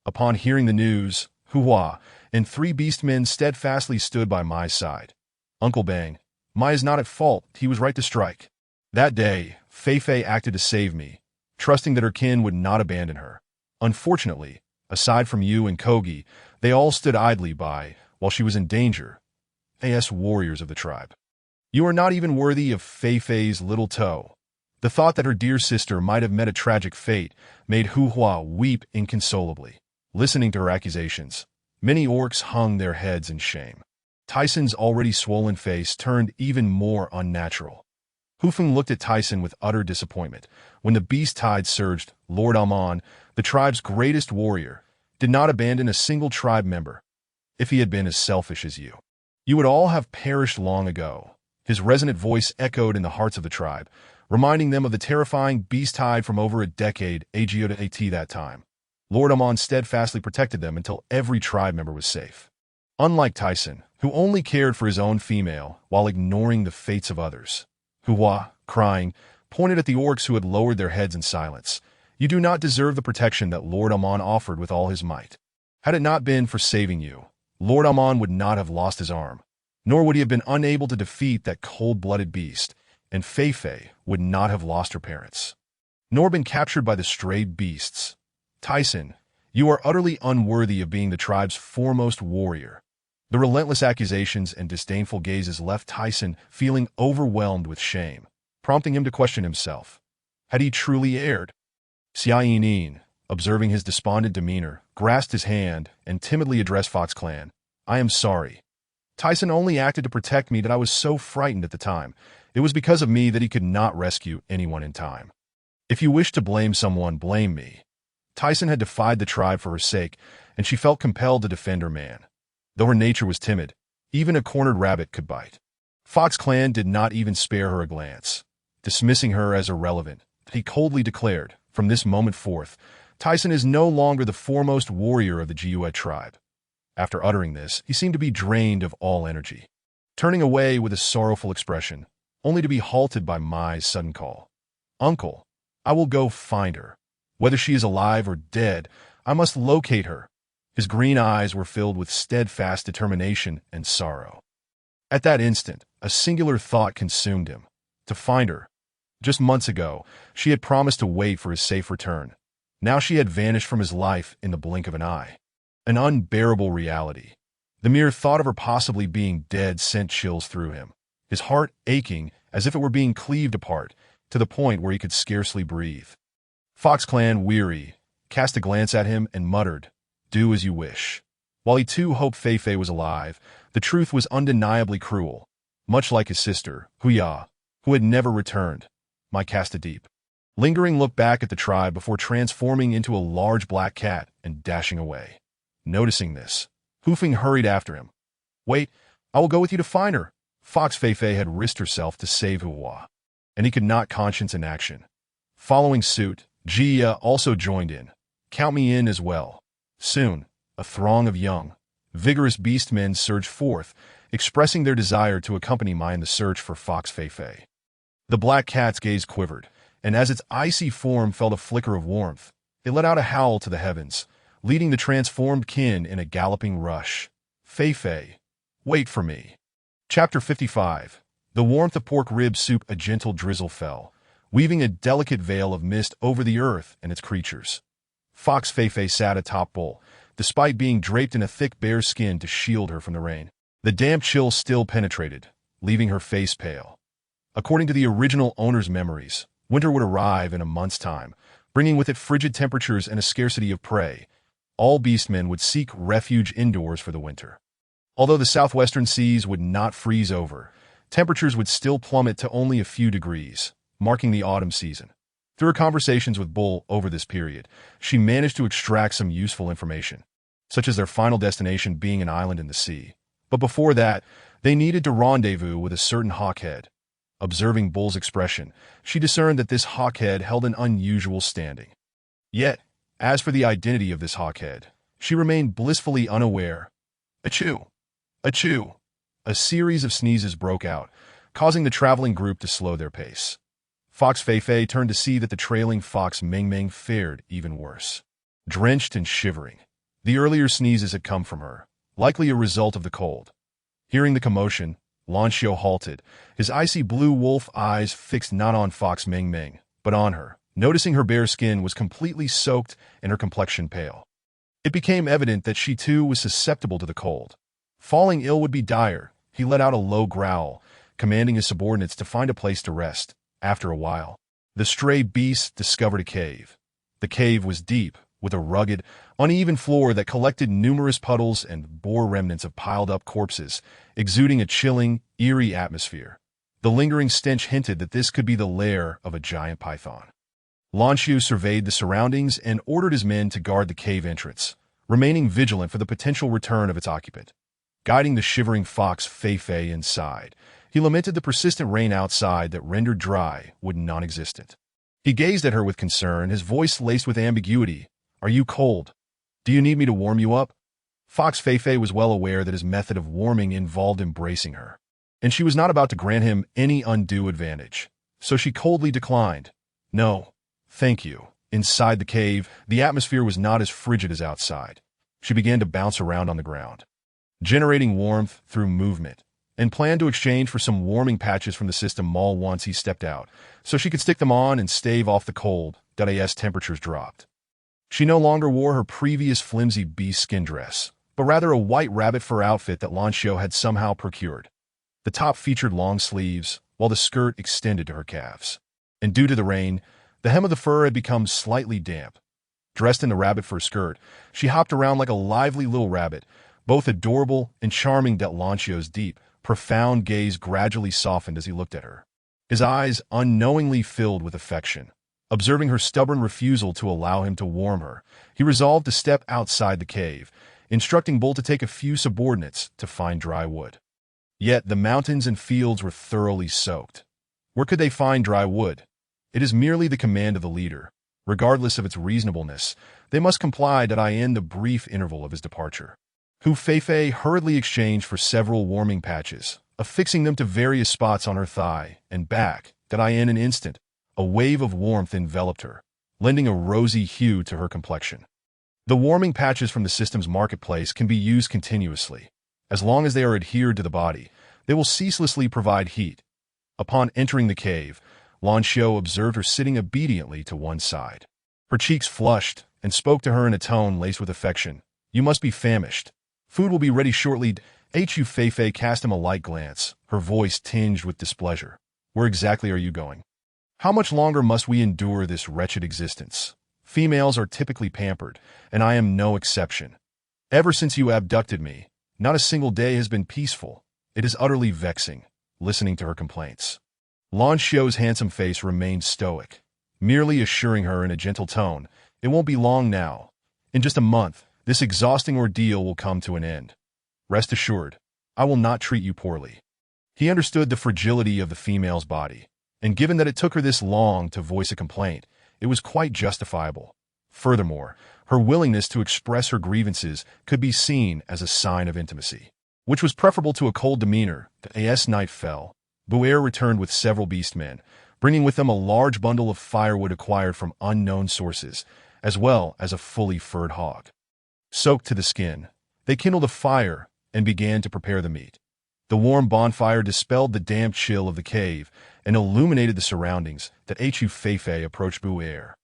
Upon hearing the news, Hua and 3 beastmen steadfastly stood by Mai's side. "Uncle Bang, Mai is not at fault. He was right to strike. That day, Feifei acted to save me, trusting that her kin would not abandon her. Unfortunately, aside from you and Kogi, they all stood idly by while she was in danger. As warriors of the tribe, you are not even worthy of Feifei's little toe." The thought that her dear sister might have met a tragic fate made Hua weep inconsolably. Listening to her accusations, many orcs hung their heads in shame. Tyson's already swollen face turned even more unnatural. Hufeng looked at Tyson with utter disappointment. When the beast tide surged, Lord Amon, the tribe's greatest warrior, did not abandon a single tribe member. "If he had been as selfish as you, you would all have perished long ago." His resonant voice echoed in the hearts of the tribe, reminding them of the terrifying beast tide from over a decade ago. That time, Lord Amon steadfastly protected them until every tribe member was safe. Unlike Tyson, who only cared for his own female while ignoring the fates of others, Hua, crying, pointed at the orcs who had lowered their heads in silence. "You do not deserve the protection that Lord Amon offered with all his might. Had it not been for saving you, Lord Amon would not have lost his arm, nor would he have been unable to defeat that cold-blooded beast, and Feifei would not have lost her parents, nor been captured by the strayed beasts. Tyson, you are utterly unworthy of being the tribe's foremost warrior." The relentless accusations and disdainful gazes left Tyson feeling overwhelmed with shame, prompting him to question himself. Had he truly erred? Xiaoyin, observing his despondent demeanor, grasped his hand and timidly addressed Fox Clan. I am sorry. Tyson only acted to protect me that I was so frightened at the time. It was because of me that he could not rescue anyone in time. If you wish to blame someone, blame me. Tyson had defied the tribe for her sake, and she felt compelled to defend her man. Though her nature was timid, even a cornered rabbit could bite. Fox Clan did not even spare her a glance. Dismissing her as irrelevant, he coldly declared, from this moment forth, Tyson is no longer the foremost warrior of the Jiuet tribe. After uttering this, he seemed to be drained of all energy, turning away with a sorrowful expression, only to be halted by Mai's sudden call. Uncle, I will go find her. Whether she is alive or dead, I must locate her. His green eyes were filled with steadfast determination and sorrow. At that instant, a singular thought consumed him. To find her. Just months ago, she had promised to wait for his safe return. Now she had vanished from his life in the blink of an eye. An unbearable reality. The mere thought of her possibly being dead sent chills through him, his heart aching as if it were being cleaved apart, to the point where he could scarcely breathe. Fox Clan, weary, cast a glance at him and muttered, Do as you wish. While he too hoped Fei was alive, the truth was undeniably cruel. Much like his sister, Huya, who had never returned, Mai cast a deep, lingering look back at the tribe before transforming into a large black cat and dashing away. Noticing this, Hoofing hurried after him. Wait, I will go with you to find her. Fox Fei had risked herself to save Hua, and he could not conscience inaction. Following suit, Jia also joined in. Count me in as well. Soon, a throng of young, vigorous beastmen surged forth, expressing their desire to accompany Mai in the search for Fox Fei. The black cat's gaze quivered, and as its icy form felt a flicker of warmth, it let out a howl to the heavens, leading the transformed kin in a galloping rush. Fei, wait for me. Chapter 55. The warmth of pork rib soup. A gentle drizzle fell, weaving a delicate veil of mist over the earth and its creatures. Fox Fei sat atop Bull, despite being draped in a thick bear skin to shield her from the rain. The damp chill still penetrated, leaving her face pale. According to the original owner's memories, winter would arrive in a month's time, bringing with it frigid temperatures and a scarcity of prey. All beastmen would seek refuge indoors for the winter. Although the southwestern seas would not freeze over, temperatures would still plummet to only a few degrees, marking the autumn season. Through her conversations with Bull over this period, she managed to extract some useful information, such as their final destination being an island in the sea. But before that, they needed to rendezvous with a certain hawkhead. Observing Bull's expression, she discerned that this hawkhead held an unusual standing. Yet, as for the identity of this hawkhead, she remained blissfully unaware. Achoo! Achoo! A series of sneezes broke out, causing the traveling group to slow their pace. Fox Fei turned to see that the trailing Fox Meng fared even worse. Drenched and shivering, the earlier sneezes had come from her, likely a result of the cold. Hearing the commotion, Lancio halted, his icy blue wolf eyes fixed not on Fox Meng, but on her, noticing her bare skin was completely soaked and her complexion pale. It became evident that she too was susceptible to the cold. Falling ill would be dire, he let out a low growl, commanding his subordinates to find a place to rest. After a while, the stray beast discovered a cave. The cave was deep, with a rugged, uneven floor that collected numerous puddles and bore remnants of piled-up corpses, exuding a chilling, eerie atmosphere. The lingering stench hinted that this could be the lair of a giant python. Lancio surveyed the surroundings and ordered his men to guard the cave entrance, remaining vigilant for the potential return of its occupant. Guiding the shivering Fox Fei inside, he lamented the persistent rain outside that rendered dry wood non-existent. He gazed at her with concern, his voice laced with ambiguity. Are you cold? Do you need me to warm you up? Fox Fei was well aware that his method of warming involved embracing her, and she was not about to grant him any undue advantage. So she coldly declined. No, thank you. Inside the cave, the atmosphere was not as frigid as outside. She began to bounce around on the ground, generating warmth through movement, and planned to exchange for some warming patches from the system mall once he stepped out, so she could stick them on and stave off the cold as temperatures dropped. She no longer wore her previous flimsy beast skin dress, but rather a white rabbit fur outfit that Lancio had somehow procured. The top featured long sleeves, while the skirt extended to her calves. And due to the rain, the hem of the fur had become slightly damp. Dressed in the rabbit fur skirt, she hopped around like a lively little rabbit, both adorable and charming. Lancio's deep, profound gaze gradually softened as he looked at her. His eyes unknowingly filled with affection. Observing her stubborn refusal to allow him to warm her, he resolved to step outside the cave, instructing Bull to take a few subordinates to find dry wood. Yet the mountains and fields were thoroughly soaked. Where could they find dry wood? It is merely the command of the leader. Regardless of its reasonableness, they must comply. I end the brief interval of his departure. Hu Feifei hurriedly exchanged for several warming patches, affixing them to various spots on her thigh and back. In an instant, a wave of warmth enveloped her, lending a rosy hue to her complexion. The warming patches from the system's marketplace can be used continuously. As long as they are adhered to the body, they will ceaselessly provide heat. Upon entering the cave, Lancio observed her sitting obediently to one side. Her cheeks flushed and spoke to her in a tone laced with affection. "You must be famished. Food will be ready shortly." Hu Feifei cast him a light glance, her voice tinged with displeasure. "Where exactly are you going? How much longer must we endure this wretched existence? Females are typically pampered, and I am no exception. Ever since you abducted me, not a single day has been peaceful. It is utterly vexing, listening to her complaints." Lancio's handsome face remained stoic, merely assuring her in a gentle tone, "It won't be long now. In just a month, this exhausting ordeal will come to an end. Rest assured, I will not treat you poorly." He understood the fragility of the female's body, and given that it took her this long to voice a complaint, it was quite justifiable. Furthermore, her willingness to express her grievances could be seen as a sign of intimacy, which was preferable to a cold demeanor. As night fell, Buer returned with several beastmen, bringing with them a large bundle of firewood acquired from unknown sources, as well as a fully furred hog. Soaked to the skin, they kindled a fire and began to prepare the meat. The warm bonfire dispelled the damp chill of the cave and illuminated the surroundings. Hu Feifei approached Buer,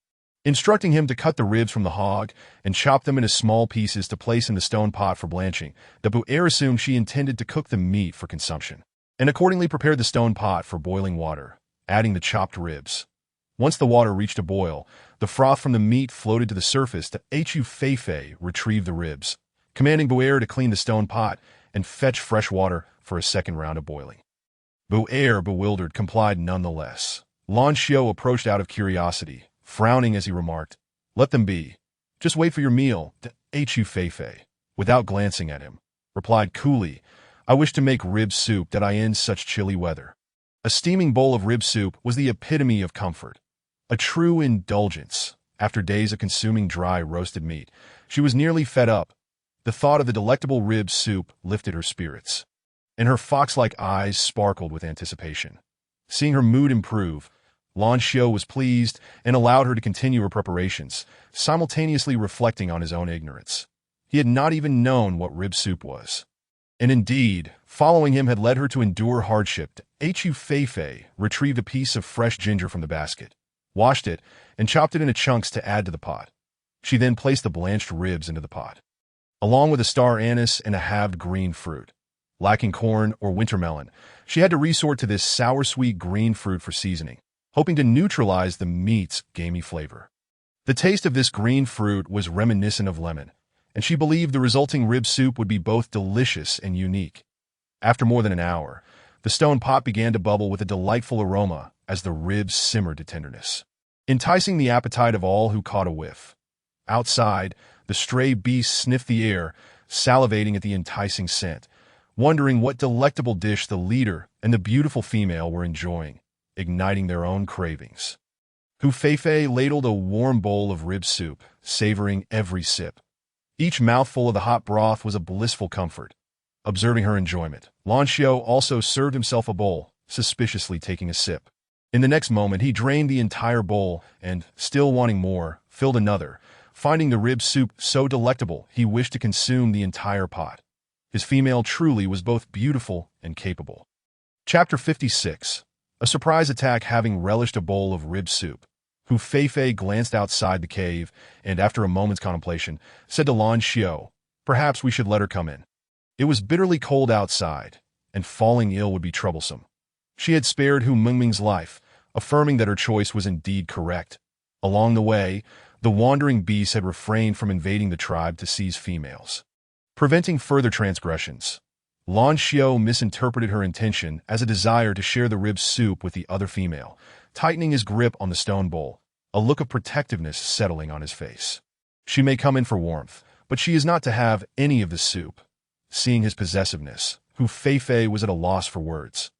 instructing him to cut the ribs from the hog and chop them into small pieces to place in the stone pot for blanching. Buer assumed she intended to cook the meat for consumption, and accordingly prepared the stone pot for boiling water, adding the chopped ribs. Once the water reached a boil, the froth from the meat floated to the surface. Hu Feifei retrieved the ribs, commanding Buer to clean the stone pot and fetch fresh water for a second round of boiling. Buer, bewildered, complied nonetheless. Lancio approached out of curiosity, frowning as he remarked, "Let them be. Just wait for your meal." Hu Feifei, without glancing at him, replied coolly, "I wish to make rib soup in such chilly weather." A steaming bowl of rib soup was the epitome of comfort, a true indulgence. After days of consuming dry roasted meat, she was nearly fed up. The thought of the delectable rib soup lifted her spirits, and her fox-like eyes sparkled with anticipation. Seeing her mood improve, Lancio was pleased and allowed her to continue her preparations, simultaneously reflecting on his own ignorance. He had not even known what rib soup was. And indeed, following him had led her to endure hardship. Hu Feifei retrieved a piece of fresh ginger from the basket, washed it, and chopped it into chunks to add to the pot. She then placed the blanched ribs into the pot, along with a star anise and a halved green fruit. Lacking corn or winter melon, she had to resort to this sour-sweet green fruit for seasoning, hoping to neutralize the meat's gamey flavor. The taste of this green fruit was reminiscent of lemon, and she believed the resulting rib soup would be both delicious and unique. After more than an hour, the stone pot began to bubble with a delightful aroma as the ribs simmered to tenderness, enticing the appetite of all who caught a whiff. Outside, the stray beasts sniffed the air, salivating at the enticing scent, wondering what delectable dish the leader and the beautiful female were enjoying, igniting their own cravings. Hu Feifei ladled a warm bowl of rib soup, savoring every sip. Each mouthful of the hot broth was a blissful comfort. Observing her enjoyment, Lancio also served himself a bowl, suspiciously taking a sip. In the next moment, he drained the entire bowl and, still wanting more, filled another. Finding the rib soup so delectable, he wished to consume the entire pot. His female truly was both beautiful and capable. Chapter 56. A surprise attack. Having relished a bowl of rib soup, Hu Feifei glanced outside the cave and, after a moment's contemplation, said to Lancio, "Perhaps we should let her come in." It was bitterly cold outside, and falling ill would be troublesome. She had spared Hu Mingming's life, affirming that her choice was indeed correct. Along the way, The wandering beasts had refrained from invading the tribe to seize females, preventing further transgressions. Lan Xiao misinterpreted her intention as a desire to share the rib soup with the other female, tightening his grip on the stone bowl, a look of protectiveness settling on his face. She may come in for warmth, but she is not to have any of the soup. Seeing his possessiveness, Hu Feifei was at a loss for words.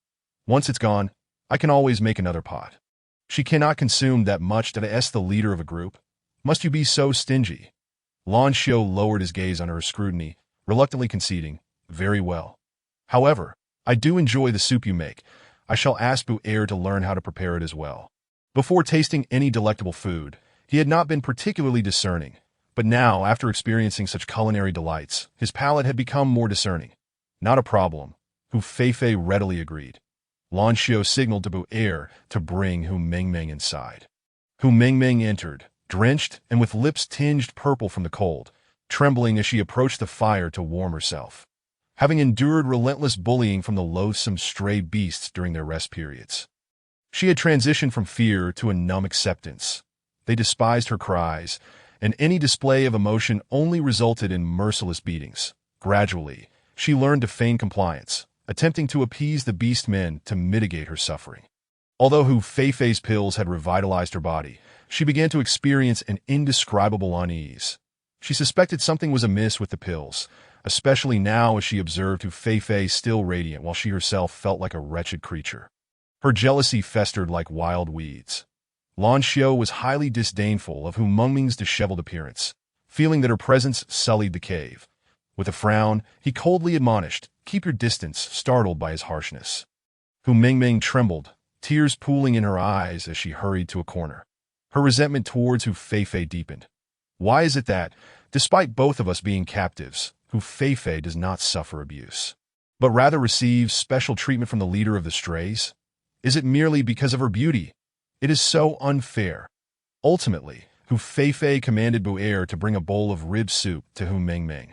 Once it's gone, I can always make another pot. She cannot consume that much to ask the leader of a group. Must you be so stingy? Lan Xiao lowered his gaze under her scrutiny, reluctantly conceding, very well. However, I do enjoy the soup you make. I shall ask Bu Er to learn how to prepare it as well. Before tasting any delectable food, he had not been particularly discerning, but now, after experiencing such culinary delights, his palate had become more discerning. Not a problem, Hu Feifei readily agreed. Lan Xiao signaled to Bu Er to bring Hu Mengmeng inside. Hu Mengmeng entered, drenched and with lips tinged purple from the cold, trembling as she approached the fire to warm herself. Having endured relentless bullying from the loathsome stray beasts during their rest periods, she had transitioned from fear to a numb acceptance. They despised her cries, and any display of emotion only resulted in merciless beatings. Gradually, she learned to feign compliance, attempting to appease the beast men to mitigate her suffering. Although Hu Feifei's pills had revitalized her body, she began to experience an indescribable unease. She suspected something was amiss with the pills, especially now as she observed Hu Feifei still radiant while she herself felt like a wretched creature. Her jealousy festered like wild weeds. Lan Xiao was highly disdainful of Hu Mengmeng's disheveled appearance, feeling that her presence sullied the cave. With a frown, he coldly admonished, "Keep your distance," startled by his harshness. Hu Mengmeng trembled, tears pooling in her eyes as she hurried to a corner. Her resentment towards Hu Feifei deepened. Why is it that, despite both of us being captives, Hu Feifei does not suffer abuse, but rather receives special treatment from the leader of the strays? Is it merely because of her beauty? It is so unfair. Ultimately, Hu Feifei commanded Bu Er to bring a bowl of rib soup to Hu Mengmeng.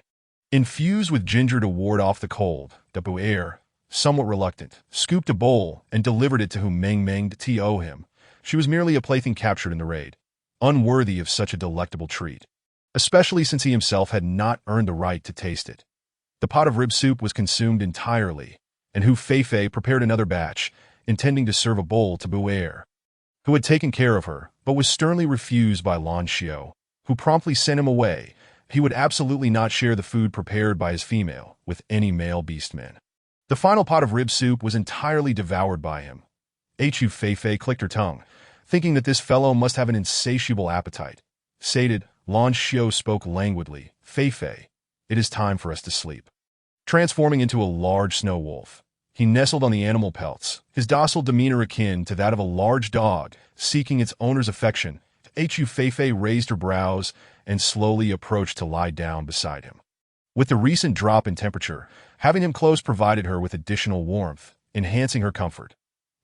Infused with ginger to ward off the cold, the Bu Er, somewhat reluctant, scooped a bowl and delivered it to Hu Mengmeng to owe him. She was merely a plaything captured in the raid, unworthy of such a delectable treat, especially since he himself had not earned the right to taste it. The pot of rib soup was consumed entirely, and Hu Feifei prepared another batch, intending to serve a bowl to Bu Er, who had taken care of her, but was sternly refused by Lan Xiao, who promptly sent him away. He would absolutely not share the food prepared by his female with any male beastmen. The final pot of rib soup was entirely devoured by him. Hu Feifei clicked her tongue, thinking that this fellow must have an insatiable appetite. Sated, Lan Xiao spoke languidly, "Feifei, it is time for us to sleep." Transforming into a large snow wolf, he nestled on the animal pelts, his docile demeanor akin to that of a large dog seeking its owner's affection. Hu Feifei raised her brows and slowly approached to lie down beside him. With the recent drop in temperature, having him close provided her with additional warmth, enhancing her comfort.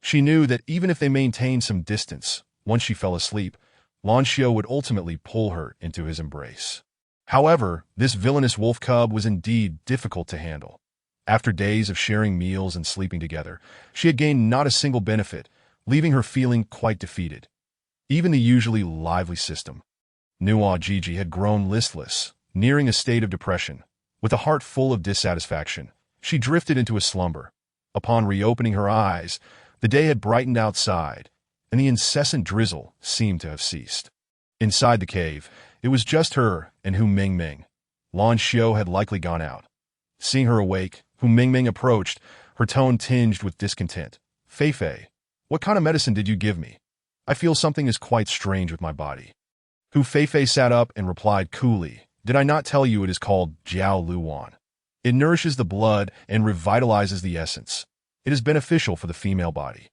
She knew that even if they maintained some distance, once she fell asleep, Lan Xiao would ultimately pull her into his embrace. However, this villainous wolf cub was indeed difficult to handle. After days of sharing meals and sleeping together, she had gained not a single benefit, leaving her feeling quite defeated. Even the usually lively system, Nua Gigi, had grown listless, nearing a state of depression. With a heart full of dissatisfaction, she drifted into a slumber. Upon reopening her eyes, the day had brightened outside, and the incessant drizzle seemed to have ceased. Inside the cave, it was just her and Hu Mengmeng. Lan Xiao had likely gone out. Seeing her awake, Hu Mengmeng approached, her tone tinged with discontent. "Feifei, what kind of medicine did you give me? I feel something is quite strange with my body." Hu Feifei sat up and replied coolly, "Did I not tell you it is called Jiao Luwan? It nourishes the blood and revitalizes the essence. It is beneficial for the female body.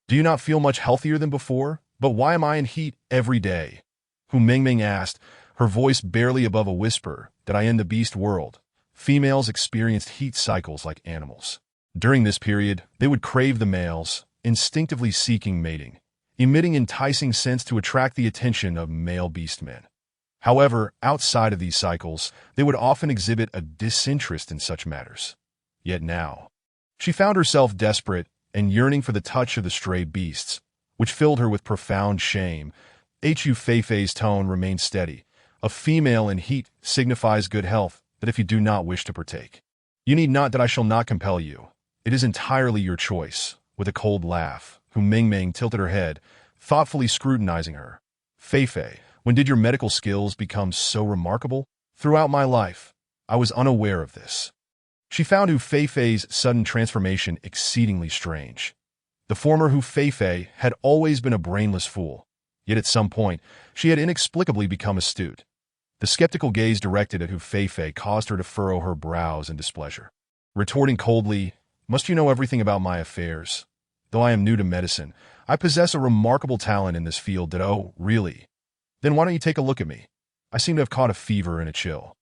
Do you not feel much healthier than before? But why am I in heat every day?" Hu Mengmeng asked, her voice barely above a whisper, "That I in the beast world, females experienced heat cycles like animals. During this period, they would crave the males, instinctively seeking mating, emitting enticing scents to attract the attention of male beastmen. However, outside of these cycles, they would often exhibit a disinterest in such matters. Yet now, she found herself desperate and yearning for the touch of the stray beasts, which filled her with profound shame. Hu Feifei's tone remained steady. A female in heat signifies good health, that if you do not wish to partake, you need not, that I shall not compel you. It is entirely your choice. With a cold laugh, Hu Mingming tilted her head, thoughtfully scrutinizing her. Feifei, when did your medical skills become so remarkable? Throughout my life, I was unaware of this. She found Hu Feifei's sudden transformation exceedingly strange. The former Hu Feifei had always been a brainless fool, yet at some point, she had inexplicably become astute. The skeptical gaze directed at Hu Feifei caused her to furrow her brows in displeasure. Retorting coldly, "Must you know everything about my affairs? Though I am new to medicine, I possess a remarkable talent in this field that, oh, really? Then why don't you take a look at me? I seem to have caught a fever and a chill."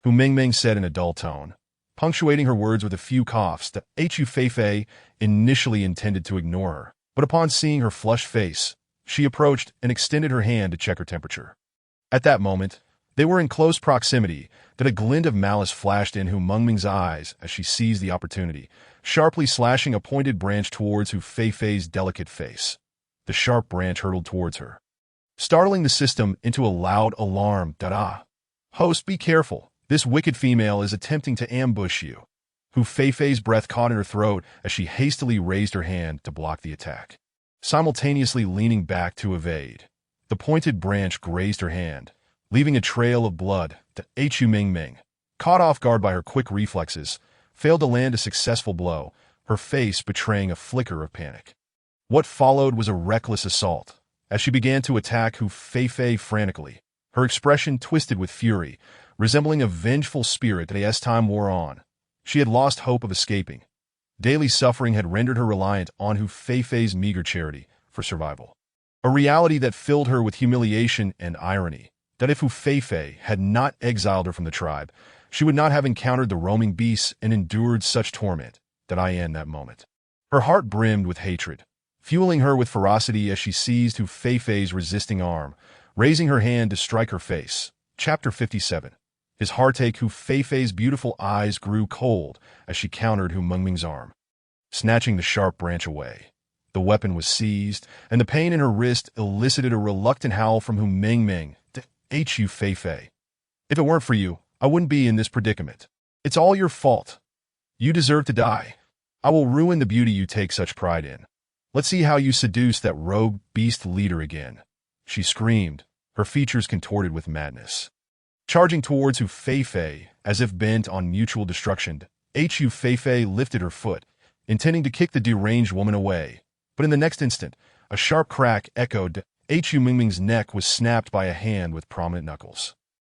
Hu Mingming said in a dull tone, punctuating her words with a few coughs that Hu Feifei initially intended to ignore her. But upon seeing her flushed face, she approached and extended her hand to check her temperature. At that moment, they were in close proximity that a glint of malice flashed in Hu Mingming's eyes as she seized the opportunity, sharply slashing a pointed branch towards Hu Feifei's delicate face. The sharp branch hurtled towards her, startling the system into a loud alarm. "Da-da! Host, be careful. This wicked female is attempting to ambush you." Hu Feifei's breath caught in her throat as she hastily raised her hand to block the attack. Simultaneously leaning back to evade, the pointed branch grazed her hand, leaving a trail of blood that Hu Mingming, caught off guard by her quick reflexes, failed to land a successful blow, her face betraying a flicker of panic. What followed was a reckless assault. As she began to attack Hu Feifei frantically, her expression twisted with fury, resembling a vengeful spirit that as time wore on, she had lost hope of escaping. Daily suffering had rendered her reliant on Hu Feifei's meager charity for survival. A reality that filled her with humiliation and irony, that if Hu Feifei had not exiled her from the tribe, she would not have encountered the roaming beasts and endured such torment that I in that moment. Her heart brimmed with hatred, fueling her with ferocity as she seized Hu Feifei's resisting arm, raising her hand to strike her face. Chapter 57. His heartache. Hu Feifei's beautiful eyes grew cold as she countered Hu Mingming's arm. Snatching the sharp branch away, the weapon was seized, and the pain in her wrist elicited a reluctant howl from Hu Mingming. "Hu Feifei, if it weren't for you, I wouldn't be in this predicament. It's all your fault. You deserve to die. I will ruin the beauty you take such pride in. Let's see how you seduce that rogue beast leader again," she screamed, her features contorted with madness. Charging towards Hu Feifei as if bent on mutual destruction, Hu Feifei lifted her foot, intending to kick the deranged woman away. But in the next instant, a sharp crack echoed. Hu Mingming's neck was snapped by a hand with prominent knuckles,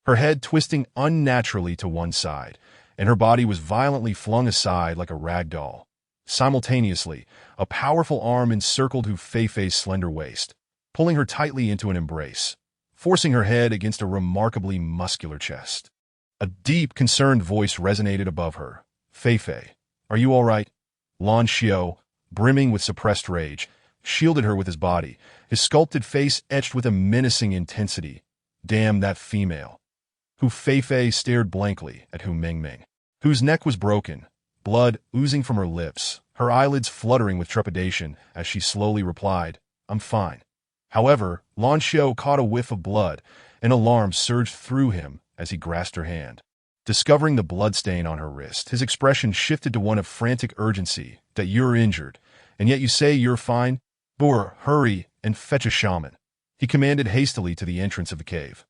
her head twisting unnaturally to one side, and her body was violently flung aside like a rag doll. Simultaneously, a powerful arm encircled Hu Feifei's slender waist, pulling her tightly into an embrace, forcing her head against a remarkably muscular chest. A deep, concerned voice resonated above her. "Feifei, are you all right?" Lan Xiao, brimming with suppressed rage, shielded her with his body, his sculpted face etched with a menacing intensity. "Damn that female." Hu Feifei stared blankly at Hu Mingming, whose neck was broken, blood oozing from her lips, her eyelids fluttering with trepidation as she slowly replied, "I'm fine." However, Lan Xiao caught a whiff of blood, and alarm surged through him as he grasped her hand. Discovering the bloodstain on her wrist, his expression shifted to one of frantic urgency. "That you're injured, and yet you say you're fine? Bur, hurry and fetch a shaman," he commanded hastily to the entrance of the cave,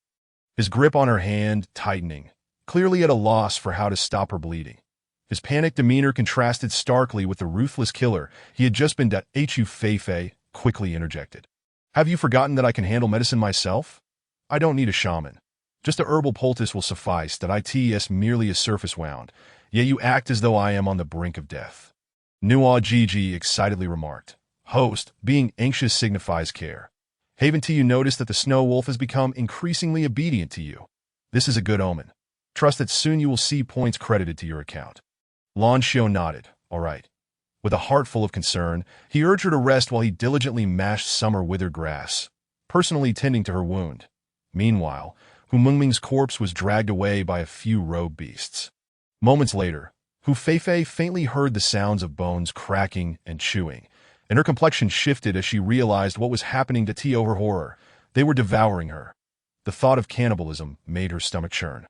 his grip on her hand tightening, clearly at a loss for how to stop her bleeding. His panicked demeanor contrasted starkly with the ruthless killer he had just been. Hu Feifei quickly interjected. "Have you forgotten that I can handle medicine myself? I don't need a shaman. Just a herbal poultice will suffice. That it's merely a surface wound, yet you act as though I am on the brink of death." Nuo Gigi excitedly remarked. "Host, being anxious signifies care. Haven't you noticed that the snow wolf has become increasingly obedient to you? This is a good omen. Trust that soon you will see points credited to your account." Lan Xiao nodded. "All right." With a heart full of concern, he urged her to rest while he diligently mashed summer withered grass, personally tending to her wound. Meanwhile, Hu Mingming's corpse was dragged away by a few rogue beasts. Moments later, Hu Feifei faintly heard the sounds of bones cracking and chewing, and her complexion shifted as she realized what was happening. To her horror, They were devouring her. The thought of cannibalism made her stomach churn.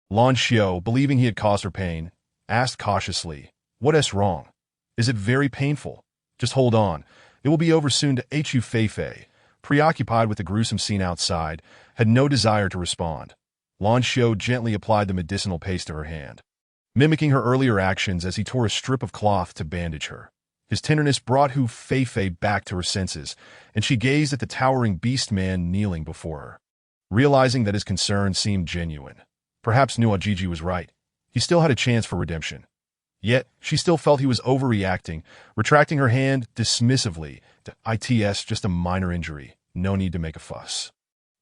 Lan Xiao, believing he had caused her pain, asked cautiously, "What's wrong? Is it very painful? Just hold on. It will be over soon." To Hu Feifei, preoccupied with the gruesome scene outside, had no desire to respond. Lan Xiao gently applied the medicinal paste to her hand, mimicking her earlier actions as he tore a strip of cloth to bandage her. His tenderness brought Hu Feifei back to her senses, and she gazed at the towering beast man kneeling before her. Realizing that his concern seemed genuine, perhaps Nuajiji was right. He still had a chance for redemption. Yet, she still felt he was overreacting, retracting her hand dismissively. "It's just a minor injury. No need to make a fuss."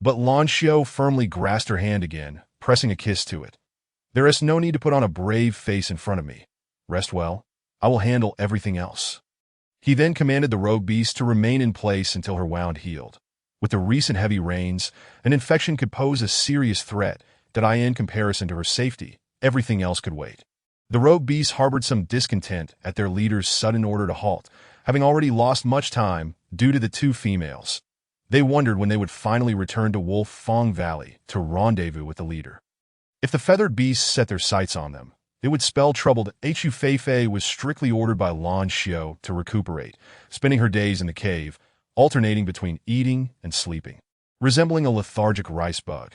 But Lan Xiao firmly grasped her hand again, pressing a kiss to it. "There is no need to put on a brave face in front of me. Rest well. I will handle everything else." He then commanded the rogue beast to remain in place until her wound healed. With the recent heavy rains, an infection could pose a serious threat that in comparison to her safety, everything else could wait. The rogue beasts harbored some discontent at their leader's sudden order to halt, having already lost much time due to the two females. They wondered when they would finally return to Wolf Fong Valley to rendezvous with the leader. If the feathered beasts set their sights on them, it would spell trouble. Hu Feifei was strictly ordered by Lan Xiao to recuperate, spending her days in the cave, alternating between eating and sleeping, resembling a lethargic rice bug.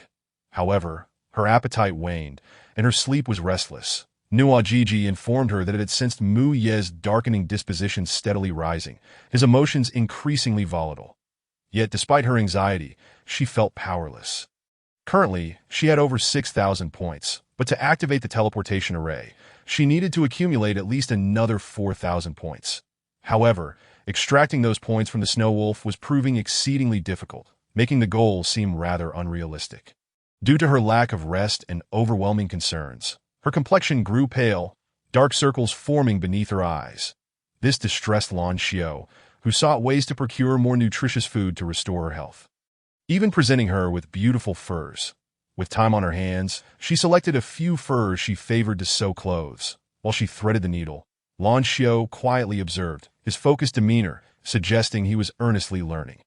However, her appetite waned, and her sleep was restless. Nuajiji informed her that it had sensed Mu Ye's darkening disposition steadily rising, his emotions increasingly volatile. Yet, despite her anxiety, she felt powerless. Currently, she had over 6,000 points, but to activate the teleportation array, she needed to accumulate at least another 4,000 points. However, extracting those points from the snow wolf was proving exceedingly difficult, making the goal seem rather unrealistic. Due to her lack of rest and overwhelming concerns, her complexion grew pale, dark circles forming beneath her eyes. This distressed Lan Xiao, who sought ways to procure more nutritious food to restore her health. Even presenting her with beautiful furs. With time on her hands, she selected a few furs she favored to sew clothes. While she threaded the needle, Lan Xiao quietly observed, his focused demeanor suggesting he was earnestly learning.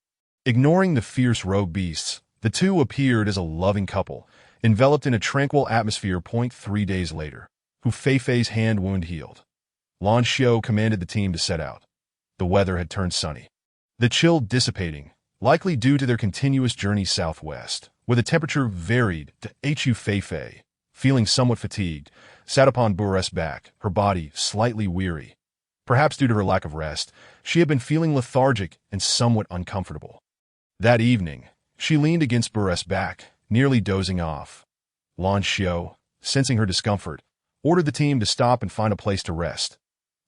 Ignoring the fierce rogue beasts, the two appeared as a loving couple, enveloped in a tranquil atmosphere. 3 days later, Hu Feifei's hand wound healed. Lan Xiao commanded the team to set out. The weather had turned sunny, the chill dissipating, likely due to their continuous journey southwest, where the temperature varied. To Hu Feifei, feeling somewhat fatigued, sat upon Bur's back, her body slightly weary. Perhaps due to her lack of rest, she had been feeling lethargic and somewhat uncomfortable. That evening, she leaned against Bur's back, nearly dozing off. Lan Xiao, sensing her discomfort, ordered the team to stop and find a place to rest.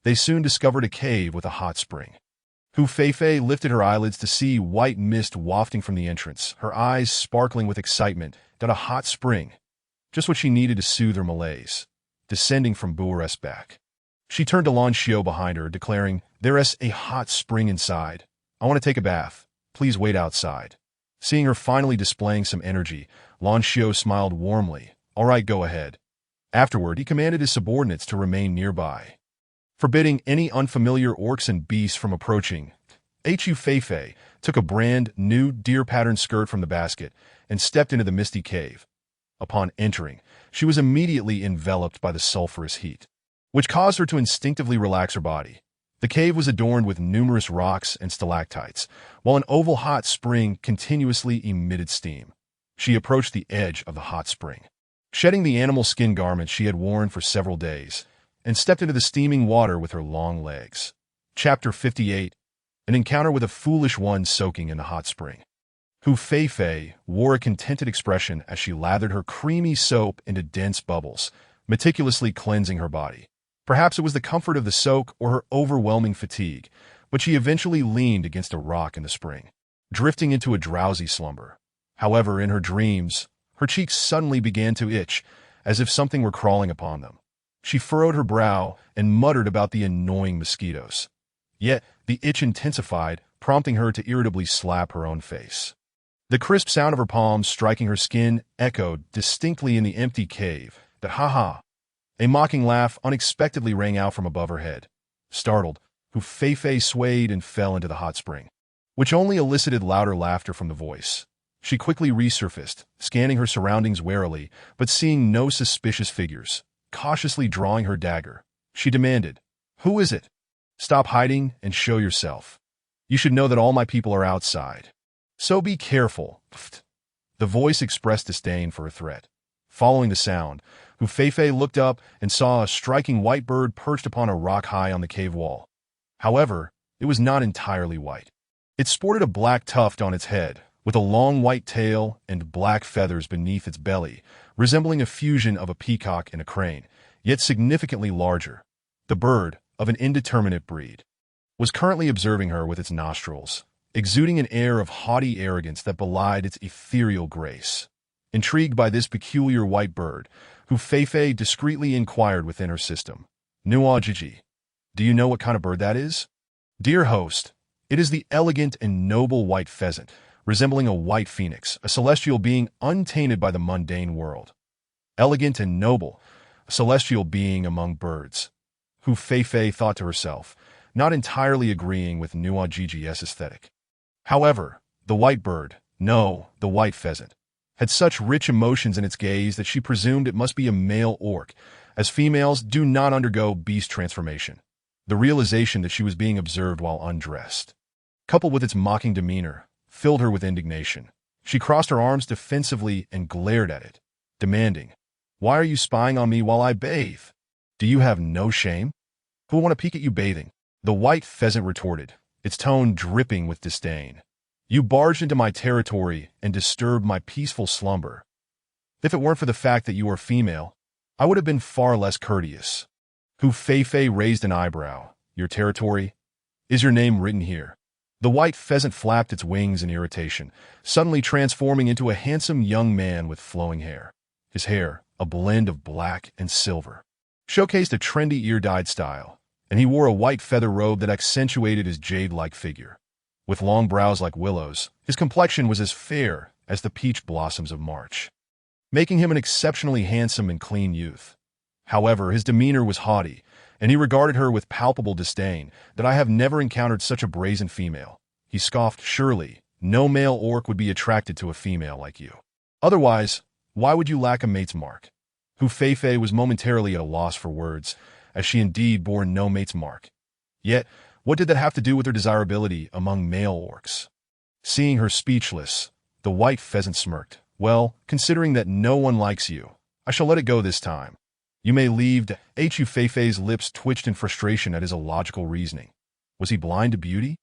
They soon discovered a cave with a hot spring. Hu Feifei lifted her eyelids to see white mist wafting from the entrance, her eyes sparkling with excitement. A hot spring. Just what she needed to soothe her malaise. Descending from Bur's back, she turned to Lan Xiao behind her, declaring, "There's a hot spring inside. I want to take a bath. Please wait outside." Seeing her finally displaying some energy, Lan Xiao smiled warmly. "All right, go ahead." Afterward, he commanded his subordinates to remain nearby, forbidding any unfamiliar orcs and beasts from approaching. Hu Feifei took a brand new deer-patterned skirt from the basket and stepped into the misty cave. Upon entering, she was immediately enveloped by the sulfurous heat, which caused her to instinctively relax her body. The cave was adorned with numerous rocks and stalactites, while an oval hot spring continuously emitted steam. She approached the edge of the hot spring, shedding the animal skin garment she had worn for several days, and stepped into the steaming water with her long legs. Chapter 58. An encounter with a foolish one soaking in the hot spring. Hu Feifei wore a contented expression as she lathered her creamy soap into dense bubbles, meticulously cleansing her body. Perhaps it was the comfort of the soak or her overwhelming fatigue, but she eventually leaned against a rock in the spring, drifting into a drowsy slumber. However, in her dreams, her cheeks suddenly began to itch, as if something were crawling upon them. She furrowed her brow and muttered about the annoying mosquitoes. Yet, the itch intensified, prompting her to irritably slap her own face. The crisp sound of her palms striking her skin echoed distinctly in the empty cave. The ha-ha! A mocking laugh unexpectedly rang out from above her head. Startled, Hu Feifei swayed and fell into the hot spring, which only elicited louder laughter from the voice. She quickly resurfaced, scanning her surroundings warily, but seeing no suspicious figures. Cautiously drawing her dagger, she demanded, "Who is it? Stop hiding and show yourself. You should know that all my people are outside. So be careful." Pfft. The voice expressed disdain for her threat. Following the sound, Feifei looked up and saw a striking white bird perched upon a rock high on the cave wall. However, it was not entirely white. It sported a black tuft on its head, with a long white tail and black feathers beneath its belly, resembling a fusion of a peacock and a crane, yet significantly larger. The bird, of an indeterminate breed, was currently observing her with its nostrils, exuding an air of haughty arrogance that belied its ethereal grace. Intrigued by this peculiar white bird, Feifei discreetly inquired within her system, "Nuajiji, do you know what kind of bird that is?" "Dear host, it is the elegant and noble white pheasant, resembling a white phoenix, a celestial being untainted by the mundane world." Elegant and noble, a celestial being among birds. Feifei thought to herself, not entirely agreeing with Nuajiji's aesthetic. However, the white bird, no, the white pheasant, had such rich emotions in its gaze that she presumed it must be a male orc, as females do not undergo beast transformation. The realization that she was being observed while undressed, coupled with its mocking demeanor, filled her with indignation. She crossed her arms defensively and glared at it, demanding, "Why are you spying on me while I bathe? Do you have no shame? Who will want to peek at you bathing?" The white pheasant retorted, its tone dripping with disdain. "You barged into my territory and disturbed my peaceful slumber. If it weren't for the fact that you are female, I would have been far less courteous." Feifei raised an eyebrow. "Your territory? Is your name written here?" The white pheasant flapped its wings in irritation, suddenly transforming into a handsome young man with flowing hair. His hair, a blend of black and silver, showcased a trendy ear-dyed style, and he wore a white feather robe that accentuated his jade-like figure. With long brows like willows, his complexion was as fair as the peach blossoms of March, making him an exceptionally handsome and clean youth. However, his demeanor was haughty, and he regarded her with palpable disdain. "That I have never encountered such a brazen female," he scoffed. "Surely, no male orc would be attracted to a female like you. Otherwise, why would you lack a mate's mark?" Feifei was momentarily at a loss for words, as she indeed bore no mate's mark. Yet, what did that have to do with her desirability among male orcs? Seeing her speechless, the white pheasant smirked. "Well, considering that no one likes you, I shall let it go this time. You may leave." Feifei's lips twitched in frustration at his illogical reasoning. Was he blind to beauty?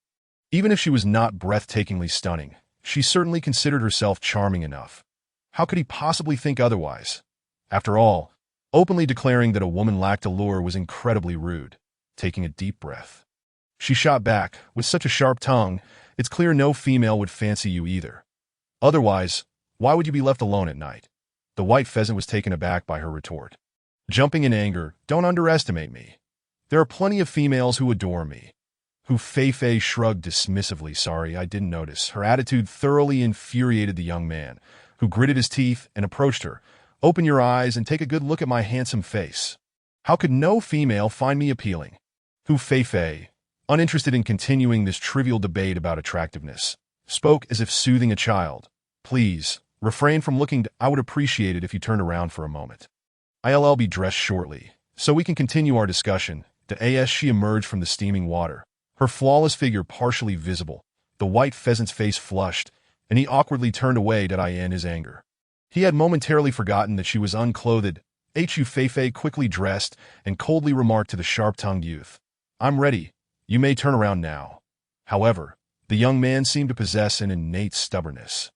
Even if she was not breathtakingly stunning, she certainly considered herself charming enough. How could he possibly think otherwise? After all, openly declaring that a woman lacked allure was incredibly rude. Taking a deep breath, she shot back, "With such a sharp tongue, it's clear no female would fancy you either. Otherwise, why would you be left alone at night?" The white pheasant was taken aback by her retort. Jumping in anger, "Don't underestimate me. There are plenty of females who adore me." Feifei shrugged dismissively. "Sorry, I didn't notice." Her attitude thoroughly infuriated the young man, who gritted his teeth and approached her. "Open your eyes and take a good look at my handsome face. How could no female find me appealing?" Feifei, uninterested in continuing this trivial debate about attractiveness, spoke as if soothing a child. "Please, refrain from looking. I would appreciate it if you turned around for a moment. I'll be dressed shortly, so we can continue our discussion." As she emerged from the steaming water, her flawless figure partially visible, the white pheasant's face flushed, and he awkwardly turned away in his anger. He had momentarily forgotten that she was unclothed. Feifei quickly dressed and coldly remarked to the sharp-tongued youth, "I'm ready. You may turn around now." However, the young man seemed to possess an innate stubbornness.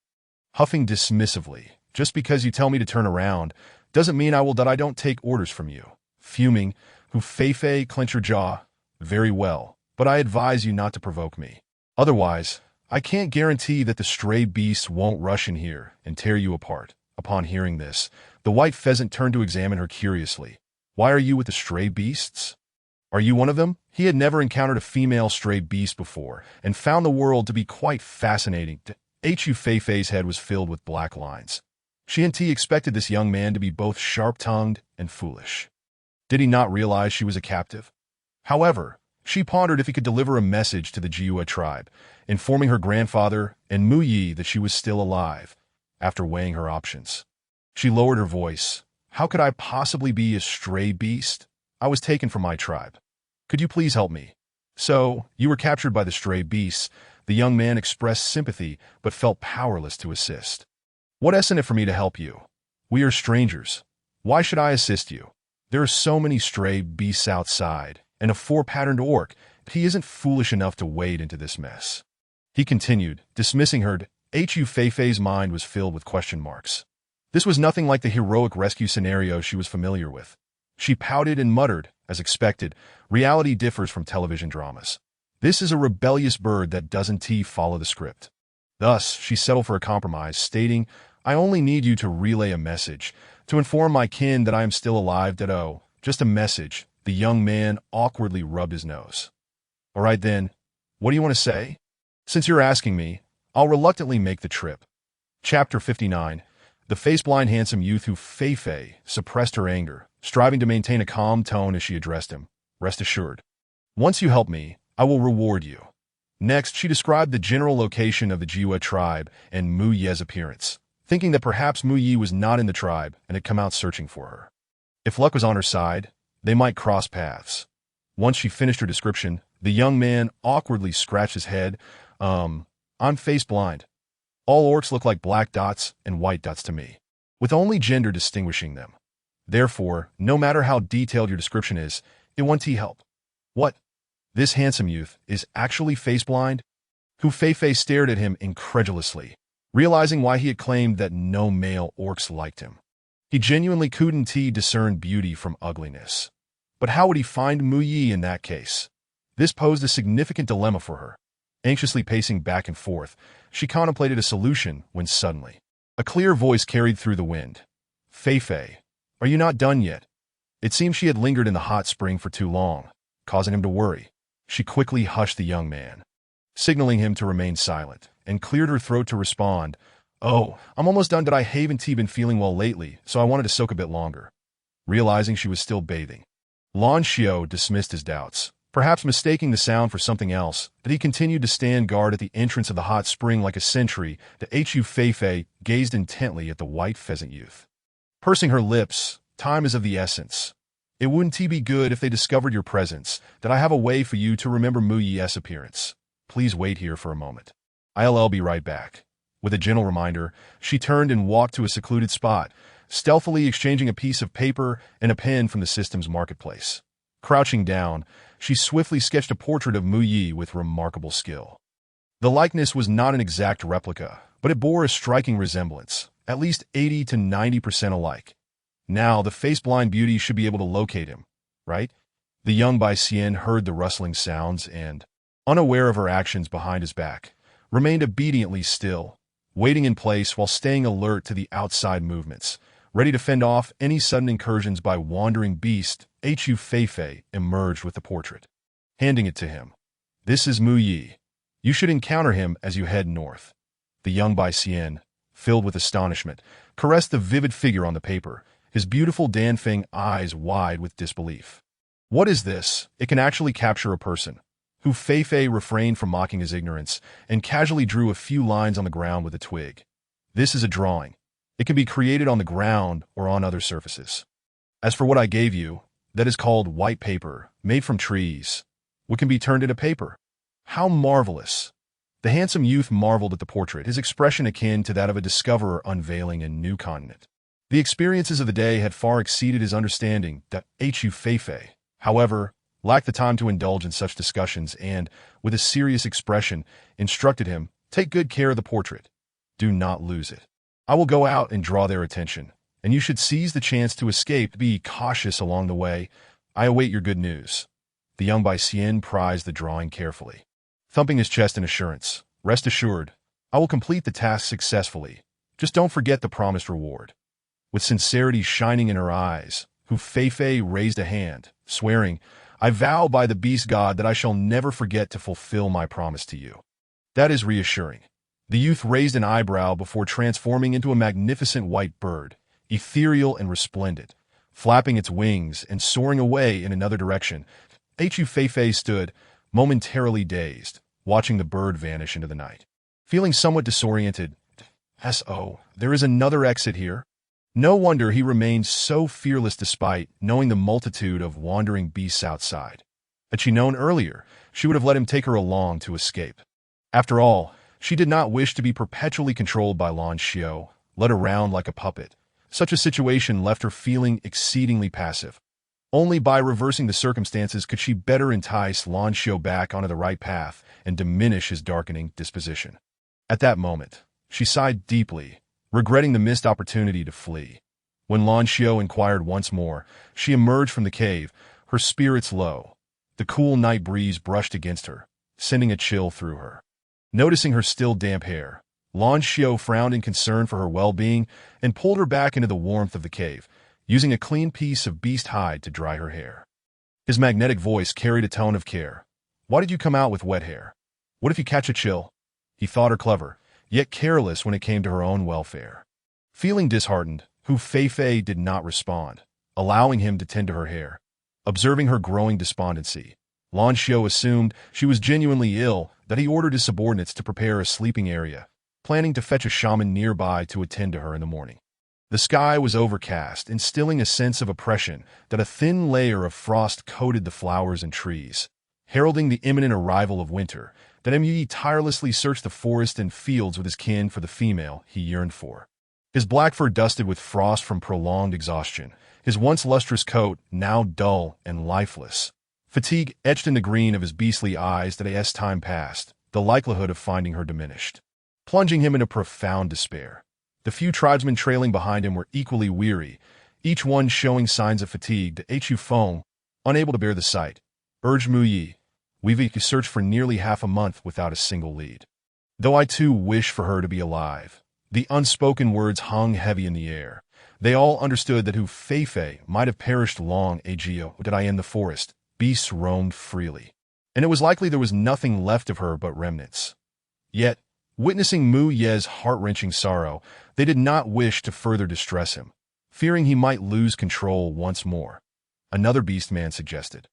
Huffing dismissively, "Just because you tell me to turn around doesn't mean I don't take orders from you." Fuming, Feifei clenched her jaw. "Very well, but I advise you not to provoke me. Otherwise, I can't guarantee that the stray beasts won't rush in here and tear you apart." Upon hearing this, the white pheasant turned to examine her curiously. "Why are you with the stray beasts? Are you one of them?" He had never encountered a female stray beast before, and found the world to be quite fascinating. Feifei's head was filled with black lines. She expected this young man to be both sharp-tongued and foolish. Did he not realize she was a captive? However, She pondered if he could deliver a message to the Jiua tribe, informing her grandfather and Mu Yi that she was still alive. After weighing her options, she lowered her voice. How could I possibly be a stray beast? I was taken from my tribe. Could you please help me? So, you were captured by the stray beasts. The young man expressed sympathy, but felt powerless to assist. What isn't it for me to help you? We are strangers. Why should I assist you? There are so many stray beasts outside, and a four-patterned orc. He isn't foolish enough to wade into this mess. He continued, dismissing her. Hu Feifei's mind was filled with question marks. This was nothing like the heroic rescue scenario she was familiar with. She pouted and muttered, as expected, reality differs from television dramas. This is a rebellious bird that doesn't follow the script. Thus, she settled for a compromise, stating, I only need you to relay a message, to inform my kin that I am still alive. Just a message. The young man awkwardly rubbed his nose. All right then, what do you want to say? Since you're asking me, I'll reluctantly make the trip. Chapter 59. The face-blind handsome youth Hu Feifei suppressed her anger, striving to maintain a calm tone as she addressed him. Rest assured. Once you help me, I will reward you. Next, she described the general location of the Jiua tribe and Mu Ye's appearance, thinking that perhaps Mu Yi was not in the tribe and had come out searching for her. If luck was on her side, they might cross paths. Once she finished her description, the young man awkwardly scratched his head. I'm face-blind. All orcs look like black dots and white dots to me, with only gender distinguishing them. Therefore, no matter how detailed your description is, it won't help. What? This handsome youth is actually face-blind? Hu Feifei stared at him incredulously, realizing why he had claimed that no male orcs liked him. He genuinely couldn't discern beauty from ugliness. But how would he find Mu Yi in that case? This posed a significant dilemma for her. Anxiously pacing back and forth, she contemplated a solution when suddenly, a clear voice carried through the wind. Feifei, are you not done yet? It seemed she had lingered in the hot spring for too long, causing him to worry. She quickly hushed the young man, signaling him to remain silent, and cleared her throat to respond. Oh, I'm almost done. I haven't been feeling well lately, so I wanted to soak a bit longer. Realizing she was still bathing, Lan Xiao dismissed his doubts, perhaps mistaking the sound for something else, but he continued to stand guard at the entrance of the hot spring like a sentry. The Hu Feifei gazed intently at the white pheasant youth, pursing her lips. Time is of the essence. It wouldn't be good if they discovered your presence, that I have a way for you to remember Mu Yi's appearance. Please wait here for a moment. I'll be right back. With a gentle reminder, she turned and walked to a secluded spot, stealthily exchanging a piece of paper and a pen from the system's marketplace. Crouching down, she swiftly sketched a portrait of Mu Yi with remarkable skill. The likeness was not an exact replica, but it bore a striking resemblance, at least 80 to 90% alike. Now, the face-blind beauty should be able to locate him, right? The young Bai Xian heard the rustling sounds and, unaware of her actions behind his back, remained obediently still, waiting in place while staying alert to the outside movements, ready to fend off any sudden incursions by wandering beast. Hu Feifei emerged with the portrait, handing it to him. This is Mu Yi. You should encounter him as you head north. The young Bai Xian, filled with astonishment, caressed the vivid figure on the paper, his beautiful Danfeng eyes wide with disbelief. What is this? It can actually capture a person. Hu Feifei refrained from mocking his ignorance and casually drew a few lines on the ground with a twig. This is a drawing. It can be created on the ground or on other surfaces. As for what I gave you, that is called white paper, made from trees. What can be turned into paper? How marvelous! The handsome youth marveled at the portrait, his expression akin to that of a discoverer unveiling a new continent. The experiences of the day had far exceeded his understanding. Hu Feifei, however, lacked the time to indulge in such discussions and, with a serious expression, instructed him, take good care of the portrait. Do not lose it. I will go out and draw their attention, and you should seize the chance to escape. Be cautious along the way. I await your good news. The young Bai Xian prized the drawing carefully, thumping his chest in assurance. Rest assured, I will complete the task successfully. Just don't forget the promised reward. With sincerity shining in her eyes, Hu Feifei raised a hand, swearing, I vow by the beast god that I shall never forget to fulfill my promise to you. That is reassuring. The youth raised an eyebrow before transforming into a magnificent white bird, ethereal and resplendent, flapping its wings and soaring away in another direction. Hu Feifei stood, momentarily dazed, watching the bird vanish into the night. Feeling somewhat disoriented, there is another exit here? No wonder he remained so fearless despite knowing the multitude of wandering beasts outside. Had she known earlier, she would have let him take her along to escape. After all, she did not wish to be perpetually controlled by Lan Xiao, led around like a puppet. Such a situation left her feeling exceedingly passive. Only by reversing the circumstances could she better entice Lan Xiao back onto the right path and diminish his darkening disposition. At that moment, she sighed deeply, regretting the missed opportunity to flee. When Lan Xiao inquired once more, she emerged from the cave, her spirits low. The cool night breeze brushed against her, sending a chill through her. Noticing her still damp hair, Lan Xiao frowned in concern for her well-being and pulled her back into the warmth of the cave, using a clean piece of beast hide to dry her hair. His magnetic voice carried a tone of care. "Why did you come out with wet hair? What if you catch a chill?" He thought her clever, yet careless when it came to her own welfare. Feeling disheartened, Hu Feifei did not respond, allowing him to tend to her hair. Observing her growing despondency, Lan Xiao assumed she was genuinely ill that he ordered his subordinates to prepare a sleeping area, planning to fetch a shaman nearby to attend to her in the morning. The sky was overcast, instilling a sense of oppression that a thin layer of frost coated the flowers and trees, heralding the imminent arrival of winter. That Mu tirelessly searched the forest and fields with his kin for the female he yearned for. His black fur dusted with frost from prolonged exhaustion, his once lustrous coat now dull and lifeless. Fatigue etched in the green of his beastly eyes that as time passed, the likelihood of finding her diminished, plunging him into profound despair. The few tribesmen trailing behind him were equally weary, each one showing signs of fatigue. To Hu Feng, unable to bear the sight, urged Mu Yi, "We've searched for nearly half a month without a single lead. Though I too wish for her to be alive." The unspoken words hung heavy in the air. They all understood that Hu Feifei might have perished long ago. Did I in the forest? Beasts roamed freely, and it was likely there was nothing left of her but remnants. Yet, witnessing Mu Ye's heart-wrenching sorrow, they did not wish to further distress him, fearing he might lose control once more. Another beast man suggested,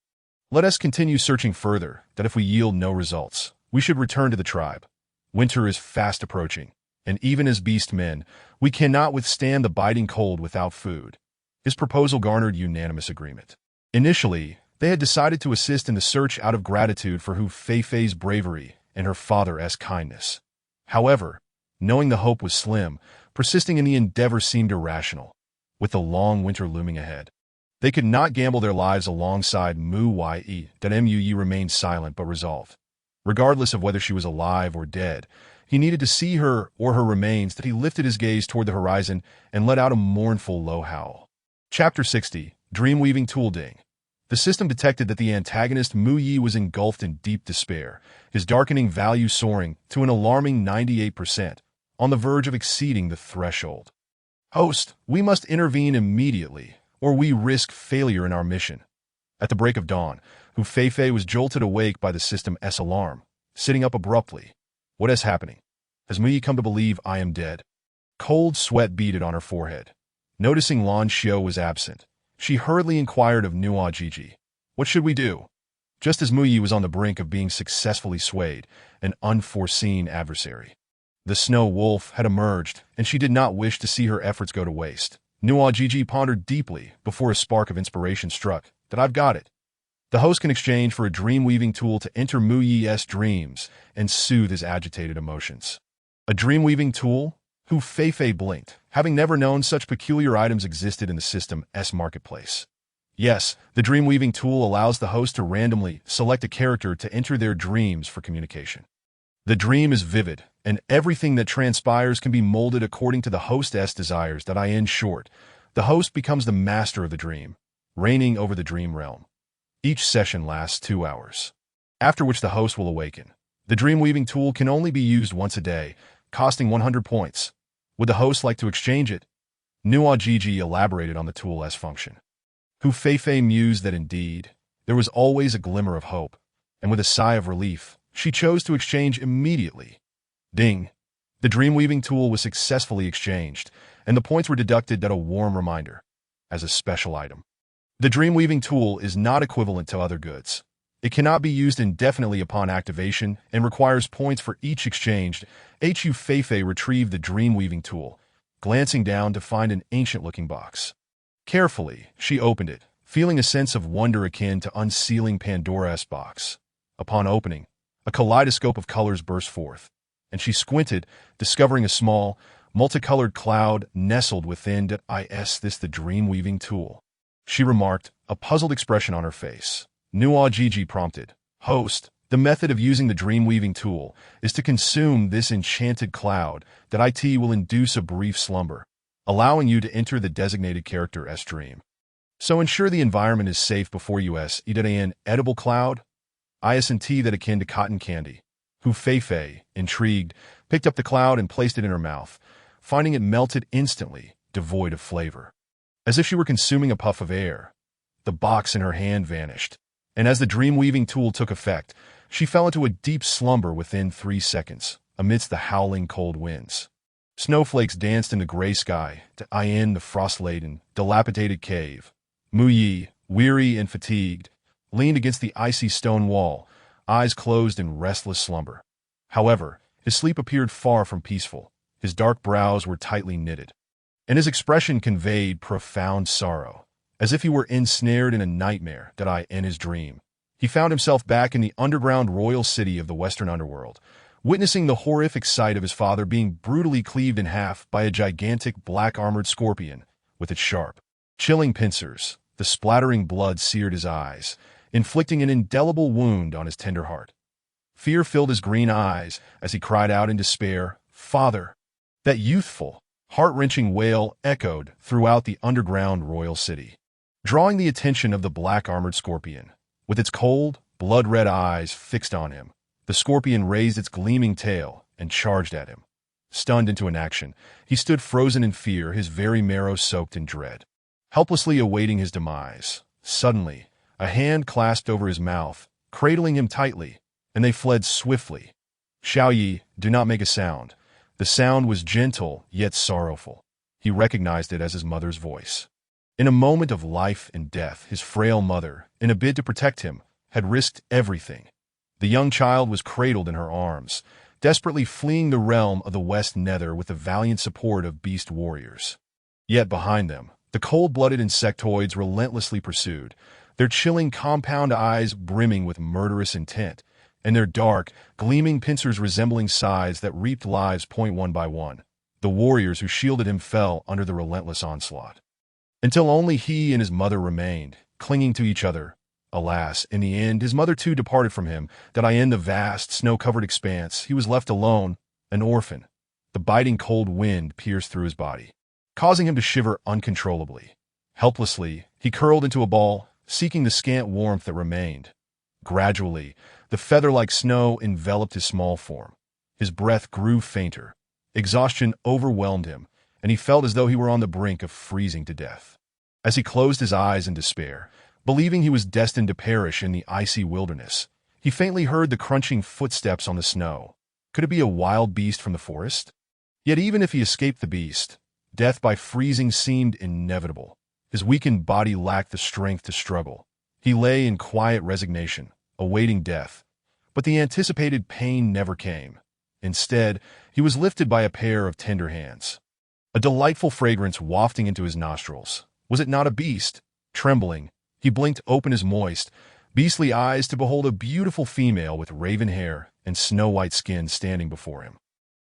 "Let us continue searching further, that if we yield no results, we should return to the tribe. Winter is fast approaching, and even as beast men, we cannot withstand the biting cold without food." His proposal garnered unanimous agreement. Initially, they had decided to assist in the search out of gratitude for Hu Feifei's bravery and her father's kindness. However, knowing the hope was slim, persisting in the endeavor seemed irrational. With the long winter looming ahead, they could not gamble their lives alongside Mu Yi. That Mu Yi remained silent but resolved. Regardless of whether she was alive or dead, he needed to see her or her remains. That he lifted his gaze toward the horizon and let out a mournful low howl. Chapter 60, Dreamweaving Tool Ding. The system detected that the antagonist Mu Yi was engulfed in deep despair, his darkening value soaring to an alarming 98%, on the verge of exceeding the threshold. "Host, we must intervene immediately, or we risk failure in our mission." At the break of dawn, Hu Feifei was jolted awake by the system's alarm, sitting up abruptly. "What is happening? Has Mu Yi come to believe I am dead?" Cold sweat beaded on her forehead. Noticing Lan Xiao was absent, she hurriedly inquired of Nuo Jiji, "What should we do?" Just as Mu Yi was on the brink of being successfully swayed, an unforeseen adversary, the snow wolf, had emerged, and she did not wish to see her efforts go to waste. Nuo Jiji pondered deeply before a spark of inspiration struck. "That I've got it." The host can exchange for a dream-weaving tool to enter Mu Yi's dreams and soothe his agitated emotions. A dream-weaving tool? Hu Feifei blinked, having never known such peculiar items existed in the system's marketplace. Yes, the dream-weaving tool allows the host to randomly select a character to enter their dreams for communication. The dream is vivid, and everything that transpires can be molded according to the host's desires. In short, the host becomes the master of the dream, reigning over the dream realm. Each session lasts 2 hours, after which the host will awaken. The dream-weaving tool can only be used once a day, costing 100 points. Would the host like to exchange it? Nuo Jiji elaborated on the tool's function. Hu Feifei mused that indeed, there was always a glimmer of hope, and with a sigh of relief, she chose to exchange immediately. Ding! The dream-weaving tool was successfully exchanged, and the points were deducted as a warm reminder, as a special item. The dream-weaving tool is not equivalent to other goods. It cannot be used indefinitely upon activation and requires points for each exchanged. Hu Feifei retrieved the dream-weaving tool, glancing down to find an ancient-looking box. Carefully, she opened it, feeling a sense of wonder akin to unsealing Pandora's box. Upon opening, a kaleidoscope of colors burst forth, and she squinted, discovering a small, multicolored cloud nestled within. Is this the dream-weaving tool? She remarked, a puzzled expression on her face. Nuo Gigi prompted. Host, the method of using the dream-weaving tool is to consume this enchanted cloud that it will induce a brief slumber, allowing you to enter the designated character's dream. So ensure the environment is safe before you eat an edible cloud? Isn't that akin to cotton candy? Hu Feifei, intrigued, picked up the cloud and placed it in her mouth, finding it melted instantly, devoid of flavor. As if she were consuming a puff of air, the box in her hand vanished, and as the dream-weaving tool took effect, she fell into a deep slumber within 3 seconds, amidst the howling cold winds. Snowflakes danced in the gray sky to in the frost-laden, dilapidated cave. Mu Yi, weary and fatigued, leaned against the icy stone wall, eyes closed in restless slumber. However, his sleep appeared far from peaceful. His dark brows were tightly knitted, and his expression conveyed profound sorrow, as if he were ensnared in a nightmare in his dream. He found himself back in the underground royal city of the Western underworld, witnessing the horrific sight of his father being brutally cleaved in half by a gigantic black-armored scorpion with its sharp, chilling pincers. The splattering blood seared his eyes, inflicting an indelible wound on his tender heart. Fear filled his green eyes as he cried out in despair, "Father!" That youthful, heart-wrenching wail echoed throughout the underground royal city, drawing the attention of the black-armored scorpion. With its cold, blood-red eyes fixed on him, the scorpion raised its gleaming tail and charged at him. Stunned into inaction, he stood frozen in fear, his very marrow soaked in dread, helplessly awaiting his demise. Suddenly, a hand clasped over his mouth, cradling him tightly, and they fled swiftly. Xiao Yi, do not make a sound. The sound was gentle yet sorrowful. He recognized it as his mother's voice. In a moment of life and death, his frail mother, in a bid to protect him, had risked everything. The young child was cradled in her arms, desperately fleeing the realm of the West Nether with the valiant support of beast warriors. Yet behind them, the cold-blooded insectoids relentlessly pursued, their chilling compound eyes brimming with murderous intent, and their dark, gleaming pincers resembling scythes that reaped lives one by one. The warriors who shielded him fell under the relentless onslaught, until only he and his mother remained, clinging to each other. Alas, in the end, his mother too departed from him, in the vast, snow-covered expanse, he was left alone, an orphan. The biting cold wind pierced through his body, causing him to shiver uncontrollably. Helplessly, he curled into a ball, seeking the scant warmth that remained. Gradually, the feather-like snow enveloped his small form. His breath grew fainter. Exhaustion overwhelmed him, and he felt as though he were on the brink of freezing to death. As he closed his eyes in despair, believing he was destined to perish in the icy wilderness, he faintly heard the crunching footsteps on the snow. Could it be a wild beast from the forest? Yet even if he escaped the beast, death by freezing seemed inevitable. His weakened body lacked the strength to struggle. He lay in quiet resignation, awaiting death, but the anticipated pain never came. Instead, he was lifted by a pair of tender hands, a delightful fragrance wafting into his nostrils. Was it not a beast? Trembling, he blinked open his moist, beastly eyes to behold a beautiful female with raven hair and snow-white skin standing before him.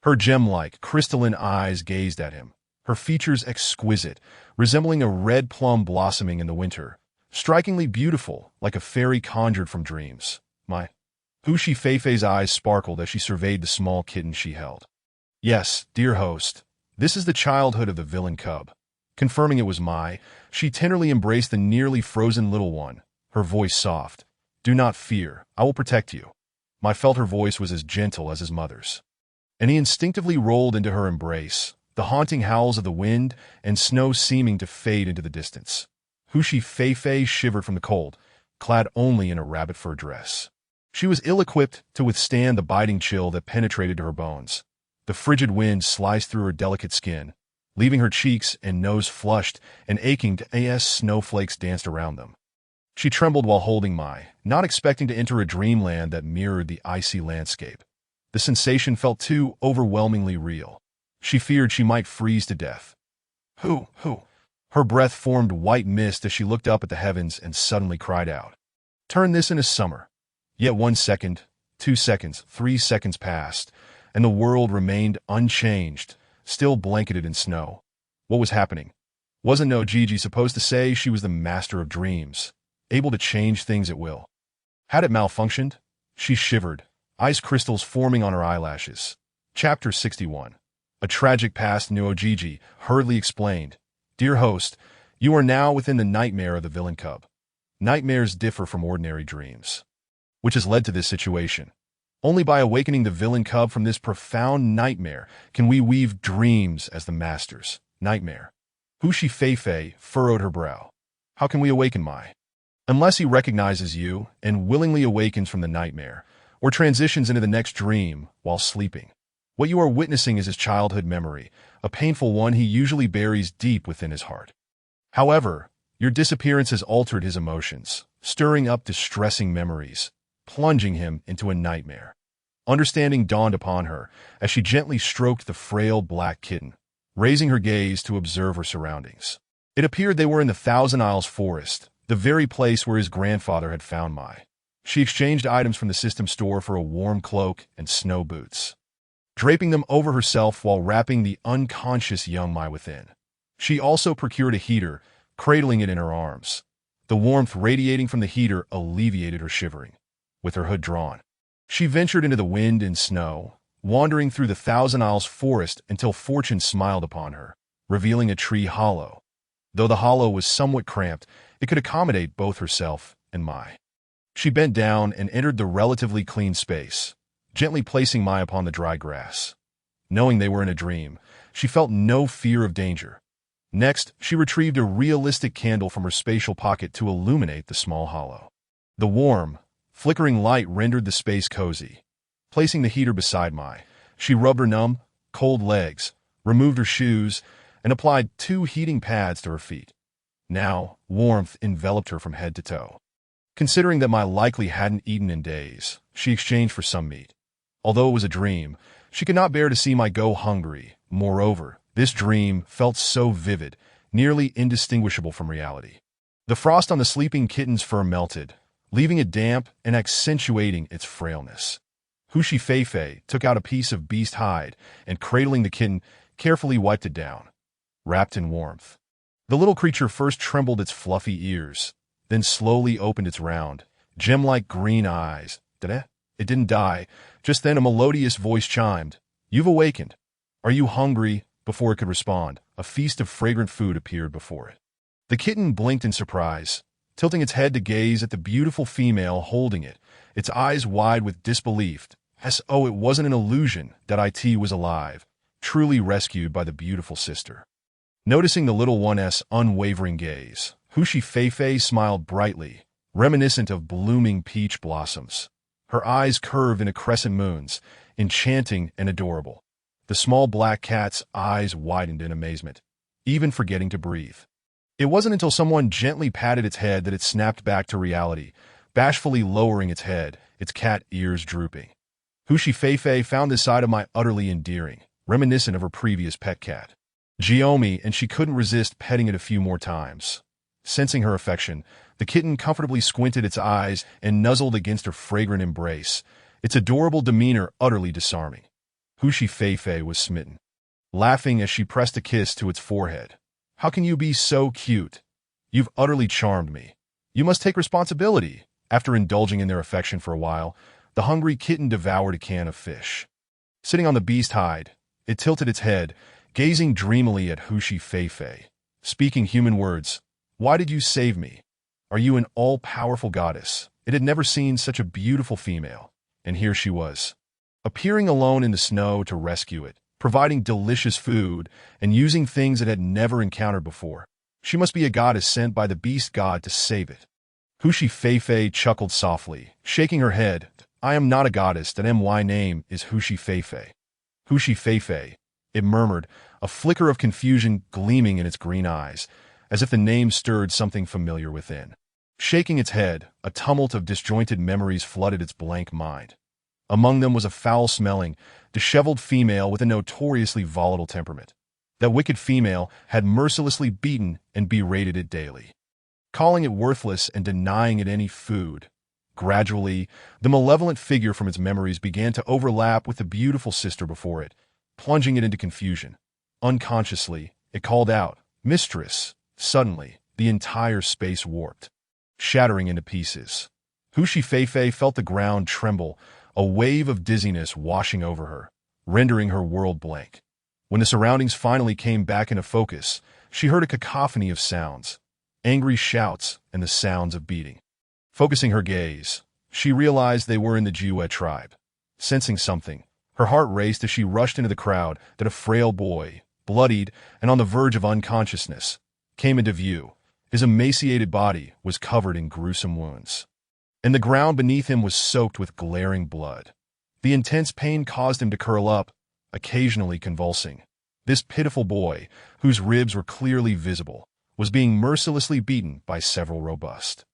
Her gem-like, crystalline eyes gazed at him, her features exquisite, resembling a red plum blossoming in the winter, strikingly beautiful, like a fairy conjured from dreams. Hu Feifei's eyes sparkled as she surveyed the small kitten she held. Yes, dear host, this is the childhood of the villain cub. Confirming it was she tenderly embraced the nearly frozen little one, her voice soft. Do not fear, I will protect you. Felt her voice was as gentle as his mother's, and he instinctively rolled into her embrace, the haunting howls of the wind and snow seeming to fade into the distance. Hu Feifei shivered from the cold, clad only in a rabbit fur dress. She was ill-equipped to withstand the biting chill that penetrated to her bones. The frigid wind sliced through her delicate skin, leaving her cheeks and nose flushed and aching as snowflakes danced around them. She trembled while holding Mai, not expecting to enter a dreamland that mirrored the icy landscape. The sensation felt too overwhelmingly real. She feared she might freeze to death. Who? Her breath formed white mist as she looked up at the heavens and suddenly cried out. Turn this into summer. Yet 1 second, 2 seconds, 3 seconds passed, and the world remained unchanged, still blanketed in snow. What was happening? Wasn't no Gigi supposed to say she was the master of dreams, able to change things at will? Had it malfunctioned? She shivered, ice crystals forming on her eyelashes. Chapter 61. A tragic past. Nuo Gigi hurriedly explained. Dear host, you are now within the nightmare of the villain cub. Nightmares differ from ordinary dreams, which has led to this situation. Only by awakening the villain cub from this profound nightmare can we weave dreams as the masters. Nightmare. Hushi Feifei furrowed her brow. How can we awaken Mai? Unless he recognizes you and willingly awakens from the nightmare, or transitions into the next dream while sleeping. What you are witnessing is his childhood memory, a painful one he usually buries deep within his heart. However, your disappearance has altered his emotions, stirring up distressing memories, plunging him into a nightmare. Understanding dawned upon her as she gently stroked the frail black kitten, raising her gaze to observe her surroundings. It appeared they were in the Thousand Isles forest, the very place where his grandfather had found Mai. She exchanged items from the system store for a warm cloak and snow boots, draping them over herself while wrapping the unconscious young Mai within. She also procured a heater, cradling it in her arms. The warmth radiating from the heater alleviated her shivering. With her hood drawn, she ventured into the wind and snow, wandering through the Thousand Isles forest until fortune smiled upon her, revealing a tree hollow. Though the hollow was somewhat cramped, it could accommodate both herself and Mai. She bent down and entered the relatively clean space, gently placing Mai upon the dry grass. Knowing they were in a dream, she felt no fear of danger. Next, she retrieved a realistic candle from her spatial pocket to illuminate the small hollow. The warm, flickering light rendered the space cozy. Placing the heater beside Mai, she rubbed her numb, cold legs, removed her shoes, and applied 2 heating pads to her feet. Now, warmth enveloped her from head to toe. Considering that Mai likely hadn't eaten in days, she exchanged for some meat. Although it was a dream, she could not bear to see Mai go hungry. Moreover, this dream felt so vivid, nearly indistinguishable from reality. The frost on the sleeping kitten's fur melted, leaving it damp and accentuating its frailness. Hushi Feifei took out a piece of beast hide and, cradling the kitten, carefully wiped it down. Wrapped in warmth, the little creature first trembled its fluffy ears, then slowly opened its round, gem-like green eyes. It didn't die. Just then a melodious voice chimed. You've awakened. Are you hungry? Before it could respond, a feast of fragrant food appeared before it. The kitten blinked in surprise, tilting its head to gaze at the beautiful female holding it, its eyes wide with disbelief, as oh, it wasn't an illusion that it was alive, truly rescued by the beautiful sister. Noticing the little one's unwavering gaze, Hushi Feifei smiled brightly, reminiscent of blooming peach blossoms. Her eyes curved into crescent moons, enchanting and adorable. The small black cat's eyes widened in amazement, even forgetting to breathe. It wasn't until someone gently patted its head that it snapped back to reality, bashfully lowering its head, its cat ears drooping. Hushi Feifei found this side of Mai utterly endearing, reminiscent of her previous pet cat, Jiomi, and she couldn't resist petting it a few more times. Sensing her affection, the kitten comfortably squinted its eyes and nuzzled against her fragrant embrace, its adorable demeanor utterly disarming. Hushi Feifei was smitten, laughing as she pressed a kiss to its forehead. How can you be so cute? You've utterly charmed me. You must take responsibility. After indulging in their affection for a while, the hungry kitten devoured a can of fish. Sitting on the beast hide, it tilted its head, gazing dreamily at Hushi Feifei. Speaking human words, why did you save me? Are you an all-powerful goddess? It had never seen such a beautiful female, and here she was, appearing alone in the snow to rescue it, providing delicious food, and using things it had never encountered before. She must be a goddess sent by the beast god to save it. Hushi Feifei chuckled softly, shaking her head. I am not a goddess, that my name is Hushi Feifei. Hushi Feifei, it murmured, a flicker of confusion gleaming in its green eyes, as if the name stirred something familiar within. Shaking its head, a tumult of disjointed memories flooded its blank mind. Among them was a foul-smelling, disheveled female with a notoriously volatile temperament. That wicked female had mercilessly beaten and berated it daily, calling it worthless and denying it any food. Gradually, the malevolent figure from its memories began to overlap with the beautiful sister before it, plunging it into confusion. Unconsciously, it called out, "Mistress!" Suddenly, the entire space warped, shattering into pieces. Hushi Feifei felt the ground tremble, a wave of dizziness washing over her, rendering her world blank. When the surroundings finally came back into focus, she heard a cacophony of sounds, angry shouts, and the sounds of beating. Focusing her gaze, she realized they were in the Jiue tribe. Sensing something, her heart raced as she rushed into the crowd that a frail boy, bloodied and on the verge of unconsciousness, came into view. His emaciated body was covered in gruesome wounds, and the ground beneath him was soaked with glaring blood. The intense pain caused him to curl up, occasionally convulsing. This pitiful boy, whose ribs were clearly visible, was being mercilessly beaten by several robust,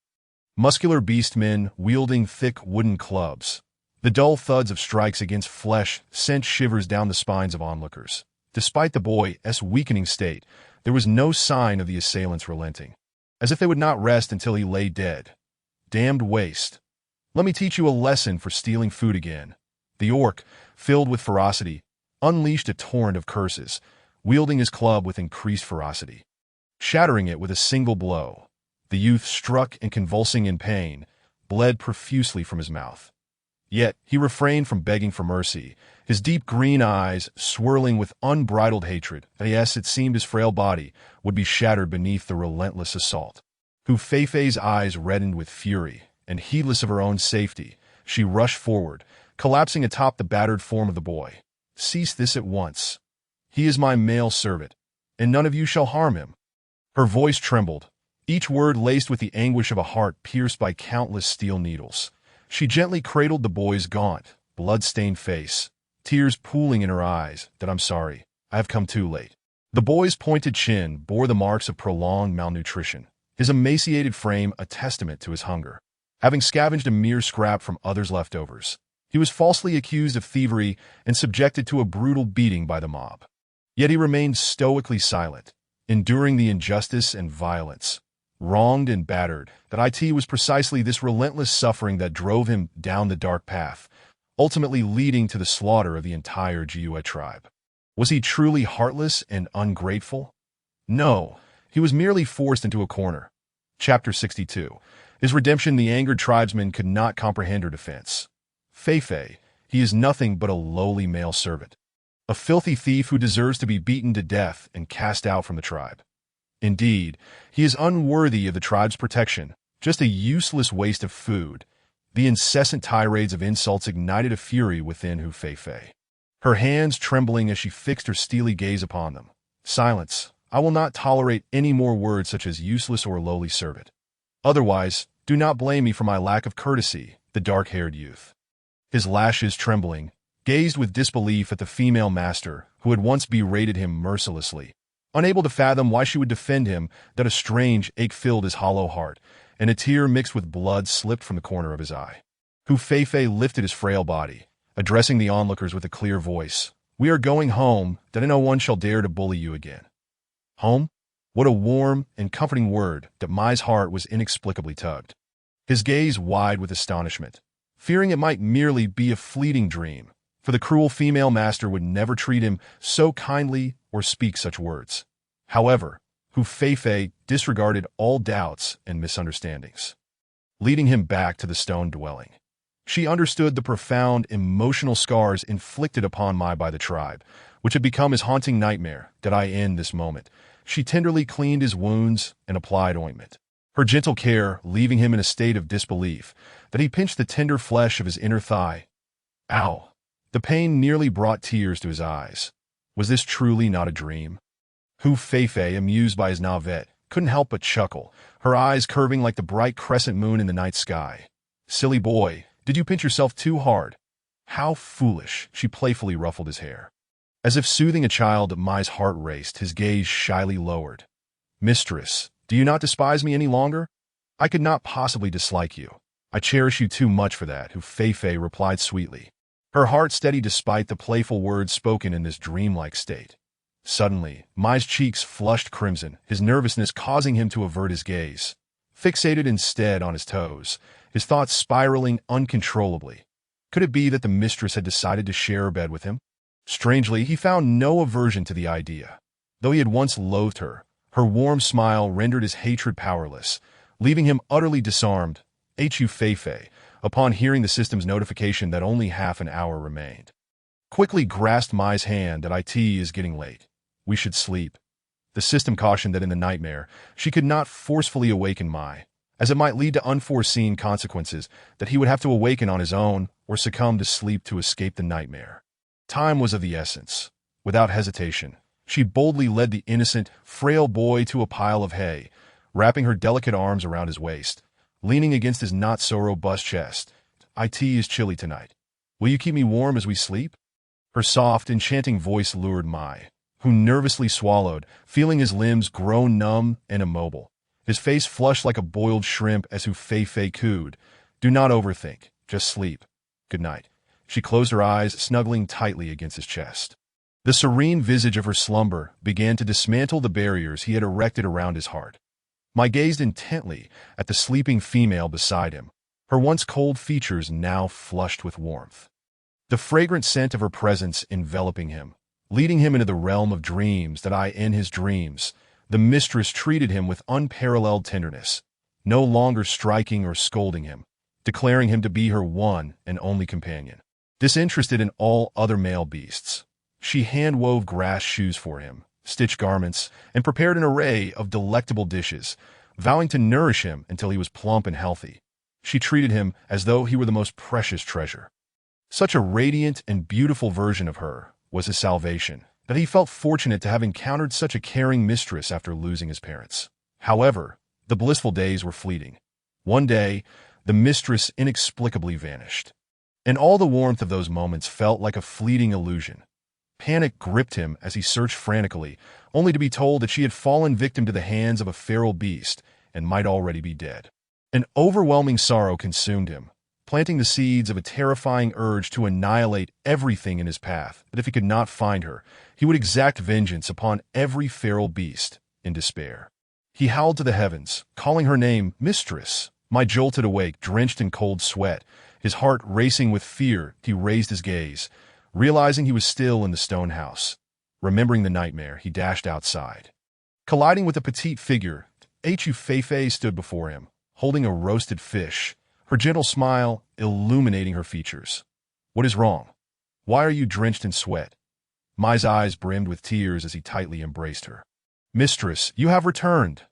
muscular beastmen wielding thick wooden clubs. The dull thuds of strikes against flesh sent shivers down the spines of onlookers. Despite the boy's weakening state, there was no sign of the assailants relenting, as if they would not rest until he lay dead. Damned waste. Let me teach you a lesson for stealing food again. The orc, filled with ferocity, unleashed a torrent of curses, wielding his club with increased ferocity. Shattering it with a single blow, the youth struck and, convulsing in pain, bled profusely from his mouth. Yet he refrained from begging for mercy, his deep green eyes swirling with unbridled hatred. Yes, it seemed his frail body would be shattered beneath the relentless assault. Hu Feifei's eyes reddened with fury, and heedless of her own safety, she rushed forward, collapsing atop the battered form of the boy. "Cease this at once. He is my male servant, and none of you shall harm him." Her voice trembled, each word laced with the anguish of a heart pierced by countless steel needles. She gently cradled the boy's gaunt, blood-stained face, tears pooling in her eyes. "That I'm sorry. I have come too late." The boy's pointed chin bore the marks of prolonged malnutrition, his emaciated frame a testament to his hunger. Having scavenged a mere scrap from others' leftovers, he was falsely accused of thievery and subjected to a brutal beating by the mob. Yet he remained stoically silent, enduring the injustice and violence. Wronged and battered, that it was precisely this relentless suffering that drove him down the dark path, ultimately leading to the slaughter of the entire Jiue tribe. Was he truly heartless and ungrateful? No, he was merely forced into a corner. Chapter 62. His redemption. The angered tribesman could not comprehend her defense. Feifei, he is nothing but a lowly male servant, a filthy thief who deserves to be beaten to death and cast out from the tribe. Indeed, he is unworthy of the tribe's protection, just a useless waste of food. The incessant tirades of insults ignited a fury within Hu Feifei, her hands trembling as she fixed her steely gaze upon them. "Silence. I will not tolerate any more words such as useless or lowly servant. Otherwise, do not blame me for my lack of courtesy." The dark-haired youth, his lashes trembling, gazed with disbelief at the female master who had once berated him mercilessly. Unable to fathom why she would defend him, that a strange ache filled his hollow heart, and a tear mixed with blood slipped from the corner of his eye. Hu Feifei lifted his frail body, addressing the onlookers with a clear voice. "We are going home, that no one shall dare to bully you again." Home? What a warm and comforting word. That Mai's heart was inexplicably tugged, his gaze wide with astonishment, fearing it might merely be a fleeting dream, for the cruel female master would never treat him so kindly or speak such words. However, Hu Feifei disregarded all doubts and misunderstandings, leading him back to the stone dwelling. She understood the profound emotional scars inflicted upon Mai by the tribe, which had become his haunting nightmare. In this moment, she tenderly cleaned his wounds and applied ointment, her gentle care leaving him in a state of disbelief. That he pinched the tender flesh of his inner thigh. Ow! The pain nearly brought tears to his eyes. Was this truly not a dream? Hu Feifei, amused by his navet, couldn't help but chuckle, her eyes curving like the bright crescent moon in the night sky. "Silly boy, did you pinch yourself too hard?" "How foolish!" She playfully ruffled his hair. As if soothing a child, Mai's heart raced, his gaze shyly lowered. "Mistress, do you not despise me any longer?" I could not possibly dislike you. I cherish you too much for that, Hu Feifei replied sweetly, her heart steady despite the playful words spoken in this dreamlike state. Suddenly, Mai's cheeks flushed crimson, his nervousness causing him to avert his gaze. Fixated instead on his toes, his thoughts spiraling uncontrollably. Could it be that the mistress had decided to share a bed with him? Strangely, he found no aversion to the idea. Though he had once loathed her, her warm smile rendered his hatred powerless, leaving him utterly disarmed. Hu Feifei, upon hearing the system's notification that only half an hour remained, quickly grasped Mai's hand. "It is getting late. We should sleep." The system cautioned that in the nightmare, she could not forcefully awaken Mai, as it might lead to unforeseen consequences, that he would have to awaken on his own or succumb to sleep to escape the nightmare. Time was of the essence. Without hesitation, she boldly led the innocent, frail boy to a pile of hay, wrapping her delicate arms around his waist, leaning against his not-so-robust chest. "It is chilly tonight. Will you keep me warm as we sleep?" Her soft, enchanting voice lured Mai, who nervously swallowed, feeling his limbs grow numb and immobile. His face flushed like a boiled shrimp as Hu Feifei cooed, "Do not overthink. Just sleep. Good night." She closed her eyes, snuggling tightly against his chest. The serene visage of her slumber began to dismantle the barriers he had erected around his heart. Mai gazed intently at the sleeping female beside him, her once cold features now flushed with warmth. The fragrant scent of her presence enveloping him, leading him into the realm of dreams. In his dreams, the mistress treated him with unparalleled tenderness, no longer striking or scolding him, declaring him to be her one and only companion. Disinterested in all other male beasts, she hand-wove grass shoes for him, stitched garments, and prepared an array of delectable dishes, vowing to nourish him until he was plump and healthy. She treated him as though he were the most precious treasure. Such a radiant and beautiful version of her was his salvation, that he felt fortunate to have encountered such a caring mistress after losing his parents. However, the blissful days were fleeting. One day, the mistress inexplicably vanished, and all the warmth of those moments felt like a fleeting illusion. Panic gripped him as he searched frantically, only to be told that she had fallen victim to the hands of a feral beast and might already be dead. An overwhelming sorrow consumed him, planting the seeds of a terrifying urge to annihilate everything in his path, that if he could not find her, he would exact vengeance upon every feral beast in despair. He howled to the heavens, calling her name, "Mistress." Mai jolted awake, drenched in cold sweat, his heart racing with fear. He raised his gaze, realizing he was still in the stone house. Remembering the nightmare, he dashed outside. Colliding with a petite figure, Hu Feifei stood before him, holding a roasted fish, her gentle smile illuminating her features. "What is wrong? Why are you drenched in sweat?" Mai's eyes brimmed with tears as he tightly embraced her. "Mistress, you have returned.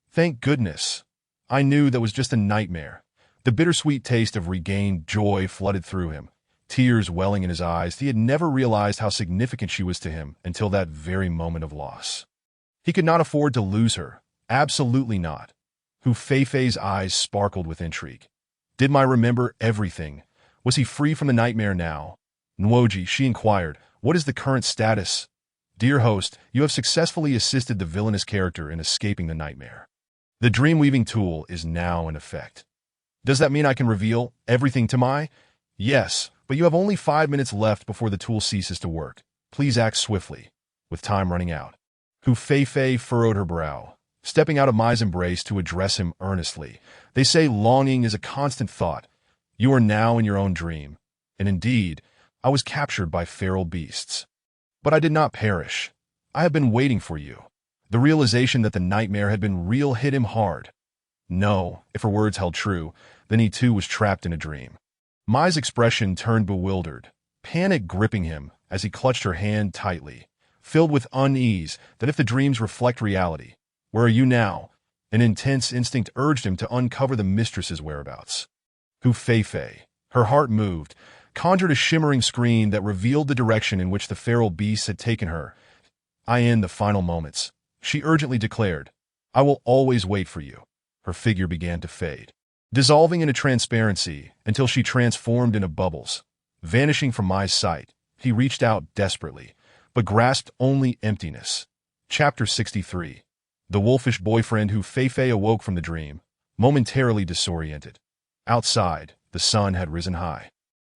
Thank goodness. I knew that was just a nightmare." The bittersweet taste of regained joy flooded through him, tears welling in his eyes. He had never realized how significant she was to him until that very moment of loss. He could not afford to lose her. Absolutely not. Hu Feifei's eyes sparkled with intrigue. Did Mai remember everything? Was he free from the nightmare now? "Nwoji," she inquired, "what is the current status?" "Dear host, you have successfully assisted the villainous character in escaping the nightmare. The dream-weaving tool is now in effect." "Does that mean I can reveal everything to Mai?" "Yes, but you have only 5 minutes left before the tool ceases to work. Please act swiftly, with time running out." Hu Feifei furrowed her brow, stepping out of Mai's embrace to address him earnestly. "They say longing is a constant thought. You are now in your own dream. And indeed, I was captured by feral beasts. But I did not perish. I have been waiting for you." The realization that the nightmare had been real hit him hard. No, if her words held true, then he too was trapped in a dream. Mai's expression turned bewildered, panic gripping him as he clutched her hand tightly, filled with unease that if the dreams reflect reality. "Where are you now?" An intense instinct urged him to uncover the mistress's whereabouts. Hu Feifei, her heart moved, conjured a shimmering screen that revealed the direction in which the feral beasts had taken her. In the final moments, she urgently declared, "I will always wait for you." Her figure began to fade, dissolving into transparency until she transformed into bubbles. Vanishing from Mai's sight, he reached out desperately, but grasped only emptiness. Chapter 63. The wolfish boyfriend. Hu Feifei awoke from the dream, momentarily disoriented. Outside, the sun had risen high,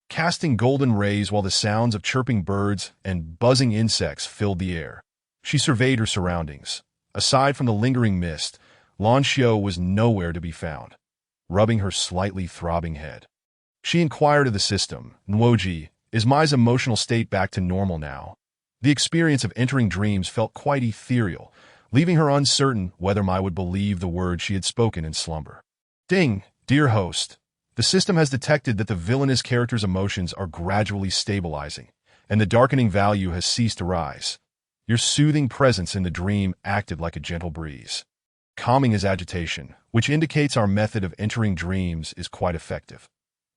casting golden rays while the sounds of chirping birds and buzzing insects filled the air. She surveyed her surroundings. Aside from the lingering mist, Lan Xiao was nowhere to be found. Rubbing her slightly throbbing head, she inquired of the system, "Nwoji, is Mai's emotional state back to normal now?" The experience of entering dreams felt quite ethereal, leaving her uncertain whether Mai would believe the words she had spoken in slumber. "Ding, dear host. The system has detected that the villainous character's emotions are gradually stabilizing, and the darkening value has ceased to rise. Your soothing presence in the dream acted like a gentle breeze, calming his agitation, which indicates our method of entering dreams is quite effective."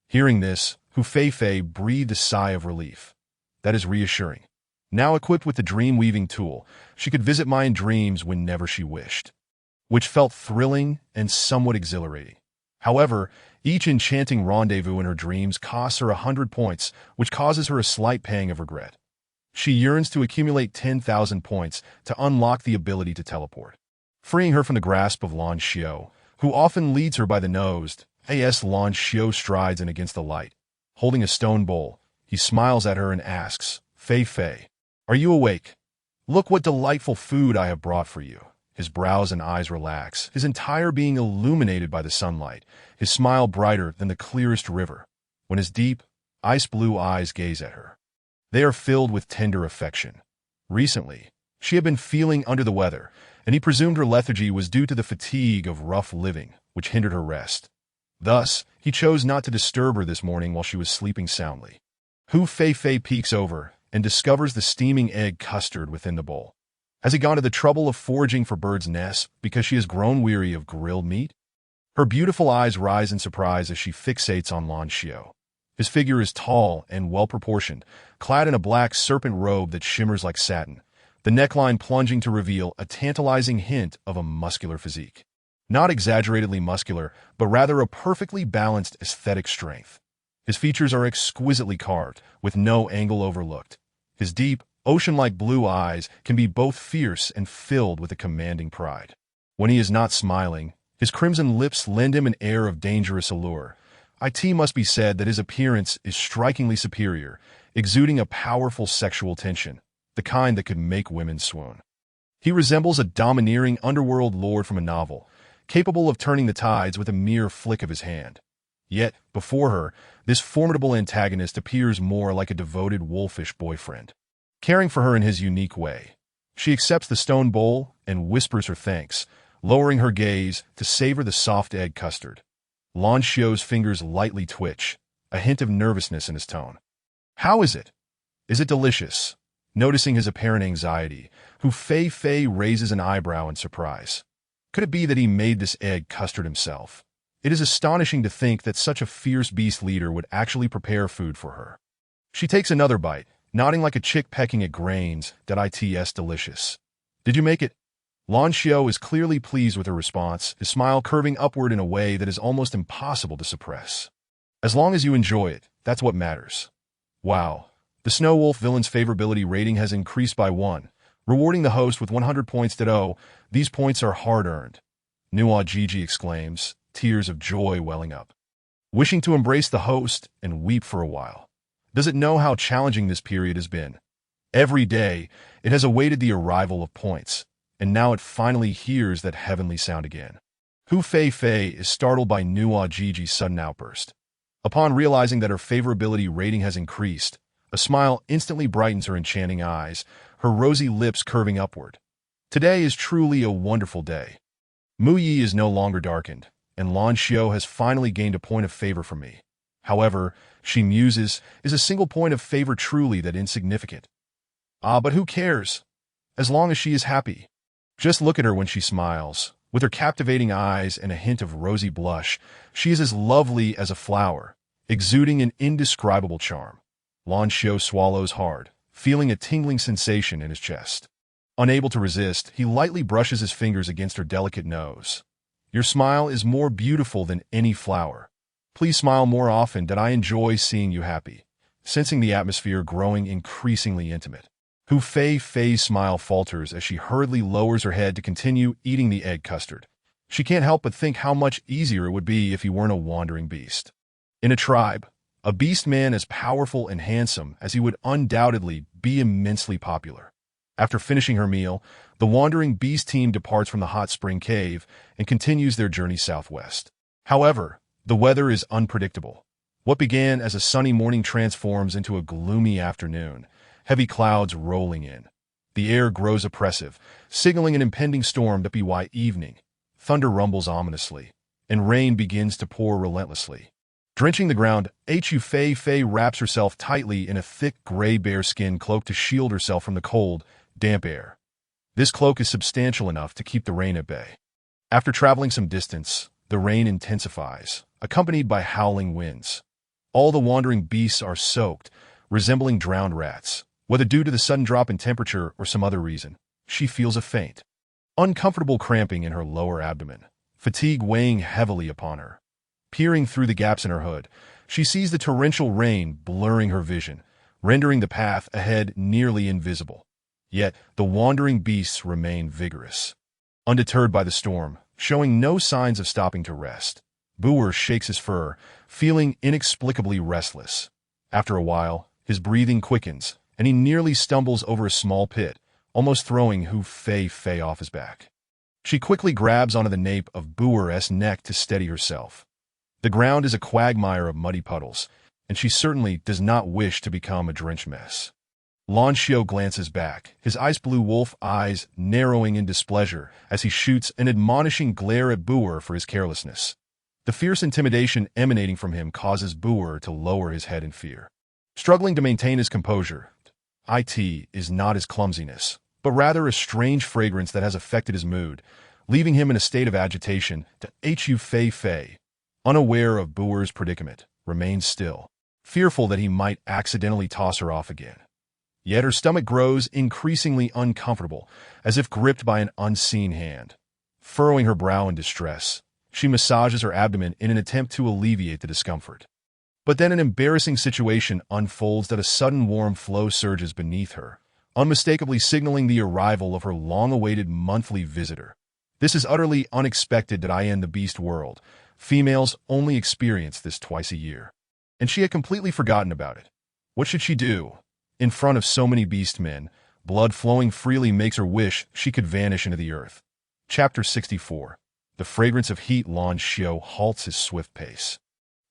Hearing this, Hu Feifei breathed a sigh of relief. That is reassuring. Now equipped with the dream-weaving tool, she could visit Mai in dreams whenever she wished, which felt thrilling and somewhat exhilarating. However, each enchanting rendezvous in her dreams costs her 100 points, which causes her a slight pang of regret. She yearns to accumulate 10,000 points to unlock the ability to teleport, freeing her from the grasp of Lan Xiao, who often leads her by the nose. As Lan Xiao strides in against the light, holding a stone bowl, he smiles at her and asks, "Fei Fei, are you awake? Look what delightful food I have brought for you." His brows and eyes relax, his entire being illuminated by the sunlight, his smile brighter than the clearest river. When his deep, ice-blue eyes gaze at her, they are filled with tender affection. Recently, she had been feeling under the weather, and he presumed her lethargy was due to the fatigue of rough living, which hindered her rest. Thus, he chose not to disturb her this morning while she was sleeping soundly. Hu Feifei peeks over and discovers the steaming egg custard within the bowl. Has he gone to the trouble of foraging for birds' nests because she has grown weary of grilled meat? Her beautiful eyes rise in surprise as she fixates on Lan Xiao. His figure is tall and well-proportioned, clad in a black serpent robe that shimmers like satin, the neckline plunging to reveal a tantalizing hint of a muscular physique. Not exaggeratedly muscular, but rather a perfectly balanced aesthetic strength. His features are exquisitely carved, with no angle overlooked. His deep, ocean-like blue eyes can be both fierce and filled with a commanding pride. When he is not smiling, his crimson lips lend him an air of dangerous allure. It must be said that his appearance is strikingly superior, exuding a powerful sexual tension, the kind that could make women swoon. He resembles a domineering underworld lord from a novel, capable of turning the tides with a mere flick of his hand. Yet, before her, this formidable antagonist appears more like a devoted wolfish boyfriend, caring for her in his unique way. She accepts the stone bowl and whispers her thanks, lowering her gaze to savor the soft egg custard. Lan Xiao's fingers lightly twitch, a hint of nervousness in his tone. "How is it? Is it delicious?" Noticing his apparent anxiety, Hu Feifei raises an eyebrow in surprise. Could it be that he made this egg custard himself? It is astonishing to think that such a fierce beast leader would actually prepare food for her. She takes another bite, nodding like a chick pecking at grains. "It's delicious. Did you make it?" Lan Xiao is clearly pleased with her response, his smile curving upward in a way that is almost impossible to suppress. "As long as you enjoy it, that's what matters." Wow. The Snow Wolf villain's favorability rating has increased by 1, rewarding the host with 100 points. These points are hard-earned. Nuo Gigi exclaims, tears of joy welling up, wishing to embrace the host and weep for a while. Does it know how challenging this period has been? Every day, it has awaited the arrival of points, and now it finally hears that heavenly sound again. Hu Feifei is startled by Nuo Gigi's sudden outburst. Upon realizing that her favorability rating has increased, a smile instantly brightens her enchanting eyes, her rosy lips curving upward. Today is truly a wonderful day. Mu Yi is no longer darkened, and Lan Xiao has finally gained a point of favor from me. However, she muses, is a single point of favor truly that insignificant? But who cares? As long as she is happy. Just look at her when she smiles. With her captivating eyes and a hint of rosy blush, she is as lovely as a flower, exuding an indescribable charm. Lan Xiao swallows hard, feeling a tingling sensation in his chest. Unable to resist, he lightly brushes his fingers against her delicate nose. "Your smile is more beautiful than any flower. Please smile more often. I enjoy seeing you happy." Sensing the atmosphere growing increasingly intimate, Hu Feifei's smile falters as she hurriedly lowers her head to continue eating the egg custard. She can't help but think how much easier it would be if he weren't a wandering beast. In a tribe, a beast man as powerful and handsome as he would undoubtedly be immensely popular. After finishing her meal, the wandering beast team departs from the hot spring cave and continues their journey southwest. However, the weather is unpredictable. What began as a sunny morning transforms into a gloomy afternoon, heavy clouds rolling in. The air grows oppressive, signaling an impending storm that by evening. Thunder rumbles ominously, and rain begins to pour relentlessly. Drenching the ground, Fei Fei wraps herself tightly in a thick gray bearskin cloak to shield herself from the cold, damp air. This cloak is substantial enough to keep the rain at bay. After traveling some distance, the rain intensifies, accompanied by howling winds. All the wandering beasts are soaked, resembling drowned rats. Whether due to the sudden drop in temperature or some other reason, she feels a faint, uncomfortable cramping in her lower abdomen, fatigue weighing heavily upon her. Peering through the gaps in her hood, she sees the torrential rain blurring her vision, rendering the path ahead nearly invisible. Yet, the wandering beasts remain vigorous. Undeterred by the storm, showing no signs of stopping to rest, Boer shakes his fur, feeling inexplicably restless. After a while, his breathing quickens, and he nearly stumbles over a small pit, almost throwing Fei Fei off his back. She quickly grabs onto the nape of Boer's neck to steady herself. The ground is a quagmire of muddy puddles, and she certainly does not wish to become a drenched mess. Lan Xiao glances back, his ice-blue wolf eyes narrowing in displeasure as he shoots an admonishing glare at Boer for his carelessness. The fierce intimidation emanating from him causes Boer to lower his head in fear. Struggling to maintain his composure, it is not his clumsiness, but rather a strange fragrance that has affected his mood, leaving him in a state of agitation. Fei Fei, unaware of Boer's predicament, remains still, fearful that he might accidentally toss her off again. Yet her stomach grows increasingly uncomfortable, as if gripped by an unseen hand. Furrowing her brow in distress, she massages her abdomen in an attempt to alleviate the discomfort. But then an embarrassing situation unfolds that a sudden warm flow surges beneath her, unmistakably signaling the arrival of her long-awaited monthly visitor. This is utterly unexpected that in the beast world. Females only experience this twice a year. And she had completely forgotten about it. What should she do? In front of so many beast men, blood flowing freely makes her wish she could vanish into the earth. Chapter 64. The fragrance of heat. Lan Xiao halts his swift pace,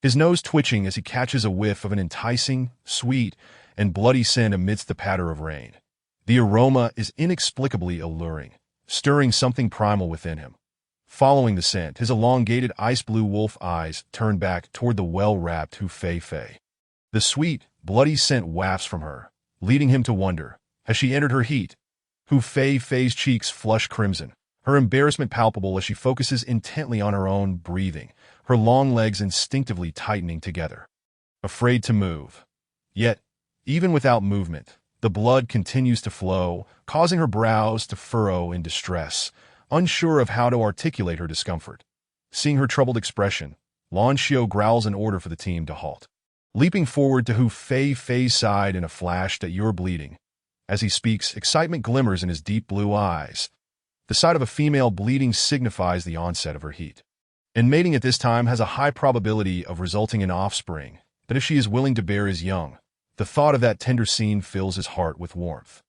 his nose twitching as he catches a whiff of an enticing, sweet, and bloody scent amidst the patter of rain. The aroma is inexplicably alluring, stirring something primal within him. Following the scent, his elongated ice-blue wolf eyes turn back toward the well-wrapped Fei Fei. The sweet, bloody scent wafts from her, leading him to wonder, has she entered her heat? Fei Fei's cheeks flush crimson, her embarrassment palpable as she focuses intently on her own breathing, her long legs instinctively tightening together. Afraid to move. Yet, even without movement, the blood continues to flow, causing her brows to furrow in distress, unsure of how to articulate her discomfort. Seeing her troubled expression, Lan Xiao growls an order for the team to halt. Leaping forward to Fei Fei's side in a flash that you're bleeding. As he speaks, excitement glimmers in his deep blue eyes. The sight of a female bleeding signifies the onset of her heat. And mating at this time has a high probability of resulting in offspring, that if she is willing to bear his young. The thought of that tender scene fills his heart with warmth.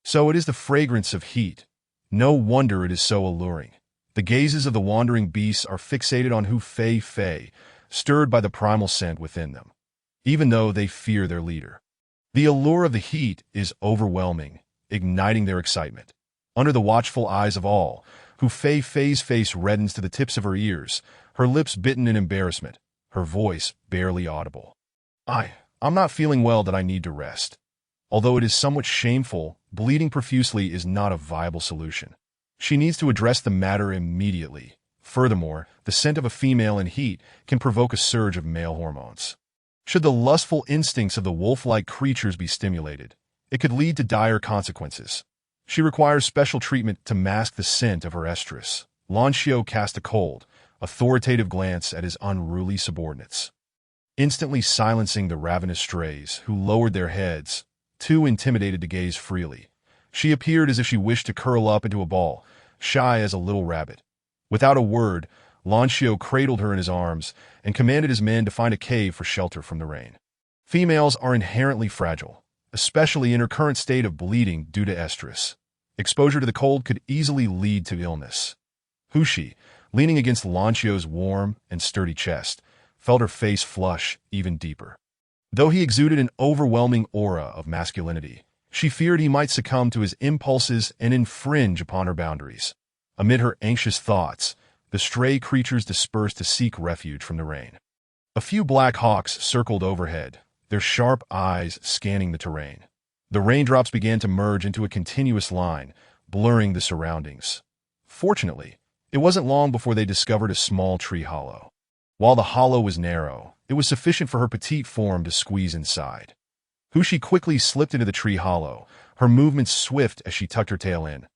So it is the fragrance of heat. No wonder it is so alluring. The gazes of the wandering beasts are fixated on Fei Fei, stirred by the primal scent within them, even though they fear their leader. The allure of the heat is overwhelming, igniting their excitement. Under the watchful eyes of all, Fei Fei's face reddens to the tips of her ears, her lips bitten in embarrassment, her voice barely audible. I'm not feeling well that I need to rest. Although it is somewhat shameful, bleeding profusely is not a viable solution. She needs to address the matter immediately. Furthermore, the scent of a female in heat can provoke a surge of male hormones. Should the lustful instincts of the wolf-like creatures be stimulated, it could lead to dire consequences. She requires special treatment to mask the scent of her estrus. Lan Xiao cast a cold, authoritative glance at his unruly subordinates, instantly silencing the ravenous strays who lowered their heads, too intimidated to gaze freely. She appeared as if she wished to curl up into a ball, shy as a little rabbit. Without a word, Lancio cradled her in his arms and commanded his men to find a cave for shelter from the rain. Females are inherently fragile, especially in her current state of bleeding due to estrus. Exposure to the cold could easily lead to illness. Hushi, leaning against Lancio's warm and sturdy chest, felt her face flush even deeper. Though he exuded an overwhelming aura of masculinity, she feared he might succumb to his impulses and infringe upon her boundaries. Amid her anxious thoughts, the stray creatures dispersed to seek refuge from the rain. A few black hawks circled overhead, their sharp eyes scanning the terrain. The raindrops began to merge into a continuous line, blurring the surroundings. Fortunately, it wasn't long before they discovered a small tree hollow. While the hollow was narrow, it was sufficient for her petite form to squeeze inside. Hushi quickly slipped into the tree hollow, her movements swift as she tucked her tail in.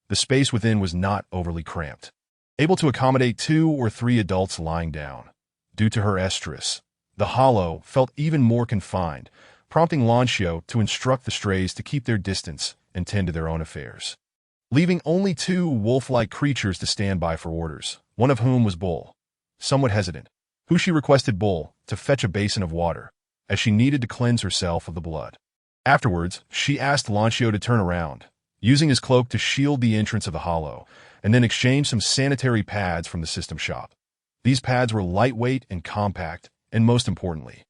The space within was not overly cramped, able to accommodate 2 or 3 adults lying down. Due to her estrus, the hollow felt even more confined, prompting Lancio to instruct the strays to keep their distance and tend to their own affairs. Leaving only 2 wolf-like creatures to stand by for orders, one of whom was Bull. Somewhat hesitant, Hushi requested Bull to fetch a basin of water, as she needed to cleanse herself of the blood. Afterwards, she asked Lancio to turn around, using his cloak to shield the entrance of the hollow, and then exchange some sanitary pads from the system shop. These pads were lightweight and compact, and most importantly,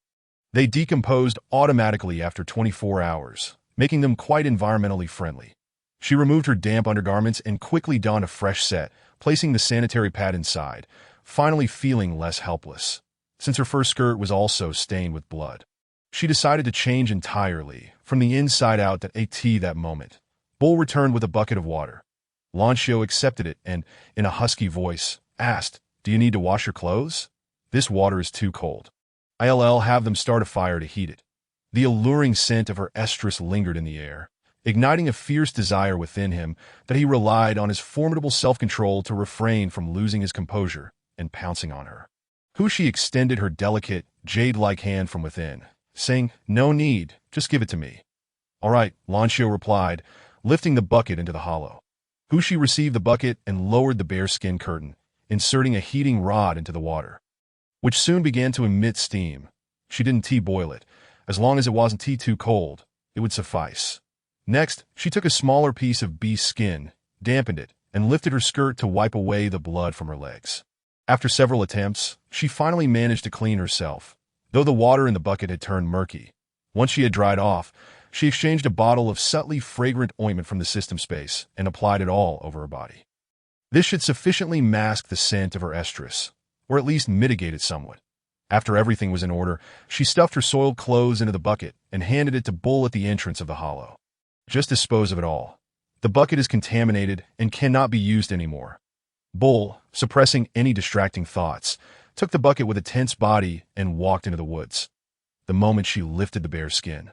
they decomposed automatically after 24 hours, making them quite environmentally friendly. She removed her damp undergarments and quickly donned a fresh set, placing the sanitary pad inside, finally feeling less helpless. Since her first skirt was also stained with blood, she decided to change entirely, from the inside out that moment. Bull returned with a bucket of water. Lancio accepted it and, in a husky voice, asked, "Do you need to wash your clothes? This water is too cold. I'll have them start a fire to heat it." The alluring scent of her estrus lingered in the air, igniting a fierce desire within him that he relied on his formidable self-control to refrain from losing his composure and pouncing on her. Hushi extended her delicate, jade-like hand from within, saying, "No need, just give it to me." "All right," Lancio replied, lifting the bucket into the hollow. Hushi received the bucket and lowered the bearskin curtain, inserting a heating rod into the water, which soon began to emit steam. She didn't boil it. As long as it wasn't too cold, it would suffice. Next, she took a smaller piece of beast skin, dampened it, and lifted her skirt to wipe away the blood from her legs. After several attempts, she finally managed to clean herself, though the water in the bucket had turned murky. Once she had dried off, she exchanged a bottle of subtly fragrant ointment from the system space and applied it all over her body. This should sufficiently mask the scent of her estrus, or at least mitigate it somewhat. After everything was in order, she stuffed her soiled clothes into the bucket and handed it to Bull at the entrance of the hollow. "Just dispose of it all. The bucket is contaminated and cannot be used anymore." Bull, suppressing any distracting thoughts, took the bucket with a tense body and walked into the woods. The moment she lifted the bear skin,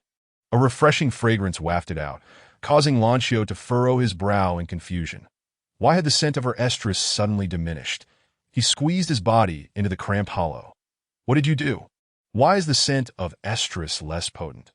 a refreshing fragrance wafted out, causing Lancio to furrow his brow in confusion. Why had the scent of her estrus suddenly diminished? He squeezed his body into the cramped hollow. "What did you do? Why is the scent of estrus less potent?"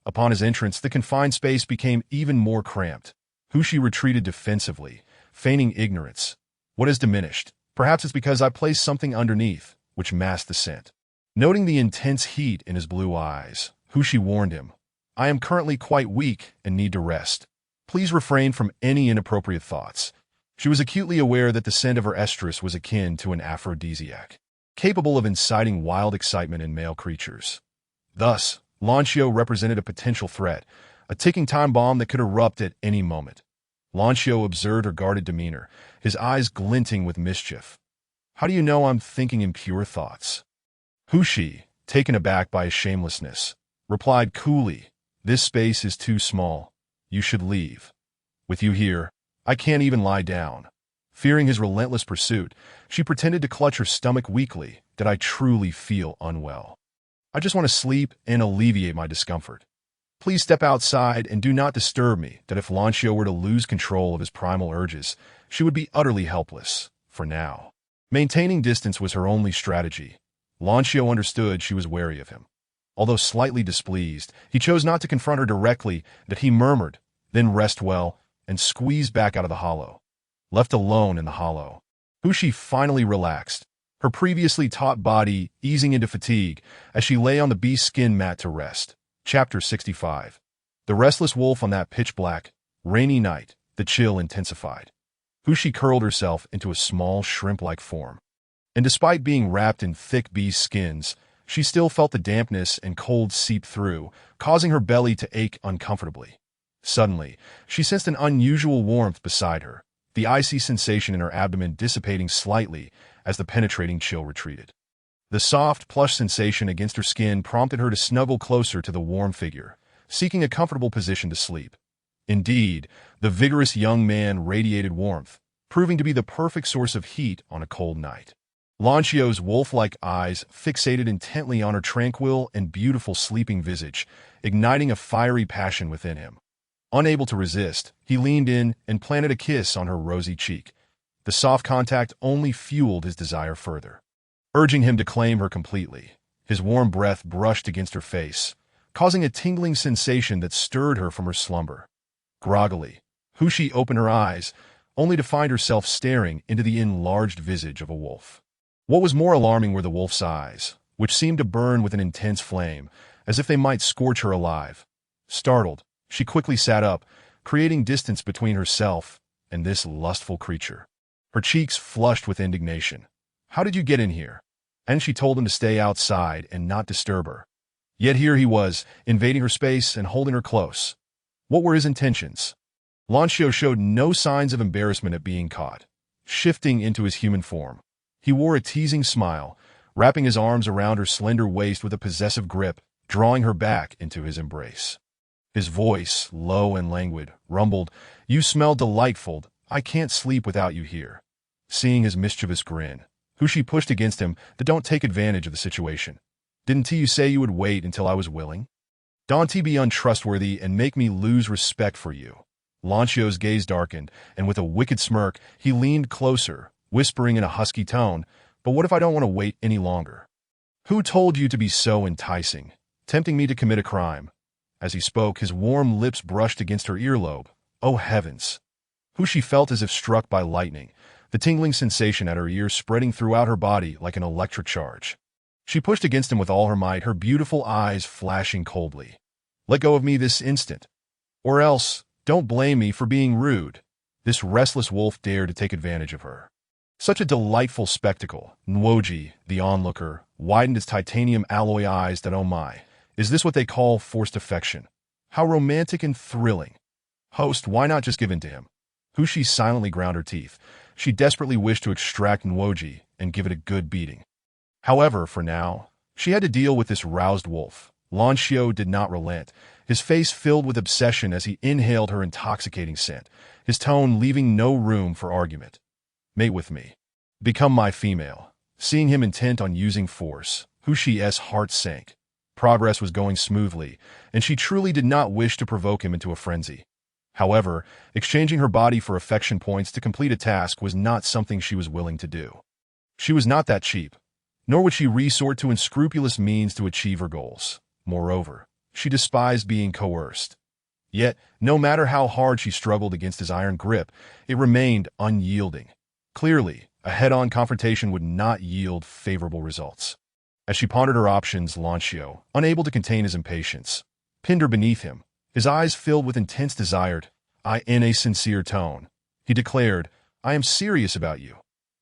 Upon his entrance, the confined space became even more cramped. Hushi retreated defensively, feigning ignorance. "What has diminished? Perhaps it's because I placed something underneath, which masked the scent." Noting the intense heat in his blue eyes, Hushi warned him, "I am currently quite weak and need to rest. Please refrain from any inappropriate thoughts." She was acutely aware that the scent of her estrus was akin to an aphrodisiac, capable of inciting wild excitement in male creatures. Thus, Lancio represented a potential threat, a ticking time bomb that could erupt at any moment. Lancio observed her guarded demeanor, his eyes glinting with mischief. "How do you know I'm thinking impure thoughts?" Hushi, taken aback by his shamelessness, replied coolly, "This space is too small. You should leave. With you here, I can't even lie down." Fearing his relentless pursuit, she pretended to clutch her stomach weakly. "Did I truly feel unwell? I just want to sleep and alleviate my discomfort. Please step outside and do not disturb me." That if Lancio were to lose control of his primal urges, she would be utterly helpless, for now. Maintaining distance was her only strategy. Lancio understood she was wary of him. Although slightly displeased, he chose not to confront her directly. That he murmured, "Then rest well," and squeezed back out of the hollow. Left alone in the hollow, Hu Shi finally relaxed, her previously taut body easing into fatigue as she lay on the beast skin mat to rest. Chapter 65. The restless wolf on that pitch-black, rainy night, the chill intensified. Hu Shi curled herself into a small shrimp-like form. And despite being wrapped in thick beast skins, she still felt the dampness and cold seep through, causing her belly to ache uncomfortably. Suddenly, she sensed an unusual warmth beside her, the icy sensation in her abdomen dissipating slightly as the penetrating chill retreated. The soft, plush sensation against her skin prompted her to snuggle closer to the warm figure, seeking a comfortable position to sleep. Indeed, the vigorous young man radiated warmth, proving to be the perfect source of heat on a cold night. Lanchio's wolf-like eyes fixated intently on her tranquil and beautiful sleeping visage, igniting a fiery passion within him. Unable to resist, he leaned in and planted a kiss on her rosy cheek. The soft contact only fueled his desire further. Urging him to claim her completely, his warm breath brushed against her face, causing a tingling sensation that stirred her from her slumber. Groggily, Hu Shi opened her eyes, only to find herself staring into the enlarged visage of a wolf. What was more alarming were the wolf's eyes, which seemed to burn with an intense flame, as if they might scorch her alive. Startled, she quickly sat up, creating distance between herself and this lustful creature. Her cheeks flushed with indignation. How did you get in here? And she told him to stay outside and not disturb her. Yet here he was, invading her space and holding her close. What were his intentions? Lanchio showed no signs of embarrassment at being caught. Shifting into his human form, he wore a teasing smile, wrapping his arms around her slender waist with a possessive grip, drawing her back into his embrace. His voice, low and languid, rumbled, "You smell delightful. I can't sleep without you here." Seeing his mischievous grin, Hu Shi pushed against him to don't take advantage of the situation. Didn't you say you would wait until I was willing? Don't be untrustworthy and make me lose respect for you. Lanchio's gaze darkened, and with a wicked smirk, he leaned closer, whispering in a husky tone, "But what if I don't want to wait any longer? Who told you to be so enticing, tempting me to commit a crime?" As he spoke, his warm lips brushed against her earlobe. Oh heavens! Hu Shi felt as if struck by lightning, the tingling sensation at her ears spreading throughout her body like an electric charge. She pushed against him with all her might, her beautiful eyes flashing coldly. "Let go of me this instant. Or else, don't blame me for being rude." This restless wolf dared to take advantage of her. Such a delightful spectacle. Nwoji, the onlooker, widened his titanium alloy eyes that, oh my, is this what they call forced affection? How romantic and thrilling. Host, why not just give in to him? Hu Shi silently ground her teeth. She desperately wished to extract Nwoji and give it a good beating. However, for now, she had to deal with this roused wolf. Lanchio did not relent, his face filled with obsession as he inhaled her intoxicating scent, his tone leaving no room for argument. "Mate with me. Become my female." Seeing him intent on using force, Hu Shi's heart sank. Progress was going smoothly, and she truly did not wish to provoke him into a frenzy. However, exchanging her body for affection points to complete a task was not something she was willing to do. She was not that cheap, nor would she resort to unscrupulous means to achieve her goals. Moreover, she despised being coerced. Yet, no matter how hard she struggled against his iron grip, it remained unyielding. Clearly, a head-on confrontation would not yield favorable results. As she pondered her options, Lanchio, unable to contain his impatience, pinned her beneath him, his eyes filled with intense desire. In a sincere tone, he declared, "I am serious about you.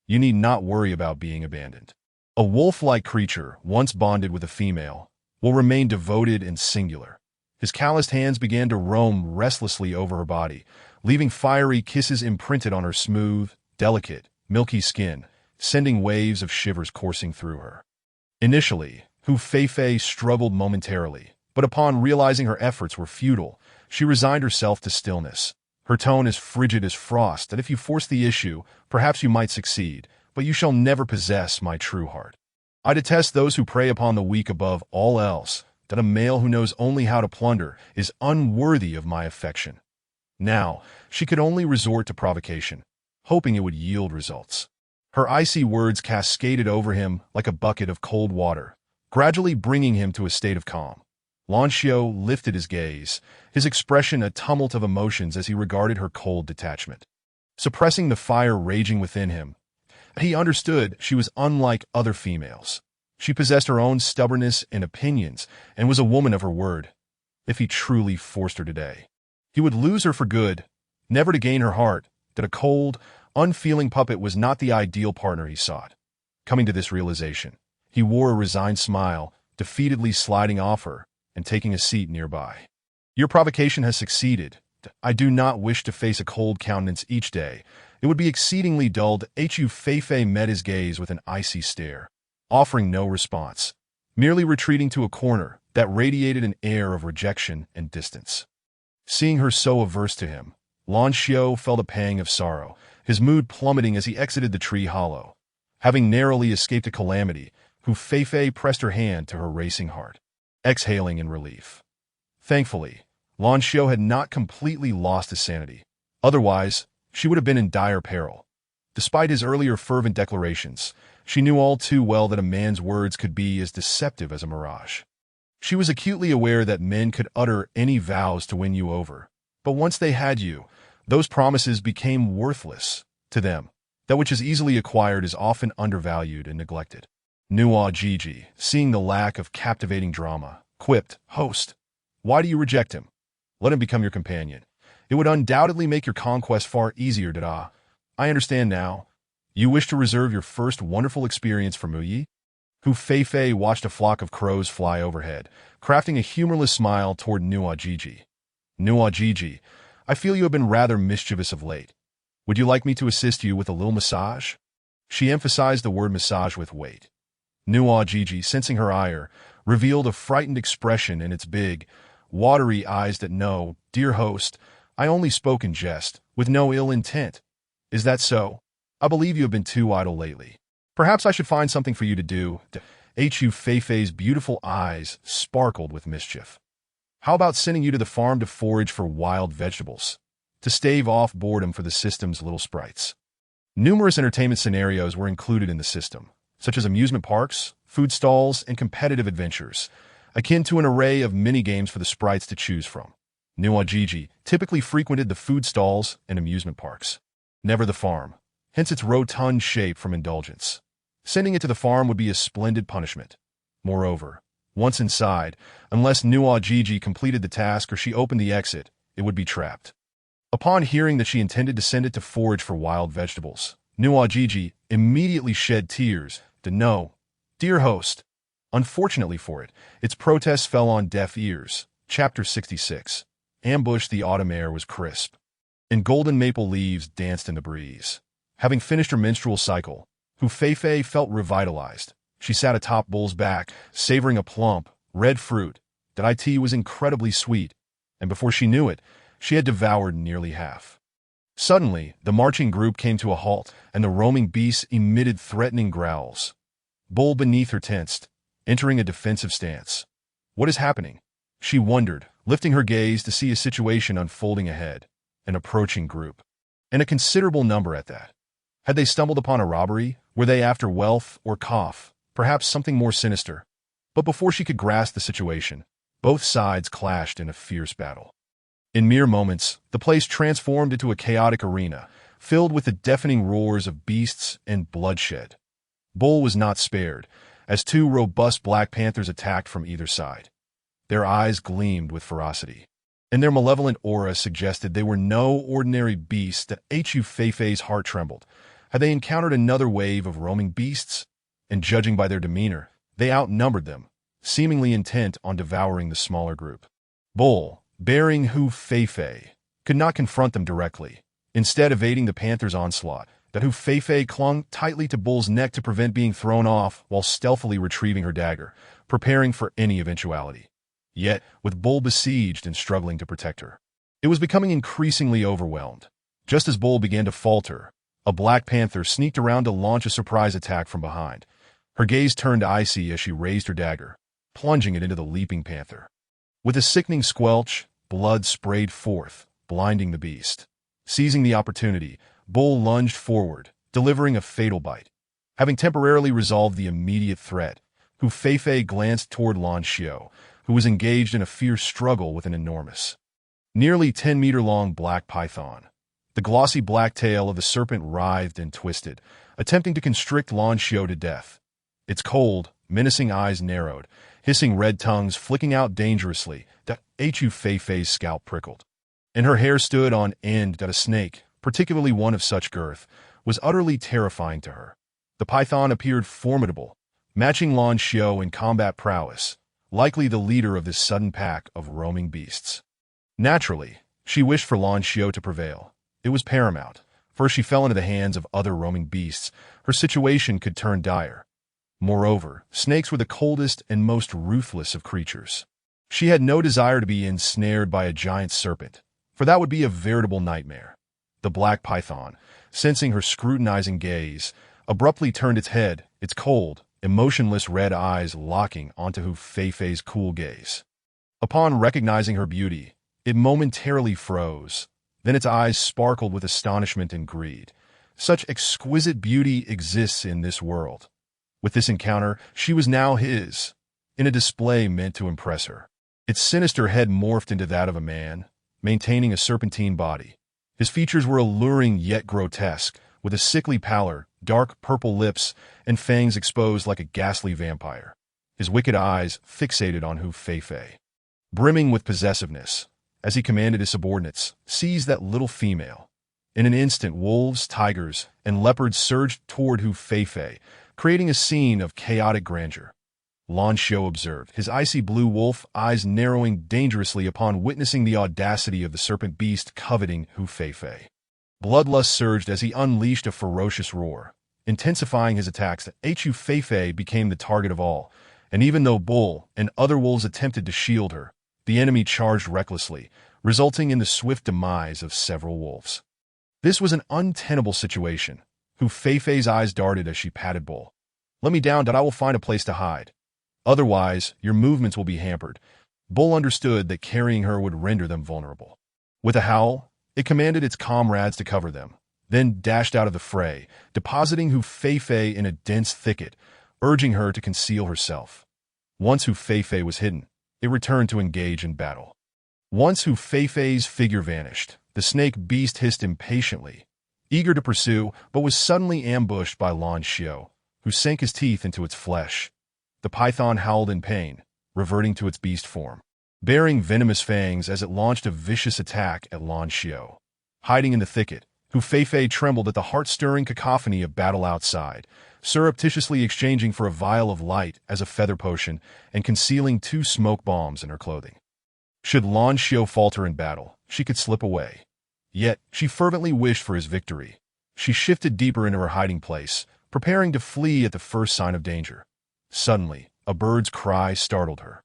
You need not worry about being abandoned." A wolf-like creature, once bonded with a female, will remain devoted and singular. His calloused hands began to roam restlessly over her body, leaving fiery kisses imprinted on her smooth, delicate, milky skin, sending waves of shivers coursing through her. Initially, Hu Feifei struggled momentarily, but upon realizing her efforts were futile, she resigned herself to stillness. Her tone as frigid as frost, that if you force the issue, perhaps you might succeed, but you shall never possess my true heart. I detest those who prey upon the weak above all else, that a male who knows only how to plunder is unworthy of my affection. Now, she could only resort to provocation, hoping it would yield results. Her icy words cascaded over him like a bucket of cold water, gradually bringing him to a state of calm. Lanchio lifted his gaze, his expression a tumult of emotions as he regarded her cold detachment. Suppressing the fire raging within him, He understood she was unlike other females. She possessed her own stubbornness and opinions and was a woman of her word. If he truly forced her today, he would lose her for good, never to gain her heart. That a cold, unfeeling puppet was not the ideal partner he sought. Coming to this realization, he wore a resigned smile, defeatedly sliding off her and taking a seat nearby. Your provocation has succeeded. I do not wish to face a cold countenance each day. It would be exceedingly dull. Hu Feifei met his gaze with an icy stare, offering no response, merely retreating to a corner that radiated an air of rejection and distance. Seeing her so averse to him, Lan Xiao felt a pang of sorrow, his mood plummeting as he exited the tree hollow. Having narrowly escaped a calamity, Hu Feifei pressed her hand to her racing heart, exhaling in relief. Thankfully, Lan Xiao had not completely lost his sanity. Otherwise, she would have been in dire peril. Despite his earlier fervent declarations, she knew all too well that a man's words could be as deceptive as a mirage. She was acutely aware that men could utter any vows to win you over, but once they had you, those promises became worthless to them. That which is easily acquired is often undervalued and neglected. Nuo Gigi, seeing the lack of captivating drama, quipped, "Host, why do you reject him? Let him become your companion. It would undoubtedly make your conquest far easier, Dada. I understand now. You wish to reserve your first wonderful experience for Muyi?" Hu Feifei watched a flock of crows fly overhead, crafting a humorless smile toward Nuo Gigi. "Nuo Gigi, I feel you have been rather mischievous of late. Would you like me to assist you with a little massage?" She emphasized the word massage with weight. Nuo Gigi, sensing her ire, revealed a frightened expression in its big, watery eyes that no, dear host, I only spoke in jest, with no ill intent. Is that so? I believe you have been too idle lately. Perhaps I should find something for you to do. Hu Feifei's beautiful eyes sparkled with mischief. How about sending you to the farm to forage for wild vegetables, to stave off boredom for the system's little sprites? Numerous entertainment scenarios were included in the system, such as amusement parks, food stalls, and competitive adventures, akin to an array of mini-games for the sprites to choose from. Nuo Gigi typically frequented the food stalls and amusement parks, never the farm, hence its rotund shape from indulgence. Sending it to the farm would be a splendid punishment. Moreover, once inside, unless Nuo Gigi completed the task or she opened the exit, it would be trapped. Upon hearing that she intended to send it to forage for wild vegetables, Nuo Gigi immediately shed tears. No, dear host. Unfortunately for it, its protests fell on deaf ears. Chapter 66. Ambush. The autumn air was crisp, and golden maple leaves danced in the breeze. Having finished her menstrual cycle, Hu Feifei felt revitalized. She sat atop Bull's back, savoring a plump, red fruit that was incredibly sweet, and before she knew it, she had devoured nearly half. Suddenly, the marching group came to a halt, and the roaming beasts emitted threatening growls. Bull beneath her tensed, entering a defensive stance. What is happening? She wondered, lifting her gaze to see a situation unfolding ahead. An approaching group, and a considerable number at that. Had they stumbled upon a robbery? Were they after wealth or cough? Perhaps something more sinister. But before she could grasp the situation, both sides clashed in a fierce battle. In mere moments, the place transformed into a chaotic arena, filled with the deafening roars of beasts and bloodshed. Bull was not spared, as two robust black panthers attacked from either side. Their eyes gleamed with ferocity, and their malevolent aura suggested they were no ordinary beasts. That Hu Feifei's heart trembled. Had they encountered another wave of roaming beasts? And judging by their demeanor, they outnumbered them, seemingly intent on devouring the smaller group. Bull, bearing Hu Feifei, could not confront them directly, instead evading the panther's onslaught. That Hu Feifei clung tightly to Bull's neck to prevent being thrown off while stealthily retrieving her dagger, preparing for any eventuality. Yet, with Bull besieged and struggling to protect her, it was becoming increasingly overwhelmed. Just as Bull began to falter, a black panther sneaked around to launch a surprise attack from behind. Her gaze turned icy as she raised her dagger, plunging it into the leaping panther. With a sickening squelch, blood sprayed forth, blinding the beast. Seizing the opportunity, Bull lunged forward, delivering a fatal bite. Having temporarily resolved the immediate threat, Hu Feifei glanced toward Lan Xiao, who was engaged in a fierce struggle with an enormous, nearly 10-meter-long black python. The glossy black tail of the serpent writhed and twisted, attempting to constrict Lan Xiao to death. Its cold, menacing eyes narrowed, hissing red tongues flicking out dangerously. Hu Fei-Fei's scalp prickled, and her hair stood on end. That a snake, particularly one of such girth, was utterly terrifying to her. The python appeared formidable, matching Lan Xiao in combat prowess, likely the leader of this sudden pack of roaming beasts. Naturally, she wished for Lan Xiao to prevail. It was paramount, for if she fell into the hands of other roaming beasts, her situation could turn dire. Moreover, snakes were the coldest and most ruthless of creatures. She had no desire to be ensnared by a giant serpent, for that would be a veritable nightmare. The black python, sensing her scrutinizing gaze, abruptly turned its head, its cold, emotionless red eyes locking onto Hu Fei-Fei's cool gaze. Upon recognizing her beauty, it momentarily froze. Then its eyes sparkled with astonishment and greed. Such exquisite beauty exists in this world. With this encounter, she was now his, in a display meant to impress her. Its sinister head morphed into that of a man, maintaining a serpentine body. His features were alluring yet grotesque, with a sickly pallor, dark purple lips, and fangs exposed like a ghastly vampire. His wicked eyes fixated on Hu Fei-Fei. Brimming with possessiveness, as he commanded his subordinates, "Seize that little female." In an instant, wolves, tigers, and leopards surged toward Hu Fei-Fei, creating a scene of chaotic grandeur. Lan Xiao observed, his icy blue wolf eyes narrowing dangerously upon witnessing the audacity of the serpent beast coveting Hu Fei-Fei. Bloodlust surged as he unleashed a ferocious roar, intensifying his attacks. Hu Fei-Fei became the target of all, and even though Bull and other wolves attempted to shield her, the enemy charged recklessly, resulting in the swift demise of several wolves. This was an untenable situation. Hu Fei-Fei's eyes darted as she patted Bull. "Let me down, I will find a place to hide. Otherwise, your movements will be hampered." Bull understood that carrying her would render them vulnerable. With a howl, it commanded its comrades to cover them, then dashed out of the fray, depositing Hu Fei-Fei in a dense thicket, urging her to conceal herself. Once Hu Fei-Fei was hidden, it returned to engage in battle. Once Hu Fei-Fei's figure vanished, the snake beast hissed impatiently, eager to pursue, but was suddenly ambushed by Lan Xiao, who sank his teeth into its flesh. The python howled in pain, reverting to its beast form, bearing venomous fangs as it launched a vicious attack at Lan Xiao. Hiding in the thicket, Hu Fei-Fei trembled at the heart-stirring cacophony of battle outside, surreptitiously exchanging for a vial of light as a feather potion and concealing 2 smoke bombs in her clothing. Should Lan Xiao falter in battle, she could slip away. Yet, she fervently wished for his victory. She shifted deeper into her hiding place, preparing to flee at the first sign of danger. Suddenly, a bird's cry startled her,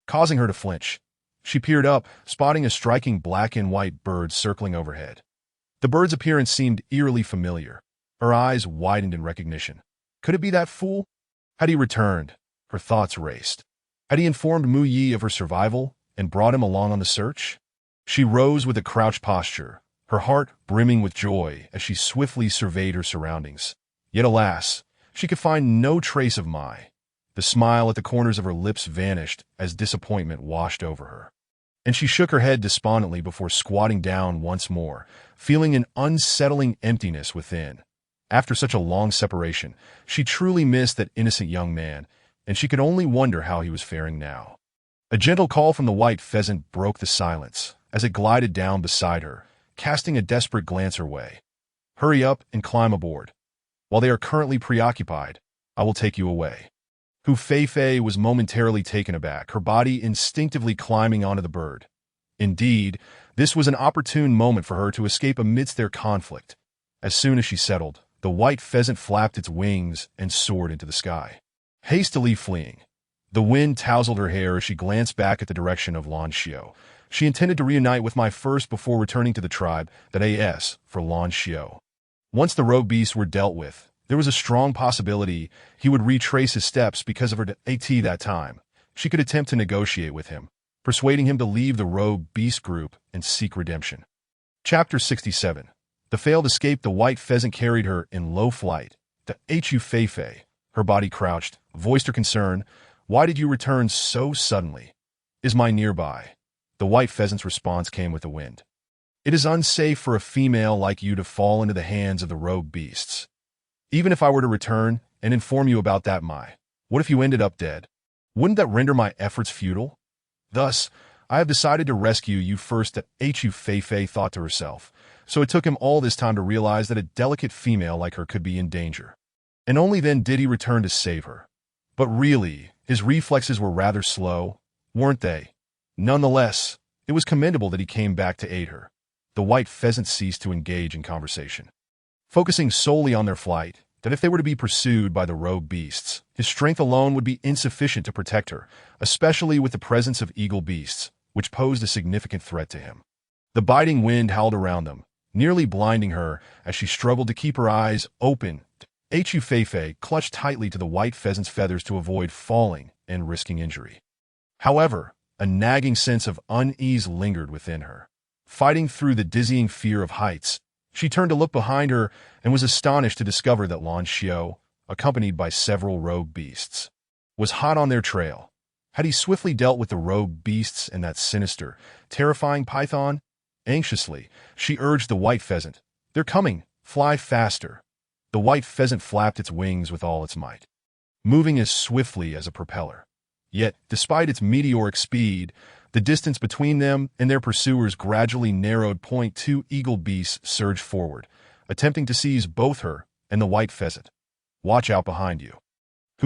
causing her to flinch. She peered up, spotting a striking black and white bird circling overhead. The bird's appearance seemed eerily familiar. Her eyes widened in recognition. Could it be that fool? Had he returned? Her thoughts raced. Had he informed Mu Yi of her survival and brought him along on the search? She rose with a crouched posture, her heart brimming with joy as she swiftly surveyed her surroundings. Yet alas, she could find no trace of Mai. The smile at the corners of her lips vanished as disappointment washed over her. And she shook her head despondently before squatting down once more, feeling an unsettling emptiness within. After such a long separation, she truly missed that innocent young man, and she could only wonder how he was faring now. A gentle call from the white pheasant broke the silence as it glided down beside her, casting a desperate glance her way. "Hurry up and climb aboard. While they are currently preoccupied, I will take you away." Hu Fei-Fei was momentarily taken aback, her body instinctively climbing onto the bird. Indeed, this was an opportune moment for her to escape amidst their conflict. As soon as she settled, the white pheasant flapped its wings and soared into the sky, hastily fleeing. The wind tousled her hair as she glanced back at the direction of Lan Xiao. She intended to reunite with Mai first before returning to the tribe, that is, for Lan Xiao. Once the rogue beasts were dealt with, there was a strong possibility he would retrace his steps because of her that time. She could attempt to negotiate with him, persuading him to leave the rogue beast group and seek redemption. Chapter 67. The failed escape. The white pheasant carried her in low flight. The Hu Fei-Fei, her body crouched, voiced her concern. "Why did you return so suddenly? Is Mai nearby?" The white pheasant's response came with the wind. It is unsafe for a female like you to fall into the hands of the rogue beasts. Even if I were to return and inform you about that, what if you ended up dead? Wouldn't that render my efforts futile? Thus, I have decided to rescue you first. Fei thought to herself. So it took him all this time to realize that a delicate female like her could be in danger. And only then did he return to save her. But really, his reflexes were rather slow, weren't they? Nonetheless, it was commendable that he came back to aid her. The white pheasant ceased to engage in conversation, focusing solely on their flight, that if they were to be pursued by the rogue beasts, his strength alone would be insufficient to protect her, especially with the presence of eagle beasts, which posed a significant threat to him. The biting wind howled around them, nearly blinding her as she struggled to keep her eyes open. Fei clutched tightly to the white pheasant's feathers to avoid falling and risking injury. However, a nagging sense of unease lingered within her. Fighting through the dizzying fear of heights, she turned to look behind her and was astonished to discover that Lan Xiao, accompanied by several rogue beasts, was hot on their trail. Had he swiftly dealt with the rogue beasts and that sinister, terrifying python? Anxiously, she urged the white pheasant. "They're coming! Fly faster!" The white pheasant flapped its wings with all its might, moving as swiftly as a propeller. Yet, despite its meteoric speed, the distance between them and their pursuers gradually narrowed. Two eagle beasts surged forward, attempting to seize both her and the white pheasant. "Watch out behind you!"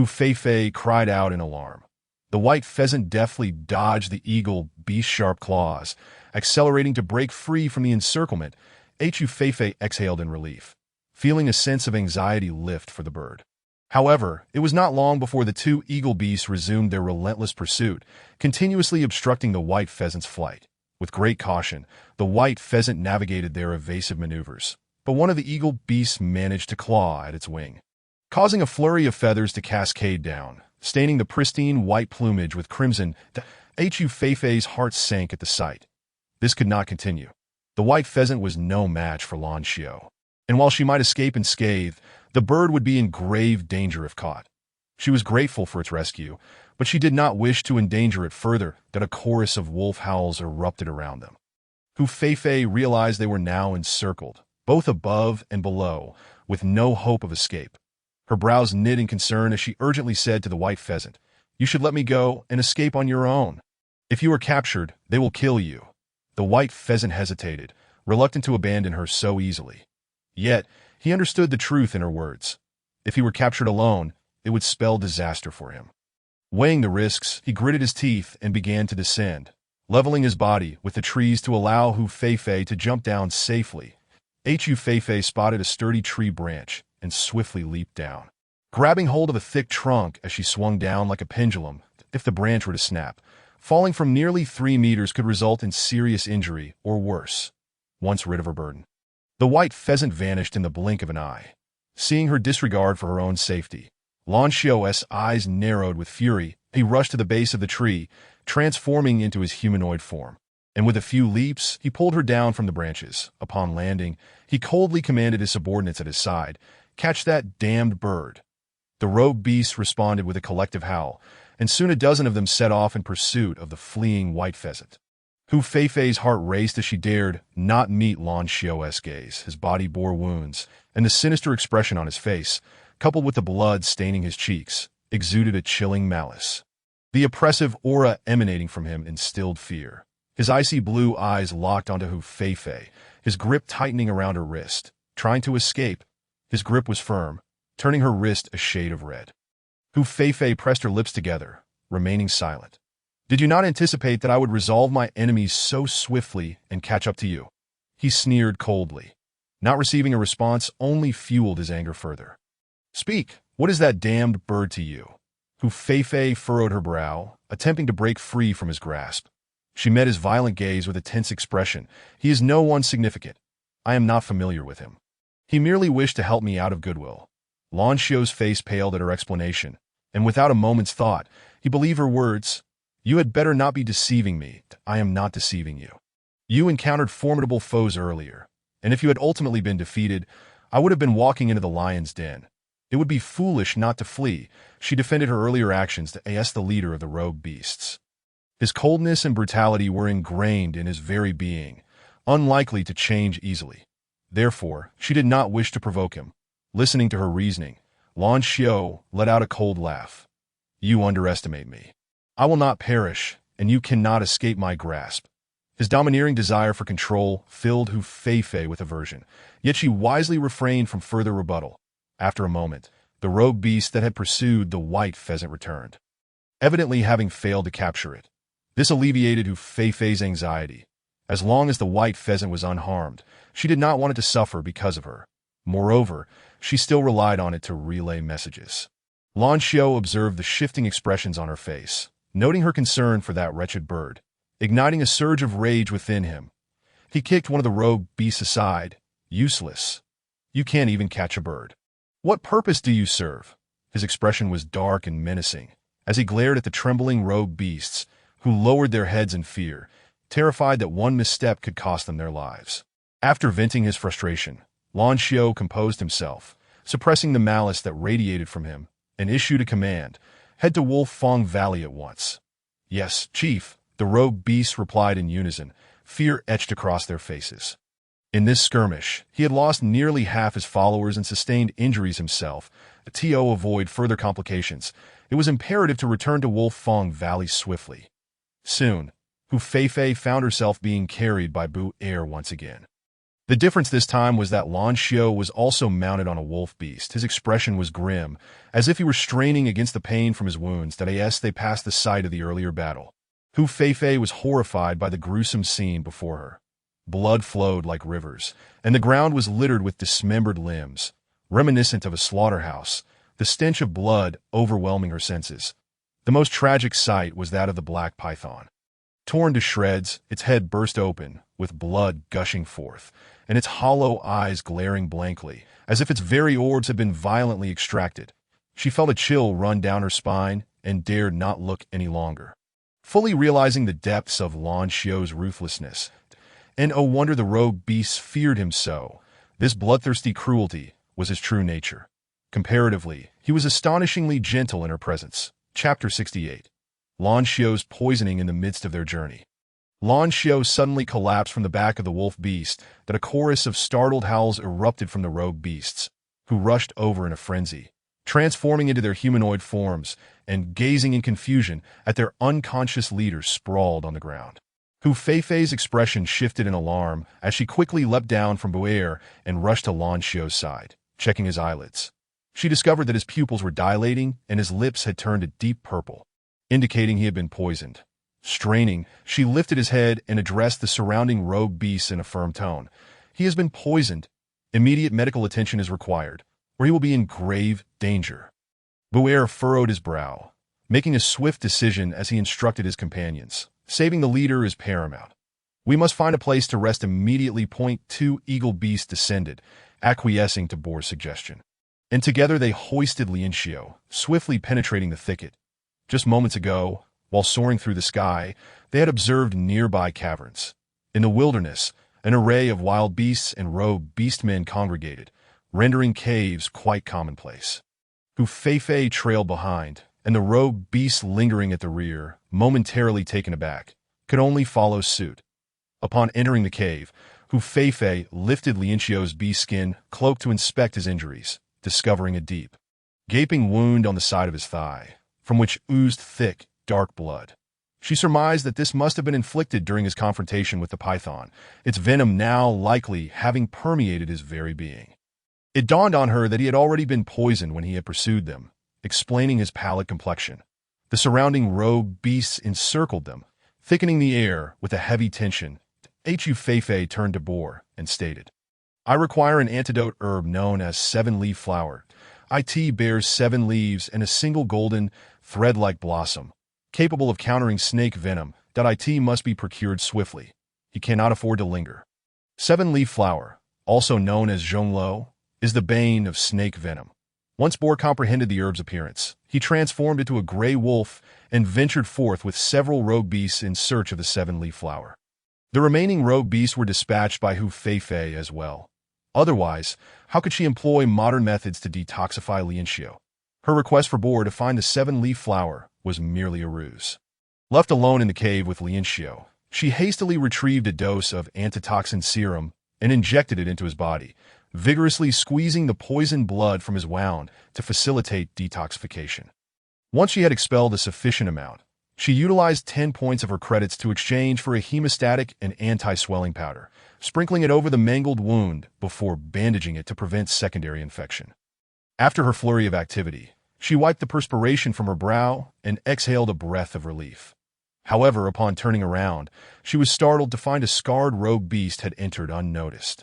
Fei cried out in alarm. The white pheasant deftly dodged the eagle beast's sharp claws, accelerating to break free from the encirclement. Fei exhaled in relief, feeling a sense of anxiety lift for the bird. However, it was not long before the two eagle beasts resumed their relentless pursuit, continuously obstructing the white pheasant's flight. With great caution, the white pheasant navigated their evasive maneuvers, but one of the eagle beasts managed to claw at its wing, causing a flurry of feathers to cascade down, staining the pristine white plumage with crimson. Fei's heart sank at the sight. This could not continue. The white pheasant was no match for Lan Xiao, and while she might escape unscathed, the bird would be in grave danger if caught. She was grateful for its rescue, but she did not wish to endanger it further. That a chorus of wolf howls erupted around them. Fei realized they were now encircled, both above and below, with no hope of escape. Her brows knit in concern as she urgently said to the white pheasant, "You should let me go and escape on your own. If you are captured, they will kill you." The white pheasant hesitated, reluctant to abandon her so easily. Yet, he understood the truth in her words. If he were captured alone, it would spell disaster for him. Weighing the risks, he gritted his teeth and began to descend, leveling his body with the trees to allow Fei to jump down safely. Fei spotted a sturdy tree branch and swiftly leaped down, grabbing hold of a thick trunk as she swung down like a pendulum. If the branch were to snap, falling from nearly 3 meters could result in serious injury or worse. Once rid of her burden, the white pheasant vanished in the blink of an eye. Seeing her disregard for her own safety, Lan Xiao's eyes narrowed with fury. He rushed to the base of the tree, transforming into his humanoid form, and with a few leaps, he pulled her down from the branches. Upon landing, he coldly commanded his subordinates at his side, "Catch that damned bird." The rogue beasts responded with a collective howl, and soon a dozen of them set off in pursuit of the fleeing white pheasant. Fei's heart raced as she dared not meet Lan Xiao's gaze. His body bore wounds, and the sinister expression on his face, coupled with the blood staining his cheeks, exuded a chilling malice. The oppressive aura emanating from him instilled fear. His icy blue eyes locked onto Fei, his grip tightening around her wrist. Trying to escape, his grip was firm, turning her wrist a shade of red. Fei pressed her lips together, remaining silent. "Did you not anticipate that I would resolve my enemies so swiftly and catch up to you?" He sneered coldly. Not receiving a response only fueled his anger further. "Speak, what is that damned bird to you?" Fei furrowed her brow, attempting to break free from his grasp. She met his violent gaze with a tense expression. "He is no one significant. I am not familiar with him. He merely wished to help me out of goodwill." Lan Xiao's face paled at her explanation, and without a moment's thought, he believed her words. "You had better not be deceiving me. I am not deceiving you. You encountered formidable foes earlier, and if you had ultimately been defeated, I would have been walking into the lion's den. It would be foolish not to flee." She defended her earlier actions to as the leader of the rogue beasts. His coldness and brutality were ingrained in his very being, unlikely to change easily. Therefore, she did not wish to provoke him. Listening to her reasoning, Lan Xiao let out a cold laugh. You underestimate me. I will not perish, and you cannot escape my grasp. His domineering desire for control filled Hu Feifei with aversion, yet she wisely refrained from further rebuttal. After a moment, the rogue beast that had pursued the white pheasant returned, evidently having failed to capture it. This alleviated Hu Feifei's anxiety. As long as the white pheasant was unharmed, she did not want it to suffer because of her. Moreover, she still relied on it to relay messages. Lan Xiao observed the shifting expressions on her face, noting her concern for that wretched bird. Igniting a surge of rage within him, he kicked one of the rogue beasts aside. Useless. You can't even catch a bird. What purpose do you serve? His expression was dark and menacing, as he glared at the trembling rogue beasts, who lowered their heads in fear, terrified that one misstep could cost them their lives. After venting his frustration, Lan Xiao composed himself, suppressing the malice that radiated from him, and issued a command. Head to Wolf Fong Valley at once. Yes, Chief. The rogue beasts replied in unison, fear etched across their faces. In this skirmish, he had lost nearly half his followers and sustained injuries himself. To avoid further complications, it was imperative to return to Wolf Fong Valley swiftly. Soon, Hu Feifei found herself being carried by Bu Er once again. The difference this time was that Lan Xiao was also mounted on a wolf beast. His expression was grim, as if he were straining against the pain from his wounds that as they passed the site of the earlier battle. Hu Feifei was horrified by the gruesome scene before her. Blood flowed like rivers, and the ground was littered with dismembered limbs, reminiscent of a slaughterhouse, the stench of blood overwhelming her senses. The most tragic sight was that of the black python. Torn to shreds, its head burst open, with blood gushing forth, and its hollow eyes glaring blankly, as if its very orbs had been violently extracted. She felt a chill run down her spine and dared not look any longer. Fully realizing the depths of Lan Xiao's ruthlessness, and oh wonder the rogue beasts feared him so, this bloodthirsty cruelty was his true nature. Comparatively, he was astonishingly gentle in her presence. Chapter 68. Lan Xiao's poisoning in the midst of their journey. Lan Xiao suddenly collapsed from the back of the wolf beast, that a chorus of startled howls erupted from the rogue beasts, who rushed over in a frenzy, transforming into their humanoid forms and gazing in confusion at their unconscious leaders sprawled on the ground. Hu Feifei's expression shifted in alarm as she quickly leapt down from Bu Er and rushed to Lan Xiao's side, checking his eyelids. She discovered that his pupils were dilating and his lips had turned a deep purple, indicating he had been poisoned. Straining, she lifted his head and addressed the surrounding rogue beasts in a firm tone. He has been poisoned. Immediate medical attention is required, or he will be in grave danger. Bu Er furrowed his brow, making a swift decision as he instructed his companions. Saving the leader is paramount. We must find a place to rest immediately. Two eagle beasts descended, acquiescing to Boer's suggestion. And together they hoisted Lan Xiao, swiftly penetrating the thicket. Just moments ago, while soaring through the sky, they had observed nearby caverns. In the wilderness, an array of wild beasts and rogue beastmen congregated, rendering caves quite commonplace. Hu Feifei trailed behind, and the rogue beasts lingering at the rear, momentarily taken aback, could only follow suit. Upon entering the cave, Hu Feifei lifted Lan Xiao's beast skin cloak to inspect his injuries, discovering a deep, gaping wound on the side of his thigh, from which oozed thick, dark blood. She surmised that this must have been inflicted during his confrontation with the python, its venom now likely having permeated his very being. It dawned on her that he had already been poisoned when he had pursued them, explaining his pallid complexion. The surrounding rogue beasts encircled them, thickening the air with a heavy tension. Hu Feifei turned to Boer and stated, I require an antidote herb known as seven-leaf flower. It bears 7 leaves and a single golden, thread-like blossom, capable of countering snake venom. It must be procured swiftly. He cannot afford to linger. 7-leaf flower, also known as zhongluo, is the bane of snake venom. Once Boer comprehended the herb's appearance, he transformed into a gray wolf and ventured forth with several rogue beasts in search of the 7-leaf flower. The remaining rogue beasts were dispatched by Hu Feifei as well. Otherwise, how could she employ modern methods to detoxify Lan Xiao? Her request for Boer to find the 7-leaf flower was merely a ruse. Left alone in the cave with Lan Xiao, She hastily retrieved a dose of antitoxin serum and injected it into his body, vigorously squeezing the poisoned blood from his wound to facilitate detoxification. Once she had expelled a sufficient amount, she utilized 10 points of her credits to exchange for a hemostatic and anti-swelling powder, sprinkling it over the mangled wound before bandaging it to prevent secondary infection. After her flurry of activity, she wiped the perspiration from her brow and exhaled a breath of relief. However, upon turning around, she was startled to find a scarred rogue beast had entered unnoticed.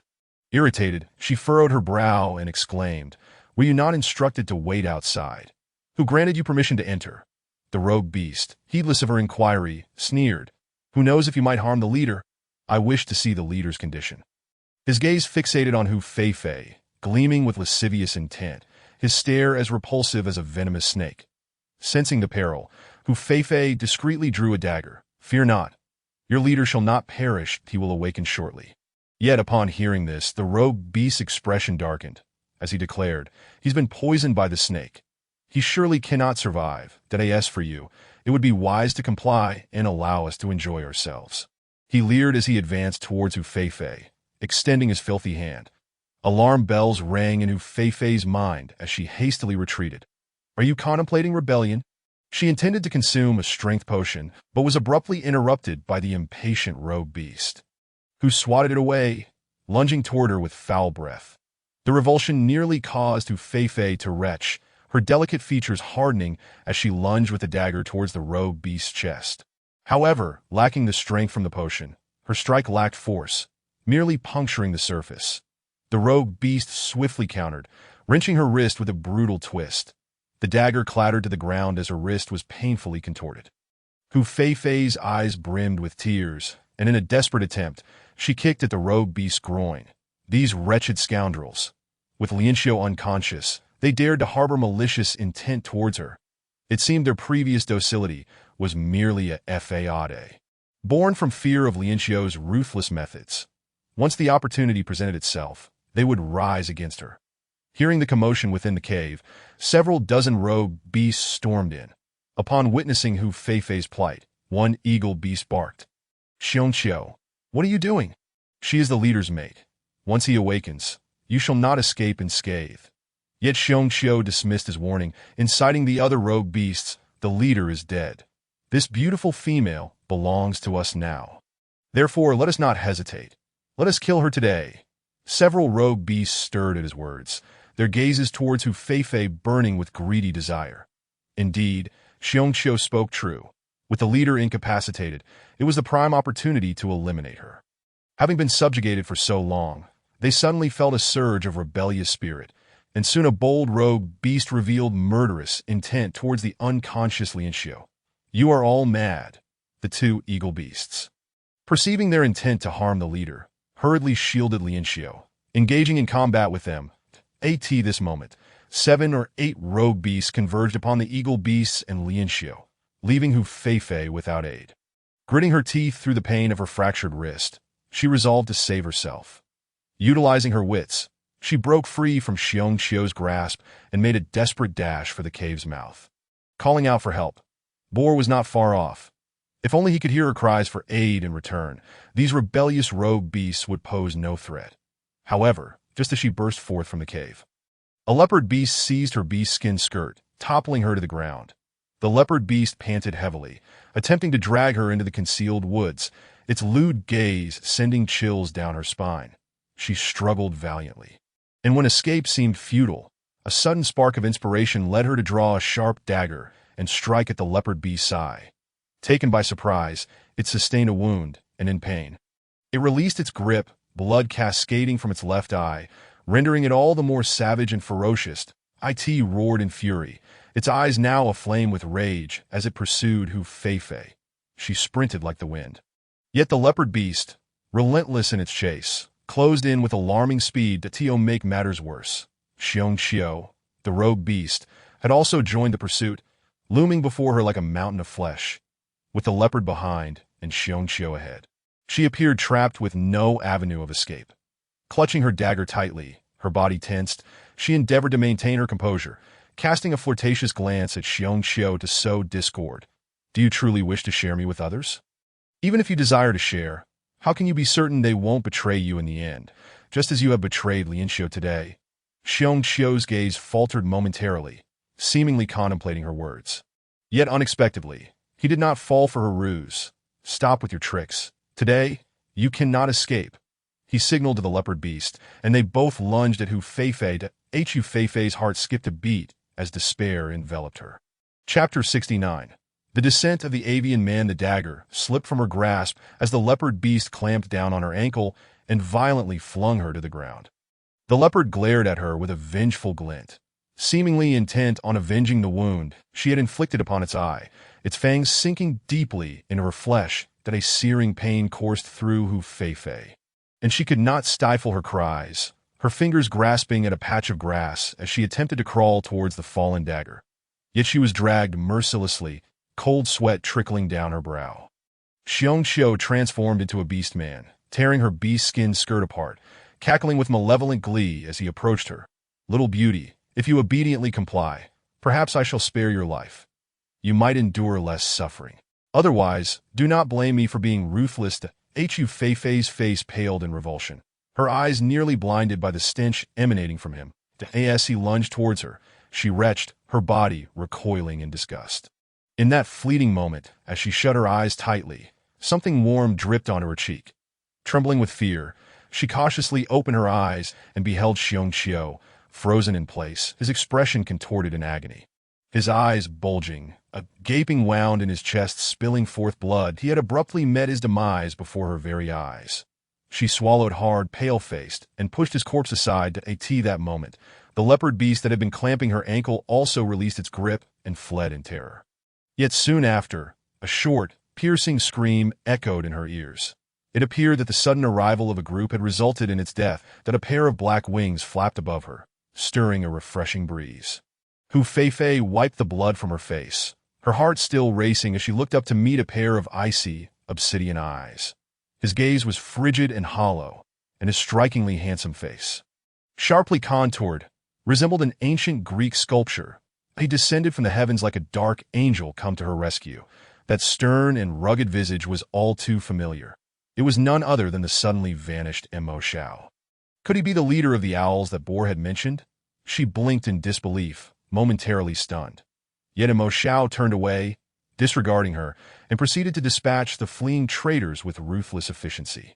Irritated, she furrowed her brow and exclaimed, "Were you not instructed to wait outside? Who granted you permission to enter?" The rogue beast, heedless of her inquiry, sneered, "Who knows if you might harm the leader? I wish to see the leader's condition." His gaze fixated on Hu Feifei, gleaming with lascivious intent, his stare as repulsive as a venomous snake. Sensing the peril, Hu Feifei discreetly drew a dagger. "Fear not. Your leader shall not perish, he will awaken shortly." Yet upon hearing this, the rogue beast's expression darkened, as he declared, "He's been poisoned by the snake. He surely cannot survive. That as for you, it would be wise to comply and allow us to enjoy ourselves." He leered as he advanced towards Hu Feifei, extending his filthy hand. Alarm bells rang in Hu Feifei's mind as she hastily retreated. "Are you contemplating rebellion?" She intended to consume a strength potion, but was abruptly interrupted by the impatient rogue beast, who swatted it away, lunging toward her with foul breath. The revulsion nearly caused Hu Feifei to retch, her delicate features hardening as she lunged with the dagger towards the rogue beast's chest. However, lacking the strength from the potion, her strike lacked force, merely puncturing the surface. The rogue beast swiftly countered, wrenching her wrist with a brutal twist. The dagger clattered to the ground as her wrist was painfully contorted. Hu Feifei's eyes brimmed with tears, and in a desperate attempt, she kicked at the rogue beast's groin. These wretched scoundrels. With Lianxiu unconscious, they dared to harbor malicious intent towards her. It seemed their previous docility was merely a fade, born from fear of Lianxiu's ruthless methods. Once the opportunity presented itself, they would rise against her. Hearing the commotion within the cave, several dozen rogue beasts stormed in. Upon witnessing Hu Feifei's plight, one eagle beast barked, "Xiongqiu, what are you doing? She is the leader's mate. Once he awakens, you shall not escape unscathed." Yet Xiongqiu dismissed his warning, inciting the other rogue beasts, "The leader is dead. This beautiful female belongs to us now. Therefore, let us not hesitate. Let us kill her today." Several rogue beasts stirred at his words, their gazes towards Hu Feifei burning with greedy desire. Indeed, Xiongqiu spoke true. With the leader incapacitated, it was the prime opportunity to eliminate her. Having been subjugated for so long, they suddenly felt a surge of rebellious spirit, and soon a bold rogue beast revealed murderous intent towards the unconscious Lianxiu. "You are all mad," the two eagle beasts, perceiving their intent to harm the leader, hurriedly shielded Lianxiu, engaging in combat with them. At this moment, 7 or 8 rogue beasts converged upon the eagle beasts and Lianxiu, leaving Hu Feifei without aid. Gritting her teeth through the pain of her fractured wrist, she resolved to save herself. Utilizing her wits, she broke free from Xiongqiu's grasp and made a desperate dash for the cave's mouth. Calling out for help, Boar was not far off. If only he could hear her cries for aid in return, these rebellious rogue beasts would pose no threat. However, just as she burst forth from the cave, a leopard beast seized her beast-skin skirt, toppling her to the ground. The leopard beast panted heavily, attempting to drag her into the concealed woods, its lewd gaze sending chills down her spine. She struggled valiantly. And when escape seemed futile, a sudden spark of inspiration led her to draw a sharp dagger and strike at the leopard beast's eye. Taken by surprise, it sustained a wound, and in pain, it released its grip, blood cascading from its left eye, rendering it all the more savage and ferocious. It roared in fury, its eyes now aflame with rage as it pursued Hu Feifei. She sprinted like the wind. Yet the leopard beast, relentless in its chase, closed in with alarming speed to make matters worse. Xiongqiu, the rogue beast, had also joined the pursuit, looming before her like a mountain of flesh, with the leopard behind and Xiongqiu ahead. She appeared trapped with no avenue of escape. Clutching her dagger tightly, her body tensed, she endeavored to maintain her composure, casting a flirtatious glance at Xiongqiu to sow discord. "Do you truly wish to share me with others?" Even if you desire to share, how can you be certain they won't betray you in the end, just as you have betrayed Lianxiu today? Xiongqiu's gaze faltered momentarily, seemingly contemplating her words. Yet unexpectedly, he did not fall for her ruse. Stop with your tricks. Today, you cannot escape. He signaled to the leopard beast, and they both lunged at Hu Feifei. Hu Feifei's heart skipped a beat as despair enveloped her. Chapter 69. The descent of the avian man. The dagger slipped from her grasp as the leopard beast clamped down on her ankle and violently flung her to the ground. The leopard glared at her with a vengeful glint, seemingly intent on avenging the wound she had inflicted upon its eye, its fangs sinking deeply into her flesh that a searing pain coursed through Hu Feifei. And she could not stifle her cries, her fingers grasping at a patch of grass as she attempted to crawl towards the fallen dagger. Yet she was dragged mercilessly, cold sweat trickling down her brow. Xiongqiu transformed into a beast man, tearing her beast-skinned skirt apart, cackling with malevolent glee as he approached her. Little beauty, if you obediently comply, perhaps I shall spare your life. You might endure less suffering. Otherwise, do not blame me for being ruthless. Hu Feifei's face paled in revulsion, her eyes nearly blinded by the stench emanating from him. As he lunged towards her, she retched, her body recoiling in disgust. In that fleeting moment, as she shut her eyes tightly, something warm dripped onto her cheek. Trembling with fear, she cautiously opened her eyes and beheld Xiongqiu, frozen in place, his expression contorted in agony. His eyes bulging, a gaping wound in his chest spilling forth blood. He had abruptly met his demise before her very eyes. She swallowed hard, pale-faced, and pushed his corpse aside. That moment, the leopard beast that had been clamping her ankle also released its grip and fled in terror. Yet soon after, a short, piercing scream echoed in her ears. It appeared that the sudden arrival of a group had resulted in its death, that a pair of black wings flapped above her, stirring a refreshing breeze. Hu Feifei wiped the blood from her face, her heart still racing as she looked up to meet a pair of icy, obsidian eyes. His gaze was frigid and hollow, and his strikingly handsome face, sharply contoured, resembled an ancient Greek sculpture. He descended from the heavens like a dark angel come to her rescue. That stern and rugged visage was all too familiar. It was none other than the suddenly vanished Mo Xiao. Could he be the leader of the owls that Boar had mentioned? She blinked in disbelief, momentarily stunned. Yet Mo Xiao turned away, disregarding her, and proceeded to dispatch the fleeing traitors with ruthless efficiency.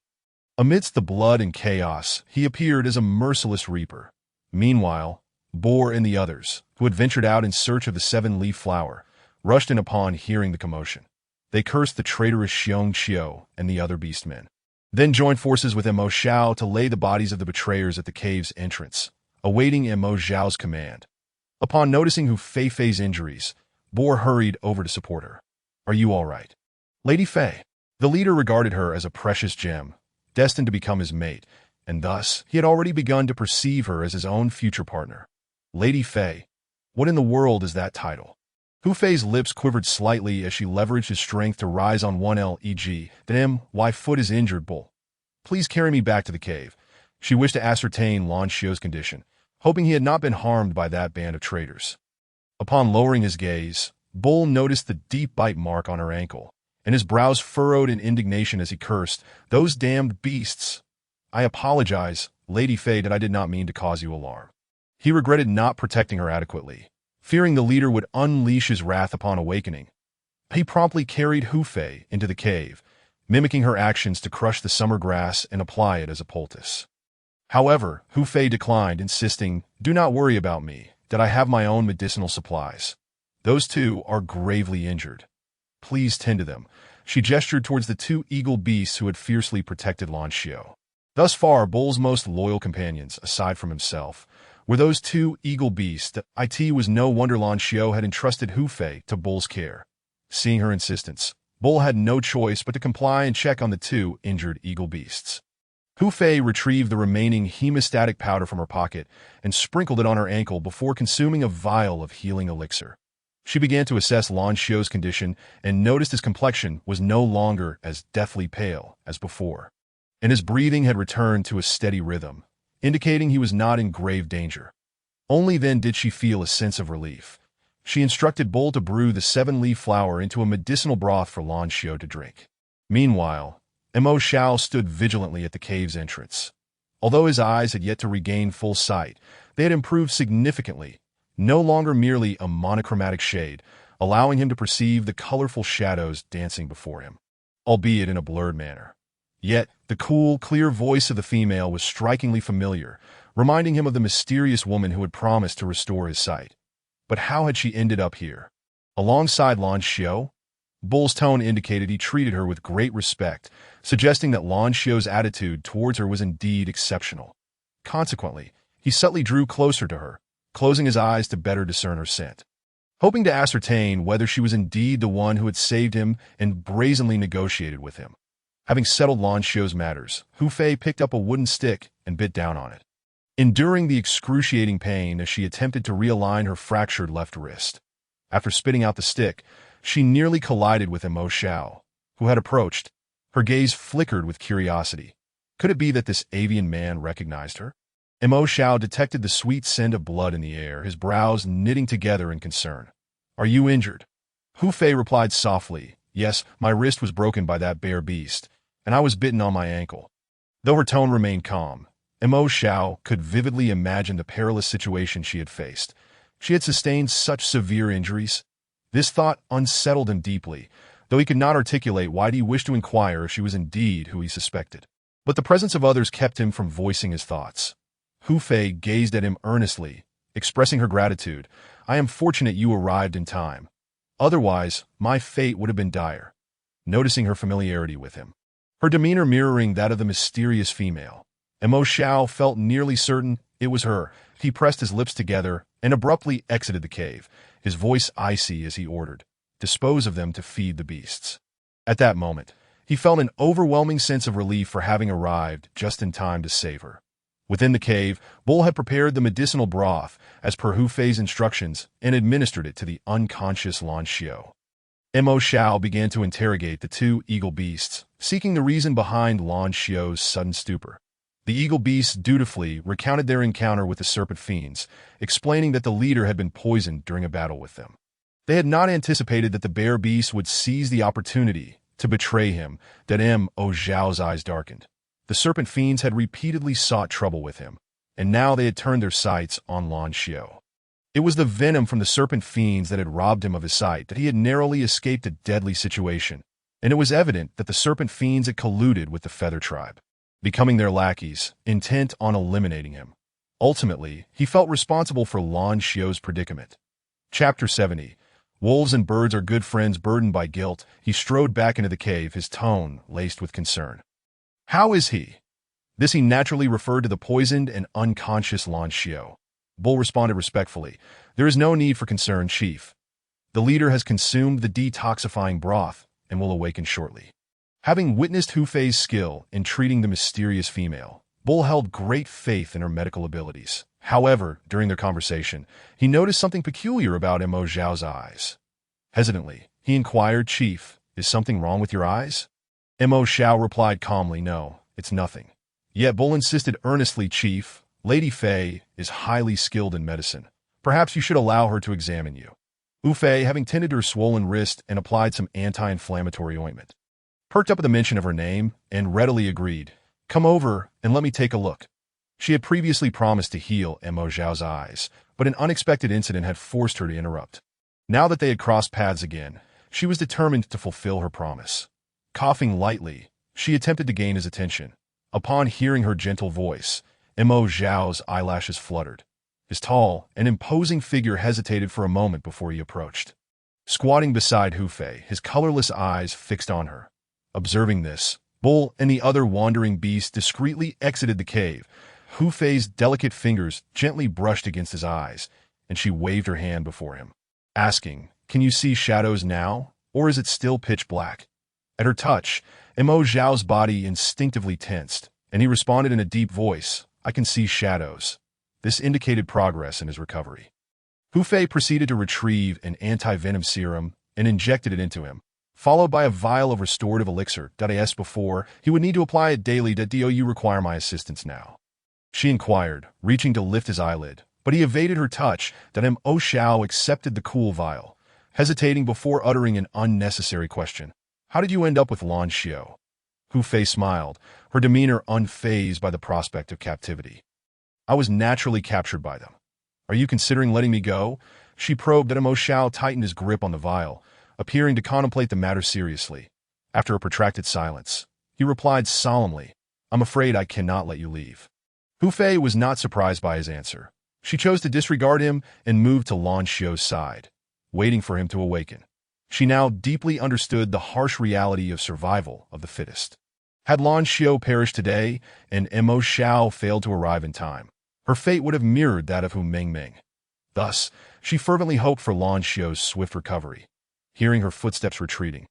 Amidst the blood and chaos, he appeared as a merciless reaper. Meanwhile, Boar and the others, who had ventured out in search of the seven-leaf flower, rushed in upon hearing the commotion. They cursed the traitorous Xiongqiu and the other beastmen, then joined forces with Mo Xiao to lay the bodies of the betrayers at the cave's entrance, awaiting Mo Xiao's command. Upon noticing Hu Feifei's injuries, Boar hurried over to support her. Are you all right? Lady Fei. The leader regarded her as a precious gem, destined to become his mate, and thus he had already begun to perceive her as his own future partner. Lady Fei. What in the world is that title? Hu Fei's lips quivered slightly as she leveraged his strength to rise on one leg. Then why foot is injured, Bull. Please carry me back to the cave. She wished to ascertain Lan Xiu's condition, hoping he had not been harmed by that band of traitors. Upon lowering his gaze, Bull noticed the deep bite mark on her ankle, and his brows furrowed in indignation as he cursed, "Those damned beasts! I apologize, Lady Fei, that I did not mean to cause you alarm." He regretted not protecting her adequately, fearing the leader would unleash his wrath upon awakening. He promptly carried Hu Fei into the cave, mimicking her actions to crush the summer grass and apply it as a poultice. However, Hu Fei declined, insisting, "Do not worry about me, that I have my own medicinal supplies. Those two are gravely injured. Please tend to them." She gestured towards the two eagle beasts who had fiercely protected Lan Xiu. Thus far, Bull's most loyal companions, aside from himself, were those two eagle beasts. It was no wonder Lan Xiu had entrusted Hu Fei to Bull's care. Seeing her insistence, Bull had no choice but to comply and check on the two injured eagle beasts. Hu Fei retrieved the remaining hemostatic powder from her pocket and sprinkled it on her ankle before consuming a vial of healing elixir. She began to assess Lan Xiu's condition and noticed his complexion was no longer as deathly pale as before, and his breathing had returned to a steady rhythm, indicating he was not in grave danger. Only then did she feel a sense of relief. She instructed Bull to brew the seven-leaf flower into a medicinal broth for Lan Xiu to drink. Meanwhile, Mo Xiao stood vigilantly at the cave's entrance. Although his eyes had yet to regain full sight, they had improved significantly, no longer merely a monochromatic shade, allowing him to perceive the colorful shadows dancing before him, albeit in a blurred manner. Yet, the cool, clear voice of the female was strikingly familiar, reminding him of the mysterious woman who had promised to restore his sight. But how had she ended up here? Alongside Lan Xiao? Bull's tone indicated he treated her with great respect, suggesting that Lan Xiao's attitude towards her was indeed exceptional. Consequently, he subtly drew closer to her, closing his eyes to better discern her scent. Hoping to ascertain whether she was indeed the one who had saved him and brazenly negotiated with him. Having settled Lan Xiao's matters, Hu Fei picked up a wooden stick and bit down on it, enduring the excruciating pain as she attempted to realign her fractured left wrist. After spitting out the stick, she nearly collided with Mo Xiao, who had approached. Her gaze flickered with curiosity. Could it be that this avian man recognized her? Mo Xiao detected the sweet scent of blood in the air, his brows knitting together in concern. "Are you injured?" Hu Fei replied softly, "Yes, my wrist was broken by that bear beast, and I was bitten on my ankle." Though her tone remained calm, Mo Xiao could vividly imagine the perilous situation she had faced. She had sustained such severe injuries. This thought unsettled him deeply, though he could not articulate why he wished to inquire if she was indeed who he suspected. But the presence of others kept him from voicing his thoughts. Hu Fei gazed at him earnestly, expressing her gratitude. "I am fortunate you arrived in time. Otherwise, my fate would have been dire." Noticing her familiarity with him, her demeanor mirroring that of the mysterious female, Mo Xiao felt nearly certain it was her. He pressed his lips together and abruptly exited the cave, his voice icy as he ordered, "Dispose of them to feed the beasts." At that moment, he felt an overwhelming sense of relief for having arrived just in time to save her. Within the cave, Bull had prepared the medicinal broth, as per Hu Fei's instructions, and administered it to the unconscious Lan Xiao. Mo Xiao began to interrogate the two eagle beasts, seeking the reason behind Lan Xiao's sudden stupor. The eagle beasts dutifully recounted their encounter with the serpent fiends, explaining that the leader had been poisoned during a battle with them. They had not anticipated that the bear beast would seize the opportunity to betray him. That Mo Xiao's eyes darkened. The serpent fiends had repeatedly sought trouble with him, and now they had turned their sights on Lan Xiao. It was the venom from the serpent fiends that had robbed him of his sight, that he had narrowly escaped a deadly situation, and it was evident that the serpent fiends had colluded with the Feather Tribe, becoming their lackeys, intent on eliminating him. Ultimately, he felt responsible for Lan Xiao's predicament. Chapter 70. Wolves and birds are good friends. Burdened by guilt, he strode back into the cave, his tone laced with concern. "How is he?" This he naturally referred to the poisoned and unconscious Lan Xiao. Bull responded respectfully, "There is no need for concern, Chief. The leader has consumed the detoxifying broth and will awaken shortly." Having witnessed Hu Fei's skill in treating the mysterious female, Bull held great faith in her medical abilities. However, during their conversation, he noticed something peculiar about Mo Xiao's eyes. Hesitantly, he inquired, "Chief, is something wrong with your eyes?" Mo Xiao replied calmly, "No, it's nothing." Yet Bull insisted earnestly, "Chief, Lady Fei is highly skilled in medicine. Perhaps you should allow her to examine you." Hu Fei, having tended her swollen wrist and applied some anti-inflammatory ointment, perked up at the mention of her name and readily agreed. "Come over and let me take a look." She had previously promised to heal Mo Xiao's eyes, but an unexpected incident had forced her to interrupt. Now that they had crossed paths again, she was determined to fulfill her promise. Coughing lightly, she attempted to gain his attention. Upon hearing her gentle voice, Mo Xiao's eyelashes fluttered. His tall and imposing figure hesitated for a moment before he approached. Squatting beside Hu Fei, his colorless eyes fixed on her. Observing this, Bull and the other wandering beasts discreetly exited the cave. Hu Fei's delicate fingers gently brushed against his eyes, and she waved her hand before him, asking, "Can you see shadows now, or is it still pitch black?" At her touch, Mo Xiao's body instinctively tensed, and he responded in a deep voice, "I can see shadows." This indicated progress in his recovery. Hu Fei proceeded to retrieve an anti-venom serum and injected it into him, followed by a vial of restorative elixir. "As before, he would need to apply it daily. Do you require my assistance now?" she inquired, reaching to lift his eyelid, but he evaded her touch. Mo Xiao accepted the cool vial, hesitating before uttering an unnecessary question. How did you end up with Lan Xiao? Hu Fei smiled, her demeanor unfazed by the prospect of captivity. I was naturally captured by them. Are you considering letting me go? She probed, and Mo Xiao tightened his grip on the vial, appearing to contemplate the matter seriously. After a protracted silence, he replied solemnly, I'm afraid I cannot let you leave. Hu Fei was not surprised by his answer. She chose to disregard him and moved to Lan Xiao's side, waiting for him to awaken. She now deeply understood the harsh reality of survival of the fittest. Had Lan Xiao perished today and Mo Xiao failed to arrive in time, her fate would have mirrored that of Hu Mengmeng. Thus, she fervently hoped for Lan Xiao's swift recovery. Hearing her footsteps retreating,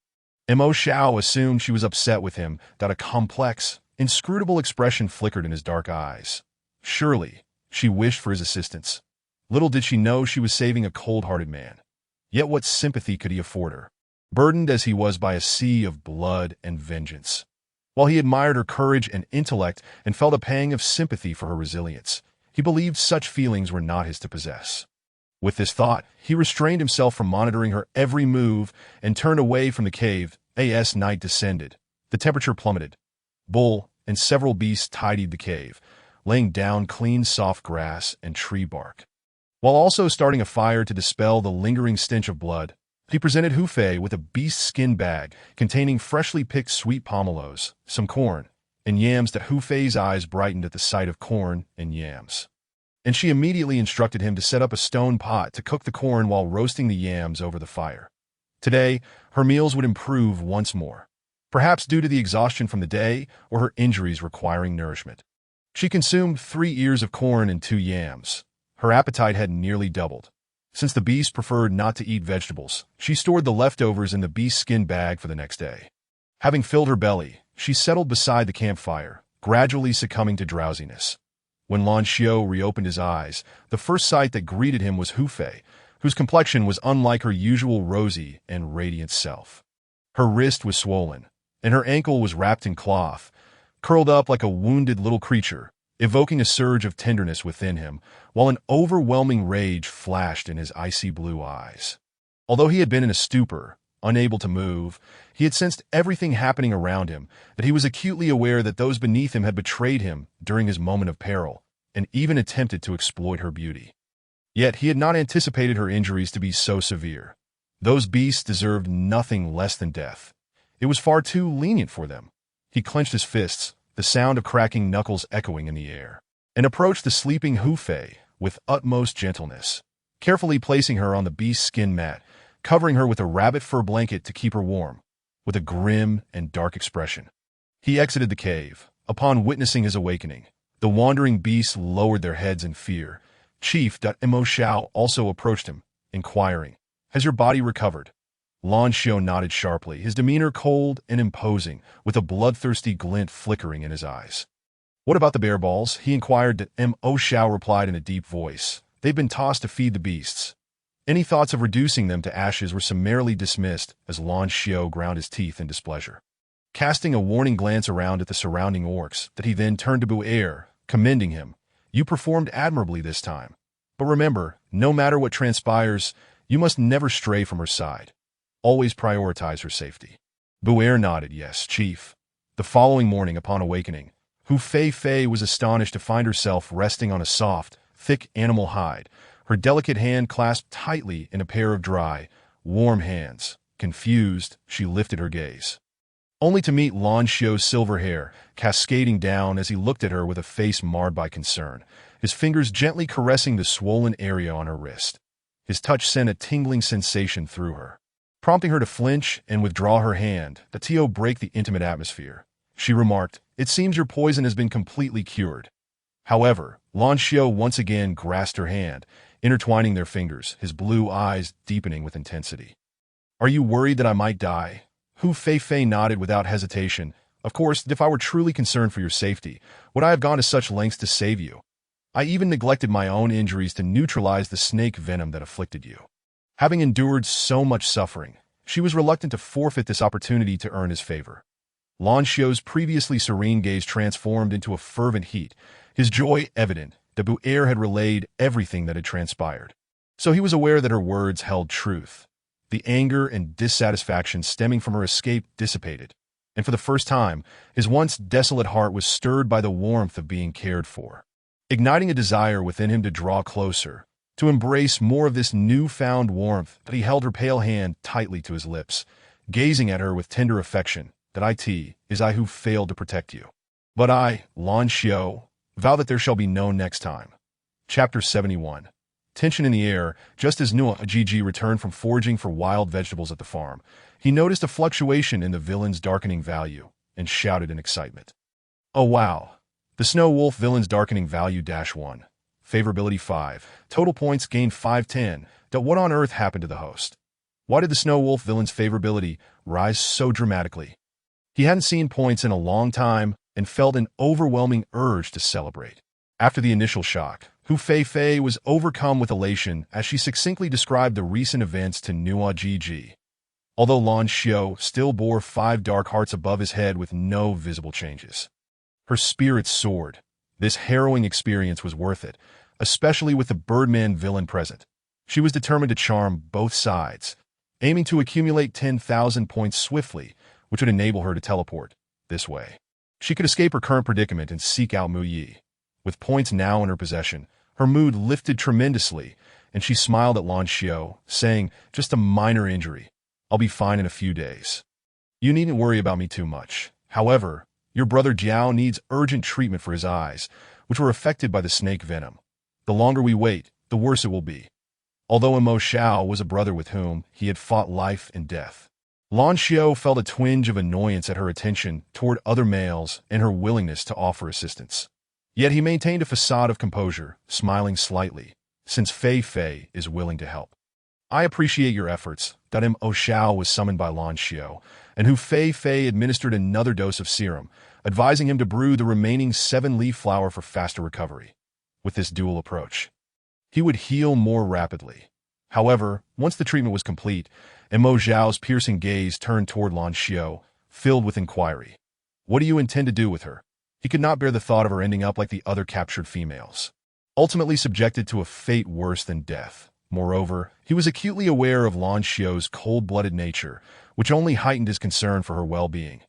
Mo Xiao assumed she was upset with him, that a complex, inscrutable expression flickered in his dark eyes. Surely, she wished for his assistance. Little did she know she was saving a cold-hearted man. Yet what sympathy could he afford her, burdened as he was by a sea of blood and vengeance? While he admired her courage and intellect and felt a pang of sympathy for her resilience, he believed such feelings were not his to possess. With this thought, he restrained himself from monitoring her every move and turned away from the cave. As night descended, the temperature plummeted. Bull and several beasts tidied the cave, laying down clean soft grass and tree bark. While also starting a fire to dispel the lingering stench of blood, he presented Hu Fei with a beast skin bag containing freshly picked sweet pomelos, some corn, and yams. That Hu Fei's eyes brightened at the sight of corn and yams. And she immediately instructed him to set up a stone pot to cook the corn while roasting the yams over the fire. Today, her meals would improve once more, perhaps due to the exhaustion from the day or her injuries requiring nourishment. She consumed 3 ears of corn and 2 yams. Her appetite had nearly doubled. Since the beast preferred not to eat vegetables, she stored the leftovers in the beast skin bag for the next day. Having filled her belly, she settled beside the campfire, gradually succumbing to drowsiness. When Lan Xiao reopened his eyes, the first sight that greeted him was Hu Fei, whose complexion was unlike her usual rosy and radiant self. Her wrist was swollen, and her ankle was wrapped in cloth, curled up like a wounded little creature, evoking a surge of tenderness within him, while an overwhelming rage flashed in his icy blue eyes. Although he had been in a stupor, unable to move, he had sensed everything happening around him, that he was acutely aware that those beneath him had betrayed him during his moment of peril, and even attempted to exploit her beauty. Yet he had not anticipated her injuries to be so severe. Those beasts deserved nothing less than death. It was far too lenient for them. He clenched his fists, the sound of cracking knuckles echoing in the air, and approached the sleeping Hu Fei with utmost gentleness, carefully placing her on the beast skin mat, covering her with a rabbit fur blanket to keep her warm. With a grim and dark expression, he exited the cave. Upon witnessing his awakening, the wandering beasts lowered their heads in fear. Chief Mo Xiao also approached him, inquiring, Has your body recovered? Lan Xiao nodded sharply, his demeanor cold and imposing, with a bloodthirsty glint flickering in his eyes. What about the bear balls? He inquired. Mo Xiao replied in a deep voice. They've been tossed to feed the beasts. Any thoughts of reducing them to ashes were summarily dismissed as Lan Xiao ground his teeth in displeasure. Casting a warning glance around at the surrounding orcs, that he then turned to Bu'er, commending him. You performed admirably this time. But remember, no matter what transpires, you must never stray from her side. Always prioritize her safety. Bu'er nodded, yes, Chief. The following morning upon awakening, Hu Fei was astonished to find herself resting on a soft, thick animal hide, her delicate hand clasped tightly in a pair of dry, warm hands. Confused, she lifted her gaze, only to meet Lan Xiao's silver hair cascading down as he looked at her with a face marred by concern, his fingers gently caressing the swollen area on her wrist. His touch sent a tingling sensation through her, prompting her to flinch and withdraw her hand. The Tio break the intimate atmosphere. She remarked, It seems your poison has been completely cured. However, Lan Xiao once again grasped her hand, intertwining their fingers, his blue eyes deepening with intensity. Are you worried that I might die? Hu Fei nodded without hesitation. Of course, if I were truly concerned for your safety, would I have gone to such lengths to save you? I even neglected my own injuries to neutralize the snake venom that afflicted you. Having endured so much suffering, she was reluctant to forfeit this opportunity to earn his favor. Lan Xiao's previously serene gaze transformed into a fervent heat, his joy evident that Bu'er had relayed everything that had transpired. So he was aware that her words held truth. The anger and dissatisfaction stemming from her escape dissipated, and for the first time, his once desolate heart was stirred by the warmth of being cared for, igniting a desire within him to draw closer, to embrace more of this newfound warmth. That he held her pale hand tightly to his lips, gazing at her with tender affection. That it is I who failed to protect you. But I, Lan Xiao, vow that there shall be no next time. Chapter 71. Tension in the air. Just as Nuo Gigi returned from foraging for wild vegetables at the farm, he noticed a fluctuation in the villain's darkening value and shouted in excitement. Oh wow! The Snow Wolf villain's darkening value -1. Favorability 5. Total points gained 510. What on earth happened to the host? Why did the Snow Wolf villain's favorability rise so dramatically? He hadn't seen points in a long time and felt an overwhelming urge to celebrate. After the initial shock, Hu Fei was overcome with elation as she succinctly described the recent events to Nuo Gigi. Although Lan Xiao still bore 5 dark hearts above his head with no visible changes. Her spirits soared. This harrowing experience was worth it, especially with the Birdman villain present. She was determined to charm both sides, aiming to accumulate 10,000 points swiftly, which would enable her to teleport this way. She could escape her current predicament and seek out Mu Yi. With points now in her possession, her mood lifted tremendously, and she smiled at Lan Xiao, saying, "Just a minor injury. I'll be fine in a few days. You needn't worry about me too much. However, your brother Jiao needs urgent treatment for his eyes, which were affected by the snake venom. The longer we wait, the worse it will be." Although Mo Xiao was a brother with whom he had fought life and death, Lan Xiao felt a twinge of annoyance at her attention toward other males and her willingness to offer assistance. Yet he maintained a facade of composure, smiling slightly, since Fei is willing to help. "I appreciate your efforts." Mo Xiao was summoned by Lan Xiao, and Hu Fei administered another dose of serum, advising him to brew the remaining 7-leaf flower for faster recovery. With this dual approach, he would heal more rapidly. However, once the treatment was complete, Mo Xiao's piercing gaze turned toward Lan Xiao, filled with inquiry. "What do you intend to do with her?" He could not bear the thought of her ending up like the other captured females, ultimately subjected to a fate worse than death. Moreover, he was acutely aware of Lan Xiao's cold-blooded nature, which only heightened his concern for her well-being.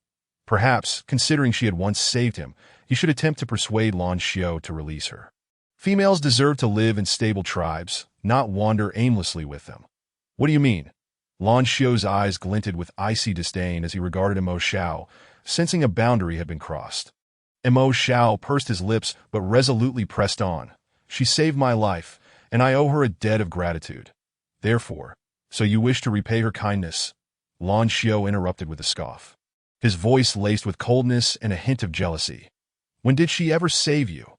Perhaps, considering she had once saved him, he should attempt to persuade Lan Xiao to release her. Females deserve to live in stable tribes, not wander aimlessly with them. "What do you mean?" Lan Xiao's eyes glinted with icy disdain as he regarded Mo Xiao, sensing a boundary had been crossed. Mo Xiao pursed his lips but resolutely pressed on. "She saved my life, and I owe her a debt of gratitude. Therefore, so you wish to repay her kindness?" Lan Xiao interrupted with a scoff, his voice laced with coldness and a hint of jealousy. "When did she ever save you?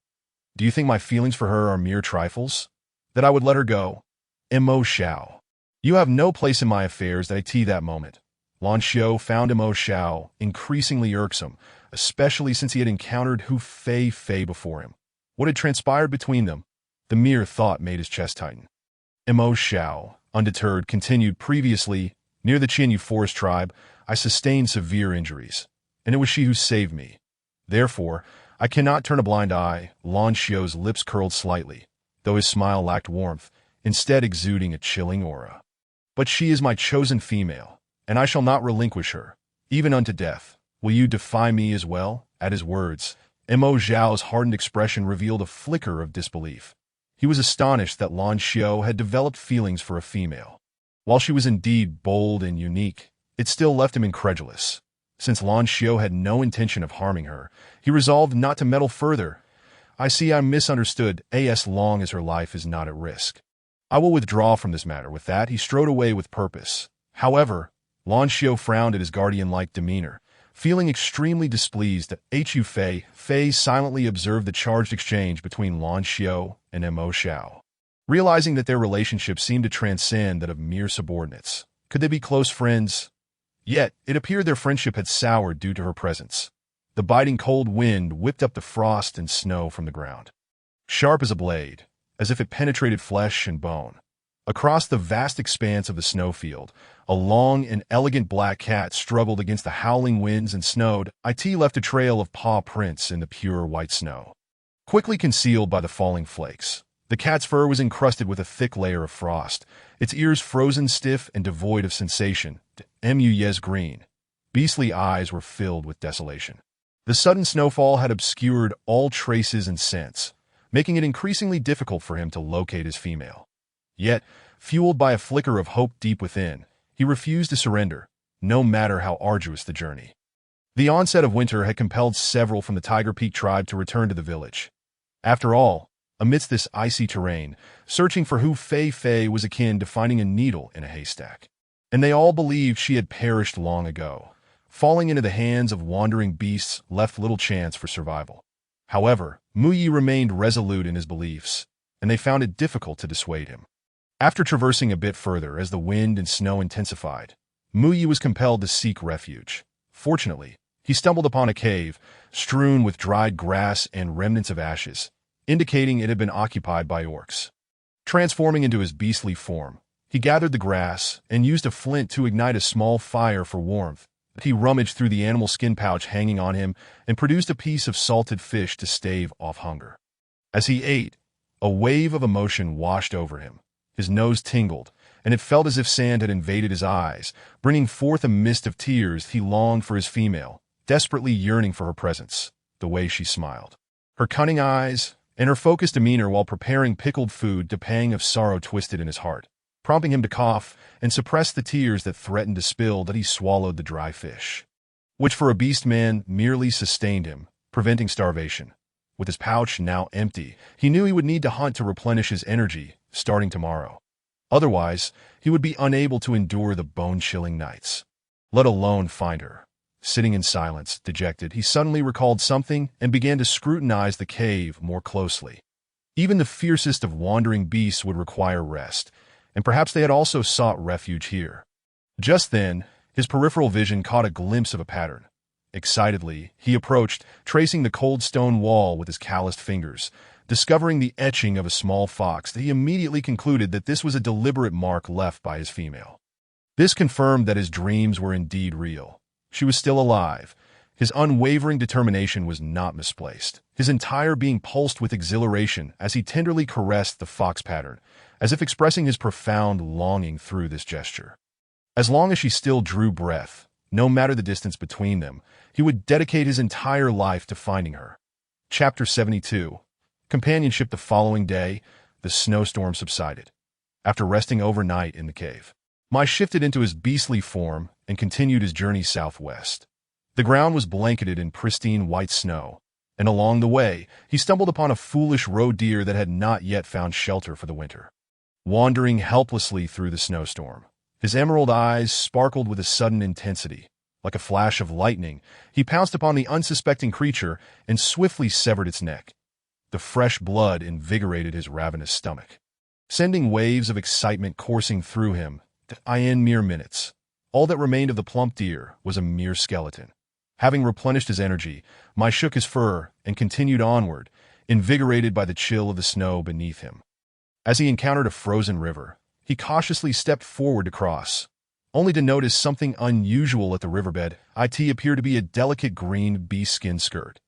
Do you think my feelings for her are mere trifles? That I would let her go? Mo Xiao, you have no place in my affairs." That moment, Lan Xiao found Mo Xiao increasingly irksome, especially since he had encountered Hu Fei before him. What had transpired between them? The mere thought made his chest tighten. Mo Xiao, undeterred, continued, "Previously, near the Qinyu Forest tribe, I sustained severe injuries, and it was she who saved me. Therefore, I cannot turn a blind eye." Lan Xiao's lips curled slightly, though his smile lacked warmth, instead exuding a chilling aura. "But she is my chosen female, and I shall not relinquish her, even unto death. Will you defy me as well?" At his words, Mo Xiao's hardened expression revealed a flicker of disbelief. He was astonished that Lan Xiao had developed feelings for a female. While she was indeed bold and unique, it still left him incredulous. Since Lan Xiao had no intention of harming her, he resolved not to meddle further. "I see I'm misunderstood, as long as her life is not at risk. I will withdraw from this matter." With that, he strode away with purpose. However, Lan Xiao frowned at his guardian-like demeanor, feeling extremely displeased. Hu Fei silently observed the charged exchange between Lan Xiao and Mo Xiao. Realizing that their relationship seemed to transcend that of mere subordinates, could they be close friends? Yet, it appeared their friendship had soured due to her presence. The biting cold wind whipped up the frost and snow from the ground, sharp as a blade, as if it penetrated flesh and bone. Across the vast expanse of the snowfield, a long and elegant black cat struggled against the howling winds and snowed. It left a trail of paw prints in the pure white snow. Quickly concealed by the falling flakes, The cat's fur was encrusted with a thick layer of frost, its ears frozen stiff and devoid of sensation, yes green. Beastly eyes were filled with desolation. The sudden snowfall had obscured all traces and scents, making it increasingly difficult for him to locate his female. Yet, fueled by a flicker of hope deep within, he refused to surrender, no matter how arduous the journey. The onset of winter had compelled several from the Tiger Peak tribe to return to the village. After all, amidst this icy terrain, searching for who Fei was akin to finding a needle in a haystack. And they all believed she had perished long ago. Falling into the hands of wandering beasts left little chance for survival. However, Muyi remained resolute in his beliefs, and they found it difficult to dissuade him. After traversing a bit further as the wind and snow intensified, Muyi was compelled to seek refuge. Fortunately, he stumbled upon a cave, strewn with dried grass and remnants of ashes, indicating it had been occupied by orcs. Transforming into his beastly form, he gathered the grass and used a flint to ignite a small fire for warmth. He rummaged through the animal skin pouch hanging on him and produced a piece of salted fish to stave off hunger. As he ate, a wave of emotion washed over him. His nose tingled, and it felt as if sand had invaded his eyes, bringing forth a mist of tears. He longed for his female, desperately yearning for her presence, the way she smiled. Her cunning eyes and her focused demeanor while preparing pickled food, a pang of sorrow twisted in his heart, prompting him to cough and suppress the tears that threatened to spill. That he swallowed the dry fish, which for a beast man merely sustained him, preventing starvation. With his pouch now empty, he knew he would need to hunt to replenish his energy, starting tomorrow. Otherwise, he would be unable to endure the bone-chilling nights, let alone find her. Sitting in silence, dejected, he suddenly recalled something and began to scrutinize the cave more closely. Even the fiercest of wandering beasts would require rest, and perhaps they had also sought refuge here. Just then, his peripheral vision caught a glimpse of a pattern. Excitedly, he approached, tracing the cold stone wall with his calloused fingers, discovering the etching of a small fox. He immediately concluded that this was a deliberate mark left by his female. This confirmed that his dreams were indeed real. She was still alive. His unwavering determination was not misplaced. His entire being pulsed with exhilaration as he tenderly caressed the fox pattern, as if expressing his profound longing through this gesture. As long as she still drew breath, no matter the distance between them, he would dedicate his entire life to finding her. Chapter 72. Companionship. The following day, the snowstorm subsided. After resting overnight in the cave, Mai shifted into his beastly form and continued his journey southwest. The ground was blanketed in pristine white snow, and along the way, he stumbled upon a foolish roe deer that had not yet found shelter for the winter. Wandering helplessly through the snowstorm, his emerald eyes sparkled with a sudden intensity. Like a flash of lightning, he pounced upon the unsuspecting creature and swiftly severed its neck. The fresh blood invigorated his ravenous stomach, sending waves of excitement coursing through him. In mere minutes, all that remained of the plump deer was a mere skeleton. Having replenished his energy, Mai shook his fur and continued onward, invigorated by the chill of the snow beneath him. As he encountered a frozen river, he cautiously stepped forward to cross, only to notice something unusual at the riverbed. It appeared to be a delicate green bee-skin skirt.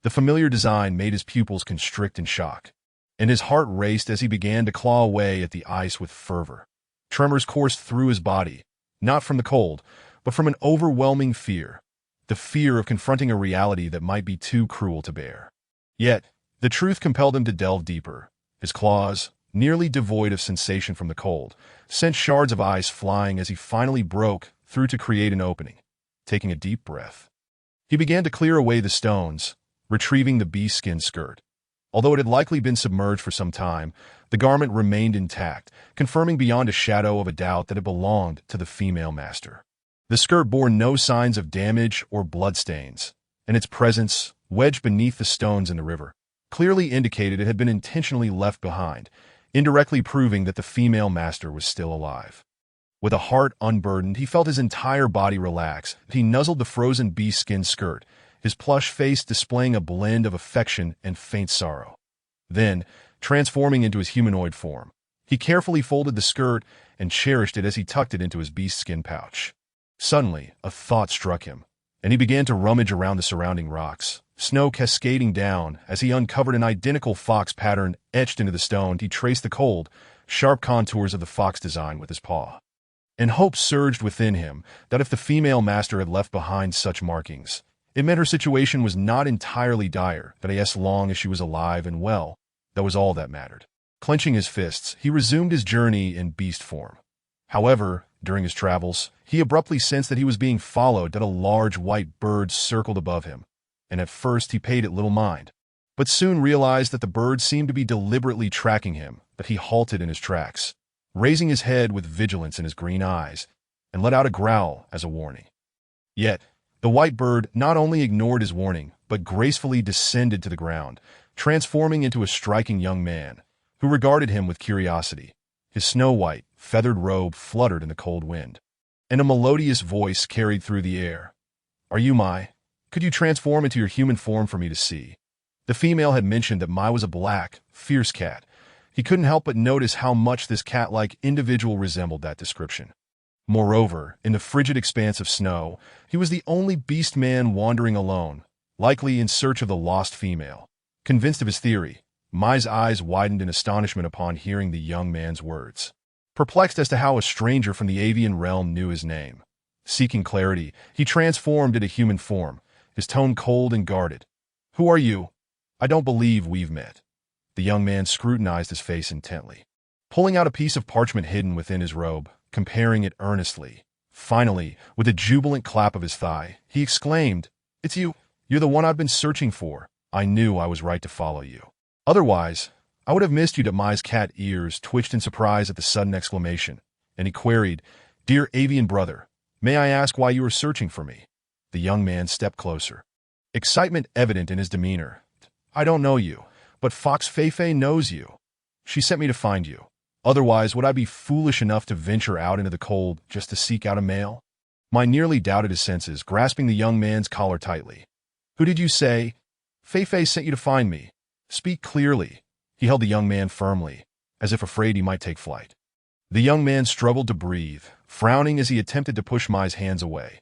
The familiar design made his pupils constrict in shock, and his heart raced as he began to claw away at the ice with fervor. Tremors coursed through his body, not from the cold, but from an overwhelming fear, the fear of confronting a reality that might be too cruel to bear. Yet, the truth compelled him to delve deeper. His claws, nearly devoid of sensation from the cold, sent shards of ice flying as he finally broke through to create an opening. Taking a deep breath, he began to clear away the stones, retrieving the bee-skin skirt. Although it had likely been submerged for some time, the garment remained intact, confirming beyond a shadow of a doubt that it belonged to the female master. The skirt bore no signs of damage or bloodstains, and its presence, wedged beneath the stones in the river, clearly indicated it had been intentionally left behind, indirectly proving that the female master was still alive. With a heart unburdened, he felt his entire body relax. He nuzzled the frozen bee-skin skirt, his plush face displaying a blend of affection and faint sorrow. Then, transforming into his humanoid form, he carefully folded the skirt and cherished it as he tucked it into his beast-skin pouch. Suddenly, a thought struck him, and he began to rummage around the surrounding rocks, snow cascading down as he uncovered an identical fox pattern etched into the stone. He traced the cold, sharp contours of the fox design with his paw. And hope surged within him that if the female master had left behind such markings, it meant her situation was not entirely dire, that as long as she was alive and well, that was all that mattered. Clenching his fists, he resumed his journey in beast form. However, during his travels, he abruptly sensed that he was being followed, that a large white bird circled above him, and at first he paid it little mind, but soon realized that the bird seemed to be deliberately tracking him, that he halted in his tracks, raising his head with vigilance in his green eyes, and let out a growl as a warning. Yet, the white bird not only ignored his warning, but gracefully descended to the ground, transforming into a striking young man, who regarded him with curiosity. His snow-white, feathered robe fluttered in the cold wind, and a melodious voice carried through the air. "Are you Mai? Could you transform into your human form for me to see?" The female had mentioned that Mai was a black, fierce cat. He couldn't help but notice how much this cat-like individual resembled that description. Moreover, in the frigid expanse of snow, he was the only beast man wandering alone, likely in search of the lost female. Convinced of his theory, Mai's eyes widened in astonishment upon hearing the young man's words. Perplexed as to how a stranger from the avian realm knew his name. Seeking clarity, he transformed into human form, his tone cold and guarded. "Who are you? I don't believe we've met." The young man scrutinized his face intently, pulling out a piece of parchment hidden within his robe, comparing it earnestly. Finally, with a jubilant clap of his thigh, he exclaimed, "It's you! You're the one I've been searching for. I knew I was right to follow you. Otherwise, I would have missed you." Mai's cat ears twitched in surprise at the sudden exclamation, and he queried, "Dear avian brother, may I ask why you are searching for me?" The young man stepped closer, excitement evident in his demeanor. "I don't know you, but Fox Feifei knows you. She sent me to find you. Otherwise, would I be foolish enough to venture out into the cold just to seek out a male?" Mai nearly doubted his senses, grasping the young man's collar tightly. "Who did you say? Feifei sent you to find me. Speak clearly." He held the young man firmly, as if afraid he might take flight. The young man struggled to breathe, frowning as he attempted to push Mai's hands away.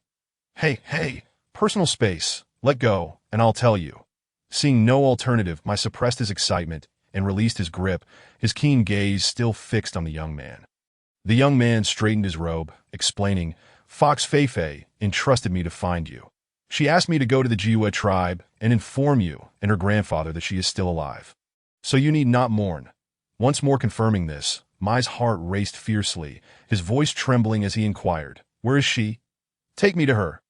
Hey, personal space. Let go, and I'll tell you." Seeing no alternative, Mai suppressed his excitement and released his grip, his keen gaze still fixed on the young man. The young man straightened his robe, explaining, "Fox Feifei entrusted me to find you. She asked me to go to the Jiue tribe and inform you and her grandfather that she is still alive. So you need not mourn." Once more confirming this, Mai's heart raced fiercely, his voice trembling as he inquired, "Where is she?" "Take me to her."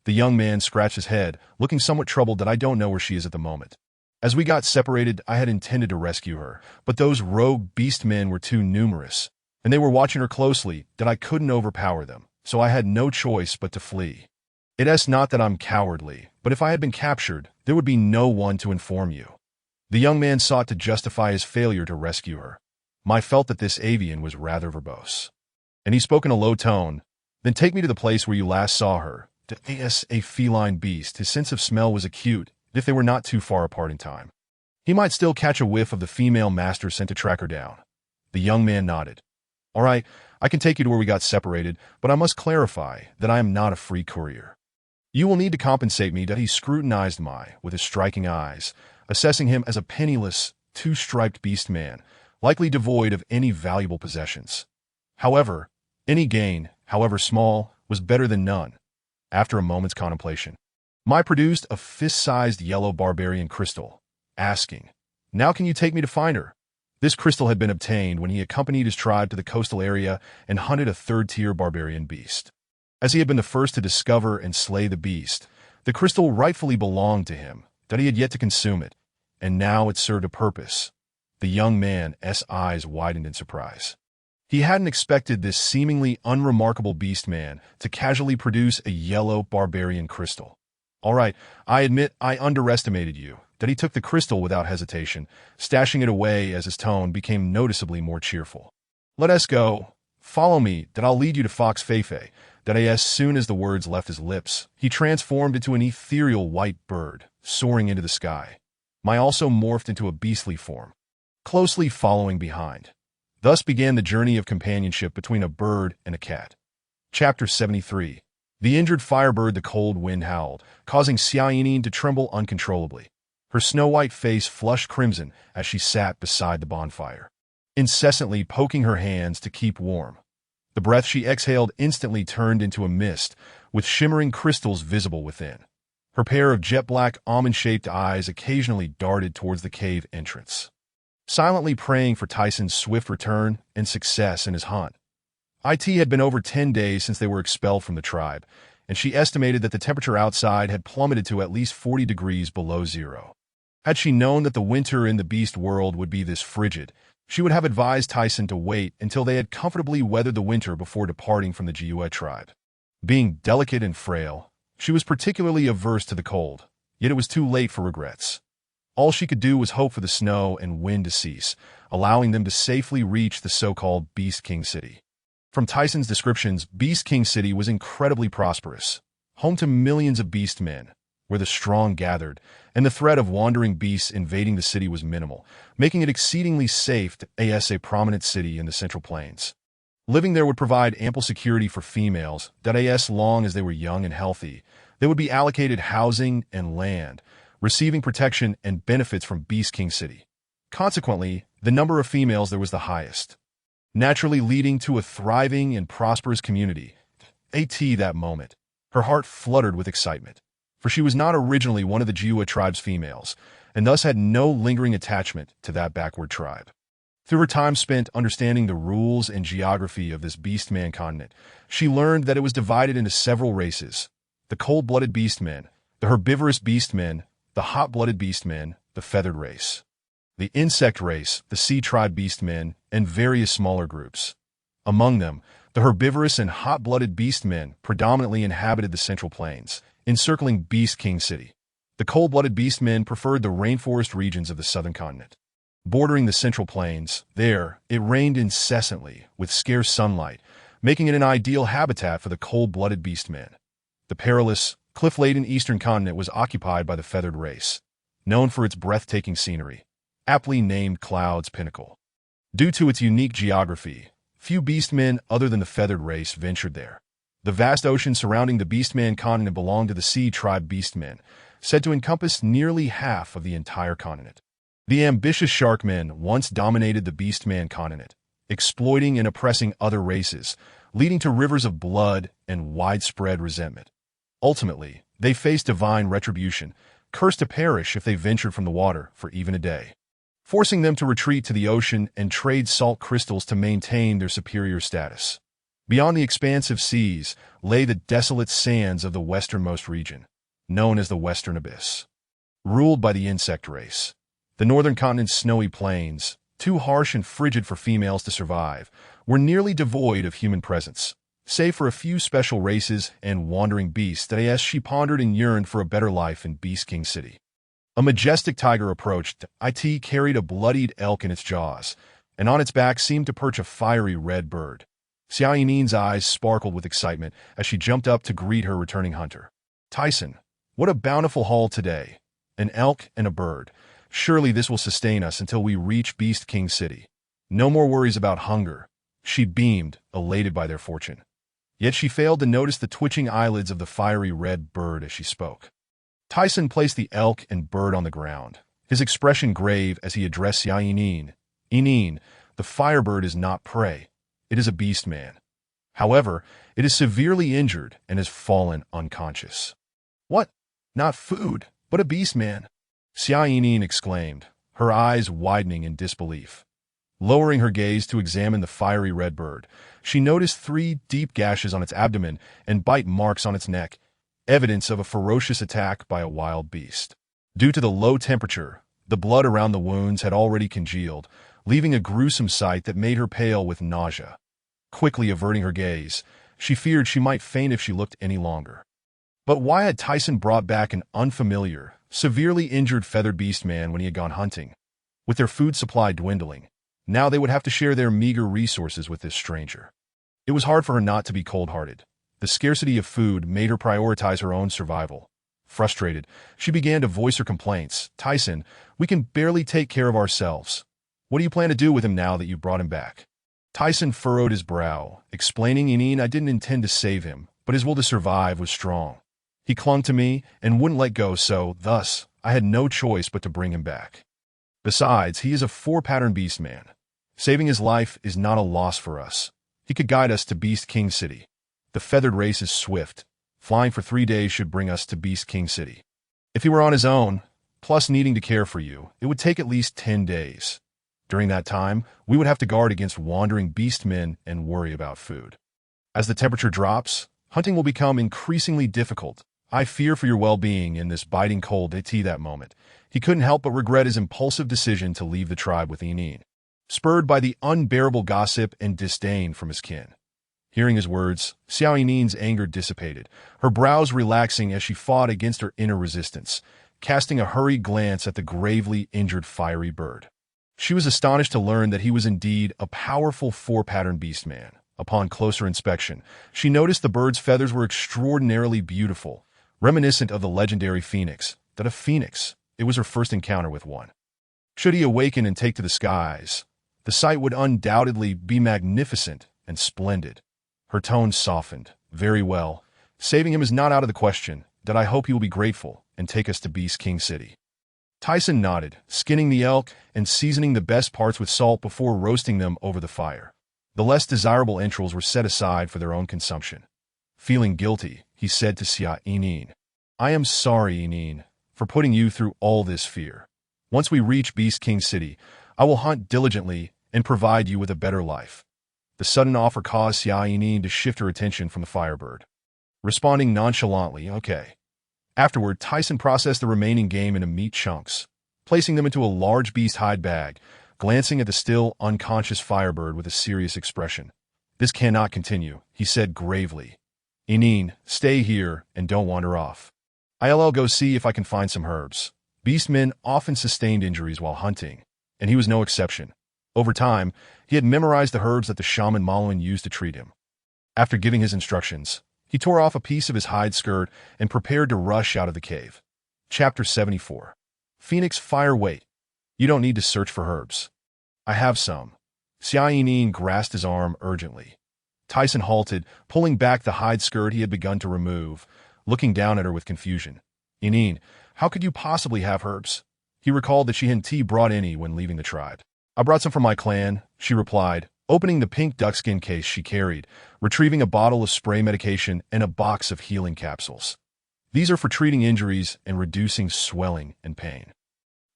The young man scratched his head, looking somewhat troubled. "That I don't know where she is at the moment. As we got separated, I had intended to rescue her, but those rogue beast men were too numerous, and they were watching her closely, that I couldn't overpower them, so I had no choice but to flee. It's not that I'm cowardly, but if I had been captured, there would be no one to inform you." The young man sought to justify his failure to rescue her. Mai felt that this avian was rather verbose, and he spoke in a low tone. "Then take me to the place where you last saw her." As a feline beast, his sense of smell was acute. If they were not too far apart in time, he might still catch a whiff of the female master sent to track her down. The young man nodded. "All right, I can take you to where we got separated, but I must clarify that I am not a free courier. You will need to compensate me." He scrutinized Mai with his striking eyes, assessing him as a penniless, two-striped beast man, likely devoid of any valuable possessions. However, any gain, however small, was better than none. After a moment's contemplation, Mai produced a fist-sized yellow barbarian crystal, asking, "Now can you take me to find her?" This crystal had been obtained when he accompanied his tribe to the coastal area and hunted a third-tier barbarian beast. As he had been the first to discover and slay the beast, the crystal rightfully belonged to him, that he had yet to consume it, and now it served a purpose. The young man's eyes widened in surprise. He hadn't expected this seemingly unremarkable beast man to casually produce a yellow barbarian crystal. "All right, I admit I underestimated you." That he took the crystal without hesitation, stashing it away as his tone became noticeably more cheerful. "Let us go. Follow me, that I'll lead you to Fox Feifei." That as soon as the words left his lips, he transformed into an ethereal white bird, soaring into the sky. Mai also morphed into a beastly form, closely following behind. Thus began the journey of companionship between a bird and a cat. Chapter 73. The injured firebird the cold wind howled, causing Xiaoyin to tremble uncontrollably. Her snow-white face flushed crimson as she sat beside the bonfire, incessantly poking her hands to keep warm. The breath she exhaled instantly turned into a mist, with shimmering crystals visible within. Her pair of jet-black almond-shaped eyes occasionally darted towards the cave entrance, silently praying for Tyson's swift return and success in his hunt. It had been over 10 days since they were expelled from the tribe, and she estimated that the temperature outside had plummeted to at least 40 degrees below zero. Had she known that the winter in the beast world would be this frigid, she would have advised Tyson to wait until they had comfortably weathered the winter before departing from the Jiue tribe. Being delicate and frail, she was particularly averse to the cold, yet it was too late for regrets. All she could do was hope for the snow and wind to cease, allowing them to safely reach the so-called Beast King City. From Tyson's descriptions, Beast King City was incredibly prosperous, home to millions of beast men, where the strong gathered, and the threat of wandering beasts invading the city was minimal, making it exceedingly safe as a prominent city in the Central Plains. Living there would provide ample security for females, that as long as they were young and healthy, they would be allocated housing and land, receiving protection and benefits from Beast King City. Consequently, the number of females there was the highest, naturally leading to a thriving and prosperous community. That moment, her heart fluttered with excitement, for she was not originally one of the Jiue tribe's females, and thus had no lingering attachment to that backward tribe. Through her time spent understanding the rules and geography of this beastman continent, she learned that it was divided into several races: the cold-blooded beastmen, the herbivorous beastmen, the hot-blooded beastmen, the feathered race, the insect race, the sea tribe beastmen, and various smaller groups. Among them, the herbivorous and hot-blooded beastmen predominantly inhabited the Central Plains, encircling Beast King City. The cold-blooded beastmen preferred the rainforest regions of the southern continent. Bordering the Central Plains, there, it rained incessantly, with scarce sunlight, making it an ideal habitat for the cold-blooded beastmen. The perilous, cliff-laden eastern continent was occupied by the feathered race, known for its breathtaking scenery, aptly named Cloud's Pinnacle. Due to its unique geography, few beastmen other than the feathered race ventured there. The vast ocean surrounding the beastman continent belonged to the sea tribe beastmen, said to encompass nearly half of the entire continent. The ambitious sharkmen once dominated the beastman continent, exploiting and oppressing other races, leading to rivers of blood and widespread resentment. Ultimately, they faced divine retribution, cursed to perish if they ventured from the water for even a day, forcing them to retreat to the ocean and trade salt crystals to maintain their superior status. Beyond the expansive seas lay the desolate sands of the westernmost region, known as the Western Abyss, ruled by the insect race. The northern continent's snowy plains, too harsh and frigid for females to survive, were nearly devoid of human presence, save for a few special races and wandering beasts that as she pondered and yearned for a better life in Beast King City. A majestic tiger approached. It carried a bloodied elk in its jaws, and on its back seemed to perch a fiery red bird. Xiaoyin's eyes sparkled with excitement as she jumped up to greet her returning hunter. Tyson, what a bountiful haul today! An elk and a bird. Surely this will sustain us until we reach Beast King City. No more worries about hunger. She beamed, elated by their fortune. Yet she failed to notice the twitching eyelids of the fiery red bird as she spoke. Tyson placed the elk and bird on the ground, his expression grave as he addressed Xiaoyin. Inin, the firebird is not prey. It is a beast man. However, it is severely injured and has fallen unconscious. What? Not food, but a beast man? Xiaoyin exclaimed, her eyes widening in disbelief. Lowering her gaze to examine the fiery red bird, she noticed 3 deep gashes on its abdomen and bite marks on its neck, evidence of a ferocious attack by a wild beast. Due to the low temperature, the blood around the wounds had already congealed, leaving a gruesome sight that made her pale with nausea. Quickly averting her gaze, she feared she might faint if she looked any longer. But why had Tyson brought back an unfamiliar, severely injured feathered beast man when he had gone hunting? With their food supply dwindling, now they would have to share their meager resources with this stranger. It was hard for her not to be cold-hearted. The scarcity of food made her prioritize her own survival. Frustrated, she began to voice her complaints. Tyson, we can barely take care of ourselves. What do you plan to do with him now that you've brought him back? Tyson furrowed his brow, explaining, I didn't intend to save him, but but his will to survive was strong. He clung to me and wouldn't let go, so, thus, I had no choice but to bring him back. Besides, he is a four-pattern beast man. Saving his life is not a loss for us. He could guide us to Beast King City. The feathered race is swift. Flying for 3 days should bring us to Beast King City. If he were on his own, plus needing to care for you, it would take at least 10 days. During that time, we would have to guard against wandering beast men and worry about food. As the temperature drops, hunting will become increasingly difficult. I fear for your well-being in this biting cold at that moment. He couldn't help but regret his impulsive decision to leave the tribe with Enin, spurred by the unbearable gossip and disdain from his kin. Hearing his words, Xiao Yinin's anger dissipated, her brows relaxing as she fought against her inner resistance, casting a hurried glance at the gravely injured fiery bird. She was astonished to learn that he was indeed a powerful four-pattern beast man. Upon closer inspection, she noticed the bird's feathers were extraordinarily beautiful, reminiscent of the legendary phoenix. That a phoenix, it was her first encounter with one. Should he awaken and take to the skies, the sight would undoubtedly be magnificent and splendid. Her tone softened. Very well. Saving him is not out of the question. That I hope he will be grateful and take us to Beast King City. Tyson nodded, skinning the elk and seasoning the best parts with salt before roasting them over the fire. The less desirable entrails were set aside for their own consumption. Feeling guilty, he said to Xiao Yinin, I am sorry, Yinin, for putting you through all this fear. Once we reach Beast King City, I will hunt diligently and provide you with a better life. The sudden offer caused Xiao Yinin to shift her attention from the firebird. Responding nonchalantly, okay. Afterward, Tyson processed the remaining game into meat chunks, placing them into a large beast hide bag, glancing at the still unconscious firebird with a serious expression. This cannot continue, he said gravely. Yinin, stay here and don't wander off. I'll go see if I can find some herbs. Beastmen often sustained injuries while hunting, and he was no exception. Over time, he had memorized the herbs that the shaman Maluan used to treat him. After giving his instructions, he tore off a piece of his hide skirt and prepared to rush out of the cave. Chapter 74. Phoenix Fire Wait. You don't need to search for herbs. I have some. Xiao Yinin grasped his arm urgently. Tyson halted, pulling back the hide skirt he had begun to remove, looking down at her with confusion. Yinin, how could you possibly have herbs? He recalled that she hadn't brought any when leaving the tribe. I brought some from my clan, she replied, opening the pink duckskin case she carried, retrieving a bottle of spray medication and a box of healing capsules. These are for treating injuries and reducing swelling and pain.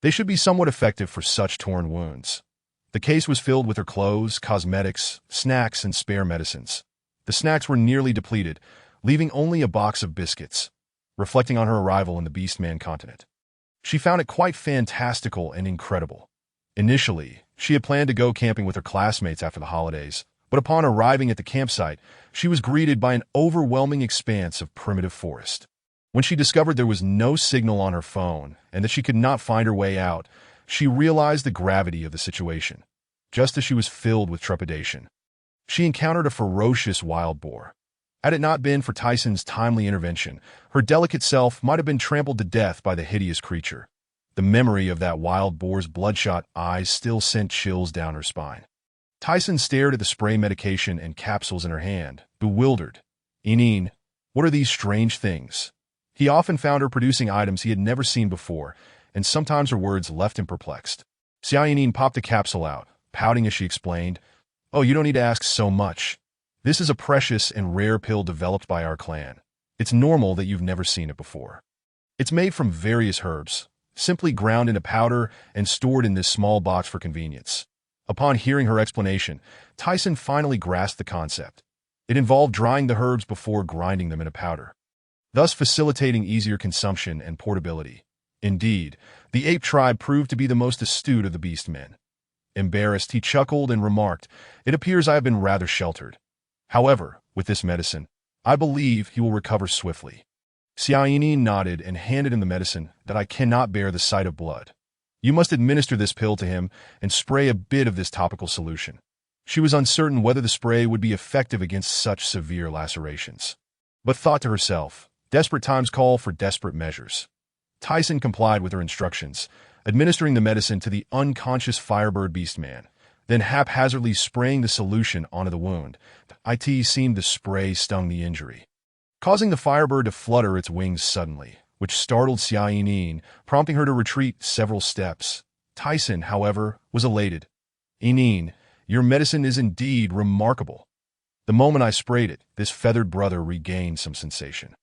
They should be somewhat effective for such torn wounds. The case was filled with her clothes, cosmetics, snacks, and spare medicines. The snacks were nearly depleted, leaving only a box of biscuits, reflecting on her arrival in the Beastman continent. She found it quite fantastical and incredible. Initially, she had planned to go camping with her classmates after the holidays, but upon arriving at the campsite, she was greeted by an overwhelming expanse of primitive forest. When she discovered there was no signal on her phone and that she could not find her way out, she realized the gravity of the situation. Just as she was filled with trepidation, she encountered a ferocious wild boar. Had it not been for Tyson's timely intervention, her delicate self might have been trampled to death by the hideous creature. The memory of that wild boar's bloodshot eyes still sent chills down her spine. Tyson stared at the spray medication and capsules in her hand, bewildered. Yinin, what are these strange things? He often found her producing items he had never seen before, and sometimes her words left him perplexed. Xiao Yinin popped a capsule out, pouting as she explained, Oh, you don't need to ask so much. This is a precious and rare pill developed by our clan. It's normal that you've never seen it before. It's made from various herbs, simply ground into powder and stored in this small box for convenience. Upon hearing her explanation, Tyson finally grasped the concept. It involved drying the herbs before grinding them into powder, thus facilitating easier consumption and portability. Indeed, the ape tribe proved to be the most astute of the beastmen. Embarrassed, he chuckled and remarked, It appears I have been rather sheltered. However, with this medicine, I believe he will recover swiftly. Xiao Yinin nodded and handed him the medicine. That I cannot bear the sight of blood. You must administer this pill to him and spray a bit of this topical solution. She was uncertain whether the spray would be effective against such severe lacerations, but thought to herself, desperate times call for desperate measures. Tyson complied with her instructions, administering the medicine to the unconscious firebird beastman, then haphazardly spraying the solution onto the wound. It seemed the spray stung the injury. causing the firebird to flutter its wings suddenly, which startled Xia Yinin, prompting her to retreat several steps. Tyson, however, was elated. "Yinin, your medicine is indeed remarkable. The moment I sprayed it, this feathered brother regained some sensation.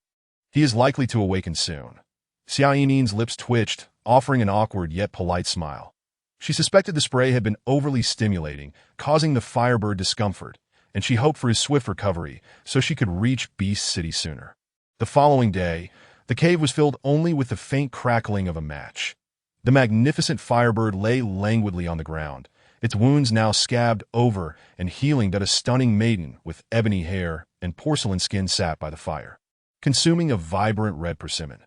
He is likely to awaken soon." Xia Yinin's lips twitched, offering an awkward yet polite smile. She suspected the spray had been overly stimulating, causing the firebird discomfort, and she hoped for his swift recovery so she could reach Beast City sooner. The following day, the cave was filled only with the faint crackling of a match. The magnificent firebird lay languidly on the ground, its wounds now scabbed over and healing that a stunning maiden with ebony hair and porcelain skin sat by the fire, consuming a vibrant red persimmon.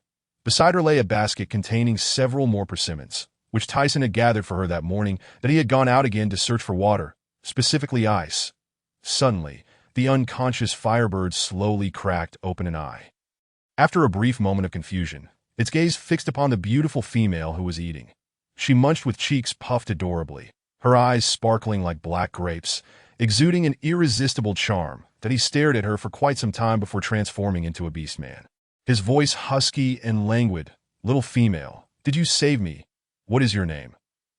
Beside her lay a basket containing several more persimmons, which Tyson had gathered for her that morning that he had gone out again to search for water, specifically ice. Suddenly, the unconscious firebird slowly cracked open an eye. After a brief moment of confusion, its gaze fixed upon the beautiful female who was eating. She munched with cheeks puffed adorably, her eyes sparkling like black grapes, exuding an irresistible charm that he stared at her for quite some time before transforming into a beast man. His voice husky and languid. "Little female, did you save me? What is your name?"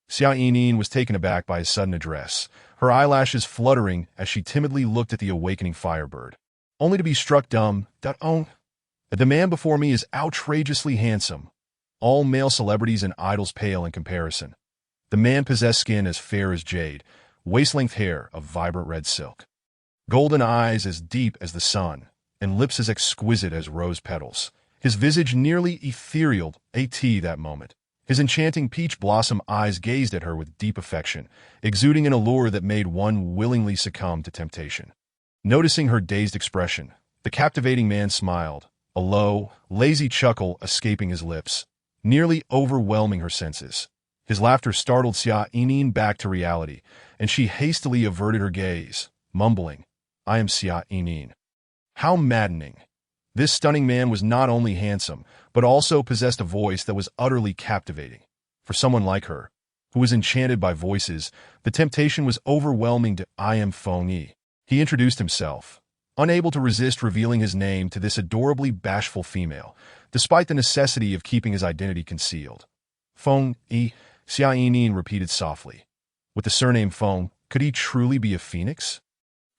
Xia Yinin was taken aback by his sudden address, her eyelashes fluttering as she timidly looked at the awakening firebird, only to be struck dumb. The man before me is outrageously handsome. All male celebrities and idols pale in comparison. The man possessed skin as fair as jade, waist-length hair of vibrant red silk, golden eyes as deep as the sun, and lips as exquisite as rose petals. His visage nearly ethereal that moment. His enchanting peach blossom eyes gazed at her with deep affection, exuding an allure that made one willingly succumb to temptation. Noticing her dazed expression, the captivating man smiled, a low, lazy chuckle escaping his lips, nearly overwhelming her senses. His laughter startled Xia Yinin back to reality, and she hastily averted her gaze, mumbling, "I am Xia Yinin." How maddening! This stunning man was not only handsome, but also possessed a voice that was utterly captivating. For someone like her, who was enchanted by voices, the temptation was overwhelming. "I am Feng Yi." He introduced himself, unable to resist revealing his name to this adorably bashful female, despite the necessity of keeping his identity concealed. "Feng Yi," Xia Yinin repeated softly. With the surname Feng, could he truly be a phoenix?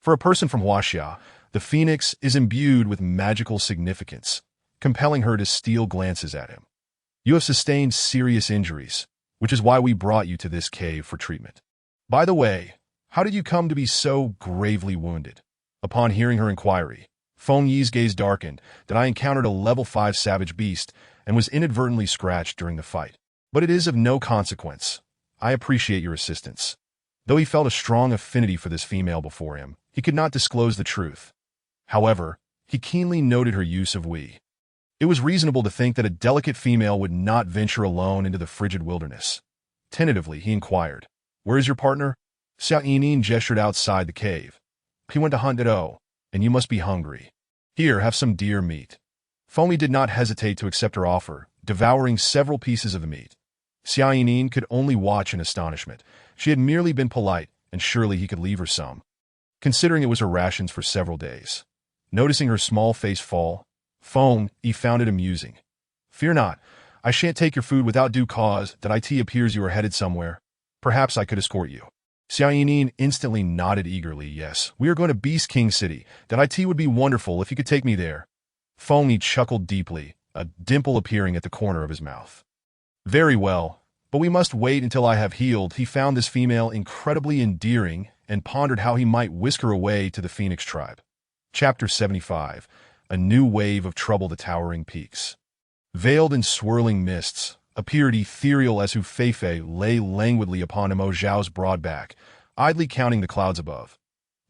For a person from Huaxia, the phoenix is imbued with magical significance, compelling her to steal glances at him. "You have sustained serious injuries, which is why we brought you to this cave for treatment. By the way, how did you come to be so gravely wounded?" Upon hearing her inquiry, Feng Yi's gaze darkened. "That I encountered a level 5 savage beast and was inadvertently scratched during the fight. But it is of no consequence. I appreciate your assistance." Though he felt a strong affinity for this female before him, he could not disclose the truth. However, he keenly noted her use of we. It was reasonable to think that a delicate female would not venture alone into the frigid wilderness. Tentatively, he inquired, "Where is your partner?" Xia Yinin gestured outside the cave. "He went to hunt and you must be hungry. Here, have some deer meat." Feng Yi did not hesitate to accept her offer, devouring several pieces of the meat. Xia Yinin could only watch in astonishment. She had merely been polite, and surely he could leave her some, considering it was her rations for several days. Noticing her small face fall, Feng Yi found it amusing. "Fear not, I shan't take your food without due cause. That it appears you are headed somewhere. Perhaps I could escort you." Xia Yinin instantly nodded eagerly. "Yes, we are going to Beast King City. That would be wonderful if you could take me there." Feng Yi chuckled deeply, a dimple appearing at the corner of his mouth. "Very well, but we must wait until I have healed." He found this female incredibly endearing and pondered how he might whisk her away to the Phoenix tribe. Chapter 75. A new wave of trouble. The towering peaks, veiled in swirling mists, appeared ethereal as Hu Feifei lay languidly upon Mo Zhao's broad back, idly counting the clouds above.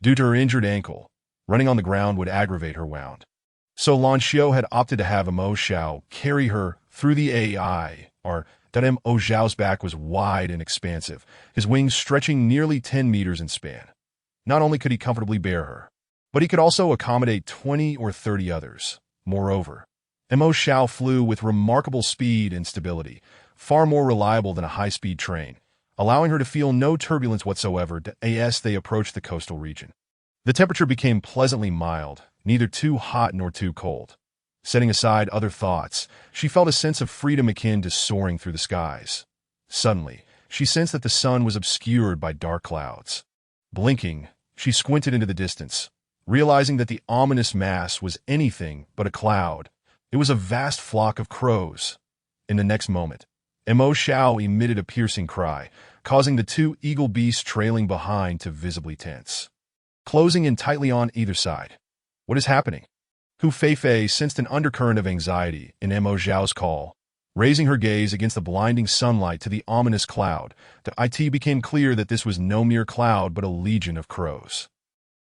Due to her injured ankle, running on the ground would aggravate her wound. So Lan Xiao had opted to have Mo Zhao carry her through the AI, that Mo Zhao's back was wide and expansive, his wings stretching nearly 10 meters in span. Not only could he comfortably bear her, but he could also accommodate 20 or 30 others. Moreover, Mo Zhao flew with remarkable speed and stability, far more reliable than a high-speed train, allowing her to feel no turbulence whatsoever as they approached the coastal region. The temperature became pleasantly mild, neither too hot nor too cold. Setting aside other thoughts, she felt a sense of freedom akin to soaring through the skies. Suddenly, she sensed that the sun was obscured by dark clouds. Blinking, she squinted into the distance, realizing that the ominous mass was anything but a cloud. It was a vast flock of crows. In the next moment, Mo Xiao emitted a piercing cry, causing the two eagle beasts trailing behind to visibly tense, closing in tightly on either side. What is happening? Hu Feifei sensed an undercurrent of anxiety in Mo Xiao's call. Raising her gaze against the blinding sunlight to the ominous cloud, to it became clear that this was no mere cloud but a legion of crows.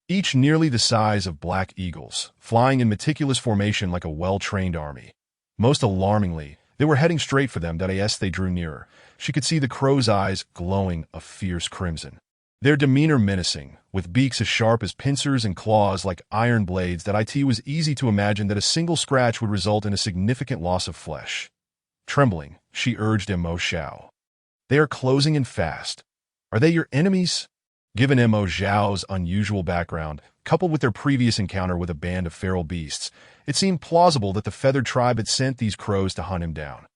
Each nearly the size of black eagles, flying in meticulous formation like a well-trained army. Most alarmingly, they were heading straight for them. As they drew nearer, she could see the crows' eyes glowing a fierce crimson. Their demeanor menacing, with beaks as sharp as pincers and claws like iron blades. It was easy to imagine that a single scratch would result in a significant loss of flesh. Trembling, she urged Mo Xiao. They are closing in fast. Are they your enemies? Given Mo Xiao's unusual background, coupled with their previous encounter with a band of feral beasts, it seemed plausible that the feathered tribe had sent these crows to hunt him down.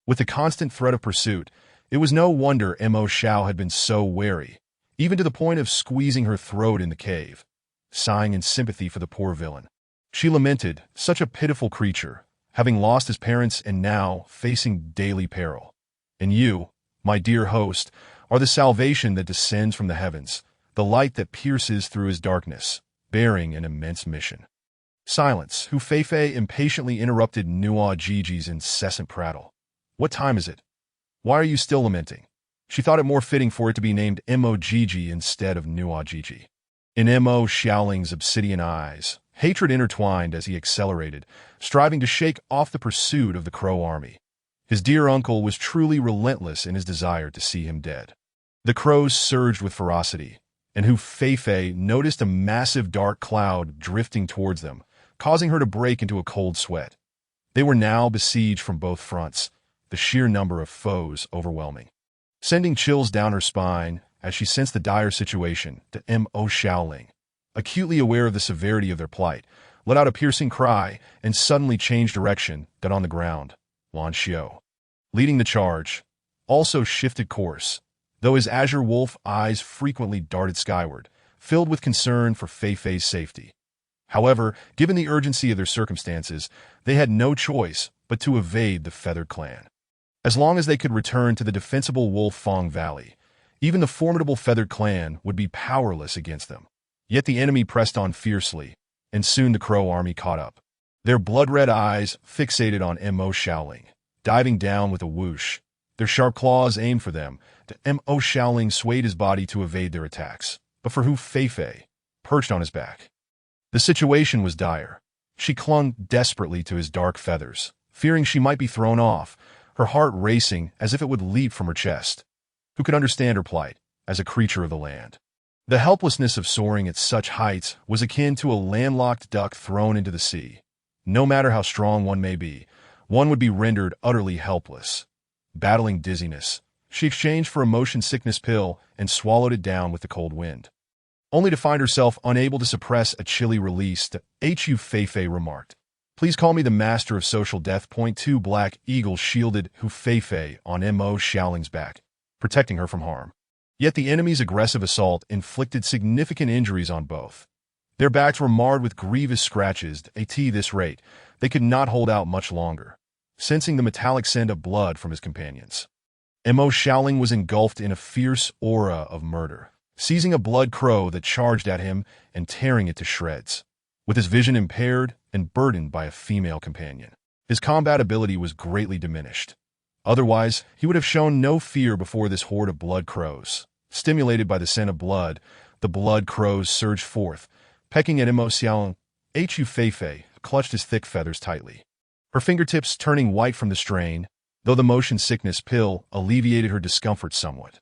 With the constant threat of pursuit, it was no wonder Mo Xiao had been so wary, even to the point of squeezing her throat in the cave. Sighing in sympathy for the poor villain, she lamented, such a pitiful creature, having lost his parents and now facing daily peril. And you, my dear host, are the salvation that descends from the heavens, the light that pierces through his darkness, bearing an immense mission. Silence. Hu Feifei impatiently interrupted Nuo Jiji's incessant prattle. What time is it? Why are you still lamenting? She thought it more fitting for it to be named Mo Jiji instead of Nuo Jiji. In Mo Xiaoling's obsidian eyes, hatred intertwined as he accelerated, striving to shake off the pursuit of the crow army. His dear uncle was truly relentless in his desire to see him dead. The crows surged with ferocity, and Hu Feifei noticed a massive dark cloud drifting towards them, causing her to break into a cold sweat. They were now besieged from both fronts, the sheer number of foes overwhelming. Sending chills down her spine as she sensed the dire situation, to Mo Xiaoling, acutely aware of the severity of their plight, let out a piercing cry and suddenly changed direction. That on the ground, Lan Xiao, leading the charge, also shifted course, though his azure wolf eyes frequently darted skyward, filled with concern for Feifei's safety. However, given the urgency of their circumstances, they had no choice but to evade the feathered clan. As long as they could return to the defensible Wolf-Fong Valley, even the formidable feathered clan would be powerless against them. Yet the enemy pressed on fiercely, and soon the crow army caught up. Their blood-red eyes fixated on Mo Xiaoling, diving down with a whoosh. Their sharp claws aimed for them. Mo Xiaoling swayed his body to evade their attacks, but for Hu Feifei, perched on his back. The situation was dire. She clung desperately to his dark feathers, fearing she might be thrown off, her heart racing as if it would leap from her chest. Who could understand her plight, as a creature of the land? The helplessness of soaring at such heights was akin to a landlocked duck thrown into the sea. No matter how strong one may be, one would be rendered utterly helpless. Battling dizziness, she exchanged for a motion sickness pill and swallowed it down with the cold wind, only to find herself unable to suppress a chilly release. Hu Feifei remarked, "Please call me the master of social death." Two black eagles shielded Hu Feifei on Mo Xiaoling's back, protecting her from harm. Yet the enemy's aggressive assault inflicted significant injuries on both. Their backs were marred with grievous scratches. At this rate, they could not hold out much longer, sensing the metallic scent of blood from his companions. Mo Xiaoling was engulfed in a fierce aura of murder, seizing a blood crow that charged at him and tearing it to shreds. With his vision impaired and burdened by a female companion, his combat ability was greatly diminished. Otherwise, he would have shown no fear before this horde of blood crows. Stimulated by the scent of blood, the blood crows surged forth, pecking at Mo Xiaoling. Hu Feifei clutched his thick feathers tightly, her fingertips turning white from the strain, though the motion sickness pill alleviated her discomfort somewhat.